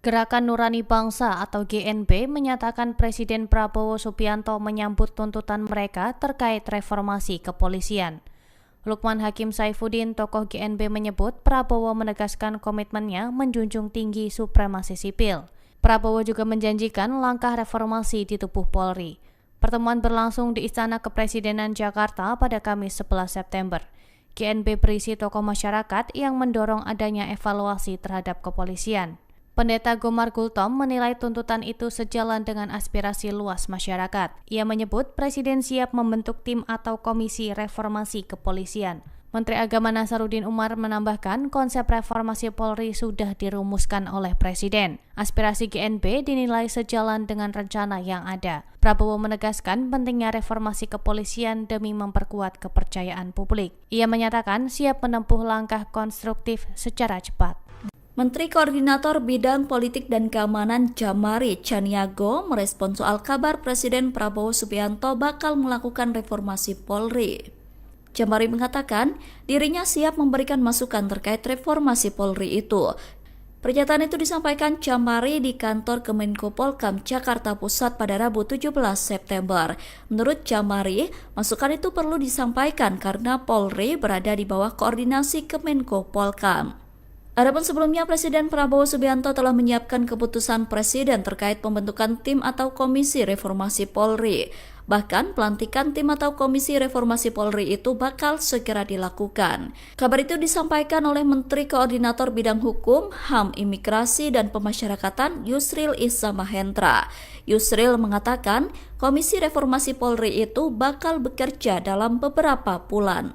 Gerakan Nurani Bangsa atau GNB menyatakan Presiden Prabowo Subianto menyambut tuntutan mereka terkait reformasi kepolisian. Lukman Hakim Saifuddin, tokoh GNB, menyebut Prabowo menegaskan komitmennya menjunjung tinggi supremasi sipil. Prabowo juga menjanjikan langkah reformasi di tubuh Polri. Pertemuan berlangsung di Istana Kepresidenan Jakarta pada Kamis 11 September. GNB berisi tokoh masyarakat yang mendorong adanya evaluasi terhadap kepolisian. Pendeta Gomar Gultom menilai tuntutan itu sejalan dengan aspirasi luas masyarakat. Ia menyebut Presiden siap membentuk tim atau komisi reformasi kepolisian. Menteri Agama Nasaruddin Umar menambahkan konsep reformasi Polri sudah dirumuskan oleh Presiden. Aspirasi GNB dinilai sejalan dengan rencana yang ada. Prabowo menegaskan pentingnya reformasi kepolisian demi memperkuat kepercayaan publik. Ia menyatakan siap menempuh langkah konstruktif secara cepat. Menteri Koordinator Bidang Politik dan Keamanan Djamari Tjaniago merespon soal kabar Presiden Prabowo Subianto bakal melakukan reformasi Polri. Djamari mengatakan dirinya siap memberikan masukan terkait reformasi Polri itu. Pernyataan itu disampaikan Djamari di kantor Kemenko Polkam Jakarta Pusat pada Rabu 17 September. Menurut Djamari, masukan itu perlu disampaikan karena Polri berada di bawah koordinasi Kemenko Polkam. Adapun sebelumnya, Presiden Prabowo Subianto telah menyiapkan keputusan Presiden terkait pembentukan tim atau komisi reformasi Polri. Bahkan, pelantikan tim atau komisi reformasi Polri itu bakal segera dilakukan. Kabar itu disampaikan oleh Menteri Koordinator Bidang Hukum, HAM, Imigrasi, dan Pemasyarakatan Yusril Iza Mahendra. Yusril mengatakan, komisi reformasi Polri itu bakal bekerja dalam beberapa bulan.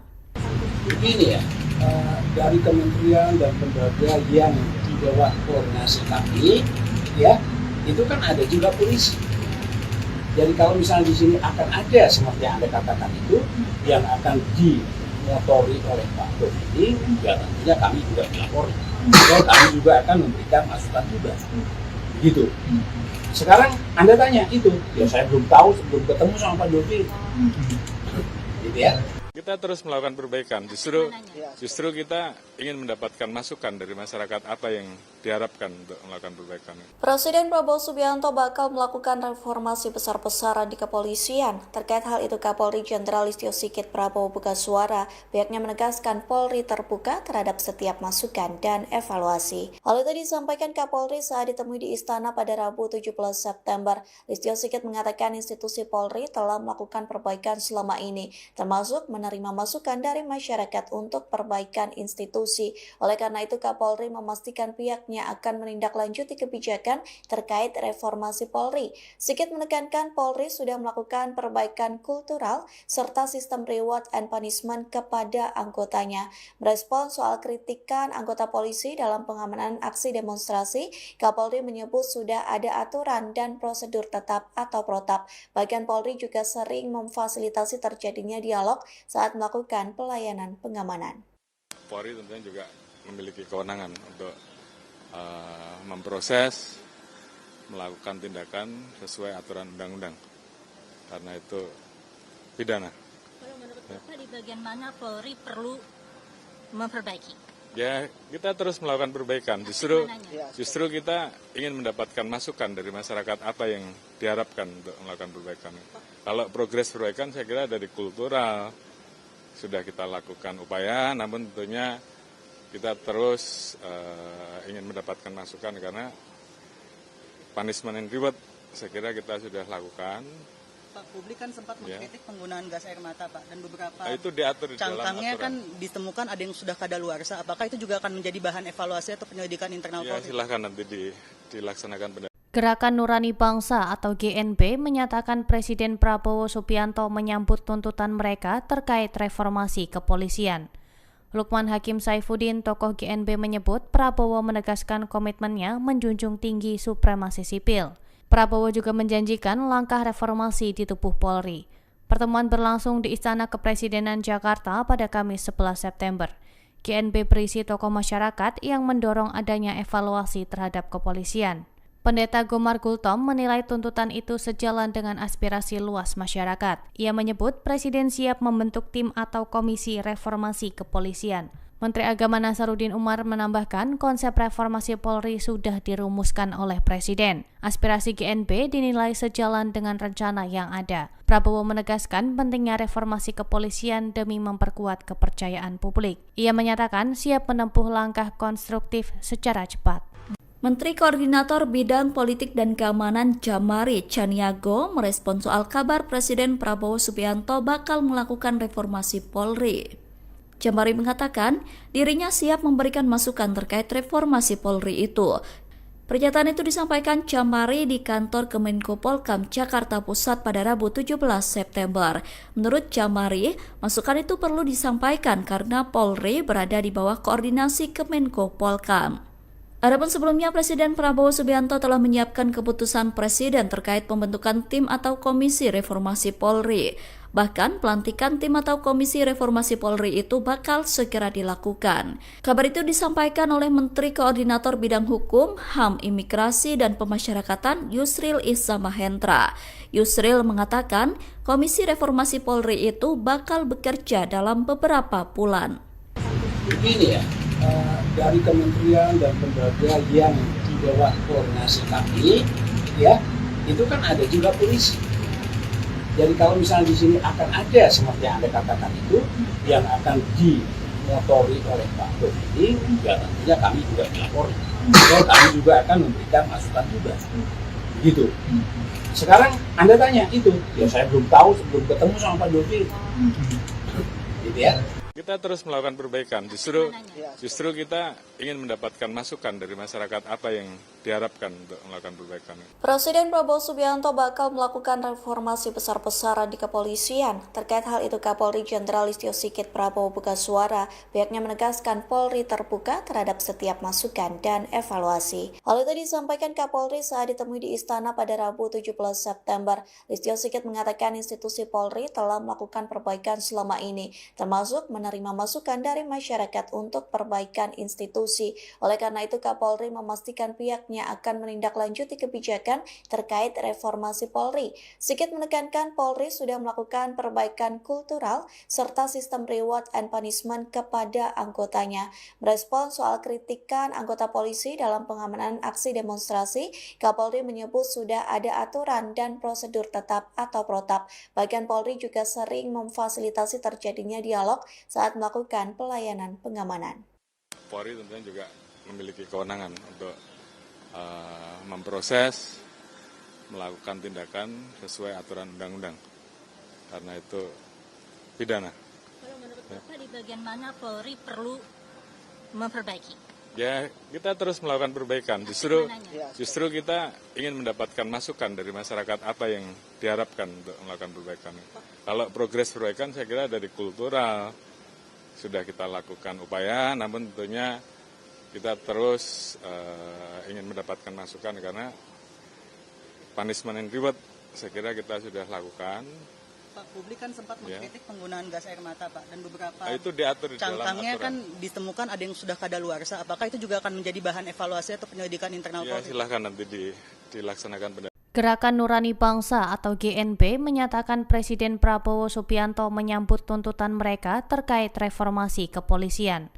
Begini ya, dari kementerian dan lembaga yang di bawah koordinasi kami, ya, itu kan ada juga polisi. Jadi kalau misalnya di sini akan ada seperti yang Anda katakan itu, yang akan dimotori oleh Pak Dodi, ya tentunya kami juga melapor. Dan kami juga akan memberikan masukan juga. Gitu. Sekarang Anda tanya itu, ya saya belum tahu, sebelum ketemu sama Pak Dodi. Gitu ya. Kita terus melakukan perbaikan, justru kita ingin mendapatkan masukan dari masyarakat apa yang diharapkan untuk melakukan perbaikan. Presiden Prabowo Subianto bakal melakukan reformasi besar-besaran di kepolisian. Terkait hal itu, Kapolri Jenderal Listio Sigit Prabowo buka suara. Pihaknya menegaskan Polri terbuka terhadap setiap masukan dan evaluasi. Hal itu disampaikan Kapolri saat ditemui di Istana pada Rabu 17 September. Listio Sigit mengatakan institusi Polri telah melakukan perbaikan selama ini, termasuk menerima masukan dari masyarakat untuk perbaikan institusi. Oleh karena itu, Kapolri memastikan pihaknya akan menindaklanjuti kebijakan terkait reformasi Polri. Sigit menekankan Polri sudah melakukan perbaikan kultural serta sistem reward and punishment kepada anggotanya. Merespons soal kritikan anggota polisi dalam pengamanan aksi demonstrasi, Kapolri menyebut sudah ada aturan dan prosedur tetap atau protap. Bahkan Polri juga sering memfasilitasi terjadinya dialog saat melakukan pelayanan pengamanan. Polri tentunya juga memiliki kewenangan untuk memproses, melakukan tindakan sesuai aturan undang-undang, karena itu pidana. Kalau menurut Bapak di bagian mana Polri perlu memperbaiki? Ya, kita terus melakukan perbaikan, justru kita ingin mendapatkan masukan dari masyarakat apa yang diharapkan untuk melakukan perbaikan. Kalau progres perbaikan saya kira dari kultural, sudah kita lakukan upaya, namun tentunya kita terus ingin mendapatkan masukan karena punishment and reward saya kira kita sudah lakukan. Pak, publik kan sempat mengkritik penggunaan gas air mata, Pak, dan beberapa itu diatur di dalam cangkangnya aturan. Kan ditemukan ada yang sudah kadaluarsa. Apakah itu juga akan menjadi bahan evaluasi atau penyelidikan internal ya, Polri? silahkan nanti dilaksanakan. Gerakan Nurani Bangsa atau GNB menyatakan Presiden Prabowo Subianto menyambut tuntutan mereka terkait reformasi kepolisian. Lukman Hakim Saifuddin, tokoh GNB, menyebut Prabowo menegaskan komitmennya menjunjung tinggi supremasi sipil. Prabowo juga menjanjikan langkah reformasi di tubuh Polri. Pertemuan berlangsung di Istana Kepresidenan Jakarta pada Kamis 11 September. GNB berisi tokoh masyarakat yang mendorong adanya evaluasi terhadap kepolisian. Pendeta Gomar Gultom menilai tuntutan itu sejalan dengan aspirasi luas masyarakat. Ia menyebut Presiden siap membentuk tim atau komisi reformasi kepolisian. Menteri Agama Nasaruddin Umar menambahkan konsep reformasi Polri sudah dirumuskan oleh Presiden. Aspirasi GNB dinilai sejalan dengan rencana yang ada. Prabowo menegaskan pentingnya reformasi kepolisian demi memperkuat kepercayaan publik. Ia menyatakan siap menempuh langkah konstruktif secara cepat. Menteri Koordinator Bidang Politik dan Keamanan Jamari Caniago merespons soal kabar Presiden Prabowo Subianto bakal melakukan reformasi Polri. Jamari mengatakan dirinya siap memberikan masukan terkait reformasi Polri itu. Pernyataan itu disampaikan Jamari di kantor Kemenko Polkam Jakarta Pusat pada Rabu 17 September. Menurut Jamari, masukan itu perlu disampaikan karena Polri berada di bawah koordinasi Kemenko Polkam. Adapun sebelumnya Presiden Prabowo Subianto telah menyiapkan keputusan Presiden terkait pembentukan tim atau komisi reformasi Polri. Bahkan pelantikan tim atau komisi reformasi Polri itu bakal segera dilakukan. Kabar itu disampaikan oleh Menteri Koordinator Bidang Hukum, HAM, Imigrasi, dan Pemasyarakatan Yusril Issa Mahendra. Yusril mengatakan komisi reformasi Polri itu bakal bekerja dalam beberapa bulan. Begini ya, dari kementerian dan lembaga yang di bawah koordinasi kami, ya, itu kan ada juga polisi. Jadi kalau misalnya di sini akan ada seperti yang Anda katakan itu, yang akan dimotori oleh Pak Dodi, ya tentunya kami juga dilapori. Ya, kami juga akan memberikan masukan juga. Begitu. Sekarang Anda tanya itu, ya saya belum tahu sebelum ketemu sama Pak Dodi. Gitu ya. Kita terus melakukan perbaikan. Justru kita ingin mendapatkan masukan dari masyarakat apa yang diharapkan untuk melakukan perbaikan. Presiden Prabowo Subianto bakal melakukan reformasi besar-besaran di kepolisian. Terkait hal itu, Kapolri Jenderal Listio Sigit Prabowo buka suara. Pihaknya menegaskan Polri terbuka terhadap setiap masukan dan evaluasi. Hal itu disampaikan Kapolri saat ditemui di Istana pada Rabu 17 September. Listio Sigit mengatakan institusi Polri telah melakukan perbaikan selama ini, termasuk menerima masukan dari masyarakat untuk perbaikan institusi. Oleh karena itu, Kapolri memastikan pihaknya akan menindaklanjuti kebijakan terkait reformasi Polri. Sigit menekankan Polri sudah melakukan perbaikan kultural serta sistem reward and punishment kepada anggotanya. Merespons soal kritikan anggota polisi dalam pengamanan aksi demonstrasi, Kapolri menyebut sudah ada aturan dan prosedur tetap atau protap. Bahkan Polri juga sering memfasilitasi terjadinya dialog saat melakukan pelayanan pengamanan. Polri tentunya juga memiliki kewenangan untuk memproses, melakukan tindakan sesuai aturan undang-undang. Karena itu pidana. Kalau menurut Bapak di bagian mana Polri perlu memperbaiki? Ya, kita terus melakukan perbaikan. Justru kita ingin mendapatkan masukan dari masyarakat apa yang diharapkan untuk melakukan perbaikan. Kalau progres perbaikan saya kira dari kultural sudah kita lakukan upaya, namun tentunya kita terus ingin mendapatkan masukan karena punishment and reward saya kira kita sudah lakukan. Pak, publik kan sempat mengkritik penggunaan gas air mata, Pak, dan beberapa itu diatur di dalam cangkangnya aturan. kan ditemukan ada yang sudah kadaluarsa. Apakah itu juga akan menjadi bahan evaluasi atau penyelidikan internal Ya, Polri? silahkan nanti dilaksanakan pendapat. Gerakan Nurani Bangsa atau GNB menyatakan Presiden Prabowo Subianto menyambut tuntutan mereka terkait reformasi kepolisian.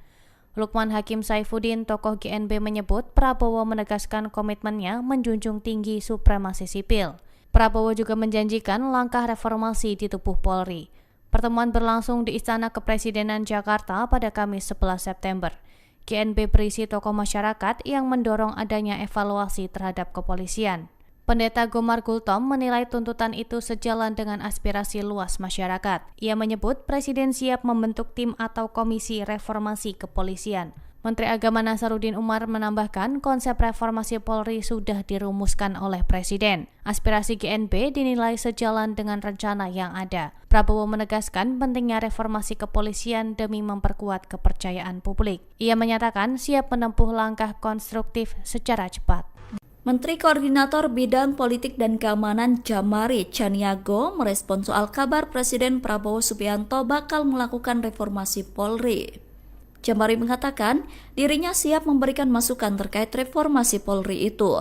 Lukman Hakim Saifuddin, tokoh GNB, menyebut Prabowo menegaskan komitmennya menjunjung tinggi supremasi sipil. Prabowo juga menjanjikan langkah reformasi di tubuh Polri. Pertemuan berlangsung di Istana Kepresidenan Jakarta pada Kamis 11 September. GNB berisi tokoh masyarakat yang mendorong adanya evaluasi terhadap kepolisian. Pendeta Gomar Gultom menilai tuntutan itu sejalan dengan aspirasi luas masyarakat. Ia menyebut Presiden siap membentuk tim atau komisi reformasi kepolisian. Menteri Agama Nasaruddin Umar menambahkan konsep reformasi Polri sudah dirumuskan oleh Presiden. Aspirasi GNB dinilai sejalan dengan rencana yang ada. Prabowo menegaskan pentingnya reformasi kepolisian demi memperkuat kepercayaan publik. Ia menyatakan siap menempuh langkah konstruktif secara cepat. Menteri Koordinator Bidang Politik dan Keamanan Jamari Caniago merespons soal kabar Presiden Prabowo Subianto bakal melakukan reformasi Polri. Jamari mengatakan dirinya siap memberikan masukan terkait reformasi Polri itu.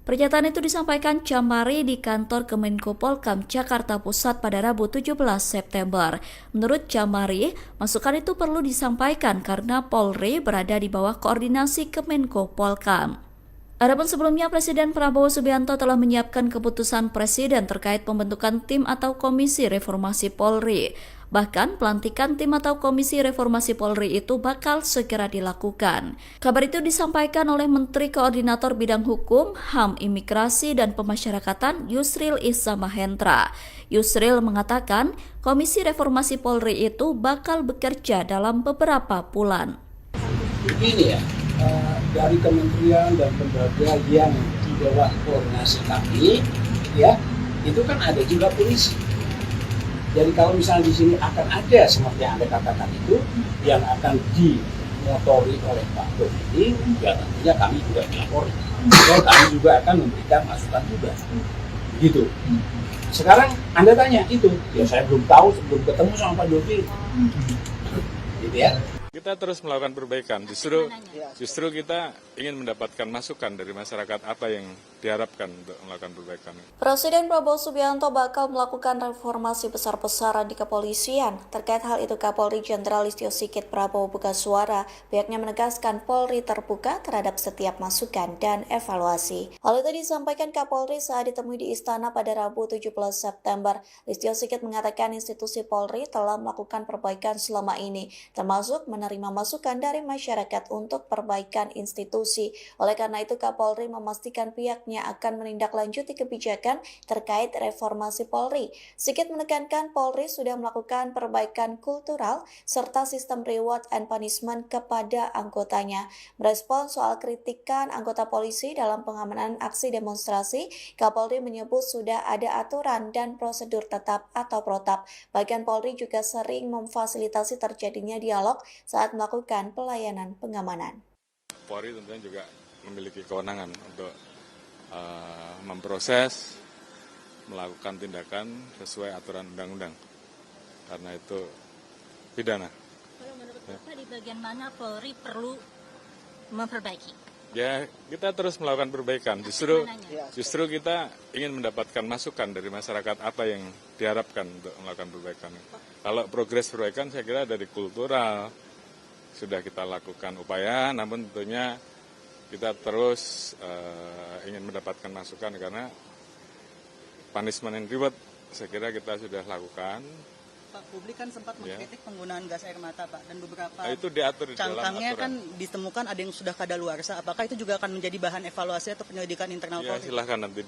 Pernyataan itu disampaikan Jamari di kantor Kemenko Polkam Jakarta Pusat pada Rabu 17 September. Menurut Jamari, masukan itu perlu disampaikan karena Polri berada di bawah koordinasi Kemenko Polkam. Adapun sebelumnya, Presiden Prabowo Subianto telah menyiapkan keputusan Presiden terkait pembentukan tim atau komisi reformasi Polri. Bahkan pelantikan tim atau komisi reformasi Polri itu bakal segera dilakukan. Kabar itu disampaikan oleh Menteri Koordinator Bidang Hukum, HAM, Imigrasi, dan Pemasyarakatan Yusril Iza Mahendra. Yusril mengatakan komisi reformasi Polri itu bakal bekerja dalam beberapa bulan. Begini ya, dari kementerian dan lembaga yang di bawah koordinasi kami, ya, itu kan ada juga polisi. Jadi kalau misalnya di sini akan ada seperti yang Anda katakan itu, yang akan dimotori oleh Pak Dodi, ya tentunya kami juga dilapori. Dan kami juga akan memberikan masukan juga. Gitu. Sekarang Anda tanya itu, ya saya belum tahu, sebelum ketemu sama Pak Dodi. Gitu ya. Kita terus melakukan perbaikan. Justru kita ingin mendapatkan masukan dari masyarakat apa yang diharapkan untuk melakukan perbaikan. Presiden Prabowo Subianto bakal melakukan reformasi besar-besaran di kepolisian. Terkait hal itu, Kapolri Jenderal Listio Sigit Prabowo buka suara. Pihaknya menegaskan Polri terbuka terhadap setiap masukan dan evaluasi. Hal itu disampaikan Kapolri saat ditemui di Istana pada Rabu 17 September. Listio Sigit mengatakan institusi Polri telah melakukan perbaikan selama ini, termasuk menerima masukan dari masyarakat untuk perbaikan institusi. Oleh karena itu, Kapolri memastikan pihaknya akan menindaklanjuti kebijakan terkait reformasi Polri. Sigit menekankan Polri sudah melakukan perbaikan kultural serta sistem reward and punishment kepada anggotanya. Merespon soal kritikan anggota polisi dalam pengamanan aksi demonstrasi, Kapolri menyebut sudah ada aturan dan prosedur tetap atau protap. Bahkan Polri juga sering memfasilitasi terjadinya dialog saat melakukan pelayanan pengamanan. Polri tentunya juga memiliki kewenangan untuk memproses, melakukan tindakan sesuai aturan undang-undang. Karena itu pidana. Kalau menurut Bapak di bagian mana Polri perlu memperbaiki? Ya, kita terus melakukan perbaikan. Justru kita ingin mendapatkan masukan dari masyarakat apa yang diharapkan untuk melakukan perbaikan. Kalau progres perbaikan saya kira dari kultural sudah kita lakukan upaya, namun tentunya kita terus ingin mendapatkan masukan karena punishment and reward saya kira kita sudah lakukan. Pak, publik kan sempat mengkritik penggunaan gas air mata, Pak, dan beberapa itu diatur di dalam cangkangnya aturan. kan ditemukan ada yang sudah kadaluarsa. Apakah itu juga akan menjadi bahan evaluasi atau penyelidikan internal Ya, Polri? silahkan nanti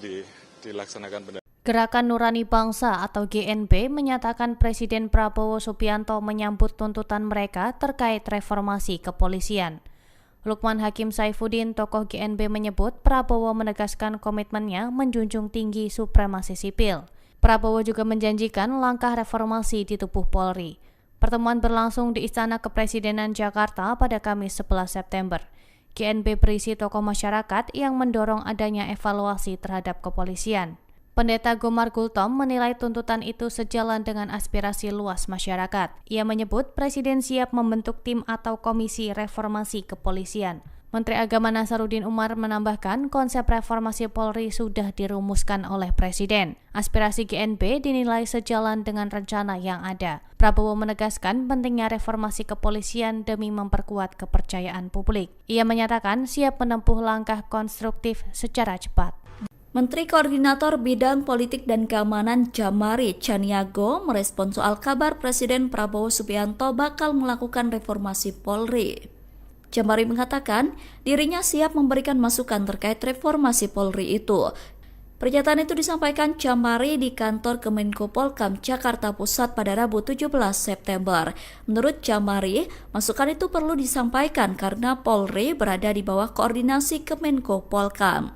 dilaksanakan pendapat. Gerakan Nurani Bangsa atau GNB menyatakan Presiden Prabowo Subianto menyambut tuntutan mereka terkait reformasi kepolisian. Lukman Hakim Saifuddin, tokoh GNB, menyebut Prabowo menegaskan komitmennya menjunjung tinggi supremasi sipil. Prabowo juga menjanjikan langkah reformasi di tubuh Polri. Pertemuan berlangsung di Istana Kepresidenan Jakarta pada Kamis 11 September. GNB berisi tokoh masyarakat yang mendorong adanya evaluasi terhadap kepolisian. Pendeta Gomar Gultom menilai tuntutan itu sejalan dengan aspirasi luas masyarakat. Ia menyebut Presiden siap membentuk tim atau komisi reformasi kepolisian. Menteri Agama Nasaruddin Umar menambahkan konsep reformasi Polri sudah dirumuskan oleh Presiden. Aspirasi GNB dinilai sejalan dengan rencana yang ada. Prabowo menegaskan pentingnya reformasi kepolisian demi memperkuat kepercayaan publik. Ia menyatakan siap menempuh langkah konstruktif secara cepat. Menteri Koordinator Bidang Politik dan Keamanan Jamari Chaniago merespon soal kabar Presiden Prabowo Subianto bakal melakukan reformasi Polri. Jamari mengatakan dirinya siap memberikan masukan terkait reformasi Polri itu. Pernyataan itu disampaikan Jamari di kantor Kemenko Polkam Jakarta Pusat pada Rabu 17 September. Menurut Jamari, masukan itu perlu disampaikan karena Polri berada di bawah koordinasi Kemenko Polkam.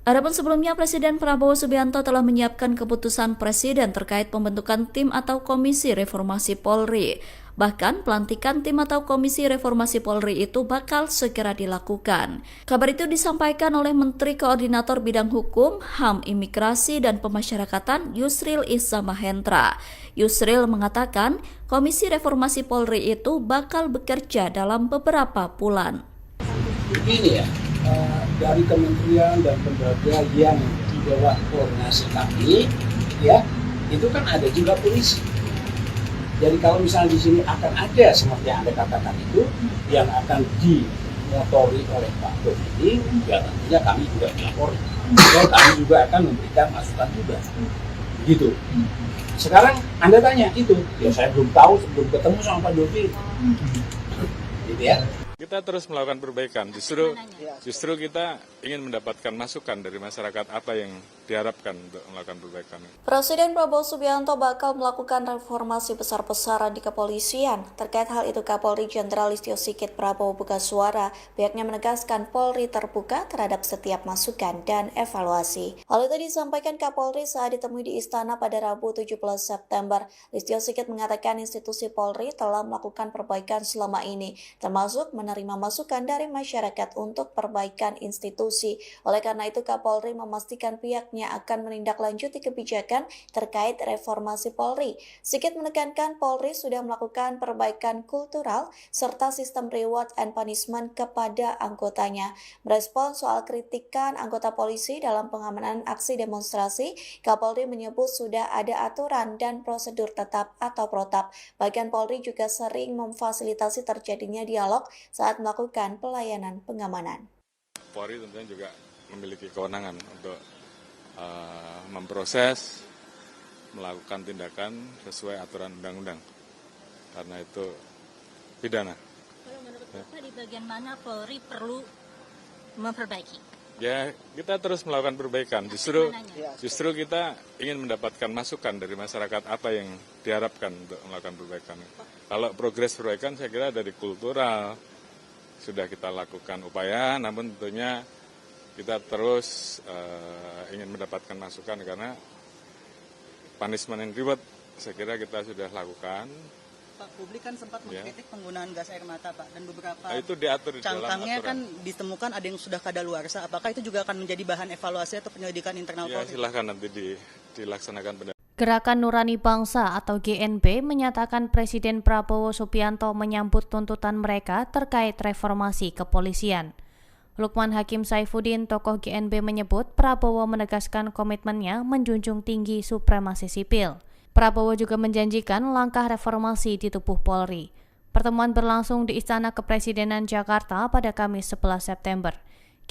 Adapun sebelumnya, Presiden Prabowo Subianto telah menyiapkan keputusan Presiden terkait pembentukan tim atau komisi reformasi Polri. Bahkan pelantikan tim atau komisi reformasi Polri itu bakal segera dilakukan. Kabar itu disampaikan oleh Menteri Koordinator Bidang Hukum, HAM, Imigrasi, dan Pemasyarakatan Yusril Iza Mahendra. Yusril mengatakan komisi reformasi Polri itu bakal bekerja dalam beberapa bulan. Begini ya, dari kementerian dan lembaga yang di bawah koordinasi kami, ya, itu kan ada juga polisi. Jadi kalau misalnya di sini akan ada seperti yang Anda katakan itu, yang akan dimotori oleh Pak Dodi, ya tentunya kami juga melapor. Dan kami juga akan memberikan masukan juga. Gitu. Sekarang Anda tanya itu, ya saya belum tahu, sebelum ketemu sama Pak Dodi. Gitu ya. Kita terus melakukan perbaikan. Justru kita ingin mendapatkan masukan dari masyarakat apa yang diharapkan untuk melakukan perbaikan. Presiden Prabowo Subianto bakal melakukan reformasi besar-besaran di kepolisian. Terkait hal itu, Kapolri Jenderal Listio Sigit Prabowo buka suara. Pihaknya menegaskan Polri terbuka terhadap setiap masukan dan evaluasi. Hal itu disampaikan Kapolri saat ditemui di Istana pada Rabu 17 September. Listio Sigit mengatakan institusi Polri telah melakukan perbaikan selama ini, termasuk menerima masukan dari masyarakat untuk perbaikan institusi. Oleh karena itu, Kapolri memastikan pihaknya akan menindaklanjuti kebijakan terkait reformasi Polri. Sigit menekankan Polri sudah melakukan perbaikan kultural serta sistem reward and punishment kepada anggotanya. Merespon soal kritikan anggota polisi dalam pengamanan aksi demonstrasi, Kapolri menyebut sudah ada aturan dan prosedur tetap atau protap. Bahkan Polri juga sering memfasilitasi terjadinya dialog saat melakukan pelayanan pengamanan. Polri tentunya juga memiliki kewenangan untuk memproses, melakukan tindakan sesuai aturan undang-undang. Karena itu pidana. Kalau menurut Bapak di bagian mana Polri perlu memperbaiki? Ya, kita terus melakukan perbaikan. Justru kita ingin mendapatkan masukan dari masyarakat apa yang diharapkan untuk melakukan perbaikan. Kalau progres perbaikan saya kira dari kultural sudah kita lakukan upaya, namun tentunya kita terus ingin mendapatkan masukan karena punishment and reward saya kira kita sudah lakukan. Pak, publik kan sempat mengkritik penggunaan gas air mata, Pak, dan beberapa itu diatur di dalam cangkangnya aturan. kan ditemukan ada yang sudah kadaluarsa. Apakah itu juga akan menjadi bahan evaluasi atau penyelidikan internal Ya Polri? silahkan nanti dilaksanakan pendapat. Gerakan Nurani Bangsa atau GNB menyatakan Presiden Prabowo Subianto menyambut tuntutan mereka terkait reformasi kepolisian. Lukman Hakim Saifuddin, tokoh GNB, menyebut Prabowo menegaskan komitmennya menjunjung tinggi supremasi sipil. Prabowo juga menjanjikan langkah reformasi di tubuh Polri. Pertemuan berlangsung di Istana Kepresidenan Jakarta pada Kamis 11 September.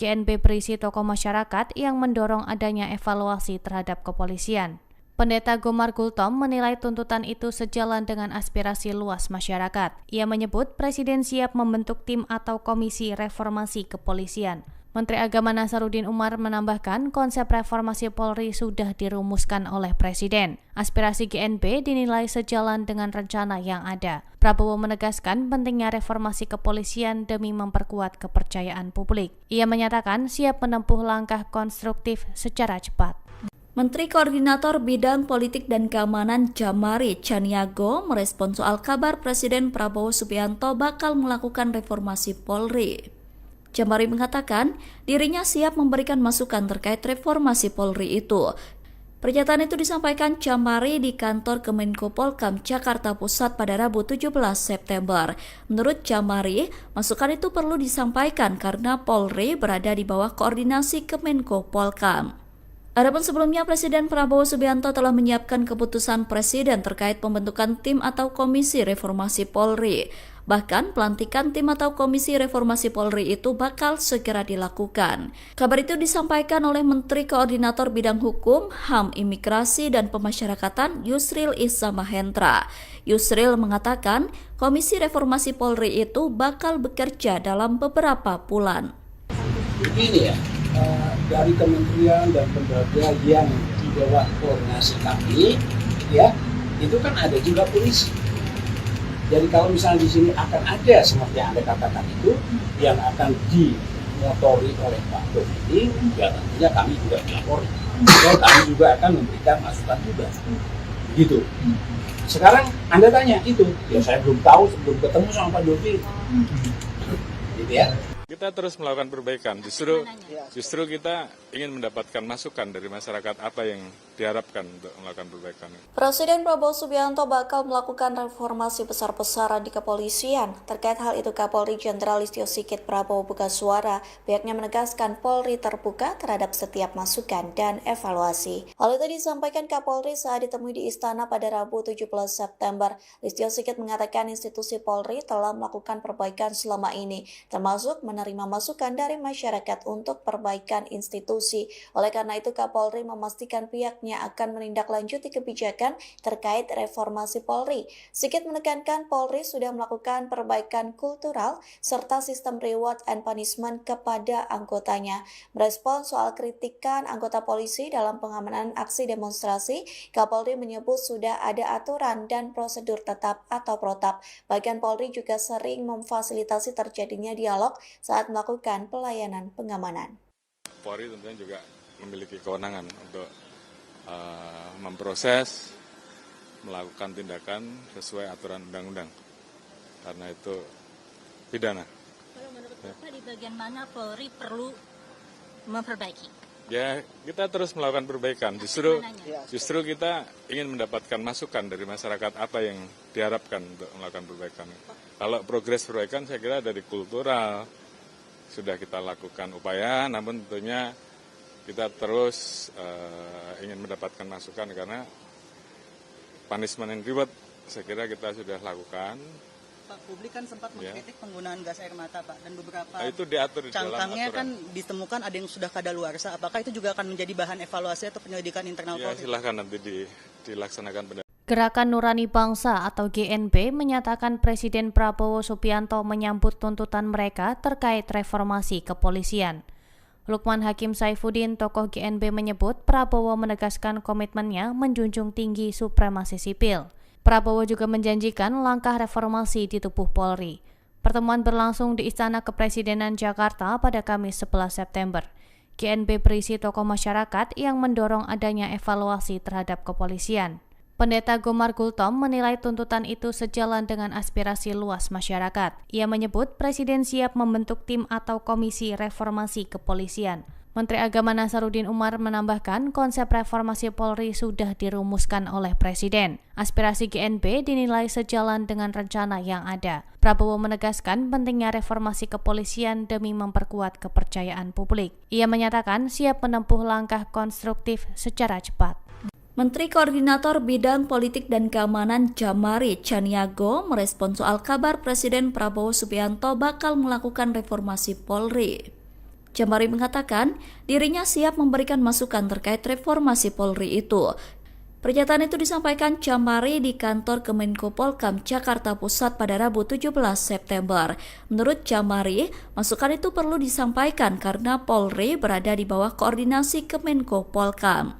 GNB berisi tokoh masyarakat yang mendorong adanya evaluasi terhadap kepolisian. Pendeta Gomar Gultom menilai tuntutan itu sejalan dengan aspirasi luas masyarakat. Ia menyebut Presiden siap membentuk tim atau komisi reformasi kepolisian. Menteri Agama Nasaruddin Umar menambahkan konsep reformasi Polri sudah dirumuskan oleh Presiden. Aspirasi GNB dinilai sejalan dengan rencana yang ada. Prabowo menegaskan pentingnya reformasi kepolisian demi memperkuat kepercayaan publik. Ia menyatakan siap menempuh langkah konstruktif secara cepat. Menteri Koordinator Bidang Politik dan Keamanan Jamari Chaniago merespon soal kabar Presiden Prabowo Subianto bakal melakukan reformasi Polri. Jamari mengatakan dirinya siap memberikan masukan terkait reformasi Polri itu. Pernyataan itu disampaikan Jamari di kantor Kemenko Polkam Jakarta Pusat pada Rabu 17 September. Menurut Jamari, masukan itu perlu disampaikan karena Polri berada di bawah koordinasi Kemenko Polkam. Adapun sebelumnya, Presiden Prabowo Subianto telah menyiapkan keputusan Presiden terkait pembentukan tim atau komisi reformasi Polri. Bahkan pelantikan tim atau komisi reformasi Polri itu bakal segera dilakukan. Kabar itu disampaikan oleh Menteri Koordinator Bidang Hukum, HAM, Imigrasi, dan Pemasyarakatan Yusril Iza Mahendra. Yusril mengatakan komisi reformasi Polri itu bakal bekerja dalam beberapa bulan. Begini ya, dari kementerian dan lembaga yang di bawah koordinasi kami, ya, itu kan ada juga polisi. Jadi kalau misalnya di sini akan ada seperti yang Anda katakan itu, yang akan dimotori oleh Pak Dodi, ya tentunya kami juga melapor. Dan kami juga akan memberikan masukan juga. Gitu. Sekarang Anda tanya itu, ya saya belum tahu, sebelum ketemu sama Pak Dodi. Gitu ya. Kita terus melakukan perbaikan. Justru kita ingin mendapatkan masukan dari masyarakat apa yang diharapkan untuk melakukan perbaikan. Presiden Prabowo Subianto bakal melakukan reformasi besar-besaran di kepolisian. Terkait hal itu, Kapolri Jenderal Listio Sigit Prabowo buka suara. Pihaknya menegaskan Polri terbuka terhadap setiap masukan dan evaluasi. Hal itu disampaikan Kapolri saat ditemui di Istana pada Rabu 17 September. Listio Sigit mengatakan institusi Polri telah melakukan perbaikan selama ini, termasuk menerima masukan dari masyarakat untuk perbaikan institusi. Oleh karena itu, Kapolri memastikan pihaknya akan menindaklanjuti kebijakan terkait reformasi Polri. Sigit menekankan Polri sudah melakukan perbaikan kultural serta sistem reward and punishment kepada anggotanya. Merespon soal kritikan anggota polisi dalam pengamanan aksi demonstrasi, Kapolri menyebut sudah ada aturan dan prosedur tetap atau protap. Bahkan Polri juga sering memfasilitasi terjadinya dialog saat melakukan pelayanan pengamanan. Polri tentunya juga memiliki kewenangan untuk memproses, melakukan tindakan sesuai aturan undang-undang. Karena itu pidana. Kalau menurut Bapak di bagian mana Polri perlu memperbaiki? Ya, kita terus melakukan perbaikan. Justru kita ingin mendapatkan masukan dari masyarakat apa yang diharapkan untuk melakukan perbaikan. Kalau progres perbaikan saya kira dari kultural sudah kita lakukan upaya, namun tentunya kita terus ingin mendapatkan masukan karena punishment and reward saya kira kita sudah lakukan. Pak, publik kan sempat mengkritik penggunaan gas air mata, Pak, dan beberapa itu diatur di dalam cangkangnya aturan. kan ditemukan ada yang sudah kadaluarsa. Apakah itu juga akan menjadi bahan evaluasi atau penyelidikan internal Ya, Polri? silahkan nanti dilaksanakan pendapat. Gerakan Nurani Bangsa atau GNB menyatakan Presiden Prabowo Subianto menyambut tuntutan mereka terkait reformasi kepolisian. Lukman Hakim Saifuddin, tokoh GNB, menyebut Prabowo menegaskan komitmennya menjunjung tinggi supremasi sipil. Prabowo juga menjanjikan langkah reformasi di tubuh Polri. Pertemuan berlangsung di Istana Kepresidenan Jakarta pada Kamis 11 September. GNB berisi tokoh masyarakat yang mendorong adanya evaluasi terhadap kepolisian. Pendeta Gomar Gultom menilai tuntutan itu sejalan dengan aspirasi luas masyarakat. Ia menyebut Presiden siap membentuk tim atau komisi reformasi kepolisian. Menteri Agama Nasaruddin Umar menambahkan konsep reformasi Polri sudah dirumuskan oleh Presiden. Aspirasi GNB dinilai sejalan dengan rencana yang ada. Prabowo menegaskan pentingnya reformasi kepolisian demi memperkuat kepercayaan publik. Ia menyatakan siap menempuh langkah konstruktif secara cepat. Menteri Koordinator Bidang Politik dan Keamanan Jamari Chaniago merespon soal kabar Presiden Prabowo Subianto bakal melakukan reformasi Polri. Jamari mengatakan dirinya siap memberikan masukan terkait reformasi Polri itu. Pernyataan itu disampaikan Jamari di kantor Kemenko Polkam Jakarta Pusat pada Rabu 17 September. Menurut Jamari, masukan itu perlu disampaikan karena Polri berada di bawah koordinasi Kemenko Polkam.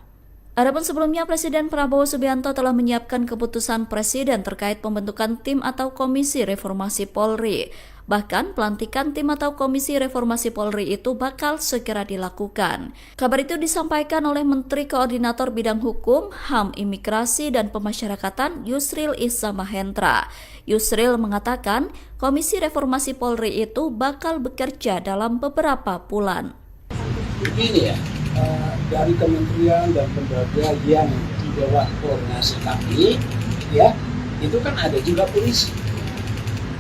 Adapun sebelumnya, Presiden Prabowo Subianto telah menyiapkan keputusan Presiden terkait pembentukan tim atau komisi reformasi Polri. Bahkan, pelantikan tim atau komisi reformasi Polri itu bakal segera dilakukan. Kabar itu disampaikan oleh Menteri Koordinator Bidang Hukum, HAM, Imigrasi, dan Pemasyarakatan Yusril Issa Mahendra. Yusril mengatakan, komisi reformasi Polri itu bakal bekerja dalam beberapa bulan. Begini ya, dari kementerian dan lembaga yang di bawah koordinasi kami, ya, itu kan ada juga polisi.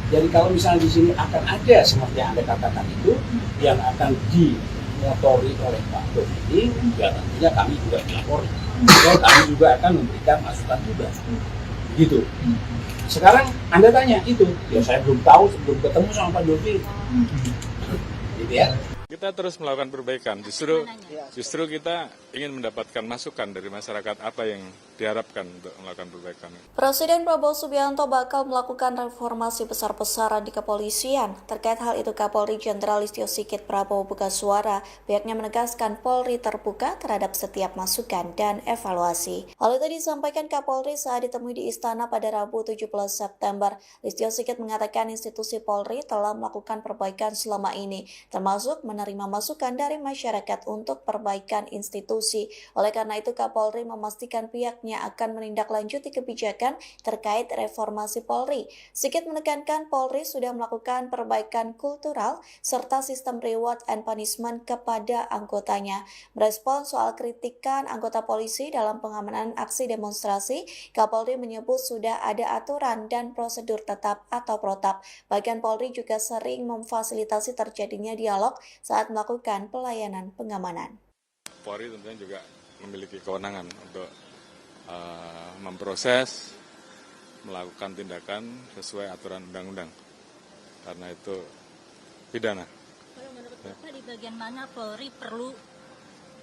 Jadi kalau misalnya di sini akan ada seperti yang Anda katakan itu, yang akan dimotori oleh Pak Dodi, ya tentunya kami juga dilapori. Dan kami juga akan memberikan masukan juga. Gitu. Sekarang Anda tanya itu, ya saya belum tahu sebelum ketemu sama Pak Dodi. Gitu ya. Kita terus melakukan perbaikan. Justru kita ingin mendapatkan masukan dari masyarakat apa yang diharapkan untuk melakukan perbaikan. Presiden Prabowo Subianto bakal melakukan reformasi besar-besaran di kepolisian. Terkait hal itu, Kapolri Jenderal Listio Sigit Prabowo buka suara. Pihaknya menegaskan Polri terbuka terhadap setiap masukan dan evaluasi. Hal itu disampaikan Kapolri saat ditemui di Istana pada Rabu 17 September. Listio Sigit mengatakan institusi Polri telah melakukan perbaikan selama ini, termasuk menerima masukan dari masyarakat untuk perbaikan institusi. Oleh karena itu, Kapolri memastikan pihaknya akan menindaklanjuti kebijakan terkait reformasi Polri. Sigit menekankan Polri sudah melakukan perbaikan kultural serta sistem reward and punishment kepada anggotanya. Merespon soal kritikan anggota polisi dalam pengamanan aksi demonstrasi, Kapolri menyebut sudah ada aturan dan prosedur tetap atau protap. Bahkan Polri juga sering memfasilitasi terjadinya dialog saat melakukan pelayanan pengamanan. Polri tentunya juga memiliki kewenangan untuk memproses, melakukan tindakan sesuai aturan undang-undang. Karena itu pidana. Kalau menurut Bapak di bagian mana Polri perlu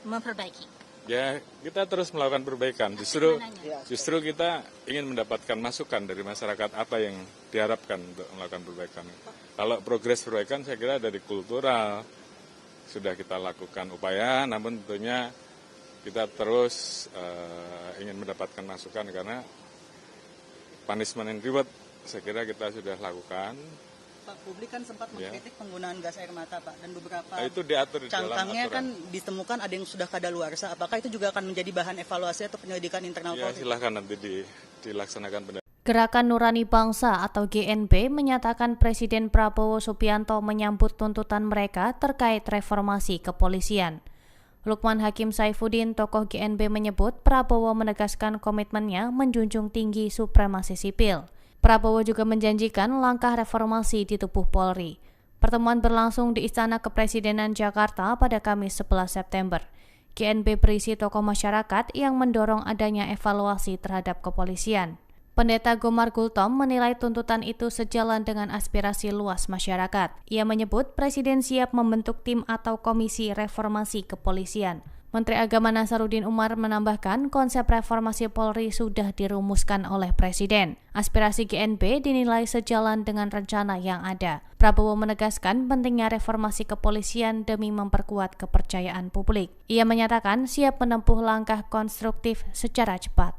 memperbaiki? Ya, kita terus melakukan perbaikan. Justru kita ingin mendapatkan masukan dari masyarakat apa yang diharapkan untuk melakukan perbaikan. Kalau progres perbaikan saya kira dari kultural sudah kita lakukan upaya, namun tentunya kita terus ingin mendapatkan masukan karena punishment and reward saya kira kita sudah lakukan. Pak, publik kan sempat mengkritik penggunaan gas air mata, Pak, dan beberapa itu diatur di dalam cangkangnya aturan. kan ditemukan ada yang sudah kadaluarsa. Apakah itu juga akan menjadi bahan evaluasi atau penyelidikan internal Ya, Polri? silahkan nanti dilaksanakan. Gerakan Nurani Bangsa atau GNB menyatakan Presiden Prabowo Subianto menyambut tuntutan mereka terkait reformasi kepolisian. Lukman Hakim Saifuddin, tokoh GNB, menyebut Prabowo menegaskan komitmennya menjunjung tinggi supremasi sipil. Prabowo juga menjanjikan langkah reformasi di tubuh Polri. Pertemuan berlangsung di Istana Kepresidenan Jakarta pada Kamis 11 September. GNB berisi tokoh masyarakat yang mendorong adanya evaluasi terhadap kepolisian. Pendeta Gomar Gultom menilai tuntutan itu sejalan dengan aspirasi luas masyarakat. Ia menyebut Presiden siap membentuk tim atau komisi reformasi kepolisian. Menteri Agama Nasaruddin Umar menambahkan konsep reformasi Polri sudah dirumuskan oleh Presiden. Aspirasi GNB dinilai sejalan dengan rencana yang ada. Prabowo menegaskan pentingnya reformasi kepolisian demi memperkuat kepercayaan publik. Ia menyatakan siap menempuh langkah konstruktif secara cepat.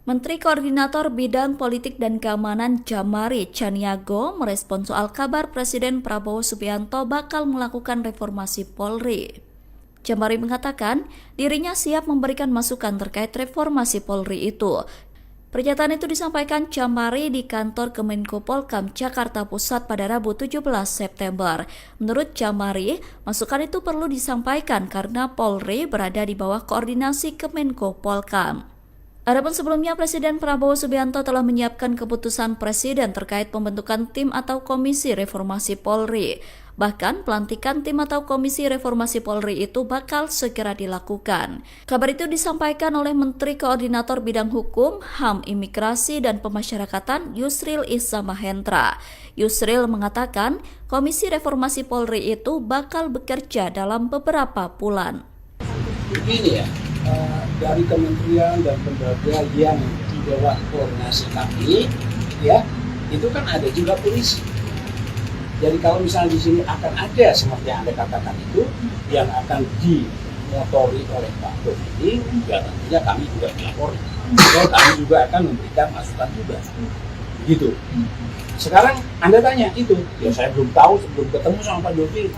Menteri Koordinator Bidang Politik dan Keamanan Jamari Chaniago merespon soal kabar Presiden Prabowo Subianto bakal melakukan reformasi Polri. Jamari mengatakan dirinya siap memberikan masukan terkait reformasi Polri itu. Pernyataan itu disampaikan Jamari di kantor Kemenko Polkam Jakarta Pusat pada Rabu 17 September. Menurut Jamari, masukan itu perlu disampaikan karena Polri berada di bawah koordinasi Kemenko Polkam. Adapun sebelumnya, Presiden Prabowo Subianto telah menyiapkan keputusan Presiden terkait pembentukan tim atau komisi reformasi Polri. Bahkan pelantikan tim atau komisi reformasi Polri itu bakal segera dilakukan. Kabar itu disampaikan oleh Menteri Koordinator Bidang Hukum, HAM, Imigrasi, dan Pemasyarakatan Yusril Iza Mahendra. Yusril mengatakan komisi reformasi Polri itu bakal bekerja dalam beberapa bulan. Begini ya, dari kementerian dan lembaga yang di bawah koordinasi kami, ya, itu kan ada juga polisi. Jadi kalau misalnya di sini akan ada seperti yang Anda katakan itu, yang akan dimotori oleh Pak Dodi, ya tentunya kami juga melapori. Dan kami juga akan memberikan masukan juga. Gitu. Sekarang Anda tanya itu, ya saya belum tahu sebelum ketemu sama Pak Dodi.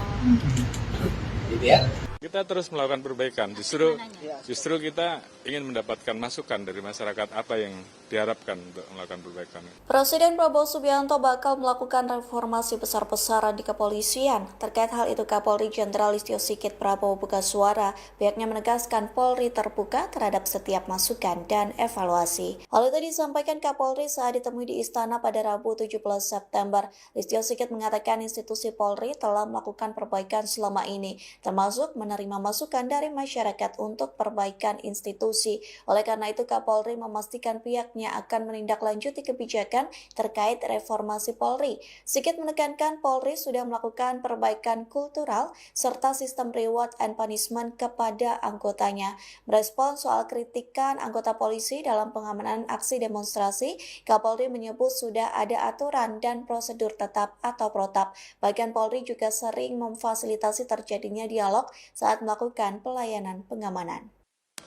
Gitu ya. Kita terus melakukan perbaikan. Justru kita ingin mendapatkan masukan dari masyarakat apa yang diharapkan untuk melakukan perbaikan. Presiden Prabowo Subianto bakal melakukan reformasi besar-besaran di kepolisian. Terkait hal itu, Kapolri Jenderal Listio Sigit Prabowo buka suara. Pihaknya menegaskan Polri terbuka terhadap setiap masukan dan evaluasi. Hal itu disampaikan Kapolri saat ditemui di Istana pada Rabu 17 September. Listio Sigit mengatakan institusi Polri telah melakukan perbaikan selama ini, termasuk menerima masukan dari masyarakat untuk perbaikan institusi. Oleh karena itu, Kapolri memastikan pihaknya akan menindaklanjuti kebijakan terkait reformasi Polri. Sigit menekankan Polri sudah melakukan perbaikan kultural serta sistem reward and punishment kepada anggotanya. Merespon soal kritikan anggota polisi dalam pengamanan aksi demonstrasi, Kapolri menyebut sudah ada aturan dan prosedur tetap atau protap. Bahkan Polri juga sering memfasilitasi terjadinya dialog saat melakukan pelayanan pengamanan.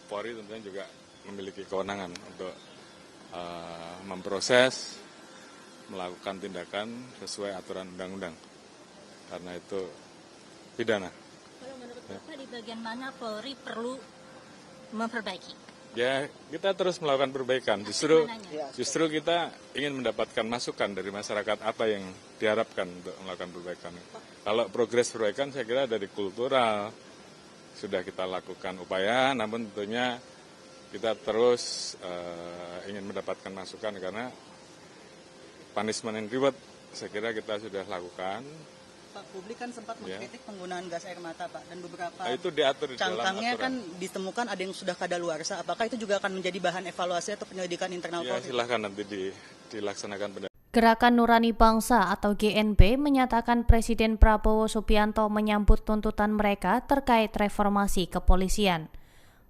Polri tentunya juga memiliki kewenangan untuk memproses, melakukan tindakan sesuai aturan undang-undang. Karena itu pidana. Kalau menurut Bapak di bagian mana Polri perlu memperbaiki? Ya, kita terus melakukan perbaikan. Justru kita ingin mendapatkan masukan dari masyarakat apa yang diharapkan untuk melakukan perbaikan. Kalau progres perbaikan saya kira dari kultural sudah kita lakukan upaya, namun tentunya kita terus ingin mendapatkan masukan karena punishment and reward saya kira kita sudah lakukan. Pak, publik kan sempat mengkritik penggunaan gas air mata, Pak, dan beberapa Itu diatur di dalam cangkangnya aturan. kan ditemukan ada yang sudah kadaluarsa. Apakah itu juga akan menjadi bahan evaluasi atau penyelidikan internal Ya, Polri? silahkan nanti dilaksanakan. Gerakan Nurani Bangsa atau GNB menyatakan Presiden Prabowo Subianto menyambut tuntutan mereka terkait reformasi kepolisian.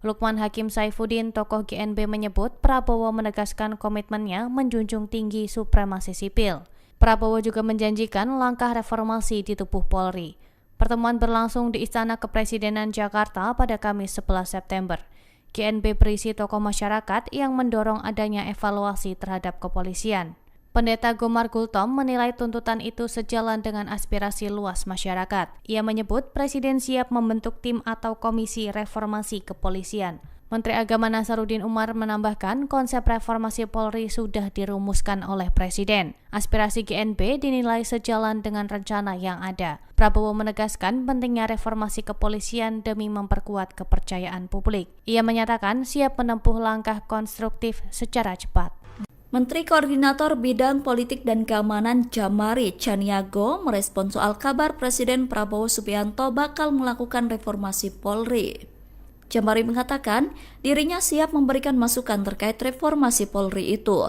Lukman Hakim Saifuddin, tokoh GNB menyebut Prabowo menegaskan komitmennya menjunjung tinggi supremasi sipil. Prabowo juga menjanjikan langkah reformasi di tubuh Polri. Pertemuan berlangsung di Istana Kepresidenan Jakarta pada Kamis 11 September. GNB berisi tokoh masyarakat yang mendorong adanya evaluasi terhadap kepolisian. Pendeta Gomar Gultom menilai tuntutan itu sejalan dengan aspirasi luas masyarakat. Ia menyebut Presiden siap membentuk tim atau komisi reformasi kepolisian. Menteri Agama Nasaruddin Umar menambahkan konsep reformasi Polri sudah dirumuskan oleh Presiden. Aspirasi GNB dinilai sejalan dengan rencana yang ada. Prabowo menegaskan pentingnya reformasi kepolisian demi memperkuat kepercayaan publik. Ia menyatakan siap menempuh langkah konstruktif secara cepat. Menteri Koordinator Bidang Politik dan Keamanan Jamari Chaniago merespon soal kabar Presiden Prabowo Subianto bakal melakukan reformasi Polri. Jamari mengatakan dirinya siap memberikan masukan terkait reformasi Polri itu.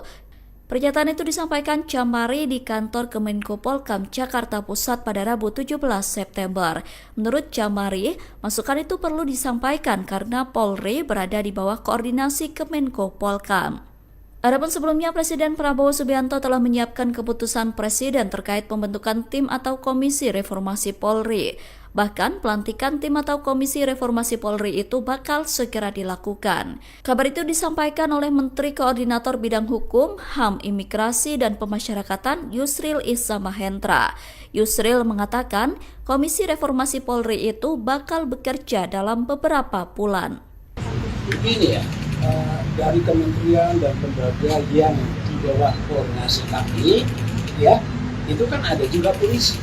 Pernyataan itu disampaikan Jamari di kantor Kemenko Polkam Jakarta Pusat pada Rabu 17 September. Menurut Jamari, masukan itu perlu disampaikan karena Polri berada di bawah koordinasi Kemenko Polkam. Adapun sebelumnya Presiden Prabowo Subianto telah menyiapkan keputusan Presiden terkait pembentukan tim atau komisi reformasi Polri. Bahkan pelantikan tim atau komisi reformasi Polri itu bakal segera dilakukan. Kabar itu disampaikan oleh Menteri Koordinator Bidang Hukum, HAM, Imigrasi, dan Pemasyarakatan Yusril Iza Mahendra. Yusril mengatakan komisi reformasi Polri itu bakal bekerja dalam beberapa bulan. Begini ya, dari kementerian dan lembaga yang di bawah koordinasi kami, ya itu kan ada juga polisi.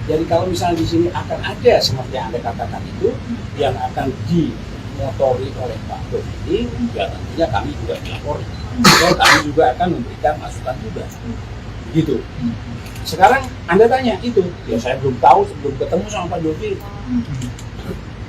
Jadi kalau misalnya di sini akan ada seperti yang Anda katakan itu yang akan dimotori oleh Pak Dodi, ya tentunya kami juga melapor. Dan kami juga akan memberikan masukan juga. Gitu. Sekarang Anda tanya itu, ya saya belum tahu sebelum ketemu sama Pak Dodi.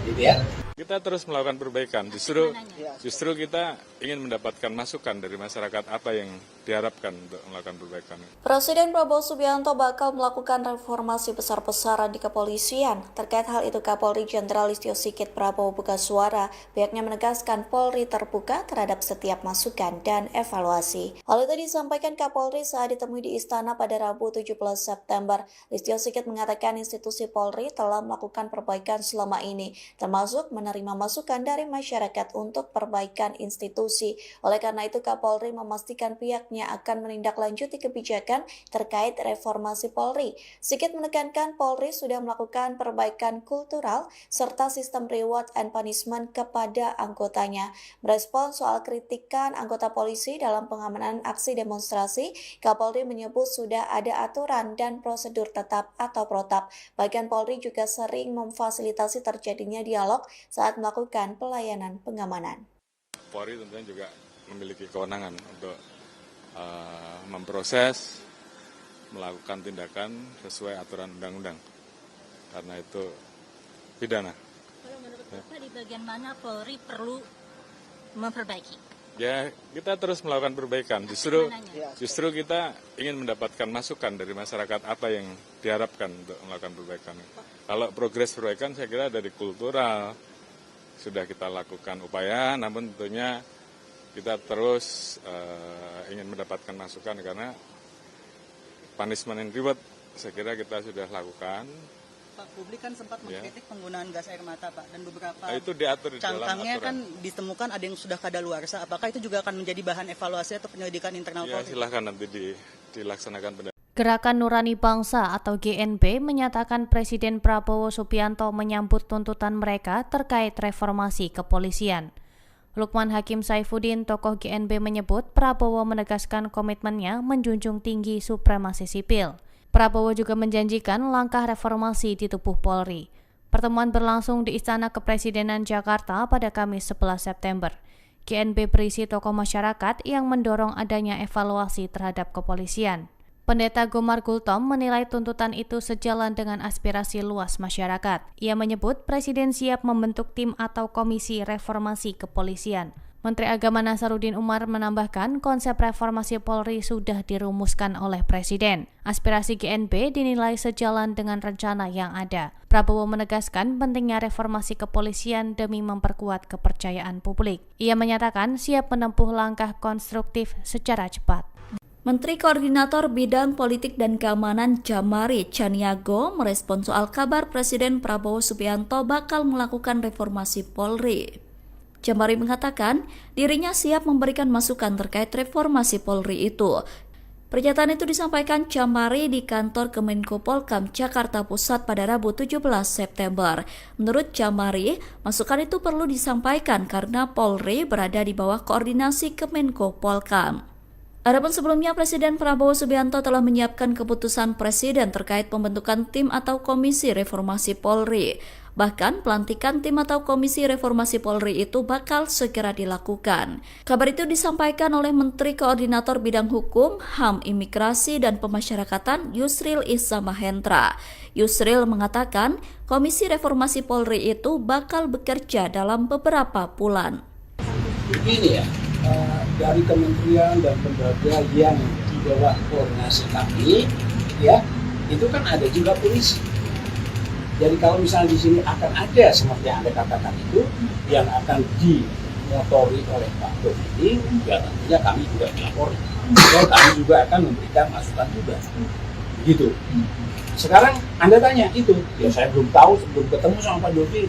Gitu ya. Kita terus melakukan perbaikan. Justru kita ingin mendapatkan masukan dari masyarakat apa yang diharapkan untuk melakukan perbaikan. Presiden Prabowo Subianto bakal melakukan reformasi besar-besaran di kepolisian. Terkait hal itu, Kapolri Jenderal Listio Sigit Prabowo buka suara. Pihaknya menegaskan Polri terbuka terhadap setiap masukan dan evaluasi. Hal itu disampaikan Kapolri saat ditemui di Istana pada Rabu 17 September. Listio Sigit mengatakan institusi Polri telah melakukan perbaikan selama ini, termasuk menerima masukan dari masyarakat untuk perbaikan institusi. Oleh karena itu, Kapolri memastikan pihaknya akan menindaklanjuti kebijakan terkait reformasi Polri. Sigit menekankan Polri sudah melakukan perbaikan kultural serta sistem reward and punishment kepada anggotanya. Merespon soal kritikan anggota polisi dalam pengamanan aksi demonstrasi, Kapolri menyebut sudah ada aturan dan prosedur tetap atau protap. Bahkan Polri juga sering memfasilitasi terjadinya dialog saat melakukan pelayanan pengamanan. Polri tentunya juga memiliki kewenangan untuk memproses, melakukan tindakan sesuai aturan undang-undang. Karena itu pidana. Kalau menurut Bapak di bagian mana Polri perlu memperbaiki? Ya, kita terus melakukan perbaikan. Justru kita ingin mendapatkan masukan dari masyarakat apa yang diharapkan untuk melakukan perbaikan. Kalau progres perbaikan saya kira dari kultural sudah kita lakukan upaya, namun tentunya kita terus ingin mendapatkan masukan karena punishment and reward saya kira kita sudah lakukan. Pak, publik kan sempat mengkritik penggunaan gas air mata, Pak, dan beberapa itu diatur di dalam cangkangnya aturan. kan ditemukan ada yang sudah kadaluarsa. Apakah itu juga akan menjadi bahan evaluasi atau penyelidikan internal Ya, Polri? silahkan nanti dilaksanakan. Gerakan Nurani Bangsa atau GNB menyatakan Presiden Prabowo Subianto menyambut tuntutan mereka terkait reformasi kepolisian. Lukman Hakim Saifuddin, tokoh GNB, menyebut Prabowo menegaskan komitmennya menjunjung tinggi supremasi sipil. Prabowo juga menjanjikan langkah reformasi di tubuh Polri. Pertemuan berlangsung di Istana Kepresidenan Jakarta pada Kamis 11 September. GNB berisi tokoh masyarakat yang mendorong adanya evaluasi terhadap kepolisian. Pendeta Gomar Gultom menilai tuntutan itu sejalan dengan aspirasi luas masyarakat. Ia menyebut Presiden siap membentuk tim atau komisi reformasi kepolisian. Menteri Agama Nasaruddin Umar menambahkan konsep reformasi Polri sudah dirumuskan oleh Presiden. Aspirasi GNB dinilai sejalan dengan rencana yang ada. Prabowo menegaskan pentingnya reformasi kepolisian demi memperkuat kepercayaan publik. Ia menyatakan siap menempuh langkah konstruktif secara cepat. Menteri Koordinator Bidang Politik dan Keamanan Jamari Chaniago merespon soal kabar Presiden Prabowo Subianto bakal melakukan reformasi Polri. Jamari mengatakan dirinya siap memberikan masukan terkait reformasi Polri itu. Pernyataan itu disampaikan Jamari di kantor Kemenko Polkam Jakarta Pusat pada Rabu 17 September. Menurut Jamari, masukan itu perlu disampaikan karena Polri berada di bawah koordinasi Kemenko Polkam. Adapun sebelumnya, Presiden Prabowo Subianto telah menyiapkan keputusan Presiden terkait pembentukan tim atau komisi reformasi Polri. Bahkan, pelantikan tim atau komisi reformasi Polri itu bakal segera dilakukan. Kabar itu disampaikan oleh Menteri Koordinator Bidang Hukum, HAM, Imigrasi, dan Pemasyarakatan Yusril Iza Mahendra. Yusril mengatakan, komisi reformasi Polri itu bakal bekerja dalam beberapa bulan. Begini ya. Dari kementerian dan lembaga yang di bawah koordinasi kami, ya, itu kan ada juga polisi. Jadi kalau misalnya di sini akan ada seperti yang Anda katakan itu, yang akan dimotori oleh Pak Dodi, ya tentunya kami juga melapori. Dan kami juga akan memberikan masukan juga. Begitu. Sekarang Anda tanya itu, ya saya belum tahu sebelum ketemu sama Pak Dodi.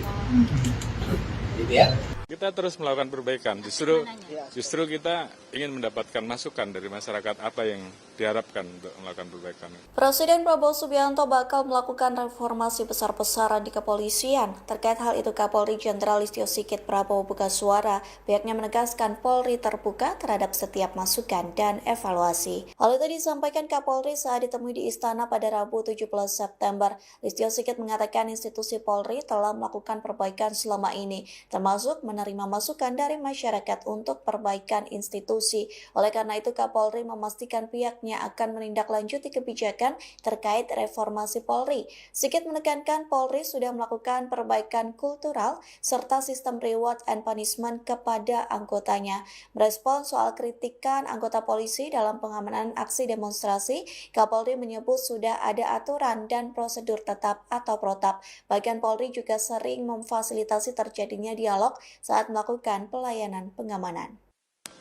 Gitu ya. Kita terus melakukan perbaikan, justru kita ingin mendapatkan masukan dari masyarakat apa yang diharapkan untuk melakukan perbaikan. Presiden Prabowo Subianto bakal melakukan reformasi besar-besaran di kepolisian. Terkait hal itu, Kapolri Jenderal Listio Sigit Prabowo buka suara. Pihaknya menegaskan Polri terbuka terhadap setiap masukan dan evaluasi. Hal itu disampaikan Kapolri saat ditemui di Istana pada Rabu 17 September. Listio Sigit mengatakan institusi Polri telah melakukan perbaikan selama ini, termasuk menerima masukan dari masyarakat untuk perbaikan institusi. Oleh karena itu, Kapolri memastikan pihaknya akan menindaklanjuti kebijakan terkait reformasi Polri. Sigit menekankan Polri sudah melakukan perbaikan kultural serta sistem reward and punishment kepada anggotanya. Merespons soal kritikan anggota polisi dalam pengamanan aksi demonstrasi, Kapolri menyebut sudah ada aturan dan prosedur tetap atau protap. Bahkan Polri juga sering memfasilitasi terjadinya dialog saat melakukan pelayanan pengamanan.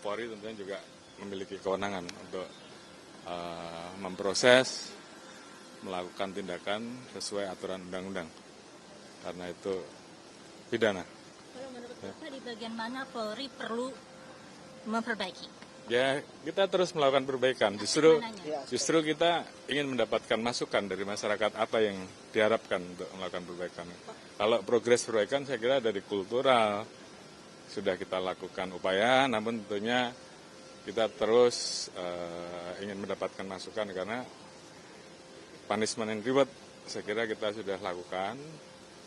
Polri tentunya juga memiliki kewenangan untuk memproses, melakukan tindakan sesuai aturan undang-undang. Karena itu pidana. Kalau menurut Bapak di bagian mana Polri perlu memperbaiki? Ya, kita terus melakukan perbaikan. Justru kita ingin mendapatkan masukan dari masyarakat apa yang diharapkan untuk melakukan perbaikan. Kalau progres perbaikan saya kira dari kultural sudah kita lakukan upaya, namun tentunya kita terus ingin mendapatkan masukan karena punishment and reward saya kira kita sudah lakukan.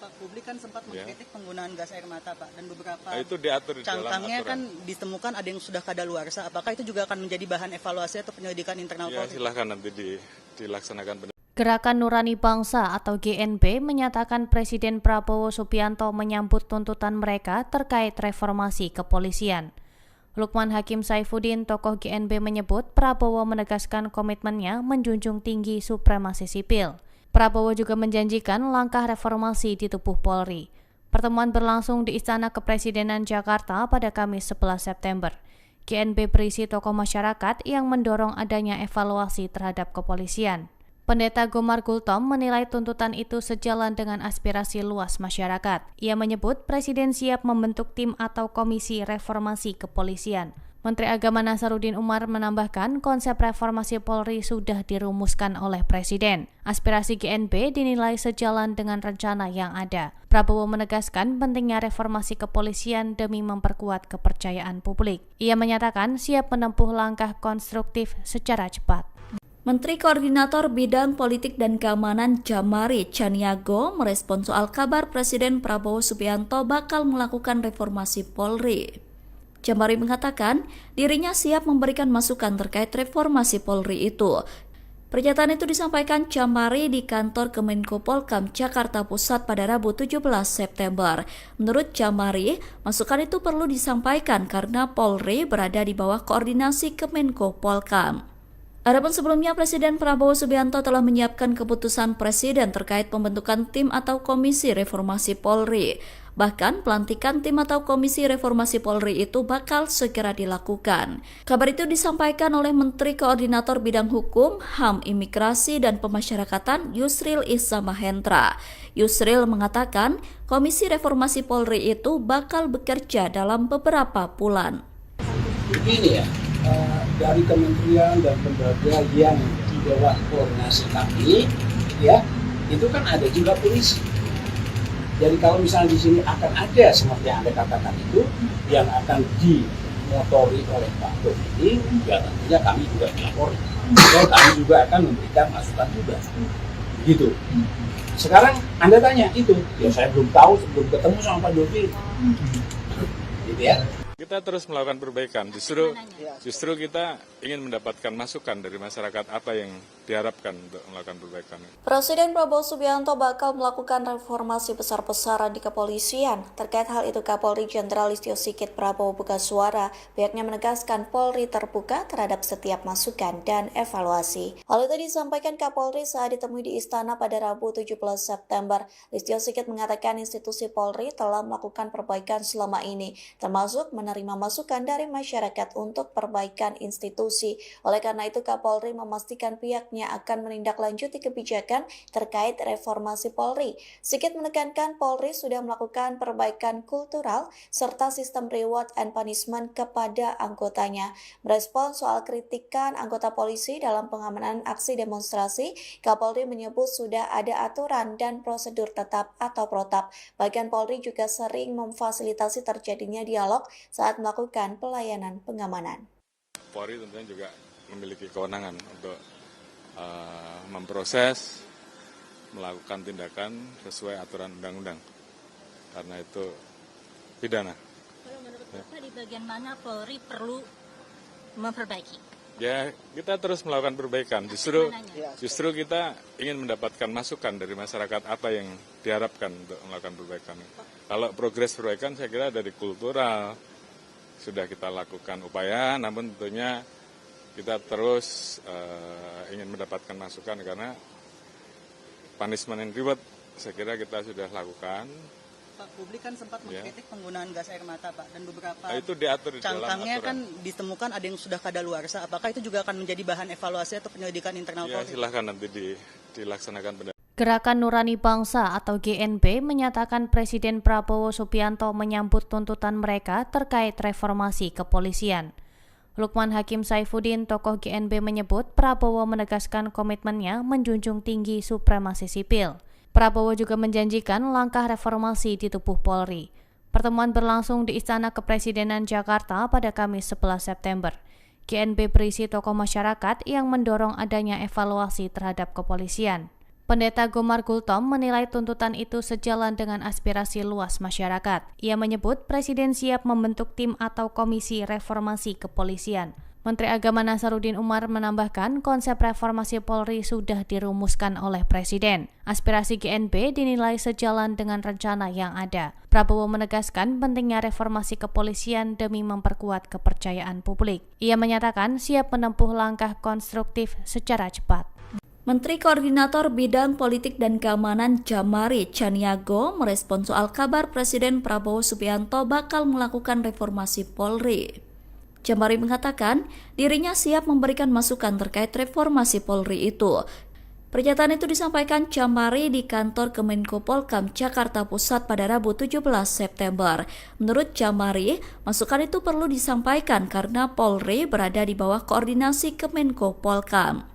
Pak, publik kan sempat mengkritik penggunaan gas air mata, Pak, dan beberapa itu diatur di dalam cangkangnya aturan. kan ditemukan ada yang sudah kadaluarsa. Apakah itu juga akan menjadi bahan evaluasi atau penyelidikan internal Ya, Polri? silahkan nanti dilaksanakan. Gerakan Nurani Bangsa atau GNB menyatakan Presiden Prabowo Subianto menyambut tuntutan mereka terkait reformasi kepolisian. Lukman Hakim Saifuddin, tokoh GNB, menyebut Prabowo menegaskan komitmennya menjunjung tinggi supremasi sipil. Prabowo juga menjanjikan langkah reformasi di tubuh Polri. Pertemuan berlangsung di Istana Kepresidenan Jakarta pada Kamis 11 September. GNB berisi tokoh masyarakat yang mendorong adanya evaluasi terhadap kepolisian. Pendeta Gomar Gultom menilai tuntutan itu sejalan dengan aspirasi luas masyarakat. Ia menyebut Presiden siap membentuk tim atau komisi reformasi kepolisian. Menteri Agama Nasaruddin Umar menambahkan konsep reformasi Polri sudah dirumuskan oleh Presiden. Aspirasi GNB dinilai sejalan dengan rencana yang ada. Prabowo menegaskan pentingnya reformasi kepolisian demi memperkuat kepercayaan publik. Ia menyatakan siap menempuh langkah konstruktif secara cepat. Menteri Koordinator Bidang Politik dan Keamanan Jamari Chaniago merespon soal kabar Presiden Prabowo Subianto bakal melakukan reformasi Polri. Jamari mengatakan dirinya siap memberikan masukan terkait reformasi Polri itu. Pernyataan itu disampaikan Jamari di kantor Kemenko Polkam Jakarta Pusat pada Rabu 17 September. Menurut Jamari, masukan itu perlu disampaikan karena Polri berada di bawah koordinasi Kemenko Polkam. Adapun sebelumnya, Presiden Prabowo Subianto telah menyiapkan keputusan Presiden terkait pembentukan tim atau komisi reformasi Polri. Bahkan pelantikan tim atau komisi reformasi Polri itu bakal segera dilakukan. Kabar itu disampaikan oleh Menteri Koordinator Bidang Hukum, HAM, Imigrasi, dan Pemasyarakatan Yusril Iza Mahendra. Yusril mengatakan komisi reformasi Polri itu bakal bekerja dalam beberapa bulan. Begini ya, dari kementerian dan lembaga yang di bawah koordinasi kami, ya, itu kan ada juga polisi. Jadi kalau misalnya di sini akan ada seperti yang Anda katakan itu, yang akan dimotori oleh Pak Dodi, ya tentunya kami juga melapori. Dan kami juga akan memberikan masukan juga. Gitu. Sekarang Anda tanya itu, ya saya belum tahu, sebelum ketemu sama Pak Dodi. Gitu ya. Kita terus melakukan perbaikan, justru kita ingin mendapatkan masukan dari masyarakat apa yang diharapkan untuk melakukan perbaikan. Presiden Prabowo Subianto bakal melakukan reformasi besar-besaran di kepolisian. Terkait hal itu, Kapolri Jenderal Listio Sigit Prabowo buka suara. Pihaknya menegaskan Polri terbuka terhadap setiap masukan dan evaluasi. Hal itu disampaikan Kapolri saat ditemui di Istana pada Rabu 17 September. Listio Sigit mengatakan institusi Polri telah melakukan perbaikan selama ini, termasuk menerima masukan dari masyarakat untuk perbaikan institusi. Oleh karena itu, Kapolri memastikan pihaknya akan menindaklanjuti kebijakan terkait reformasi Polri. Sigit menekankan Polri sudah melakukan perbaikan kultural serta sistem reward and punishment kepada anggotanya. Merespon soal kritikan anggota polisi dalam pengamanan aksi demonstrasi, Kapolri menyebut sudah ada aturan dan prosedur tetap atau protap. Bahkan Polri juga sering memfasilitasi terjadinya dialog saat melakukan pelayanan pengamanan. Polri tentunya juga memiliki kewenangan untuk memproses, melakukan tindakan sesuai aturan undang-undang. Karena itu pidana. Kalau menurut Bapak di bagian mana Polri perlu memperbaiki? Ya, kita terus melakukan perbaikan. Justru kita ingin mendapatkan masukan dari masyarakat apa yang diharapkan untuk melakukan perbaikan. Kalau progres perbaikan saya kira dari kultural sudah kita lakukan upaya, namun tentunya kita terus ingin mendapatkan masukan karena punishment and reward saya kira kita sudah lakukan. Pak, publik kan sempat mengkritik penggunaan gas air mata, Pak, dan beberapa itu diatur di dalam cangkangnya aturan. kan ditemukan ada yang sudah kadaluarsa. Apakah itu juga akan menjadi bahan evaluasi atau penyelidikan internal Ya, Polri? silahkan nanti dilaksanakan. Gerakan Nurani Bangsa atau GNB menyatakan Presiden Prabowo Subianto menyambut tuntutan mereka terkait reformasi kepolisian. Lukman Hakim Saifuddin, tokoh GNB, menyebut Prabowo menegaskan komitmennya menjunjung tinggi supremasi sipil. Prabowo juga menjanjikan langkah reformasi di tubuh Polri. Pertemuan berlangsung di Istana Kepresidenan Jakarta pada Kamis 11 September. GNB berisi tokoh masyarakat yang mendorong adanya evaluasi terhadap kepolisian. Pendeta Gomar Gultom menilai tuntutan itu sejalan dengan aspirasi luas masyarakat. Ia menyebut Presiden siap membentuk tim atau komisi reformasi kepolisian. Menteri Agama Nasaruddin Umar menambahkan konsep reformasi Polri sudah dirumuskan oleh Presiden. Aspirasi GNB dinilai sejalan dengan rencana yang ada. Prabowo menegaskan pentingnya reformasi kepolisian demi memperkuat kepercayaan publik. Ia menyatakan siap menempuh langkah konstruktif secara cepat. Menteri Koordinator Bidang Politik dan Keamanan Jamari Chaniago merespon soal kabar Presiden Prabowo Subianto bakal melakukan reformasi Polri. Jamari mengatakan dirinya siap memberikan masukan terkait reformasi Polri itu. Pernyataan itu disampaikan Jamari di kantor Kemenko Polkam Jakarta Pusat pada Rabu 17 September. Menurut Jamari, masukan itu perlu disampaikan karena Polri berada di bawah koordinasi Kemenko Polkam.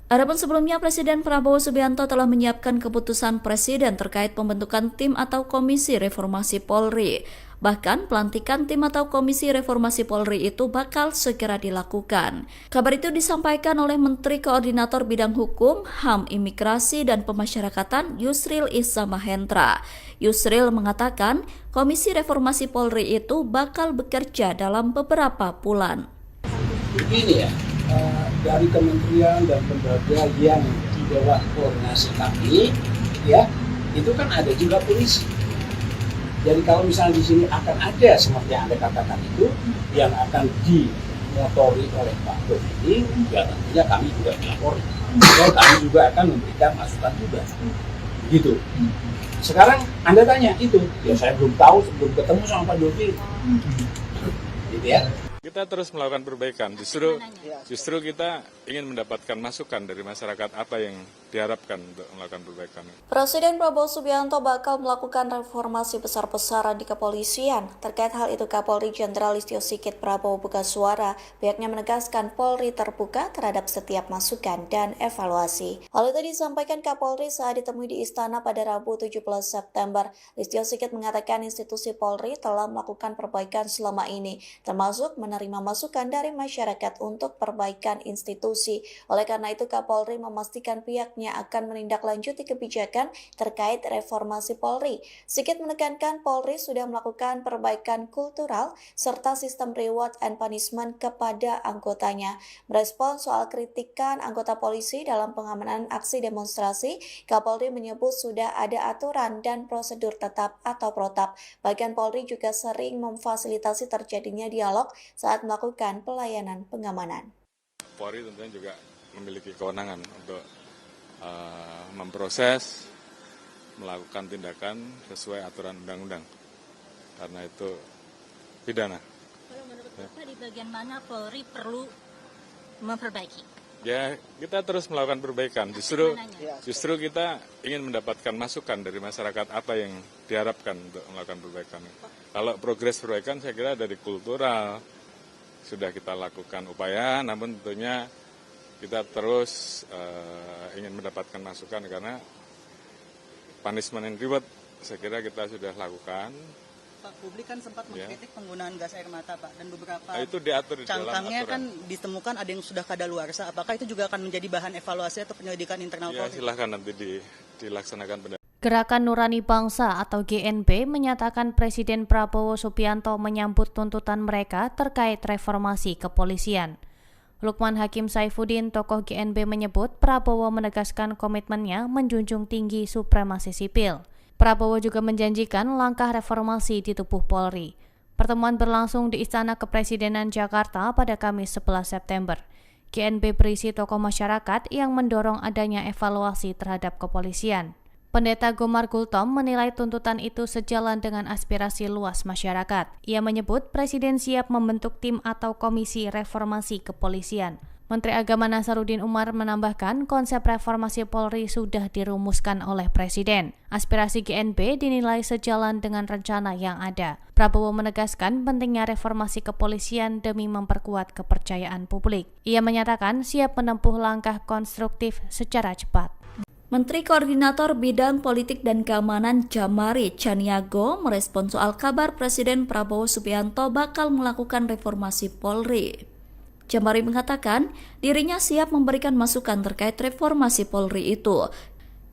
Adapun sebelumnya, Presiden Prabowo Subianto telah menyiapkan keputusan Presiden terkait pembentukan tim atau Komisi Reformasi Polri. Bahkan, pelantikan tim atau Komisi Reformasi Polri itu bakal segera dilakukan. Kabar itu disampaikan oleh Menteri Koordinator Bidang Hukum, HAM, Imigrasi, dan Pemasyarakatan Yusril Iza Mahendra. Yusril mengatakan, Komisi Reformasi Polri itu bakal bekerja dalam beberapa bulan. Begini ya, dari kementerian dan lembaga yang di bawah koordinasi kami, ya, itu kan ada juga polisi. Jadi kalau misalnya di sini akan ada seperti yang Anda katakan itu yang akan dimotori oleh Pak Dodi, ya tentunya kami juga melapori. Dan kami juga akan memberikan masukan juga. Gitu. Sekarang Anda tanya itu, ya saya belum tahu sebelum ketemu sama Pak Dodi. Gitu ya. Kita terus melakukan perbaikan. Justru kita ingin mendapatkan masukan dari masyarakat apa yang diharapkan untuk melakukan perbaikan. Presiden Prabowo Subianto bakal melakukan reformasi besar-besaran di kepolisian. Terkait hal itu, Kapolri Jenderal Listio Sigit Prabowo buka suara. Pihaknya menegaskan Polri terbuka terhadap setiap masukan dan evaluasi. Hal itu disampaikan Kapolri saat ditemui di Istana pada Rabu 17 September. Listio Sigit mengatakan institusi Polri telah melakukan perbaikan selama ini, termasuk menerima masukan dari masyarakat untuk perbaikan institusi. Oleh karena itu, Kapolri memastikan pihaknya akan menindaklanjuti kebijakan terkait reformasi Polri. Sigit menekankan Polri sudah melakukan perbaikan kultural serta sistem reward and punishment kepada anggotanya. Merespon soal kritikan anggota polisi dalam pengamanan aksi demonstrasi, Kapolri menyebut sudah ada aturan dan prosedur tetap atau protap. Bahkan Polri juga sering memfasilitasi terjadinya dialog saat melakukan pelayanan pengamanan. Polri tentunya juga memiliki kewenangan untuk memproses, melakukan tindakan sesuai aturan undang-undang. Karena itu pidana. Kalau menurut Bapak di bagian mana Polri perlu memperbaiki? Ya, kita terus melakukan perbaikan. Justru kita ingin mendapatkan masukan dari masyarakat apa yang diharapkan untuk melakukan perbaikan. Kalau progres perbaikan saya kira dari kultural sudah kita lakukan upaya, namun tentunya kita terus ingin mendapatkan masukan karena punishment and reward saya kira kita sudah lakukan. Pak, publik kan sempat mengkritik penggunaan gas air mata, Pak, dan beberapa itu diatur di dalam cangkangnya aturan. kan ditemukan ada yang sudah kadaluarsa. Apakah itu juga akan menjadi bahan evaluasi atau penyelidikan internal Ya, Polri? silahkan nanti dilaksanakan. Gerakan Nurani Bangsa atau GNB menyatakan Presiden Prabowo Subianto menyambut tuntutan mereka terkait reformasi kepolisian. Lukman Hakim Saifuddin, tokoh GNB, menyebut Prabowo menegaskan komitmennya menjunjung tinggi supremasi sipil. Prabowo juga menjanjikan langkah reformasi di tubuh Polri. Pertemuan berlangsung di Istana Kepresidenan Jakarta pada Kamis 11 September. GNB berisi tokoh masyarakat yang mendorong adanya evaluasi terhadap kepolisian. Pendeta Gomar Gultom menilai tuntutan itu sejalan dengan aspirasi luas masyarakat. Ia menyebut Presiden siap membentuk tim atau komisi reformasi kepolisian. Menteri Agama Nasaruddin Umar menambahkan konsep reformasi Polri sudah dirumuskan oleh Presiden. Aspirasi GNB dinilai sejalan dengan rencana yang ada. Prabowo menegaskan pentingnya reformasi kepolisian demi memperkuat kepercayaan publik. Ia menyatakan siap menempuh langkah konstruktif secara cepat. Menteri Koordinator Bidang Politik dan Keamanan Jamari Chaniago merespon soal kabar Presiden Prabowo Subianto bakal melakukan reformasi Polri. Jamari mengatakan dirinya siap memberikan masukan terkait reformasi Polri itu.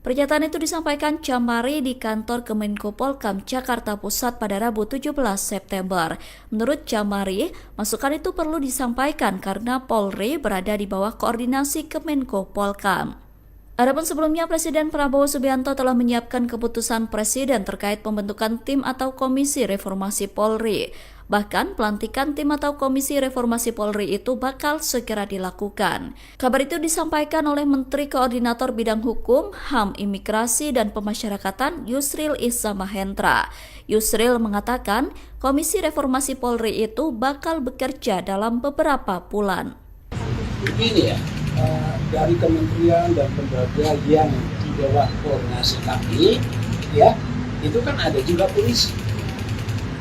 Pernyataan itu disampaikan Jamari di kantor Kemenko Polkam Jakarta Pusat pada Rabu 17 September. Menurut Jamari, masukan itu perlu disampaikan karena Polri berada di bawah koordinasi Kemenko Polkam. Adapun sebelumnya, Presiden Prabowo Subianto telah menyiapkan keputusan Presiden terkait pembentukan tim atau Komisi Reformasi Polri. Bahkan, pelantikan tim atau Komisi Reformasi Polri itu bakal segera dilakukan. Kabar itu disampaikan oleh Menteri Koordinator Bidang Hukum, HAM, Imigrasi, dan Pemasyarakatan Yusril Iza Mahendra. Yusril mengatakan, Komisi Reformasi Polri itu bakal bekerja dalam beberapa bulan. Begini ya, dari kementerian dan lembaga yang di bawah koordinasi kami, ya, itu kan ada juga polisi.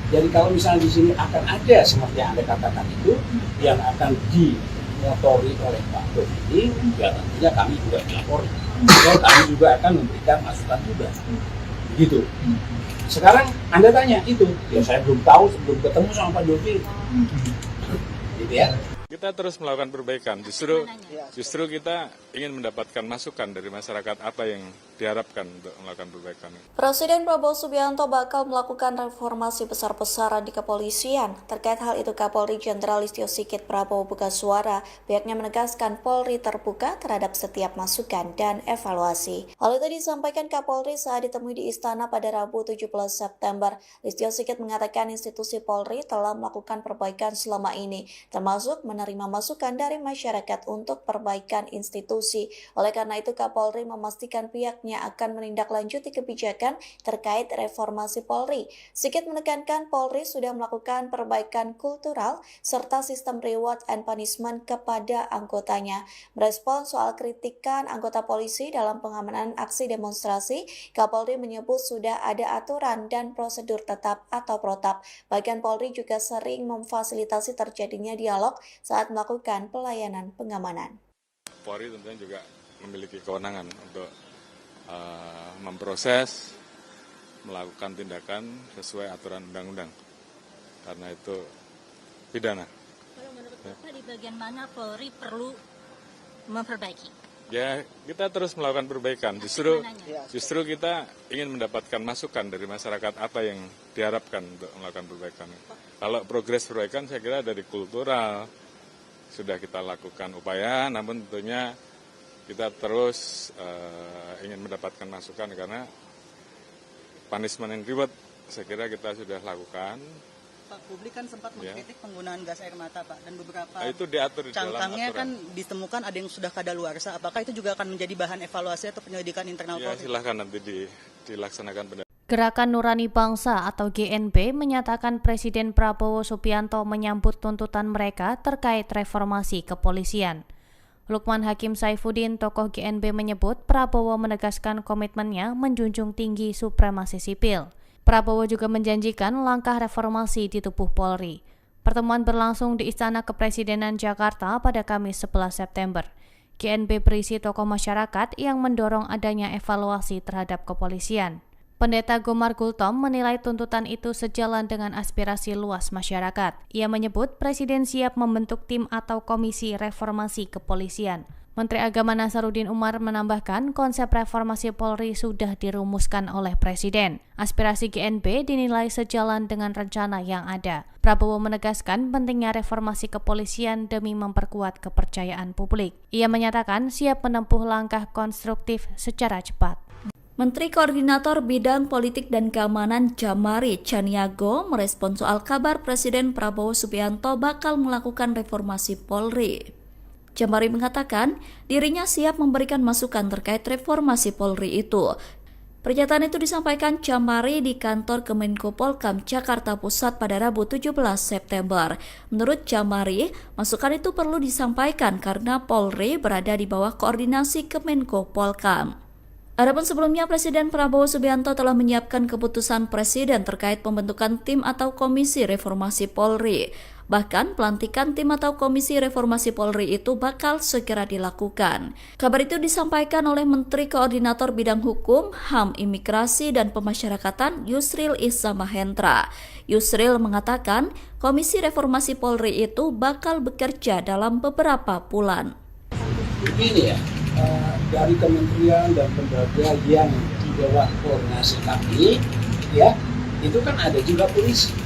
Jadi kalau misalnya di sini akan ada seperti yang Anda katakan itu yang akan dimotori oleh Pak Dodi, ya tentunya kami juga melapor. Dan kami juga akan memberikan masukan juga. Gitu. Sekarang Anda tanya itu, ya saya belum tahu sebelum ketemu sama Pak Dodi. Gitu ya. Kita terus melakukan perbaikan. Justru kita ingin mendapatkan masukan dari masyarakat apa yang diharapkan untuk melakukan perbaikan. Presiden Prabowo Subianto bakal melakukan reformasi besar-besaran di kepolisian. Terkait hal itu, Kapolri Jenderal Listio Sigit Prabowo buka suara. Pihaknya menegaskan Polri terbuka terhadap setiap masukan dan evaluasi. Hal itu disampaikan Kapolri saat ditemui di Istana pada Rabu 17 September. Listio Sigit mengatakan institusi Polri telah melakukan perbaikan selama ini, termasuk menerima masukan dari masyarakat untuk perbaikan institusi. Oleh karena itu, Kapolri memastikan pihaknya akan menindaklanjuti kebijakan terkait reformasi Polri. Sigit menekankan Polri sudah melakukan perbaikan kultural serta sistem reward and punishment kepada anggotanya. Merespon soal kritikan anggota polisi dalam pengamanan aksi demonstrasi, Kapolri menyebut sudah ada aturan dan prosedur tetap atau protap. Bahkan Polri juga sering memfasilitasi terjadinya dialog saat melakukan pelayanan pengamanan. Polri tentunya juga memiliki kewenangan untuk memproses, melakukan tindakan sesuai aturan undang-undang. Karena itu pidana. Kalau menurut Bapak di bagian mana Polri perlu memperbaiki? Ya, kita terus melakukan perbaikan. Justru kita ingin mendapatkan masukan dari masyarakat apa yang diharapkan untuk melakukan perbaikan. Kalau progres perbaikan saya kira dari kultural sudah kita lakukan upaya, namun tentunya kita terus ingin mendapatkan masukan karena punishment and reward saya kira kita sudah lakukan. Pak, publik kan sempat mengkritik penggunaan gas air mata, Pak, dan beberapa itu diatur di dalam cangkangnya aturan. kan ditemukan ada yang sudah kadaluarsa. Apakah itu juga akan menjadi bahan evaluasi atau penyelidikan internal Ya, Polri? silahkan nanti dilaksanakan pendapat. Gerakan Nurani Bangsa atau GNB menyatakan Presiden Prabowo Subianto menyambut tuntutan mereka terkait reformasi kepolisian. Lukman Hakim Saifuddin, tokoh GNB menyebut Prabowo menegaskan komitmennya menjunjung tinggi supremasi sipil. Prabowo juga menjanjikan langkah reformasi di tubuh Polri. Pertemuan berlangsung di Istana Kepresidenan Jakarta pada Kamis 11 September. GNB berisi tokoh masyarakat yang mendorong adanya evaluasi terhadap kepolisian. Pendeta Gomar Gultom menilai tuntutan itu sejalan dengan aspirasi luas masyarakat. Ia menyebut Presiden siap membentuk tim atau komisi reformasi kepolisian. Menteri Agama Nasaruddin Umar menambahkan konsep reformasi Polri sudah dirumuskan oleh Presiden. Aspirasi GNB dinilai sejalan dengan rencana yang ada. Prabowo menegaskan pentingnya reformasi kepolisian demi memperkuat kepercayaan publik. Ia menyatakan siap menempuh langkah konstruktif secara cepat. Menteri Koordinator Bidang Politik dan Keamanan Jamari Chaniago merespon soal kabar Presiden Prabowo Subianto bakal melakukan reformasi Polri. Jamari mengatakan dirinya siap memberikan masukan terkait reformasi Polri itu. Pernyataan itu disampaikan Jamari di kantor Kemenko Polkam Jakarta Pusat pada Rabu 17 September. Menurut Jamari, masukan itu perlu disampaikan karena Polri berada di bawah koordinasi Kemenko Polkam. Adapun sebelumnya Presiden Prabowo Subianto telah menyiapkan keputusan Presiden terkait pembentukan tim atau komisi reformasi Polri. Bahkan pelantikan tim atau komisi reformasi Polri itu bakal segera dilakukan. Kabar itu disampaikan oleh Menteri Koordinator Bidang Hukum, HAM, Imigrasi, dan Pemasyarakatan Yusril Iza Mahendra. Yusril mengatakan komisi reformasi Polri itu bakal bekerja dalam beberapa bulan. Begini ya, dari kementerian dan lembaga yang di bawah koordinasi kami, ya, itu kan ada juga polisi.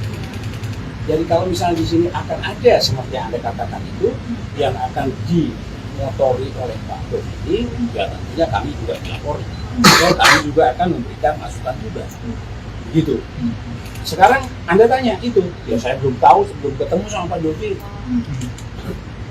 Jadi kalau misalnya di sini akan ada seperti yang Anda katakan itu yang akan dimotori oleh Pak Dodi, ya tentunya kami juga melapor. Dan kami juga akan memberikan masukan juga. Gitu. Sekarang Anda tanya itu, ya saya belum tahu sebelum ketemu sama Pak Dodi.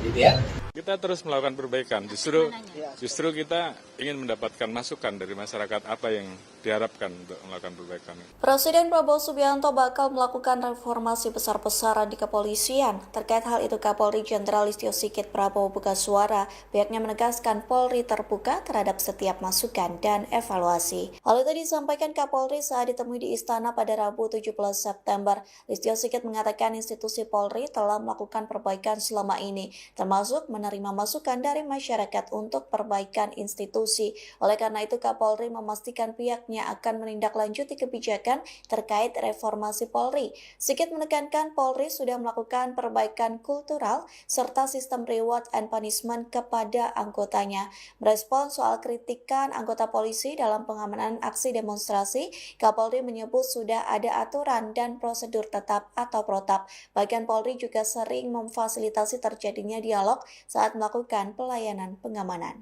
Gitu ya. Kita terus melakukan perbaikan. Justru kita ingin mendapatkan masukan dari masyarakat apa yang diharapkan untuk melakukan perbaikan. Presiden Prabowo Subianto bakal melakukan reformasi besar-besaran di kepolisian. Terkait hal itu, Kapolri Jenderal Listio Sigit Prabowo buka suara. Pihaknya menegaskan Polri terbuka terhadap setiap masukan dan evaluasi. Hal itu disampaikan Kapolri saat ditemui di Istana pada Rabu 17 September. Listio Sigit mengatakan institusi Polri telah melakukan perbaikan selama ini, termasuk menerima masukan dari masyarakat untuk perbaikan institusi. Oleh karena itu, Kapolri memastikan pihaknya akan menindaklanjuti kebijakan terkait reformasi Polri. Sigit menekankan Polri sudah melakukan perbaikan kultural serta sistem reward and punishment kepada anggotanya. Merespon soal kritikan anggota polisi dalam pengamanan aksi demonstrasi, Kapolri menyebut sudah ada aturan dan prosedur tetap atau protap. Bahkan Polri juga sering memfasilitasi terjadinya dialog saat melakukan pelayanan pengamanan.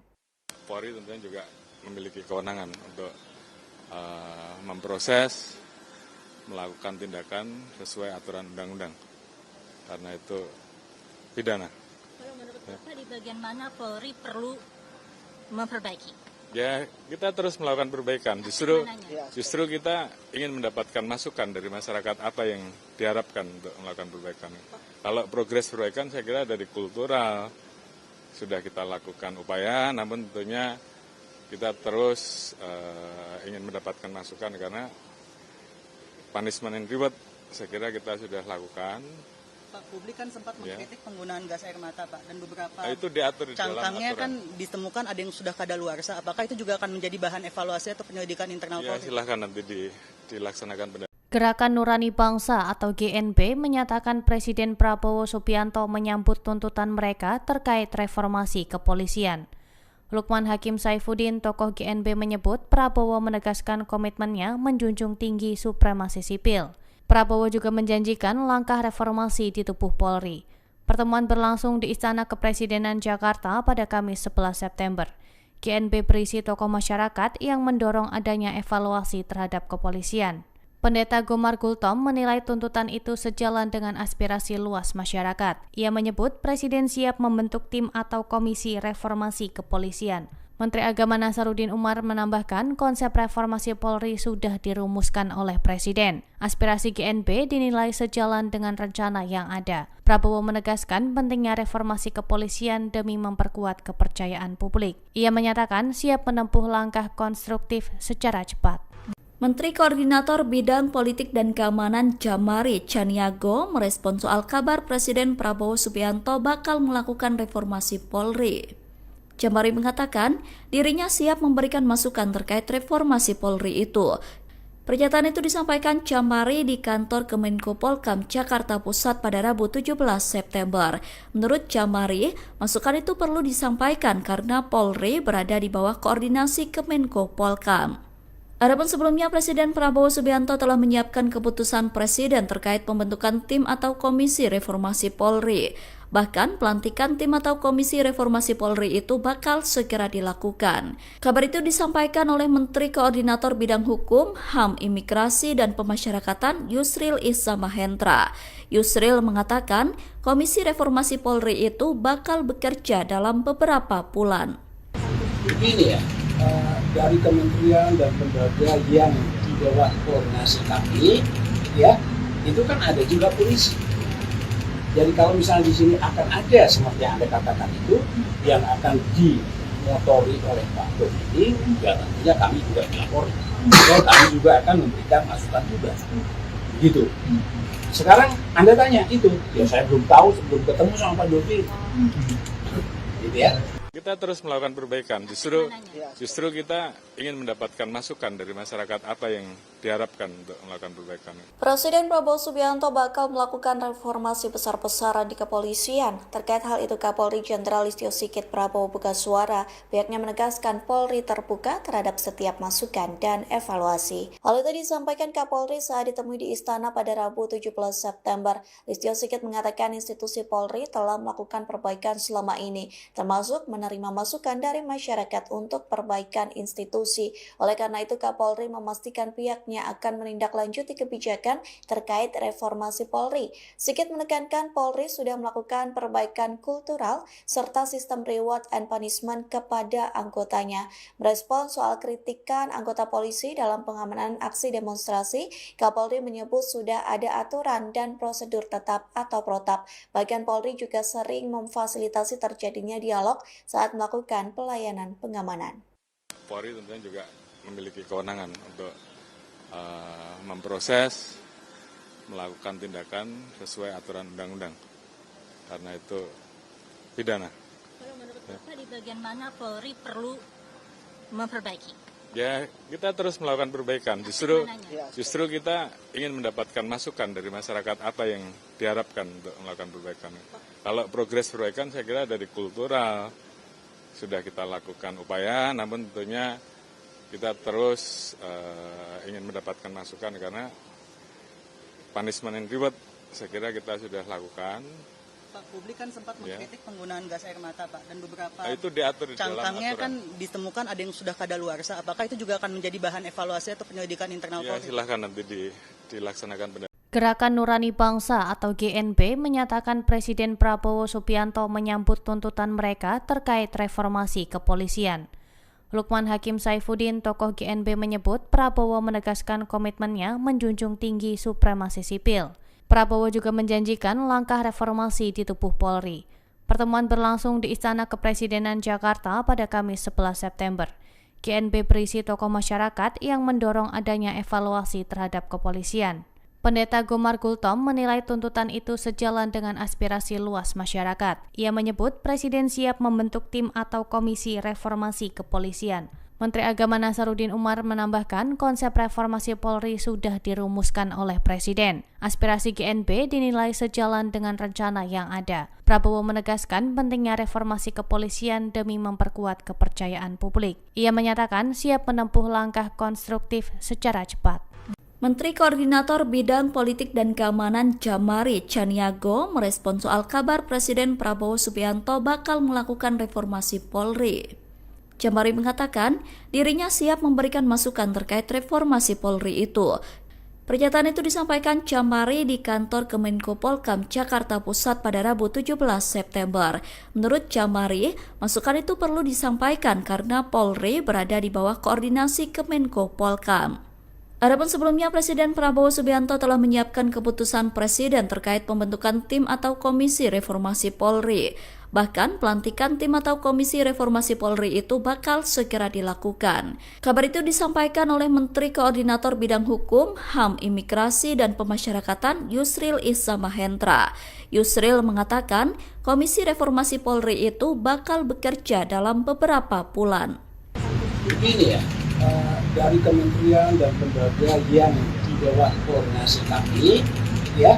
Polri tentunya juga memiliki kewenangan untuk memproses, melakukan tindakan sesuai aturan undang-undang. Karena itu pidana. Kalau menurut Bapak di bagian mana Polri perlu memperbaiki? Ya, kita terus melakukan perbaikan. Justru kita ingin mendapatkan masukan dari masyarakat apa yang diharapkan untuk melakukan perbaikan. Kalau progres perbaikan saya kira dari kultural sudah kita lakukan upaya, namun tentunya kita terus ingin mendapatkan masukan karena punishment and reward saya kira kita sudah lakukan. Pak, publik kan sempat mengkritik penggunaan gas air mata, Pak, dan beberapa Itu diatur di dalam cangkangnya aturan. kan ditemukan ada yang sudah kadaluarsa. Apakah itu juga akan menjadi bahan evaluasi atau penyelidikan internal Ya, Polri? silahkan nanti dilaksanakan. Gerakan Nurani Bangsa atau GNB menyatakan Presiden Prabowo Subianto menyambut tuntutan mereka terkait reformasi kepolisian. Lukman Hakim Saifuddin, tokoh GNB, menyebut Prabowo menegaskan komitmennya menjunjung tinggi supremasi sipil. Prabowo juga menjanjikan langkah reformasi di tubuh Polri. Pertemuan berlangsung di Istana Kepresidenan Jakarta pada Kamis 11 September. GNB berisi tokoh masyarakat yang mendorong adanya evaluasi terhadap kepolisian. Pendeta Gomar Gultom menilai tuntutan itu sejalan dengan aspirasi luas masyarakat. Ia menyebut Presiden siap membentuk tim atau komisi reformasi kepolisian. Menteri Agama Nasaruddin Umar menambahkan konsep reformasi Polri sudah dirumuskan oleh Presiden. Aspirasi GNB dinilai sejalan dengan rencana yang ada. Prabowo menegaskan pentingnya reformasi kepolisian demi memperkuat kepercayaan publik. Ia menyatakan siap menempuh langkah konstruktif secara cepat. Menteri Koordinator Bidang Politik dan Keamanan Jamari Chaniago merespon soal kabar Presiden Prabowo Subianto bakal melakukan reformasi Polri. Jamari mengatakan dirinya siap memberikan masukan terkait reformasi Polri itu. Pernyataan itu disampaikan Jamari di kantor Kemenko Polkam Jakarta Pusat pada Rabu 17 September. Menurut Jamari, masukan itu perlu disampaikan karena Polri berada di bawah koordinasi Kemenko Polkam. Adapun sebelumnya, Presiden Prabowo Subianto telah menyiapkan keputusan Presiden terkait pembentukan tim atau komisi reformasi Polri. Bahkan pelantikan tim atau komisi reformasi Polri itu bakal segera dilakukan. Kabar itu disampaikan oleh Menteri Koordinator Bidang Hukum, HAM, Imigrasi, dan Pemasyarakatan Yusril Iza Mahendra. Yusril mengatakan komisi reformasi Polri itu bakal bekerja dalam beberapa bulan. Begini ya, dari kementerian dan lembaga yang di bawah koordinasi kami, ya, itu kan ada juga polisi. Jadi kalau misalnya di sini akan ada seperti yang Anda katakan itu yang akan dimotori oleh Pak Dodi, ya tentunya kami juga melapor. Dan kami juga akan memberikan masukan juga. Gitu. Sekarang Anda tanya itu, ya saya belum tahu sebelum ketemu sama Pak Dodi. Gitu ya. Kita terus melakukan perbaikan. Justru kita ingin mendapatkan masukan dari masyarakat apa yang diharapkan untuk melakukan perbaikan. Presiden Prabowo Subianto bakal melakukan reformasi besar-besaran di kepolisian. Terkait hal itu, Kapolri Jenderal Listio Sigit Prabowo buka suara. Pihaknya menegaskan Polri terbuka terhadap setiap masukan dan evaluasi. Hal itu disampaikan Kapolri saat ditemui di Istana pada Rabu 17 September. Listio Sigit mengatakan institusi Polri telah melakukan perbaikan selama ini, termasuk menerima menerima masukan dari masyarakat untuk perbaikan institusi. Oleh karena itu, Kapolri memastikan pihaknya akan menindaklanjuti kebijakan terkait reformasi Polri. Sigit menekankan Polri sudah melakukan perbaikan kultural serta sistem reward and punishment kepada anggotanya. Merespon soal kritikan anggota polisi dalam pengamanan aksi demonstrasi, Kapolri menyebut sudah ada aturan dan prosedur tetap atau protap. Bahkan Polri juga sering memfasilitasi terjadinya dialog saat melakukan pelayanan pengamanan. Polri tentunya juga memiliki kewenangan untuk memproses, melakukan tindakan sesuai aturan undang-undang. Karena itu pidana. Kalau menurut Bapak di bagian mana Polri perlu memperbaiki? Ya, kita terus melakukan perbaikan. Justru kita ingin mendapatkan masukan dari masyarakat apa yang diharapkan untuk melakukan perbaikan. Kalau progres perbaikan saya kira dari kultural sudah kita lakukan upaya, namun tentunya kita terus ingin mendapatkan masukan karena punishment and reward saya kira kita sudah lakukan. Pak, publik kan sempat mengkritik penggunaan gas air mata, Pak, dan beberapa itu diatur di dalam cangkangnya aturan. kan ditemukan ada yang sudah kadaluarsa. Apakah itu juga akan menjadi bahan evaluasi atau penyelidikan internal Ya, Polri? silahkan nanti dilaksanakan. Gerakan Nurani Bangsa atau GNB menyatakan Presiden Prabowo Subianto menyambut tuntutan mereka terkait reformasi kepolisian. Lukman Hakim Saifuddin, tokoh GNB menyebut Prabowo menegaskan komitmennya menjunjung tinggi supremasi sipil. Prabowo juga menjanjikan langkah reformasi di tubuh Polri. Pertemuan berlangsung di Istana Kepresidenan Jakarta pada Kamis 11 September. GNB berisi tokoh masyarakat yang mendorong adanya evaluasi terhadap kepolisian. Pendeta Gomar Gultom menilai tuntutan itu sejalan dengan aspirasi luas masyarakat. Ia menyebut Presiden siap membentuk tim atau komisi reformasi kepolisian. Menteri Agama Nasaruddin Umar menambahkan konsep reformasi Polri sudah dirumuskan oleh Presiden. Aspirasi GNB dinilai sejalan dengan rencana yang ada. Prabowo menegaskan pentingnya reformasi kepolisian demi memperkuat kepercayaan publik. Ia menyatakan siap menempuh langkah konstruktif secara cepat. Menteri Koordinator Bidang Politik dan Keamanan Jamari Chaniago merespon soal kabar Presiden Prabowo Subianto bakal melakukan reformasi Polri. Jamari mengatakan dirinya siap memberikan masukan terkait reformasi Polri itu. Pernyataan itu disampaikan Jamari di kantor Kemenko Polkam Jakarta Pusat pada Rabu 17 September. Menurut Jamari, masukan itu perlu disampaikan karena Polri berada di bawah koordinasi Kemenko Polkam. Adapun sebelumnya Presiden Prabowo Subianto telah menyiapkan keputusan Presiden terkait pembentukan tim atau komisi reformasi Polri. Bahkan pelantikan tim atau komisi reformasi Polri itu bakal segera dilakukan. Kabar itu disampaikan oleh Menteri Koordinator Bidang Hukum, HAM, Imigrasi, dan Pemasyarakatan Yusril Issa Mahendra. Yusril mengatakan komisi reformasi Polri itu bakal bekerja dalam beberapa bulan. Begini ya, dari kementerian dan lembaga yang di bawah koordinasi kami, ya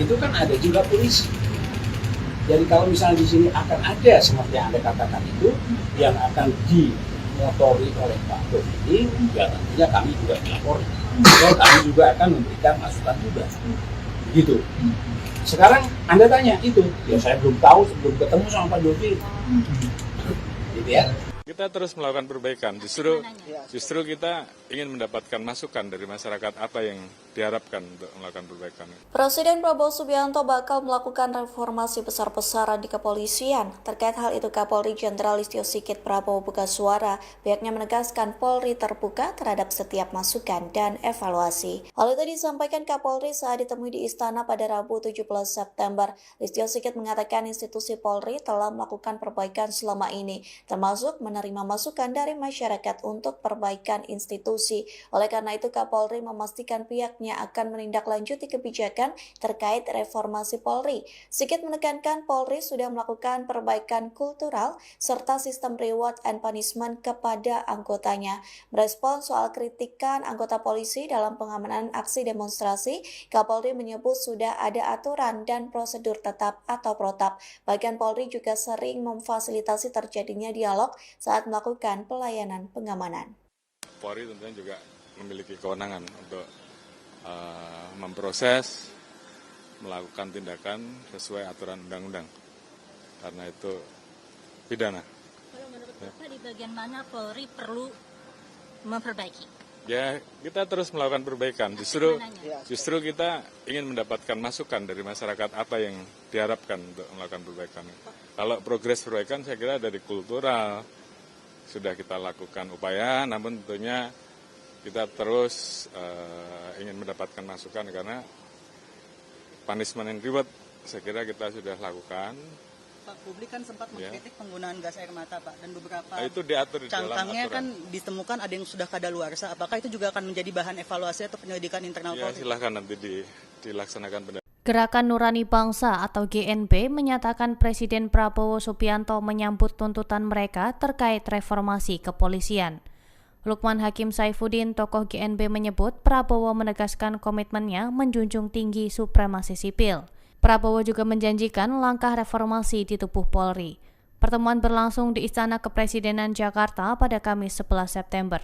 itu kan ada juga polisi. Jadi kalau misalnya di sini akan ada seperti yang Anda katakan itu yang akan dimotori oleh Pak Dodi, ya tentunya kami juga melapor. Dan kami juga akan memberikan masukan juga. Begitu. Sekarang Anda tanya itu, ya saya belum tahu sebelum ketemu sama Pak Dodi. Gitu ya. Kita terus melakukan perbaikan. Justru kita ingin mendapatkan masukan dari masyarakat apa yang diharapkan untuk melakukan perbaikan. Presiden Prabowo Subianto bakal melakukan reformasi besar-besaran di kepolisian. Terkait hal itu, Kapolri Jenderal Listio Sigit Prabowo buka suara. Pihaknya menegaskan Polri terbuka terhadap setiap masukan dan evaluasi. Hal itu disampaikan Kapolri saat ditemui di Istana pada Rabu 17 September. Listio Sigit mengatakan institusi Polri telah melakukan perbaikan selama ini, termasuk menerima masukan dari masyarakat untuk perbaikan institusi. Oleh karena itu, Kapolri memastikan pihaknya akan menindaklanjuti kebijakan terkait reformasi Polri. Sigit menekankan Polri sudah melakukan perbaikan kultural serta sistem reward and punishment kepada anggotanya. Merespon soal kritikan anggota polisi dalam pengamanan aksi demonstrasi, Kapolri menyebut sudah ada aturan dan prosedur tetap atau protap. Bahkan Polri juga sering memfasilitasi terjadinya dialog saat melakukan pelayanan pengamanan. Polri tentunya juga memiliki kewenangan untuk memproses, melakukan tindakan sesuai aturan undang-undang. Karena itu pidana. Kalau menurut Bapak di bagian mana Polri perlu memperbaiki? Ya, kita terus melakukan perbaikan. Justru kita ingin mendapatkan masukan dari masyarakat apa yang diharapkan untuk melakukan perbaikan. Kalau progres perbaikan saya kira dari kultural sudah kita lakukan upaya, namun tentunya kita terus ingin mendapatkan masukan karena punishment and reward saya kira kita sudah lakukan. Pak, publik kan sempat mengkritik penggunaan gas air mata, Pak, dan beberapa Itu diatur di dalam cangkangnya aturan. kan ditemukan ada yang sudah kadaluarsa. Apakah itu juga akan menjadi bahan evaluasi atau penyelidikan internal Ya, Polri? silahkan nanti dilaksanakan. Gerakan Nurani Bangsa atau GNB menyatakan Presiden Prabowo Subianto menyambut tuntutan mereka terkait reformasi kepolisian. Lukman Hakim Saifuddin, tokoh GNB menyebut Prabowo menegaskan komitmennya menjunjung tinggi supremasi sipil. Prabowo juga menjanjikan langkah reformasi di tubuh Polri. Pertemuan berlangsung di Istana Kepresidenan Jakarta pada Kamis 11 September.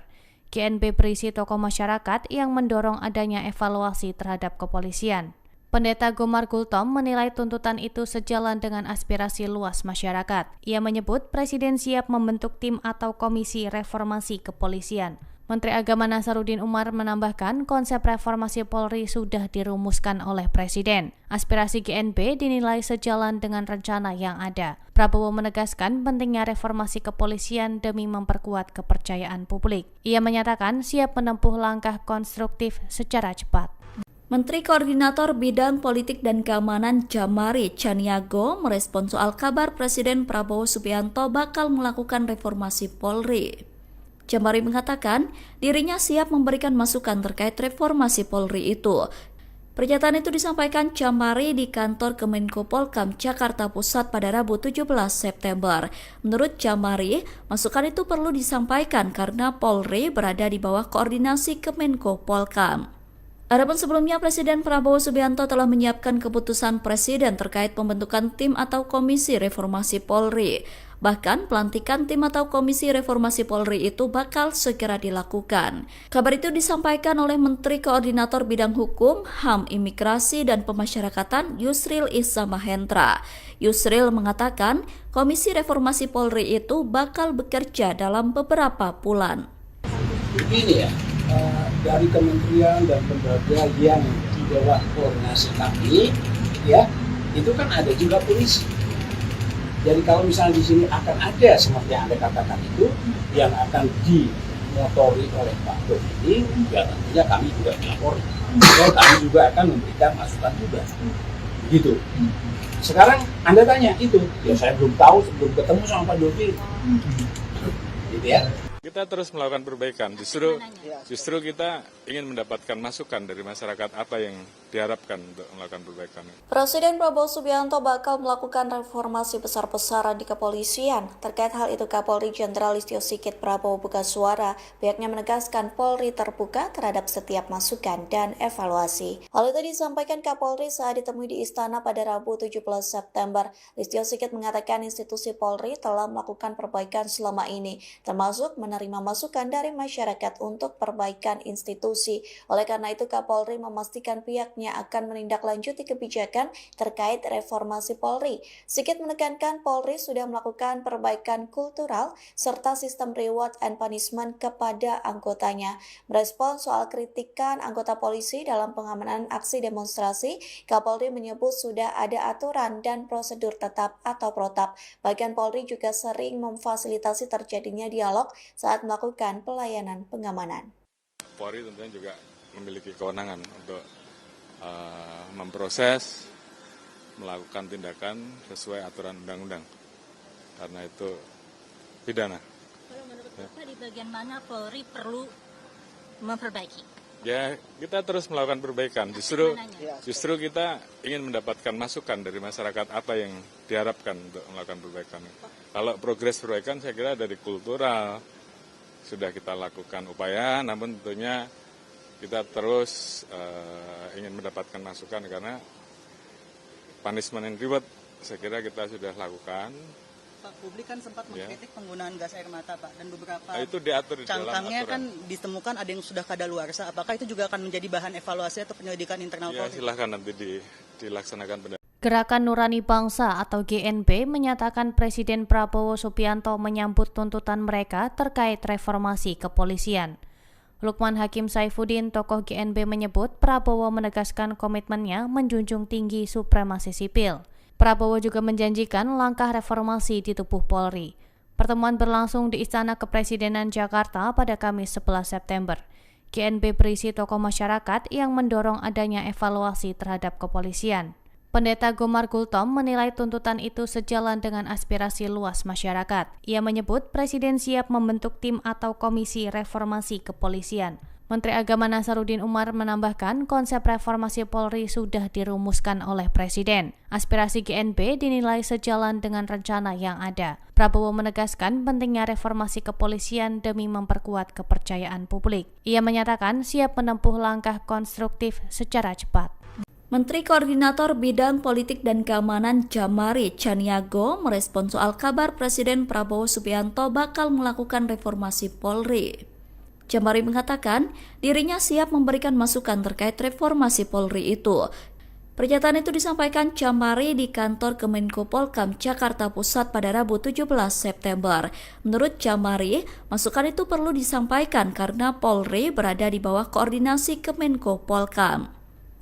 GNB berisi tokoh masyarakat yang mendorong adanya evaluasi terhadap kepolisian. Pendeta Gomar Gultom menilai tuntutan itu sejalan dengan aspirasi luas masyarakat. Ia menyebut Presiden siap membentuk tim atau komisi reformasi kepolisian. Menteri Agama Nasaruddin Umar menambahkan konsep reformasi Polri sudah dirumuskan oleh Presiden. Aspirasi GNB dinilai sejalan dengan rencana yang ada. Prabowo menegaskan pentingnya reformasi kepolisian demi memperkuat kepercayaan publik. Ia menyatakan siap menempuh langkah konstruktif secara cepat. Menteri Koordinator Bidang Politik dan Keamanan Jamari Chaniago merespon soal kabar Presiden Prabowo Subianto bakal melakukan reformasi Polri. Jamari mengatakan dirinya siap memberikan masukan terkait reformasi Polri itu. Pernyataan itu disampaikan Jamari di kantor Kemenko Polkam Jakarta Pusat pada Rabu 17 September. Menurut Jamari, masukan itu perlu disampaikan karena Polri berada di bawah koordinasi Kemenko Polkam. Adapun sebelumnya Presiden Prabowo Subianto telah menyiapkan keputusan Presiden terkait pembentukan tim atau komisi reformasi Polri. Bahkan pelantikan tim atau komisi reformasi Polri itu bakal segera dilakukan. Kabar itu disampaikan oleh Menteri Koordinator Bidang Hukum, HAM, Imigrasi, dan Pemasyarakatan Yusril Iza Mahendra. Yusril mengatakan komisi reformasi Polri itu bakal bekerja dalam beberapa bulan. Begini ya, dari kementerian dan lembaga yang di bawah koordinasi kami, ya itu kan ada juga polisi. Jadi kalau misalnya di sini akan ada seperti yang Anda katakan itu yang akan dimotori oleh Pak Dodi, ya tentunya kami juga melapor. Dan kami juga akan memberikan masukan juga. Begitu. Sekarang Anda tanya itu, ya saya belum tahu sebelum ketemu sama Pak Dodi. Gitu ya. Kita terus melakukan perbaikan. Justru kita ingin mendapatkan masukan dari masyarakat apa yang diharapkan untuk melakukan perbaikan. Presiden Prabowo Subianto bakal melakukan reformasi besar-besaran di kepolisian. Terkait hal itu, Kapolri Jenderal Listio Sigit Prabowo buka suara. Pihaknya menegaskan Polri terbuka terhadap setiap masukan dan evaluasi. Hal itu disampaikan Kapolri saat ditemui di Istana pada Rabu 17 September. Listio Sigit mengatakan institusi Polri telah melakukan perbaikan selama ini, termasuk menerima masukan dari masyarakat untuk perbaikan institusi. Oleh karena itu, Kapolri memastikan pihaknya akan menindaklanjuti kebijakan terkait reformasi Polri. Sigit menekankan Polri sudah melakukan perbaikan kultural serta sistem reward and punishment kepada anggotanya. Merespon soal kritikan anggota polisi dalam pengamanan aksi demonstrasi, Kapolri menyebut sudah ada aturan dan prosedur tetap atau protap. Bahkan Polri juga sering memfasilitasi terjadinya dialog saat melakukan pelayanan pengamanan. Polri tentunya juga memiliki kewenangan untuk memproses, melakukan tindakan sesuai aturan undang-undang. Karena itu pidana. Kalau menurut Bapak di bagian mana Polri perlu memperbaiki? Ya, kita terus melakukan perbaikan. Justru kita ingin mendapatkan masukan dari masyarakat apa yang diharapkan untuk melakukan perbaikan. Kalau progres perbaikan saya kira dari kultural sudah kita lakukan upaya, namun tentunya kita terus ingin mendapatkan masukan karena punishment and reward saya kira kita sudah lakukan. Pak, publik kan sempat mengkritik penggunaan gas air mata, Pak, dan beberapa itu diatur di dalam cangkangnya aturan. kan ditemukan ada yang sudah kadaluarsa. Apakah itu juga akan menjadi bahan evaluasi atau penyelidikan internal Ya, Polri? silahkan nanti dilaksanakan. Gerakan Nurani Bangsa atau GNB menyatakan Presiden Prabowo Subianto menyambut tuntutan mereka terkait reformasi kepolisian. Lukman Hakim Saifuddin, tokoh GNB, menyebut Prabowo menegaskan komitmennya menjunjung tinggi supremasi sipil. Prabowo juga menjanjikan langkah reformasi di tubuh Polri. Pertemuan berlangsung di Istana Kepresidenan Jakarta pada Kamis 11 September. GNB berisi tokoh masyarakat yang mendorong adanya evaluasi terhadap kepolisian. Pendeta Gomar Gultom menilai tuntutan itu sejalan dengan aspirasi luas masyarakat. Ia menyebut Presiden siap membentuk tim atau komisi reformasi kepolisian. Menteri Agama Nasaruddin Umar menambahkan konsep reformasi Polri sudah dirumuskan oleh Presiden. Aspirasi GNB dinilai sejalan dengan rencana yang ada. Prabowo menegaskan pentingnya reformasi kepolisian demi memperkuat kepercayaan publik. Ia menyatakan siap menempuh langkah konstruktif secara cepat. Menteri Koordinator Bidang Politik dan Keamanan Jamari Chaniago merespon soal kabar Presiden Prabowo Subianto bakal melakukan reformasi Polri. Jamari mengatakan dirinya siap memberikan masukan terkait reformasi Polri itu. Pernyataan itu disampaikan Jamari di kantor Kemenko Polkam Jakarta Pusat pada Rabu 17 September. Menurut Jamari, masukan itu perlu disampaikan karena Polri berada di bawah koordinasi Kemenko Polkam.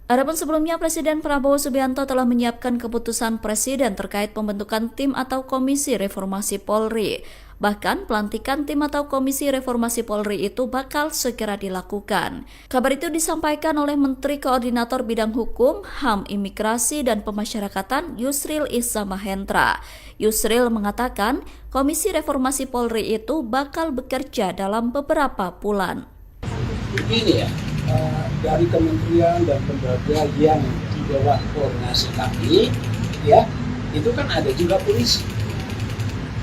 Adapun sebelumnya, Presiden Prabowo Subianto telah menyiapkan keputusan Presiden terkait pembentukan tim atau komisi reformasi Polri. Bahkan, pelantikan tim atau komisi reformasi Polri itu bakal segera dilakukan. Kabar itu disampaikan oleh Menteri Koordinator Bidang Hukum, HAM, Imigrasi, dan Pemasyarakatan Yusril Iza Mahendra. Yusril mengatakan, komisi reformasi Polri itu bakal bekerja dalam beberapa bulan. Begini ya, dari kementerian dan lembaga yang di bawah koordinasi kami, ya, itu kan ada juga polisi.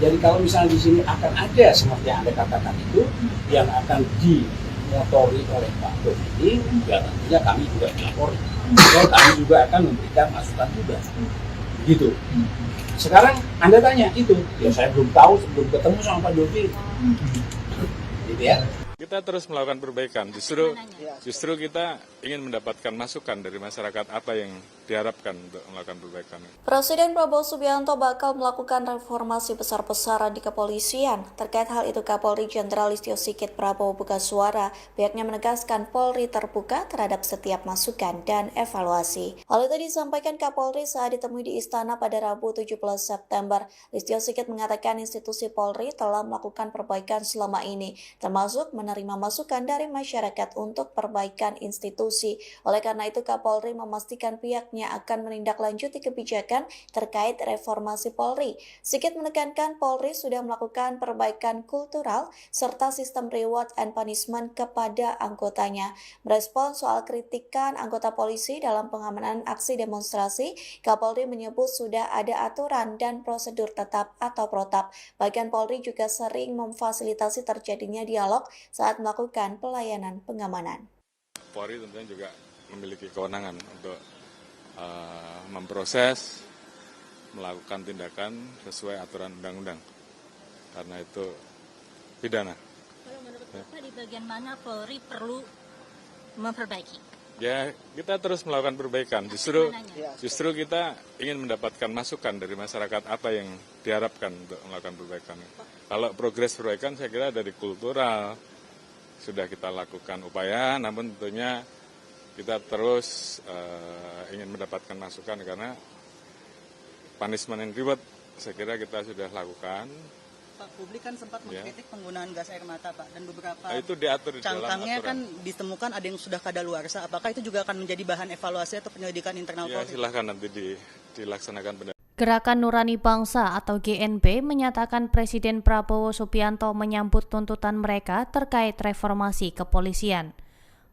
Jadi kalau misalnya di sini akan ada seperti yang Anda katakan itu, yang akan dimotori oleh Pak Dodi, ya tentunya kami juga dilapori. Dan kami juga akan memberikan masukan juga. Gitu. Sekarang Anda tanya itu, ya saya belum tahu, belum ketemu sama Pak Dodi. Gitu ya. Kita terus melakukan perbaikan. Justru kita ingin mendapatkan masukan dari masyarakat apa yang diharapkan untuk melakukan perbaikan. Presiden Prabowo Subianto bakal melakukan reformasi besar-besaran di kepolisian. Terkait hal itu, Kapolri Jenderal Listio Sigit Prabowo buka suara. Pihaknya menegaskan Polri terbuka terhadap setiap masukan dan evaluasi. Hal itu disampaikan Kapolri saat ditemui di Istana pada Rabu 17 September. Listio Sigit mengatakan institusi Polri telah melakukan perbaikan selama ini, termasuk menerima masukan dari masyarakat untuk perbaikan institusi. Oleh karena itu, Kapolri memastikan pihaknya akan menindaklanjuti kebijakan terkait reformasi Polri. Sigit menekankan Polri sudah melakukan perbaikan kultural serta sistem reward and punishment kepada anggotanya. Merespons soal kritikan anggota polisi dalam pengamanan aksi demonstrasi, Kapolri menyebut sudah ada aturan dan prosedur tetap atau protap. Bahkan Polri juga sering memfasilitasi terjadinya dialog saat melakukan pelayanan pengamanan. Polri tentunya juga memiliki kewenangan untuk memproses, melakukan tindakan sesuai aturan undang-undang. Karena itu pidana. Kalau menurut Bapak di bagian mana Polri perlu memperbaiki? Ya, kita terus melakukan perbaikan. Justru kita ingin mendapatkan masukan dari masyarakat apa yang diharapkan untuk melakukan perbaikan. Kalau progres perbaikan saya kira dari kultural sudah kita lakukan upaya, namun tentunya kita terus ingin mendapatkan masukan karena punishment and reward saya kira kita sudah lakukan. Pak, publik kan sempat mengkritik penggunaan gas air mata, Pak, dan beberapa itu diatur di dalam cangkangnya aturan. kan ditemukan ada yang sudah kadaluarsa. Apakah itu juga akan menjadi bahan evaluasi atau penyelidikan internal Ya, Polri? silahkan nanti dilaksanakan. Gerakan Nurani Bangsa atau GNB menyatakan Presiden Prabowo Subianto menyambut tuntutan mereka terkait reformasi kepolisian.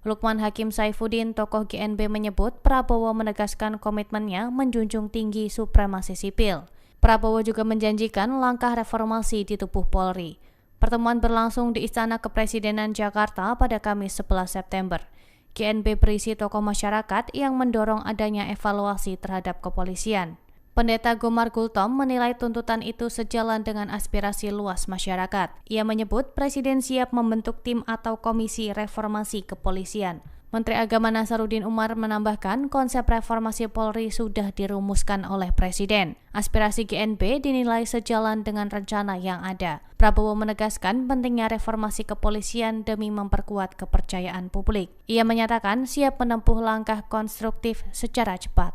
Lukman Hakim Saifuddin, tokoh GNB, menyebut Prabowo menegaskan komitmennya menjunjung tinggi supremasi sipil. Prabowo juga menjanjikan langkah reformasi di tubuh Polri. Pertemuan berlangsung di Istana Kepresidenan Jakarta pada Kamis 11 September. GNB berisi tokoh masyarakat yang mendorong adanya evaluasi terhadap kepolisian. Pendeta Gomar Gultom menilai tuntutan itu sejalan dengan aspirasi luas masyarakat. Ia menyebut Presiden siap membentuk tim atau komisi reformasi kepolisian. Menteri Agama Nasaruddin Umar menambahkan konsep reformasi Polri sudah dirumuskan oleh Presiden. Aspirasi GNB dinilai sejalan dengan rencana yang ada. Prabowo menegaskan pentingnya reformasi kepolisian demi memperkuat kepercayaan publik. Ia menyatakan siap menempuh langkah konstruktif secara cepat.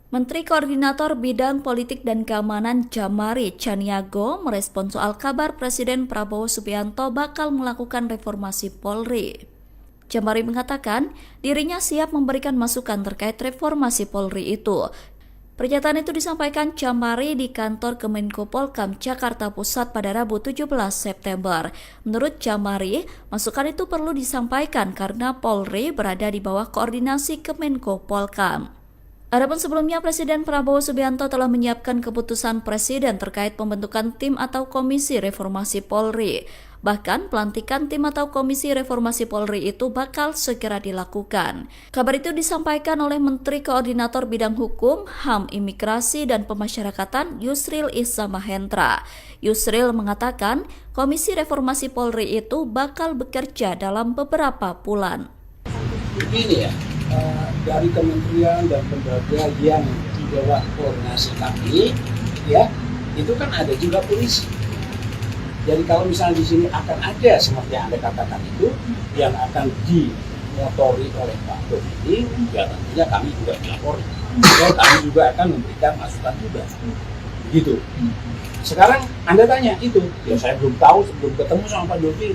Menteri Koordinator Bidang Politik dan Keamanan Jamari Caniago merespons soal kabar Presiden Prabowo Subianto bakal melakukan reformasi Polri. Jamari mengatakan dirinya siap memberikan masukan terkait reformasi Polri itu. Pernyataan itu disampaikan Jamari di kantor Kemenko Polkam Jakarta Pusat pada Rabu 17 September. Menurut Jamari, masukan itu perlu disampaikan karena Polri berada di bawah koordinasi Kemenko Polkam. Adapun sebelumnya Presiden Prabowo Subianto telah menyiapkan keputusan Presiden terkait pembentukan tim atau komisi reformasi Polri. Bahkan pelantikan tim atau komisi reformasi Polri itu bakal segera dilakukan. Kabar itu disampaikan oleh Menteri Koordinator Bidang Hukum, HAM, Imigrasi, dan Pemasyarakatan Yusril Iza Mahendra. Yusril mengatakan komisi reformasi Polri itu bakal bekerja dalam beberapa bulan. Begini ya, dari kementerian dan lembaga yang di bawah koordinasi kami, ya, itu kan ada juga polisi. Jadi kalau misalnya di sini akan ada seperti yang Anda katakan itu, yang akan dimotori oleh Pak Dodi, ya tentunya kami juga dilapori. Ya, kami juga akan memberikan masukan juga. Gitu. Sekarang Anda tanya itu, ya saya belum tahu, sebelum ketemu sama Pak Dodi.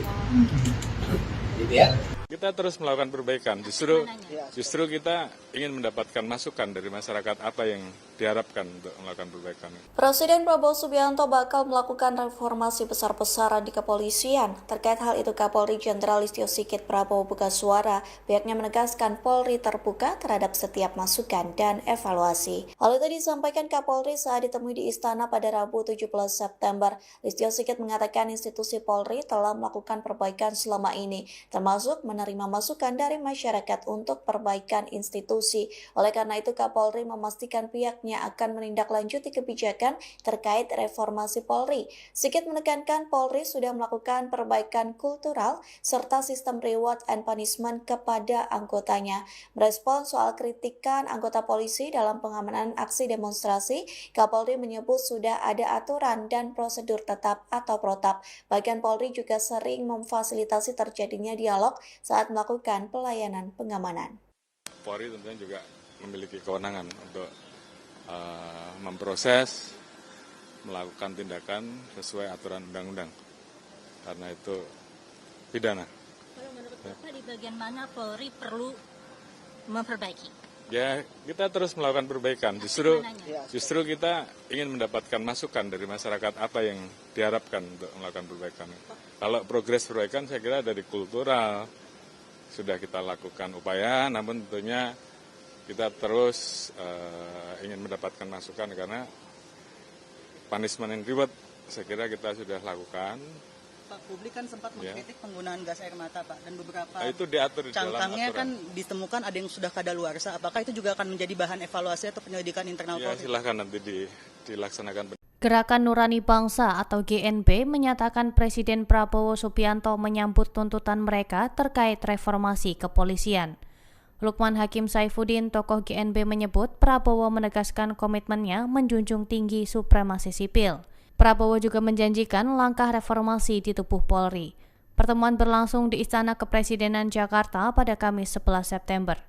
Gitu ya. Kita terus melakukan perbaikan. Justru kita ingin mendapatkan masukan dari masyarakat apa yang diharapkan untuk melakukan perbaikan. Presiden Prabowo Subianto bakal melakukan reformasi besar-besaran di kepolisian. Terkait hal itu, Kapolri Jenderal Listio Sigit Prabowo buka suara. Pihaknya menegaskan Polri terbuka terhadap setiap masukan dan evaluasi. Hal itu disampaikan Kapolri saat ditemui di Istana pada Rabu 17 September. Listio Sigit mengatakan institusi Polri telah melakukan perbaikan selama ini, termasuk menerima masukan dari masyarakat untuk perbaikan institusi. Oleh karena itu, Kapolri memastikan pihaknya akan menindaklanjuti kebijakan terkait reformasi Polri. Sigit menekankan Polri sudah melakukan perbaikan kultural serta sistem reward and punishment kepada anggotanya. Merespons soal kritikan anggota polisi dalam pengamanan aksi demonstrasi, Kapolri menyebut sudah ada aturan dan prosedur tetap atau protap. Bahkan Polri juga sering memfasilitasi terjadinya dialog saat melakukan pelayanan pengamanan. Polri tentunya juga memiliki kewenangan untuk memproses, melakukan tindakan sesuai aturan undang-undang. Karena itu pidana. Kalau menurut Bapak di bagian mana Polri perlu memperbaiki? Ya, kita terus melakukan perbaikan. Justru kita ingin mendapatkan masukan dari masyarakat apa yang diharapkan untuk melakukan perbaikan. Kalau progres perbaikan saya kira dari kultural sudah kita lakukan upaya, namun tentunya kita terus ingin mendapatkan masukan karena punishment and reward saya kira kita sudah lakukan. Pak, publik kan sempat mengkritik penggunaan gas air mata, Pak, dan beberapa itu diatur di dalam cangkangnya aturan. kan ditemukan ada yang sudah kadaluarsa. Apakah itu juga akan menjadi bahan evaluasi atau penyelidikan internal Ya, Polri? silahkan nanti dilaksanakan. Gerakan Nurani Bangsa atau GNB menyatakan Presiden Prabowo Subianto menyambut tuntutan mereka terkait reformasi kepolisian. Lukman Hakim Saifuddin, tokoh GNB, menyebut Prabowo menegaskan komitmennya menjunjung tinggi supremasi sipil. Prabowo juga menjanjikan langkah reformasi di tubuh Polri. Pertemuan berlangsung di Istana Kepresidenan Jakarta pada Kamis 11 September.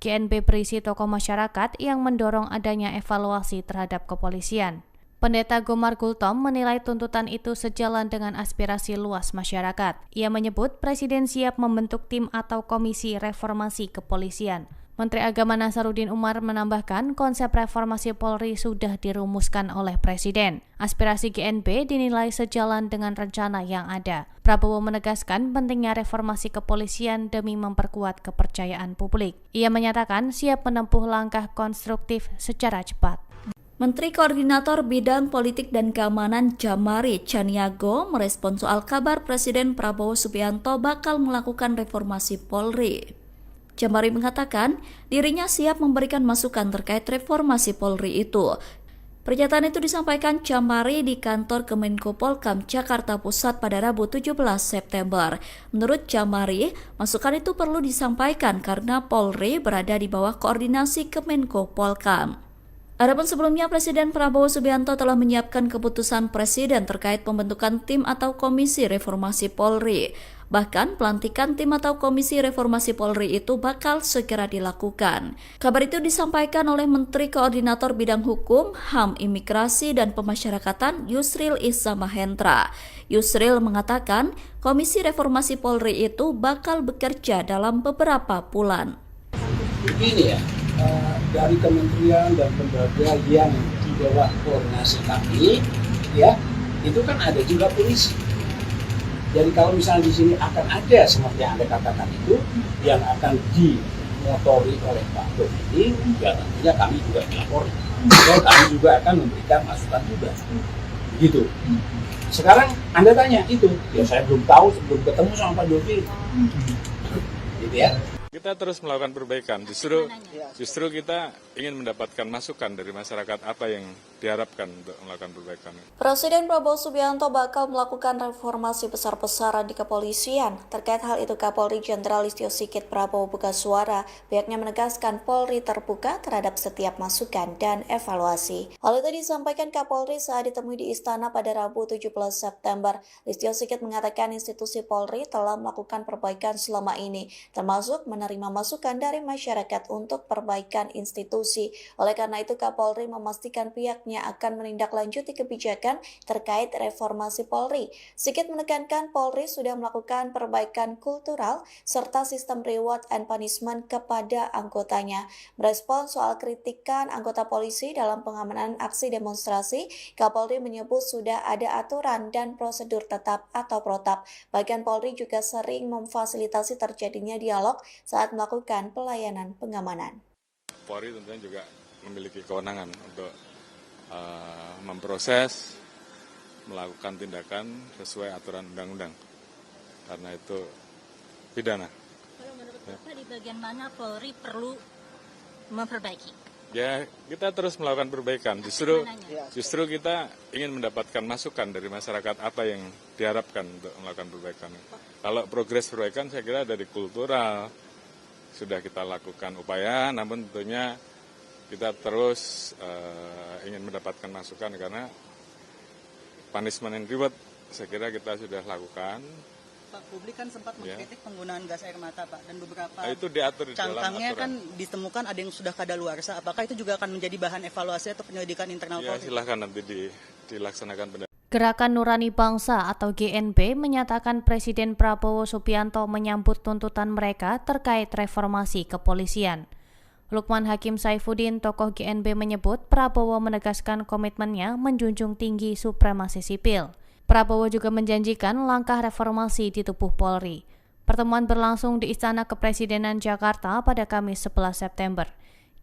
GNB berisi tokoh masyarakat yang mendorong adanya evaluasi terhadap kepolisian. Pendeta Gomar Gultom menilai tuntutan itu sejalan dengan aspirasi luas masyarakat. Ia menyebut Presiden siap membentuk tim atau komisi reformasi kepolisian. Menteri Agama Nasaruddin Umar menambahkan konsep reformasi Polri sudah dirumuskan oleh Presiden. Aspirasi GNB dinilai sejalan dengan rencana yang ada. Prabowo menegaskan pentingnya reformasi kepolisian demi memperkuat kepercayaan publik. Ia menyatakan siap menempuh langkah konstruktif secara cepat. Menteri Koordinator Bidang Politik dan Keamanan Jamari Caniago merespons soal kabar Presiden Prabowo Subianto bakal melakukan reformasi Polri. Jamari mengatakan dirinya siap memberikan masukan terkait reformasi Polri itu. Pernyataan itu disampaikan Jamari di kantor Kemenko Polkam Jakarta Pusat pada Rabu 17 September. Menurut Jamari, masukan itu perlu disampaikan karena Polri berada di bawah koordinasi Kemenko Polkam. Adapun sebelumnya, Presiden Prabowo Subianto telah menyiapkan keputusan Presiden terkait pembentukan tim atau Komisi Reformasi Polri. Bahkan, pelantikan tim atau Komisi Reformasi Polri itu bakal segera dilakukan. Kabar itu disampaikan oleh Menteri Koordinator Bidang Hukum, HAM, Imigrasi, dan Pemasyarakatan Yusril Iza Mahendra. Yusril mengatakan, Komisi Reformasi Polri itu bakal bekerja dalam beberapa bulan. Begini ya, dari kementerian dan lembaga yang di bawah koordinasi kami, ya, itu kan ada juga polisi. Jadi kalau misalnya di sini akan ada seperti yang Anda katakan itu, yang akan dimotori oleh Pak Dodi, ya tentunya kami juga dilapori. Dan kami juga akan memberikan masukan juga. Gitu. Sekarang Anda tanya itu, ya saya belum tahu, sebelum ketemu sama Pak Dodi. Gitu ya. Kita terus melakukan perbaikan, justru kita ingin mendapatkan masukan dari masyarakat apa yang diharapkan untuk melakukan perbaikan. Presiden Prabowo Subianto bakal melakukan reformasi besar-besaran di kepolisian. Terkait hal itu, Kapolri Jenderal Listio Sigit Prabowo buka suara. Pihaknya menegaskan Polri terbuka terhadap setiap masukan dan evaluasi. Hal itu disampaikan Kapolri saat ditemui di Istana pada Rabu 17 September. Listio Sigit mengatakan institusi Polri telah melakukan perbaikan selama ini, termasuk menerima masukan dari masyarakat untuk perbaikan institusi. Oleh karena itu, Kapolri memastikan pihaknya akan menindaklanjuti kebijakan terkait reformasi Polri. Sigit menekankan Polri sudah melakukan perbaikan kultural serta sistem reward and punishment kepada anggotanya. Merespon soal kritikan anggota polisi dalam pengamanan aksi demonstrasi, Kapolri menyebut sudah ada aturan dan prosedur tetap atau protap. Bahkan Polri juga sering memfasilitasi terjadinya dialog saat melakukan pelayanan pengamanan. Polri tentunya juga memiliki kewenangan untuk memproses, melakukan tindakan sesuai aturan undang-undang, karena itu pidana. Kalau menurut Bapak di bagian mana Polri perlu memperbaiki? Ya, kita terus melakukan perbaikan, justru kita ingin mendapatkan masukan dari masyarakat apa yang diharapkan untuk melakukan perbaikan. Kalau progres perbaikan saya kira dari kultural, sudah kita lakukan upaya, namun tentunya kita terus ingin mendapatkan masukan karena punishment and reward saya kira kita sudah lakukan. Pak, publik kan sempat mengkritik penggunaan gas air mata, Pak, dan beberapa itu diatur di dalam cangkangnya aturan. kan ditemukan ada yang sudah kadaluarsa. Apakah itu juga akan menjadi bahan evaluasi atau penyelidikan internal Ya, Polri? silahkan nanti dilaksanakan. Gerakan Nurani Bangsa atau GNB menyatakan Presiden Prabowo Subianto menyambut tuntutan mereka terkait reformasi kepolisian. Lukman Hakim Saifuddin, tokoh GNB, menyebut Prabowo menegaskan komitmennya menjunjung tinggi supremasi sipil. Prabowo juga menjanjikan langkah reformasi di tubuh Polri. Pertemuan berlangsung di Istana Kepresidenan Jakarta pada Kamis 11 September.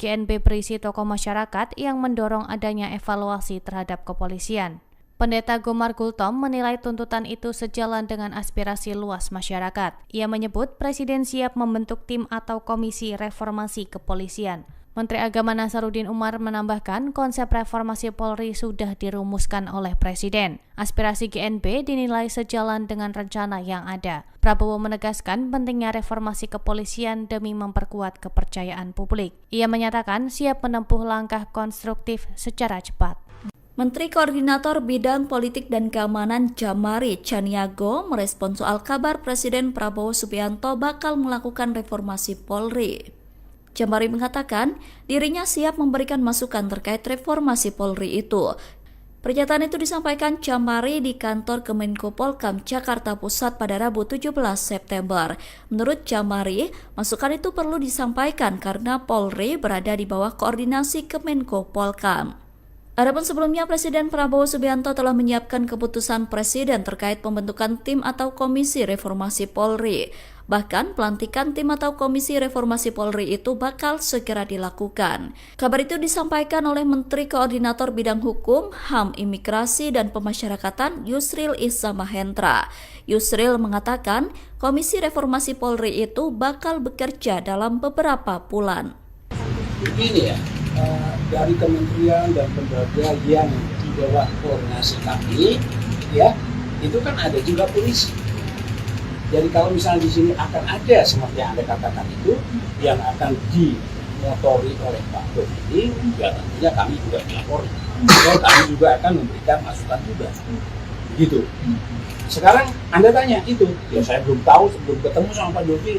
GNB berisi tokoh masyarakat yang mendorong adanya evaluasi terhadap kepolisian. Pendeta Gomar Gultom menilai tuntutan itu sejalan dengan aspirasi luas masyarakat. Ia menyebut Presiden siap membentuk tim atau komisi reformasi kepolisian. Menteri Agama Nasaruddin Umar menambahkan konsep reformasi Polri sudah dirumuskan oleh Presiden. Aspirasi GNB dinilai sejalan dengan rencana yang ada. Prabowo menegaskan pentingnya reformasi kepolisian demi memperkuat kepercayaan publik. Ia menyatakan siap menempuh langkah konstruktif secara cepat. Menteri Koordinator Bidang Politik dan Keamanan Jamari Chaniago merespon soal kabar Presiden Prabowo Subianto bakal melakukan reformasi Polri. Jamari mengatakan dirinya siap memberikan masukan terkait reformasi Polri itu. Pernyataan itu disampaikan Jamari di kantor Kemenko Polkam Jakarta Pusat pada Rabu 17 September. Menurut Jamari, masukan itu perlu disampaikan karena Polri berada di bawah koordinasi Kemenko Polkam. Adapun sebelumnya, Presiden Prabowo Subianto telah menyiapkan keputusan Presiden terkait pembentukan tim atau Komisi Reformasi Polri. Bahkan, pelantikan tim atau Komisi Reformasi Polri itu bakal segera dilakukan. Kabar itu disampaikan oleh Menteri Koordinator Bidang Hukum, HAM, Imigrasi, dan Pemasyarakatan Yusril Iza Mahendra. Yusril mengatakan, Komisi Reformasi Polri itu bakal bekerja dalam beberapa bulan. Begini ya, dari kementerian dan lembaga yang di bawah koordinasi kami, ya, itu kan ada juga polisi. Jadi kalau misalnya di sini akan ada seperti yang Anda katakan itu, yang akan dimotori oleh Pak Dodi, ya tentunya kami juga melapori. Dan kami juga akan memberikan masukan juga. Gitu. Sekarang Anda tanya itu, ya saya belum tahu sebelum ketemu sama Pak Dodi.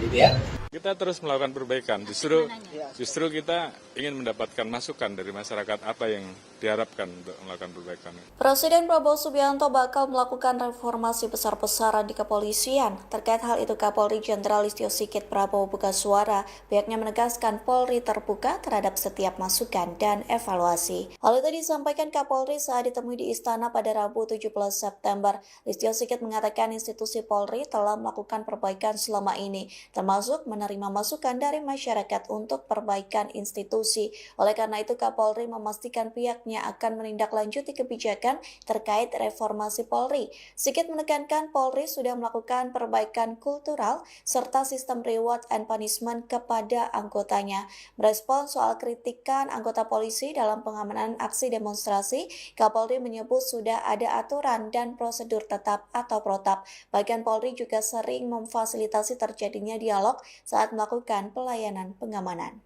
Gitu ya. Kita terus melakukan perbaikan, justru kita ingin mendapatkan masukan dari masyarakat apa yang diharapkan untuk melakukan perbaikan. Presiden Prabowo Subianto bakal melakukan reformasi besar-besaran di kepolisian. Terkait hal itu, Kapolri Jenderal Listio Sigit Prabowo buka suara. Pihaknya menegaskan Polri terbuka terhadap setiap masukan dan evaluasi. Hal itu disampaikan Kapolri saat ditemui di Istana pada Rabu 17 September. Listio Sigit mengatakan institusi Polri telah melakukan perbaikan selama ini, termasuk menerima masukan dari masyarakat untuk perbaikan institusi. Oleh karena itu, Kapolri memastikan pihaknya akan menindaklanjuti kebijakan terkait reformasi Polri. Sigit menekankan Polri sudah melakukan perbaikan kultural serta sistem reward and punishment kepada anggotanya. Merespon soal kritikan anggota polisi dalam pengamanan aksi demonstrasi, Kapolri menyebut sudah ada aturan dan prosedur tetap atau protap. Bahkan Polri juga sering memfasilitasi terjadinya dialog saat melakukan pelayanan pengamanan.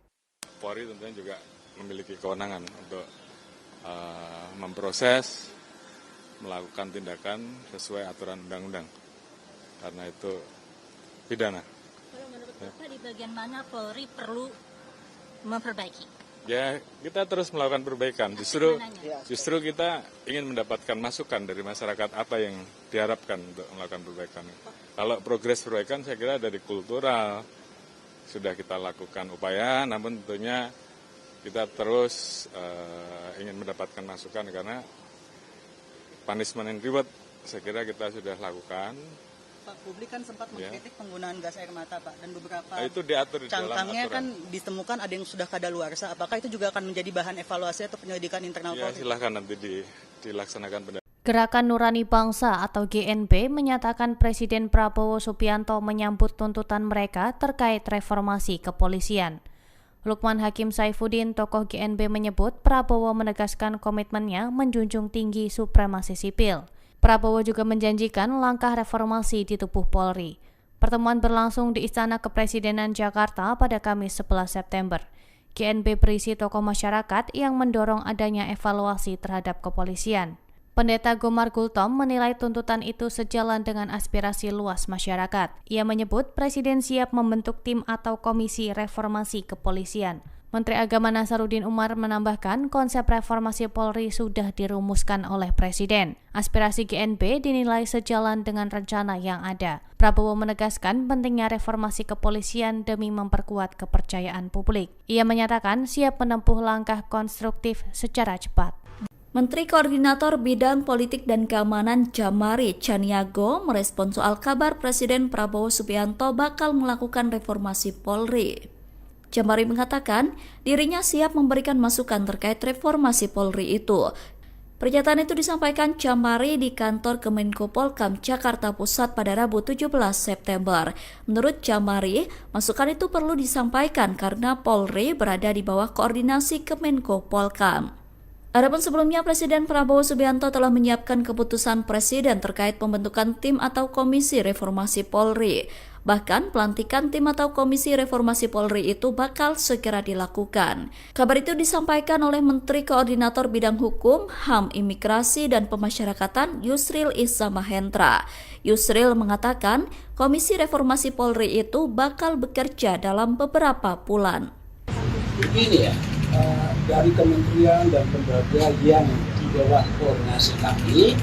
Polri tentunya juga memiliki kewenangan untuk memproses, melakukan tindakan sesuai aturan undang-undang. Karena itu pidana. Kalau menurut Bapak di bagian mana Polri perlu memperbaiki? Ya, kita terus melakukan perbaikan. Justru kita ingin mendapatkan masukan dari masyarakat apa yang diharapkan untuk melakukan perbaikan. Kalau progres perbaikan saya kira dari kultural sudah kita lakukan upaya, namun tentunya kita terus ingin mendapatkan masukan karena punishment and reward saya kira kita sudah lakukan. Pak, publik kan sempat mengkritik penggunaan gas air mata, Pak, dan beberapa itu diatur di dalam cangkangnya aturan. kan ditemukan ada yang sudah kadaluarsa. Apakah itu juga akan menjadi bahan evaluasi atau penyelidikan internal Ya, Polri? silahkan nanti dilaksanakan Gerakan Nurani Bangsa atau GNB menyatakan Presiden Prabowo Subianto menyambut tuntutan mereka terkait reformasi kepolisian. Lukman Hakim Saifuddin, tokoh GNB menyebut Prabowo menegaskan komitmennya menjunjung tinggi supremasi sipil. Prabowo juga menjanjikan langkah reformasi di tubuh Polri. Pertemuan berlangsung di Istana Kepresidenan Jakarta pada Kamis 11 September. GNB berisi tokoh masyarakat yang mendorong adanya evaluasi terhadap kepolisian. Pendeta Gomar Gultom menilai tuntutan itu sejalan dengan aspirasi luas masyarakat. Ia menyebut Presiden siap membentuk tim atau komisi reformasi kepolisian. Menteri Agama Nasaruddin Umar menambahkan konsep reformasi Polri sudah dirumuskan oleh Presiden. Aspirasi GNB dinilai sejalan dengan rencana yang ada. Prabowo menegaskan pentingnya reformasi kepolisian demi memperkuat kepercayaan publik. Ia menyatakan siap menempuh langkah konstruktif secara cepat. Menteri Koordinator Bidang Politik dan Keamanan Jamari Chaniago merespon soal kabar Presiden Prabowo Subianto bakal melakukan reformasi Polri. Jamari mengatakan dirinya siap memberikan masukan terkait reformasi Polri itu. Pernyataan itu disampaikan Jamari di kantor Kemenko Polkam Jakarta Pusat pada Rabu 17 September. Menurut Jamari, masukan itu perlu disampaikan karena Polri berada di bawah koordinasi Kemenko Polkam. Adapun sebelumnya, Presiden Prabowo Subianto telah menyiapkan keputusan Presiden terkait pembentukan tim atau komisi reformasi Polri. Bahkan, pelantikan tim atau komisi reformasi Polri itu bakal segera dilakukan. Kabar itu disampaikan oleh Menteri Koordinator Bidang Hukum, HAM, Imigrasi, dan Pemasyarakatan Yusril Iza Mahendra. Yusril mengatakan, komisi reformasi Polri itu bakal bekerja dalam beberapa bulan. Begini ya, dari kementerian dan lembaga yang di bawah koordinasi kami,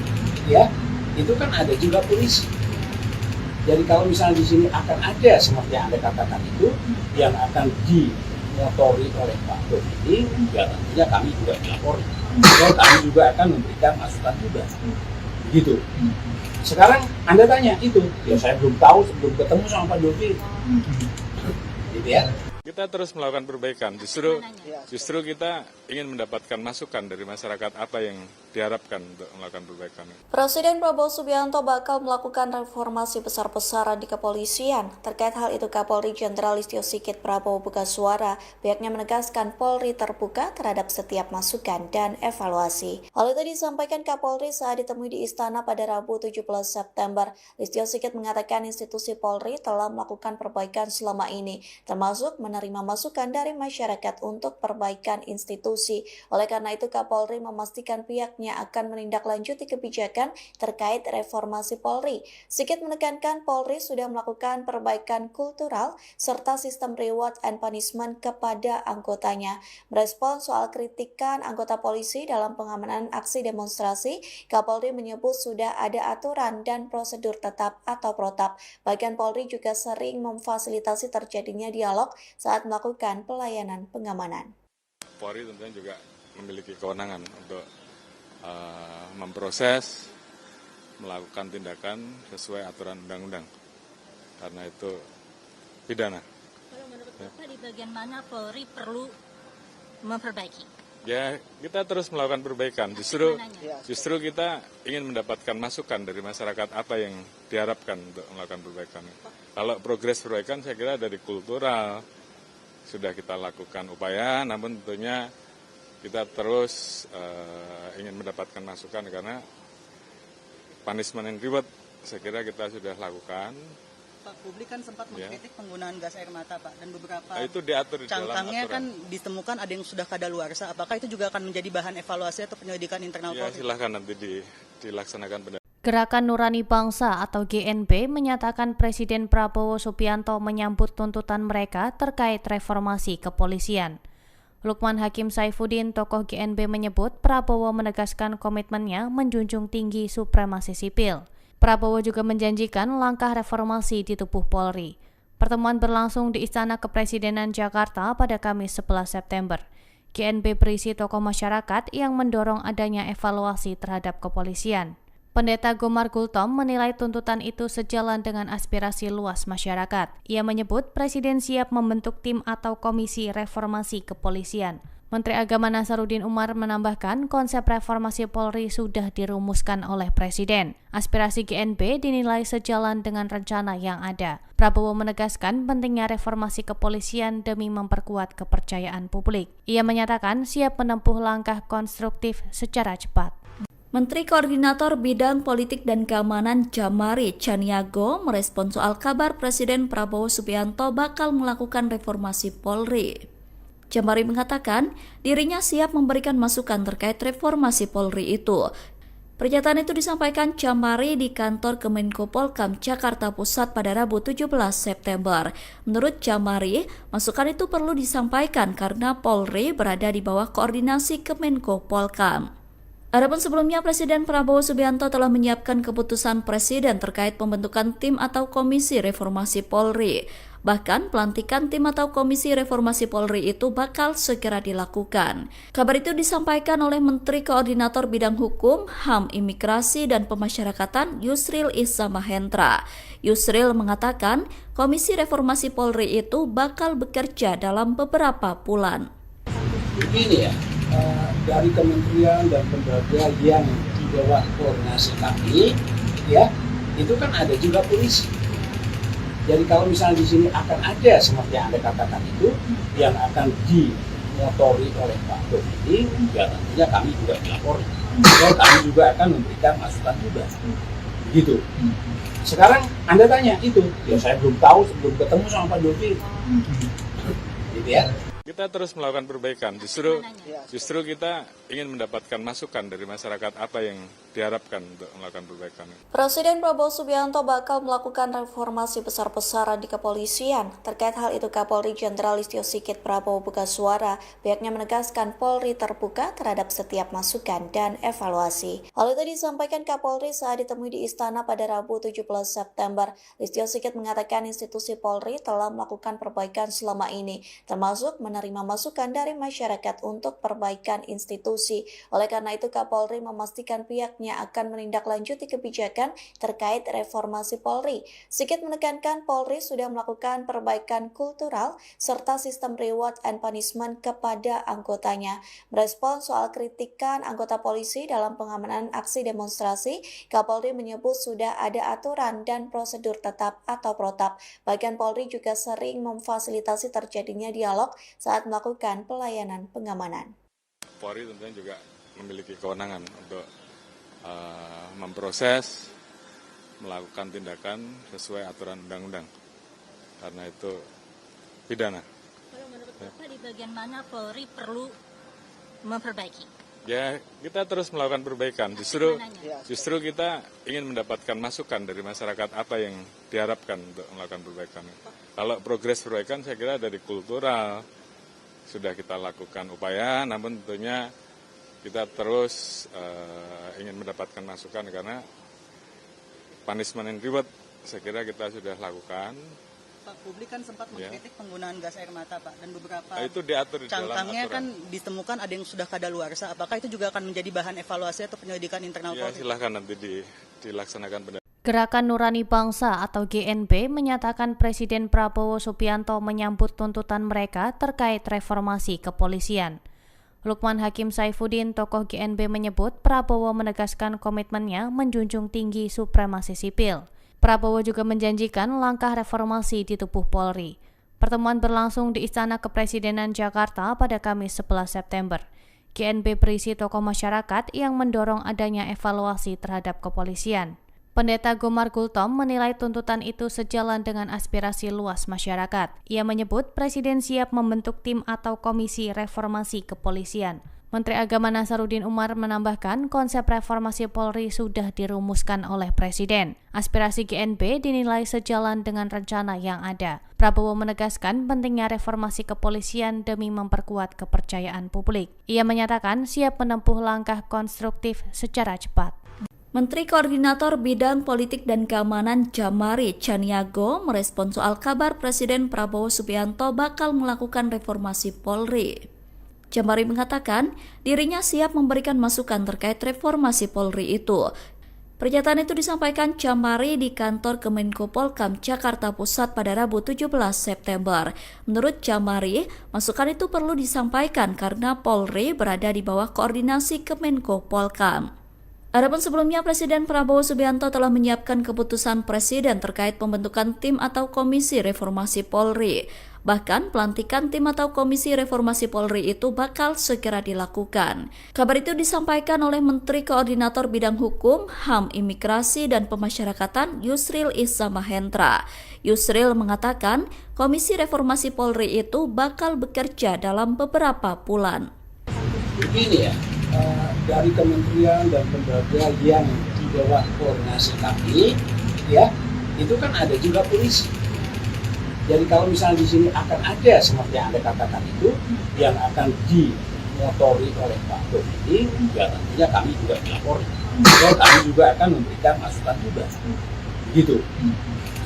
ya, itu kan ada juga polisi. Jadi kalau misalnya di sini akan ada seperti yang Anda katakan itu, yang akan dimotori oleh Pak Dodi, ya tentunya kami juga melapori. Dan kami juga akan memberikan masukan juga. Gitu. Sekarang Anda tanya itu, ya saya belum tahu sebelum ketemu sama Pak Dodi. Gitu ya. Kita terus melakukan perbaikan, justru kita ingin mendapatkan masukan dari masyarakat apa yang diharapkan untuk melakukan perbaikan. Presiden Prabowo Subianto bakal melakukan reformasi besar-besaran di kepolisian. Terkait hal itu, Kapolri Jenderal Listio Sigit Prabowo buka suara. Pihaknya menegaskan Polri terbuka terhadap setiap masukan dan evaluasi. Hal itu disampaikan Kapolri saat ditemui di Istana pada Rabu 17 September. Listio Sigit mengatakan institusi Polri telah melakukan perbaikan selama ini, termasuk menerima masukan dari masyarakat untuk perbaikan institusi. Oleh karena itu, Kapolri memastikan pihaknya akan menindaklanjuti kebijakan terkait reformasi Polri. Sigit menekankan Polri sudah melakukan perbaikan kultural serta sistem reward and punishment kepada anggotanya. Merespons soal kritikan anggota polisi dalam pengamanan aksi demonstrasi, Kapolri menyebut sudah ada aturan dan prosedur tetap atau protap. Bahkan Polri juga sering memfasilitasi terjadinya dialog saat melakukan pelayanan pengamanan. Polri tentunya juga memiliki kewenangan untuk memproses, melakukan tindakan sesuai aturan undang-undang. Karena itu pidana. Kalau menurut Bapak di bagian mana Polri perlu memperbaiki? Ya, kita terus melakukan perbaikan. Justru kita ingin mendapatkan masukan dari masyarakat apa yang diharapkan untuk melakukan perbaikan. Kalau progres perbaikan saya kira dari kultural sudah kita lakukan upaya, namun tentunya kita terus ingin mendapatkan masukan karena punishment and reward saya kira kita sudah lakukan. Pak, publik kan sempat mengkritik penggunaan gas air mata, Pak, dan beberapa itu diatur di dalam cangkangnya aturan. kan ditemukan ada yang sudah kadaluarsa. Apakah itu juga akan menjadi bahan evaluasi atau penyelidikan internal Ya, Polri? silahkan nanti dilaksanakan pendapat. Gerakan Nurani Bangsa atau GNB menyatakan Presiden Prabowo Subianto menyambut tuntutan mereka terkait reformasi kepolisian. Lukman Hakim Saifuddin, tokoh GNB menyebut Prabowo menegaskan komitmennya menjunjung tinggi supremasi sipil. Prabowo juga menjanjikan langkah reformasi di tubuh Polri. Pertemuan berlangsung di Istana Kepresidenan Jakarta pada Kamis 11 September. GNB berisi tokoh masyarakat yang mendorong adanya evaluasi terhadap kepolisian. Pendeta Gomar Gultom menilai tuntutan itu sejalan dengan aspirasi luas masyarakat. Ia menyebut Presiden siap membentuk tim atau komisi reformasi kepolisian. Menteri Agama Nasaruddin Umar menambahkan konsep reformasi Polri sudah dirumuskan oleh Presiden. Aspirasi GNB dinilai sejalan dengan rencana yang ada. Prabowo menegaskan pentingnya reformasi kepolisian demi memperkuat kepercayaan publik. Ia menyatakan siap menempuh langkah konstruktif secara cepat. Menteri Koordinator Bidang Politik dan Keamanan Jamari Chaniago merespon soal kabar Presiden Prabowo Subianto bakal melakukan reformasi Polri. Jamari mengatakan dirinya siap memberikan masukan terkait reformasi Polri itu. Pernyataan itu disampaikan Jamari di kantor Kemenko Polkam Jakarta Pusat pada Rabu 17 September. Menurut Jamari, masukan itu perlu disampaikan karena Polri berada di bawah koordinasi Kemenko Polkam. Adapun sebelumnya Presiden Prabowo Subianto telah menyiapkan keputusan Presiden terkait pembentukan tim atau komisi reformasi Polri. Bahkan pelantikan tim atau komisi reformasi Polri itu bakal segera dilakukan. Kabar itu disampaikan oleh Menteri Koordinator Bidang Hukum, HAM, Imigrasi, dan Pemasyarakatan Yusril Iza Mahendra. Yusril mengatakan komisi reformasi Polri itu bakal bekerja dalam beberapa bulan. Begini ya, dari kementerian dan lembaga yang di bawah koordinasi kami, ya itu kan ada juga polisi. Jadi kalau misalnya di sini akan ada seperti yang Anda katakan itu yang akan dimotori oleh Pak Komiti, ya tentunya kami juga dilapori. Dan kami juga akan memberikan masukan juga. Gitu. Sekarang Anda tanya itu, ya saya belum tahu sebelum ketemu sama Pak Dovi. Gitu ya. Kita terus melakukan perbaikan. Justru kita ingin mendapatkan masukan dari masyarakat apa yang diharapkan untuk melakukan perbaikan. Presiden Prabowo Subianto bakal melakukan reformasi besar-besaran di kepolisian. Terkait hal itu, Kapolri Jenderal Listio Sigit Prabowo buka suara. Pihaknya menegaskan Polri terbuka terhadap setiap masukan dan evaluasi. Hal itu disampaikan Kapolri saat ditemui di Istana pada Rabu 17 September. Listio Sigit mengatakan institusi Polri telah melakukan perbaikan selama ini, termasuk menerima masukan dari masyarakat untuk perbaikan institusi. Oleh karena itu, Kapolri memastikan pihaknya pihaknya akan menindaklanjuti kebijakan terkait reformasi Polri. Sigit menekankan Polri sudah melakukan perbaikan kultural serta sistem reward and punishment kepada anggotanya. Merespon soal kritikan anggota polisi dalam pengamanan aksi demonstrasi, Kapolri menyebut sudah ada aturan dan prosedur tetap atau protap. Bagian Polri juga sering memfasilitasi terjadinya dialog saat melakukan pelayanan pengamanan. Polri tentunya juga memiliki kewenangan untuk memproses, melakukan tindakan sesuai aturan undang-undang. Karena itu pidana. Kalau menurut Bapak di bagian mana Polri perlu memperbaiki? Ya, kita terus melakukan perbaikan. Justru kita ingin mendapatkan masukan dari masyarakat apa yang diharapkan untuk melakukan perbaikan. Kalau progres perbaikan saya kira dari kultural sudah kita lakukan upaya, namun tentunya kita terus ingin mendapatkan masukan karena punishment and reward saya kira kita sudah lakukan. Pak, publik kan sempat mengkritik penggunaan gas air mata, Pak, dan beberapa Itu diatur di dalam cangkangnya aturan. kan ditemukan ada yang sudah kadaluarsa. Apakah itu juga akan menjadi bahan evaluasi atau penyelidikan internal Ya, Polri? silahkan nanti dilaksanakan. Gerakan Nurani Bangsa atau GNB menyatakan Presiden Prabowo Subianto menyambut tuntutan mereka terkait reformasi kepolisian. Lukman Hakim Saifuddin, tokoh GNB menyebut Prabowo menegaskan komitmennya menjunjung tinggi supremasi sipil. Prabowo juga menjanjikan langkah reformasi di tubuh Polri. Pertemuan berlangsung di Istana Kepresidenan Jakarta pada Kamis 11 September. GNB berisi tokoh masyarakat yang mendorong adanya evaluasi terhadap kepolisian. Pendeta Gomar Gultom menilai tuntutan itu sejalan dengan aspirasi luas masyarakat. Ia menyebut Presiden siap membentuk tim atau komisi reformasi kepolisian. Menteri Agama Nasaruddin Umar menambahkan konsep reformasi Polri sudah dirumuskan oleh Presiden. Aspirasi GNB dinilai sejalan dengan rencana yang ada. Prabowo menegaskan pentingnya reformasi kepolisian demi memperkuat kepercayaan publik. Ia menyatakan siap menempuh langkah konstruktif secara cepat. Menteri Koordinator Bidang Politik dan Keamanan Jamari Chaniago merespon soal kabar Presiden Prabowo Subianto bakal melakukan reformasi Polri. Jamari mengatakan dirinya siap memberikan masukan terkait reformasi Polri itu. Pernyataan itu disampaikan Jamari di kantor Kemenko Polkam Jakarta Pusat pada Rabu 17 September. Menurut Jamari, masukan itu perlu disampaikan karena Polri berada di bawah koordinasi Kemenko Polkam. Adapun sebelumnya Presiden Prabowo Subianto telah menyiapkan keputusan Presiden terkait pembentukan tim atau komisi reformasi Polri. Bahkan pelantikan tim atau komisi reformasi Polri itu bakal segera dilakukan. Kabar itu disampaikan oleh Menteri Koordinator Bidang Hukum, HAM, Imigrasi, dan Pemasyarakatan Yusril Iza Mahendra. Yusril mengatakan komisi reformasi Polri itu bakal bekerja dalam beberapa bulan. Begini ya, dari kementerian dan lembaga yang di bawah koordinasi kami, ya itu kan ada juga polisi. Jadi kalau misalnya di sini akan ada seperti yang Anda katakan itu yang akan dimotori oleh Pak Dodi, ya tentunya kami juga melapor. Dan kami juga akan memberikan masukan juga. Gitu.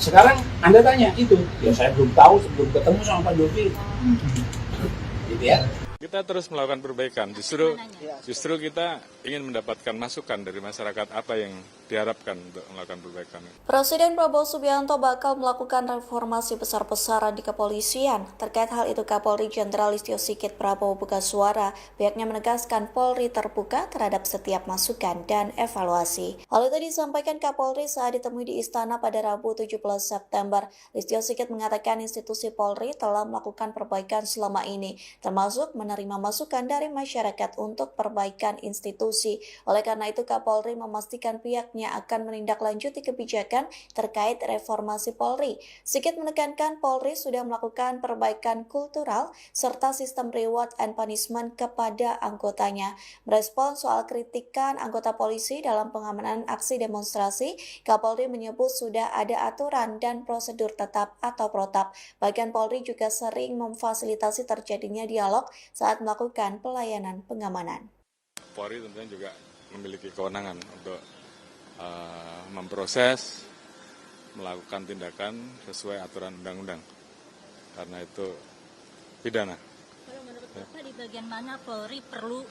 Sekarang Anda tanya itu, ya saya belum tahu sebelum ketemu sama Pak Dodi. Gitu ya. Kita terus melakukan perbaikan. Justru kita ingin mendapatkan masukan dari masyarakat apa yang diharapkan untuk melakukan perbaikan. Presiden Prabowo Subianto bakal melakukan reformasi besar-besaran di kepolisian. Terkait hal itu, Kapolri Jenderal Listio Sigit Prabowo buka suara. Pihaknya menegaskan Polri terbuka terhadap setiap masukan dan evaluasi. Hal itu disampaikan Kapolri saat ditemui di Istana pada Rabu 17 September. Listio Sigit mengatakan institusi Polri telah melakukan perbaikan selama ini, termasuk menerima masukan dari masyarakat untuk perbaikan institusi. Oleh karena itu, Kapolri memastikan pihaknya akan menindaklanjuti kebijakan terkait reformasi Polri. Sigit menekankan Polri sudah melakukan perbaikan kultural serta sistem reward and punishment kepada anggotanya. Merespon soal kritikan anggota polisi dalam pengamanan aksi demonstrasi, Kapolri menyebut sudah ada aturan dan prosedur tetap atau protap. Bagian Polri juga sering memfasilitasi terjadinya dialog saat melakukan pelayanan pengamanan. Polri tentunya juga memiliki kewenangan untuk memproses, melakukan tindakan sesuai aturan undang-undang. Karena itu pidana. Kalau menurut Bapak di bagian mana Polri perlu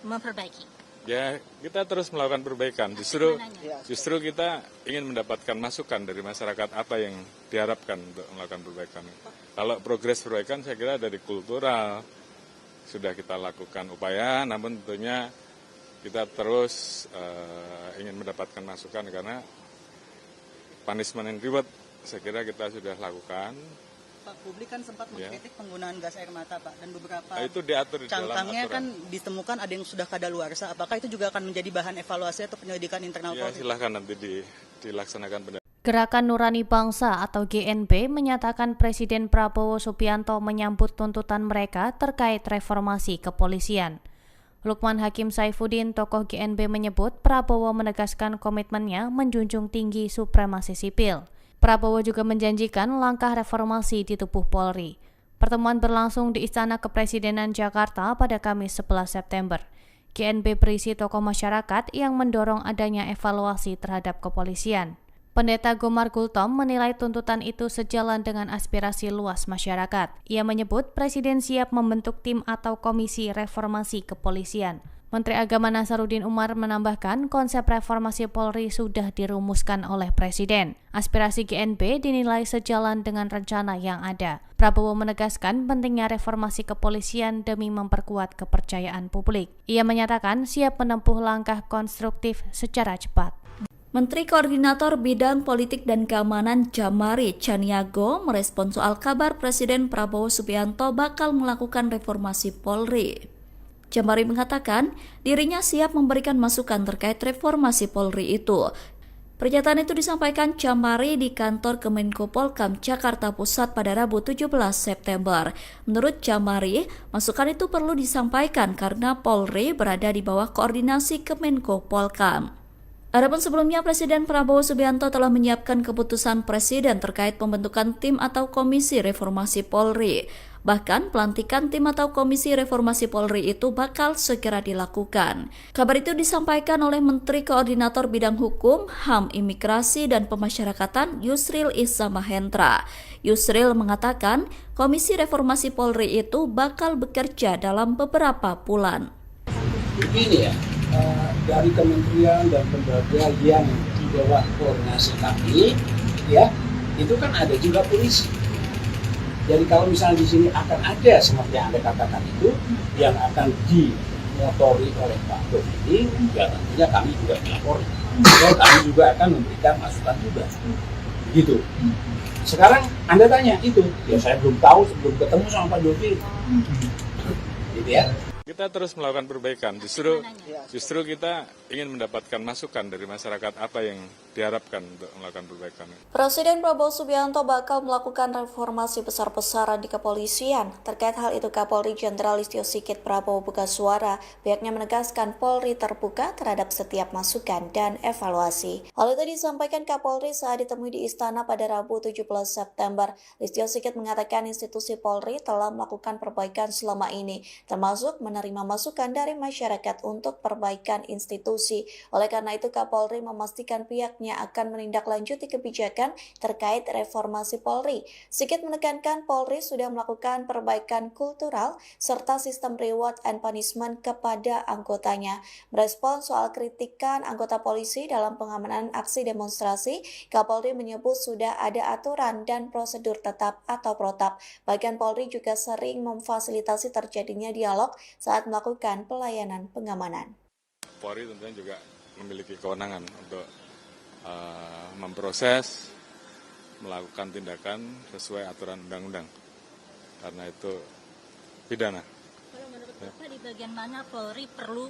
memperbaiki? Ya, kita terus melakukan perbaikan. Justru kita ingin mendapatkan masukan dari masyarakat apa yang diharapkan untuk melakukan perbaikan. Kalau progres perbaikan saya kira dari kultural sudah kita lakukan upaya, namun tentunya kita terus ingin mendapatkan masukan karena punishment and reward saya kira kita sudah lakukan. Pak, publik kan sempat mengkritik penggunaan gas air mata, Pak, dan beberapa Itu diatur di dalam cangkangnya aturan. kan ditemukan ada yang sudah kadaluarsa. Apakah itu juga akan menjadi bahan evaluasi atau penyelidikan internal Ya, Polri? silahkan nanti dilaksanakan. Gerakan Nurani Bangsa atau GNB menyatakan Presiden Prabowo Subianto menyambut tuntutan mereka terkait reformasi kepolisian. Lukman Hakim Saifuddin, tokoh GNB, menyebut Prabowo menegaskan komitmennya menjunjung tinggi supremasi sipil. Prabowo juga menjanjikan langkah reformasi di tubuh Polri. Pertemuan berlangsung di Istana Kepresidenan Jakarta pada Kamis 11 September. GNB berisi tokoh masyarakat yang mendorong adanya evaluasi terhadap kepolisian. Pendeta Gomar Gultom menilai tuntutan itu sejalan dengan aspirasi luas masyarakat. Ia menyebut Presiden siap membentuk tim atau komisi reformasi kepolisian. Menteri Agama Nasaruddin Umar menambahkan konsep reformasi Polri sudah dirumuskan oleh Presiden. Aspirasi GNB dinilai sejalan dengan rencana yang ada. Prabowo menegaskan pentingnya reformasi kepolisian demi memperkuat kepercayaan publik. Ia menyatakan siap menempuh langkah konstruktif secara cepat. Menteri Koordinator Bidang Politik dan Keamanan Jamari Chaniago merespon soal kabar Presiden Prabowo Subianto bakal melakukan reformasi Polri. Jamari mengatakan dirinya siap memberikan masukan terkait reformasi Polri itu. Pernyataan itu disampaikan Jamari di kantor Kemenko Polkam Jakarta Pusat pada Rabu 17 September. Menurut Jamari, masukan itu perlu disampaikan karena Polri berada di bawah koordinasi Kemenko Polkam. Adapun sebelumnya Presiden Prabowo Subianto telah menyiapkan keputusan Presiden terkait pembentukan tim atau komisi reformasi Polri. Bahkan pelantikan tim atau komisi reformasi Polri itu bakal segera dilakukan. Kabar itu disampaikan oleh Menteri Koordinator Bidang Hukum, HAM, Imigrasi, dan Pemasyarakatan Yusril Issa Mahendra. Yusril mengatakan komisi reformasi Polri itu bakal bekerja dalam beberapa bulan. Begini ya, dari kementerian dan lembaga yang di bawah koordinasi kami, ya, itu kan ada juga polisi. Jadi kalau misalnya di sini akan ada seperti yang Anda katakan itu, yang akan dimotori oleh Pak Dodi, ya tentunya kami juga melapor. Dan kami juga akan memberikan masukan juga. Begitu. Sekarang Anda tanya itu, ya saya belum tahu sebelum ketemu sama Pak Dodi. Gitu ya. Kita terus melakukan perbaikan. Justru kita ingin mendapatkan masukan dari masyarakat apa yang diharapkan untuk melakukan perbaikan. Presiden Prabowo Subianto bakal melakukan reformasi besar-besaran di kepolisian. Terkait hal itu, Kapolri Jenderal Listio Sigit Prabowo buka suara. Pihaknya menegaskan Polri terbuka terhadap setiap masukan dan evaluasi. Hal itu disampaikan Kapolri saat ditemui di Istana pada Rabu 17 September. Listio Sigit mengatakan institusi Polri telah melakukan perbaikan selama ini, termasuk menerima masukan dari masyarakat untuk perbaikan institusi. Oleh karena itu, Kapolri memastikan pihaknya akan menindaklanjuti kebijakan terkait reformasi Polri. Sigit menekankan Polri sudah melakukan perbaikan kultural serta sistem reward and punishment kepada anggotanya. Merespons soal kritikan anggota polisi dalam pengamanan aksi demonstrasi, Kapolri menyebut sudah ada aturan dan prosedur tetap atau protap. Bahkan Polri juga sering memfasilitasi terjadinya dialog saat melakukan pelayanan pengamanan. Polri tentunya juga memiliki kewenangan untuk memproses, melakukan tindakan sesuai aturan undang-undang. Karena itu pidana. Kalau menurut Bapak di bagian mana Polri perlu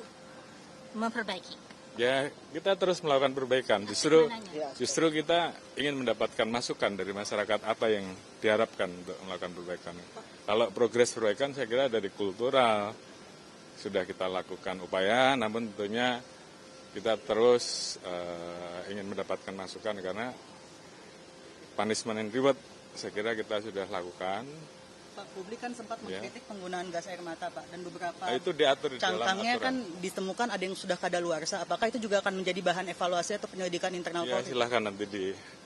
memperbaiki? Ya, kita terus melakukan perbaikan. Justru kita ingin mendapatkan masukan dari masyarakat apa yang diharapkan untuk melakukan perbaikan. Kalau progres perbaikan saya kira dari kultural sudah kita lakukan upaya, namun tentunya kita terus ingin mendapatkan masukan karena punishment and reward saya kira kita sudah lakukan. Pak, publik kan sempat mengkritik penggunaan gas air mata, Pak, dan beberapa itu diatur di dalam cangkangnya aturan. kan ditemukan ada yang sudah kadaluarsa. Apakah itu juga akan menjadi bahan evaluasi atau penyelidikan internal Ya, Polri? silahkan nanti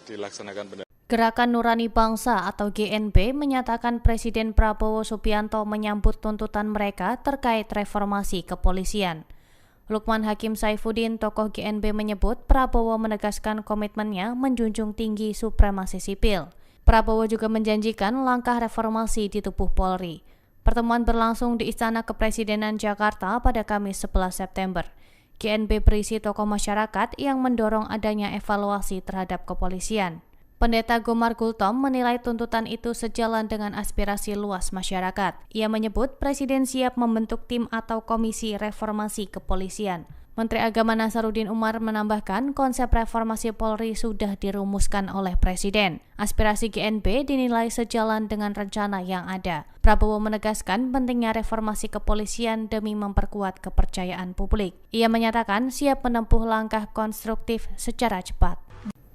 dilaksanakan. Gerakan Nurani Bangsa atau GNB menyatakan Presiden Prabowo Subianto menyambut tuntutan mereka terkait reformasi kepolisian. Lukman Hakim Saifuddin, tokoh GNB, menyebut Prabowo menegaskan komitmennya menjunjung tinggi supremasi sipil. Prabowo juga menjanjikan langkah reformasi di tubuh Polri. Pertemuan berlangsung di Istana Kepresidenan Jakarta pada Kamis 11 September. GNB berisi tokoh masyarakat yang mendorong adanya evaluasi terhadap kepolisian. Pendeta Gomar Gultom menilai tuntutan itu sejalan dengan aspirasi luas masyarakat. Ia menyebut Presiden siap membentuk tim atau komisi reformasi kepolisian. Menteri Agama Nasaruddin Umar menambahkan konsep reformasi Polri sudah dirumuskan oleh Presiden. Aspirasi GNB dinilai sejalan dengan rencana yang ada. Prabowo menegaskan pentingnya reformasi kepolisian demi memperkuat kepercayaan publik. Ia menyatakan siap menempuh langkah konstruktif secara cepat.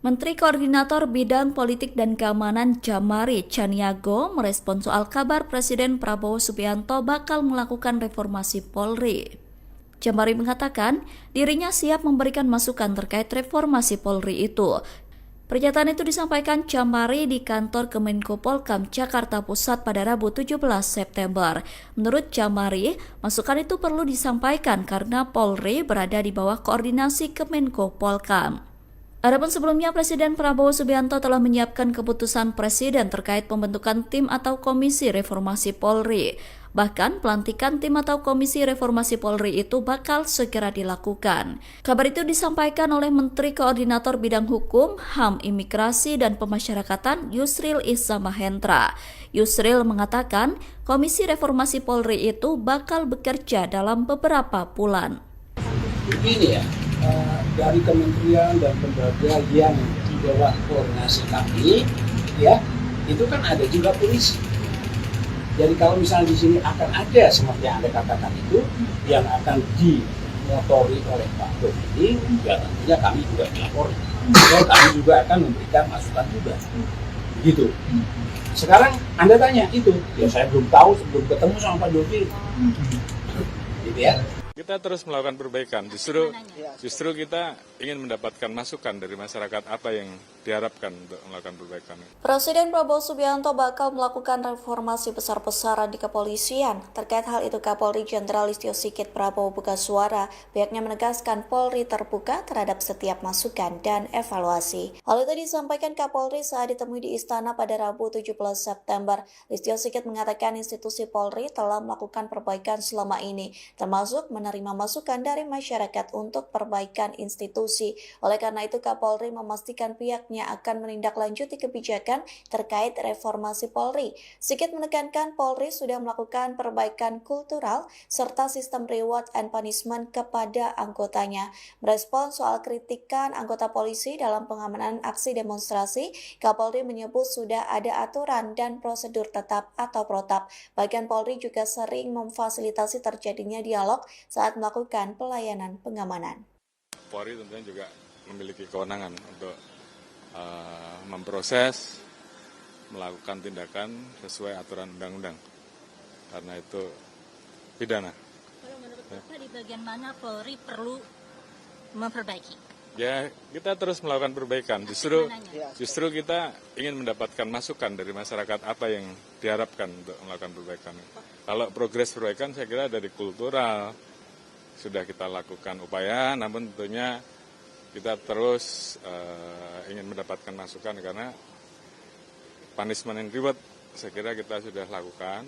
Menteri Koordinator Bidang Politik dan Keamanan Jamari Chaniago merespon soal kabar Presiden Prabowo Subianto bakal melakukan reformasi Polri. Jamari mengatakan dirinya siap memberikan masukan terkait reformasi Polri itu. Pernyataan itu disampaikan Jamari di kantor Kemenko Polkam Jakarta Pusat pada Rabu 17 September. Menurut Jamari, masukan itu perlu disampaikan karena Polri berada di bawah koordinasi Kemenko Polkam. Adapun sebelumnya, Presiden Prabowo Subianto telah menyiapkan keputusan Presiden terkait pembentukan tim atau komisi reformasi Polri. Bahkan, pelantikan tim atau komisi reformasi Polri itu bakal segera dilakukan. Kabar itu disampaikan oleh Menteri Koordinator Bidang Hukum, HAM, Imigrasi, dan Pemasyarakatan Yusril Iza Mahendra. Yusril mengatakan, komisi reformasi Polri itu bakal bekerja dalam beberapa bulan. Begini ya, dari kementerian dan lembaga yang di bawah koordinasi kami, ya, itu kan ada juga polisi. Jadi kalau misalnya di sini akan ada seperti yang Anda katakan itu, yang akan dimotori oleh Pak Presiden, ya tentunya kami juga dilapori. Dan kami juga akan memberikan masukan juga. Begitu. Sekarang Anda tanya itu, ya saya belum tahu sebelum ketemu sama Pak Dovi. Gitu ya. Kita terus melakukan perbaikan, justru kita ingin mendapatkan masukan dari masyarakat apa yang diharapkan untuk melakukan perbaikan. Presiden Prabowo Subianto bakal melakukan reformasi besar-besaran di kepolisian. Terkait hal itu, Kapolri Jenderal Listio Sigit Prabowo buka suara. Pihaknya menegaskan Polri terbuka terhadap setiap masukan dan evaluasi. Hal itu disampaikan Kapolri saat ditemui di Istana pada Rabu 17 September. Listio Sigit mengatakan institusi Polri telah melakukan perbaikan selama ini, termasuk menerima masukan dari masyarakat untuk perbaikan institusi. Oleh karena itu, Kapolri memastikan pihaknya akan menindaklanjuti kebijakan terkait reformasi Polri. Sigit menekankan Polri sudah melakukan perbaikan kultural serta sistem reward and punishment kepada anggotanya. Merespon soal kritikan anggota polisi dalam pengamanan aksi demonstrasi, Kapolri menyebut sudah ada aturan dan prosedur tetap atau protap. Bahkan Polri juga sering memfasilitasi terjadinya dialog saat melakukan pelayanan pengamanan. Polri tentunya juga memiliki kewenangan untuk memproses, melakukan tindakan sesuai aturan undang-undang. Karena itu pidana. Kalau menurut Bapak di bagian mana Polri perlu memperbaiki? Ya, kita terus melakukan perbaikan. Justru kita ingin mendapatkan masukan dari masyarakat apa yang diharapkan untuk melakukan perbaikan. Kalau progres perbaikan saya kira dari kultural sudah kita lakukan upaya, namun tentunya kita terus ingin mendapatkan masukan karena punishment and reward saya kira kita sudah lakukan.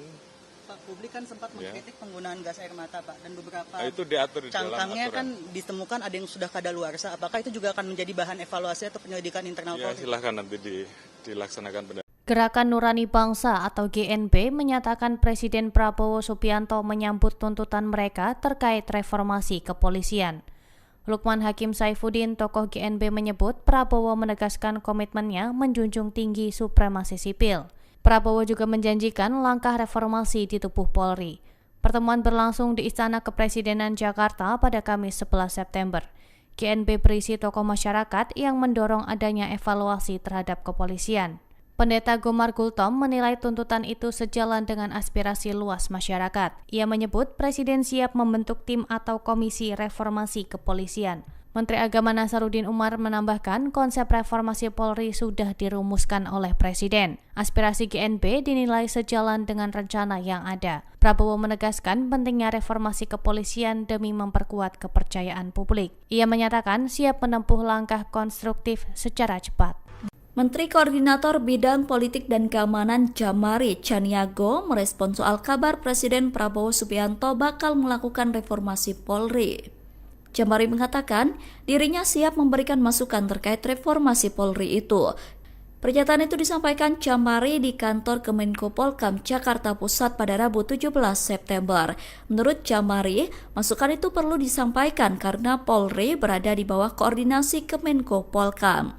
Pak, publik kan sempat mengkritik penggunaan gas air mata, Pak, dan beberapa itu diatur di dalam cangkangnya aturan. kan ditemukan ada yang sudah kadaluarsa. Apakah itu juga akan menjadi bahan evaluasi atau penyelidikan internal Ya, Polri? silahkan nanti dilaksanakan. Gerakan Nurani Bangsa atau GNB menyatakan Presiden Prabowo Subianto menyambut tuntutan mereka terkait reformasi kepolisian. Lukman Hakim Saifuddin, tokoh GNB, menyebut Prabowo menegaskan komitmennya menjunjung tinggi supremasi sipil. Prabowo juga menjanjikan langkah reformasi di tubuh Polri. Pertemuan berlangsung di Istana Kepresidenan Jakarta pada Kamis 11 September. GNB berisi tokoh masyarakat yang mendorong adanya evaluasi terhadap kepolisian. Pendeta Gomar Gultom menilai tuntutan itu sejalan dengan aspirasi luas masyarakat. Ia menyebut Presiden siap membentuk tim atau komisi reformasi kepolisian. Menteri Agama Nasaruddin Umar menambahkan konsep reformasi Polri sudah dirumuskan oleh Presiden. Aspirasi GNB dinilai sejalan dengan rencana yang ada. Prabowo menegaskan pentingnya reformasi kepolisian demi memperkuat kepercayaan publik. Ia menyatakan siap menempuh langkah konstruktif secara cepat. Menteri Koordinator Bidang Politik dan Keamanan Jamari Caniago merespons soal kabar Presiden Prabowo Subianto bakal melakukan reformasi Polri. Jamari mengatakan dirinya siap memberikan masukan terkait reformasi Polri itu. Pernyataan itu disampaikan Jamari di kantor Kemenko Polkam Jakarta Pusat pada Rabu 17 September. Menurut Jamari, masukan itu perlu disampaikan karena Polri berada di bawah koordinasi Kemenko Polkam.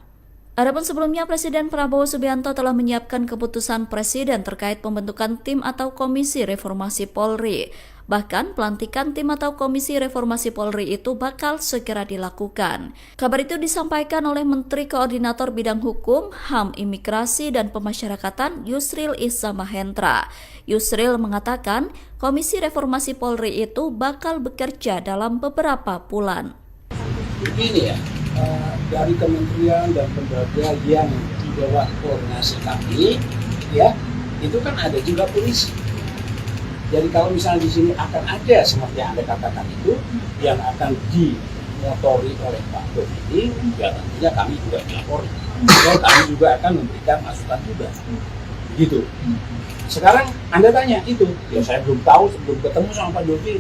Adapun sebelumnya, Presiden Prabowo Subianto telah menyiapkan keputusan Presiden terkait pembentukan tim atau komisi reformasi Polri. Bahkan pelantikan tim atau komisi reformasi Polri itu bakal segera dilakukan. Kabar itu disampaikan oleh Menteri Koordinator Bidang Hukum, HAM, Imigrasi, dan Pemasyarakatan Yusril Iza Mahendra. Yusril mengatakan komisi reformasi Polri itu bakal bekerja dalam beberapa bulan. Begini ya, dari kementerian dan lembaga yang di bawah koordinasi kami, ya, itu kan ada juga polisi. Jadi kalau misalnya di sini akan ada seperti yang Anda katakan itu yang akan dimotori oleh Pak Dodi, ya tentunya kami juga dilapori. Dan kami juga akan memberikan masukan juga. Gitu. Sekarang Anda tanya itu, ya saya belum tahu, belum ketemu sama Pak Dodi.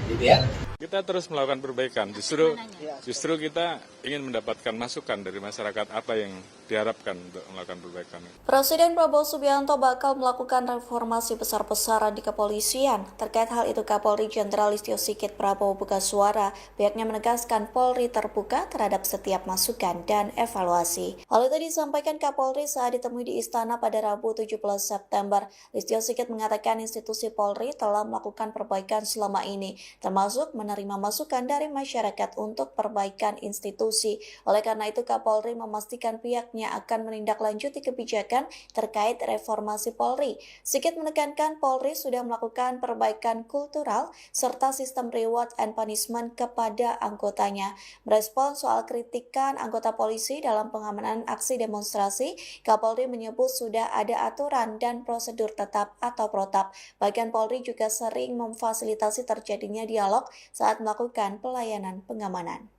Gitu ya. Kita terus melakukan perbaikan. Justru kita ingin mendapatkan masukan dari masyarakat apa yang diharapkan untuk melakukan perbaikan. Presiden Prabowo Subianto bakal melakukan reformasi besar-besaran di kepolisian. Terkait hal itu, Kapolri Jenderal Listio Sigit Prabowo buka suara. Pihaknya menegaskan Polri terbuka terhadap setiap masukan dan evaluasi. Hal itu disampaikan Kapolri saat ditemui di Istana pada Rabu 17 September. Listio Sigit mengatakan institusi Polri telah melakukan perbaikan selama ini, termasuk menerima masukan dari masyarakat untuk perbaikan institusi. Oleh karena itu, Kapolri memastikan pihaknya akan menindaklanjuti kebijakan terkait reformasi Polri. Sigit menekankan Polri sudah melakukan perbaikan kultural serta sistem reward and punishment kepada anggotanya. Merespons soal kritikan anggota polisi dalam pengamanan aksi demonstrasi, Kapolri menyebut sudah ada aturan dan prosedur tetap atau protap. Bahkan Polri juga sering memfasilitasi terjadinya dialog saat melakukan pelayanan pengamanan.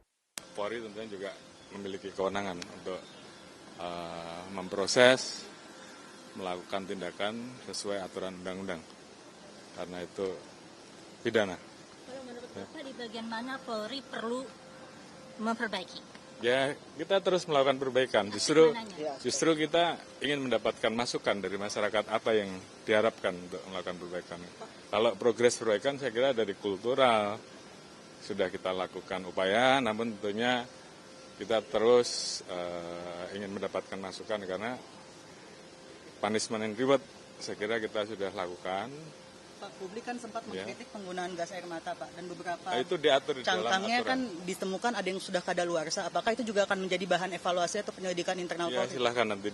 Polri tentunya juga memiliki kewenangan untuk memproses, melakukan tindakan sesuai aturan undang-undang. Karena itu pidana. Kalau menurut Bapak di bagian mana Polri perlu memperbaiki? Ya, kita terus melakukan perbaikan. Justru kita ingin mendapatkan masukan dari masyarakat apa yang diharapkan untuk melakukan perbaikan. Kalau progres perbaikan saya kira dari kultural sudah kita lakukan upaya, namun tentunya kita terus ingin mendapatkan masukan karena punishment and reward saya kira kita sudah lakukan. Pak, publik kan sempat mengkritik penggunaan gas air mata, Pak, dan beberapa itu diatur di dalam cangkangnya aturan. kan ditemukan ada yang sudah kadaluarsa. Apakah itu juga akan menjadi bahan evaluasi atau penyelidikan internal Ya, Polri? silahkan nanti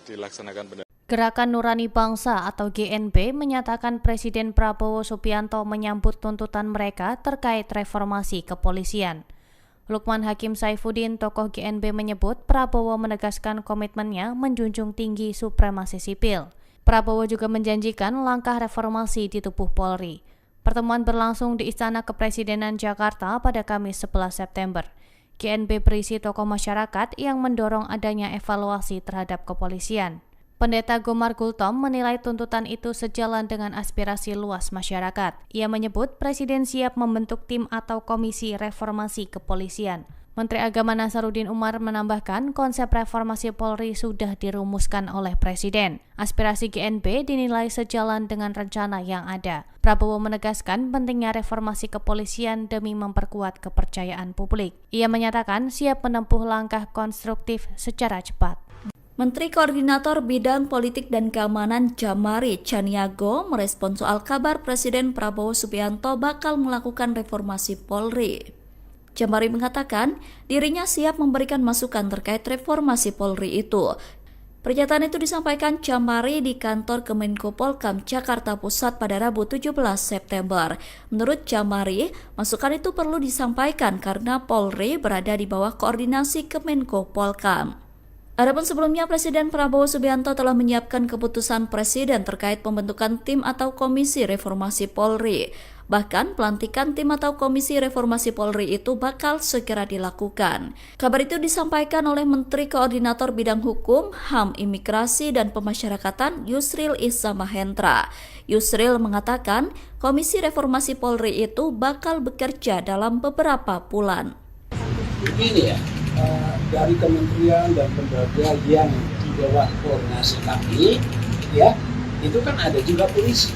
dilaksanakan. Gerakan Nurani Bangsa atau GNB menyatakan Presiden Prabowo Subianto menyambut tuntutan mereka terkait reformasi kepolisian. Lukman Hakim Saifuddin, tokoh GNB, menyebut Prabowo menegaskan komitmennya menjunjung tinggi supremasi sipil. Prabowo juga menjanjikan langkah reformasi di tubuh Polri. Pertemuan berlangsung di Istana Kepresidenan Jakarta pada Kamis 11 September. GNB berisi tokoh masyarakat yang mendorong adanya evaluasi terhadap kepolisian. Pendeta Gomar Gultom menilai tuntutan itu sejalan dengan aspirasi luas masyarakat. Ia menyebut Presiden siap membentuk tim atau komisi reformasi kepolisian. Menteri Agama Nasaruddin Umar menambahkan konsep reformasi Polri sudah dirumuskan oleh Presiden. Aspirasi GNB dinilai sejalan dengan rencana yang ada. Prabowo menegaskan pentingnya reformasi kepolisian demi memperkuat kepercayaan publik. Ia menyatakan siap menempuh langkah konstruktif secara cepat. Menteri Koordinator Bidang Politik dan Keamanan Jamari Caniago merespons soal kabar Presiden Prabowo Subianto bakal melakukan reformasi Polri. Jamari mengatakan dirinya siap memberikan masukan terkait reformasi Polri itu. Pernyataan itu disampaikan Jamari di kantor Kemenko Polkam Jakarta Pusat pada Rabu 17 September. Menurut Jamari, masukan itu perlu disampaikan karena Polri berada di bawah koordinasi Kemenko Polkam. Adapun sebelumnya, Presiden Prabowo Subianto telah menyiapkan keputusan Presiden terkait pembentukan tim atau komisi reformasi Polri. Bahkan pelantikan tim atau komisi reformasi Polri itu bakal segera dilakukan. Kabar itu disampaikan oleh Menteri Koordinator Bidang Hukum, HAM, Imigrasi, dan Pemasyarakatan Yusril Iza Mahendra. Yusril mengatakan komisi reformasi Polri itu bakal bekerja dalam beberapa bulan. Begini ya, dari kementerian dan lembaga yang di bawah koordinasi kami, ya, itu kan ada juga polisi.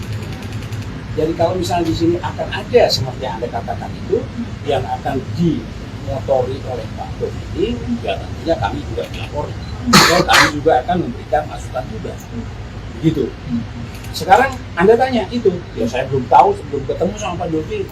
Jadi kalau misalnya di sini akan ada seperti yang Anda katakan itu yang akan dimotori oleh Pak Dodi, ya tentunya kami juga dilapor. Ya, kami juga akan memberikan masukan juga. Begitu. Sekarang Anda tanya itu, ya saya belum tahu, belum ketemu sama Pak Dodi.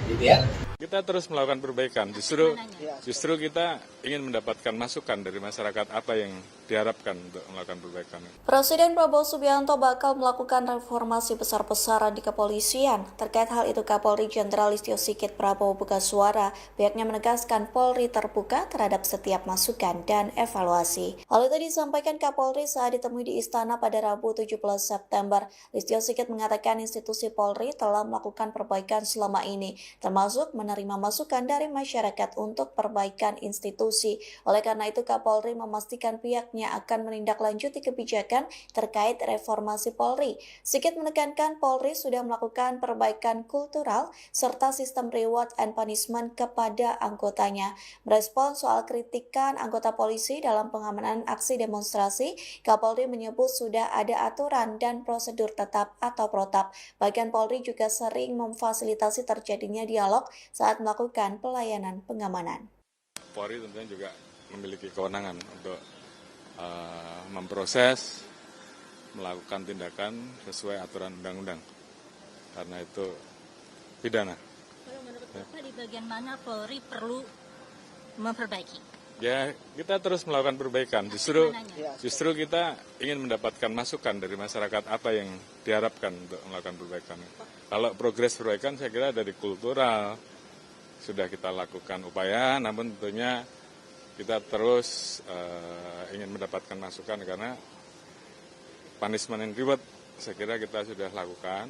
Gitu ya. Kita terus melakukan perbaikan. Justru kita ingin mendapatkan masukan dari masyarakat apa yang diharapkan untuk melakukan perbaikan. Presiden Prabowo Subianto bakal melakukan reformasi besar-besaran di kepolisian. Terkait hal itu, Kapolri Jenderal Listio Sigit Prabowo buka suara. Pihaknya menegaskan Polri terbuka terhadap setiap masukan dan evaluasi. Hal itu disampaikan Kapolri saat ditemui di Istana pada Rabu 17 September. Listio Sigit mengatakan institusi Polri telah melakukan perbaikan selama ini, termasuk menerima masukan dari masyarakat untuk perbaikan institusi. Oleh karena itu, Kapolri memastikan pihaknya akan menindaklanjuti kebijakan terkait reformasi Polri. Sigit menekankan Polri sudah melakukan perbaikan kultural serta sistem reward and punishment kepada anggotanya. Merespon soal kritikan anggota polisi dalam pengamanan aksi demonstrasi, Kapolri menyebut sudah ada aturan dan prosedur tetap atau protap. Bahkan Polri juga sering memfasilitasi terjadinya dialog saat melakukan pelayanan pengamanan. Polri tentunya juga memiliki kewenangan untuk memproses, melakukan tindakan sesuai aturan undang-undang. Karena itu pidana. Kalau menurut Bapak di bagian mana Polri perlu memperbaiki? Ya, kita terus melakukan perbaikan. Justru kita ingin mendapatkan masukan dari masyarakat apa yang diharapkan untuk melakukan perbaikan. Kalau progres perbaikan saya kira dari kultural sudah kita lakukan upaya, namun tentunya kita terus ingin mendapatkan masukan karena punishment and reward saya kira kita sudah lakukan.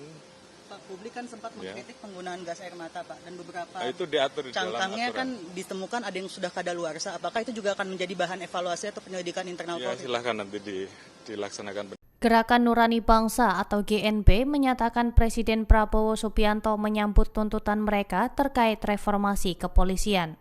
Pak, publik kan sempat mengkritik penggunaan gas air mata, Pak, dan beberapa Itu diatur di dalam cangkangnya aturan. kan ditemukan ada yang sudah kadaluarsa. Apakah itu juga akan menjadi bahan evaluasi atau penyelidikan internal Ya, Polri? silahkan nanti dilaksanakan. Gerakan Nurani Bangsa atau GNB menyatakan Presiden Prabowo Subianto menyambut tuntutan mereka terkait reformasi kepolisian.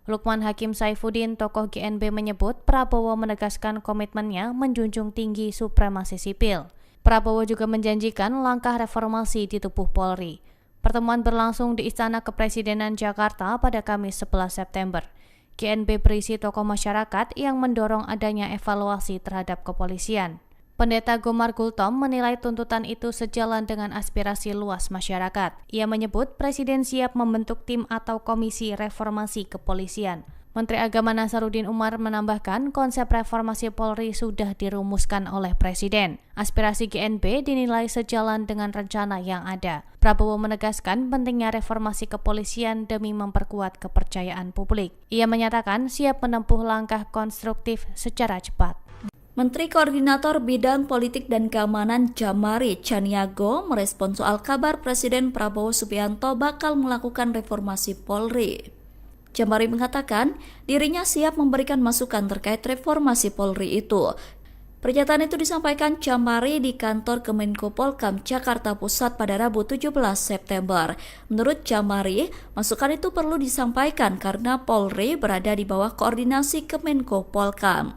Lukman Hakim Saifuddin, tokoh GNB, menyebut Prabowo menegaskan komitmennya menjunjung tinggi supremasi sipil. Prabowo juga menjanjikan langkah reformasi di tubuh Polri. Pertemuan berlangsung di Istana Kepresidenan Jakarta pada Kamis 11 September. GNB berisi tokoh masyarakat yang mendorong adanya evaluasi terhadap kepolisian. Pendeta Gomar Gultom menilai tuntutan itu sejalan dengan aspirasi luas masyarakat. Ia menyebut Presiden siap membentuk tim atau komisi reformasi kepolisian. Menteri Agama Nasaruddin Umar menambahkan konsep reformasi Polri sudah dirumuskan oleh Presiden. Aspirasi GNB dinilai sejalan dengan rencana yang ada. Prabowo menegaskan pentingnya reformasi kepolisian demi memperkuat kepercayaan publik. Ia menyatakan siap menempuh langkah konstruktif secara cepat. Menteri Koordinator Bidang Politik dan Keamanan Jamari Chaniago merespon soal kabar Presiden Prabowo Subianto bakal melakukan reformasi Polri. Jamari mengatakan dirinya siap memberikan masukan terkait reformasi Polri itu. Pernyataan itu disampaikan Jamari di kantor Kemenko Polkam Jakarta Pusat pada Rabu 17 September. Menurut Jamari, masukan itu perlu disampaikan karena Polri berada di bawah koordinasi Kemenko Polkam.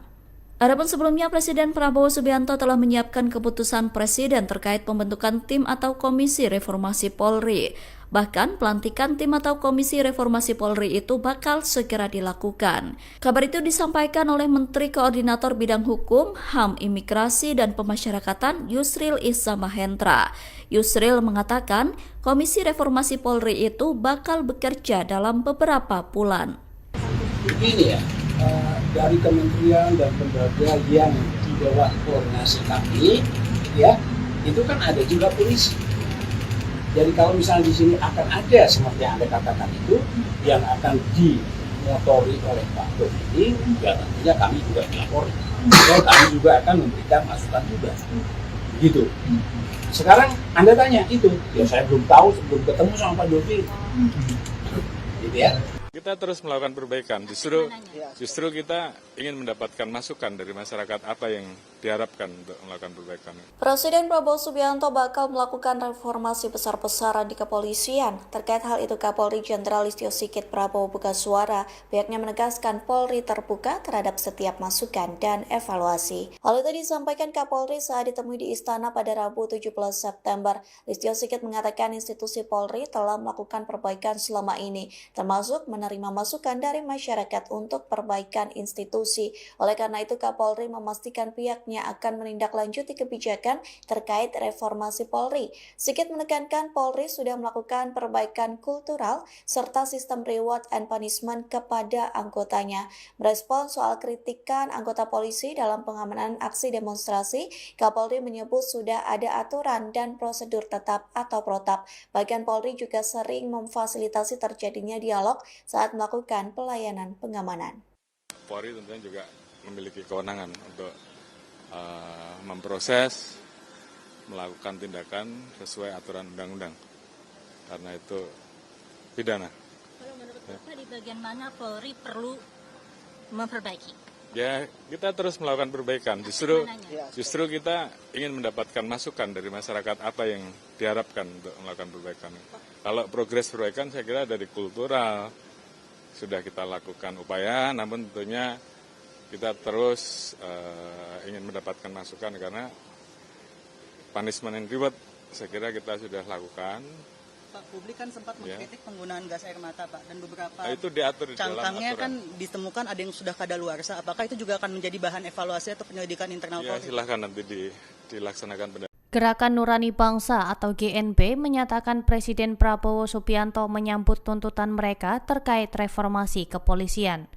Adapun sebelumnya, Presiden Prabowo Subianto telah menyiapkan keputusan Presiden terkait pembentukan tim atau komisi reformasi Polri. Bahkan pelantikan tim atau komisi reformasi Polri itu bakal segera dilakukan. Kabar itu disampaikan oleh Menteri Koordinator Bidang Hukum, HAM, Imigrasi, dan Pemasyarakatan Yusril Iza Mahendra. Yusril mengatakan komisi reformasi Polri itu bakal bekerja dalam beberapa bulan. Begini ya, dari kementerian dan lembaga yang di bawah koordinasi kami, ya, itu kan ada juga polisi. Jadi kalau misalnya di sini akan ada seperti yang Anda katakan itu, yang akan dimotori oleh Pak Dodi, ya tentunya kami juga dilapori. Dan kami juga akan memberikan masukan juga. Gitu. Sekarang Anda tanya itu, ya saya belum tahu sebelum ketemu sama Pak Dodi. Gitu ya. Kita terus melakukan perbaikan, justru kita ingin mendapatkan masukan dari masyarakat apa yang diharapkan untuk melakukan perbaikan. Presiden Prabowo Subianto bakal melakukan reformasi besar-besaran di kepolisian. Terkait hal itu, Kapolri Jenderal Listio Sigit Prabowo buka suara. Pihaknya menegaskan Polri terbuka terhadap setiap masukan dan evaluasi. Hal itu disampaikan Kapolri saat ditemui di Istana pada Rabu 17 September. Listio Sigit mengatakan institusi Polri telah melakukan perbaikan selama ini, termasuk menerima masukan dari masyarakat untuk perbaikan institusi. Oleh karena itu, Kapolri memastikan pihaknya akan menindaklanjuti kebijakan terkait reformasi Polri. Sigit menekankan Polri sudah melakukan perbaikan kultural serta sistem reward and punishment kepada anggotanya. Merespon soal kritikan anggota polisi dalam pengamanan aksi demonstrasi, Kapolri menyebut sudah ada aturan dan prosedur tetap atau protap. Bahkan Polri juga sering memfasilitasi terjadinya dialog saat melakukan pelayanan pengamanan. Polri tentunya juga memiliki kewenangan untuk memproses, melakukan tindakan sesuai aturan undang-undang. Karena itu pidana. Kalau menurut Bapak di bagian mana Polri perlu memperbaiki? Ya, kita terus melakukan perbaikan. Justru kita ingin mendapatkan masukan dari masyarakat apa yang diharapkan untuk melakukan perbaikan. Kalau progres perbaikan saya kira dari kultural sudah kita lakukan upaya, namun tentunya kita terus ingin mendapatkan masukan karena punishment and reward saya kira kita sudah lakukan. Pak, publik kan sempat mengkritik penggunaan gas air mata, Pak, dan beberapa itu diatur di dalam cangkangnya aturan. kan ditemukan ada yang sudah kadaluarsa. Apakah itu juga akan menjadi bahan evaluasi atau penyelidikan internal Ya, Polri? silahkan nanti dilaksanakan Gerakan Nurani Bangsa atau GNB menyatakan Presiden Prabowo Subianto menyambut tuntutan mereka terkait reformasi kepolisian.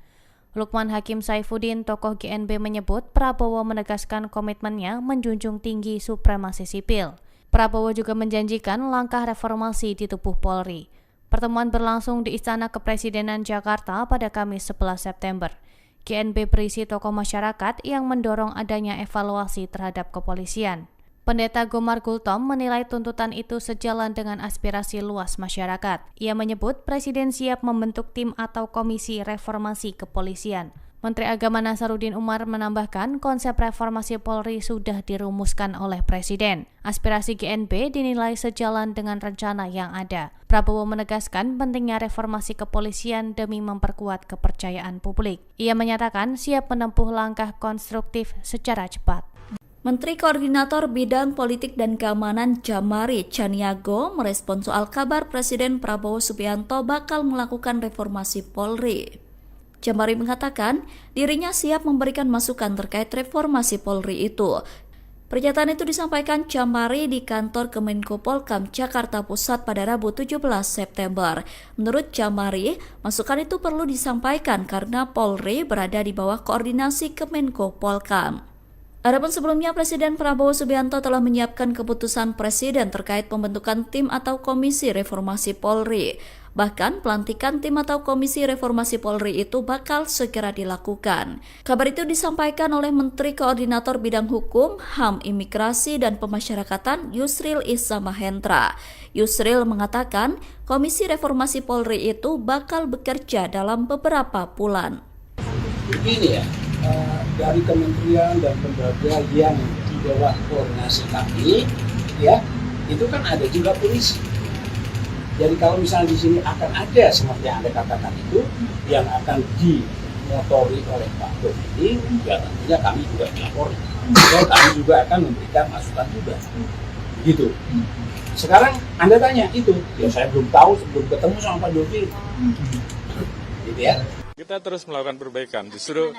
Lukman Hakim Saifuddin, tokoh GNB, menyebut Prabowo menegaskan komitmennya menjunjung tinggi supremasi sipil. Prabowo juga menjanjikan langkah reformasi di tubuh Polri. Pertemuan berlangsung di Istana Kepresidenan Jakarta pada Kamis 11 September. GNB berisi tokoh masyarakat yang mendorong adanya evaluasi terhadap kepolisian. Pendeta Gomar Gultom menilai tuntutan itu sejalan dengan aspirasi luas masyarakat. Ia menyebut Presiden siap membentuk tim atau komisi reformasi kepolisian. Menteri Agama Nasaruddin Umar menambahkan konsep reformasi Polri sudah dirumuskan oleh Presiden. Aspirasi GNB dinilai sejalan dengan rencana yang ada. Prabowo menegaskan pentingnya reformasi kepolisian demi memperkuat kepercayaan publik. Ia menyatakan siap menempuh langkah konstruktif secara cepat. Menteri Koordinator Bidang Politik dan Keamanan Jamari Chaniago merespon soal kabar Presiden Prabowo Subianto bakal melakukan reformasi Polri. Jamari mengatakan dirinya siap memberikan masukan terkait reformasi Polri itu. Pernyataan itu disampaikan Jamari di kantor Kemenko Polkam Jakarta Pusat pada Rabu 17 September. Menurut Jamari, masukan itu perlu disampaikan karena Polri berada di bawah koordinasi Kemenko Polkam. Adapun sebelumnya, Presiden Prabowo Subianto telah menyiapkan keputusan Presiden terkait pembentukan tim atau komisi reformasi Polri. Bahkan, pelantikan tim atau komisi reformasi Polri itu bakal segera dilakukan. Kabar itu disampaikan oleh Menteri Koordinator Bidang Hukum, HAM, Imigrasi, dan Pemasyarakatan Yusril Issa Mahendra. Yusril mengatakan, komisi reformasi Polri itu bakal bekerja dalam beberapa bulan. Begini ya, dari kementerian dan lembaga yang di bawah koordinasi kami, ya, itu kan ada juga polisi. Jadi kalau misalnya di sini akan ada seperti yang Anda katakan itu, yang akan dimotori oleh Pak Dodi, ya tentunya kami juga dilapori. Dan kami juga akan memberikan masukan juga. Gitu. Sekarang Anda tanya itu, ya saya belum tahu sebelum ketemu sama Pak Dodi. Gitu ya. Kita terus melakukan perbaikan, justru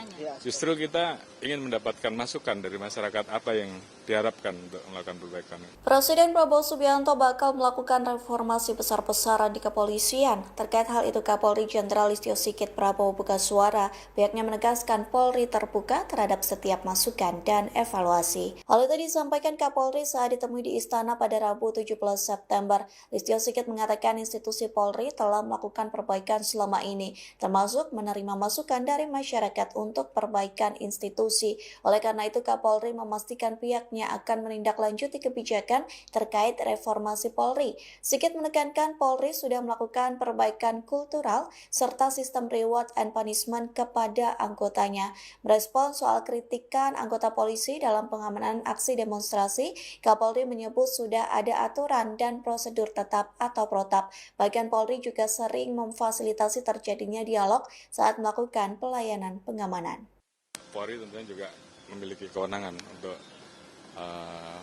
kita ingin mendapatkan masukan dari masyarakat apa yang diharapkan untuk melakukan perbaikan. Presiden Prabowo Subianto bakal melakukan reformasi besar-besaran di kepolisian. Terkait hal itu, Kapolri Jenderal Listio Sigit Prabowo buka suara. Pihaknya menegaskan Polri terbuka terhadap setiap masukan dan evaluasi. Hal itu disampaikan Kapolri saat ditemui di Istana pada Rabu 17 September. Listio Sigit mengatakan institusi Polri telah melakukan perbaikan selama ini, termasuk menerima masukan dari masyarakat untuk perbaikan institusi. Oleh karena itu, Kapolri memastikan pihaknya akan menindaklanjuti kebijakan terkait reformasi Polri. Sigit menekankan Polri sudah melakukan perbaikan kultural serta sistem reward and punishment kepada anggotanya. Merespons soal kritikan anggota polisi dalam pengamanan aksi demonstrasi, Kapolri menyebut sudah ada aturan dan prosedur tetap atau protap. Bahkan Polri juga sering memfasilitasi terjadinya dialog saat melakukan pelayanan pengamanan. Polri tentunya juga memiliki kewenangan untuk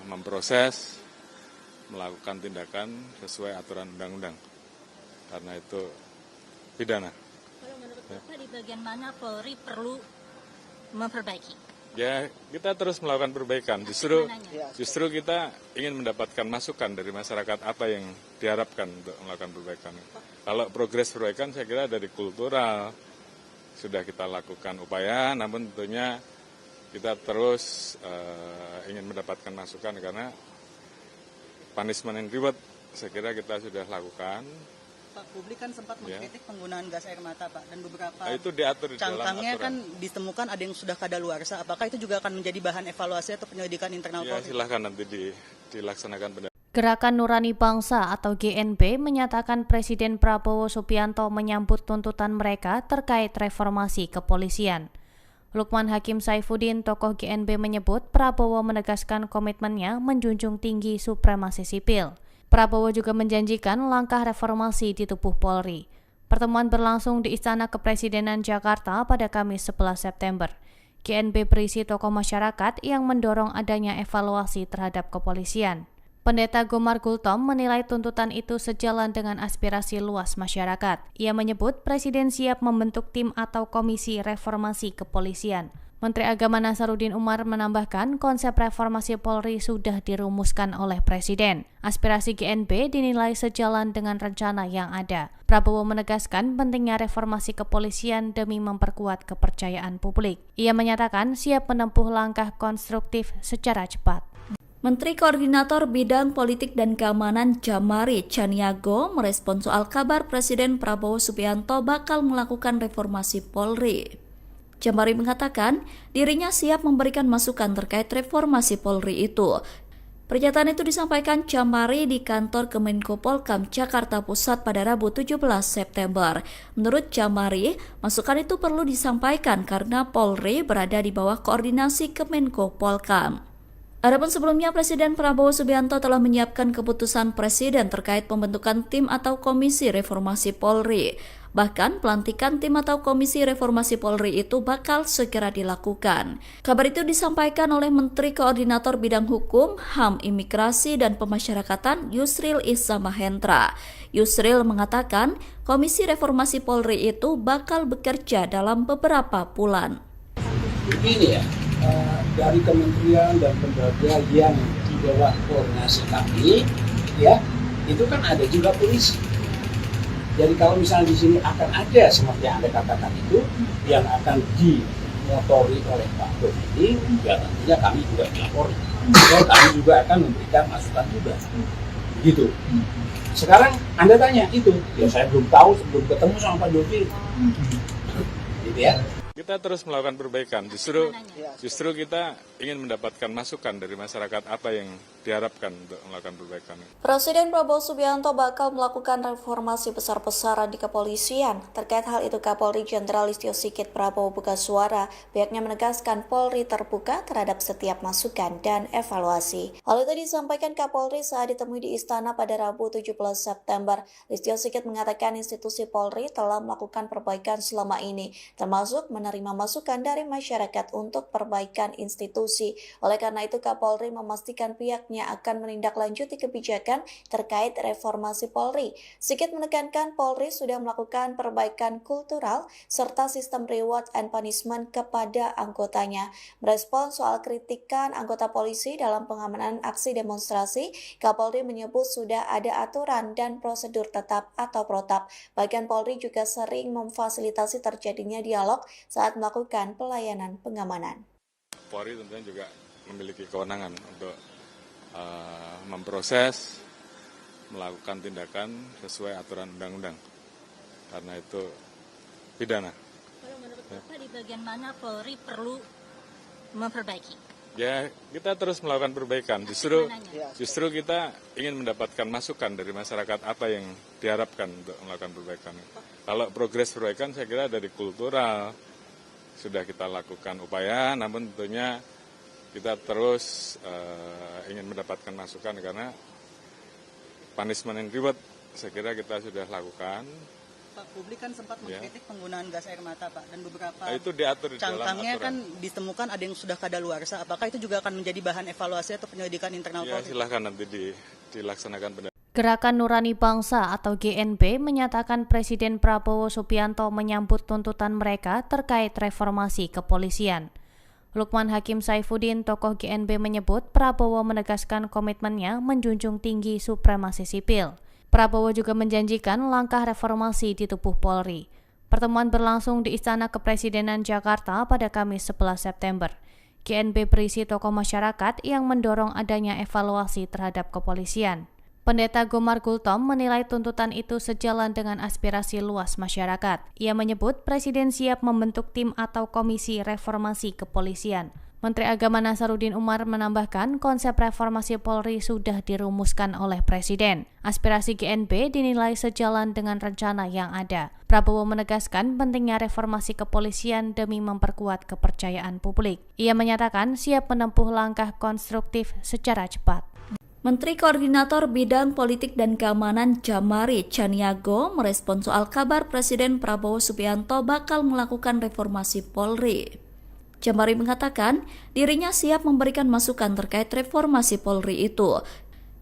memproses, melakukan tindakan sesuai aturan undang-undang. Karena itu pidana. Kalau menurut Bapak di bagian mana Polri perlu memperbaiki? Ya, kita terus melakukan perbaikan. Justru kita ingin mendapatkan masukan dari masyarakat apa yang diharapkan untuk melakukan perbaikan. Kalau progres perbaikan saya kira dari kultural sudah kita lakukan upaya, namun tentunya kita terus ingin mendapatkan masukan karena punishment and reward saya kira kita sudah lakukan. Pak, publik kan sempat mengkritik penggunaan gas air mata, Pak, dan beberapa Itu diatur di dalam cangkangnya aturan. kan ditemukan ada yang sudah kadaluarsa. Apakah itu juga akan menjadi bahan evaluasi atau penyelidikan internal Ya, Polri? silahkan nanti dilaksanakan. Gerakan Nurani Bangsa atau GNB menyatakan Presiden Prabowo Subianto menyambut tuntutan mereka terkait reformasi kepolisian. Lukman Hakim Saifuddin, tokoh GNB, menyebut Prabowo menegaskan komitmennya menjunjung tinggi supremasi sipil. Prabowo juga menjanjikan langkah reformasi di tubuh Polri. Pertemuan berlangsung di Istana Kepresidenan Jakarta pada Kamis 11 September. GNB berisi tokoh masyarakat yang mendorong adanya evaluasi terhadap kepolisian. Pendeta Gomar Gultom menilai tuntutan itu sejalan dengan aspirasi luas masyarakat. Ia menyebut Presiden siap membentuk tim atau komisi reformasi kepolisian. Menteri Agama Nasaruddin Umar menambahkan konsep reformasi Polri sudah dirumuskan oleh Presiden. Aspirasi GNB dinilai sejalan dengan rencana yang ada. Prabowo menegaskan pentingnya reformasi kepolisian demi memperkuat kepercayaan publik. Ia menyatakan siap menempuh langkah konstruktif secara cepat. Menteri Koordinator Bidang Politik dan Keamanan Jamari Chaniago merespon soal kabar Presiden Prabowo Subianto bakal melakukan reformasi Polri. Jamari mengatakan dirinya siap memberikan masukan terkait reformasi Polri itu. Pernyataan itu disampaikan Jamari di kantor Kemenko Polkam Jakarta Pusat pada Rabu 17 September. Menurut Jamari, masukan itu perlu disampaikan karena Polri berada di bawah koordinasi Kemenko Polkam. Adapun sebelumnya, Presiden Prabowo Subianto telah menyiapkan keputusan Presiden terkait pembentukan tim atau komisi reformasi Polri. Bahkan, pelantikan tim atau komisi reformasi Polri itu bakal segera dilakukan. Kabar itu disampaikan oleh Menteri Koordinator Bidang Hukum, HAM, Imigrasi, dan Pemasyarakatan Yusril Issa Mahendra. Yusril mengatakan, komisi reformasi Polri itu bakal bekerja dalam beberapa bulan. Begini ya, dari kementerian dan lembaga yang di bawah koordinasi kami, ya, itu kan ada juga polisi. Jadi kalau misalnya di sini akan ada seperti yang Anda katakan itu, yang akan dimotori oleh Pak Dodi, ya tentunya kami juga melapori. Dan kami juga akan memberikan masukan juga. Gitu. Sekarang Anda tanya itu, ya saya belum tahu sebelum ketemu sama Pak Dodi. Gitu ya. Kita terus melakukan perbaikan. Justru kita ingin mendapatkan masukan dari masyarakat apa yang diharapkan untuk melakukan perbaikan. Presiden Prabowo Subianto bakal melakukan reformasi besar-besaran di kepolisian. Terkait hal itu, Kapolri Jenderal Listio Sigit Prabowo buka suara. Pihaknya menegaskan Polri terbuka terhadap setiap masukan dan evaluasi. Hal itu disampaikan Kapolri saat ditemui di Istana pada Rabu 17 September. Listio Sigit mengatakan institusi Polri telah melakukan perbaikan selama ini, termasuk menerima masukan dari masyarakat untuk perbaikan institusi. Oleh karena itu, Kapolri memastikan pihaknya pihaknya akan menindaklanjuti kebijakan terkait reformasi Polri. Sigit menekankan Polri sudah melakukan perbaikan kultural serta sistem reward and punishment kepada anggotanya. Merespons soal kritikan anggota polisi dalam pengamanan aksi demonstrasi, Kapolri menyebut sudah ada aturan dan prosedur tetap atau protap. Bagian Polri juga sering memfasilitasi terjadinya dialog saat melakukan pelayanan pengamanan. Polri tentunya juga memiliki kewenangan untuk memproses, melakukan tindakan sesuai aturan undang-undang. Karena itu pidana. Kalau menurut Bapak di bagian mana Polri perlu memperbaiki? Ya, kita terus melakukan perbaikan. Justru kita ingin mendapatkan masukan dari masyarakat apa yang diharapkan untuk melakukan perbaikan. Kalau progres perbaikan saya kira dari kultural, sudah kita lakukan upaya, namun tentunya kita terus ingin mendapatkan masukan karena punishment and reward saya kira kita sudah lakukan. Pak, publik kan sempat mengkritik penggunaan gas air mata, Pak, dan beberapa Itu diatur di dalam cangkangnya aturan. kan ditemukan ada yang sudah kadaluarsa. Apakah itu juga akan menjadi bahan evaluasi atau penyelidikan internal Ya, Polri? silahkan nanti dilaksanakan Gerakan Nurani Bangsa atau GNB menyatakan Presiden Prabowo Subianto menyambut tuntutan mereka terkait reformasi kepolisian. Lukman Hakim Saifuddin, tokoh GNB menyebut Prabowo menegaskan komitmennya menjunjung tinggi supremasi sipil. Prabowo juga menjanjikan langkah reformasi di tubuh Polri. Pertemuan berlangsung di Istana Kepresidenan Jakarta pada Kamis 11 September. GNB berisi tokoh masyarakat yang mendorong adanya evaluasi terhadap kepolisian. Pendeta Gomar Gultom menilai tuntutan itu sejalan dengan aspirasi luas masyarakat. Ia menyebut Presiden siap membentuk tim atau komisi reformasi kepolisian. Menteri Agama Nasaruddin Umar menambahkan konsep reformasi Polri sudah dirumuskan oleh Presiden. Aspirasi GNB dinilai sejalan dengan rencana yang ada. Prabowo menegaskan pentingnya reformasi kepolisian demi memperkuat kepercayaan publik. Ia menyatakan siap menempuh langkah konstruktif secara cepat. Menteri Koordinator Bidang Politik dan Keamanan Jamari Chaniago merespon soal kabar Presiden Prabowo Subianto bakal melakukan reformasi Polri. Jamari mengatakan dirinya siap memberikan masukan terkait reformasi Polri itu.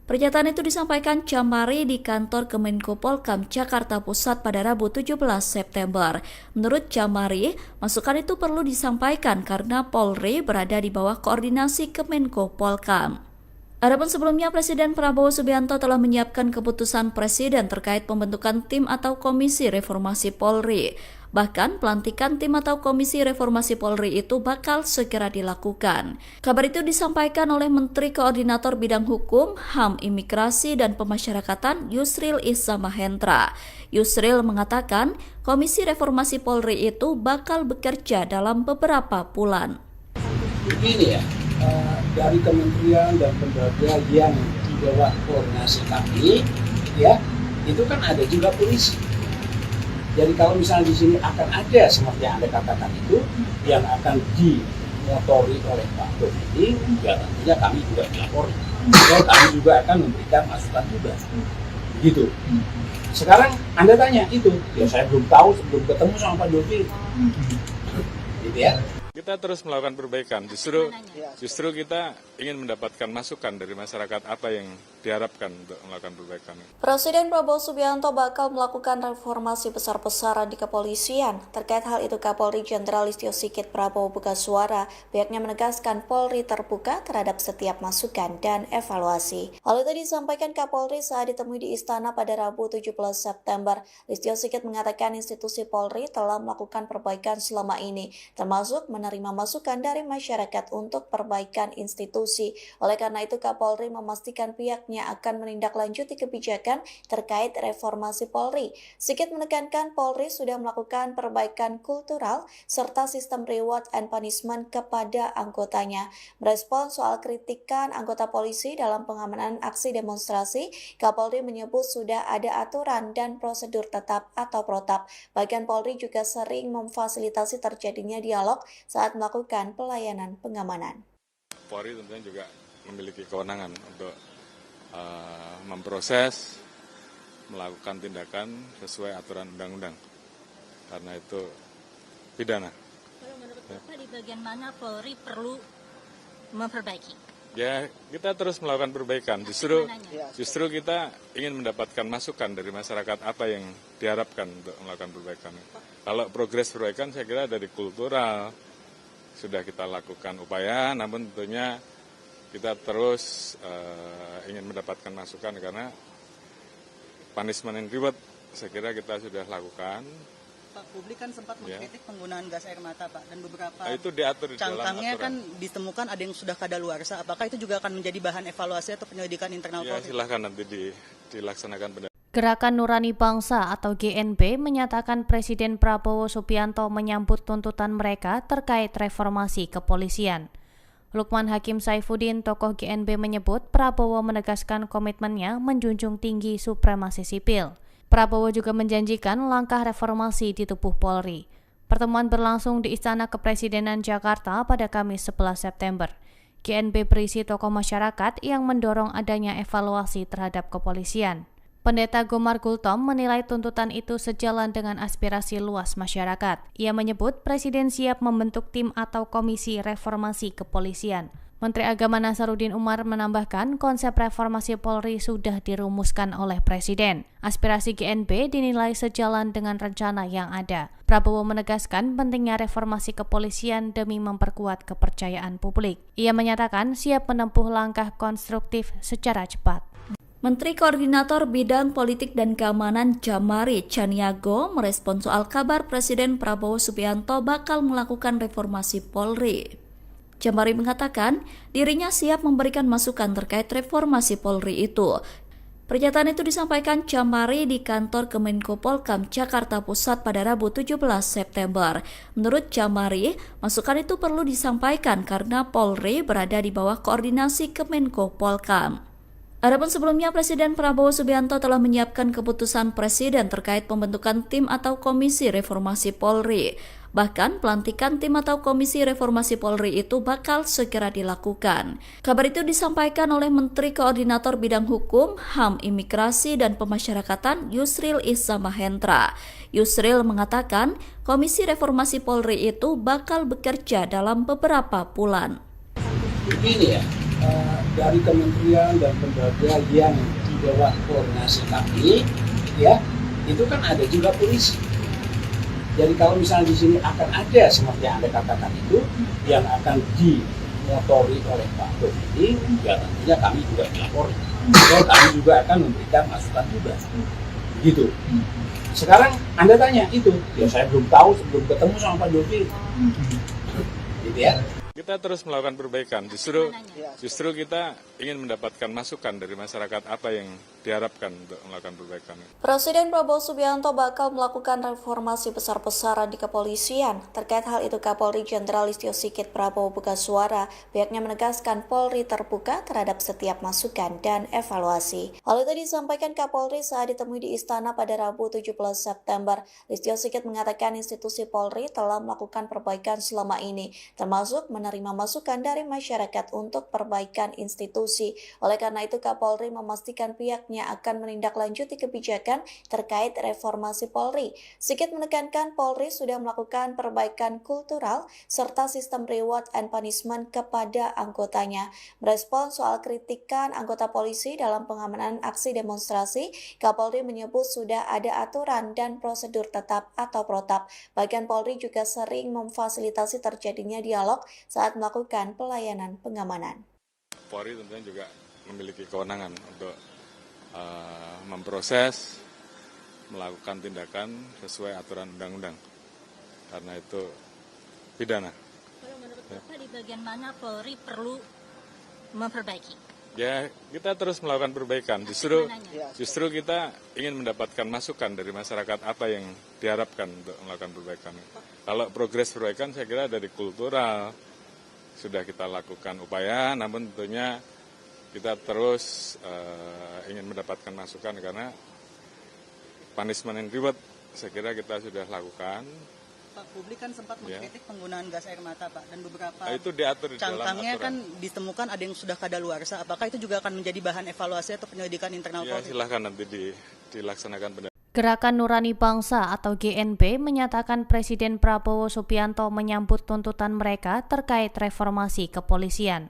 Pernyataan itu disampaikan Jamari di kantor Kemenko Polkam Jakarta Pusat pada Rabu 17 September. Menurut Jamari, masukan itu perlu disampaikan karena Polri berada di bawah koordinasi Kemenko Polkam. Adapun sebelumnya Presiden Prabowo Subianto telah menyiapkan keputusan Presiden terkait pembentukan tim atau komisi reformasi Polri. Bahkan pelantikan tim atau komisi reformasi Polri itu bakal segera dilakukan. Kabar itu disampaikan oleh Menteri Koordinator Bidang Hukum, HAM, Imigrasi, dan Pemasyarakatan Yusril Iza Mahendra. Yusril mengatakan komisi reformasi Polri itu bakal bekerja dalam beberapa bulan. Begini ya, dari kementerian dan lembaga yang di bawah koordinasi kami, ya itu kan ada juga polisi. Jadi kalau misalnya di sini akan ada seperti yang Anda katakan itu yang akan dimotori oleh Pak Komedi, ya tentunya kami juga dilapori. Kami juga akan memberikan masukan juga. Gitu. Sekarang Anda tanya itu, ya saya belum tahu sebelum ketemu sama Pak Dovi. Gitu ya. Kita terus melakukan perbaikan. Justru kita ingin mendapatkan masukan dari masyarakat apa yang diharapkan untuk melakukan perbaikan. Presiden Prabowo Subianto bakal melakukan reformasi besar-besaran di kepolisian. Terkait hal itu, Kapolri Jenderal Listio Sigit Prabowo buka suara. Pihaknya menegaskan Polri terbuka terhadap setiap masukan dan evaluasi. Hal itu disampaikan Kapolri saat ditemui di Istana pada Rabu 17 September. Listio Sigit mengatakan institusi Polri telah melakukan perbaikan selama ini, termasuk menerima masukan dari masyarakat untuk perbaikan institusi. Oleh karena itu, Kapolri memastikan pihaknya akan menindaklanjuti kebijakan terkait reformasi Polri. Sigit menekankan Polri sudah melakukan perbaikan kultural serta sistem reward and punishment kepada anggotanya. Merespons soal kritikan anggota polisi dalam pengamanan aksi demonstrasi, Kapolri menyebut sudah ada aturan dan prosedur tetap atau protap. Bagian Polri juga sering memfasilitasi terjadinya dialog saat melakukan pelayanan pengamanan. Polri tentunya juga memiliki kewenangan untuk memproses, melakukan tindakan sesuai aturan undang-undang. Karena itu pidana. Kalau menurut Bapak di bagian mana Polri perlu memperbaiki? Ya, kita terus melakukan perbaikan. Justru kita ingin mendapatkan masukan dari masyarakat apa yang diharapkan untuk melakukan perbaikan. Kalau progres perbaikan saya kira dari kultural sudah kita lakukan upaya, namun tentunya kita terus ingin mendapatkan masukan karena punishment and reward saya kira kita sudah lakukan. Pak, publik kan sempat mengkritik penggunaan gas air mata, Pak, dan beberapa Itu diatur di dalam cangkangnya aturan. kan ditemukan ada yang sudah kadaluarsa. Apakah itu juga akan menjadi bahan evaluasi atau penyelidikan internal Ya, Polri? silahkan nanti dilaksanakan. Gerakan Nurani Bangsa atau GNB menyatakan Presiden Prabowo Subianto menyambut tuntutan mereka terkait reformasi kepolisian. Lukman Hakim Saifuddin, tokoh GNB, menyebut Prabowo menegaskan komitmennya menjunjung tinggi supremasi sipil. Prabowo juga menjanjikan langkah reformasi di tubuh Polri. Pertemuan berlangsung di Istana Kepresidenan Jakarta pada Kamis 11 September. GNB berisi tokoh masyarakat yang mendorong adanya evaluasi terhadap kepolisian. Pendeta Gomar Gultom menilai tuntutan itu sejalan dengan aspirasi luas masyarakat. Ia menyebut Presiden siap membentuk tim atau komisi reformasi kepolisian. Menteri Agama Nasaruddin Umar menambahkan konsep reformasi Polri sudah dirumuskan oleh Presiden. Aspirasi GNB dinilai sejalan dengan rencana yang ada. Prabowo menegaskan pentingnya reformasi kepolisian demi memperkuat kepercayaan publik. Ia menyatakan siap menempuh langkah konstruktif secara cepat. Menteri Koordinator Bidang Politik dan Keamanan Jamari Chaniago merespon soal kabar Presiden Prabowo Subianto bakal melakukan reformasi Polri. Jamari mengatakan dirinya siap memberikan masukan terkait reformasi Polri itu. Pernyataan itu disampaikan Jamari di kantor Kemenko Polkam Jakarta Pusat pada Rabu 17 September. Menurut Jamari, masukan itu perlu disampaikan karena Polri berada di bawah koordinasi Kemenko Polkam. Adapun sebelumnya Presiden Prabowo Subianto telah menyiapkan keputusan Presiden terkait pembentukan tim atau komisi reformasi Polri. Bahkan pelantikan tim atau komisi reformasi Polri itu bakal segera dilakukan. Kabar itu disampaikan oleh Menteri Koordinator Bidang Hukum, HAM, Imigrasi, dan Pemasyarakatan Yusril Iza Mahendra. Yusril mengatakan komisi reformasi Polri itu bakal bekerja dalam beberapa bulan. Begini ya, dari kementerian dan lembaga yang di bawah koordinasi kami, ya, itu kan ada juga polisi. Jadi kalau misalnya di sini akan ada seperti yang Anda katakan itu, yang akan dimotori oleh Pak Dodi, ya tentunya kami juga melapori. Dan kami juga akan memberikan masukan juga. Gitu. Sekarang Anda tanya itu, ya saya belum tahu sebelum ketemu sama Pak Dodi. Gitu ya. Kita terus melakukan perbaikan. Justru kita ingin mendapatkan masukan dari masyarakat apa yang diharapkan untuk melakukan perbaikan. Presiden Prabowo Subianto bakal melakukan reformasi besar-besaran di kepolisian. Terkait hal itu, Kapolri Jenderal Listio Sigit Prabowo buka suara. Pihaknya menegaskan Polri terbuka terhadap setiap masukan dan evaluasi. Hal itu disampaikan Kapolri saat ditemui di Istana pada Rabu 17 September. Listio Sigit mengatakan institusi Polri telah melakukan perbaikan selama ini, termasuk menerima masukan dari masyarakat untuk perbaikan institusi. Oleh karena itu, Kapolri memastikan pihaknya akan menindaklanjuti kebijakan terkait reformasi Polri. Sigit menekankan Polri sudah melakukan perbaikan kultural serta sistem reward and punishment kepada anggotanya. Merespon soal kritikan anggota polisi dalam pengamanan aksi demonstrasi, Kapolri menyebut sudah ada aturan dan prosedur tetap atau protap. Bahkan Polri juga sering memfasilitasi terjadinya dialog saat melakukan pelayanan pengamanan. Polri tentunya juga memiliki kewenangan untuk memproses, melakukan tindakan sesuai aturan undang-undang. Karena itu pidana. Kalau menurut Bapak di bagian mana Polri perlu memperbaiki? Ya, kita terus melakukan perbaikan. Justru kita ingin mendapatkan masukan dari masyarakat apa yang diharapkan untuk melakukan perbaikan. Kalau progres perbaikan saya kira dari kultural sudah kita lakukan upaya, namun tentunya kita terus ingin mendapatkan masukan karena punishment and reward saya kira kita sudah lakukan. Pak, publik kan sempat mengkritik penggunaan gas air mata, Pak, dan beberapa Itu diatur di dalam cangkangnya aturan. kan ditemukan ada yang sudah kadaluarsa. Apakah itu juga akan menjadi bahan evaluasi atau penyelidikan internal Ya, Polri? silahkan nanti dilaksanakan. Gerakan Nurani Bangsa atau GNB menyatakan Presiden Prabowo Subianto menyambut tuntutan mereka terkait reformasi kepolisian.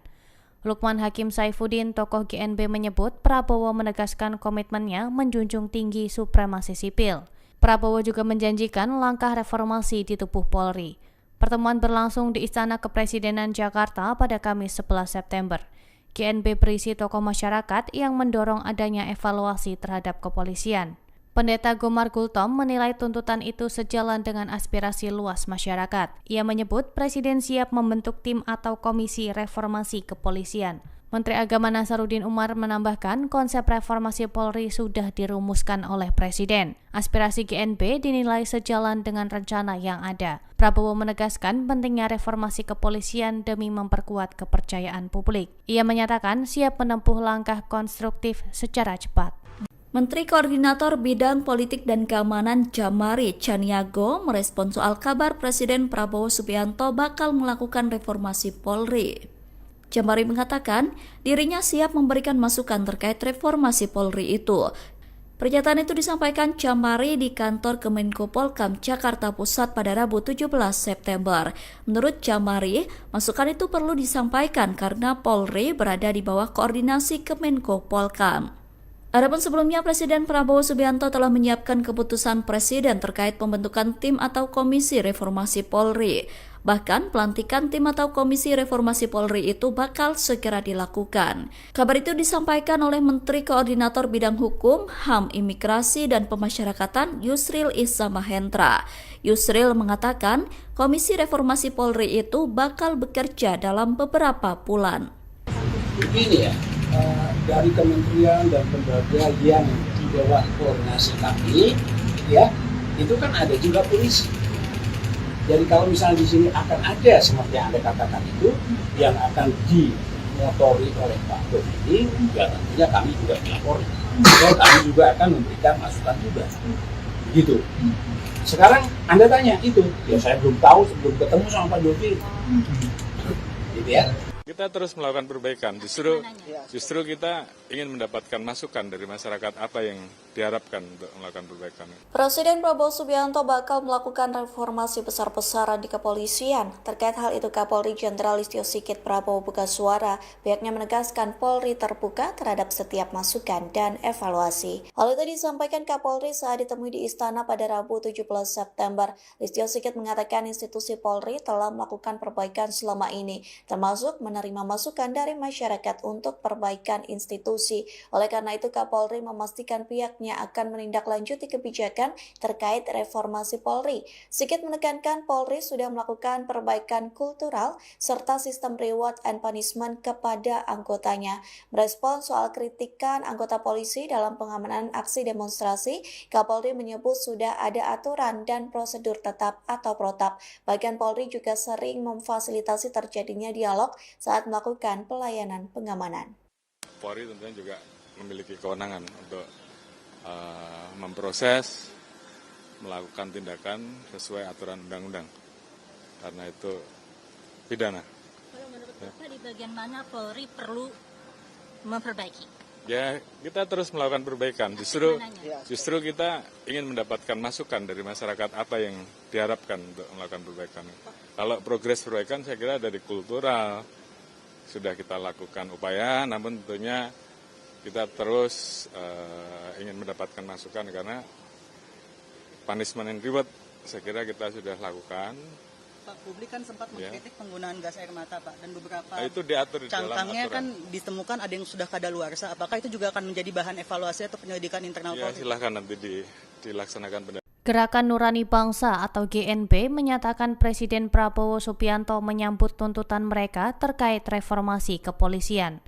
Lukman Hakim Saifuddin, tokoh GNB, menyebut Prabowo menegaskan komitmennya menjunjung tinggi supremasi sipil. Prabowo juga menjanjikan langkah reformasi di tubuh Polri. Pertemuan berlangsung di Istana Kepresidenan Jakarta pada Kamis 11 September. GNB berisi tokoh masyarakat yang mendorong adanya evaluasi terhadap kepolisian. Pendeta Gomar Gultom menilai tuntutan itu sejalan dengan aspirasi luas masyarakat. Ia menyebut Presiden siap membentuk tim atau komisi reformasi kepolisian. Menteri Agama Nasaruddin Umar menambahkan konsep reformasi Polri sudah dirumuskan oleh Presiden. Aspirasi GNB dinilai sejalan dengan rencana yang ada. Prabowo menegaskan pentingnya reformasi kepolisian demi memperkuat kepercayaan publik. Ia menyatakan siap menempuh langkah konstruktif secara cepat. Menteri Koordinator Bidang Politik dan Keamanan Jamari Chaniago merespon soal kabar Presiden Prabowo Subianto bakal melakukan reformasi Polri. Jamari mengatakan dirinya siap memberikan masukan terkait reformasi Polri itu. Pernyataan itu disampaikan Jamari di kantor Kemenko Polkam Jakarta Pusat pada Rabu 17 September. Menurut Jamari, masukan itu perlu disampaikan karena Polri berada di bawah koordinasi Kemenko Polkam. Adapun sebelumnya, Presiden Prabowo Subianto telah menyiapkan keputusan Presiden terkait pembentukan tim atau komisi reformasi Polri. Bahkan, pelantikan tim atau komisi reformasi Polri itu bakal segera dilakukan. Kabar itu disampaikan oleh Menteri Koordinator Bidang Hukum, HAM, Imigrasi, dan Pemasyarakatan Yusril Iza Mahendra. Yusril mengatakan, komisi reformasi Polri itu bakal bekerja dalam beberapa bulan. Begini ya, dari kementerian dan lembaga yang di bawah koordinasi kami, ya, itu kan ada juga polisi. Jadi kalau misalnya di sini akan ada seperti yang Anda katakan itu, yang akan dimotori oleh Pak Dodi, ya tentunya kami juga melapori. Dan kami juga akan memberikan masukan juga. Begitu. Sekarang Anda tanya itu, ya saya belum tahu sebelum ketemu sama Pak Dodi. Gitu ya. Kita terus melakukan perbaikan, justru kita ingin mendapatkan masukan dari masyarakat apa yang diharapkan untuk melakukan perbaikan. Presiden Prabowo Subianto bakal melakukan reformasi besar-besaran di kepolisian. Terkait hal itu, Kapolri Jenderal Listio Sigit Prabowo buka suara. Pihaknya menegaskan Polri terbuka terhadap setiap masukan dan evaluasi. Hal itu disampaikan Kapolri saat ditemui di Istana pada Rabu 17 September. Listio Sigit mengatakan institusi Polri telah melakukan perbaikan selama ini, termasuk menerima masukan dari masyarakat untuk perbaikan institusi. Oleh karena itu, Kapolri memastikan pihaknya akan menindaklanjuti kebijakan terkait reformasi Polri. Sigit menekankan Polri sudah melakukan perbaikan kultural serta sistem reward and punishment kepada anggotanya. Merespons soal kritikan anggota polisi dalam pengamanan aksi demonstrasi, Kapolri menyebut sudah ada aturan dan prosedur tetap atau protap. Bahkan Polri juga sering memfasilitasi terjadinya dialog saat melakukan pelayanan pengamanan. Polri tentunya juga memiliki kewenangan untuk memproses, melakukan tindakan sesuai aturan undang-undang. Karena itu pidana. Kalau menurut Bapak di bagian mana Polri perlu memperbaiki? Ya, kita terus melakukan perbaikan. Justru kita ingin mendapatkan masukan dari masyarakat apa yang diharapkan untuk melakukan perbaikan. Kalau progres perbaikan saya kira dari kultural sudah kita lakukan upaya, namun tentunya kita terus ingin mendapatkan masukan karena punishment and reward saya kira kita sudah lakukan. Pak, publik kan sempat mengkritik penggunaan gas air mata, Pak, dan beberapa itu diatur di dalam cangkangnya aturan. kan ditemukan ada yang sudah kadaluarsa. Apakah itu juga akan menjadi bahan evaluasi atau penyelidikan internal Ya, Polri? silahkan nanti dilaksanakan. Gerakan Nurani Bangsa atau GNB menyatakan Presiden Prabowo Subianto menyambut tuntutan mereka terkait reformasi kepolisian.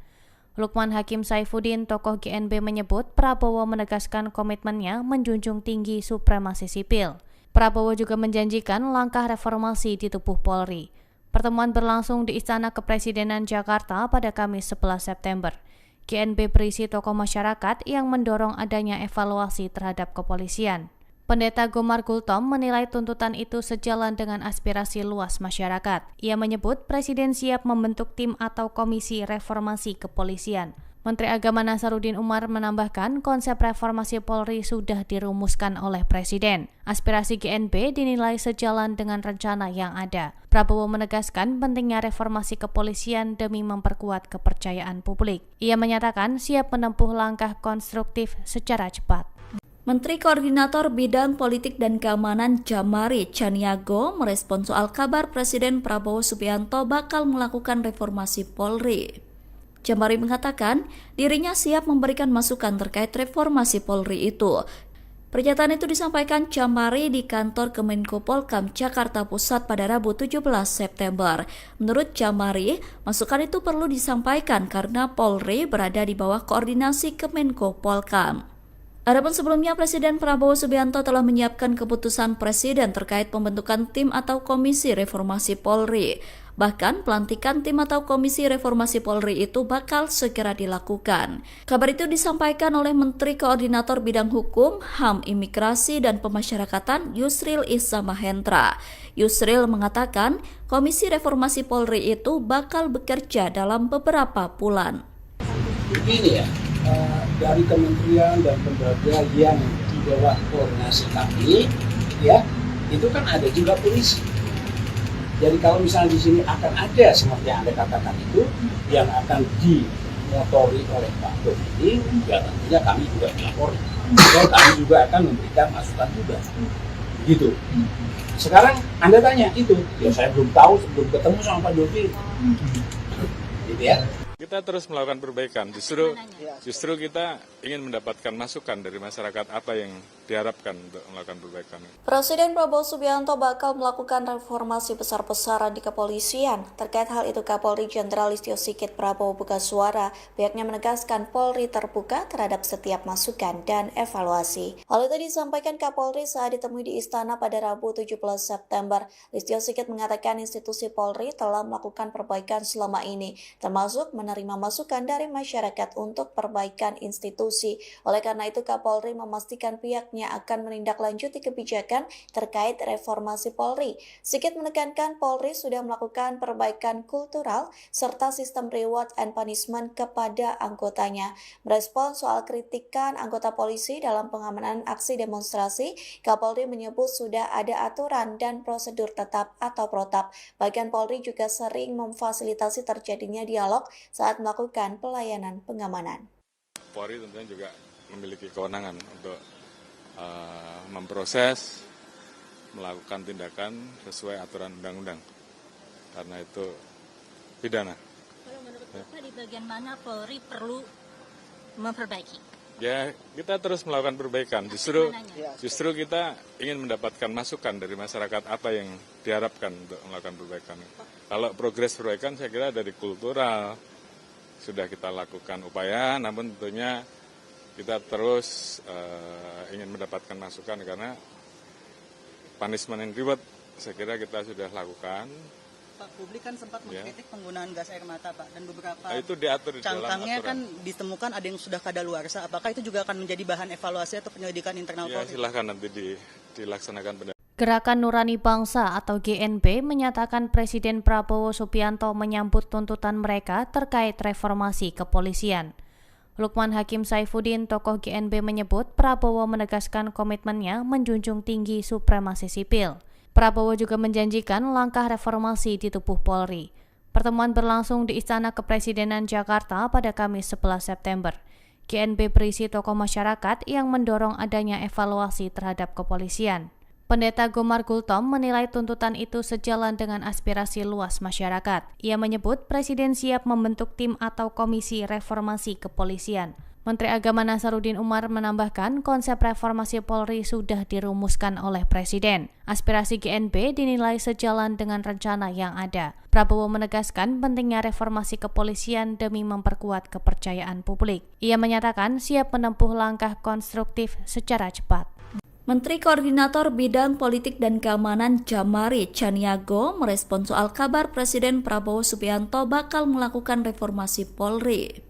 Lukman Hakim Saifuddin, tokoh GNB, menyebut Prabowo menegaskan komitmennya menjunjung tinggi supremasi sipil. Prabowo juga menjanjikan langkah reformasi di tubuh Polri. Pertemuan berlangsung di Istana Kepresidenan Jakarta pada Kamis 11 September. GNB berisi tokoh masyarakat yang mendorong adanya evaluasi terhadap kepolisian. Pendeta Gomar Gultom menilai tuntutan itu sejalan dengan aspirasi luas masyarakat. Ia menyebut Presiden siap membentuk tim atau komisi reformasi kepolisian. Menteri Agama Nasaruddin Umar menambahkan konsep reformasi Polri sudah dirumuskan oleh Presiden. Aspirasi GNB dinilai sejalan dengan rencana yang ada. Prabowo menegaskan pentingnya reformasi kepolisian demi memperkuat kepercayaan publik. Ia menyatakan siap menempuh langkah konstruktif secara cepat. Menteri Koordinator Bidang Politik dan Keamanan Jamari Caniago merespon soal kabar Presiden Prabowo Subianto bakal melakukan reformasi Polri. Jamari mengatakan dirinya siap memberikan masukan terkait reformasi Polri itu. Pernyataan itu disampaikan Jamari di kantor Kemenko Polkam Jakarta Pusat pada Rabu 17 September. Menurut Jamari, masukan itu perlu disampaikan karena Polri berada di bawah koordinasi Kemenko Polkam. Adapun sebelumnya Presiden Prabowo Subianto telah menyiapkan keputusan Presiden terkait pembentukan tim atau komisi reformasi Polri. Bahkan pelantikan tim atau komisi reformasi Polri itu bakal segera dilakukan. Kabar itu disampaikan oleh Menteri Koordinator Bidang Hukum, HAM, Imigrasi, dan Pemasyarakatan Yusril Issa Mahendra. Yusril mengatakan komisi reformasi Polri itu bakal bekerja dalam beberapa bulan. Begini ya, dari kementerian dan lembaga yang di bawah koordinasi kami, ya itu kan ada juga polisi. Jadi kalau misalnya di sini akan ada seperti yang Anda katakan itu yang akan dimotori oleh Pak Dodi, ya tentunya kami juga melapor. Dan kami juga akan memberikan masukan juga. Begitu. Sekarang Anda tanya itu, ya saya belum tahu sebelum ketemu sama Pak Dodi. Gitu ya. Kita terus melakukan perbaikan. Justru kita ingin mendapatkan masukan dari masyarakat apa yang diharapkan untuk melakukan perbaikan. Presiden Prabowo Subianto bakal melakukan reformasi besar-besaran di kepolisian. Terkait hal itu, Kapolri Jenderal Listio Sigit Prabowo buka suara. Pihaknya menegaskan Polri terbuka terhadap setiap masukan dan evaluasi. Hal itu disampaikan Kapolri saat ditemui di Istana pada Rabu 17 September. Listio Sigit mengatakan institusi Polri telah melakukan perbaikan selama ini, termasuk menerima masukan dari masyarakat untuk perbaikan institusi. Oleh karena itu, Kapolri memastikan pihaknya akan menindaklanjuti kebijakan terkait reformasi Polri. Sigit menekankan Polri sudah melakukan perbaikan kultural serta sistem reward and punishment kepada anggotanya. Merespons soal kritikan anggota polisi dalam pengamanan aksi demonstrasi, Kapolri menyebut sudah ada aturan dan prosedur tetap atau protap. Bahkan Polri juga sering memfasilitasi terjadinya dialog saat melakukan pelayanan pengamanan. Polri tentunya juga memiliki kewenangan untuk memproses, melakukan tindakan sesuai aturan undang-undang. Karena itu pidana. Kalau menurut Bapak di bagian mana Polri perlu memperbaiki? Ya, kita terus melakukan perbaikan. Justru kita ingin mendapatkan masukan dari masyarakat apa yang diharapkan untuk melakukan perbaikan. Kalau progres perbaikan saya kira dari kultural sudah kita lakukan upaya, namun tentunya kita terus ingin mendapatkan masukan karena punishment and reward saya kira kita sudah lakukan. Pak, publik kan sempat mengkritik penggunaan gas air mata, Pak, dan beberapa itu diatur di dalam cangkangnya aturan. kan ditemukan ada yang sudah kadaluarsa. Apakah itu juga akan menjadi bahan evaluasi atau penyelidikan internal Ya, Polri? silahkan nanti dilaksanakan. Gerakan Nurani Bangsa atau GNB menyatakan Presiden Prabowo Subianto menyambut tuntutan mereka terkait reformasi kepolisian. Lukman Hakim Saifuddin, tokoh GNB, menyebut Prabowo menegaskan komitmennya menjunjung tinggi supremasi sipil. Prabowo juga menjanjikan langkah reformasi di tubuh Polri. Pertemuan berlangsung di Istana Kepresidenan Jakarta pada Kamis 11 September. GNB berisi tokoh masyarakat yang mendorong adanya evaluasi terhadap kepolisian. Pendeta Gomar Gultom menilai tuntutan itu sejalan dengan aspirasi luas masyarakat. Ia menyebut Presiden siap membentuk tim atau komisi reformasi kepolisian. Menteri Agama Nasaruddin Umar menambahkan konsep reformasi Polri sudah dirumuskan oleh Presiden. Aspirasi GNB dinilai sejalan dengan rencana yang ada. Prabowo menegaskan pentingnya reformasi kepolisian demi memperkuat kepercayaan publik. Ia menyatakan siap menempuh langkah konstruktif secara cepat. Menteri Koordinator Bidang Politik dan Keamanan Jamari Caniago merespon soal kabar Presiden Prabowo Subianto bakal melakukan reformasi Polri.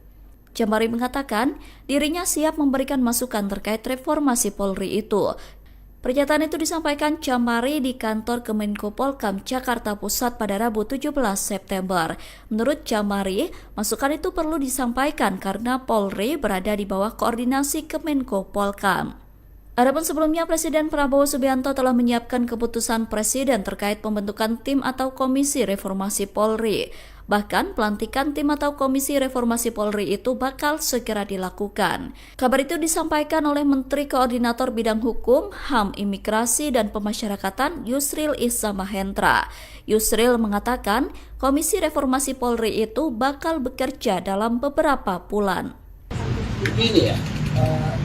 Jamari mengatakan dirinya siap memberikan masukan terkait reformasi Polri itu. Pernyataan itu disampaikan Jamari di kantor Kemenko Polkam Jakarta Pusat pada Rabu 17 September. Menurut Jamari, masukan itu perlu disampaikan karena Polri berada di bawah koordinasi Kemenko Polkam. Adapun sebelumnya, Presiden Prabowo Subianto telah menyiapkan keputusan Presiden terkait pembentukan tim atau komisi reformasi Polri. Bahkan pelantikan tim atau komisi reformasi Polri itu bakal segera dilakukan. Kabar itu disampaikan oleh Menteri Koordinator Bidang Hukum, HAM, Imigrasi, dan Pemasyarakatan Yusril Iza Mahendra. Yusril mengatakan komisi reformasi Polri itu bakal bekerja dalam beberapa bulan. Begini ya,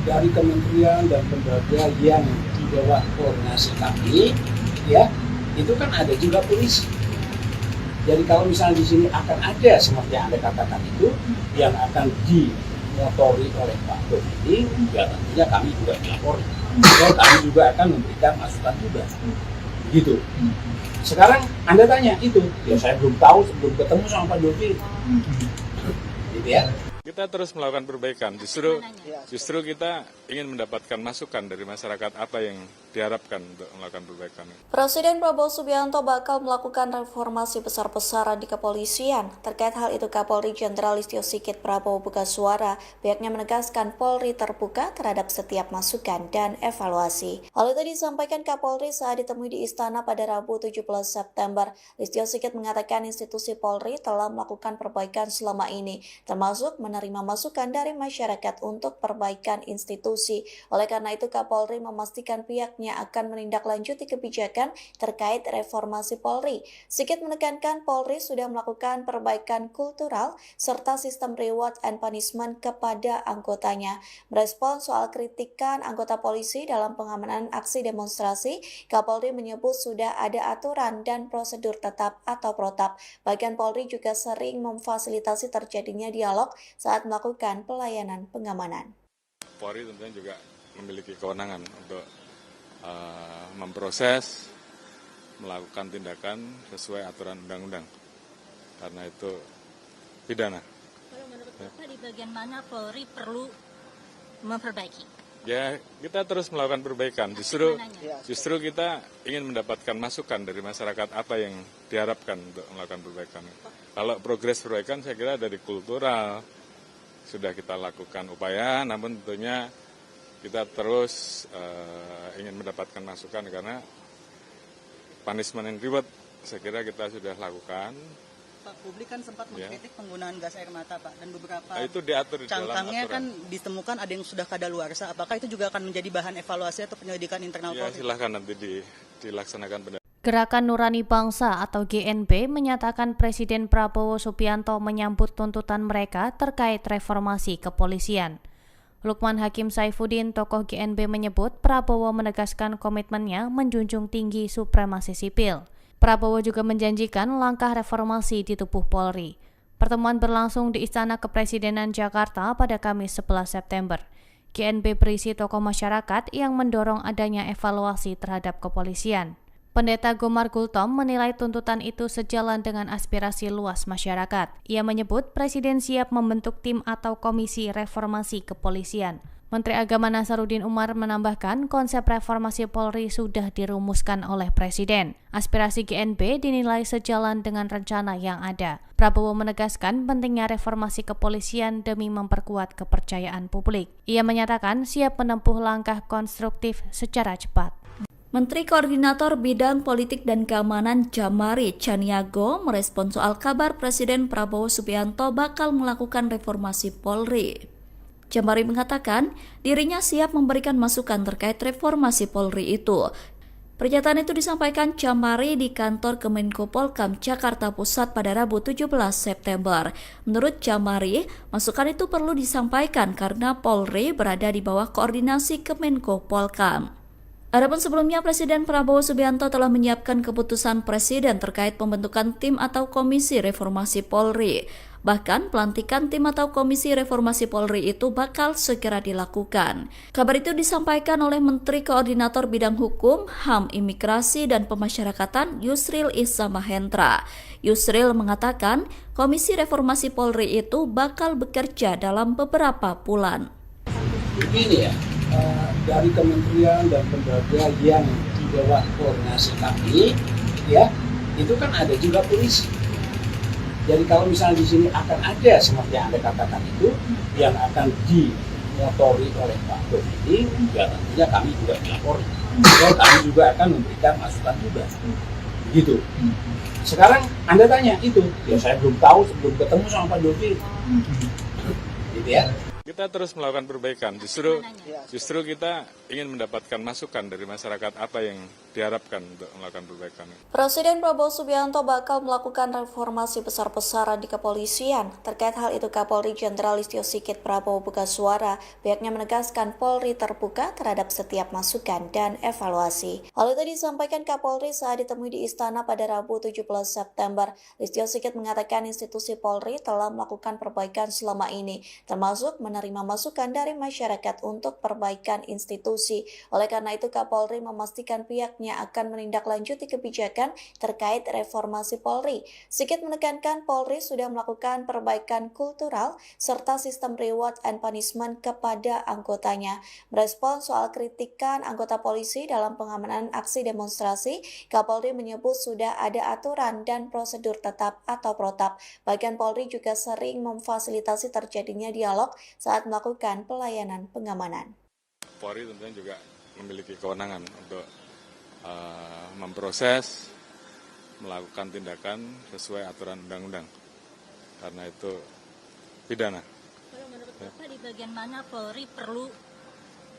dari kementerian dan lembaga yang di bawah koordinasi kami, ya, itu kan ada juga polisi. Jadi kalau misalnya di sini akan ada seperti yang Anda katakan itu yang akan dimotori oleh Pak Dodi, ya tentunya kami juga dilapori. Dan kami juga akan memberikan masukan juga. Gitu. Sekarang Anda tanya itu, ya saya belum tahu, belum ketemu sama Pak Dodi. Gitu ya. Kita terus melakukan perbaikan. Justru kita ingin mendapatkan masukan dari masyarakat apa yang diharapkan untuk melakukan perbaikan. Presiden Prabowo Subianto bakal melakukan reformasi besar-besaran di kepolisian. Terkait hal itu, Kapolri Jenderal Listio Sigit Prabowo buka suara. Pihaknya menegaskan Polri terbuka terhadap setiap masukan dan evaluasi. Hal itu disampaikan Kapolri saat ditemui di Istana pada Rabu 17 September. Listio Sigit mengatakan institusi Polri telah melakukan perbaikan selama ini, termasuk menerima masukan dari masyarakat untuk perbaikan institusi. Oleh karena itu, Kapolri memastikan pihaknya akan menindaklanjuti kebijakan terkait reformasi Polri. Sigit menekankan Polri sudah melakukan perbaikan kultural serta sistem reward and punishment kepada anggotanya. Merespons soal kritikan anggota polisi dalam pengamanan aksi demonstrasi, Kapolri menyebut sudah ada aturan dan prosedur tetap atau protap. Bahkan Polri juga sering memfasilitasi terjadinya dialog saat melakukan pelayanan pengamanan. Polri tentunya juga memiliki kewenangan untuk memproses, melakukan tindakan sesuai aturan undang-undang. Karena itu pidana. Kalau menurut Bapak di bagian mana Polri perlu memperbaiki? Ya, kita terus melakukan perbaikan. Justru kita ingin mendapatkan masukan dari masyarakat apa yang diharapkan untuk melakukan perbaikan. Kalau progres perbaikan saya kira dari kultural sudah kita lakukan upaya, namun tentunya kita terus ingin mendapatkan masukan karena punishment and reward saya kira kita sudah lakukan. Pak, publik kan sempat mengkritik penggunaan gas air mata, Pak, dan beberapa itu diatur di dalam cangkangnya aturan. kan ditemukan ada yang sudah kadaluarsa. Apakah itu juga akan menjadi bahan evaluasi atau penyelidikan internal Ya, Polri? silahkan nanti dilaksanakan. Gerakan Nurani Bangsa atau GNB menyatakan Presiden Prabowo Subianto menyambut tuntutan mereka terkait reformasi kepolisian. Lukman Hakim Saifuddin, tokoh GNB, menyebut Prabowo menegaskan komitmennya menjunjung tinggi supremasi sipil. Prabowo juga menjanjikan langkah reformasi di tubuh Polri. Pertemuan berlangsung di Istana Kepresidenan Jakarta pada Kamis 11 September. GNB berisi tokoh masyarakat yang mendorong adanya evaluasi terhadap kepolisian. Pendeta Gomar Gultom menilai tuntutan itu sejalan dengan aspirasi luas masyarakat. Ia menyebut Presiden siap membentuk tim atau komisi reformasi kepolisian. Menteri Agama Nasaruddin Umar menambahkan konsep reformasi Polri sudah dirumuskan oleh Presiden. Aspirasi GNB dinilai sejalan dengan rencana yang ada. Prabowo menegaskan pentingnya reformasi kepolisian demi memperkuat kepercayaan publik. Ia menyatakan siap menempuh langkah konstruktif secara cepat. Menteri Koordinator Bidang Politik dan Keamanan Jamari Chaniago merespons soal kabar Presiden Prabowo Subianto bakal melakukan reformasi Polri. Jamari mengatakan dirinya siap memberikan masukan terkait reformasi Polri itu. Pernyataan itu disampaikan Jamari di kantor Kemenko Polkam Jakarta Pusat pada Rabu 17 September. Menurut Jamari, masukan itu perlu disampaikan karena Polri berada di bawah koordinasi Kemenko Polkam. Adapun sebelumnya, Presiden Prabowo Subianto telah menyiapkan keputusan Presiden terkait pembentukan tim atau komisi reformasi Polri. Bahkan pelantikan tim atau komisi reformasi Polri itu bakal segera dilakukan. Kabar itu disampaikan oleh Menteri Koordinator Bidang Hukum, HAM, Imigrasi, dan Pemasyarakatan Yusril Iza Mahendra. Yusril mengatakan komisi reformasi Polri itu bakal bekerja dalam beberapa bulan. Begini ya, dari kementerian dan lembaga yang di bawah koordinasi kami, ya, itu kan ada juga polisi. Jadi kalau misalnya di sini akan ada seperti yang Anda katakan itu yang akan dimotori oleh Pak Dodi, ya tentunya kami juga dilapori. Ya, kami juga akan memberikan masukan juga. Gitu. Sekarang Anda tanya itu, ya saya belum tahu sebelum ketemu sama Pak Dodi. Gitu ya. Kita terus melakukan perbaikan. Justru kita ingin mendapatkan masukan dari masyarakat apa yang diharapkan untuk melakukan perbaikan. Presiden Prabowo Subianto bakal melakukan reformasi besar-besaran di kepolisian. Terkait hal itu, Kapolri Jenderal Listio Sigit Prabowo buka suara. Pihaknya menegaskan Polri terbuka terhadap setiap masukan dan evaluasi. Hal itu disampaikan Kapolri saat ditemui di Istana pada Rabu 17 September. Listio Sigit mengatakan institusi Polri telah melakukan perbaikan selama ini, termasuk menerima masukan dari masyarakat untuk perbaikan institusi. Oleh karena itu, Kapolri memastikan pihaknya akan menindaklanjuti kebijakan terkait reformasi Polri. Sigit menekankan Polri sudah melakukan perbaikan kultural serta sistem reward and punishment kepada anggotanya. Merespon soal kritikan anggota polisi dalam pengamanan aksi demonstrasi, Kapolri menyebut sudah ada aturan dan prosedur tetap atau protap. Bahkan Polri juga sering memfasilitasi terjadinya dialog saat melakukan pelayanan pengamanan. Polri tentunya juga memiliki kewenangan untuk memproses, melakukan tindakan sesuai aturan undang-undang. Karena itu pidana. Kalau menurut Bapak di bagian mana Polri perlu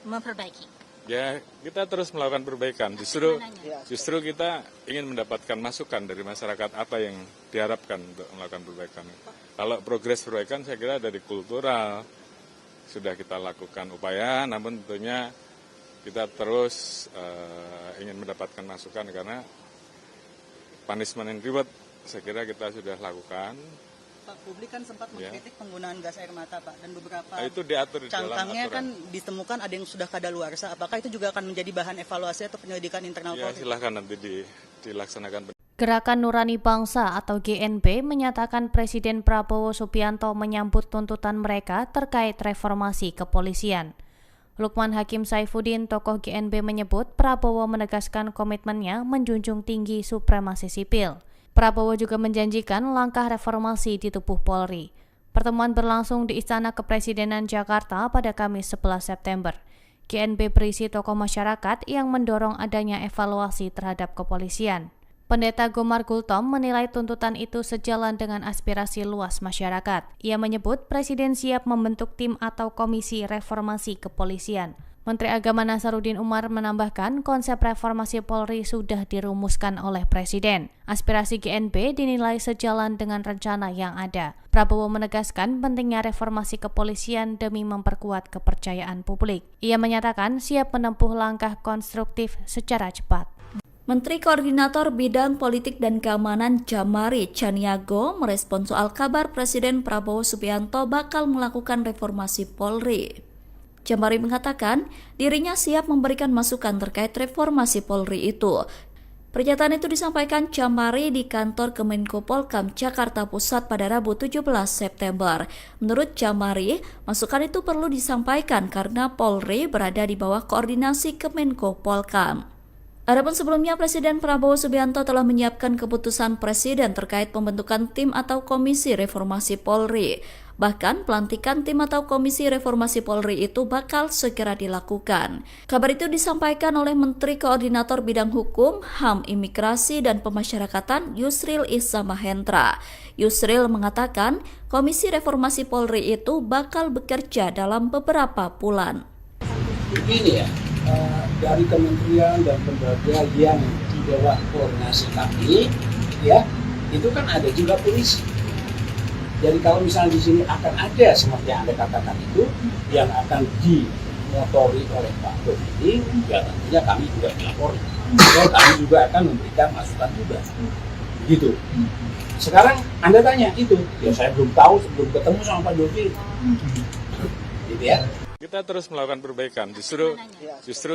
memperbaiki? Ya, kita terus melakukan perbaikan. Justru kita ingin mendapatkan masukan dari masyarakat apa yang diharapkan untuk melakukan perbaikan. Kalau progres perbaikan saya kira dari kultural sudah kita lakukan upaya, namun tentunya kita terus ingin mendapatkan masukan karena punishment and reward saya kira kita sudah lakukan. Pak, publik kan sempat mengkritik penggunaan gas air mata, Pak, dan beberapa Itu diatur di dalam cangkangnya aturan. kan ditemukan ada yang sudah kadaluarsa. Apakah itu juga akan menjadi bahan evaluasi atau penyelidikan internal Ya, Polri? silahkan nanti dilaksanakan. Gerakan Nurani Bangsa atau GNB menyatakan Presiden Prabowo Subianto menyambut tuntutan mereka terkait reformasi kepolisian. Lukman Hakim Saifuddin, tokoh GNB, menyebut Prabowo menegaskan komitmennya menjunjung tinggi supremasi sipil. Prabowo juga menjanjikan langkah reformasi di tubuh Polri. Pertemuan berlangsung di Istana Kepresidenan Jakarta pada Kamis 11 September. GNB berisi tokoh masyarakat yang mendorong adanya evaluasi terhadap kepolisian. Pendeta Gomar Gultom menilai tuntutan itu sejalan dengan aspirasi luas masyarakat. Ia menyebut Presiden siap membentuk tim atau komisi reformasi kepolisian. Menteri Agama Nasaruddin Umar menambahkan konsep reformasi Polri sudah dirumuskan oleh Presiden. Aspirasi GNB dinilai sejalan dengan rencana yang ada. Prabowo menegaskan pentingnya reformasi kepolisian demi memperkuat kepercayaan publik. Ia menyatakan siap menempuh langkah konstruktif secara cepat. Menteri Koordinator Bidang Politik dan Keamanan Jamari Chaniago merespon soal kabar Presiden Prabowo Subianto bakal melakukan reformasi Polri. Jamari mengatakan dirinya siap memberikan masukan terkait reformasi Polri itu. Pernyataan itu disampaikan Jamari di kantor Kemenko Polkam Jakarta Pusat pada Rabu 17 September. Menurut Jamari, masukan itu perlu disampaikan karena Polri berada di bawah koordinasi Kemenko Polkam. Adapun sebelumnya, Presiden Prabowo Subianto telah menyiapkan keputusan Presiden terkait pembentukan tim atau komisi reformasi Polri. Bahkan pelantikan tim atau komisi reformasi Polri itu bakal segera dilakukan. Kabar itu disampaikan oleh Menteri Koordinator Bidang Hukum, HAM, Imigrasi, dan Pemasyarakatan Yusril Issa Mahendra. Yusril mengatakan komisi reformasi Polri itu bakal bekerja dalam beberapa bulan. Begini ya, dari kementerian dan lembaga yang di bawah koordinasi kami, ya, itu kan ada juga polisi. Jadi kalau misalnya di sini akan ada seperti yang Anda katakan itu yang akan dimotori oleh Pak Dodi, ya tentunya kami juga dilapori. Ya, kami juga akan memberikan masukan juga. Gitu. Sekarang Anda tanya itu, ya saya belum tahu sebelum ketemu sama Pak Dodi. Gitu ya. Kita terus melakukan perbaikan, justru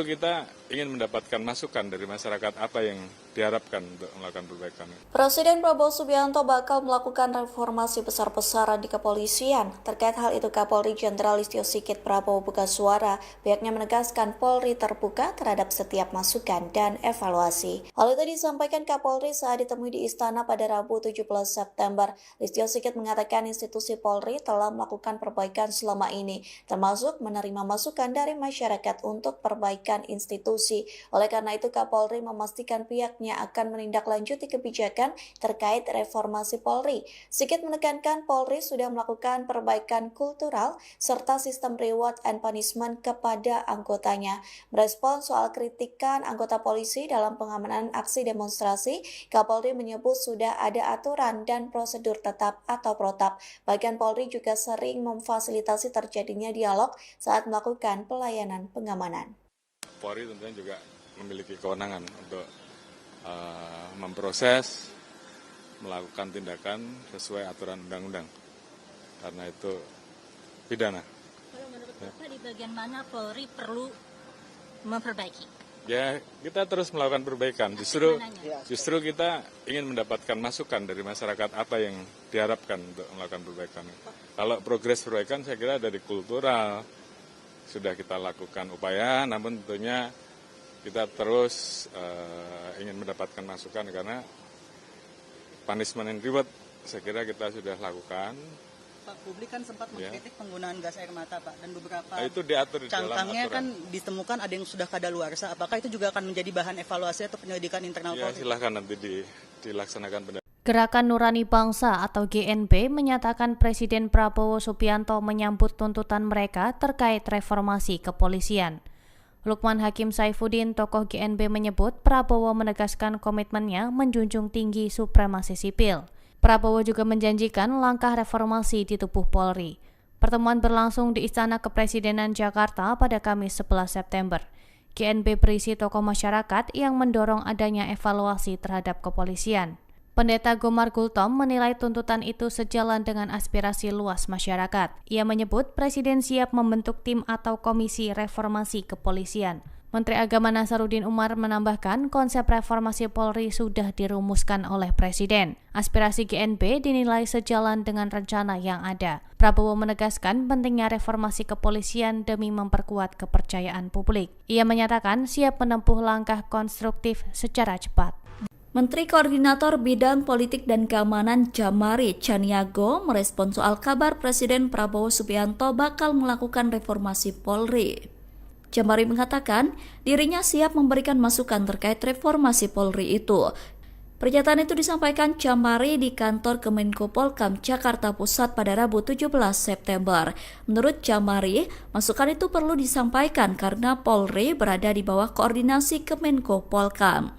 kita ingin mendapatkan masukan dari masyarakat apa yang diharapkan untuk melakukan perbaikan. Presiden Prabowo Subianto bakal melakukan reformasi besar-besaran di kepolisian. Terkait hal itu, Kapolri Jenderal Listio Sigit Prabowo buka suara. Pihaknya menegaskan Polri terbuka terhadap setiap masukan dan evaluasi. Hal itu disampaikan Kapolri saat ditemui di Istana pada Rabu 17 September. Listio Sigit mengatakan institusi Polri telah melakukan perbaikan selama ini, termasuk menerima masukan dari masyarakat untuk perbaikan institusi. Oleh karena itu, Kapolri memastikan pihaknya akan menindaklanjuti kebijakan terkait reformasi Polri. Sigit menekankan Polri sudah melakukan perbaikan kultural serta sistem reward and punishment kepada anggotanya. Merespon soal kritikan anggota polisi dalam pengamanan aksi demonstrasi, Kapolri menyebut sudah ada aturan dan prosedur tetap atau protap. Bahkan Polri juga sering memfasilitasi terjadinya dialog saat melakukan pelayanan pengamanan. Polri tentunya juga memiliki kewenangan untuk memproses, melakukan tindakan sesuai aturan undang-undang. Karena itu pidana. Kalau menurut Bapak di bagian mana Polri perlu memperbaiki? Ya, kita terus melakukan perbaikan. Justru kita ingin mendapatkan masukan dari masyarakat apa yang diharapkan untuk melakukan perbaikan. Kalau progres perbaikan saya kira dari kultural sudah kita lakukan upaya, namun tentunya kita terus ingin mendapatkan masukan karena punishment and reward saya kira kita sudah lakukan. Pak, publik kan sempat mengkritik penggunaan gas air mata, Pak, dan beberapa itu diatur di dalam cangkangnya aturan. kan ditemukan ada yang sudah kadaluarsa. Apakah itu juga akan menjadi bahan evaluasi atau penyelidikan internal Ya, Polri? silahkan nanti dilaksanakan Gerakan Nurani Bangsa atau GNB menyatakan Presiden Prabowo Subianto menyambut tuntutan mereka terkait reformasi kepolisian. Lukman Hakim Saifuddin, tokoh GNB menyebut Prabowo menegaskan komitmennya menjunjung tinggi supremasi sipil. Prabowo juga menjanjikan langkah reformasi di tubuh Polri. Pertemuan berlangsung di Istana Kepresidenan Jakarta pada Kamis 11 September. GNB berisi tokoh masyarakat yang mendorong adanya evaluasi terhadap kepolisian. Pendeta Gomar Gultom menilai tuntutan itu sejalan dengan aspirasi luas masyarakat. Ia menyebut Presiden siap membentuk tim atau komisi reformasi kepolisian. Menteri Agama Nasaruddin Umar menambahkan konsep reformasi Polri sudah dirumuskan oleh Presiden. Aspirasi GNB dinilai sejalan dengan rencana yang ada. Prabowo menegaskan pentingnya reformasi kepolisian demi memperkuat kepercayaan publik. Ia menyatakan siap menempuh langkah konstruktif secara cepat. Menteri Koordinator Bidang Politik dan Keamanan Jamari Chaniago merespon soal kabar Presiden Prabowo Subianto bakal melakukan reformasi Polri. Jamari mengatakan dirinya siap memberikan masukan terkait reformasi Polri itu. Pernyataan itu disampaikan Jamari di kantor Kemenko Polkam Jakarta Pusat pada Rabu 17 September. Menurut Jamari, masukan itu perlu disampaikan karena Polri berada di bawah koordinasi Kemenko Polkam.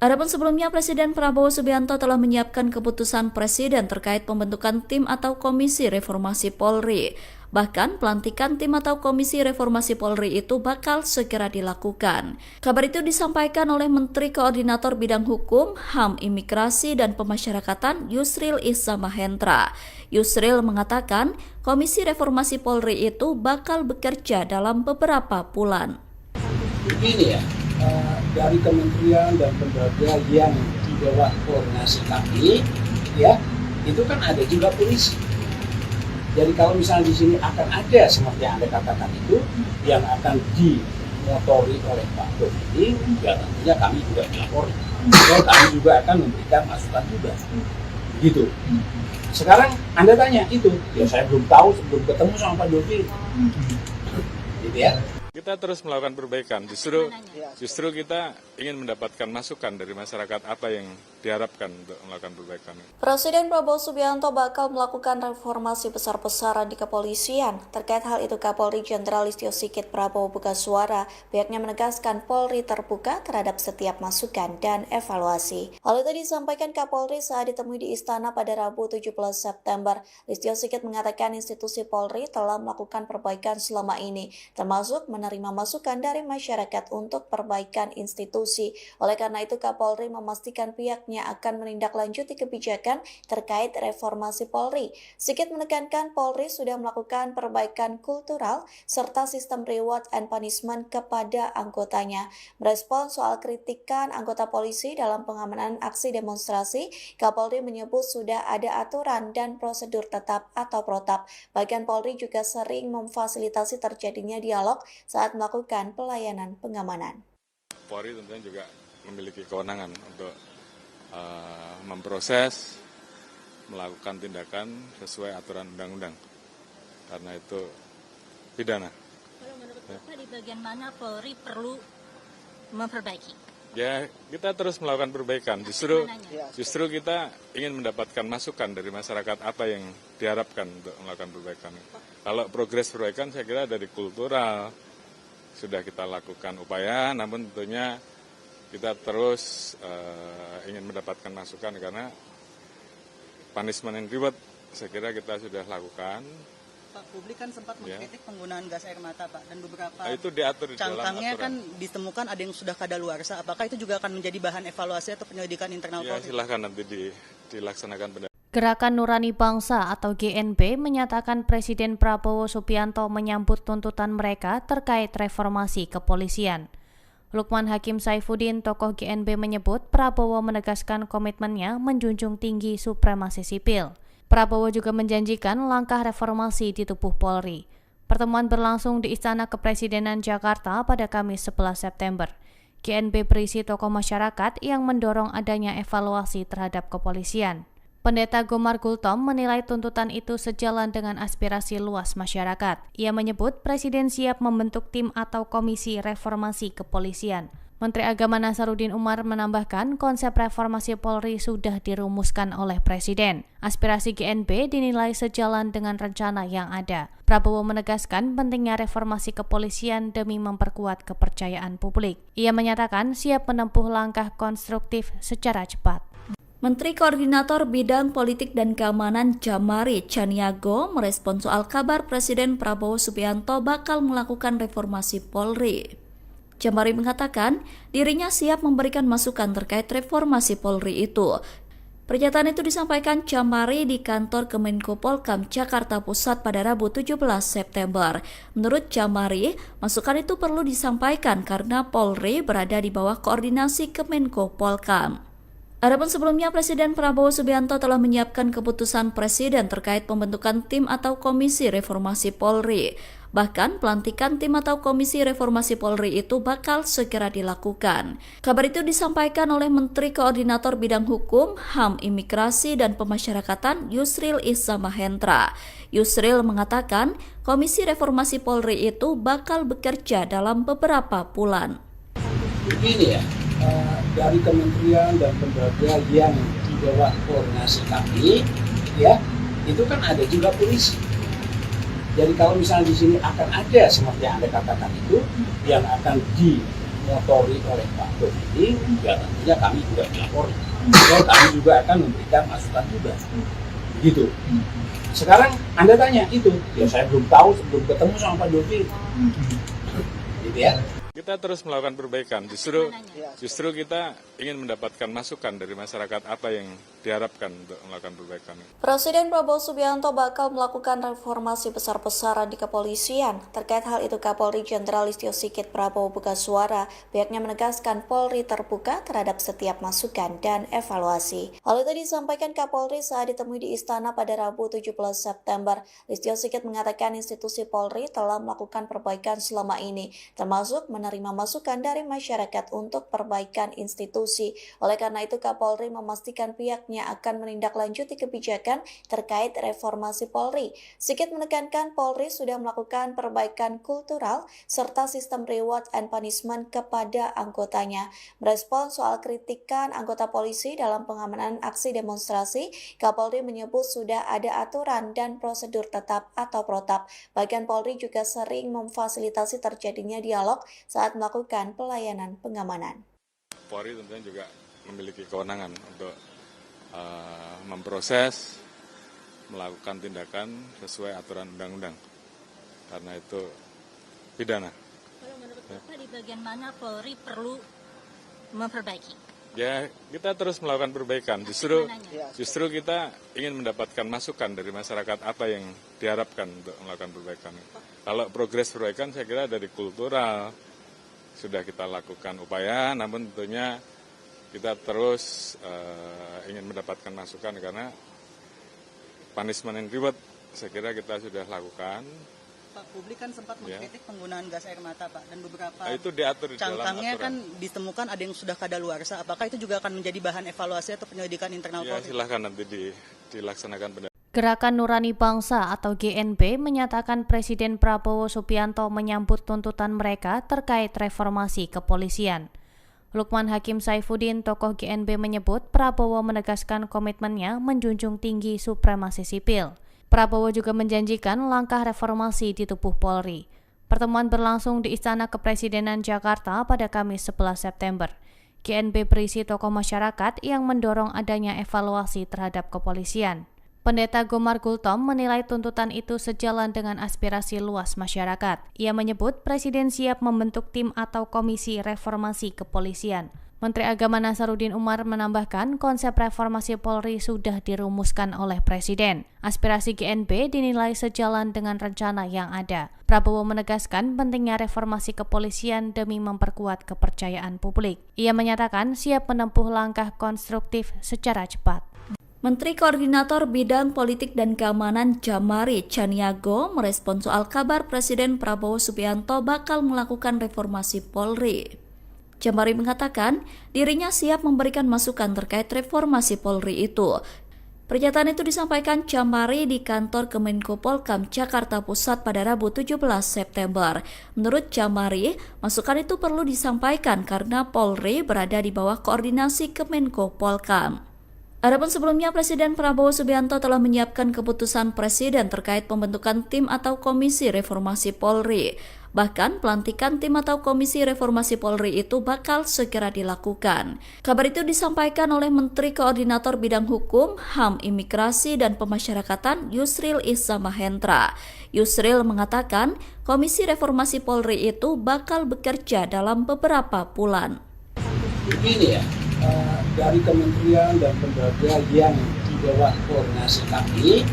Adapun sebelumnya, Presiden Prabowo Subianto telah menyiapkan keputusan Presiden terkait pembentukan tim atau komisi reformasi Polri. Bahkan, pelantikan tim atau komisi reformasi Polri itu bakal segera dilakukan. Kabar itu disampaikan oleh Menteri Koordinator Bidang Hukum, HAM, Imigrasi, dan Pemasyarakatan Yusril Iza Mahendra. Yusril mengatakan, komisi reformasi Polri itu bakal bekerja dalam beberapa bulan. Begini ya, dari kementerian dan lembaga yang di bawah koordinasi kami, ya itu kan ada juga polisi. Jadi kalau misalnya di sini akan ada seperti yang Anda katakan itu, yang akan dimotori oleh Pak Dodi, ya tentunya kami juga melapori. Dan kami juga akan memberikan masukan juga. Gitu. Sekarang Anda tanya itu, ya saya belum tahu sebelum ketemu sama Pak Dodi. Gitu ya. Kita terus melakukan perbaikan, justru kita ingin mendapatkan masukan dari masyarakat apa yang diharapkan untuk melakukan perbaikan. Presiden Prabowo Subianto bakal melakukan reformasi besar-besaran di kepolisian. Terkait hal itu, Kapolri Jenderal Listio Sigit Prabowo buka suara. Pihaknya menegaskan Polri terbuka terhadap setiap masukan dan evaluasi. Hal itu disampaikan Kapolri saat ditemui di Istana pada Rabu 17 September. Listio Sigit mengatakan institusi Polri telah melakukan perbaikan selama ini, termasuk menerima masukan dari masyarakat untuk perbaikan institusi. Oleh karena itu, Kapolri memastikan pihaknya akan menindaklanjuti kebijakan terkait reformasi Polri. Sigit menekankan Polri sudah melakukan perbaikan kultural serta sistem reward and punishment kepada anggotanya. Merespon soal kritikan anggota polisi dalam pengamanan aksi demonstrasi, Kapolri menyebut sudah ada aturan dan prosedur tetap atau protap. Bagian Polri juga sering memfasilitasi terjadinya dialog saat melakukan pelayanan pengamanan. Polri tentunya juga memiliki kewenangan untuk memproses, melakukan tindakan sesuai aturan undang-undang. Karena itu pidana. Kalau menurut Bapak di bagian mana Polri perlu memperbaiki? Ya, kita terus melakukan perbaikan. Justru kita ingin mendapatkan masukan dari masyarakat apa yang diharapkan untuk melakukan perbaikan. Kalau progres perbaikan saya kira dari kultural sudah kita lakukan upaya, namun tentunya kita terus ingin mendapatkan masukan karena punishment and reward saya kira kita sudah lakukan. Pak, publik kan sempat mengkritik penggunaan gas air mata, Pak, dan beberapa itu diatur di dalam cangkangnya aturan. kan ditemukan ada yang sudah kadaluarsa. Apakah itu juga akan menjadi bahan evaluasi atau penyelidikan internal Ya, Polri? silahkan nanti dilaksanakan. Gerakan Nurani Bangsa atau GNB menyatakan Presiden Prabowo Subianto menyambut tuntutan mereka terkait reformasi kepolisian. Lukman Hakim Saifuddin, tokoh GNB menyebut Prabowo menegaskan komitmennya menjunjung tinggi supremasi sipil. Prabowo juga menjanjikan langkah reformasi di tubuh Polri. Pertemuan berlangsung di Istana Kepresidenan Jakarta pada Kamis 11 September. GNB berisi tokoh masyarakat yang mendorong adanya evaluasi terhadap kepolisian. Pendeta Gomar Gultom menilai tuntutan itu sejalan dengan aspirasi luas masyarakat. Ia menyebut Presiden siap membentuk tim atau komisi reformasi kepolisian. Menteri Agama Nasaruddin Umar menambahkan konsep reformasi Polri sudah dirumuskan oleh Presiden. Aspirasi GNB dinilai sejalan dengan rencana yang ada. Prabowo menegaskan pentingnya reformasi kepolisian demi memperkuat kepercayaan publik. Ia menyatakan siap menempuh langkah konstruktif secara cepat. Menteri Koordinator Bidang Politik dan Keamanan Jamari Chaniago merespon soal kabar Presiden Prabowo Subianto bakal melakukan reformasi Polri. Jamari mengatakan dirinya siap memberikan masukan terkait reformasi Polri itu. Pernyataan itu disampaikan Jamari di kantor Kemenko Polkam Jakarta Pusat pada Rabu 17 September. Menurut Jamari, masukan itu perlu disampaikan karena Polri berada di bawah koordinasi Kemenko Polkam. Adapun sebelumnya, Presiden Prabowo Subianto telah menyiapkan keputusan Presiden terkait pembentukan tim atau komisi reformasi Polri. Bahkan pelantikan tim atau komisi reformasi Polri itu bakal segera dilakukan. Kabar itu disampaikan oleh Menteri Koordinator Bidang Hukum, HAM, Imigrasi, dan Pemasyarakatan Yusril Iza Mahendra. Yusril mengatakan komisi reformasi Polri itu bakal bekerja dalam beberapa bulan. Begini ya, dari kementerian dan lembaga yang di bawah koordinasi kami, ya itu kan ada juga polisi. Jadi kalau misalnya di sini akan ada seperti yang Anda katakan itu yang akan dimotori oleh Pak Dodi, ya tentunya kami juga melapori. Dan kami juga akan memberikan masukan juga. Begitu. Sekarang Anda tanya itu, ya saya belum tahu sebelum ketemu sama Pak Dodi. Gitu ya. Kita terus melakukan perbaikan. Justru kita ingin mendapatkan masukan dari masyarakat apa yang diharapkan untuk melakukan perbaikan. Presiden Prabowo Subianto bakal melakukan reformasi besar-besaran di kepolisian. Terkait hal itu, Kapolri Jenderal Listio Sigit Prabowo buka suara. Pihaknya menegaskan Polri terbuka terhadap setiap masukan dan evaluasi. Hal itu disampaikan Kapolri saat ditemui di Istana pada Rabu 17 September. Listio Sigit mengatakan institusi Polri telah melakukan perbaikan selama ini, termasuk menerima masukan dari masyarakat untuk perbaikan institusi. Oleh karena itu, Kapolri memastikan pihaknya akan menindaklanjuti kebijakan terkait reformasi Polri. Sigit menekankan Polri sudah melakukan perbaikan kultural serta sistem reward and punishment kepada anggotanya. Merespon soal kritikan anggota polisi dalam pengamanan aksi demonstrasi, Kapolri menyebut sudah ada aturan dan prosedur tetap atau protap. Bagian Polri juga sering memfasilitasi terjadinya dialog saat melakukan pelayanan pengamanan. Polri tentunya juga memiliki kewenangan untuk memproses, melakukan tindakan sesuai aturan undang-undang. Karena itu pidana. Bapak di bagian mana Polri perlu memperbaiki? Ya, kita terus melakukan perbaikan. Justru kita ingin mendapatkan masukan dari masyarakat apa yang diharapkan untuk melakukan perbaikan. Kalau progres perbaikan saya kira dari kultural sudah kita lakukan upaya, namun tentunya kita terus ingin mendapatkan masukan karena punishment and reward saya kira kita sudah lakukan. Pak, publik kan sempat mengkritik penggunaan gas air mata, Pak, dan beberapa Itu diatur di dalam cangkangnya aturan. kan ditemukan ada yang sudah kadaluarsa. Apakah itu juga akan menjadi bahan evaluasi atau penyelidikan internal Ya, Polri? silahkan nanti dilaksanakan Gerakan Nurani Bangsa atau GNB menyatakan Presiden Prabowo Subianto menyambut tuntutan mereka terkait reformasi kepolisian. Lukman Hakim Saifuddin, tokoh GNB, menyebut Prabowo menegaskan komitmennya menjunjung tinggi supremasi sipil. Prabowo juga menjanjikan langkah reformasi di tubuh Polri. Pertemuan berlangsung di Istana Kepresidenan Jakarta pada Kamis 11 September. GNB berisi tokoh masyarakat yang mendorong adanya evaluasi terhadap kepolisian. Pendeta Gomar Gultom menilai tuntutan itu sejalan dengan aspirasi luas masyarakat. Ia menyebut Presiden siap membentuk tim atau komisi reformasi kepolisian. Menteri Agama Nasaruddin Umar menambahkan konsep reformasi Polri sudah dirumuskan oleh Presiden. Aspirasi GNB dinilai sejalan dengan rencana yang ada. Prabowo menegaskan pentingnya reformasi kepolisian demi memperkuat kepercayaan publik. Ia menyatakan siap menempuh langkah konstruktif secara cepat. Menteri Koordinator Bidang Politik dan Keamanan Jamari Chaniago merespon soal kabar Presiden Prabowo Subianto bakal melakukan reformasi Polri. Jamari mengatakan dirinya siap memberikan masukan terkait reformasi Polri itu. Pernyataan itu disampaikan Jamari di kantor Kemenko Polkam Jakarta Pusat pada Rabu 17 September. Menurut Jamari, masukan itu perlu disampaikan karena Polri berada di bawah koordinasi Kemenko Polkam. Adapun sebelumnya Presiden Prabowo Subianto telah menyiapkan keputusan Presiden terkait pembentukan tim atau komisi reformasi Polri. Bahkan pelantikan tim atau komisi reformasi Polri itu bakal segera dilakukan. Kabar itu disampaikan oleh Menteri Koordinator Bidang Hukum, HAM, Imigrasi, dan Pemasyarakatan Yusril Iza Mahendra. Yusril mengatakan komisi reformasi Polri itu bakal bekerja dalam beberapa bulan. Begini ya, dari kementerian dan lembaga yang di bawah koordinasi kami,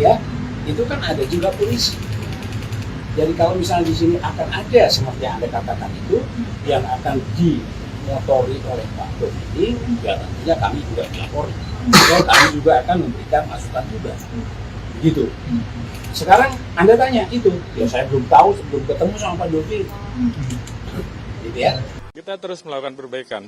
ya, itu kan ada juga polisi. Jadi kalau misalnya di sini akan ada seperti yang Anda katakan itu, yang akan dimotori oleh Pak Komiti, ya tentunya kami juga melapori. Dan kami juga akan memberikan masukan juga. Gitu. Sekarang Anda tanya itu, ya saya belum tahu sebelum ketemu sama Pak Dovi. Gitu ya. Kita terus melakukan perbaikan.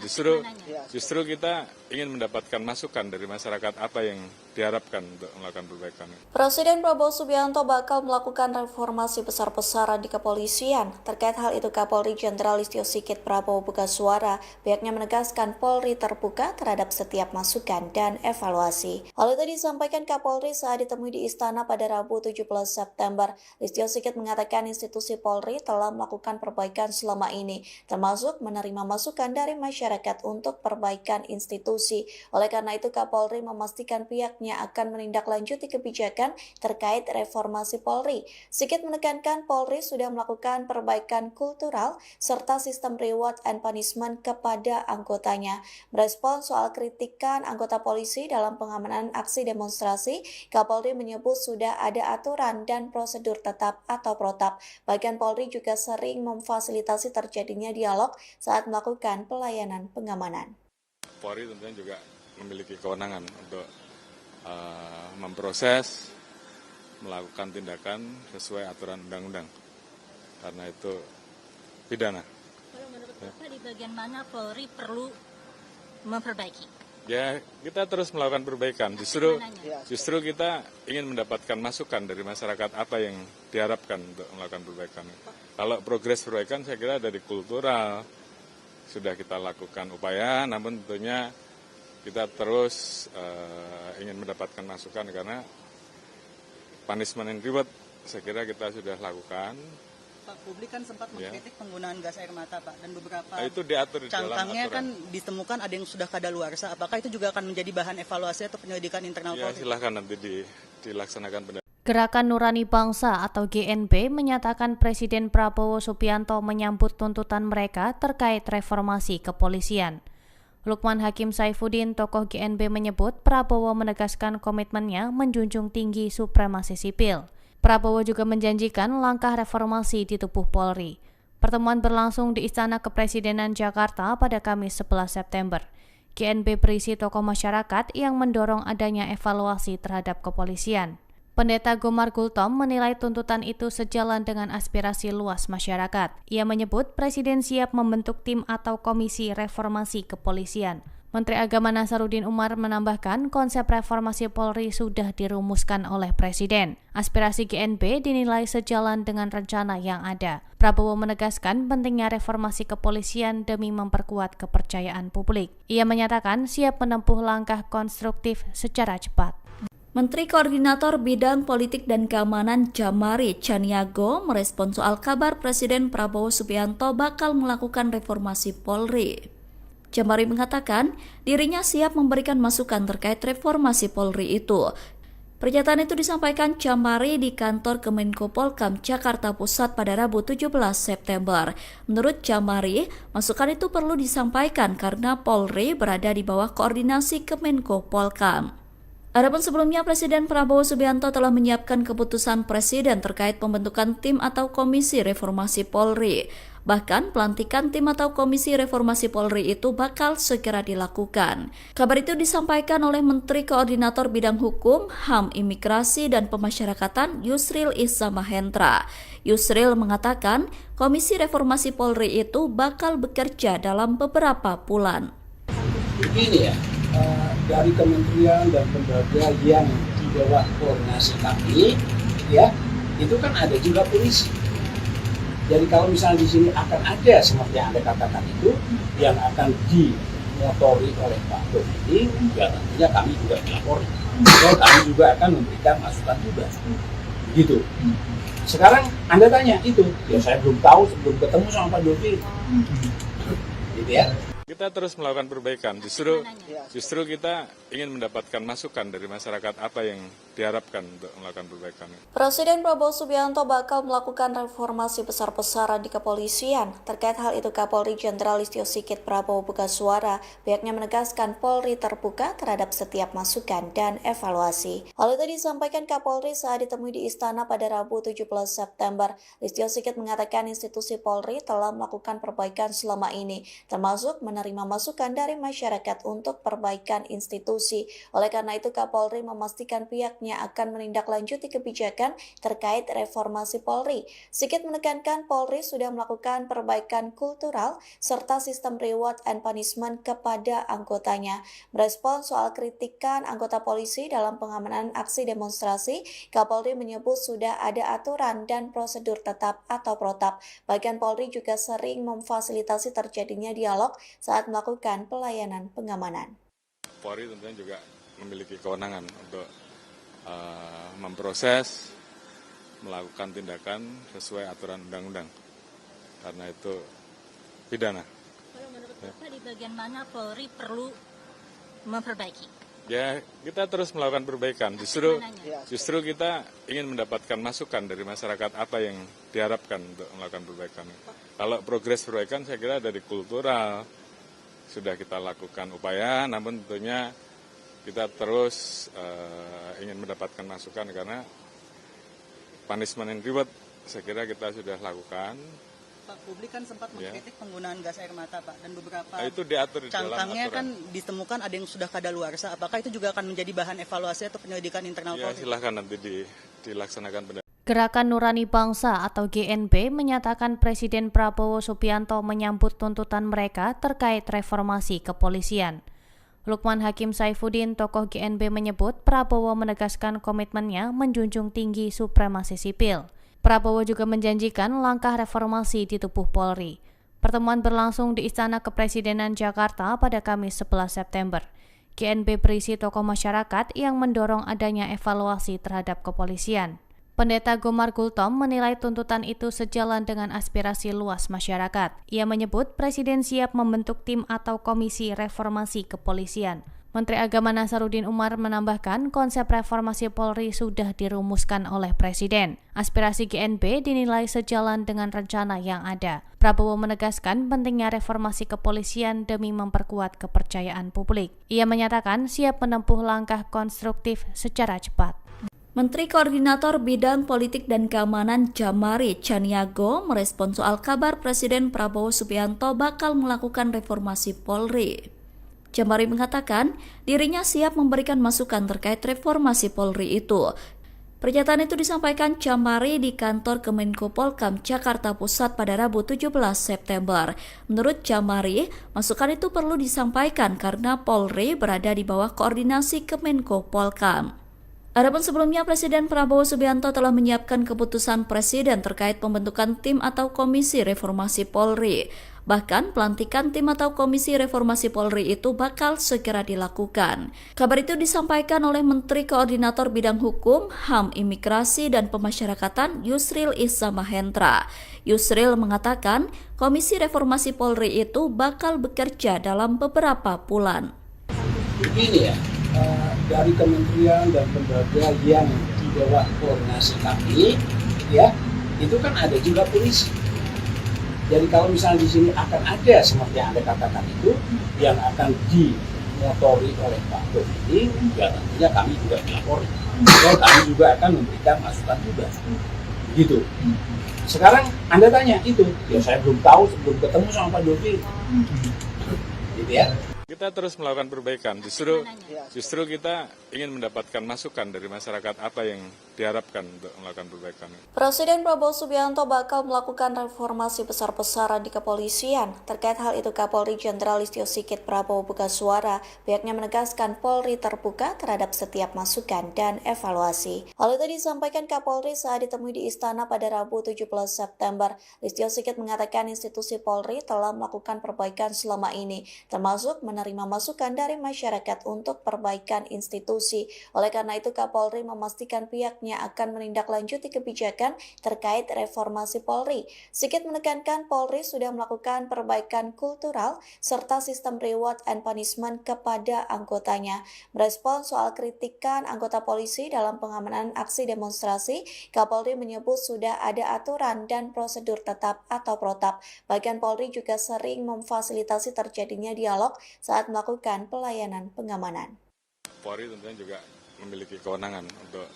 Justru kita ingin mendapatkan masukan dari masyarakat apa yang diharapkan untuk melakukan perbaikan. Presiden Prabowo Subianto bakal melakukan reformasi besar-besaran di kepolisian. Terkait hal itu, Kapolri Jenderal Listio Sigit Prabowo buka suara. Pihaknya menegaskan Polri terbuka terhadap setiap masukan dan evaluasi. Hal itu disampaikan Kapolri saat ditemui di Istana pada Rabu 17 September. Listio Sigit mengatakan institusi Polri telah melakukan perbaikan selama ini, termasuk menerima masukan dari masyarakat untuk perbaikan institusi. Oleh karena itu, Kapolri memastikan pihaknya akan menindaklanjuti kebijakan terkait reformasi Polri. Sigit menekankan Polri sudah melakukan perbaikan kultural serta sistem reward and punishment kepada anggotanya. Merespons soal kritikan anggota polisi dalam pengamanan aksi demonstrasi, Kapolri menyebut sudah ada aturan dan prosedur tetap atau protap. Bahkan Polri juga sering memfasilitasi terjadinya dialog saat melakukan pelayanan pengamanan. Polri tentunya juga memiliki kewenangan untuk memproses, melakukan tindakan sesuai aturan undang-undang. Karena itu pidana. Kalau menurut Bapak di bagian mana Polri perlu memperbaiki? Ya, kita terus melakukan perbaikan. Justru kita ingin mendapatkan masukan dari masyarakat apa yang diharapkan untuk melakukan perbaikan. Kalau progres perbaikan saya kira dari kultural sudah kita lakukan upaya, namun tentunya kita terus ingin mendapatkan masukan karena punishment and reward saya kira kita sudah lakukan. Pak, publik kan sempat mengkritik penggunaan gas air mata, Pak, dan beberapa itu diatur di dalam cangkangnya aturan. kan ditemukan ada yang sudah kadaluarsa. Apakah itu juga akan menjadi bahan evaluasi atau penyelidikan internal Ya, Polri? silahkan nanti dilaksanakan. Gerakan Nurani Bangsa atau GNB menyatakan Presiden Prabowo Subianto menyambut tuntutan mereka terkait reformasi kepolisian. Lukman Hakim Saifuddin, tokoh GNB, menyebut Prabowo menegaskan komitmennya menjunjung tinggi supremasi sipil. Prabowo juga menjanjikan langkah reformasi di tubuh Polri. Pertemuan berlangsung di Istana Kepresidenan Jakarta pada Kamis 11 September. GNB berisi tokoh masyarakat yang mendorong adanya evaluasi terhadap kepolisian. Pendeta Gomar Gultom menilai tuntutan itu sejalan dengan aspirasi luas masyarakat. Ia menyebut Presiden siap membentuk tim atau komisi reformasi kepolisian. Menteri Agama Nasaruddin Umar menambahkan konsep reformasi Polri sudah dirumuskan oleh Presiden. Aspirasi GNB dinilai sejalan dengan rencana yang ada. Prabowo menegaskan pentingnya reformasi kepolisian demi memperkuat kepercayaan publik. Ia menyatakan siap menempuh langkah konstruktif secara cepat. Menteri Koordinator Bidang Politik dan Keamanan Jamari Chaniago merespon soal kabar Presiden Prabowo Subianto bakal melakukan reformasi Polri. Jamari mengatakan dirinya siap memberikan masukan terkait reformasi Polri itu. Pernyataan itu disampaikan Jamari di kantor Kemenko Polkam Jakarta Pusat pada Rabu 17 September. Menurut Jamari, masukan itu perlu disampaikan karena Polri berada di bawah koordinasi Kemenko Polkam. Adapun sebelumnya, Presiden Prabowo Subianto telah menyiapkan keputusan Presiden terkait pembentukan tim atau komisi reformasi Polri. Bahkan, pelantikan tim atau komisi reformasi Polri itu bakal segera dilakukan. Kabar itu disampaikan oleh Menteri Koordinator Bidang Hukum, HAM, Imigrasi, dan Pemasyarakatan Yusril Iza Mahendra. Yusril mengatakan, komisi reformasi Polri itu bakal bekerja dalam beberapa bulan. Begini ya, dari kementerian dan lembaga yang di bawah koordinasi kami, ya, itu kan ada juga polisi. Jadi kalau misalnya di sini akan ada seperti yang Anda katakan itu, yang akan dimotori oleh Pak Komedi, ya tentunya kami juga melapori. Dan kami juga akan memberikan masukan juga. Gitu. Sekarang Anda tanya itu, ya saya belum tahu sebelum ketemu sama Pak Dovi. Gitu ya. Kita terus melakukan perbaikan, justru kita ingin mendapatkan masukan dari masyarakat apa yang diharapkan untuk melakukan perbaikan. Presiden Prabowo Subianto bakal melakukan reformasi besar-besaran di kepolisian. Terkait hal itu, Kapolri Jenderal Listio Sigit Prabowo buka suara. Pihaknya menegaskan Polri terbuka terhadap setiap masukan dan evaluasi. Hal itu disampaikan Kapolri saat ditemui di Istana pada Rabu 17 September. Listio Sigit mengatakan institusi Polri telah melakukan perbaikan selama ini, termasuk menerima masukan dari masyarakat untuk perbaikan institusi. Oleh karena itu, Kapolri memastikan pihaknya akan menindaklanjuti kebijakan terkait reformasi Polri. Sigit menekankan Polri sudah melakukan perbaikan kultural serta sistem reward and punishment kepada anggotanya. Merespons soal kritikan anggota polisi dalam pengamanan aksi demonstrasi, Kapolri menyebut sudah ada aturan dan prosedur tetap atau protap. Bahkan Polri juga sering memfasilitasi terjadinya dialog saat melakukan pelayanan pengamanan. Polri tentunya juga memiliki kewenangan untuk memproses, melakukan tindakan sesuai aturan undang-undang. Karena itu pidana. Kalau menurut Bapak di bagian mana Polri perlu memperbaiki? Ya, kita terus melakukan perbaikan. Justru kita ingin mendapatkan masukan dari masyarakat apa yang diharapkan untuk melakukan perbaikan. Kalau progres perbaikan saya kira dari kultural sudah kita lakukan upaya, namun tentunya kita terus ingin mendapatkan masukan karena punishment and reward saya kira kita sudah lakukan. Pak, publik kan sempat mengkritik penggunaan gas air mata, Pak, dan beberapa itu diatur di dalam cangkangnya aturan. kan ditemukan ada yang sudah kadaluarsa. Apakah itu juga akan menjadi bahan evaluasi atau penyelidikan internal Ya, Polri? silahkan nanti dilaksanakan. Gerakan Nurani Bangsa atau GNB menyatakan Presiden Prabowo Subianto menyambut tuntutan mereka terkait reformasi kepolisian. Lukman Hakim Saifuddin, tokoh GNB, menyebut Prabowo menegaskan komitmennya menjunjung tinggi supremasi sipil. Prabowo juga menjanjikan langkah reformasi di tubuh Polri. Pertemuan berlangsung di Istana Kepresidenan Jakarta pada Kamis 11 September. GNB berisi tokoh masyarakat yang mendorong adanya evaluasi terhadap kepolisian. Pendeta Gomar Gultom menilai tuntutan itu sejalan dengan aspirasi luas masyarakat. Ia menyebut Presiden siap membentuk tim atau komisi reformasi kepolisian. Menteri Agama Nasaruddin Umar menambahkan konsep reformasi Polri sudah dirumuskan oleh Presiden. Aspirasi GNB dinilai sejalan dengan rencana yang ada. Prabowo menegaskan pentingnya reformasi kepolisian demi memperkuat kepercayaan publik. Ia menyatakan siap menempuh langkah konstruktif secara cepat. Menteri Koordinator Bidang Politik dan Keamanan Jamari Chaniago merespon soal kabar Presiden Prabowo Subianto bakal melakukan reformasi Polri. Jamari mengatakan dirinya siap memberikan masukan terkait reformasi Polri itu. Pernyataan itu disampaikan Jamari di kantor Kemenko Polkam Jakarta Pusat pada Rabu 17 September. Menurut Jamari, masukan itu perlu disampaikan karena Polri berada di bawah koordinasi Kemenko Polkam. Adapun sebelumnya Presiden Prabowo Subianto telah menyiapkan keputusan Presiden terkait pembentukan tim atau komisi reformasi Polri. Bahkan pelantikan tim atau komisi reformasi Polri itu bakal segera dilakukan. Kabar itu disampaikan oleh Menteri Koordinator Bidang Hukum, HAM, Imigrasi, dan Pemasyarakatan Yusril Issa Mahendra. Yusril mengatakan komisi reformasi Polri itu bakal bekerja dalam beberapa bulan. Begini ya, dari kementerian dan lembaga yang di bawah koordinasi kami, ya, itu kan ada juga polisi. Jadi kalau misalnya di sini akan ada seperti yang Anda katakan itu, yang akan dimotori oleh Pak Dodi, ya tentunya kami juga melapori. Dan kami juga akan memberikan masukan juga. Begitu. Sekarang Anda tanya itu, ya saya belum tahu sebelum ketemu sama Pak Dodi. Gitu ya. Kita terus melakukan perbaikan. Justru kita ingin mendapatkan masukan dari masyarakat apa yang diharapkan untuk melakukan perbaikan. Presiden Prabowo Subianto bakal melakukan reformasi besar-besaran di kepolisian. Terkait hal itu, Kapolri Jenderal Listio Sigit Prabowo buka suara. Pihaknya menegaskan Polri terbuka terhadap setiap masukan dan evaluasi. Hal itu disampaikan Kapolri saat ditemui di Istana pada Rabu 17 September. Listio Sigit mengatakan institusi Polri telah melakukan perbaikan selama ini, termasuk menerima masukan dari masyarakat untuk perbaikan institusi. Oleh karena itu, Kapolri memastikan pihaknya akan menindaklanjuti kebijakan terkait reformasi Polri. Sigit menekankan Polri sudah melakukan perbaikan kultural serta sistem reward and punishment kepada anggotanya. Merespons soal kritikan anggota polisi dalam pengamanan aksi demonstrasi, Kapolri menyebut sudah ada aturan dan prosedur tetap atau protap. Bahkan Polri juga sering memfasilitasi terjadinya dialog saat melakukan pelayanan pengamanan. Polri tentunya juga memiliki kewenangan untuk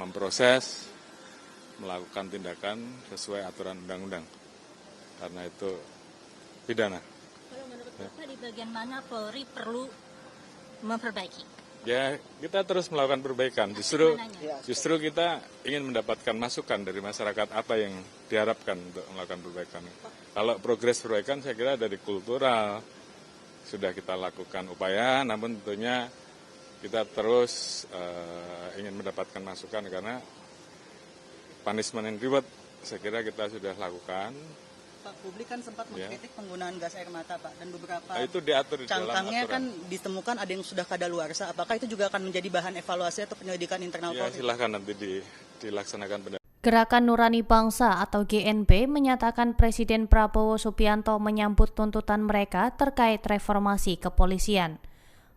memproses, melakukan tindakan sesuai aturan undang-undang. Karena itu pidana. Kalau menurut Bapak di bagian mana Polri perlu memperbaiki? Ya, kita terus melakukan perbaikan. Justru kita ingin mendapatkan masukan dari masyarakat apa yang diharapkan untuk melakukan perbaikan. Kalau progres perbaikan saya kira dari kultural sudah kita lakukan upaya, namun tentunya kita terus ingin mendapatkan masukan karena punishment and reward saya kira kita sudah lakukan. Pak, publik kan sempat mengkritik penggunaan gas air mata, Pak, dan beberapa itu diatur di dalam cangkangnya aturan. kan ditemukan ada yang sudah kadaluarsa. Apakah itu juga akan menjadi bahan evaluasi atau penyelidikan internal Ya, Polri? silahkan nanti dilaksanakan. Gerakan Nurani Bangsa atau GNB menyatakan Presiden Prabowo Subianto menyambut tuntutan mereka terkait reformasi kepolisian.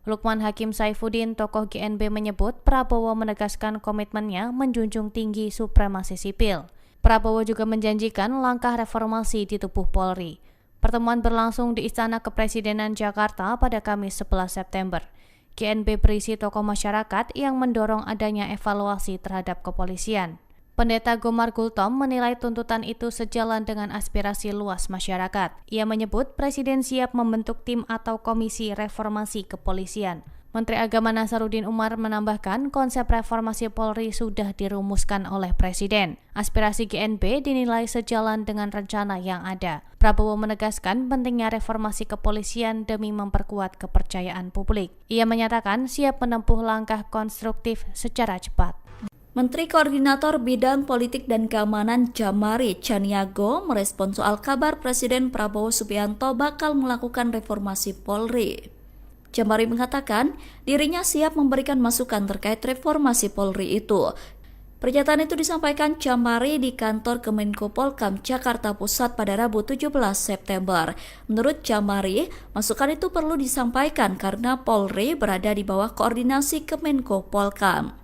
Lukman Hakim Saifuddin, tokoh GNB, menyebut Prabowo menegaskan komitmennya menjunjung tinggi supremasi sipil. Prabowo juga menjanjikan langkah reformasi di tubuh Polri. Pertemuan berlangsung di Istana Kepresidenan Jakarta pada Kamis 11 September. GNB berisi tokoh masyarakat yang mendorong adanya evaluasi terhadap kepolisian. Pendeta Gomar Gultom menilai tuntutan itu sejalan dengan aspirasi luas masyarakat. Ia menyebut Presiden siap membentuk tim atau komisi reformasi kepolisian. Menteri Agama Nasaruddin Umar menambahkan konsep reformasi Polri sudah dirumuskan oleh Presiden. Aspirasi GNB dinilai sejalan dengan rencana yang ada. Prabowo menegaskan pentingnya reformasi kepolisian demi memperkuat kepercayaan publik. Ia menyatakan siap menempuh langkah konstruktif secara cepat. Menteri Koordinator Bidang Politik dan Keamanan Jamari Chaniago merespon soal kabar Presiden Prabowo Subianto bakal melakukan reformasi Polri. Jamari mengatakan dirinya siap memberikan masukan terkait reformasi Polri itu. Pernyataan itu disampaikan Jamari di kantor Kemenko Polkam Jakarta Pusat pada Rabu 17 September. Menurut Jamari, masukan itu perlu disampaikan karena Polri berada di bawah koordinasi Kemenko Polkam.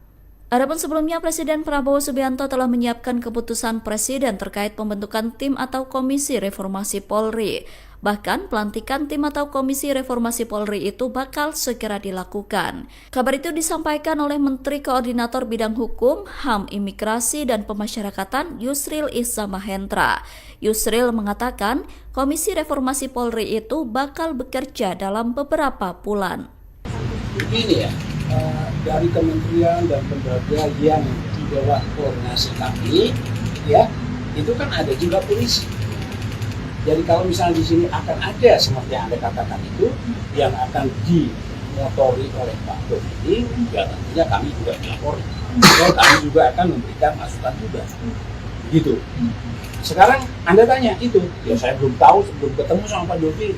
Adapun sebelumnya, Presiden Prabowo Subianto telah menyiapkan keputusan Presiden terkait pembentukan tim atau komisi reformasi Polri. Bahkan pelantikan tim atau komisi reformasi Polri itu bakal segera dilakukan. Kabar itu disampaikan oleh Menteri Koordinator Bidang Hukum, HAM, Imigrasi, dan Pemasyarakatan Yusril Iza Mahendra. Yusril mengatakan komisi reformasi Polri itu bakal bekerja dalam beberapa bulan. Begini ya, dari kementerian dan lembaga yang di bawah koordinasi kami, ya, itu kan ada juga polisi. Jadi kalau misalnya di sini akan ada seperti yang Anda katakan itu yang akan dimotori oleh Pak Dodi, ya tentunya kami juga dilapori. Dan kami juga akan memberikan masukan juga. Begitu. Sekarang Anda tanya itu, ya saya belum tahu sebelum ketemu sama Pak Dodi.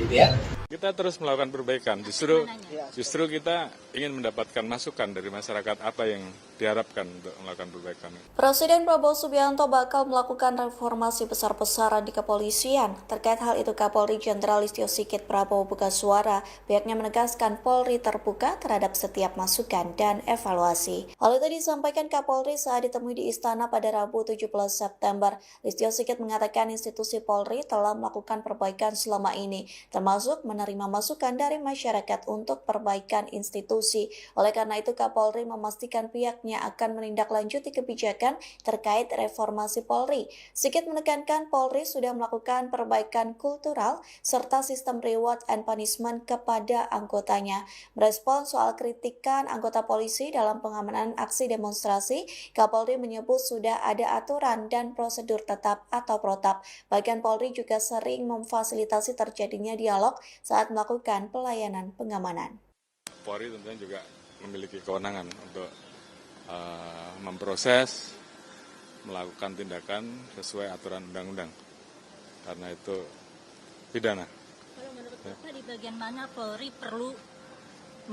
Gitu ya. Kita terus melakukan perbaikan. Justru kita ingin mendapatkan masukan dari masyarakat apa yang diharapkan untuk melakukan perbaikan. Presiden Prabowo Subianto bakal melakukan reformasi besar-besaran di kepolisian. Terkait hal itu, Kapolri Jenderal Listio Sigit Prabowo buka suara. Pihaknya menegaskan Polri terbuka terhadap setiap masukan dan evaluasi. Hal itu disampaikan Kapolri saat ditemui di Istana pada Rabu 17 September. Listio Sigit mengatakan institusi Polri telah melakukan perbaikan selama ini, termasuk menerima masukan dari masyarakat untuk perbaikan institusi. Oleh karena itu, Kapolri memastikan pihaknya akan menindaklanjuti kebijakan terkait reformasi Polri. Sigit menekankan Polri sudah melakukan perbaikan kultural serta sistem reward and punishment kepada anggotanya. Merespon soal kritikan anggota polisi dalam pengamanan aksi demonstrasi, Kapolri menyebut sudah ada aturan dan prosedur tetap atau protap. Bahkan Polri juga sering memfasilitasi terjadinya dialog saat melakukan pelayanan pengamanan. Polri tentunya juga memiliki kewenangan untuk memproses, melakukan tindakan sesuai aturan undang-undang. Karena itu pidana. Kalau menurut Bapak di bagian mana Polri perlu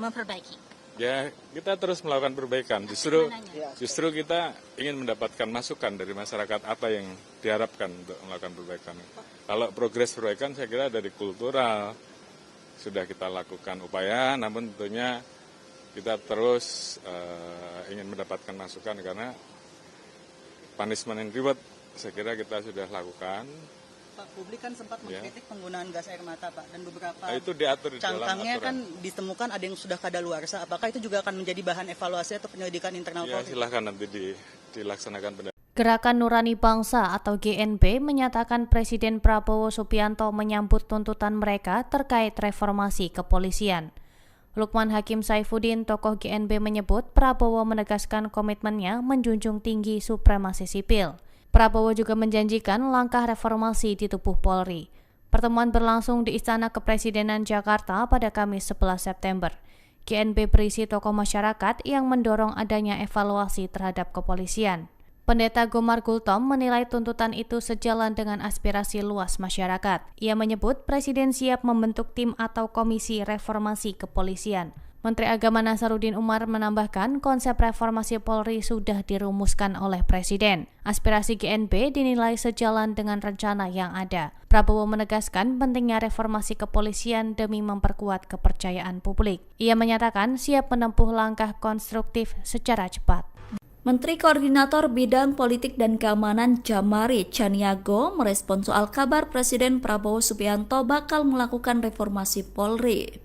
memperbaiki? Ya, kita terus melakukan perbaikan. Justru kita ingin mendapatkan masukan dari masyarakat apa yang diharapkan untuk melakukan perbaikan. Kalau progres perbaikan saya kira dari kultural sudah kita lakukan upaya, namun tentunya kita terus ingin mendapatkan masukan karena punishment and reward saya kira kita sudah lakukan. Pak, publik kan sempat mengkritik penggunaan gas air mata, Pak, dan beberapa itu diatur di dalam cangkangnya aturan. kan ditemukan ada yang sudah kadaluarsa. Apakah itu juga akan menjadi bahan evaluasi atau penyelidikan internal Ya, Polri? silahkan nanti dilaksanakan. Gerakan Nurani Bangsa atau GNB menyatakan Presiden Prabowo Subianto menyambut tuntutan mereka terkait reformasi kepolisian. Lukman Hakim Saifuddin, tokoh GNB, menyebut Prabowo menegaskan komitmennya menjunjung tinggi supremasi sipil. Prabowo juga menjanjikan langkah reformasi di tubuh Polri. Pertemuan berlangsung di Istana Kepresidenan Jakarta pada Kamis 11 September. GNB berisi tokoh masyarakat yang mendorong adanya evaluasi terhadap kepolisian. Pendeta Gomar Gultom menilai tuntutan itu sejalan dengan aspirasi luas masyarakat. Ia menyebut Presiden siap membentuk tim atau komisi reformasi kepolisian. Menteri Agama Nasaruddin Umar menambahkan konsep reformasi Polri sudah dirumuskan oleh Presiden. Aspirasi GNB dinilai sejalan dengan rencana yang ada. Prabowo menegaskan pentingnya reformasi kepolisian demi memperkuat kepercayaan publik. Ia menyatakan siap menempuh langkah konstruktif secara cepat. Menteri Koordinator Bidang Politik dan Keamanan Jamari Chaniago merespon soal kabar Presiden Prabowo Subianto bakal melakukan reformasi Polri.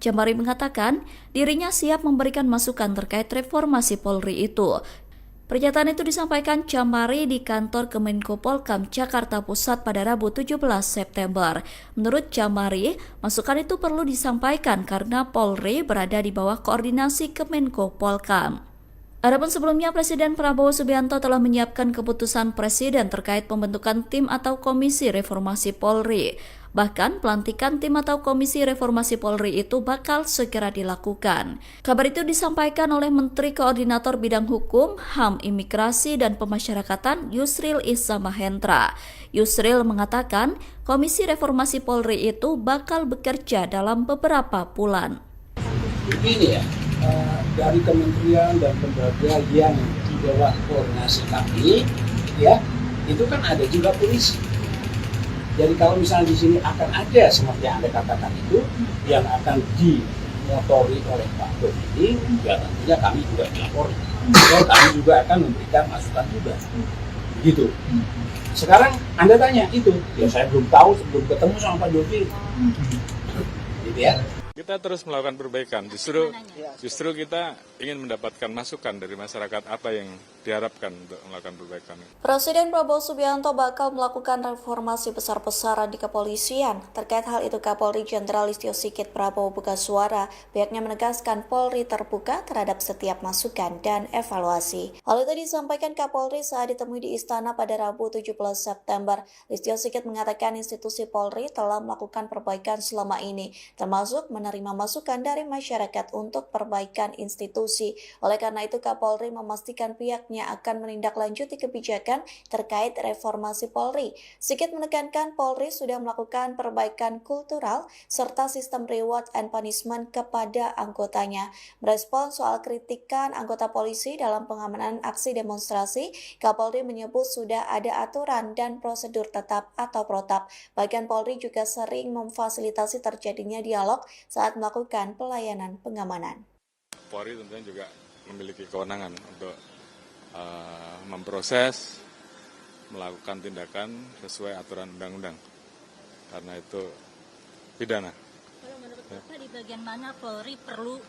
Jamari mengatakan dirinya siap memberikan masukan terkait reformasi Polri itu. Pernyataan itu disampaikan Jamari di kantor Kemenko Polkam Jakarta Pusat pada Rabu 17 September. Menurut Jamari, masukan itu perlu disampaikan karena Polri berada di bawah koordinasi Kemenko Polkam. Adapun sebelumnya, Presiden Prabowo Subianto telah menyiapkan keputusan Presiden terkait pembentukan tim atau komisi reformasi Polri. Bahkan pelantikan tim atau komisi reformasi Polri itu bakal segera dilakukan. Kabar itu disampaikan oleh Menteri Koordinator Bidang Hukum, HAM, Imigrasi, dan Pemasyarakatan Yusril Iza Mahendra. Yusril mengatakan komisi reformasi Polri itu bakal bekerja dalam beberapa bulan. Begini ya, dari kementerian dan lembaga yang di bawah koordinasi kami, ya, itu kan ada juga polisi. Jadi kalau misalnya di sini akan ada seperti yang Anda katakan itu yang akan dimotori oleh Pak Dodi, ya tentunya kami juga dilapori. Dan kami juga akan memberikan masukan juga. Begitu. Sekarang Anda tanya itu, ya saya belum tahu, belum ketemu sama Pak Dodi. Gitu ya. Kita terus melakukan perbaikan. Justru kita ingin mendapatkan masukan dari masyarakat apa yang diharapkan untuk melakukan perbaikan. Presiden Prabowo Subianto bakal melakukan reformasi besar-besaran di kepolisian. Terkait hal itu, Kapolri Jenderal Listio Sigit Prabowo buka suara. Pihaknya menegaskan Polri terbuka terhadap setiap masukan dan evaluasi. Hal itu disampaikan Kapolri saat ditemui di Istana pada Rabu 17 September. Listio Sigit mengatakan institusi Polri telah melakukan perbaikan selama ini, termasuk menerima masukan dari masyarakat untuk perbaikan institusi. Oleh karena itu, Kapolri memastikan pihaknya akan menindaklanjuti kebijakan terkait reformasi Polri. Sigit menekankan Polri sudah melakukan perbaikan kultural serta sistem reward and punishment kepada anggotanya. Merespons soal kritikan anggota polisi dalam pengamanan aksi demonstrasi, Kapolri menyebut sudah ada aturan dan prosedur tetap atau protap. Bahkan Polri juga sering memfasilitasi terjadinya dialog saat melakukan pelayanan pengamanan. Polri tentunya juga memiliki kewenangan untuk memproses, melakukan tindakan sesuai aturan undang-undang. Karena itu pidana. Kalau menurut Bapak di bagian mana Polri perlu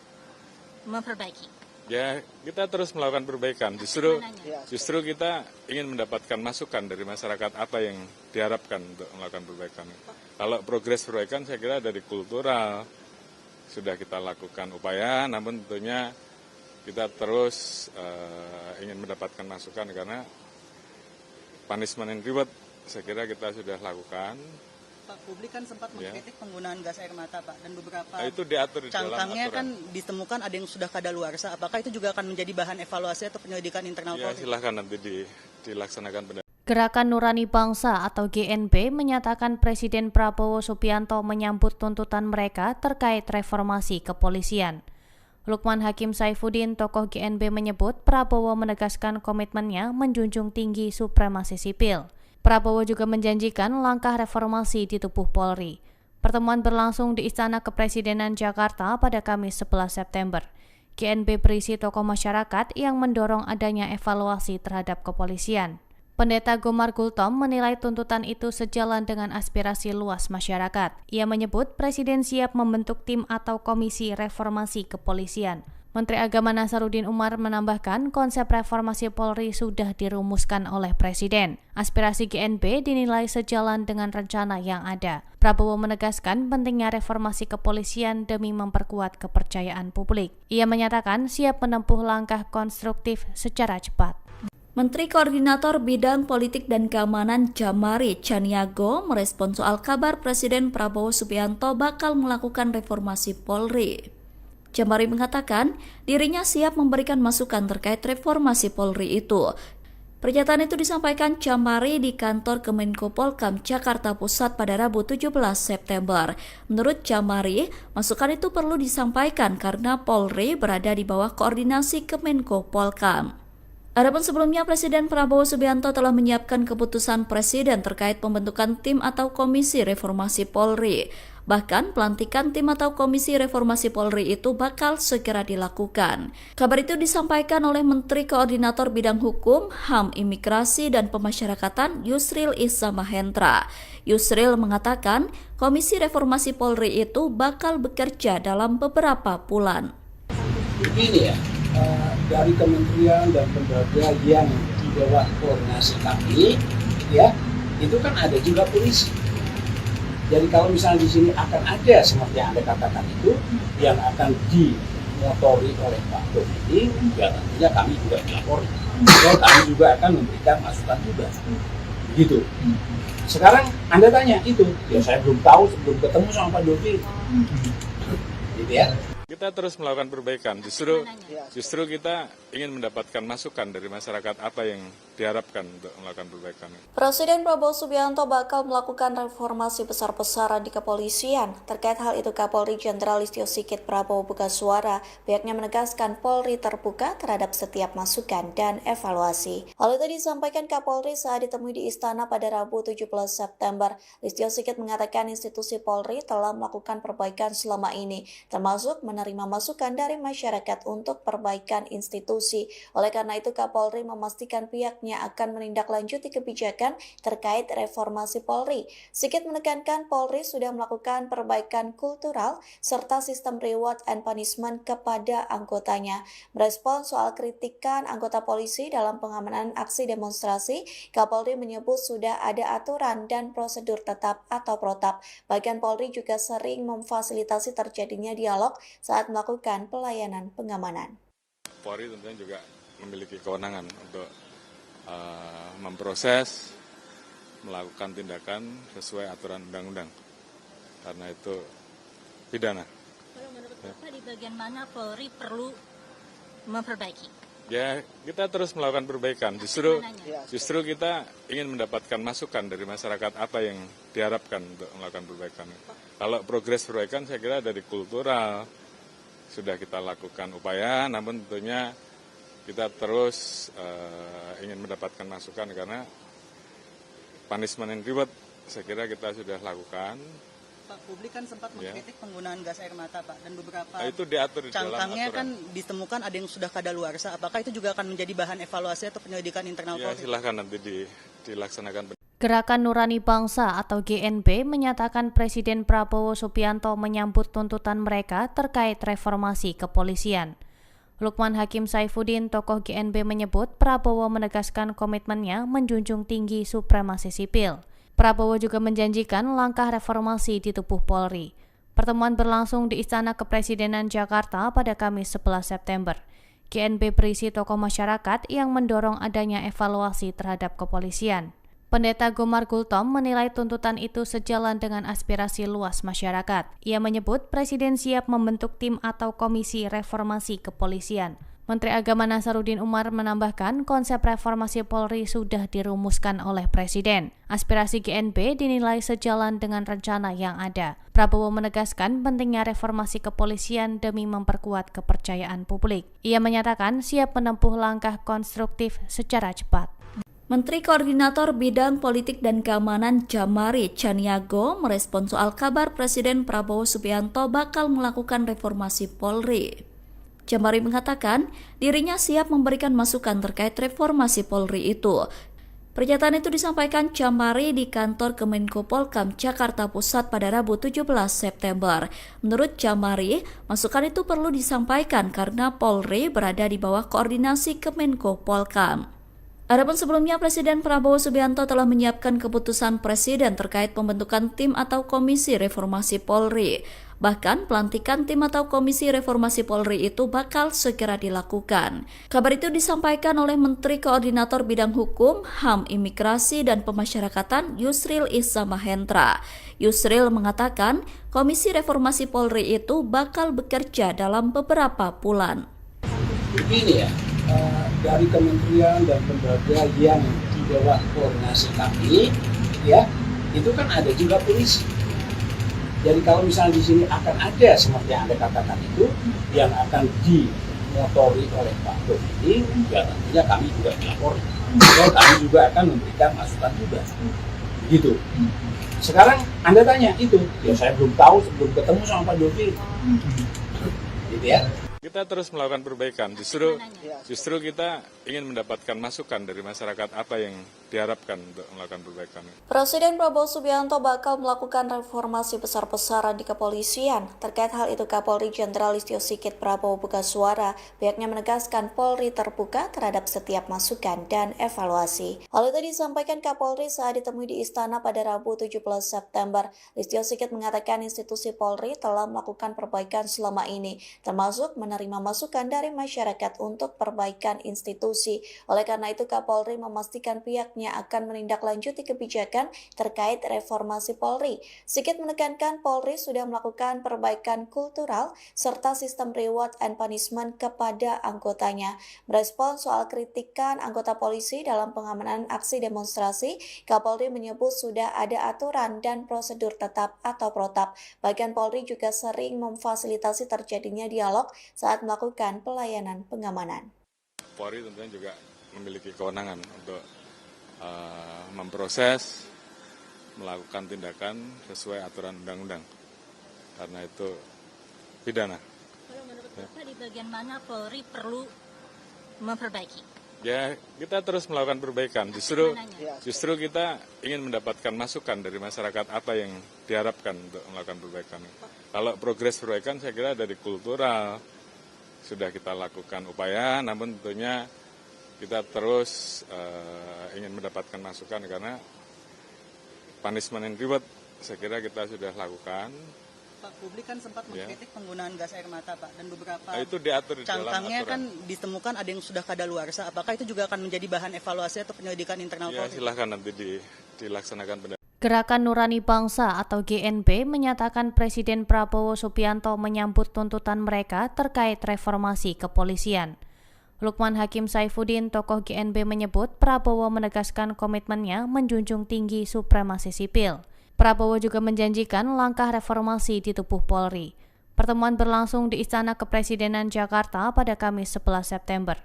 memperbaiki? Ya, kita terus melakukan perbaikan. Justru kita ingin mendapatkan masukan dari masyarakat apa yang diharapkan untuk melakukan perbaikan. Kalau progres perbaikan saya kira dari kultural sudah kita lakukan upaya, namun tentunya kita terus ingin mendapatkan masukan karena punishment and reward saya kira kita sudah lakukan. Pak, publik kan sempat mengkritik penggunaan gas air mata, Pak, dan beberapa itu diatur di dalam cangkangnya aturan. kan ditemukan ada yang sudah kadaluarsa. Apakah itu juga akan menjadi bahan evaluasi atau penyelidikan internal Ya, Polri? silahkan nanti dilaksanakan. Gerakan Nurani Bangsa atau GNB menyatakan Presiden Prabowo Subianto menyambut tuntutan mereka terkait reformasi kepolisian. Lukman Hakim Saifuddin, tokoh GNB, menyebut Prabowo menegaskan komitmennya menjunjung tinggi supremasi sipil. Prabowo juga menjanjikan langkah reformasi di tubuh Polri. Pertemuan berlangsung di Istana Kepresidenan Jakarta pada Kamis 11 September. GNB berisi tokoh masyarakat yang mendorong adanya evaluasi terhadap kepolisian. Pendeta Gomar Gultom menilai tuntutan itu sejalan dengan aspirasi luas masyarakat. Ia menyebut Presiden siap membentuk tim atau komisi reformasi kepolisian. Menteri Agama Nasaruddin Umar menambahkan konsep reformasi Polri sudah dirumuskan oleh Presiden. Aspirasi GNB dinilai sejalan dengan rencana yang ada. Prabowo menegaskan pentingnya reformasi kepolisian demi memperkuat kepercayaan publik. Ia menyatakan siap menempuh langkah konstruktif secara cepat. Menteri Koordinator Bidang Politik dan Keamanan Jamari Chaniago merespons soal kabar Presiden Prabowo Subianto bakal melakukan reformasi Polri. Jamari mengatakan dirinya siap memberikan masukan terkait reformasi Polri itu. Pernyataan itu disampaikan Jamari di kantor Kemenko Polkam Jakarta Pusat pada Rabu 17 September. Menurut Jamari, masukan itu perlu disampaikan karena Polri berada di bawah koordinasi Kemenko Polkam. Adapun sebelumnya, Presiden Prabowo Subianto telah menyiapkan keputusan Presiden terkait pembentukan tim atau komisi reformasi Polri. Bahkan pelantikan tim atau komisi reformasi Polri itu bakal segera dilakukan. Kabar itu disampaikan oleh Menteri Koordinator Bidang Hukum, HAM, Imigrasi, dan Pemasyarakatan Yusril Iza Mahendra. Yusril mengatakan komisi reformasi Polri itu bakal bekerja dalam beberapa bulan. Begini ya, dari kementerian dan lembaga yang di bawah koordinasi kami, ya, itu kan ada juga polisi. Jadi kalau misalnya di sini akan ada seperti yang Anda katakan itu yang akan dimotori oleh Pak Dodi, ya tentunya kami juga dilapori. Dan kami juga akan memberikan masukan juga. Begitu. Sekarang Anda tanya itu, ya saya belum tahu, belum ketemu sama Pak Dodi. Gitu ya. Kita terus melakukan perbaikan. Justru kita ingin mendapatkan masukan dari masyarakat apa yang diharapkan untuk melakukan perbaikan. Presiden Prabowo Subianto bakal melakukan reformasi besar-besaran di kepolisian. Terkait hal itu, Kapolri Jenderal Listio Sigit Prabowo buka suara. Pihaknya menegaskan Polri terbuka terhadap setiap masukan dan evaluasi. Hal itu disampaikan Kapolri saat ditemui di Istana pada Rabu 17 September. Listio Sigit mengatakan institusi Polri telah melakukan perbaikan selama ini, termasuk menerima masukan dari masyarakat untuk perbaikan institusi. Oleh karena itu, Kapolri memastikan pihaknya akan menindaklanjuti kebijakan terkait reformasi Polri. Sigit menekankan Polri sudah melakukan perbaikan kultural serta sistem reward and punishment kepada anggotanya. Merespon soal kritikan anggota polisi dalam pengamanan aksi demonstrasi, Kapolri menyebut sudah ada aturan dan prosedur tetap atau protap. Bahkan Polri juga sering memfasilitasi terjadinya dialog saat melakukan pelayanan pengamanan. Polri tentunya juga memiliki kewenangan untuk memproses, melakukan tindakan sesuai aturan undang-undang. Karena itu pidana. Kalau menurut Bapak di bagian mana Polri perlu memperbaiki? Ya, kita terus melakukan perbaikan. Justru kita ingin mendapatkan masukan dari masyarakat apa yang diharapkan untuk melakukan perbaikan. Kalau progres perbaikan saya kira dari kultural sudah kita lakukan upaya, namun tentunya kita terus ingin mendapatkan masukan karena punishment and reward saya kira kita sudah lakukan. Pak, publik kan sempat mengkritik penggunaan gas air mata, Pak, dan beberapa Itu diatur di dalam cangkangnya aturan. kan ditemukan ada yang sudah kadaluarsa. Apakah itu juga akan menjadi bahan evaluasi atau penyelidikan internal Ya, Polri? silahkan nanti dilaksanakan. Gerakan Nurani Bangsa atau GNB menyatakan Presiden Prabowo Subianto menyambut tuntutan mereka terkait reformasi kepolisian. Lukman Hakim Saifuddin, tokoh GNB, menyebut Prabowo menegaskan komitmennya menjunjung tinggi supremasi sipil. Prabowo juga menjanjikan langkah reformasi di tubuh Polri. Pertemuan berlangsung di Istana Kepresidenan Jakarta pada Kamis 11 September. GNB berisi tokoh masyarakat yang mendorong adanya evaluasi terhadap kepolisian. Pendeta Gomar Gultom menilai tuntutan itu sejalan dengan aspirasi luas masyarakat. Ia menyebut Presiden siap membentuk tim atau komisi reformasi kepolisian. Menteri Agama Nasaruddin Umar menambahkan konsep reformasi Polri sudah dirumuskan oleh Presiden. Aspirasi GNB dinilai sejalan dengan rencana yang ada. Prabowo menegaskan pentingnya reformasi kepolisian demi memperkuat kepercayaan publik. Ia menyatakan siap menempuh langkah konstruktif secara cepat. Menteri Koordinator Bidang Politik dan Keamanan Jamari Chaniago merespon soal kabar Presiden Prabowo Subianto bakal melakukan reformasi Polri. Jamari mengatakan dirinya siap memberikan masukan terkait reformasi Polri itu. Pernyataan itu disampaikan Jamari di kantor Kemenko Polkam Jakarta Pusat pada Rabu 17 September. Menurut Jamari, masukan itu perlu disampaikan karena Polri berada di bawah koordinasi Kemenko Polkam. Adapun sebelumnya, Presiden Prabowo Subianto telah menyiapkan keputusan Presiden terkait pembentukan tim atau komisi reformasi Polri. Bahkan pelantikan tim atau komisi reformasi Polri itu bakal segera dilakukan. Kabar itu disampaikan oleh Menteri Koordinator Bidang Hukum, HAM, Imigrasi, dan Pemasyarakatan Yusril Iza Mahendra. Yusril mengatakan komisi reformasi Polri itu bakal bekerja dalam beberapa bulan. Begini ya, dari kementerian dan lembaga yang di bawah koordinasi kami, ya, itu kan ada juga polisi. Jadi kalau misalnya di sini akan ada seperti yang Anda katakan itu, yang akan dimotori oleh Pak Dodi, ya tentunya kami juga dilapori. Kami juga akan memberikan masukan juga. Gitu. Sekarang Anda tanya itu, ya saya belum tahu sebelum ketemu sama Pak Dodi. Gitu ya. Kita terus melakukan perbaikan. Justru kita ingin mendapatkan masukan dari masyarakat apa yang diharapkan untuk melakukan perbaikan. Presiden Prabowo Subianto bakal melakukan reformasi besar-besaran di kepolisian. Terkait hal itu, Kapolri Jenderal Listio Sigit Prabowo buka suara. Pihaknya menegaskan Polri terbuka terhadap setiap masukan dan evaluasi. Hal itu disampaikan Kapolri saat ditemui di Istana pada Rabu 17 September. Listio Sigit mengatakan institusi Polri telah melakukan perbaikan selama ini, termasuk menerima menerima masukan dari masyarakat untuk perbaikan institusi. Oleh karena itu, Kapolri memastikan pihaknya akan menindaklanjuti kebijakan terkait reformasi Polri. Sigit menekankan Polri sudah melakukan perbaikan kultural serta sistem reward and punishment kepada anggotanya. Merespon soal kritikan anggota polisi dalam pengamanan aksi demonstrasi, Kapolri menyebut sudah ada aturan dan prosedur tetap atau protap. Bahkan Polri juga sering memfasilitasi terjadinya dialog saat melakukan pelayanan pengamanan. Polri tentunya juga memiliki kewenangan untuk memproses, melakukan tindakan sesuai aturan undang-undang. Karena itu pidana. Kalau menurut Bapak di bagian mana Polri perlu memperbaiki? Ya, kita terus melakukan perbaikan. Justru kita ingin mendapatkan masukan dari masyarakat apa yang diharapkan untuk melakukan perbaikan. Kalau progres perbaikan saya kira dari kultural sudah kita lakukan upaya, namun tentunya kita terus ingin mendapatkan masukan karena punishment and reward saya kira kita sudah lakukan. Pak, publik kan sempat mengkritik penggunaan gas air mata, Pak, dan beberapa itu diatur di dalam cangkangnya aturan. kan ditemukan ada yang sudah kadaluarsa. Apakah itu juga akan menjadi bahan evaluasi atau penyelidikan internal Ya, Polri? silahkan nanti dilaksanakan. Gerakan Nurani Bangsa atau GNB menyatakan Presiden Prabowo Subianto menyambut tuntutan mereka terkait reformasi kepolisian. Lukman Hakim Saifuddin, tokoh GNB, menyebut Prabowo menegaskan komitmennya menjunjung tinggi supremasi sipil. Prabowo juga menjanjikan langkah reformasi di tubuh Polri. Pertemuan berlangsung di Istana Kepresidenan Jakarta pada Kamis 11 September.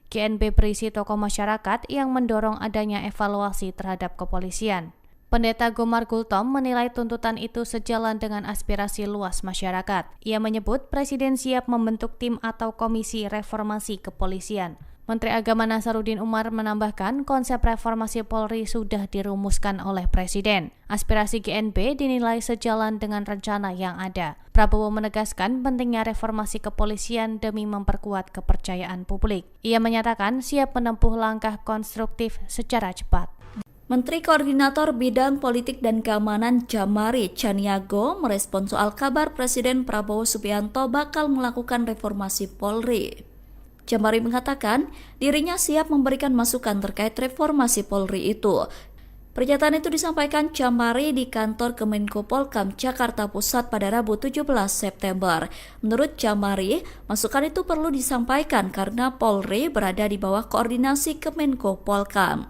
GNB berisi tokoh masyarakat yang mendorong adanya evaluasi terhadap kepolisian. Pendeta Gomar Gultom menilai tuntutan itu sejalan dengan aspirasi luas masyarakat. Ia menyebut Presiden siap membentuk tim atau komisi reformasi kepolisian. Menteri Agama Nasaruddin Umar menambahkan konsep reformasi Polri sudah dirumuskan oleh Presiden. Aspirasi GNB dinilai sejalan dengan rencana yang ada. Prabowo menegaskan pentingnya reformasi kepolisian demi memperkuat kepercayaan publik. Ia menyatakan siap menempuh langkah konstruktif secara cepat. Menteri Koordinator Bidang Politik dan Keamanan Jamari Chaniago merespon soal kabar Presiden Prabowo Subianto bakal melakukan reformasi Polri. Jamari mengatakan dirinya siap memberikan masukan terkait reformasi Polri itu. Pernyataan itu disampaikan Jamari di kantor Kemenko Polkam Jakarta Pusat pada Rabu 17 September. Menurut Jamari, masukan itu perlu disampaikan karena Polri berada di bawah koordinasi Kemenko Polkam.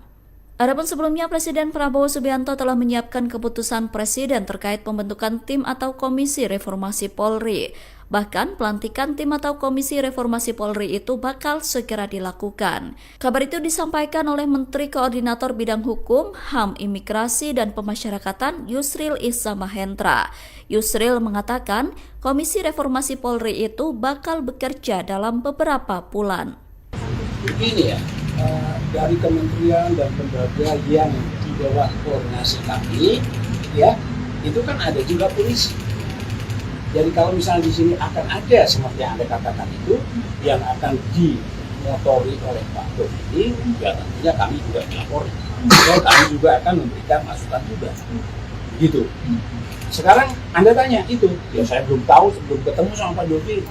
Adapun sebelumnya, Presiden Prabowo Subianto telah menyiapkan keputusan Presiden terkait pembentukan tim atau komisi reformasi Polri. Bahkan pelantikan tim atau komisi reformasi Polri itu bakal segera dilakukan. Kabar itu disampaikan oleh Menteri Koordinator Bidang Hukum, HAM, Imigrasi, dan Pemasyarakatan Yusril Iza Mahendra. Yusril mengatakan komisi reformasi Polri itu bakal bekerja dalam beberapa bulan. Begini ya, dari kementerian dan lembaga yang di bawah koordinasi kami, ya, itu kan ada juga polisi. Jadi kalau misalnya di sini akan ada seperti yang Anda katakan itu, yang akan dimotori oleh Pak Dodi, ya tentunya kami juga melapori. Dan kami juga akan memberikan masukan juga. Gitu. Sekarang Anda tanya itu, ya saya belum tahu sebelum ketemu sama Pak Dodi.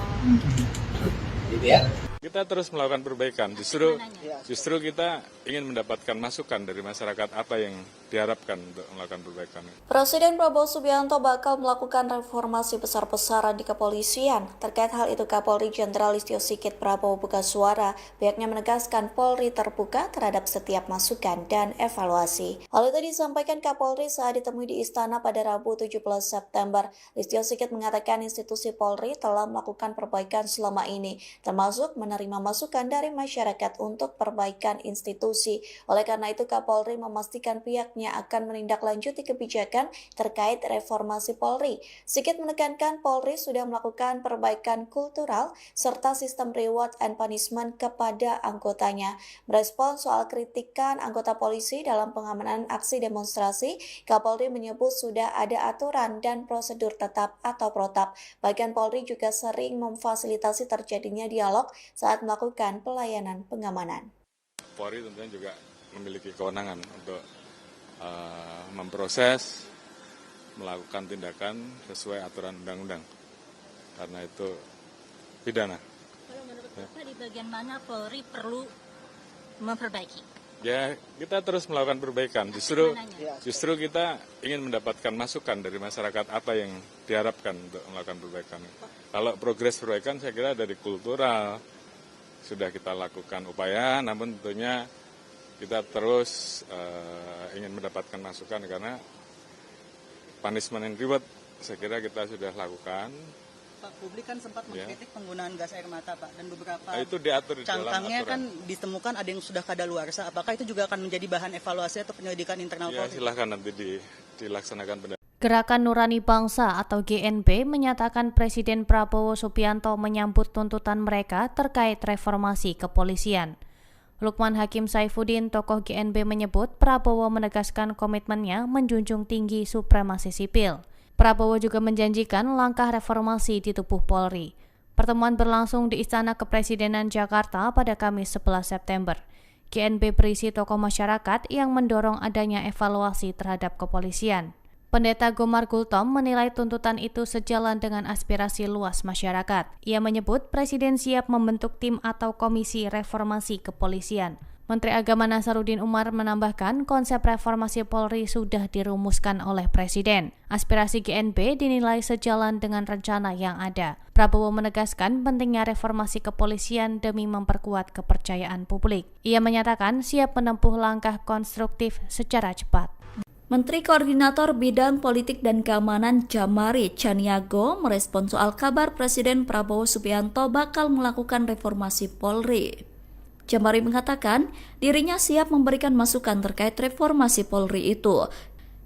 Gitu ya. Kita terus melakukan perbaikan. Justru kita ingin mendapatkan masukan dari masyarakat apa yang diharapkan untuk melakukan perbaikan. Presiden Prabowo Subianto bakal melakukan reformasi besar-besaran di kepolisian. Terkait hal itu, Kapolri Jenderal Listio Sigit Prabowo buka suara. Pihaknya menegaskan Polri terbuka terhadap setiap masukan dan evaluasi. Hal itu disampaikan Kapolri saat ditemui di Istana pada Rabu 17 September. Listio Sigit mengatakan institusi Polri telah melakukan perbaikan selama ini, termasuk menerima masukan dari masyarakat untuk perbaikan institusi. Oleh karena itu, Kapolri memastikan pihaknya akan menindaklanjuti kebijakan terkait reformasi Polri. Sigit menekankan Polri sudah melakukan perbaikan kultural serta sistem reward and punishment kepada anggotanya. Merespon soal kritikan anggota polisi dalam pengamanan aksi demonstrasi, Kapolri menyebut sudah ada aturan dan prosedur tetap atau protap. Bahkan Polri juga sering memfasilitasi terjadinya dialog saat melakukan pelayanan pengamanan. Polri tentunya juga memiliki kewenangan untuk memproses, melakukan tindakan sesuai aturan undang-undang. Karena itu pidana. Kalau menurut Bapak di bagian mana Polri perlu memperbaiki? Ya, kita terus melakukan perbaikan. Justru kita ingin mendapatkan masukan dari masyarakat apa yang diharapkan untuk melakukan perbaikan. Kalau progres perbaikan saya kira dari kultural sudah kita lakukan upaya, namun tentunya kita terus ingin mendapatkan masukan karena punishment and reward saya kira kita sudah lakukan. Pak, publik kan sempat mengkritik penggunaan gas air mata, Pak, dan beberapa Itu diatur di dalam cangkangnya aturan. kan ditemukan ada yang sudah kadaluarsa. Apakah itu juga akan menjadi bahan evaluasi atau penyelidikan internal Ya, Polri? silahkan nanti dilaksanakan Gerakan Nurani Bangsa atau GNB menyatakan Presiden Prabowo Subianto menyambut tuntutan mereka terkait reformasi kepolisian. Lukman Hakim Saifuddin, tokoh GNB menyebut Prabowo menegaskan komitmennya menjunjung tinggi supremasi sipil. Prabowo juga menjanjikan langkah reformasi di tubuh Polri. Pertemuan berlangsung di Istana Kepresidenan Jakarta pada Kamis 11 September. GNB berisi tokoh masyarakat yang mendorong adanya evaluasi terhadap kepolisian. Pendeta Gomar Gultom menilai tuntutan itu sejalan dengan aspirasi luas masyarakat. Ia menyebut Presiden siap membentuk tim atau komisi reformasi kepolisian. Menteri Agama Nasaruddin Umar menambahkan konsep reformasi Polri sudah dirumuskan oleh Presiden. Aspirasi GNB dinilai sejalan dengan rencana yang ada. Prabowo menegaskan pentingnya reformasi kepolisian demi memperkuat kepercayaan publik. Ia menyatakan siap menempuh langkah konstruktif secara cepat. Menteri Koordinator Bidang Politik dan Keamanan Jamari Chaniago merespon soal kabar Presiden Prabowo Subianto bakal melakukan reformasi Polri. Jamari mengatakan dirinya siap memberikan masukan terkait reformasi Polri itu.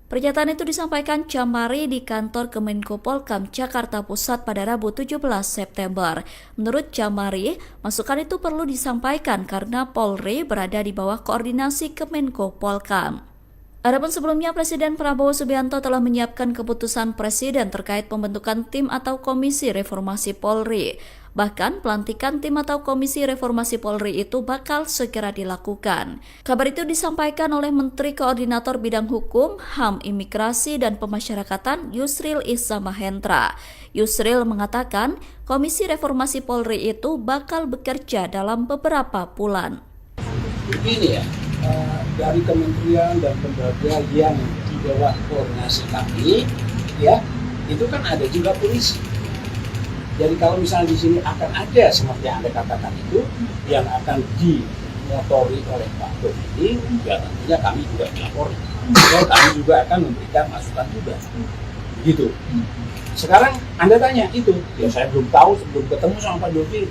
Pernyataan itu disampaikan Jamari di kantor Kemenko Polkam Jakarta Pusat pada Rabu 17 September. Menurut Jamari, masukan itu perlu disampaikan karena Polri berada di bawah koordinasi Kemenko Polkam. Adapun sebelumnya Presiden Prabowo Subianto telah menyiapkan keputusan Presiden terkait pembentukan tim atau komisi reformasi Polri. Bahkan pelantikan tim atau komisi reformasi Polri itu bakal segera dilakukan. Kabar itu disampaikan oleh Menteri Koordinator Bidang Hukum, HAM, Imigrasi, dan Pemasyarakatan Yusril Iza Mahendra. Yusril mengatakan komisi reformasi Polri itu bakal bekerja dalam beberapa bulan. Begini ya, dari kementerian dan lembaga yang di bawah koordinasi kami, ya itu kan ada juga polisi. Jadi kalau misalnya di sini akan ada seperti yang Anda katakan itu yang akan dimotori oleh Pak Dodi, ya tentunya kami juga melapori. Dan kami juga akan memberikan masukan juga. Gitu. Sekarang Anda tanya itu, ya saya belum tahu sebelum ketemu sama Pak Dodi.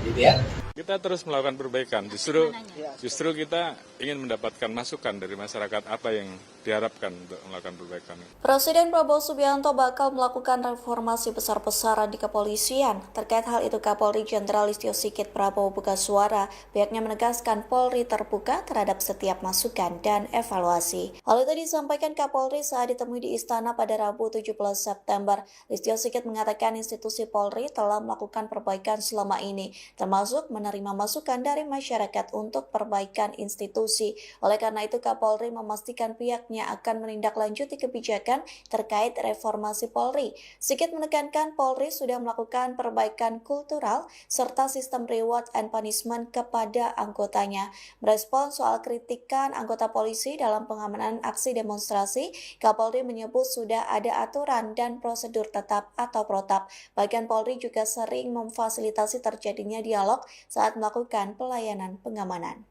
Gitu ya. Kita terus melakukan perbaikan. Justru kita ingin mendapatkan masukan dari masyarakat apa yang diharapkan untuk melakukan perbaikan. Presiden Prabowo Subianto bakal melakukan reformasi besar-besaran di kepolisian. Terkait hal itu, Kapolri Jenderal Listio Sigit Prabowo buka suara. Pihaknya menegaskan Polri terbuka terhadap setiap masukan dan evaluasi. Hal itu disampaikan Kapolri saat ditemui di Istana pada Rabu 17 September. Listio Sigit mengatakan institusi Polri telah melakukan perbaikan selama ini, termasuk menerima masukan dari masyarakat untuk perbaikan institusi. Oleh karena itu, Kapolri memastikan pihaknya akan menindaklanjuti kebijakan terkait reformasi Polri. Sigit menekankan Polri sudah melakukan perbaikan kultural serta sistem reward and punishment kepada anggotanya. Merespons soal kritikan anggota polisi dalam pengamanan aksi demonstrasi, Kapolri menyebut sudah ada aturan dan prosedur tetap atau protap. Bahkan Polri juga sering memfasilitasi terjadinya dialog saat melakukan pelayanan pengamanan.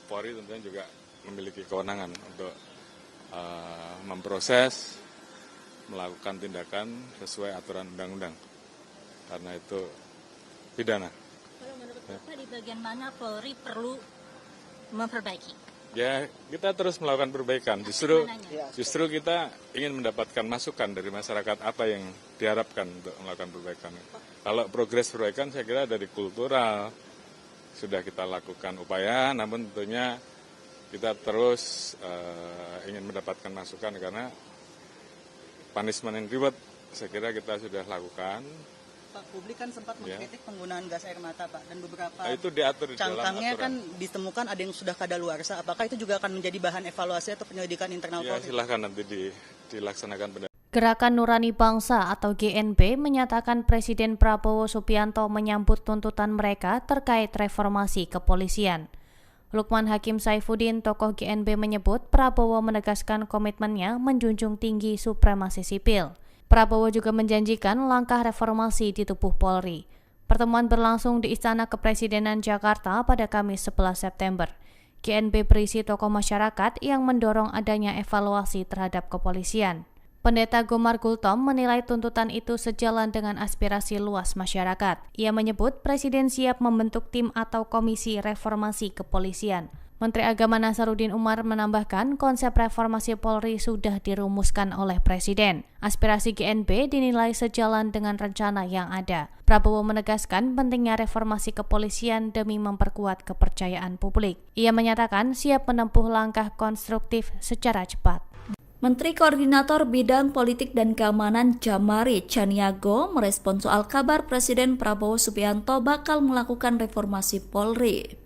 Polri tentunya juga memiliki kewenangan untuk memproses, melakukan tindakan sesuai aturan undang-undang. Karena itu pidana. Kalau menurut Bapak di bagian mana Polri perlu memperbaiki? Ya, kita terus melakukan perbaikan. Justru kita ingin mendapatkan masukan dari masyarakat apa yang diharapkan untuk melakukan perbaikan. Kalau progres perbaikan saya kira dari kultural sudah kita lakukan upaya, namun tentunya kita terus ingin mendapatkan masukan karena punishment and reward saya kira kita sudah lakukan. Pak, publik kan sempat mengkritik penggunaan gas air mata, Pak, dan beberapa itu diatur di dalam cangkangnya aturan. kan ditemukan ada yang sudah kadaluarsa. Apakah itu juga akan menjadi bahan evaluasi atau penyelidikan internal Ya, Polri? silahkan nanti dilaksanakan. Gerakan Nurani Bangsa atau GNB menyatakan Presiden Prabowo Subianto menyambut tuntutan mereka terkait reformasi kepolisian. Lukman Hakim Saifuddin, tokoh GNB, menyebut Prabowo menegaskan komitmennya menjunjung tinggi supremasi sipil. Prabowo juga menjanjikan langkah reformasi di tubuh Polri. Pertemuan berlangsung di Istana Kepresidenan Jakarta pada Kamis 11 September. GNB berisi tokoh masyarakat yang mendorong adanya evaluasi terhadap kepolisian. Pendeta Gomar Gultom menilai tuntutan itu sejalan dengan aspirasi luas masyarakat. Ia menyebut Presiden siap membentuk tim atau komisi reformasi kepolisian. Menteri Agama Nasaruddin Umar menambahkan konsep reformasi Polri sudah dirumuskan oleh Presiden. Aspirasi GNB dinilai sejalan dengan rencana yang ada. Prabowo menegaskan pentingnya reformasi kepolisian demi memperkuat kepercayaan publik. Ia menyatakan siap menempuh langkah konstruktif secara cepat. Menteri Koordinator Bidang Politik dan Keamanan Jamari Chaniago merespon soal kabar Presiden Prabowo Subianto bakal melakukan reformasi Polri.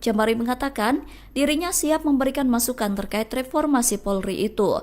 Jamari mengatakan dirinya siap memberikan masukan terkait reformasi Polri itu.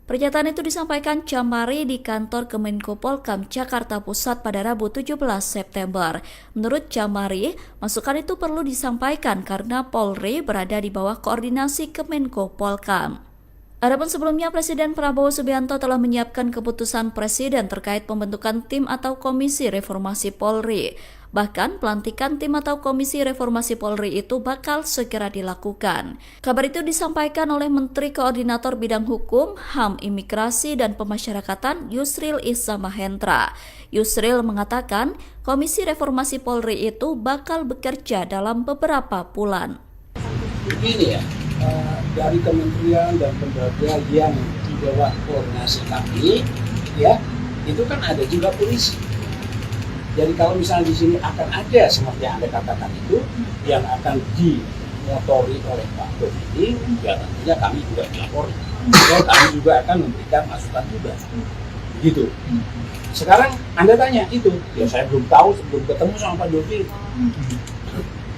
Pernyataan itu disampaikan Jamari di kantor Kemenko Polkam Jakarta Pusat pada Rabu 17 September. Menurut Jamari, masukan itu perlu disampaikan karena Polri berada di bawah koordinasi Kemenko Polkam. Adapun sebelumnya, Presiden Prabowo Subianto telah menyiapkan keputusan Presiden terkait pembentukan tim atau komisi reformasi Polri. Bahkan, pelantikan tim atau komisi reformasi Polri itu bakal segera dilakukan. Kabar itu disampaikan oleh Menteri Koordinator Bidang Hukum, HAM, Imigrasi, dan Pemasyarakatan Yusril Iza Mahendra. Yusril mengatakan, komisi reformasi Polri itu bakal bekerja dalam beberapa bulan. Begini ya. Dari kementerian dan lembaga yang di bawah koordinasi kami, ya, itu kan ada juga polisi. Jadi kalau misalnya di sini akan ada seperti yang Anda katakan itu, yang akan dimotori oleh Pak Komiti, ya tentunya kami juga dilapori. Dan kami juga akan memberikan masukan juga. Gitu. Sekarang Anda tanya itu, ya saya belum tahu sebelum ketemu sama Pak Dovi.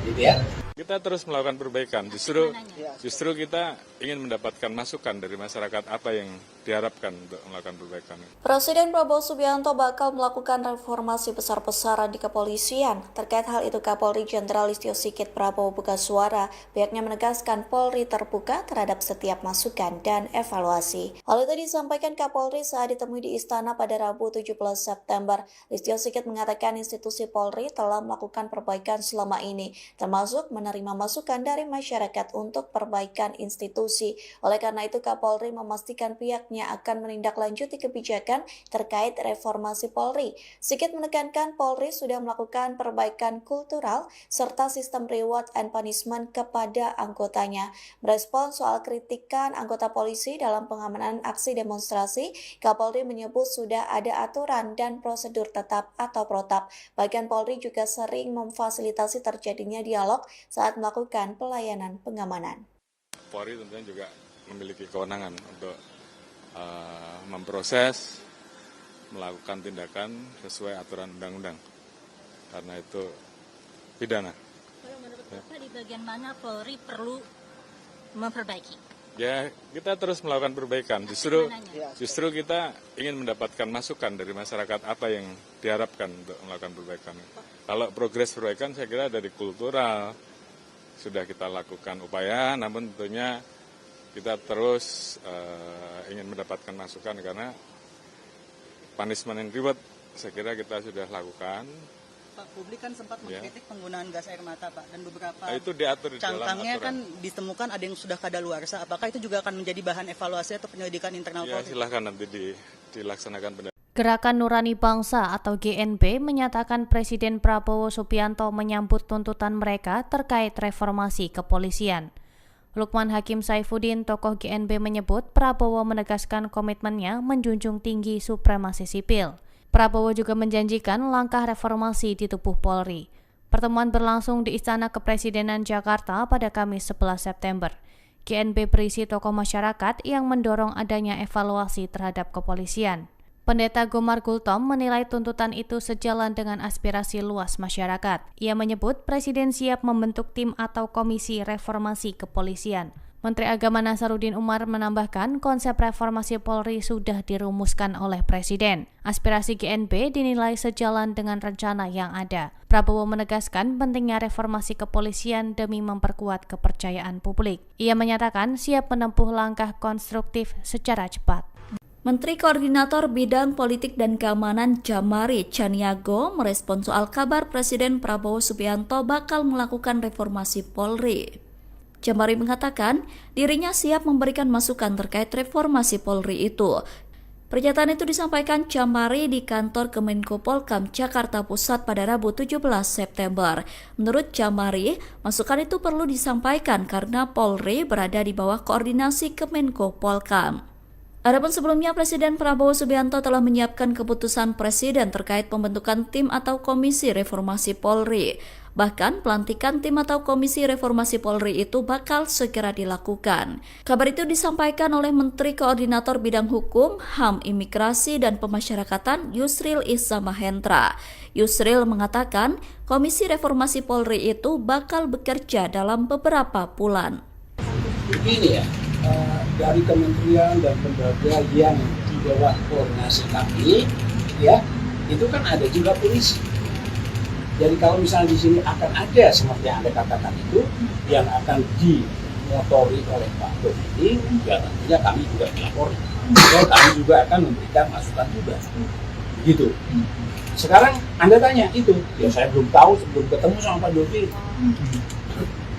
Gitu ya. Kita terus melakukan perbaikan, justru kita ingin mendapatkan masukan dari masyarakat apa yang diharapkan untuk melakukan perbaikan. Presiden Prabowo Subianto bakal melakukan reformasi besar-besaran di kepolisian. Terkait hal itu, Kapolri Jenderal Listio Sigit Prabowo buka suara. Pihaknya menegaskan Polri terbuka terhadap setiap masukan dan evaluasi. Hal itu disampaikan Kapolri saat ditemui di Istana pada Rabu 17 September. Listio Sigit mengatakan institusi Polri telah melakukan perbaikan selama ini, termasuk menerima masukan dari masyarakat untuk perbaikan institusi. Oleh karena itu, Kapolri memastikan pihaknya akan menindaklanjuti kebijakan terkait reformasi Polri. Sigit menekankan Polri sudah melakukan perbaikan kultural serta sistem reward and punishment kepada anggotanya. Merespons soal kritikan anggota polisi dalam pengamanan aksi demonstrasi, Kapolri menyebut sudah ada aturan dan prosedur tetap atau protap. Bahkan Polri juga sering memfasilitasi terjadinya dialog saat melakukan pelayanan pengamanan. Polri tentunya juga memiliki kewenangan untuk memproses, melakukan tindakan sesuai aturan undang-undang. Karena itu pidana. Kalau menurut Bapak di bagian mana Polri perlu memperbaiki? Ya, kita terus melakukan perbaikan. Justru kita ingin mendapatkan masukan dari masyarakat apa yang diharapkan untuk melakukan perbaikan. Kalau progres perbaikan saya kira dari kultural sudah kita lakukan upaya, namun tentunya kita terus ingin mendapatkan masukan karena punishment and reward saya kira kita sudah lakukan. Pak, publik kan sempat mengkritik penggunaan gas air mata, Pak, dan beberapa itu diatur di dalam cangkangnya aturan. kan ditemukan ada yang sudah kadaluarsa. Apakah itu juga akan menjadi bahan evaluasi atau penyelidikan internal Ya, Polri? silahkan nanti dilaksanakan. Gerakan Nurani Bangsa atau GNB menyatakan Presiden Prabowo Subianto menyambut tuntutan mereka terkait reformasi kepolisian. Lukman Hakim Saifuddin, tokoh GNB, menyebut Prabowo menegaskan komitmennya menjunjung tinggi supremasi sipil. Prabowo juga menjanjikan langkah reformasi di tubuh Polri. Pertemuan berlangsung di Istana Kepresidenan Jakarta pada Kamis 11 September. GNB berisi tokoh masyarakat yang mendorong adanya evaluasi terhadap kepolisian. Pendeta Gomar Gultom menilai tuntutan itu sejalan dengan aspirasi luas masyarakat. Ia menyebut Presiden siap membentuk tim atau komisi reformasi kepolisian. Menteri Agama Nasaruddin Umar menambahkan konsep reformasi Polri sudah dirumuskan oleh Presiden. Aspirasi GNB dinilai sejalan dengan rencana yang ada. Prabowo menegaskan pentingnya reformasi kepolisian demi memperkuat kepercayaan publik. Ia menyatakan siap menempuh langkah konstruktif secara cepat. Menteri Koordinator Bidang Politik dan Keamanan Jamari Chaniago merespon soal kabar Presiden Prabowo Subianto bakal melakukan reformasi Polri. Jamari mengatakan dirinya siap memberikan masukan terkait reformasi Polri itu. Pernyataan itu disampaikan Jamari di kantor Kemenko Polkam Jakarta Pusat pada Rabu 17 September. Menurut Jamari, masukan itu perlu disampaikan karena Polri berada di bawah koordinasi Kemenko Polkam. Adapun sebelumnya Presiden Prabowo Subianto telah menyiapkan keputusan Presiden terkait pembentukan tim atau komisi reformasi Polri. Bahkan pelantikan tim atau komisi reformasi Polri itu bakal segera dilakukan. Kabar itu disampaikan oleh Menteri Koordinator Bidang Hukum, HAM, Imigrasi, dan Pemasyarakatan Yusril Iza Mahendra. Yusril mengatakan komisi reformasi Polri itu bakal bekerja dalam beberapa bulan. Begini ya, dari kementerian dan lembaga yang di bawah koordinasi kami, ya, itu kan ada juga polisi. Jadi kalau misalnya di sini akan ada seperti yang Anda katakan itu, yang akan dimotori oleh Pak Dodi, ya tentunya kami juga melapori. Dan kami juga akan memberikan masukan juga. Begitu. Sekarang Anda tanya itu, ya saya belum tahu sebelum ketemu sama Pak Dodi.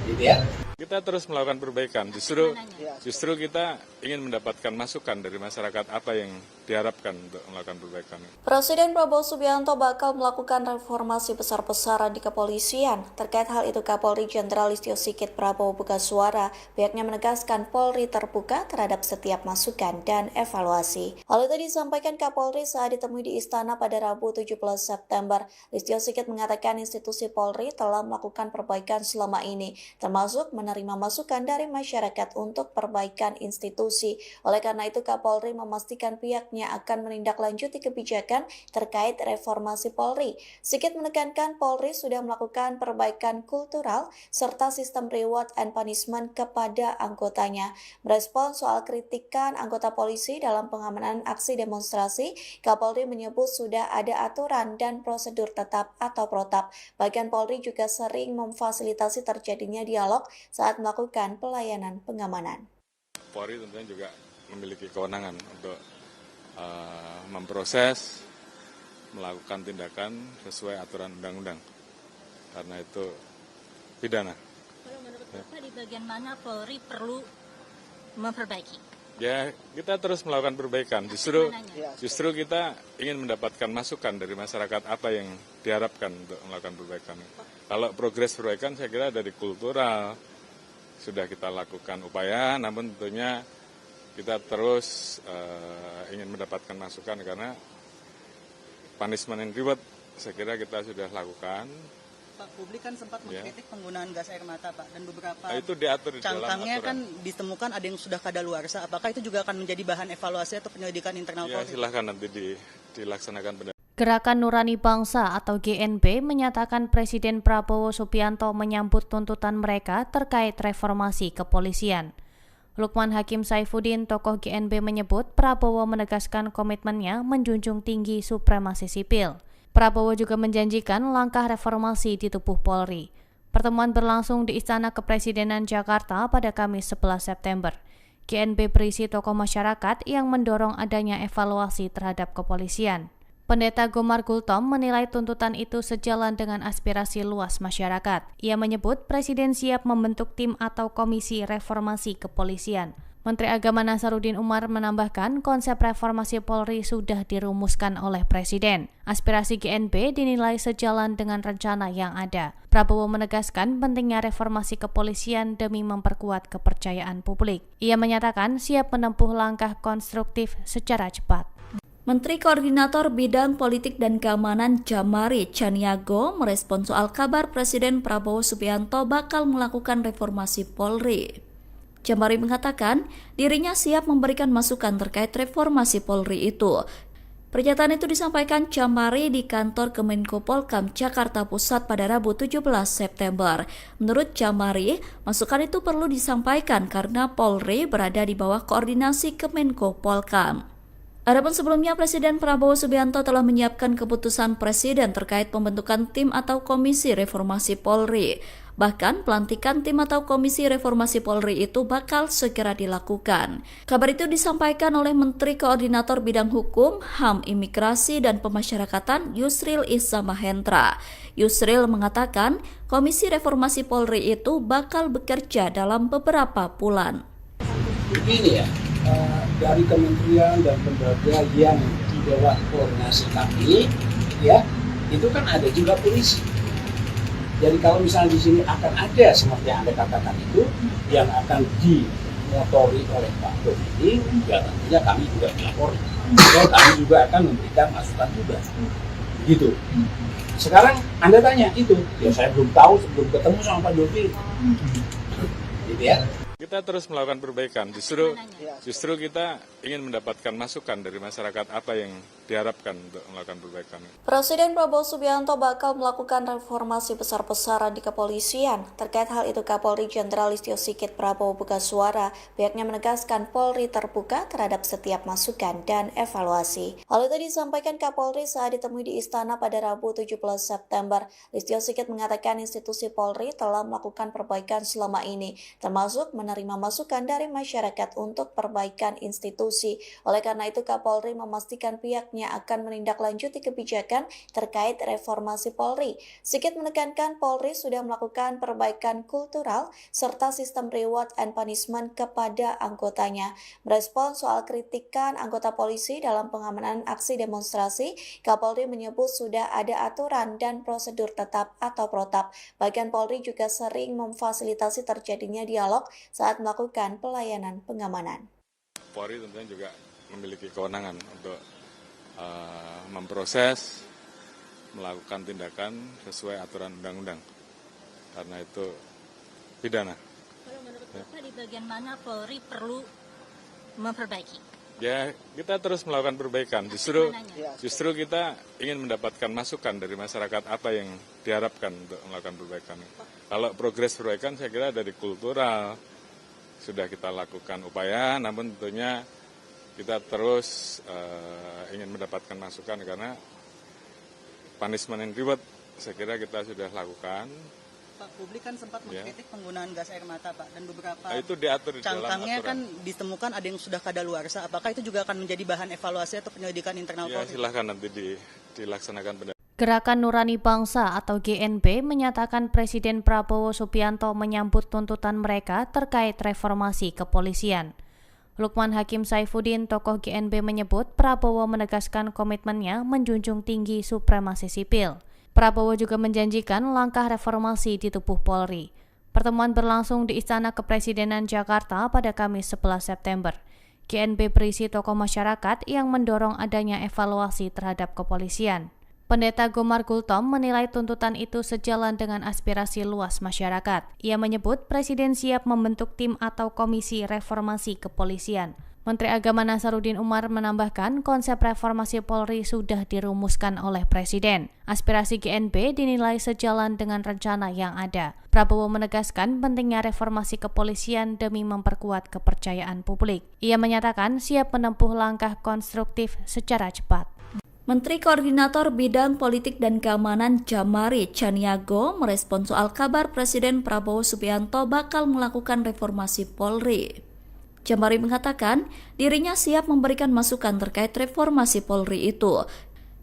Gitu ya. Kita terus melakukan perbaikan, justru kita ingin mendapatkan masukan dari masyarakat apa yang diharapkan untuk melakukan perbaikan. Presiden Prabowo Subianto bakal melakukan reformasi besar-besaran di kepolisian. Terkait hal itu, Kapolri Jenderal Listio Sigit Prabowo buka suara. Pihaknya menegaskan Polri terbuka terhadap setiap masukan dan evaluasi. Hal itu disampaikan Kapolri saat ditemui di Istana pada Rabu 17 September. Listio Sigit mengatakan institusi Polri telah melakukan perbaikan selama ini, termasuk menerima masukan dari masyarakat untuk perbaikan institusi. Oleh karena itu, Kapolri memastikan pihaknya akan menindaklanjuti kebijakan terkait reformasi Polri. Sigit menekankan Polri sudah melakukan perbaikan kultural serta sistem reward and punishment kepada anggotanya. Merespon soal kritikan anggota polisi dalam pengamanan aksi demonstrasi, Kapolri menyebut sudah ada aturan dan prosedur tetap atau protap. Bahkan Polri juga sering memfasilitasi terjadinya dialog saat melakukan pelayanan pengamanan. Polri tentunya juga memiliki kewenangan untuk memproses, melakukan tindakan sesuai aturan undang-undang. Karena itu pidana. Kalau menurut Bapak di bagian mana Polri perlu memperbaiki? Ya, kita terus melakukan perbaikan. Justru kita ingin mendapatkan masukan dari masyarakat apa yang diharapkan untuk melakukan perbaikan. Kalau progres perbaikan saya kira dari kultural sudah kita lakukan upaya, namun tentunya kita terus ingin mendapatkan masukan karena punishment and reward saya kira kita sudah lakukan. Pak, publik kan sempat mengkritik penggunaan gas air mata, Pak, dan beberapa itu diatur di dalam cangkangnya aturan. kan ditemukan ada yang sudah kadaluarsa. Apakah itu juga akan menjadi bahan evaluasi atau penyelidikan internal Ya, Polri? silahkan nanti dilaksanakan. Gerakan Nurani Bangsa atau GNB menyatakan Presiden Prabowo Subianto menyambut tuntutan mereka terkait reformasi kepolisian. Lukman Hakim Saifuddin, tokoh GNB, menyebut Prabowo menegaskan komitmennya menjunjung tinggi supremasi sipil. Prabowo juga menjanjikan langkah reformasi di tubuh Polri. Pertemuan berlangsung di Istana Kepresidenan Jakarta pada Kamis 11 September. GNB berisi tokoh masyarakat yang mendorong adanya evaluasi terhadap kepolisian. Pendeta Gomar Gultom menilai tuntutan itu sejalan dengan aspirasi luas masyarakat. Ia menyebut Presiden siap membentuk tim atau komisi reformasi kepolisian. Menteri Agama Nasaruddin Umar menambahkan konsep reformasi Polri sudah dirumuskan oleh Presiden. Aspirasi GNB dinilai sejalan dengan rencana yang ada. Prabowo menegaskan pentingnya reformasi kepolisian demi memperkuat kepercayaan publik. Ia menyatakan siap menempuh langkah konstruktif secara cepat. Menteri Koordinator Bidang Politik dan Keamanan Jamari Chaniago merespon soal kabar Presiden Prabowo Subianto bakal melakukan reformasi Polri. Jamari mengatakan dirinya siap memberikan masukan terkait reformasi Polri itu. Pernyataan itu disampaikan Jamari di kantor Kemenko Polkam Jakarta Pusat pada Rabu 17 September. Menurut Jamari, masukan itu perlu disampaikan karena Polri berada di bawah koordinasi Kemenko Polkam. Adapun sebelumnya Presiden Prabowo Subianto telah menyiapkan keputusan Presiden terkait pembentukan tim atau komisi reformasi Polri. Bahkan pelantikan tim atau komisi reformasi Polri itu bakal segera dilakukan. Kabar itu disampaikan oleh Menteri Koordinator Bidang Hukum, HAM, Imigrasi, dan Pemasyarakatan Yusril Iza Mahendra. Yusril mengatakan komisi reformasi Polri itu bakal bekerja dalam beberapa bulan. Begini ya, dari kementerian dan lembaga yang di bawah koordinasi kami, ya, itu kan ada juga polisi. Jadi kalau misalnya di sini akan ada seperti yang Anda katakan itu yang akan dimotori oleh Pak Dodi, ya tentunya kami juga melapor. Dan kami juga akan memberikan masukan juga. Begitu. Sekarang Anda tanya itu, ya saya belum tahu sebelum ketemu sama Pak Dodi. Gitu ya. Kita terus melakukan perbaikan, justru kita ingin mendapatkan masukan dari masyarakat apa yang diharapkan untuk melakukan perbaikan. Presiden Prabowo Subianto bakal melakukan reformasi besar-besaran di kepolisian. Terkait hal itu, Kapolri Jenderal Listio Sigit Prabowo buka suara. Pihaknya menegaskan Polri terbuka terhadap setiap masukan dan evaluasi. Hal itu disampaikan Kapolri saat ditemui di Istana pada Rabu 17 September. Listio Sigit mengatakan institusi Polri telah melakukan perbaikan selama ini, termasuk menerima masukan dari masyarakat untuk perbaikan institusi. Oleh karena itu, Kapolri memastikan pihaknya akan menindaklanjuti kebijakan terkait reformasi Polri. Sigit menekankan Polri sudah melakukan perbaikan kultural serta sistem reward and punishment kepada anggotanya. Merespon soal kritikan anggota polisi dalam pengamanan aksi demonstrasi, Kapolri menyebut sudah ada aturan dan prosedur tetap atau protap. Bahkan Polri juga sering memfasilitasi terjadinya dialog saat melakukan pelayanan pengamanan. Polri tentunya juga memiliki kewenangan untuk memproses, melakukan tindakan sesuai aturan undang-undang. Karena itu pidana. Kalau menurut Bapak di bagian mana Polri perlu memperbaiki? Ya, kita terus melakukan perbaikan. Justru kita ingin mendapatkan masukan dari masyarakat apa yang diharapkan untuk melakukan perbaikan. Kalau progres perbaikan saya kira dari kultural sudah kita lakukan upaya, namun tentunya kita terus ingin mendapatkan masukan karena punishment and reward saya kira kita sudah lakukan. Pak, publik kan sempat mengkritik penggunaan gas air mata, Pak, dan beberapa itu diatur di dalam cangkangnya aturan. kan ditemukan ada yang sudah kadaluarsa. Apakah itu juga akan menjadi bahan evaluasi atau penyelidikan internal Ya, Polri? silahkan nanti dilaksanakan. Gerakan Nurani Bangsa atau GNB menyatakan Presiden Prabowo Subianto menyambut tuntutan mereka terkait reformasi kepolisian. Lukman Hakim Saifuddin, tokoh GNB, menyebut Prabowo menegaskan komitmennya menjunjung tinggi supremasi sipil. Prabowo juga menjanjikan langkah reformasi di tubuh Polri. Pertemuan berlangsung di Istana Kepresidenan Jakarta pada Kamis 11 September. GNB berisi tokoh masyarakat yang mendorong adanya evaluasi terhadap kepolisian. Pendeta Gomar Gultom menilai tuntutan itu sejalan dengan aspirasi luas masyarakat. Ia menyebut Presiden siap membentuk tim atau komisi reformasi kepolisian. Menteri Agama Nasaruddin Umar menambahkan konsep reformasi Polri sudah dirumuskan oleh Presiden. Aspirasi GNB dinilai sejalan dengan rencana yang ada. Prabowo menegaskan pentingnya reformasi kepolisian demi memperkuat kepercayaan publik. Ia menyatakan siap menempuh langkah konstruktif secara cepat. Menteri Koordinator Bidang Politik dan Keamanan Jamari Chaniago merespon soal kabar Presiden Prabowo Subianto bakal melakukan reformasi Polri. Jamari mengatakan dirinya siap memberikan masukan terkait reformasi Polri itu.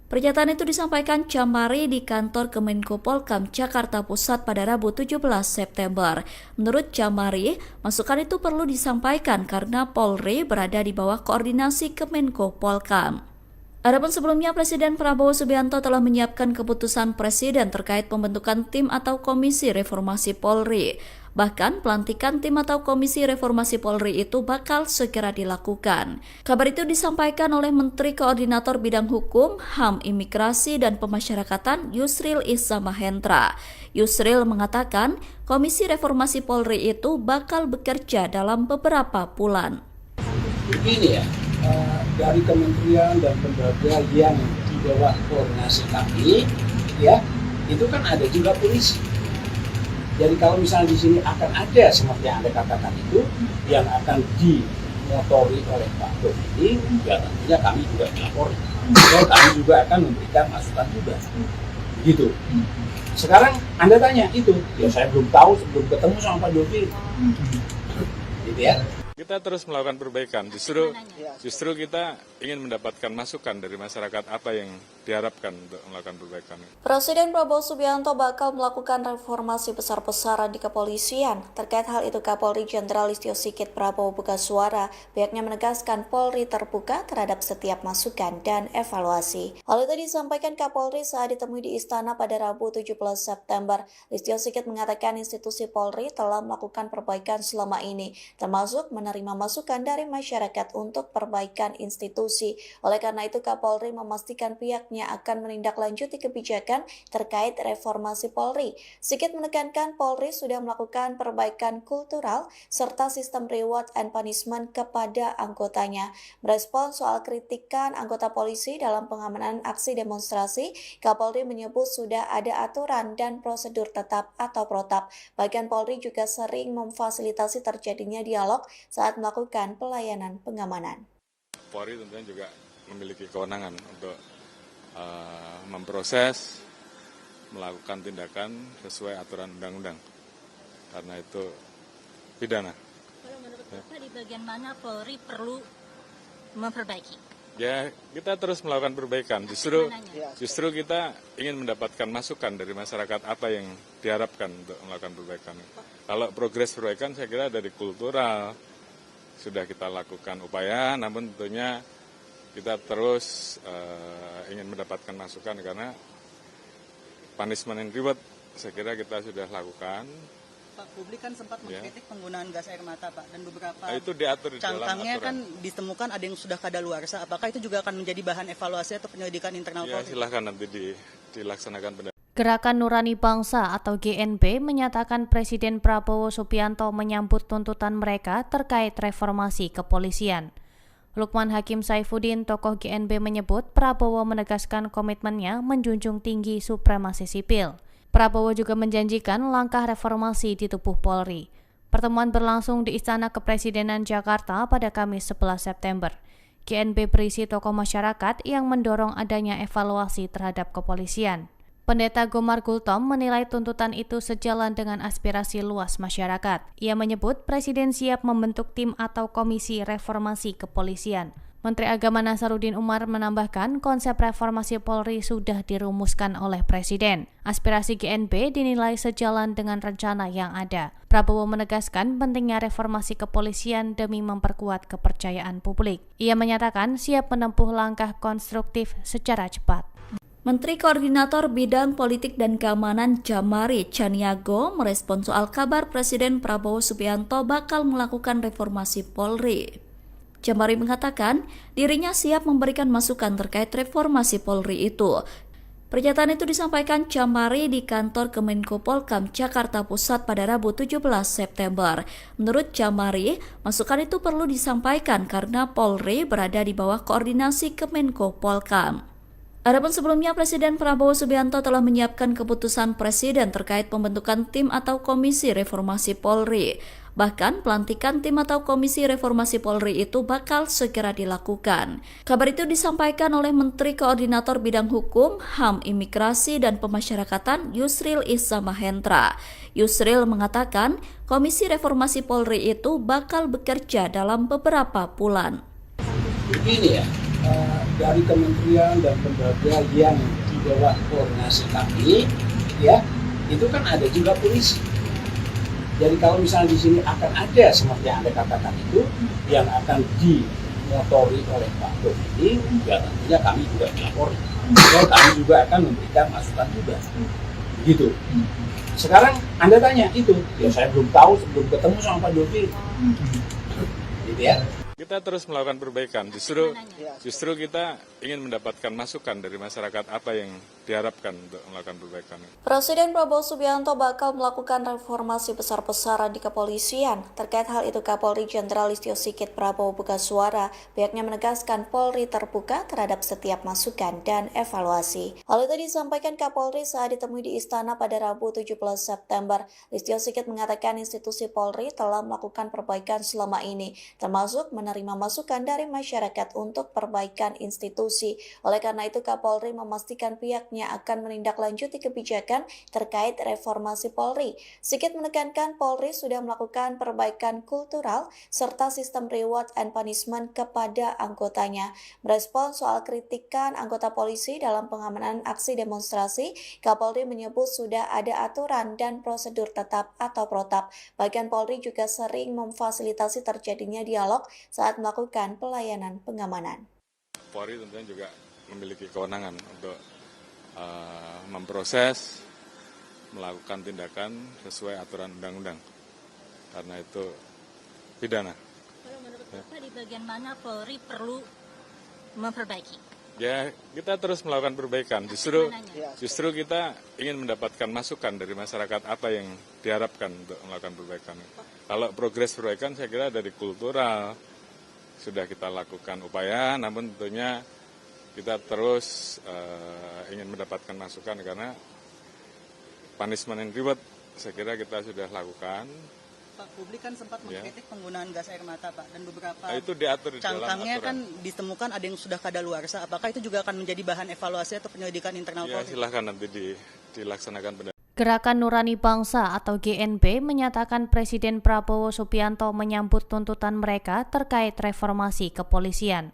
Pernyataan itu disampaikan Jamari di kantor Kemenko Polkam Jakarta Pusat pada Rabu 17 September. Menurut Jamari, masukan itu perlu disampaikan karena Polri berada di bawah koordinasi Kemenko Polkam. Adapun sebelumnya Presiden Prabowo Subianto telah menyiapkan keputusan Presiden terkait pembentukan tim atau komisi reformasi Polri. Bahkan pelantikan tim atau komisi reformasi Polri itu bakal segera dilakukan. Kabar itu disampaikan oleh Menteri Koordinator Bidang Hukum, HAM, Imigrasi, dan Pemasyarakatan Yusril Iza Mahendra. Yusril mengatakan komisi reformasi Polri itu bakal bekerja dalam beberapa bulan. Begini ya, dari kementerian dan lembaga yang di bawah koordinasi kami, ya, itu kan ada juga polisi. Jadi kalau misalnya di sini akan ada seperti yang Anda katakan itu yang akan dimotori oleh Pak Dodi, ya tentunya kami juga melapor. Dan kami juga akan memberikan masukan juga. Begitu. Sekarang Anda tanya itu, ya saya belum tahu sebelum ketemu sama Pak Dodi. Gitu ya. Kita terus melakukan perbaikan. Justru kita ingin mendapatkan masukan dari masyarakat apa yang diharapkan untuk melakukan perbaikan. Presiden Prabowo Subianto bakal melakukan reformasi besar-besaran di kepolisian. Terkait hal itu, Kapolri Jenderal Listio Sigit Prabowo buka suara. Pihaknya menegaskan Polri terbuka terhadap setiap masukan dan evaluasi. Hal itu disampaikan Kapolri saat ditemui di Istana pada Rabu 17 September. Listio Sigit mengatakan institusi Polri telah melakukan perbaikan selama ini, termasuk menerima masukan dari masyarakat untuk perbaikan institusi. Oleh karena itu, Kapolri memastikan pihaknya akan menindaklanjuti kebijakan terkait reformasi Polri. Sigit menekankan Polri sudah melakukan perbaikan kultural serta sistem reward and punishment kepada anggotanya. Merespons soal kritikan anggota polisi dalam pengamanan aksi demonstrasi, Kapolri menyebut sudah ada aturan dan prosedur tetap atau protap. Bahkan Polri juga sering memfasilitasi terjadinya dialog saat melakukan pelayanan pengamanan. Polri tentunya juga memiliki kewenangan untuk memproses, melakukan tindakan sesuai aturan undang-undang. Karena itu pidana. Kalau menurut Bapak di bagian mana Polri perlu memperbaiki? Ya, kita terus melakukan perbaikan. Justru kita ingin mendapatkan masukan dari masyarakat apa yang diharapkan untuk melakukan perbaikan. Kalau progres perbaikan saya kira dari kultural sudah kita lakukan upaya, namun tentunya kita terus ingin mendapatkan masukan karena punishment and reward saya kira kita sudah lakukan. Pak, publik kan sempat mengkritik penggunaan gas air mata, Pak, dan beberapa itu diatur di dalam cangkangnya aturan. kan ditemukan ada yang sudah kadaluarsa. Apakah itu juga akan menjadi bahan evaluasi atau penyelidikan internal Ya, Polri? silahkan nanti dilaksanakan. Gerakan Nurani Bangsa atau GNB menyatakan Presiden Prabowo Subianto menyambut tuntutan mereka terkait reformasi kepolisian. Lukman Hakim Saifuddin, tokoh GNB, menyebut Prabowo menegaskan komitmennya menjunjung tinggi supremasi sipil. Prabowo juga menjanjikan langkah reformasi di tubuh Polri. Pertemuan berlangsung di Istana Kepresidenan Jakarta pada Kamis 11 September. GNB berisi tokoh masyarakat yang mendorong adanya evaluasi terhadap kepolisian. Pendeta Gomar Gultom menilai tuntutan itu sejalan dengan aspirasi luas masyarakat. Ia menyebut Presiden siap membentuk tim atau komisi reformasi kepolisian. Menteri Agama Nasaruddin Umar menambahkan konsep reformasi Polri sudah dirumuskan oleh Presiden. Aspirasi GNB dinilai sejalan dengan rencana yang ada. Prabowo menegaskan pentingnya reformasi kepolisian demi memperkuat kepercayaan publik. Ia menyatakan siap menempuh langkah konstruktif secara cepat. Menteri Koordinator Bidang Politik dan Keamanan Jamari Chaniago merespons soal kabar Presiden Prabowo Subianto bakal melakukan reformasi Polri. Jamari mengatakan dirinya siap memberikan masukan terkait reformasi Polri itu. Pernyataan itu disampaikan Jamari di kantor Kemenko Polkam Jakarta Pusat pada Rabu 17 September. Menurut Jamari, masukan itu perlu disampaikan karena Polri berada di bawah koordinasi Kemenko Polkam. Adapun sebelumnya, Presiden Prabowo Subianto telah menyiapkan keputusan Presiden terkait pembentukan tim atau komisi reformasi Polri. Bahkan pelantikan tim atau komisi reformasi Polri itu bakal segera dilakukan. Kabar itu disampaikan oleh Menteri Koordinator Bidang Hukum, HAM, Imigrasi, dan Pemasyarakatan Yusril Iza Mahendra. Yusril mengatakan komisi reformasi Polri itu bakal bekerja dalam beberapa bulan. Begini ya, dari kementerian dan lembaga yang di bawah koordinasi kami, ya, itu kan ada juga polisi. Jadi kalau misalnya di sini akan ada seperti yang Anda katakan itu yang akan dimotori oleh Pak Dodi, ya tentunya kami juga melapor. Dan kami juga akan memberikan masukan juga. Begitu. Sekarang Anda tanya itu, ya saya belum tahu sebelum ketemu sama Pak Dodi. Gitu ya. kita terus melakukan perbaikan. Justru kita ingin mendapatkan masukan dari masyarakat apa yang diharapkan untuk melakukan perbaikan. Presiden Prabowo Subianto bakal melakukan reformasi besar-besaran di kepolisian. Terkait hal itu, Kapolri Jenderal Listio Sigit Prabowo buka suara. Pihaknya menegaskan Polri terbuka terhadap setiap masukan dan evaluasi. Hal itu disampaikan Kapolri saat ditemui di Istana pada Rabu 17 September. Listio Sigit mengatakan institusi Polri telah melakukan perbaikan selama ini, termasuk menerima masukan dari masyarakat untuk perbaikan institusi. Oleh karena itu, Kapolri memastikan pihaknya akan menindaklanjuti kebijakan terkait reformasi Polri. Sigit menekankan Polri sudah melakukan perbaikan kultural serta sistem reward and punishment kepada anggotanya. Merespons soal kritikan anggota polisi dalam pengamanan aksi demonstrasi, Kapolri menyebut sudah ada aturan dan prosedur tetap atau protap. Bahkan Polri juga sering memfasilitasi terjadinya dialog saat melakukan pelayanan pengamanan. Polri tentunya juga memiliki kewenangan untuk memproses, melakukan tindakan sesuai aturan undang-undang. Karena itu pidana. Kalau menurut Bapak di bagian mana Polri perlu memperbaiki? Ya, kita terus melakukan perbaikan. Justru kita ingin mendapatkan masukan dari masyarakat apa yang diharapkan untuk melakukan perbaikan. Kalau progres perbaikan saya kira dari kultural sudah kita lakukan upaya, namun tentunya kita terus ingin mendapatkan masukan karena punishment and reward saya kira kita sudah lakukan. Pak, publik kan sempat mengkritik penggunaan gas air mata, Pak, dan beberapa itu diatur di dalam cangkangnya aturan. kan ditemukan ada yang sudah kadaluarsa. Apakah itu juga akan menjadi bahan evaluasi atau penyelidikan internal Ya, Polri? silahkan nanti dilaksanakan. Gerakan Nurani Bangsa atau GNB menyatakan Presiden Prabowo Subianto menyambut tuntutan mereka terkait reformasi kepolisian.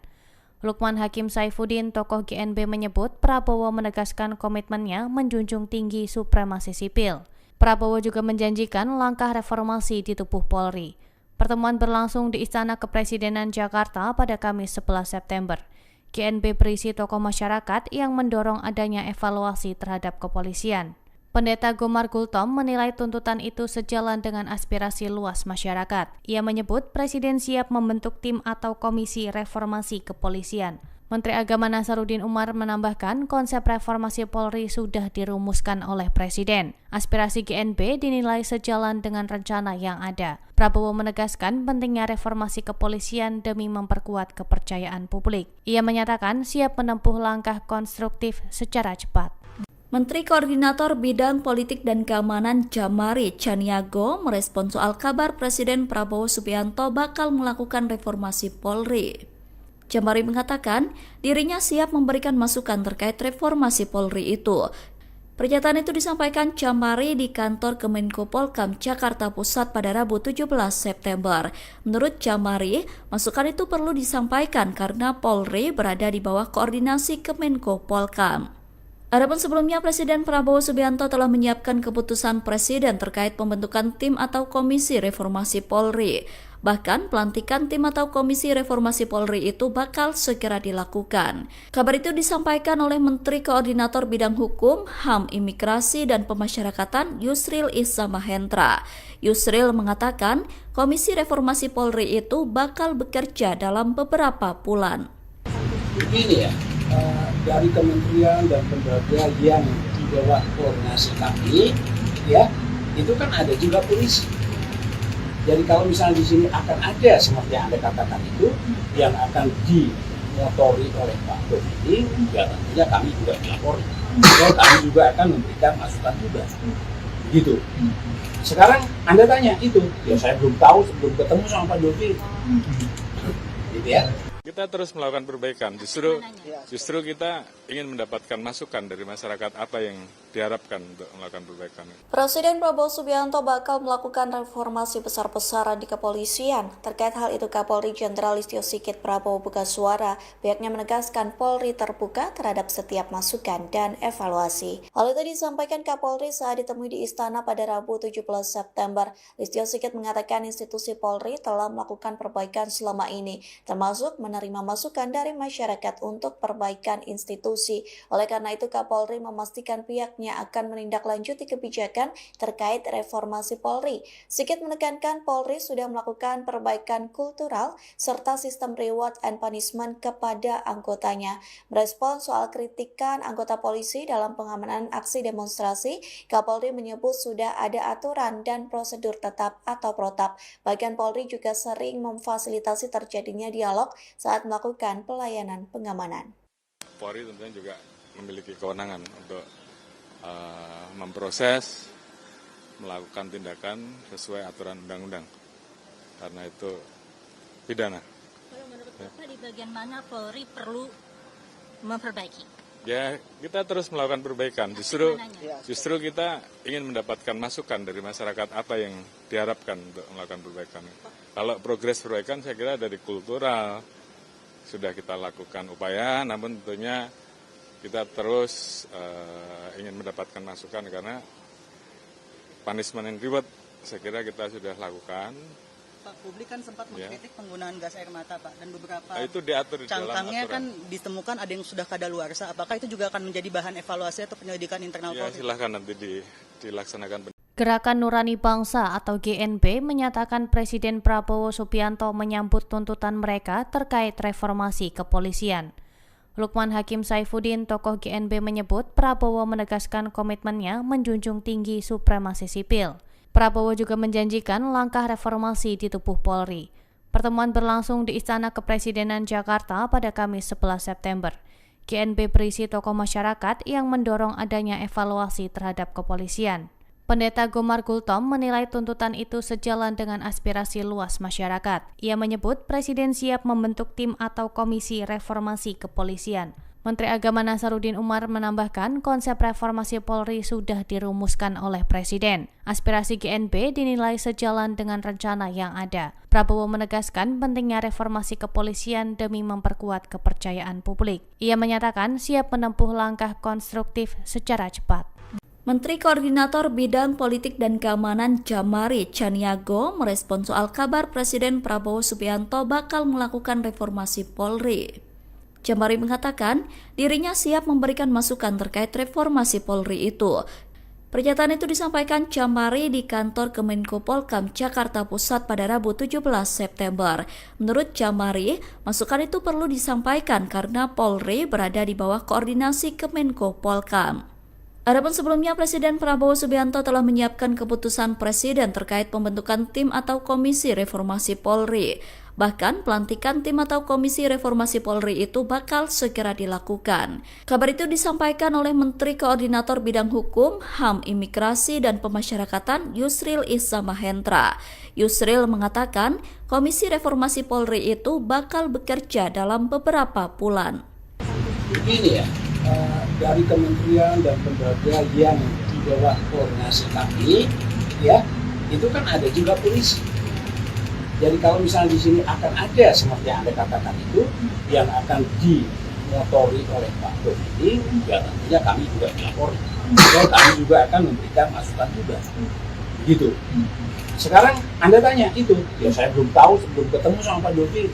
Lukman Hakim Saifuddin, tokoh GNB, menyebut Prabowo menegaskan komitmennya menjunjung tinggi supremasi sipil. Prabowo juga menjanjikan langkah reformasi di tubuh Polri. Pertemuan berlangsung di Istana Kepresidenan Jakarta pada Kamis 11 September. GNB berisi tokoh masyarakat yang mendorong adanya evaluasi terhadap kepolisian. Pendeta Gomar Gultom menilai tuntutan itu sejalan dengan aspirasi luas masyarakat. Ia menyebut Presiden siap membentuk tim atau komisi reformasi kepolisian. Menteri Agama Nasaruddin Umar menambahkan konsep reformasi Polri sudah dirumuskan oleh Presiden. Aspirasi GNB dinilai sejalan dengan rencana yang ada. Prabowo menegaskan pentingnya reformasi kepolisian demi memperkuat kepercayaan publik. Ia menyatakan siap menempuh langkah konstruktif secara cepat. Menteri Koordinator Bidang Politik dan Keamanan Jamari Chaniago merespons soal kabar Presiden Prabowo Subianto bakal melakukan reformasi Polri. Jamari mengatakan dirinya siap memberikan masukan terkait reformasi Polri itu. Pernyataan itu disampaikan Jamari di kantor Kemenko Polkam Jakarta Pusat pada Rabu 17 September. Menurut Jamari, masukan itu perlu disampaikan karena Polri berada di bawah koordinasi Kemenko Polkam. Adapun sebelumnya, Presiden Prabowo Subianto telah menyiapkan keputusan Presiden terkait pembentukan tim atau komisi reformasi Polri. Bahkan pelantikan tim atau komisi reformasi Polri itu bakal segera dilakukan. Kabar itu disampaikan oleh Menteri Koordinator Bidang Hukum, HAM, Imigrasi, dan Pemasyarakatan Yusril Iza Mahendra. Yusril mengatakan komisi reformasi Polri itu bakal bekerja dalam beberapa bulan. Begini ya, dari kementerian dan lembaga yang di bawah koordinasi kami, ya, itu kan ada juga polisi. Jadi kalau misalnya di sini akan ada seperti yang Anda katakan itu, yang akan dimotori oleh Pak Dodi, ya tentunya kami juga dilapori. Ya, kami juga akan memberikan masukan juga. Gitu. Sekarang Anda tanya itu, ya saya belum tahu, sebelum ketemu sama Pak Dodi. Gitu ya. Kita terus melakukan perbaikan. Justru kita ingin mendapatkan masukan dari masyarakat apa yang diharapkan untuk melakukan perbaikan. Presiden Prabowo Subianto bakal melakukan reformasi besar-besaran di kepolisian. Terkait hal itu, Kapolri Jenderal Listio Sigit Prabowo buka suara. Pihaknya menegaskan Polri terbuka terhadap setiap masukan dan evaluasi. Hal itu disampaikan Kapolri saat ditemui di Istana pada Rabu 17 September. Listio Sigit mengatakan institusi Polri telah melakukan perbaikan selama ini, termasuk menerima menerima masukan dari masyarakat untuk perbaikan institusi. Oleh karena itu, Kapolri memastikan pihaknya akan menindaklanjuti kebijakan terkait reformasi Polri. Sigit menekankan Polri sudah melakukan perbaikan kultural serta sistem reward and punishment kepada anggotanya. Merespon soal kritikan anggota polisi dalam pengamanan aksi demonstrasi, Kapolri menyebut sudah ada aturan dan prosedur tetap atau protap. Bahkan Polri juga sering memfasilitasi terjadinya dialog saat melakukan pelayanan pengamanan. Polri tentunya juga memiliki kewenangan untuk memproses, melakukan tindakan sesuai aturan undang-undang. Karena itu pidana. Kalau menurut Bapak di bagian mana Polri perlu memperbaiki? Ya, kita terus melakukan perbaikan. Justru kita ingin mendapatkan masukan dari masyarakat apa yang diharapkan untuk melakukan perbaikan. Kalau progres perbaikan saya kira dari kultural sudah kita lakukan upaya, namun tentunya kita terus ingin mendapatkan masukan karena punishment and reward saya kira kita sudah lakukan. Pak, publik kan sempat mengkritik penggunaan gas air mata, Pak, dan beberapa Itu diatur di dalam cangkangnya aturan. kan ditemukan ada yang sudah kadaluarsa. Apakah itu juga akan menjadi bahan evaluasi atau penyelidikan internal Ya, Polri? silahkan nanti dilaksanakan. Gerakan Nurani Bangsa atau GNB menyatakan Presiden Prabowo Subianto menyambut tuntutan mereka terkait reformasi kepolisian. Lukman Hakim Saifuddin, tokoh GNB, menyebut Prabowo menegaskan komitmennya menjunjung tinggi supremasi sipil. Prabowo juga menjanjikan langkah reformasi di tubuh Polri. Pertemuan berlangsung di Istana Kepresidenan Jakarta pada Kamis 11 September. GNB berisi tokoh masyarakat yang mendorong adanya evaluasi terhadap kepolisian. Pendeta Gomar Gultom menilai tuntutan itu sejalan dengan aspirasi luas masyarakat. Ia menyebut Presiden siap membentuk tim atau komisi reformasi kepolisian. Menteri Agama Nasaruddin Umar menambahkan konsep reformasi Polri sudah dirumuskan oleh Presiden. Aspirasi GNB dinilai sejalan dengan rencana yang ada. Prabowo menegaskan pentingnya reformasi kepolisian demi memperkuat kepercayaan publik. Ia menyatakan siap menempuh langkah konstruktif secara cepat. Menteri Koordinator Bidang Politik dan Keamanan Jamari Chaniago merespon soal kabar Presiden Prabowo Subianto bakal melakukan reformasi Polri. Jamari mengatakan dirinya siap memberikan masukan terkait reformasi Polri itu. Pernyataan itu disampaikan Jamari di kantor Kemenko Polkam Jakarta Pusat pada Rabu 17 September. Menurut Jamari, masukan itu perlu disampaikan karena Polri berada di bawah koordinasi Kemenko Polkam. Adapun sebelumnya, Presiden Prabowo Subianto telah menyiapkan keputusan Presiden terkait pembentukan tim atau komisi reformasi Polri. Bahkan pelantikan tim atau komisi reformasi Polri itu bakal segera dilakukan. Kabar itu disampaikan oleh Menteri Koordinator Bidang Hukum, HAM, Imigrasi, dan Pemasyarakatan Yusril Iza Mahendra. Yusril mengatakan komisi reformasi Polri itu bakal bekerja dalam beberapa bulan. Begini ya, dari kementerian dan lembaga yang di bawah koordinasi kami, ya, itu kan ada juga polisi. Jadi kalau misalnya di sini akan ada seperti yang Anda katakan itu, yang akan dimotori oleh Pak Presiden, ya tentunya kami juga melapori. Dan kami juga akan memberikan masukan juga. Begitu. Sekarang Anda tanya itu, ya saya belum tahu sebelum ketemu sama Pak Dovi.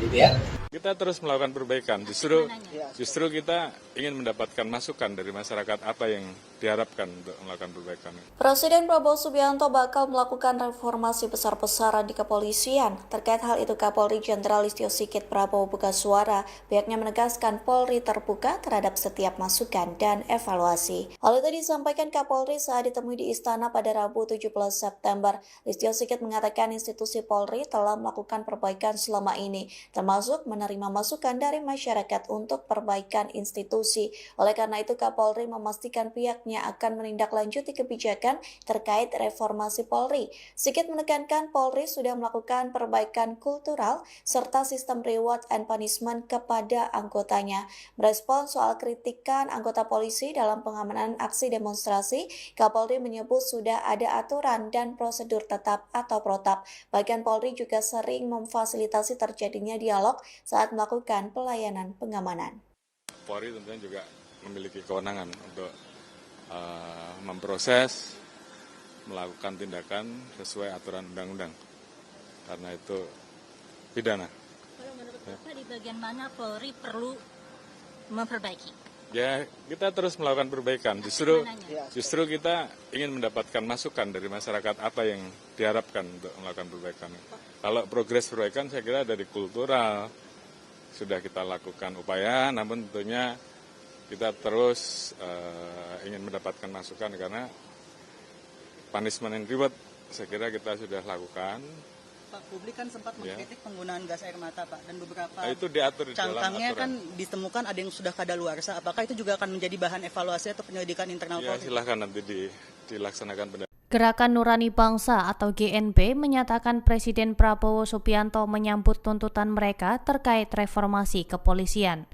Gitu ya. Kita terus melakukan perbaikan. Justru kita ingin mendapatkan masukan dari masyarakat apa yang diharapkan untuk melakukan perbaikan. Presiden Prabowo Subianto bakal melakukan reformasi besar-besaran di kepolisian. Terkait hal itu, Kapolri Jenderal Listio Sigit Prabowo buka suara. Pihaknya menegaskan Polri terbuka terhadap setiap masukan dan evaluasi. Hal itu disampaikan Kapolri saat ditemui di Istana pada Rabu 17 September. Listio Sigit mengatakan institusi Polri telah melakukan perbaikan selama ini, termasuk menerima masukan dari masyarakat untuk perbaikan institusi. Oleh karena itu, Kapolri memastikan pihaknya akan menindaklanjuti kebijakan terkait reformasi Polri. Sigit menekankan Polri sudah melakukan perbaikan kultural serta sistem reward and punishment kepada anggotanya. Merespon soal kritikan anggota polisi dalam pengamanan aksi demonstrasi, Kapolri menyebut sudah ada aturan dan prosedur tetap atau protap. Bahkan Polri juga sering memfasilitasi terjadinya dialog saat melakukan pelayanan pengamanan. Polri tentunya juga memiliki kewenangan untuk memproses, melakukan tindakan sesuai aturan undang-undang. Karena itu pidana. Kalau Menurut Bapak di bagian mana Polri perlu memperbaiki? Ya, kita terus melakukan perbaikan. Justru kita ingin mendapatkan masukan dari masyarakat apa yang diharapkan untuk melakukan perbaikan. Kalau progres perbaikan saya kira dari kultural sudah kita lakukan upaya, namun tentunya kita terus ingin mendapatkan masukan karena punishment and reward saya kira kita sudah lakukan. Pak, publik kan sempat mengkritik penggunaan gas air mata, Pak, dan beberapa Itu diatur di dalam cangkangnya aturan. kan ditemukan ada yang sudah kadaluarsa. Apakah itu juga akan menjadi bahan evaluasi atau penyelidikan internal Ya, Polri? silahkan nanti dilaksanakan Gerakan Nurani Bangsa atau GNB menyatakan Presiden Prabowo Subianto menyambut tuntutan mereka terkait reformasi kepolisian.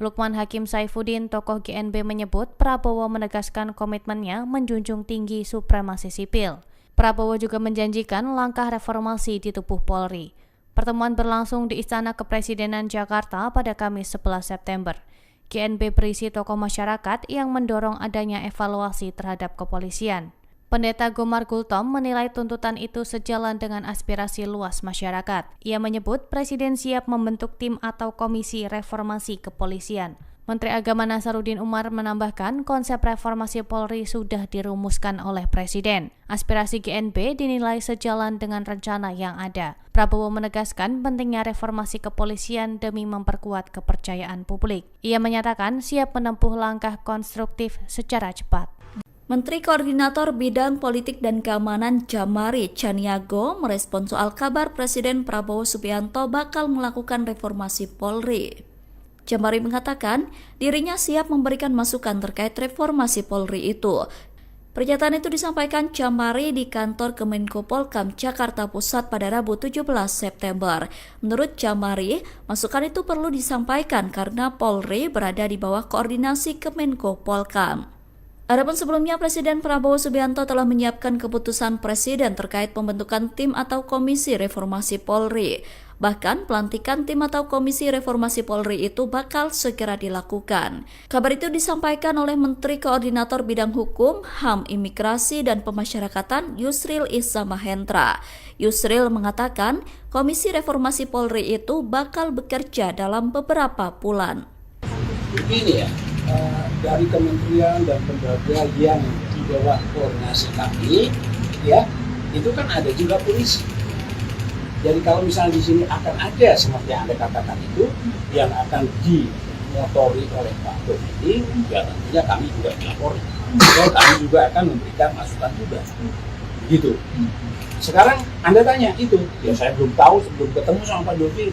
Lukman Hakim Saifuddin, tokoh GNB menyebut Prabowo menegaskan komitmennya menjunjung tinggi supremasi sipil. Prabowo juga menjanjikan langkah reformasi di tubuh Polri. Pertemuan berlangsung di Istana Kepresidenan Jakarta pada Kamis 11 September. GNB berisi tokoh masyarakat yang mendorong adanya evaluasi terhadap kepolisian. Pendeta Gomar Gultom menilai tuntutan itu sejalan dengan aspirasi luas masyarakat. Ia menyebut Presiden siap membentuk tim atau komisi reformasi kepolisian. Menteri Agama Nasaruddin Umar menambahkan konsep reformasi Polri sudah dirumuskan oleh Presiden. Aspirasi GNB dinilai sejalan dengan rencana yang ada. Prabowo menegaskan pentingnya reformasi kepolisian demi memperkuat kepercayaan publik. Ia menyatakan siap menempuh langkah konstruktif secara cepat. Menteri Koordinator Bidang Politik dan Keamanan Jamari Chaniago merespon soal kabar Presiden Prabowo Subianto bakal melakukan reformasi Polri. Jamari mengatakan dirinya siap memberikan masukan terkait reformasi Polri itu. Pernyataan itu disampaikan Jamari di kantor Kemenko Polkam Jakarta Pusat pada Rabu 17 September. Menurut Jamari, masukan itu perlu disampaikan karena Polri berada di bawah koordinasi Kemenko Polkam. Adapun sebelumnya Presiden Prabowo Subianto telah menyiapkan keputusan Presiden terkait pembentukan tim atau komisi reformasi Polri. Bahkan pelantikan tim atau komisi reformasi Polri itu bakal segera dilakukan. Kabar itu disampaikan oleh Menteri Koordinator Bidang Hukum, HAM, Imigrasi, dan Pemasyarakatan Yusril Iza Mahendra. Yusril mengatakan komisi reformasi Polri itu bakal bekerja dalam beberapa bulan. Begini ya, dari kementerian dan lembaga yang di bawah koordinasi kami, ya itu kan ada juga polisi. Jadi kalau misalnya di sini akan ada seperti yang Anda katakan itu yang akan dimotori oleh Pak Komiti, ya tentunya kami juga melapori. Dan kami juga akan memberikan masukan juga. Gitu. Sekarang Anda tanya itu, ya saya belum tahu sebelum ketemu sama Pak Dovi.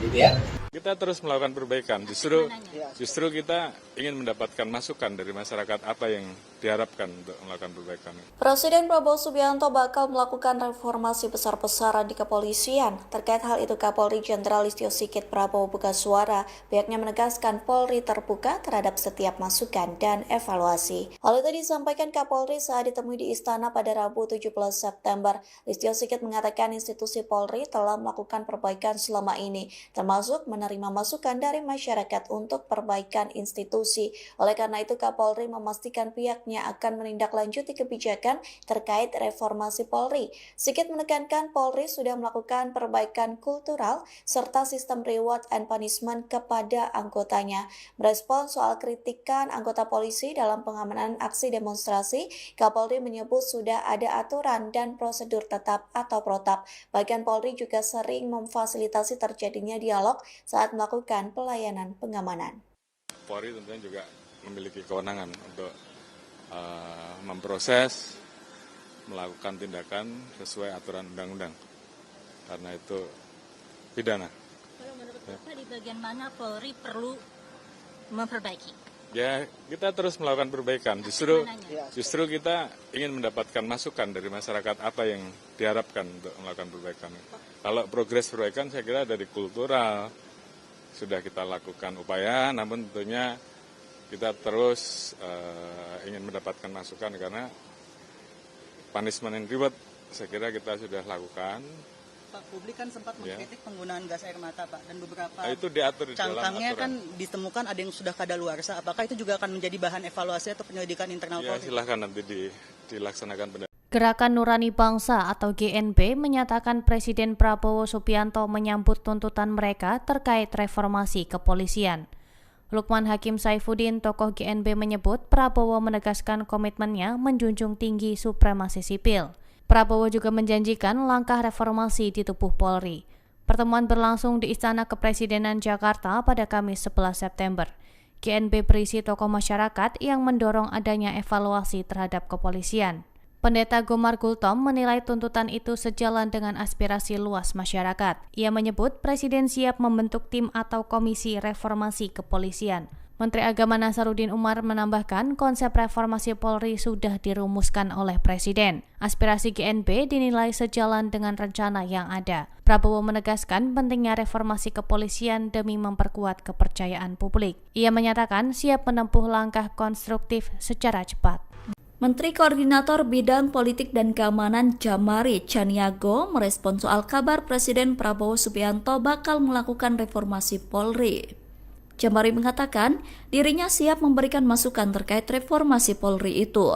Gitu ya. Kita terus melakukan perbaikan. Justru kita ingin mendapatkan masukan dari masyarakat apa yang diharapkan untuk melakukan perbaikan. Presiden Prabowo Subianto bakal melakukan reformasi besar-besaran di kepolisian. Terkait hal itu, Kapolri Jenderal Listio Sigit Prabowo buka suara. Pihaknya menegaskan Polri terbuka terhadap setiap masukan dan evaluasi. Hal itu disampaikan Kapolri saat ditemui di Istana pada Rabu 17 September. Listio Sigit mengatakan institusi Polri telah melakukan perbaikan selama ini, termasuk menerima masukan dari masyarakat untuk perbaikan institusi. Oleh karena itu, Kapolri memastikan pihaknya akan menindaklanjuti kebijakan terkait reformasi Polri. Sigit menekankan Polri sudah melakukan perbaikan kultural serta sistem reward and punishment kepada anggotanya. Merespons soal kritikan anggota polisi dalam pengamanan aksi demonstrasi, Kapolri menyebut sudah ada aturan dan prosedur tetap atau protap. Bahkan Polri juga sering memfasilitasi terjadinya dialog saat melakukan pelayanan pengamanan. Polri tentunya juga memiliki kewenangan untuk memproses, melakukan tindakan sesuai aturan undang-undang. Karena itu pidana. Kalau menurut Bapak di bagian mana Polri perlu memperbaiki? Ya, kita terus melakukan perbaikan. Justru kita ingin mendapatkan masukan dari masyarakat apa yang diharapkan untuk melakukan perbaikan. Kalau progres perbaikan saya kira dari kultural sudah kita lakukan upaya, namun tentunya kita terus ingin mendapatkan masukan karena punishment and reward saya kira kita sudah lakukan. Pak, publik kan sempat mengkritik penggunaan gas air mata, Pak, dan beberapa itu diatur di dalam cangkangnya aturan. kan ditemukan ada yang sudah kadaluarsa. Apakah itu juga akan menjadi bahan evaluasi atau penyelidikan internal Ya, Polri? silahkan nanti dilaksanakan. Gerakan Nurani Bangsa atau GNB menyatakan Presiden Prabowo Subianto menyambut tuntutan mereka terkait reformasi kepolisian. Lukman Hakim Saifuddin, tokoh GNB, menyebut Prabowo menegaskan komitmennya menjunjung tinggi supremasi sipil. Prabowo juga menjanjikan langkah reformasi di tubuh Polri. Pertemuan berlangsung di Istana Kepresidenan Jakarta pada Kamis 11 September. GNB berisi tokoh masyarakat yang mendorong adanya evaluasi terhadap kepolisian. Pendeta Gomar Gultom menilai tuntutan itu sejalan dengan aspirasi luas masyarakat. Ia menyebut Presiden siap membentuk tim atau komisi reformasi kepolisian. Menteri Agama Nasaruddin Umar menambahkan konsep reformasi Polri sudah dirumuskan oleh Presiden. Aspirasi GNB dinilai sejalan dengan rencana yang ada. Prabowo menegaskan pentingnya reformasi kepolisian demi memperkuat kepercayaan publik. Ia menyatakan siap menempuh langkah konstruktif secara cepat. Menteri Koordinator Bidang Politik dan Keamanan Jamari Chaniago merespon soal kabar Presiden Prabowo Subianto bakal melakukan reformasi Polri. Jamari mengatakan dirinya siap memberikan masukan terkait reformasi Polri itu.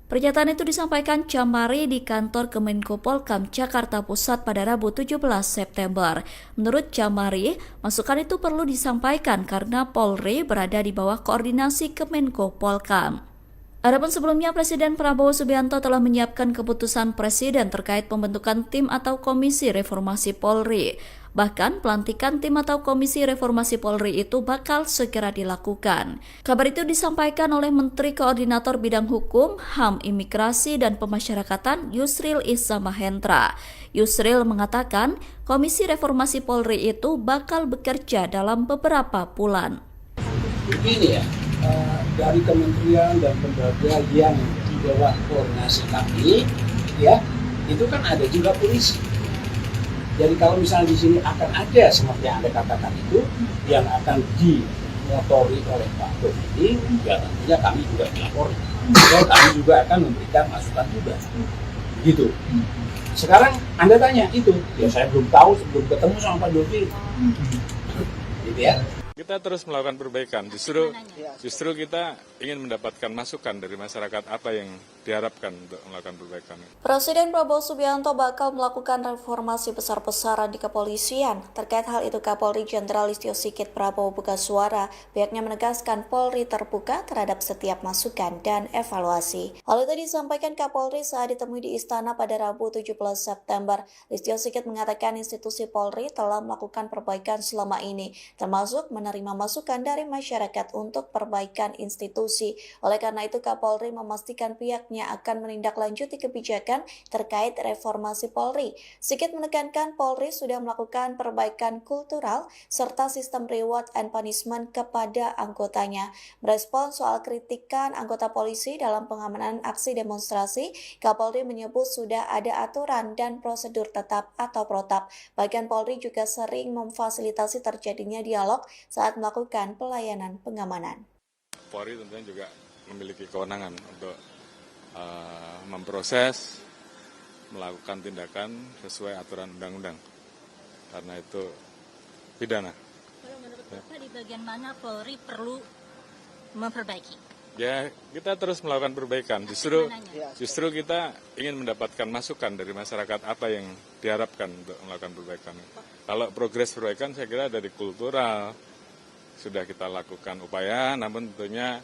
Pernyataan itu disampaikan Jamari di kantor Kemenko Polkam Jakarta Pusat pada Rabu 17 September. Menurut Jamari, masukan itu perlu disampaikan karena Polri berada di bawah koordinasi Kemenko Polkam. Adapun sebelumnya, Presiden Prabowo Subianto telah menyiapkan keputusan Presiden terkait pembentukan tim atau komisi reformasi Polri. Bahkan, pelantikan tim atau komisi reformasi Polri itu bakal segera dilakukan. Kabar itu disampaikan oleh Menteri Koordinator Bidang Hukum, HAM, Imigrasi, dan Pemasyarakatan Yusril Iza Mahendra. Yusril mengatakan, komisi reformasi Polri itu bakal bekerja dalam beberapa bulan. Begini ya, dari kementerian dan lembaga yang di bawah koordinasi kami, ya, itu kan ada juga polisi. Jadi kalau misalnya di sini akan ada seperti yang Anda katakan itu, yang akan dimotori oleh Pak Komiti, ya tentunya kami juga melapor. Dan kami juga akan memberikan masukan juga. Gitu. Sekarang Anda tanya itu, ya saya belum tahu sebelum ketemu sama Pak Dovi. Gitu ya. Kita terus melakukan perbaikan, justru kita ingin mendapatkan masukan dari masyarakat apa yang diharapkan untuk melakukan perbaikan. Presiden Prabowo Subianto bakal melakukan reformasi besar-besaran di kepolisian. Terkait hal itu, Kapolri Jenderal Listio Sigit Prabowo buka suara. Pihaknya menegaskan Polri terbuka terhadap setiap masukan dan evaluasi. Hal itu disampaikan Kapolri saat ditemui di Istana pada Rabu 17 September. Listio Sigit mengatakan institusi Polri telah melakukan perbaikan selama ini, termasuk menerima masukan dari masyarakat untuk perbaikan institusi. Oleh karena itu, Kapolri memastikan pihaknya akan menindaklanjuti kebijakan terkait reformasi Polri. Sigit menekankan Polri sudah melakukan perbaikan kultural serta sistem reward and punishment kepada anggotanya. Merespons soal kritikan anggota polisi dalam pengamanan aksi demonstrasi, Kapolri menyebut sudah ada aturan dan prosedur tetap atau protap. Bahkan Polri juga sering memfasilitasi terjadinya dialog saat melakukan pelayanan pengamanan. Polri tentunya juga memiliki kewenangan untuk memproses, melakukan tindakan sesuai aturan undang-undang. Karena itu pidana. Kalau menurut Bapak di bagian mana Polri perlu memperbaiki? Ya, kita terus melakukan perbaikan. Justru kita ingin mendapatkan masukan dari masyarakat apa yang diharapkan untuk melakukan perbaikan. Kalau progres perbaikan saya kira dari kultural sudah kita lakukan upaya, namun tentunya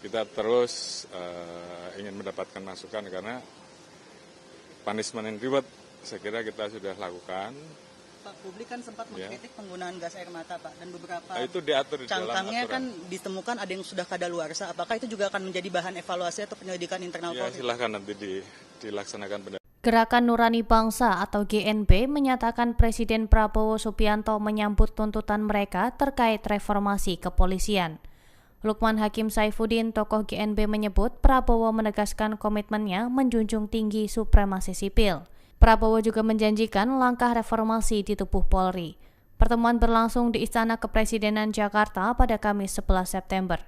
kita terus ingin mendapatkan masukan karena punishment and reward saya kira kita sudah lakukan. Pak, publik kan sempat mengkritik penggunaan gas air mata, Pak, dan beberapa itu diatur di dalam cangkangnya aturan. kan ditemukan ada yang sudah kadaluarsa. Apakah itu juga akan menjadi bahan evaluasi atau penyelidikan internal Ya, Polri? silahkan nanti dilaksanakan. Gerakan Nurani Bangsa atau GNB menyatakan Presiden Prabowo Subianto menyambut tuntutan mereka terkait reformasi kepolisian. Lukman Hakim Saifuddin, tokoh GNB, menyebut Prabowo menegaskan komitmennya menjunjung tinggi supremasi sipil. Prabowo juga menjanjikan langkah reformasi di tubuh Polri. Pertemuan berlangsung di Istana Kepresidenan Jakarta pada Kamis 11 September.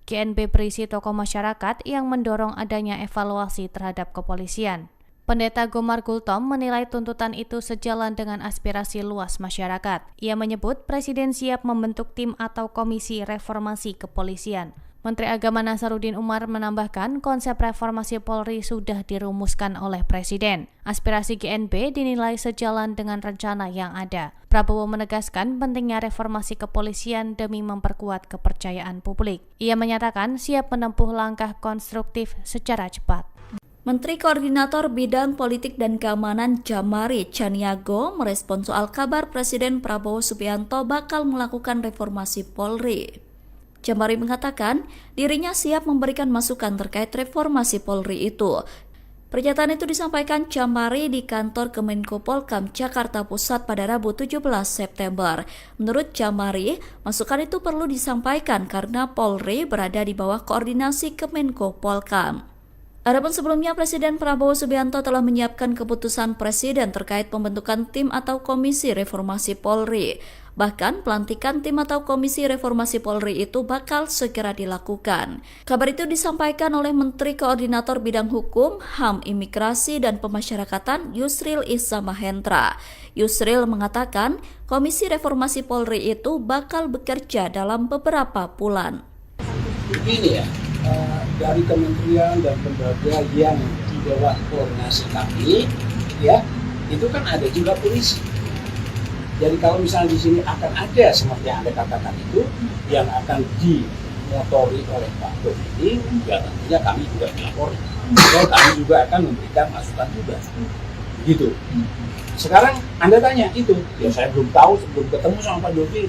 GNB berisi tokoh masyarakat yang mendorong adanya evaluasi terhadap kepolisian. Pendeta Gomar Gultom menilai tuntutan itu sejalan dengan aspirasi luas masyarakat. Ia menyebut Presiden siap membentuk tim atau komisi reformasi kepolisian. Menteri Agama Nasaruddin Umar menambahkan konsep reformasi Polri sudah dirumuskan oleh Presiden. Aspirasi GNB dinilai sejalan dengan rencana yang ada. Prabowo menegaskan pentingnya reformasi kepolisian demi memperkuat kepercayaan publik. Ia menyatakan siap menempuh langkah konstruktif secara cepat. Menteri Koordinator Bidang Politik dan Keamanan Jamari Chaniago merespon soal kabar Presiden Prabowo Subianto bakal melakukan reformasi Polri. Jamari mengatakan dirinya siap memberikan masukan terkait reformasi Polri itu. Pernyataan itu disampaikan Jamari di kantor Kemenko Polkam Jakarta Pusat pada Rabu 17 September. Menurut Jamari, masukan itu perlu disampaikan karena Polri berada di bawah koordinasi Kemenko Polkam. Adapun sebelumnya Presiden Prabowo Subianto telah menyiapkan keputusan Presiden terkait pembentukan tim atau komisi reformasi Polri. Bahkan pelantikan tim atau komisi reformasi Polri itu bakal segera dilakukan. Kabar itu disampaikan oleh Menteri Koordinator Bidang Hukum, HAM, Imigrasi, dan Pemasyarakatan Yusril Iza Mahendra. Yusril mengatakan komisi reformasi Polri itu bakal bekerja dalam beberapa bulan. Begini ya, dari kementerian dan lembaga yang di bawah koordinasi kami, ya, itu kan ada juga polisi. Jadi kalau misalnya di sini akan ada seperti yang Anda katakan itu, yang akan dimotori oleh Pak Dodi, ya tentunya kami juga melapor. Dan kami juga akan memberikan masukan juga. Begitu. Sekarang Anda tanya itu, ya saya belum tahu sebelum ketemu sama Pak Dodi.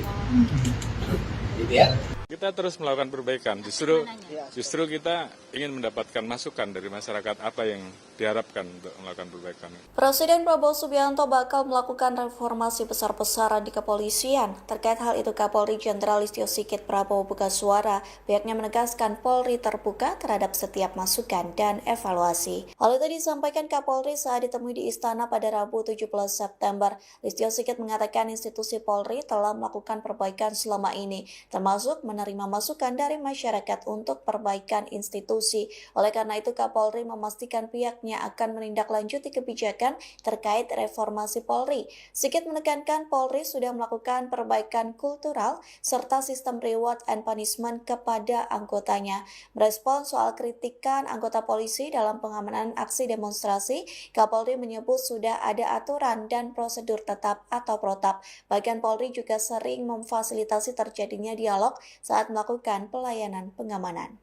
Gitu ya. Kita terus melakukan perbaikan, justru kita ingin mendapatkan masukan dari masyarakat apa yang diharapkan untuk melakukan perbaikan. Presiden Prabowo Subianto bakal melakukan reformasi besar-besaran di kepolisian. Terkait hal itu, Kapolri Jenderal Listio Sigit Prabowo buka suara. Pihaknya menegaskan Polri terbuka terhadap setiap masukan dan evaluasi. Hal itu disampaikan Kapolri saat ditemui di Istana pada Rabu 17 September. Listio Sigit mengatakan institusi Polri telah melakukan perbaikan selama ini, termasuk menerima masukan dari masyarakat untuk perbaikan institusi. Oleh karena itu, Kapolri memastikan pihaknya akan menindaklanjuti kebijakan terkait reformasi Polri. Sigit menekankan Polri sudah melakukan perbaikan kultural serta sistem reward and punishment kepada anggotanya. Merespon soal kritikan anggota polisi dalam pengamanan aksi demonstrasi, Kapolri menyebut sudah ada aturan dan prosedur tetap atau protap. Bahkan Polri juga sering memfasilitasi terjadinya dialog saat melakukan pelayanan pengamanan.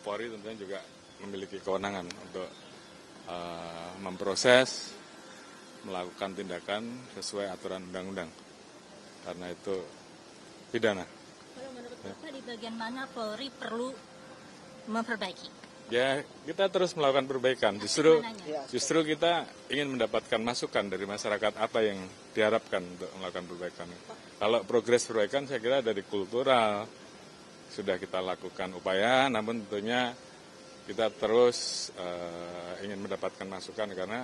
Polri tentunya juga memiliki kewenangan untuk memproses, melakukan tindakan sesuai aturan undang-undang. Karena itu pidana. Kalau menurut Bapak di bagian mana Polri perlu memperbaiki? Ya, kita terus melakukan perbaikan. Justru kita ingin mendapatkan masukan dari masyarakat apa yang diharapkan untuk melakukan perbaikan. Kalau progres perbaikan saya kira dari kultural sudah kita lakukan upaya, namun tentunya kita terus ingin mendapatkan masukan karena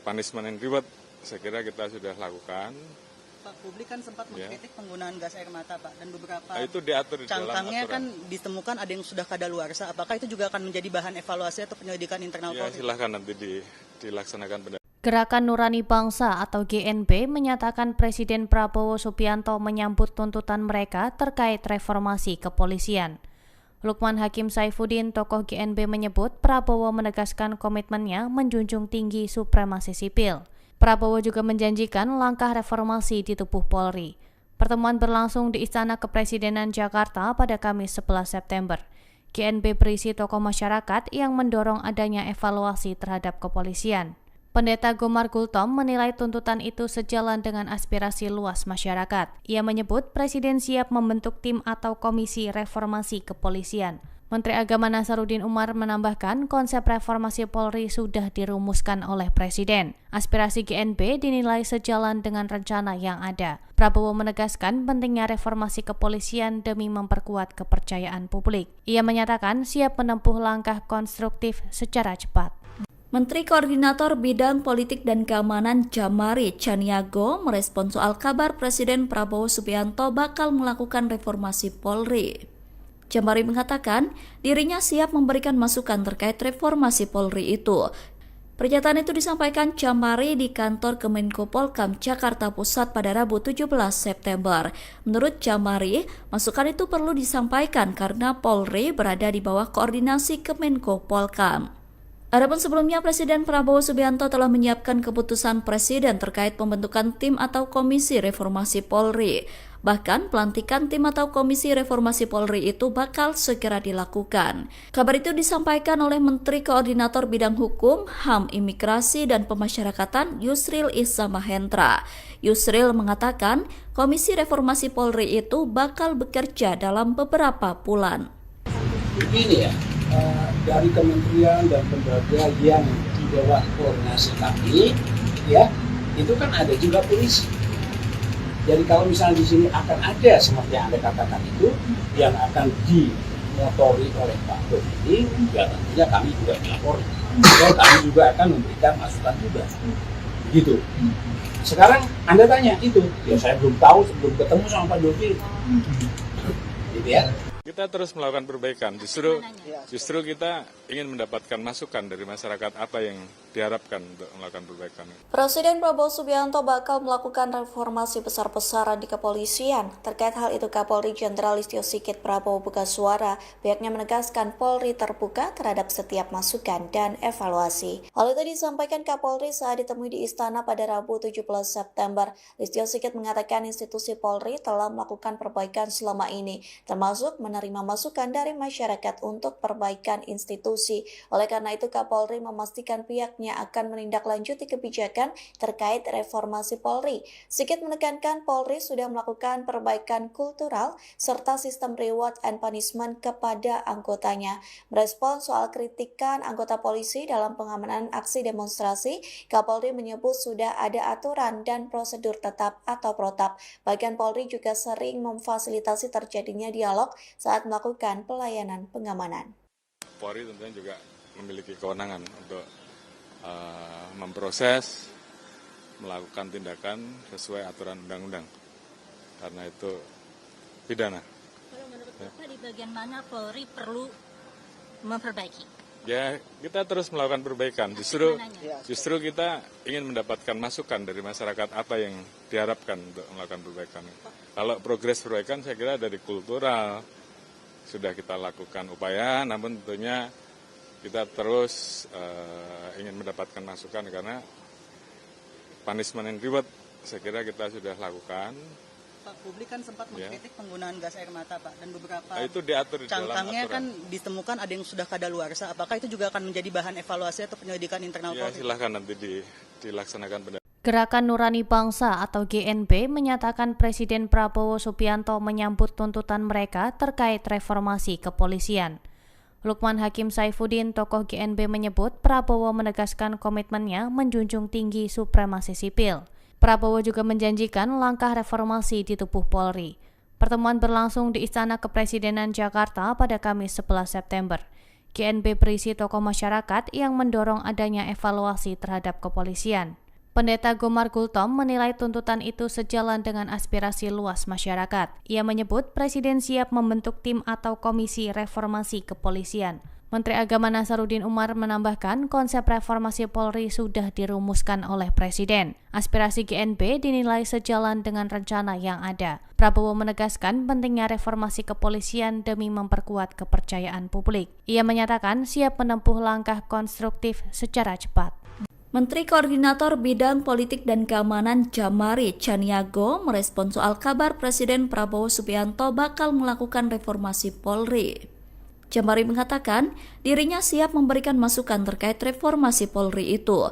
punishment and reward saya kira kita sudah lakukan. Pak, publik kan sempat mengkritik penggunaan gas air mata, Pak, dan beberapa itu diatur di dalam cangkangnya aturan. kan ditemukan ada yang sudah kadaluarsa. Apakah itu juga akan menjadi bahan evaluasi atau penyelidikan internal Ya, Polri? silahkan nanti dilaksanakan. Gerakan Nurani Bangsa atau GNB menyatakan Presiden Prabowo Subianto menyambut tuntutan mereka terkait reformasi kepolisian. Lukman Hakim Saifuddin, tokoh GNB, menyebut Prabowo menegaskan komitmennya menjunjung tinggi supremasi sipil. Prabowo juga menjanjikan langkah reformasi di tubuh Polri. Pertemuan berlangsung di Istana Kepresidenan Jakarta pada Kamis 11 September. GNB berisi tokoh masyarakat yang mendorong adanya evaluasi terhadap kepolisian. Pendeta Gomar Gultom menilai tuntutan itu sejalan dengan aspirasi luas masyarakat. Ia menyebut Presiden siap membentuk tim atau komisi reformasi kepolisian. Menteri Agama Nasaruddin Umar menambahkan konsep reformasi Polri sudah dirumuskan oleh Presiden. Aspirasi GNB dinilai sejalan dengan rencana yang ada. Prabowo menegaskan pentingnya reformasi kepolisian demi memperkuat kepercayaan publik. Ia menyatakan siap menempuh langkah konstruktif secara cepat. Menteri Koordinator Bidang Politik dan Keamanan Jamari Chaniago merespon soal kabar Presiden Prabowo Subianto bakal melakukan reformasi Polri. Jamari mengatakan dirinya siap memberikan masukan terkait reformasi Polri itu. Pernyataan itu disampaikan Jamari di kantor Kemenko Polkam Jakarta Pusat pada Rabu 17 September. Menurut Jamari, masukan itu perlu disampaikan karena Polri berada di bawah koordinasi Kemenko Polkam. Adapun sebelumnya Presiden Prabowo Subianto telah menyiapkan keputusan Presiden terkait pembentukan tim atau komisi reformasi Polri. Bahkan pelantikan tim atau komisi reformasi Polri itu bakal segera dilakukan. Kabar itu disampaikan oleh Menteri Koordinator Bidang Hukum, HAM, Imigrasi, dan Pemasyarakatan Yusril Iza Mahendra. Yusril mengatakan komisi reformasi Polri itu bakal bekerja dalam beberapa bulan. Begini ya, dari kementerian dan lembaga yang di bawah koordinasi kami, ya, itu kan ada juga polisi. Jadi kalau misalnya di sini akan ada seperti yang Anda katakan itu yang akan dimotori oleh Pak Dodi, ya tentunya kami juga melapor. Dan kami juga akan memberikan masukan juga. Begitu. Sekarang Anda tanya itu, ya saya belum tahu sebelum ketemu sama Pak Dodi. Gitu ya. Kita terus melakukan perbaikan, justru kita ingin mendapatkan masukan dari masyarakat apa yang diharapkan untuk melakukan perbaikan. Presiden Prabowo Subianto bakal melakukan reformasi besar-besaran di kepolisian. Terkait hal itu, Kapolri Jenderal Listio Sigit Prabowo buka suara. Pihaknya menegaskan Polri terbuka terhadap setiap masukan dan evaluasi. Hal itu disampaikan Kapolri saat ditemui di Istana pada Rabu 17 September. Listio Sigit mengatakan institusi Polri telah melakukan perbaikan selama ini, termasuk menerima masukan dari masyarakat untuk perbaikan institusi. Oleh karena itu, Kapolri memastikan pihaknya akan menindaklanjuti kebijakan terkait reformasi Polri. Sigit menekankan Polri sudah melakukan perbaikan kultural serta sistem reward and punishment kepada anggotanya. Merespon soal kritikan anggota polisi dalam pengamanan aksi demonstrasi, Kapolri menyebut sudah ada aturan dan prosedur tetap atau protap. Bahkan Polri juga sering memfasilitasi terjadinya dialog saat melakukan pelayanan pengamanan. Polri tentunya juga memiliki kewenangan untuk memproses, melakukan tindakan sesuai aturan undang-undang. Karena itu pidana. Kalau menurut Bapak di bagian mana Polri perlu memperbaiki? Ya, kita terus melakukan perbaikan. Justru kita ingin mendapatkan masukan dari masyarakat apa yang diharapkan untuk melakukan perbaikan. Kalau progres perbaikan saya kira dari kultural sudah kita lakukan upaya, namun tentunya kita terus ingin mendapatkan masukan karena punishment and reward saya kira kita sudah lakukan. Pak, publik kan sempat mengkritik penggunaan gas air mata, Pak, dan beberapa itu diatur di dalam cangkangnya aturan. kan ditemukan ada yang sudah kadaluarsa. Apakah itu juga akan menjadi bahan evaluasi atau penyelidikan internal Ya, Polri? silahkan nanti dilaksanakan. Gerakan Nurani Bangsa atau GNB menyatakan Presiden Prabowo Subianto menyambut tuntutan mereka terkait reformasi kepolisian. Lukman Hakim Saifuddin, tokoh GNB, menyebut Prabowo menegaskan komitmennya menjunjung tinggi supremasi sipil. Prabowo juga menjanjikan langkah reformasi di tubuh Polri. Pertemuan berlangsung di Istana Kepresidenan Jakarta pada Kamis 11 September. GNB berisi tokoh masyarakat yang mendorong adanya evaluasi terhadap kepolisian. Pendeta Gomar Gultom menilai tuntutan itu sejalan dengan aspirasi luas masyarakat. Ia menyebut Presiden siap membentuk tim atau komisi reformasi kepolisian. Menteri Agama Nasaruddin Umar menambahkan konsep reformasi Polri sudah dirumuskan oleh Presiden. Aspirasi GNB dinilai sejalan dengan rencana yang ada. Prabowo menegaskan pentingnya reformasi kepolisian demi memperkuat kepercayaan publik. Ia menyatakan siap menempuh langkah konstruktif secara cepat. Menteri Koordinator Bidang Politik dan Keamanan Jamari Chaniago merespon soal kabar Presiden Prabowo Subianto bakal melakukan reformasi Polri. Jamari mengatakan dirinya siap memberikan masukan terkait reformasi Polri itu.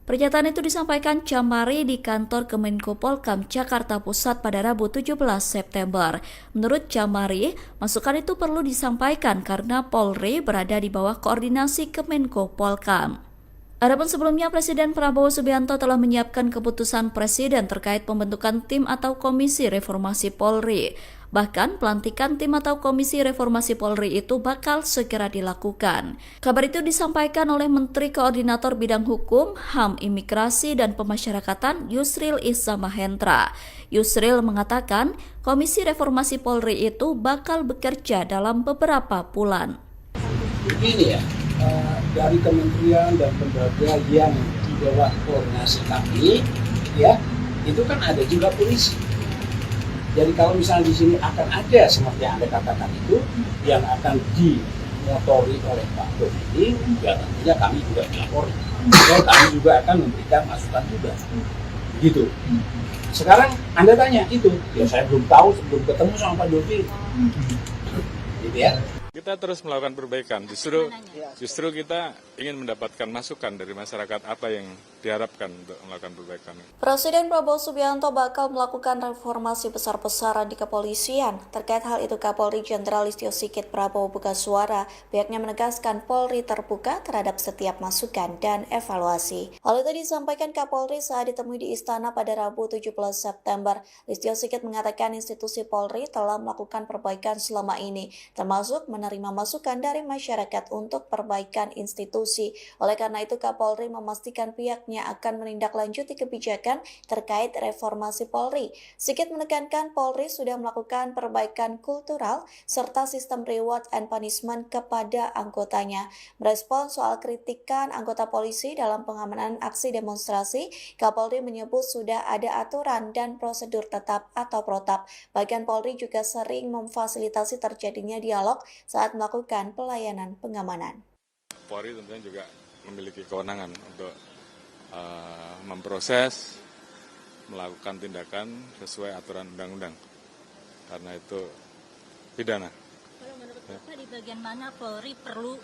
Pernyataan itu disampaikan Jamari di kantor Kemenko Polkam Jakarta Pusat pada Rabu 17 September. Menurut Jamari, masukan itu perlu disampaikan karena Polri berada di bawah koordinasi Kemenko Polkam. Adapun sebelumnya Presiden Prabowo Subianto telah menyiapkan keputusan Presiden terkait pembentukan tim atau komisi reformasi Polri. Bahkan pelantikan tim atau komisi reformasi Polri itu bakal segera dilakukan. Kabar itu disampaikan oleh Menteri Koordinator Bidang Hukum, HAM, Imigrasi, dan Pemasyarakatan Yusril Iza Mahendra. Yusril mengatakan komisi reformasi Polri itu bakal bekerja dalam beberapa bulan. Begini ya, dari kementerian dan lembaga yang di bawah koordinasi kami, ya, itu kan ada juga polisi. Jadi kalau misalnya di sini akan ada seperti yang Anda katakan itu yang akan dimotori oleh Pak Dodi, ya tentunya kami juga dilapori. Dan kami juga akan memberikan masukan juga. Begitu. Sekarang Anda tanya itu, ya saya belum tahu sebelum ketemu sama Pak Dodi. Gitu ya. Kita terus melakukan perbaikan. Justru kita ingin mendapatkan masukan dari masyarakat apa yang diharapkan untuk melakukan perbaikan. Presiden Prabowo Subianto bakal melakukan reformasi besar-besaran di kepolisian. Terkait hal itu, Kapolri Jenderal Listio Sigit Prabowo buka suara. Pihaknya menegaskan Polri terbuka terhadap setiap masukan dan evaluasi. Hal itu disampaikan Kapolri saat ditemui di Istana pada Rabu 17 September. Listio Sigit mengatakan institusi Polri telah melakukan perbaikan selama ini, termasuk menerima masukan dari masyarakat untuk perbaikan institusi. Oleh karena itu, Kapolri memastikan pihaknya akan menindaklanjuti kebijakan terkait reformasi Polri. Sigit menekankan Polri sudah melakukan perbaikan kultural serta sistem reward and punishment kepada anggotanya. Merespon soal kritikan anggota polisi dalam pengamanan aksi demonstrasi, Kapolri menyebut sudah ada aturan dan prosedur tetap atau protap. Bahkan Polri juga sering memfasilitasi terjadinya dialog saat melakukan pelayanan pengamanan. Polri tentunya juga memiliki kewenangan untuk memproses, melakukan tindakan sesuai aturan undang-undang. Karena itu pidana. Kalau menurut Bapak di bagian mana Polri perlu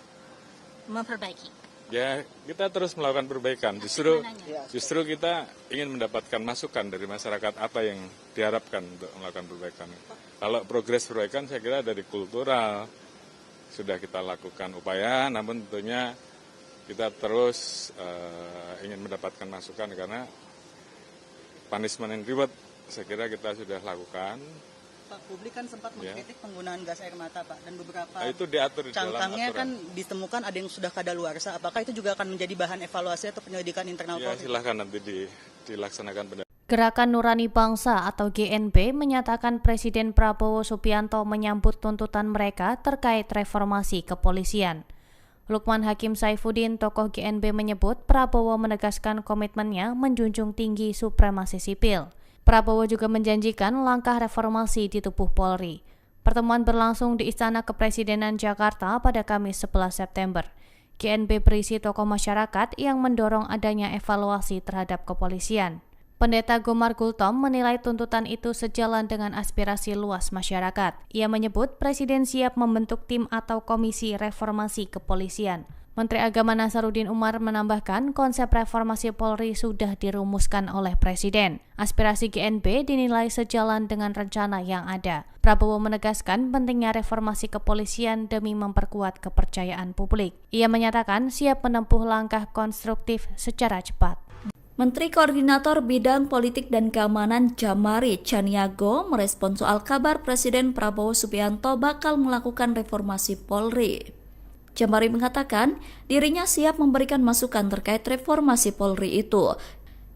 memperbaiki? Ya, kita terus melakukan perbaikan. Justru kita ingin mendapatkan masukan dari masyarakat apa yang diharapkan untuk melakukan perbaikan. Kalau progres perbaikan saya kira dari kultural sudah kita lakukan upaya, namun tentunya kita terus ingin mendapatkan masukan karena punishment and reward saya kira kita sudah lakukan. Pak, publik kan sempat mengkritik penggunaan gas air mata, Pak, dan beberapa itu diatur di dalam cangkangnya aturan. kan ditemukan ada yang sudah kadaluarsa. Apakah itu juga akan menjadi bahan evaluasi atau penyelidikan internal Ya, Polri? silahkan nanti dilaksanakan. Gerakan Nurani Bangsa atau GNB menyatakan Presiden Prabowo Subianto menyambut tuntutan mereka terkait reformasi kepolisian. Lukman Hakim Saifuddin, tokoh GNB, menyebut Prabowo menegaskan komitmennya menjunjung tinggi supremasi sipil. Prabowo juga menjanjikan langkah reformasi di tubuh Polri. Pertemuan berlangsung di Istana Kepresidenan Jakarta pada Kamis 11 September. GNB berisi tokoh masyarakat yang mendorong adanya evaluasi terhadap kepolisian. Pendeta Gomar Gultom menilai tuntutan itu sejalan dengan aspirasi luas masyarakat. Ia menyebut Presiden siap membentuk tim atau komisi reformasi kepolisian. Menteri Agama Nasaruddin Umar menambahkan konsep reformasi Polri sudah dirumuskan oleh Presiden. Aspirasi GNB dinilai sejalan dengan rencana yang ada. Prabowo menegaskan pentingnya reformasi kepolisian demi memperkuat kepercayaan publik. Ia menyatakan siap menempuh langkah konstruktif secara cepat. Menteri Koordinator Bidang Politik dan Keamanan Jamari Chaniago merespon soal kabar Presiden Prabowo Subianto bakal melakukan reformasi Polri. Jamari mengatakan dirinya siap memberikan masukan terkait reformasi Polri itu.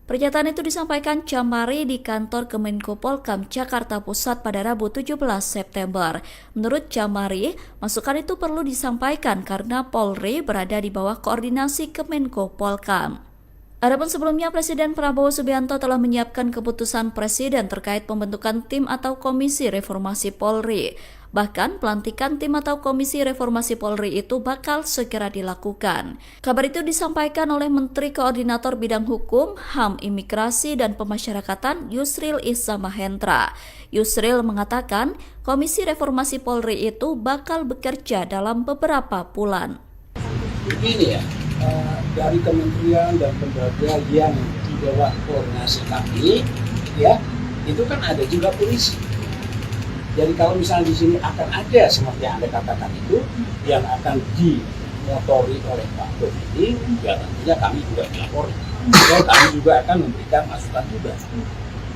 Pernyataan itu disampaikan Jamari di kantor Kemenko Polkam Jakarta Pusat pada Rabu 17 September. Menurut Jamari, masukan itu perlu disampaikan karena Polri berada di bawah koordinasi Kemenko Polkam. Adapun sebelumnya, Presiden Prabowo Subianto telah menyiapkan keputusan Presiden terkait pembentukan tim atau komisi reformasi Polri. Bahkan pelantikan tim atau komisi reformasi Polri itu bakal segera dilakukan. Kabar itu disampaikan oleh Menteri Koordinator Bidang Hukum, HAM, Imigrasi, dan Pemasyarakatan Yusril Iza Mahendra. Yusril mengatakan komisi reformasi Polri itu bakal bekerja dalam beberapa bulan. Begini ya, dari kementerian dan lembaga yang di bawah koordinasi kami, ya, itu kan ada juga polisi. Jadi kalau misalnya di sini akan ada seperti yang Anda katakan itu yang akan dimotori oleh Pak Dodi, ya tentunya kami juga dilapori. Dan kami juga akan memberikan masukan juga.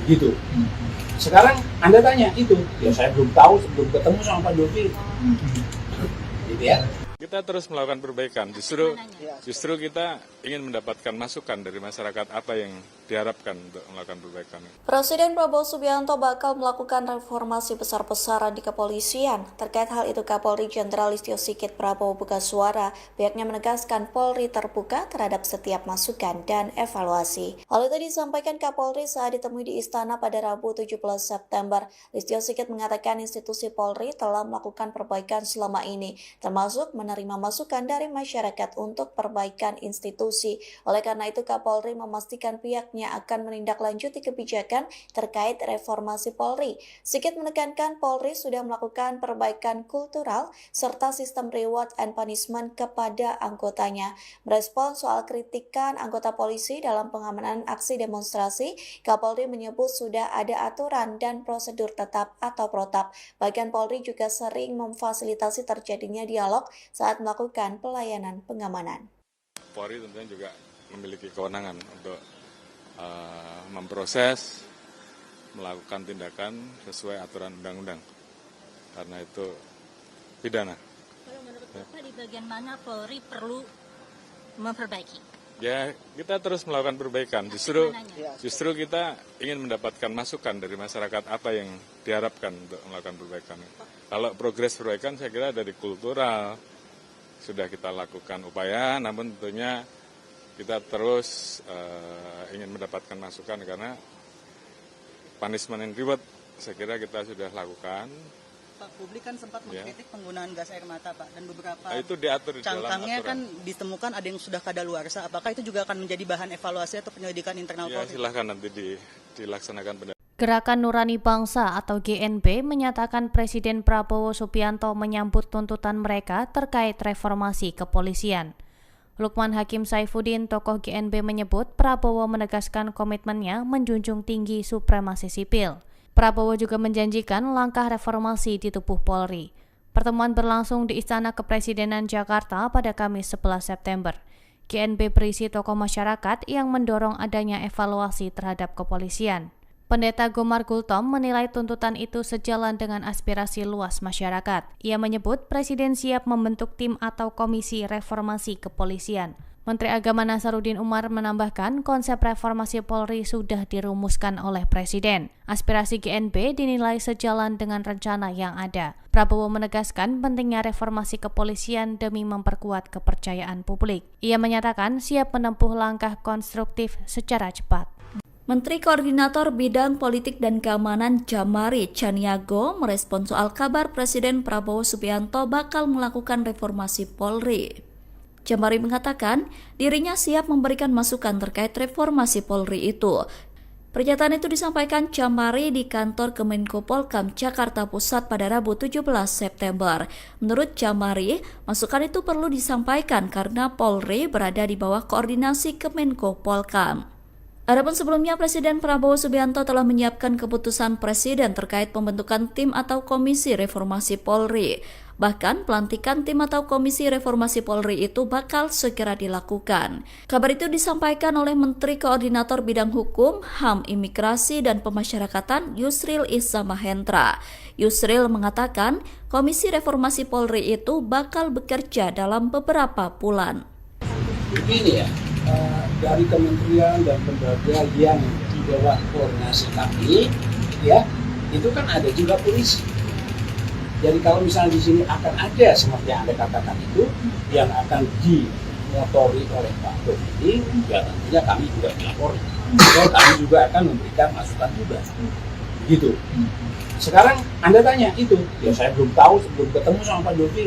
Gitu. Sekarang Anda tanya itu, ya saya belum tahu sebelum ketemu sama Pak Dodi. Gitu ya. kita terus melakukan perbaikan. Justru kita ingin mendapatkan masukan dari masyarakat apa yang diharapkan untuk melakukan perbaikan. Presiden Prabowo Subianto bakal melakukan reformasi besar-besaran di kepolisian. Terkait hal itu, Kapolri Jenderal Listio Sigit Prabowo buka suara. Pihaknya menegaskan Polri terbuka terhadap setiap masukan dan evaluasi. Hal itu disampaikan Kapolri saat ditemui di Istana pada Rabu 17 September. Listio Sigit mengatakan institusi Polri telah melakukan perbaikan selama ini, termasuk menerima masukan dari masyarakat untuk perbaikan institusi. Oleh karena itu, Kapolri memastikan pihaknya akan menindaklanjuti kebijakan terkait reformasi Polri. Sigit menekankan Polri sudah melakukan perbaikan kultural serta sistem reward and punishment kepada anggotanya. Merespons soal kritikan anggota polisi dalam pengamanan aksi demonstrasi, Kapolri menyebut sudah ada aturan dan prosedur tetap atau protap. Bahkan Polri juga sering memfasilitasi terjadinya dialog saat melakukan pelayanan pengamanan. Polri tentunya juga memiliki kewenangan untuk memproses, melakukan tindakan sesuai aturan undang-undang. Karena itu pidana. Kalau menurut Bapak di bagian mana Polri perlu memperbaiki? Ya, kita terus melakukan perbaikan. Justru kita ingin mendapatkan masukan dari masyarakat apa yang diharapkan untuk melakukan perbaikan. Kalau progres perbaikan saya kira dari kultural sudah kita lakukan upaya, namun tentunya kita terus ingin mendapatkan masukan karena punishment and reward saya kira kita sudah lakukan. Pak, publik kan sempat mengkritik penggunaan gas air mata, Pak, dan beberapa itu diatur di dalam cangkangnya aturan. kan ditemukan ada yang sudah kadaluarsa. Apakah itu juga akan menjadi bahan evaluasi atau penyelidikan internal Ya, Polri? silahkan nanti dilaksanakan. Gerakan Nurani Bangsa atau GNB menyatakan Presiden Prabowo Subianto menyambut tuntutan mereka terkait reformasi kepolisian. Lukman Hakim Saifuddin, tokoh GNB, menyebut Prabowo menegaskan komitmennya menjunjung tinggi supremasi sipil. Prabowo juga menjanjikan langkah reformasi di tubuh Polri. Pertemuan berlangsung di Istana Kepresidenan Jakarta pada Kamis 11 September. GNB berisi tokoh masyarakat yang mendorong adanya evaluasi terhadap kepolisian. Pendeta Gomar Gultom menilai tuntutan itu sejalan dengan aspirasi luas masyarakat. Ia menyebut Presiden siap membentuk tim atau komisi reformasi kepolisian. Menteri Agama Nasaruddin Umar menambahkan konsep reformasi Polri sudah dirumuskan oleh Presiden. Aspirasi GNB dinilai sejalan dengan rencana yang ada. Prabowo menegaskan pentingnya reformasi kepolisian demi memperkuat kepercayaan publik. Ia menyatakan siap menempuh langkah konstruktif secara cepat. Menteri Koordinator Bidang Politik dan Keamanan Jamari Chaniago merespons soal kabar Presiden Prabowo Subianto bakal melakukan reformasi Polri. Jamari mengatakan dirinya siap memberikan masukan terkait reformasi Polri itu. Pernyataan itu disampaikan Jamari di kantor Kemenko Polkam Jakarta Pusat pada Rabu 17 September. Menurut Jamari, masukan itu perlu disampaikan karena Polri berada di bawah koordinasi Kemenko Polkam. Adapun sebelumnya, Presiden Prabowo Subianto telah menyiapkan keputusan Presiden terkait pembentukan tim atau komisi reformasi Polri. Bahkan pelantikan tim atau komisi reformasi Polri itu bakal segera dilakukan. Kabar itu disampaikan oleh Menteri Koordinator Bidang Hukum, HAM, Imigrasi, dan Pemasyarakatan Yusril Iza Mahendra. Yusril mengatakan komisi reformasi Polri itu bakal bekerja dalam beberapa bulan. Begini ya, dari kementerian dan lembaga yang di bawah koordinasi kami, ya, itu kan ada juga polisi. Jadi kalau misalnya di sini akan ada seperti yang Anda katakan itu, yang akan dimotori oleh Pak Dodi, ya tentunya kami juga dilapori. Ya, kami juga akan memberikan masukan juga. Gitu. Sekarang Anda tanya itu, ya saya belum tahu, sebelum ketemu sama Pak Dodi.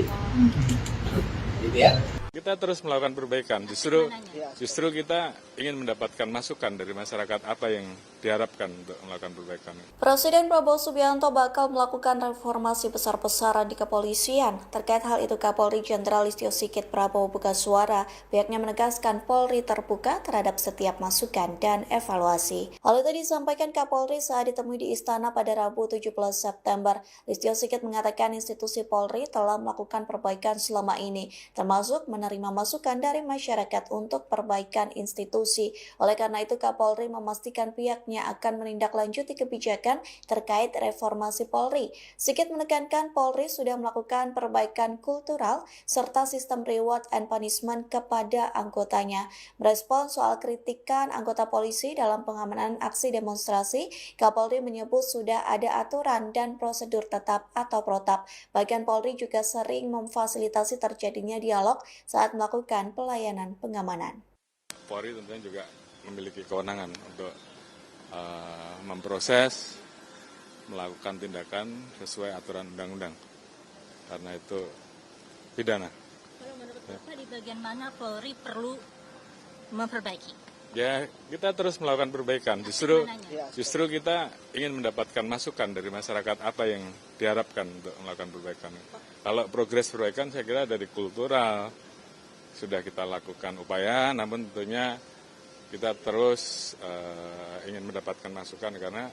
Gitu ya. Kita terus melakukan perbaikan. Justru kita ingin mendapatkan masukan dari masyarakat apa yang diharapkan untuk melakukan perbaikan. Presiden Prabowo Subianto bakal melakukan reformasi besar-besaran di kepolisian. Terkait hal itu, Kapolri Jenderal Listio Sigit Prabowo buka suara. Pihaknya menegaskan Polri terbuka terhadap setiap masukan dan evaluasi. Hal itu disampaikan Kapolri saat ditemui di Istana pada Rabu 17 September. Listio Sigit mengatakan institusi Polri telah melakukan perbaikan selama ini, termasuk menerima menerima masukan dari masyarakat untuk perbaikan institusi. Oleh karena itu, Kapolri memastikan pihaknya akan menindaklanjuti kebijakan terkait reformasi Polri. Sigit menekankan Polri sudah melakukan perbaikan kultural serta sistem reward and punishment kepada anggotanya. Merespon soal kritikan anggota polisi dalam pengamanan aksi demonstrasi, Kapolri menyebut sudah ada aturan dan prosedur tetap atau protap. Bahkan Polri juga sering memfasilitasi terjadinya dialog saat melakukan pelayanan pengamanan. Polri tentunya juga memiliki kewenangan untuk memproses, melakukan tindakan sesuai aturan undang-undang. Karena itu pidana. Kalau menurut Bapak di bagian mana Polri perlu memperbaiki? Ya, kita terus melakukan perbaikan. Justru kita ingin mendapatkan masukan dari masyarakat apa yang diharapkan untuk melakukan perbaikan. Kalau progres perbaikan saya kira dari kultural sudah kita lakukan upaya, namun tentunya kita terus ingin mendapatkan masukan karena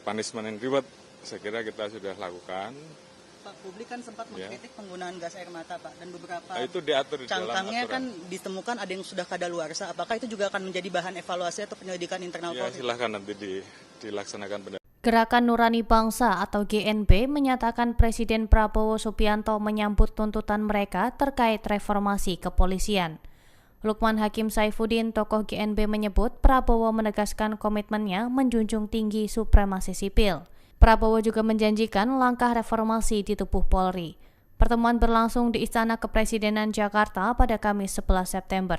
punishment and reward saya kira kita sudah lakukan. Pak, publik kan sempat mengkritik penggunaan gas air mata, Pak, dan beberapa Itu diatur di dalam cangkangnya aturan. kan ditemukan ada yang sudah kadaluarsa. Apakah itu juga akan menjadi bahan evaluasi atau penyelidikan internal Ya, Polri? silahkan nanti dilaksanakan pendapat. Gerakan Nurani Bangsa atau GNB menyatakan Presiden Prabowo Subianto menyambut tuntutan mereka terkait reformasi kepolisian. Lukman Hakim Saifuddin, tokoh GNB, menyebut Prabowo menegaskan komitmennya menjunjung tinggi supremasi sipil. Prabowo juga menjanjikan langkah reformasi di tubuh Polri. Pertemuan berlangsung di Istana Kepresidenan Jakarta pada Kamis 11 September.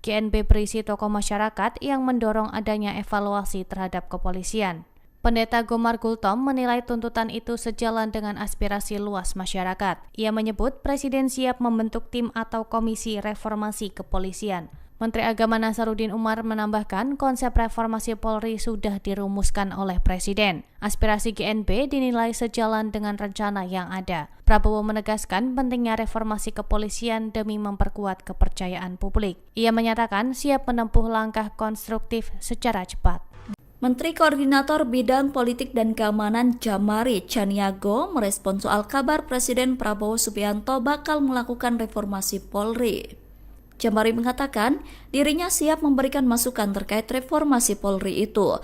GNB berisi tokoh masyarakat yang mendorong adanya evaluasi terhadap kepolisian. Pendeta Gomar Gultom menilai tuntutan itu sejalan dengan aspirasi luas masyarakat. Ia menyebut Presiden siap membentuk tim atau komisi reformasi kepolisian. Menteri Agama Nasaruddin Umar menambahkan konsep reformasi Polri sudah dirumuskan oleh Presiden. Aspirasi GNB dinilai sejalan dengan rencana yang ada. Prabowo menegaskan pentingnya reformasi kepolisian demi memperkuat kepercayaan publik. Ia menyatakan siap menempuh langkah konstruktif secara cepat. Menteri Koordinator Bidang Politik dan Keamanan Jamari Chaniago merespon soal kabar Presiden Prabowo Subianto bakal melakukan reformasi Polri. Jamari mengatakan dirinya siap memberikan masukan terkait reformasi Polri itu.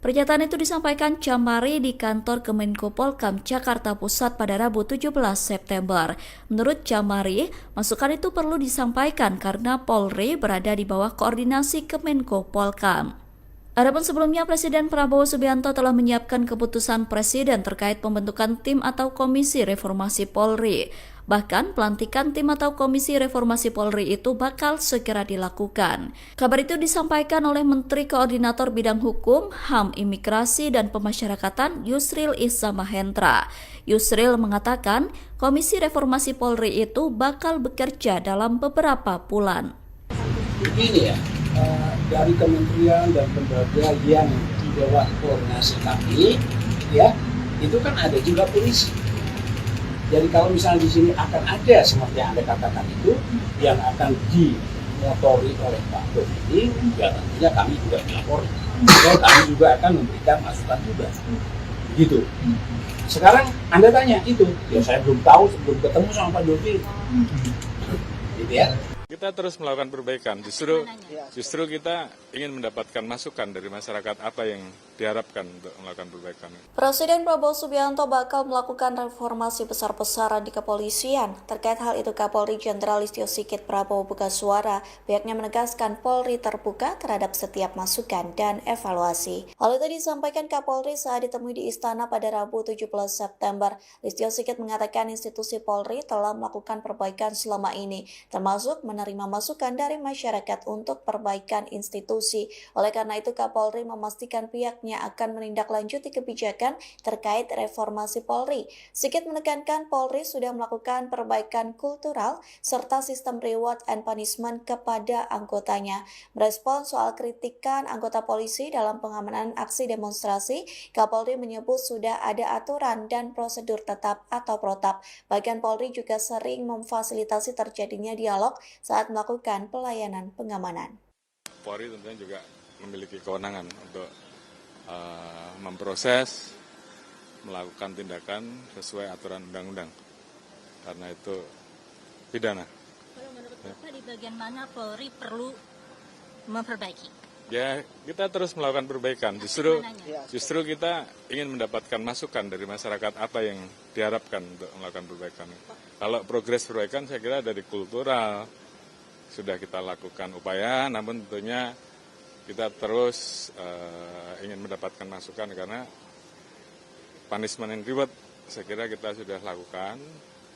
Pernyataan itu disampaikan Jamari di kantor Kemenko Polkam Jakarta Pusat pada Rabu 17 September. Menurut Jamari, masukan itu perlu disampaikan karena Polri berada di bawah koordinasi Kemenko Polkam. Adapun sebelumnya, Presiden Prabowo Subianto telah menyiapkan keputusan Presiden terkait pembentukan tim atau komisi reformasi Polri. Bahkan pelantikan tim atau komisi reformasi Polri itu bakal segera dilakukan. Kabar itu disampaikan oleh Menteri Koordinator Bidang Hukum, HAM, Imigrasi, dan Pemasyarakatan Yusril Issa Mahendra. Yusril mengatakan komisi reformasi Polri itu bakal bekerja dalam beberapa bulan. Begini ya, dari kementerian dan lembaga yang di bawah koordinasi kami, ya, itu kan ada juga polisi. Jadi kalau misalnya di sini akan ada seperti yang Anda katakan itu yang akan dimotori oleh Pak Dodi, ya tentunya kami juga melapor. Dan kami juga akan memberikan masukan juga. Begitu. Sekarang Anda tanya itu, ya saya belum tahu, sebelum ketemu sama Pak Dodi. Gitu ya. Kita terus melakukan perbaikan. Justru kita ingin mendapatkan masukan dari masyarakat apa yang diharapkan untuk melakukan perbaikan. Presiden Prabowo Subianto bakal melakukan reformasi besar-besaran di kepolisian. Terkait hal itu, Kapolri Jenderal Listio Sigit Prabowo buka suara. Pihaknya menegaskan Polri terbuka terhadap setiap masukan dan evaluasi. Hal itu disampaikan Kapolri saat ditemui di Istana pada Rabu 17 September. Listio Sigit mengatakan institusi Polri telah melakukan perbaikan selama ini, termasuk menerima masukan dari masyarakat untuk perbaikan institusi. Oleh karena itu, Kapolri memastikan pihaknya akan menindaklanjuti kebijakan terkait reformasi Polri. Sigit menekankan Polri sudah melakukan perbaikan kultural serta sistem reward and punishment kepada anggotanya. Merespon soal kritikan anggota polisi dalam pengamanan aksi demonstrasi, Kapolri menyebut sudah ada aturan dan prosedur tetap atau protap. Bahkan Polri juga sering memfasilitasi terjadinya dialog saat melakukan pelayanan pengamanan. Polri tentunya juga memiliki kewenangan untuk memproses, melakukan tindakan sesuai aturan undang-undang. Karena itu pidana. Kalau menurut Bapak di bagian mana Polri perlu memperbaiki? Ya, kita terus melakukan perbaikan. Justru kita ingin mendapatkan masukan dari masyarakat apa yang diharapkan untuk melakukan perbaikan. Kalau progres perbaikan saya kira dari kultural sudah kita lakukan upaya, namun tentunya kita terus ingin mendapatkan masukan karena punishment and reward saya kira kita sudah lakukan.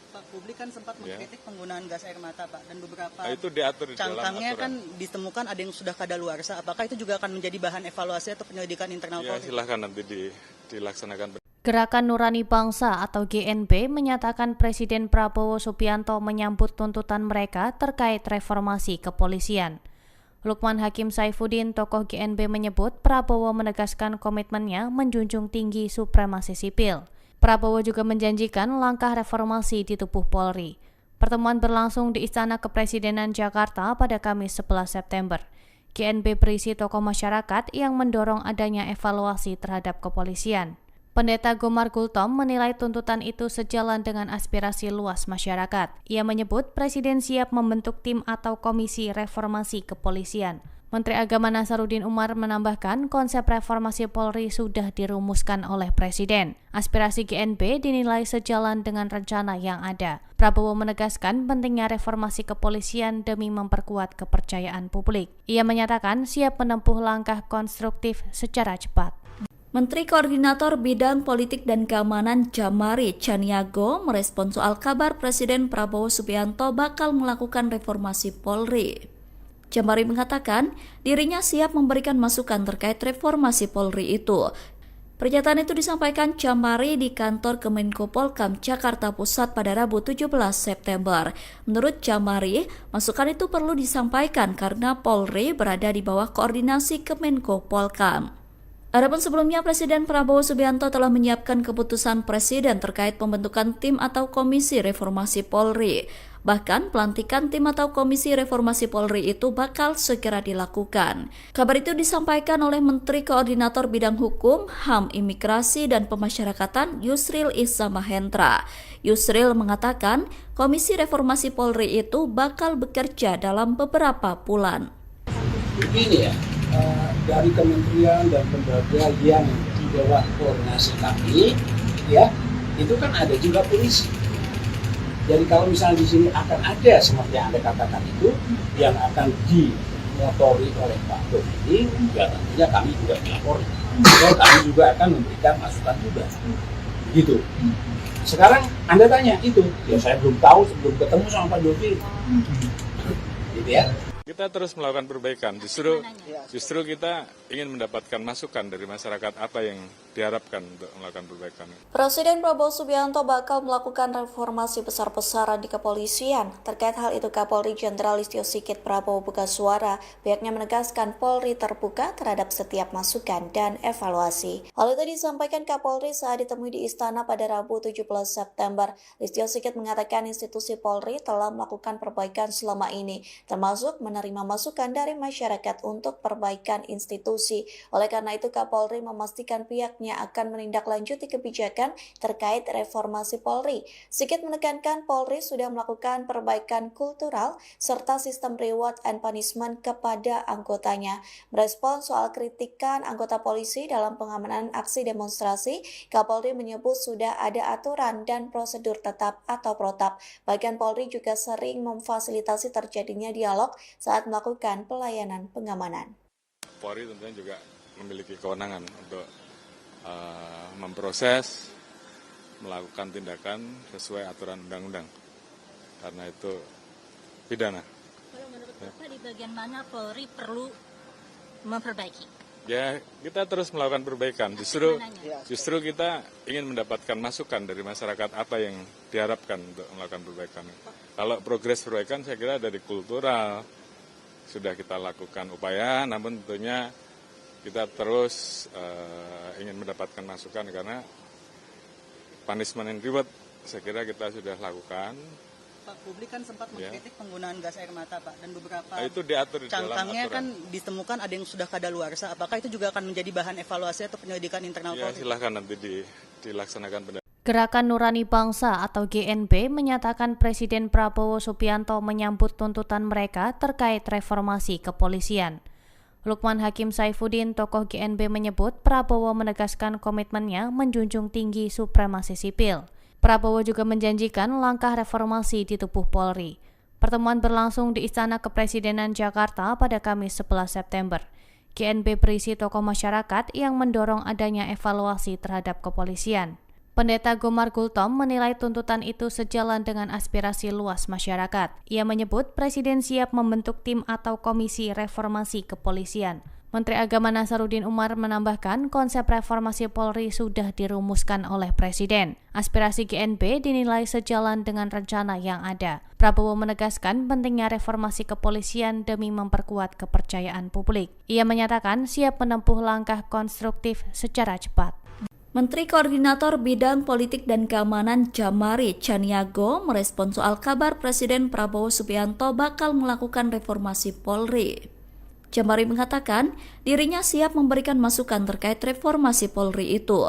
Pak, publik kan sempat mengkritik penggunaan gas air mata, Pak, dan beberapa Itu diatur di dalam cangkangnya aturan. kan ditemukan ada yang sudah kadaluarsa. Apakah itu juga akan menjadi bahan evaluasi atau penyelidikan internal Ya, Polri? silahkan nanti dilaksanakan. Gerakan Nurani Bangsa atau GNB menyatakan Presiden Prabowo Subianto menyambut tuntutan mereka terkait reformasi kepolisian. Lukman Hakim Saifuddin, tokoh GNB menyebut Prabowo menegaskan komitmennya menjunjung tinggi supremasi sipil. Prabowo juga menjanjikan langkah reformasi di tubuh Polri. Pertemuan berlangsung di Istana Kepresidenan Jakarta pada Kamis 11 September. GNB berisi tokoh masyarakat yang mendorong adanya evaluasi terhadap kepolisian. Pendeta Gomar Gultom menilai tuntutan itu sejalan dengan aspirasi luas masyarakat. Ia menyebut Presiden siap membentuk tim atau komisi reformasi kepolisian. Menteri Agama Nasaruddin Umar menambahkan konsep reformasi Polri sudah dirumuskan oleh Presiden. Aspirasi GNB dinilai sejalan dengan rencana yang ada. Prabowo menegaskan pentingnya reformasi kepolisian demi memperkuat kepercayaan publik. Ia menyatakan siap menempuh langkah konstruktif secara cepat. Menteri Koordinator Bidang Politik dan Keamanan Jamari Chaniago merespon soal kabar Presiden Prabowo Subianto bakal melakukan reformasi Polri. Jamari mengatakan dirinya siap memberikan masukan terkait reformasi Polri itu. Pernyataan itu disampaikan Jamari di kantor Kemenko Polkam Jakarta Pusat pada Rabu 17 September. Menurut Jamari, masukan itu perlu disampaikan karena Polri berada di bawah koordinasi Kemenko Polkam. Adapun sebelumnya Presiden Prabowo Subianto telah menyiapkan keputusan Presiden terkait pembentukan tim atau komisi reformasi Polri. Bahkan pelantikan tim atau komisi reformasi Polri itu bakal segera dilakukan. Kabar itu disampaikan oleh Menteri Koordinator Bidang Hukum, HAM, Imigrasi, dan Pemasyarakatan Yusril Iza Mahendra. Yusril mengatakan komisi reformasi Polri itu bakal bekerja dalam beberapa bulan. Begini ya, dari kementerian dan lembaga yang di bawah koordinasi kami, ya, itu kan ada juga polisi. Jadi kalau misalnya di sini akan ada seperti yang Anda katakan itu, yang akan dimotori oleh Pak Dodi, ya tentunya kami juga melapori. Kami juga akan memberikan masukan juga. Gitu. Sekarang Anda tanya itu, ya saya belum tahu sebelum ketemu sama Pak Dodi. Gitu ya. Kita terus melakukan perbaikan. Justru kita ingin mendapatkan masukan dari masyarakat apa yang diharapkan untuk melakukan perbaikan. Presiden Prabowo Subianto bakal melakukan reformasi besar-besaran di kepolisian. Terkait hal itu, Kapolri Jenderal Listio Sigit Prabowo buka suara. Pihaknya menegaskan Polri terbuka terhadap setiap masukan dan evaluasi. Hal itu disampaikan Kapolri saat ditemui di Istana pada Rabu 17 September. Listio Sigit mengatakan institusi Polri telah melakukan perbaikan selama ini, termasuk menerima masukan dari masyarakat untuk perbaikan institusi. Oleh karena itu, Kapolri memastikan pihaknya akan menindaklanjuti kebijakan terkait reformasi Polri. Sigit menekankan Polri sudah melakukan perbaikan kultural serta sistem reward and punishment kepada anggotanya. Merespon soal kritikan anggota polisi dalam pengamanan aksi demonstrasi, Kapolri menyebut sudah ada aturan dan prosedur tetap atau protap. Bahkan Polri juga sering memfasilitasi terjadinya dialog saat melakukan pelayanan pengamanan. Polri tentunya juga memiliki kewenangan untuk memproses, melakukan tindakan sesuai aturan undang-undang. Karena itu pidana. Kalau menurut Bapak di bagian mana Polri perlu memperbaiki? Ya, kita terus melakukan perbaikan. Justru kita ingin mendapatkan masukan dari masyarakat apa yang diharapkan untuk melakukan perbaikan. Kalau progres perbaikan saya kira dari kultural sudah kita lakukan upaya, namun tentunya kita terus ingin mendapatkan masukan karena punishment and reward saya kira kita sudah lakukan. Pak, publik kan sempat mengkritik penggunaan gas air mata, Pak, dan beberapa Itu diatur di dalam cangkangnya aturan. kan ditemukan ada yang sudah kadaluarsa. Apakah itu juga akan menjadi bahan evaluasi atau penyelidikan internal Ya, Polri? silahkan nanti dilaksanakan. Gerakan Nurani Bangsa atau GNB menyatakan Presiden Prabowo Subianto menyambut tuntutan mereka terkait reformasi kepolisian. Lukman Hakim Saifuddin, tokoh GNB, menyebut Prabowo menegaskan komitmennya menjunjung tinggi supremasi sipil. Prabowo juga menjanjikan langkah reformasi di tubuh Polri. Pertemuan berlangsung di Istana Kepresidenan Jakarta pada Kamis 11 September. GNB berisi tokoh masyarakat yang mendorong adanya evaluasi terhadap kepolisian. Pendeta Gomar Gultom menilai tuntutan itu sejalan dengan aspirasi luas masyarakat. Ia menyebut Presiden siap membentuk tim atau komisi reformasi kepolisian. Menteri Agama Nasaruddin Umar menambahkan konsep reformasi Polri sudah dirumuskan oleh Presiden. Aspirasi GNB dinilai sejalan dengan rencana yang ada. Prabowo menegaskan pentingnya reformasi kepolisian demi memperkuat kepercayaan publik. Ia menyatakan siap menempuh langkah konstruktif secara cepat. Menteri Koordinator Bidang Politik dan Keamanan Jamari Chaniago merespon soal kabar Presiden Prabowo Subianto bakal melakukan reformasi Polri. Jamari mengatakan dirinya siap memberikan masukan terkait reformasi Polri itu.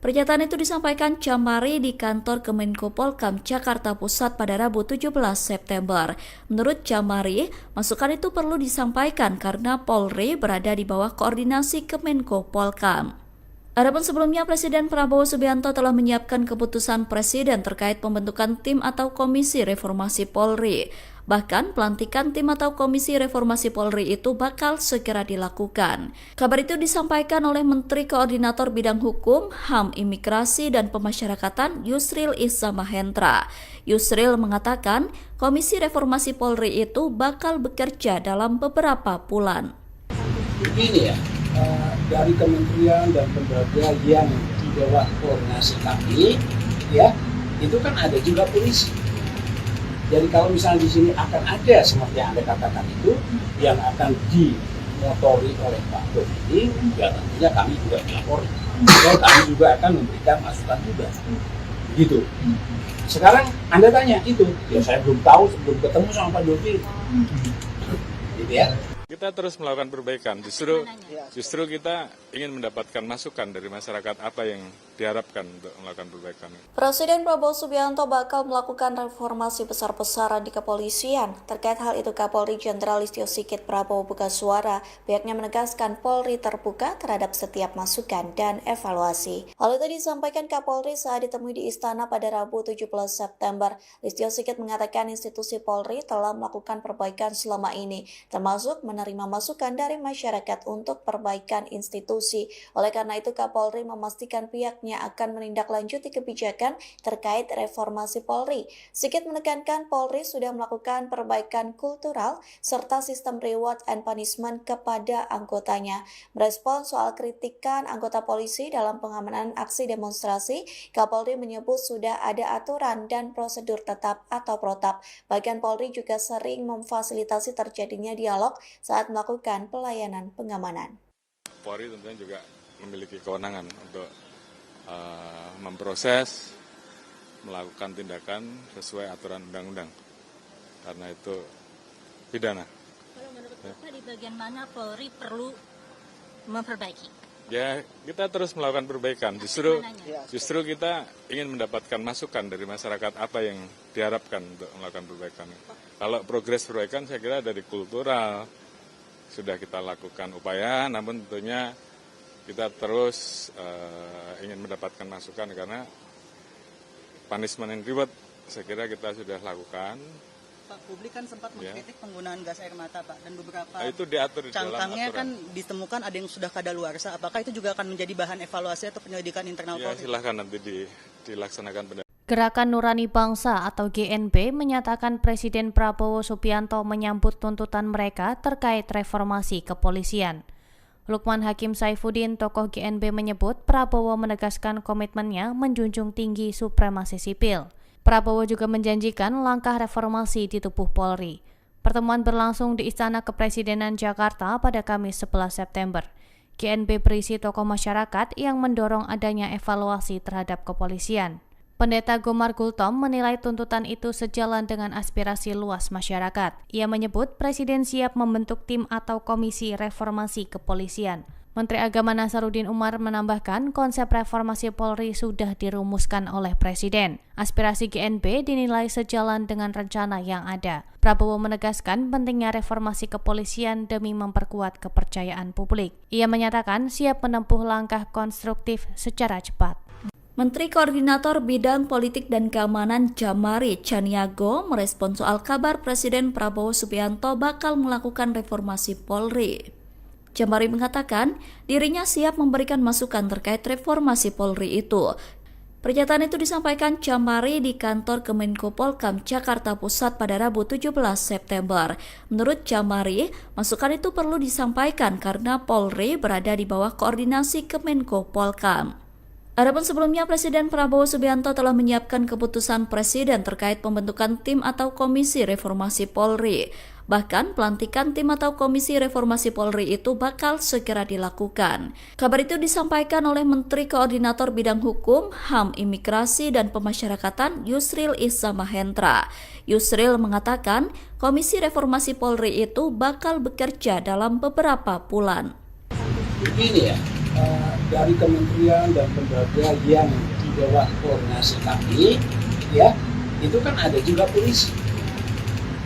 Pernyataan itu disampaikan Jamari di kantor Kemenko Polkam Jakarta Pusat pada Rabu 17 September. Menurut Jamari, masukan itu perlu disampaikan karena Polri berada di bawah koordinasi Kemenko Polkam. Adapun sebelumnya, Presiden Prabowo Subianto telah menyiapkan keputusan Presiden terkait pembentukan tim atau komisi reformasi Polri. Bahkan, pelantikan tim atau komisi reformasi Polri itu bakal segera dilakukan. Kabar itu disampaikan oleh Menteri Koordinator Bidang Hukum, HAM, Imigrasi, dan Pemasyarakatan Yusril Iza Mahendra. Yusril mengatakan, komisi reformasi Polri itu bakal bekerja dalam beberapa bulan. Begini ya, dari kementerian dan lembaga yang di bawah koordinasi kami, ya, itu kan ada juga polisi. Jadi kalau misalnya di sini akan ada seperti yang Anda katakan itu, yang akan dimotori oleh Pak Dodi, ya tentunya kami juga melapori. Dan kami juga akan memberikan masukan juga. Gitu. Sekarang Anda tanya itu, ya saya belum tahu sebelum ketemu sama Pak Dodi. Gitu ya. Kita terus melakukan perbaikan, justru kita ingin mendapatkan masukan dari masyarakat apa yang diharapkan untuk melakukan perbaikan. Presiden Prabowo Subianto bakal melakukan reformasi besar-besaran di kepolisian. Terkait hal itu, Kapolri Jenderal Listio Sigit Prabowo buka suara. Pihaknya menegaskan Polri terbuka terhadap setiap masukan dan evaluasi. Hal itu disampaikan Kapolri saat ditemui di Istana pada Rabu 17 September. Listio Sigit mengatakan institusi Polri telah melakukan perbaikan selama ini, termasuk menerima masukan dari masyarakat untuk perbaikan institusi. Oleh karena itu, Kapolri memastikan pihaknya akan menindaklanjuti kebijakan terkait reformasi Polri. Sigit menekankan Polri sudah melakukan perbaikan kultural serta sistem reward and punishment kepada anggotanya. Merespon soal kritikan anggota polisi dalam pengamanan aksi demonstrasi, Kapolri menyebut sudah ada aturan dan prosedur tetap atau protap. Bahkan Polri juga sering memfasilitasi terjadinya dialog saat melakukan pelayanan pengamanan. Polri tentunya juga memiliki kewenangan untuk memproses, melakukan tindakan sesuai aturan undang-undang. Karena itu pidana. Kalau menurut Bapak di bagian mana Polri perlu memperbaiki? Ya, kita terus melakukan perbaikan. Justru kita ingin mendapatkan masukan dari masyarakat apa yang diharapkan untuk melakukan perbaikan. Kalau progres perbaikan saya kira dari kultural sudah kita lakukan upaya, namun tentunya kita terus ingin mendapatkan masukan karena punishment and reward saya kira kita sudah lakukan. Pak, publik kan sempat mengkritik penggunaan gas air mata, Pak, dan beberapa itu diatur di dalam cangkangnya aturan. kan ditemukan ada yang sudah kadaluarsa. Apakah itu juga akan menjadi bahan evaluasi atau penyelidikan internal Ya, Polri? silahkan nanti dilaksanakan. Gerakan Nurani Bangsa atau GNB menyatakan Presiden Prabowo Subianto menyambut tuntutan mereka terkait reformasi kepolisian. Lukman Hakim Saifuddin, tokoh GNB, menyebut Prabowo menegaskan komitmennya menjunjung tinggi supremasi sipil. Prabowo juga menjanjikan langkah reformasi di tubuh Polri. Pertemuan berlangsung di Istana Kepresidenan Jakarta pada Kamis 11 September. GNB berisi tokoh masyarakat yang mendorong adanya evaluasi terhadap kepolisian. Pendeta Gomar Gultom menilai tuntutan itu sejalan dengan aspirasi luas masyarakat. Ia menyebut Presiden siap membentuk tim atau komisi reformasi kepolisian. Menteri Agama Nasaruddin Umar menambahkan konsep reformasi Polri sudah dirumuskan oleh Presiden. Aspirasi GNB dinilai sejalan dengan rencana yang ada. Prabowo menegaskan pentingnya reformasi kepolisian demi memperkuat kepercayaan publik. Ia menyatakan siap menempuh langkah konstruktif secara cepat. Menteri Koordinator Bidang Politik dan Keamanan Jamari Chaniago merespon soal kabar Presiden Prabowo Subianto bakal melakukan reformasi Polri. Jamari mengatakan dirinya siap memberikan masukan terkait reformasi Polri itu. Pernyataan itu disampaikan Jamari di kantor Kemenko Polkam Jakarta Pusat pada Rabu 17 September. Menurut Jamari, masukan itu perlu disampaikan karena Polri berada di bawah koordinasi Kemenko Polkam. Adapun sebelumnya, Presiden Prabowo Subianto telah menyiapkan keputusan Presiden terkait pembentukan tim atau komisi reformasi Polri. Bahkan pelantikan tim atau komisi reformasi Polri itu bakal segera dilakukan. Kabar itu disampaikan oleh Menteri Koordinator Bidang Hukum, HAM, Imigrasi, dan Pemasyarakatan Yusril Iza Mahendra. Yusril mengatakan komisi reformasi Polri itu bakal bekerja dalam beberapa bulan. Begini ya, dari kementerian dan lembaga yang di bawah koordinasi kami, ya, itu kan ada juga polisi.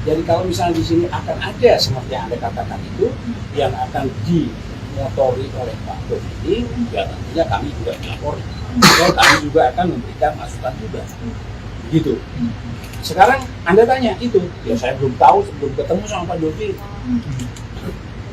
Jadi kalau misalnya di sini akan ada seperti yang Anda katakan itu yang akan dimotori oleh Pak Dodi, ya tentunya kami juga melapor. Dan kami juga akan memberikan masukan juga. Gitu. Sekarang Anda tanya itu, ya saya belum tahu sebelum ketemu sama Pak Dodi.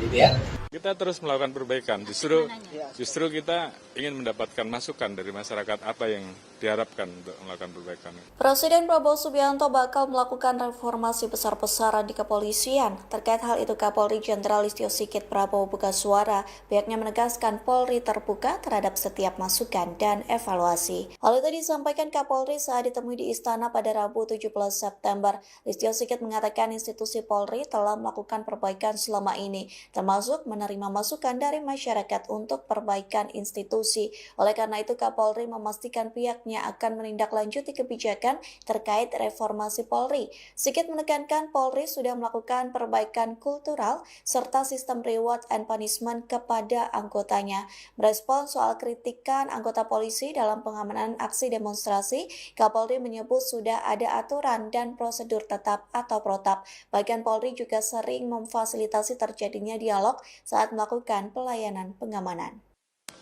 Gitu ya. Kita terus melakukan perbaikan. Justru kita ingin mendapatkan masukan dari masyarakat apa yang diharapkan untuk melakukan perbaikan. Presiden Prabowo Subianto bakal melakukan reformasi besar-besaran di kepolisian. Terkait hal itu, Kapolri Jenderal Listio Sigit Prabowo buka suara. Pihaknya menegaskan Polri terbuka terhadap setiap masukan dan evaluasi. Hal itu disampaikan Kapolri saat ditemui di Istana pada Rabu 17 September. Listio Sigit mengatakan institusi Polri telah melakukan perbaikan selama ini, termasuk menerima masukan dari masyarakat untuk perbaikan institusi. Oleh karena itu, Kapolri memastikan pihaknya akan menindaklanjuti kebijakan terkait reformasi Polri. Sigit menekankan Polri sudah melakukan perbaikan kultural serta sistem reward and punishment kepada anggotanya. Merespons soal kritikan anggota polisi dalam pengamanan aksi demonstrasi, Kapolri menyebut sudah ada aturan dan prosedur tetap atau protap. Bahkan Polri juga sering memfasilitasi terjadinya dialog saat melakukan pelayanan pengamanan.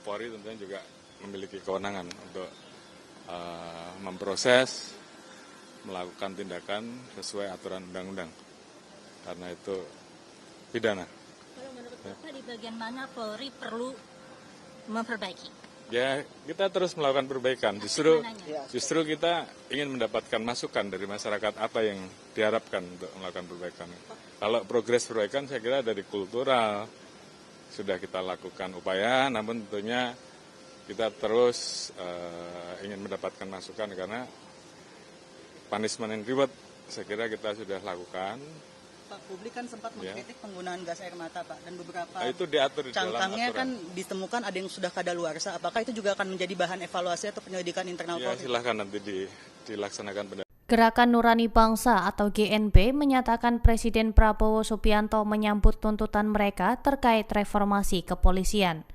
Polri tentunya juga memiliki kewenangan untuk memproses, melakukan tindakan sesuai aturan undang-undang. Karena itu pidana. Kalau menurut Bapak di bagian mana Polri perlu memperbaiki? Ya, kita terus melakukan perbaikan. Justru kita ingin mendapatkan masukan dari masyarakat apa yang diharapkan untuk melakukan perbaikan. Kalau progres perbaikan saya kira dari kultural sudah kita lakukan upaya, namun tentunya kita terus ingin mendapatkan masukan karena punishment and reward saya kira kita sudah lakukan. Pak, publik kan sempat mengkritik penggunaan gas air mata, Pak, dan beberapa itu diatur di dalam cangkangnya aturan. kan ditemukan ada yang sudah kadaluarsa. Apakah itu juga akan menjadi bahan evaluasi atau penyelidikan internal Ya, Polri? silahkan nanti dilaksanakan. Gerakan Nurani Bangsa atau GNB menyatakan Presiden Prabowo Subianto menyambut tuntutan mereka terkait reformasi kepolisian.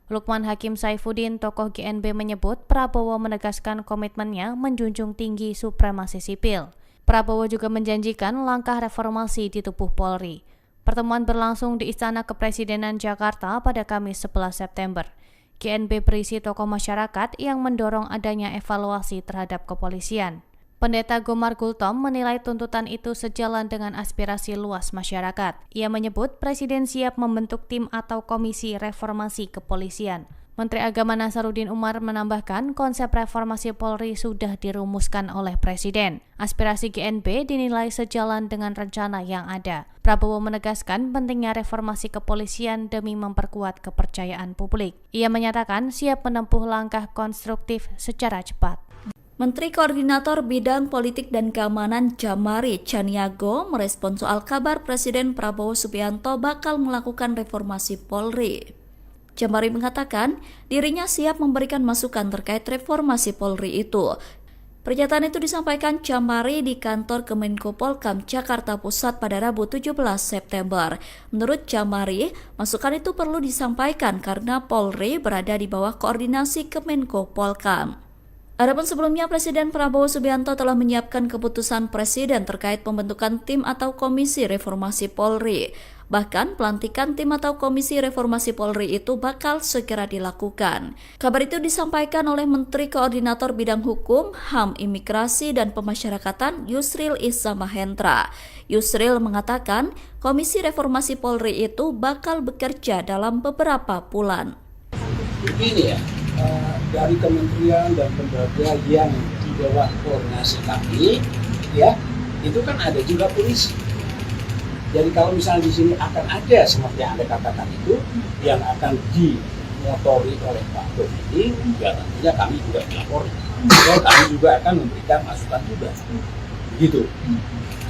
Lukman Hakim Saifuddin, tokoh GNB, menyebut Prabowo menegaskan komitmennya menjunjung tinggi supremasi sipil. Prabowo juga menjanjikan langkah reformasi di tubuh Polri. Pertemuan berlangsung di Istana Kepresidenan Jakarta pada Kamis 11 September. GNB berisi tokoh masyarakat yang mendorong adanya evaluasi terhadap kepolisian. Pendeta Gomar Gultom menilai tuntutan itu sejalan dengan aspirasi luas masyarakat. Ia menyebut Presiden siap membentuk tim atau komisi reformasi kepolisian. Menteri Agama Nasaruddin Umar menambahkan konsep reformasi Polri sudah dirumuskan oleh Presiden. Aspirasi GNB dinilai sejalan dengan rencana yang ada. Prabowo menegaskan pentingnya reformasi kepolisian demi memperkuat kepercayaan publik. Ia menyatakan siap menempuh langkah konstruktif secara cepat. Menteri Koordinator Bidang Politik dan Keamanan Jamari Chaniago merespon soal kabar Presiden Prabowo Subianto bakal melakukan reformasi Polri. Jamari mengatakan dirinya siap memberikan masukan terkait reformasi Polri itu. Pernyataan itu disampaikan Jamari di kantor Kemenko Polkam Jakarta Pusat pada Rabu 17 September. Menurut Jamari, masukan itu perlu disampaikan karena Polri berada di bawah koordinasi Kemenko Polkam. Adapun sebelumnya Presiden Prabowo Subianto telah menyiapkan keputusan Presiden terkait pembentukan tim atau komisi reformasi Polri. Bahkan pelantikan tim atau komisi reformasi Polri itu bakal segera dilakukan. Kabar itu disampaikan oleh Menteri Koordinator Bidang Hukum, HAM, Imigrasi, dan Pemasyarakatan Yusril Iza Mahendra. Yusril mengatakan komisi reformasi Polri itu bakal bekerja dalam beberapa bulan. Begini ya, dari kementerian dan lembaga yang di bawah koordinasi kami, ya, itu kan ada juga polisi. Jadi kalau misalnya di sini akan ada seperti yang Anda katakan itu, yang akan dimotori oleh Pak Komiti, ya tentunya kami juga melapori. Kami juga akan memberikan masukan juga. Gitu.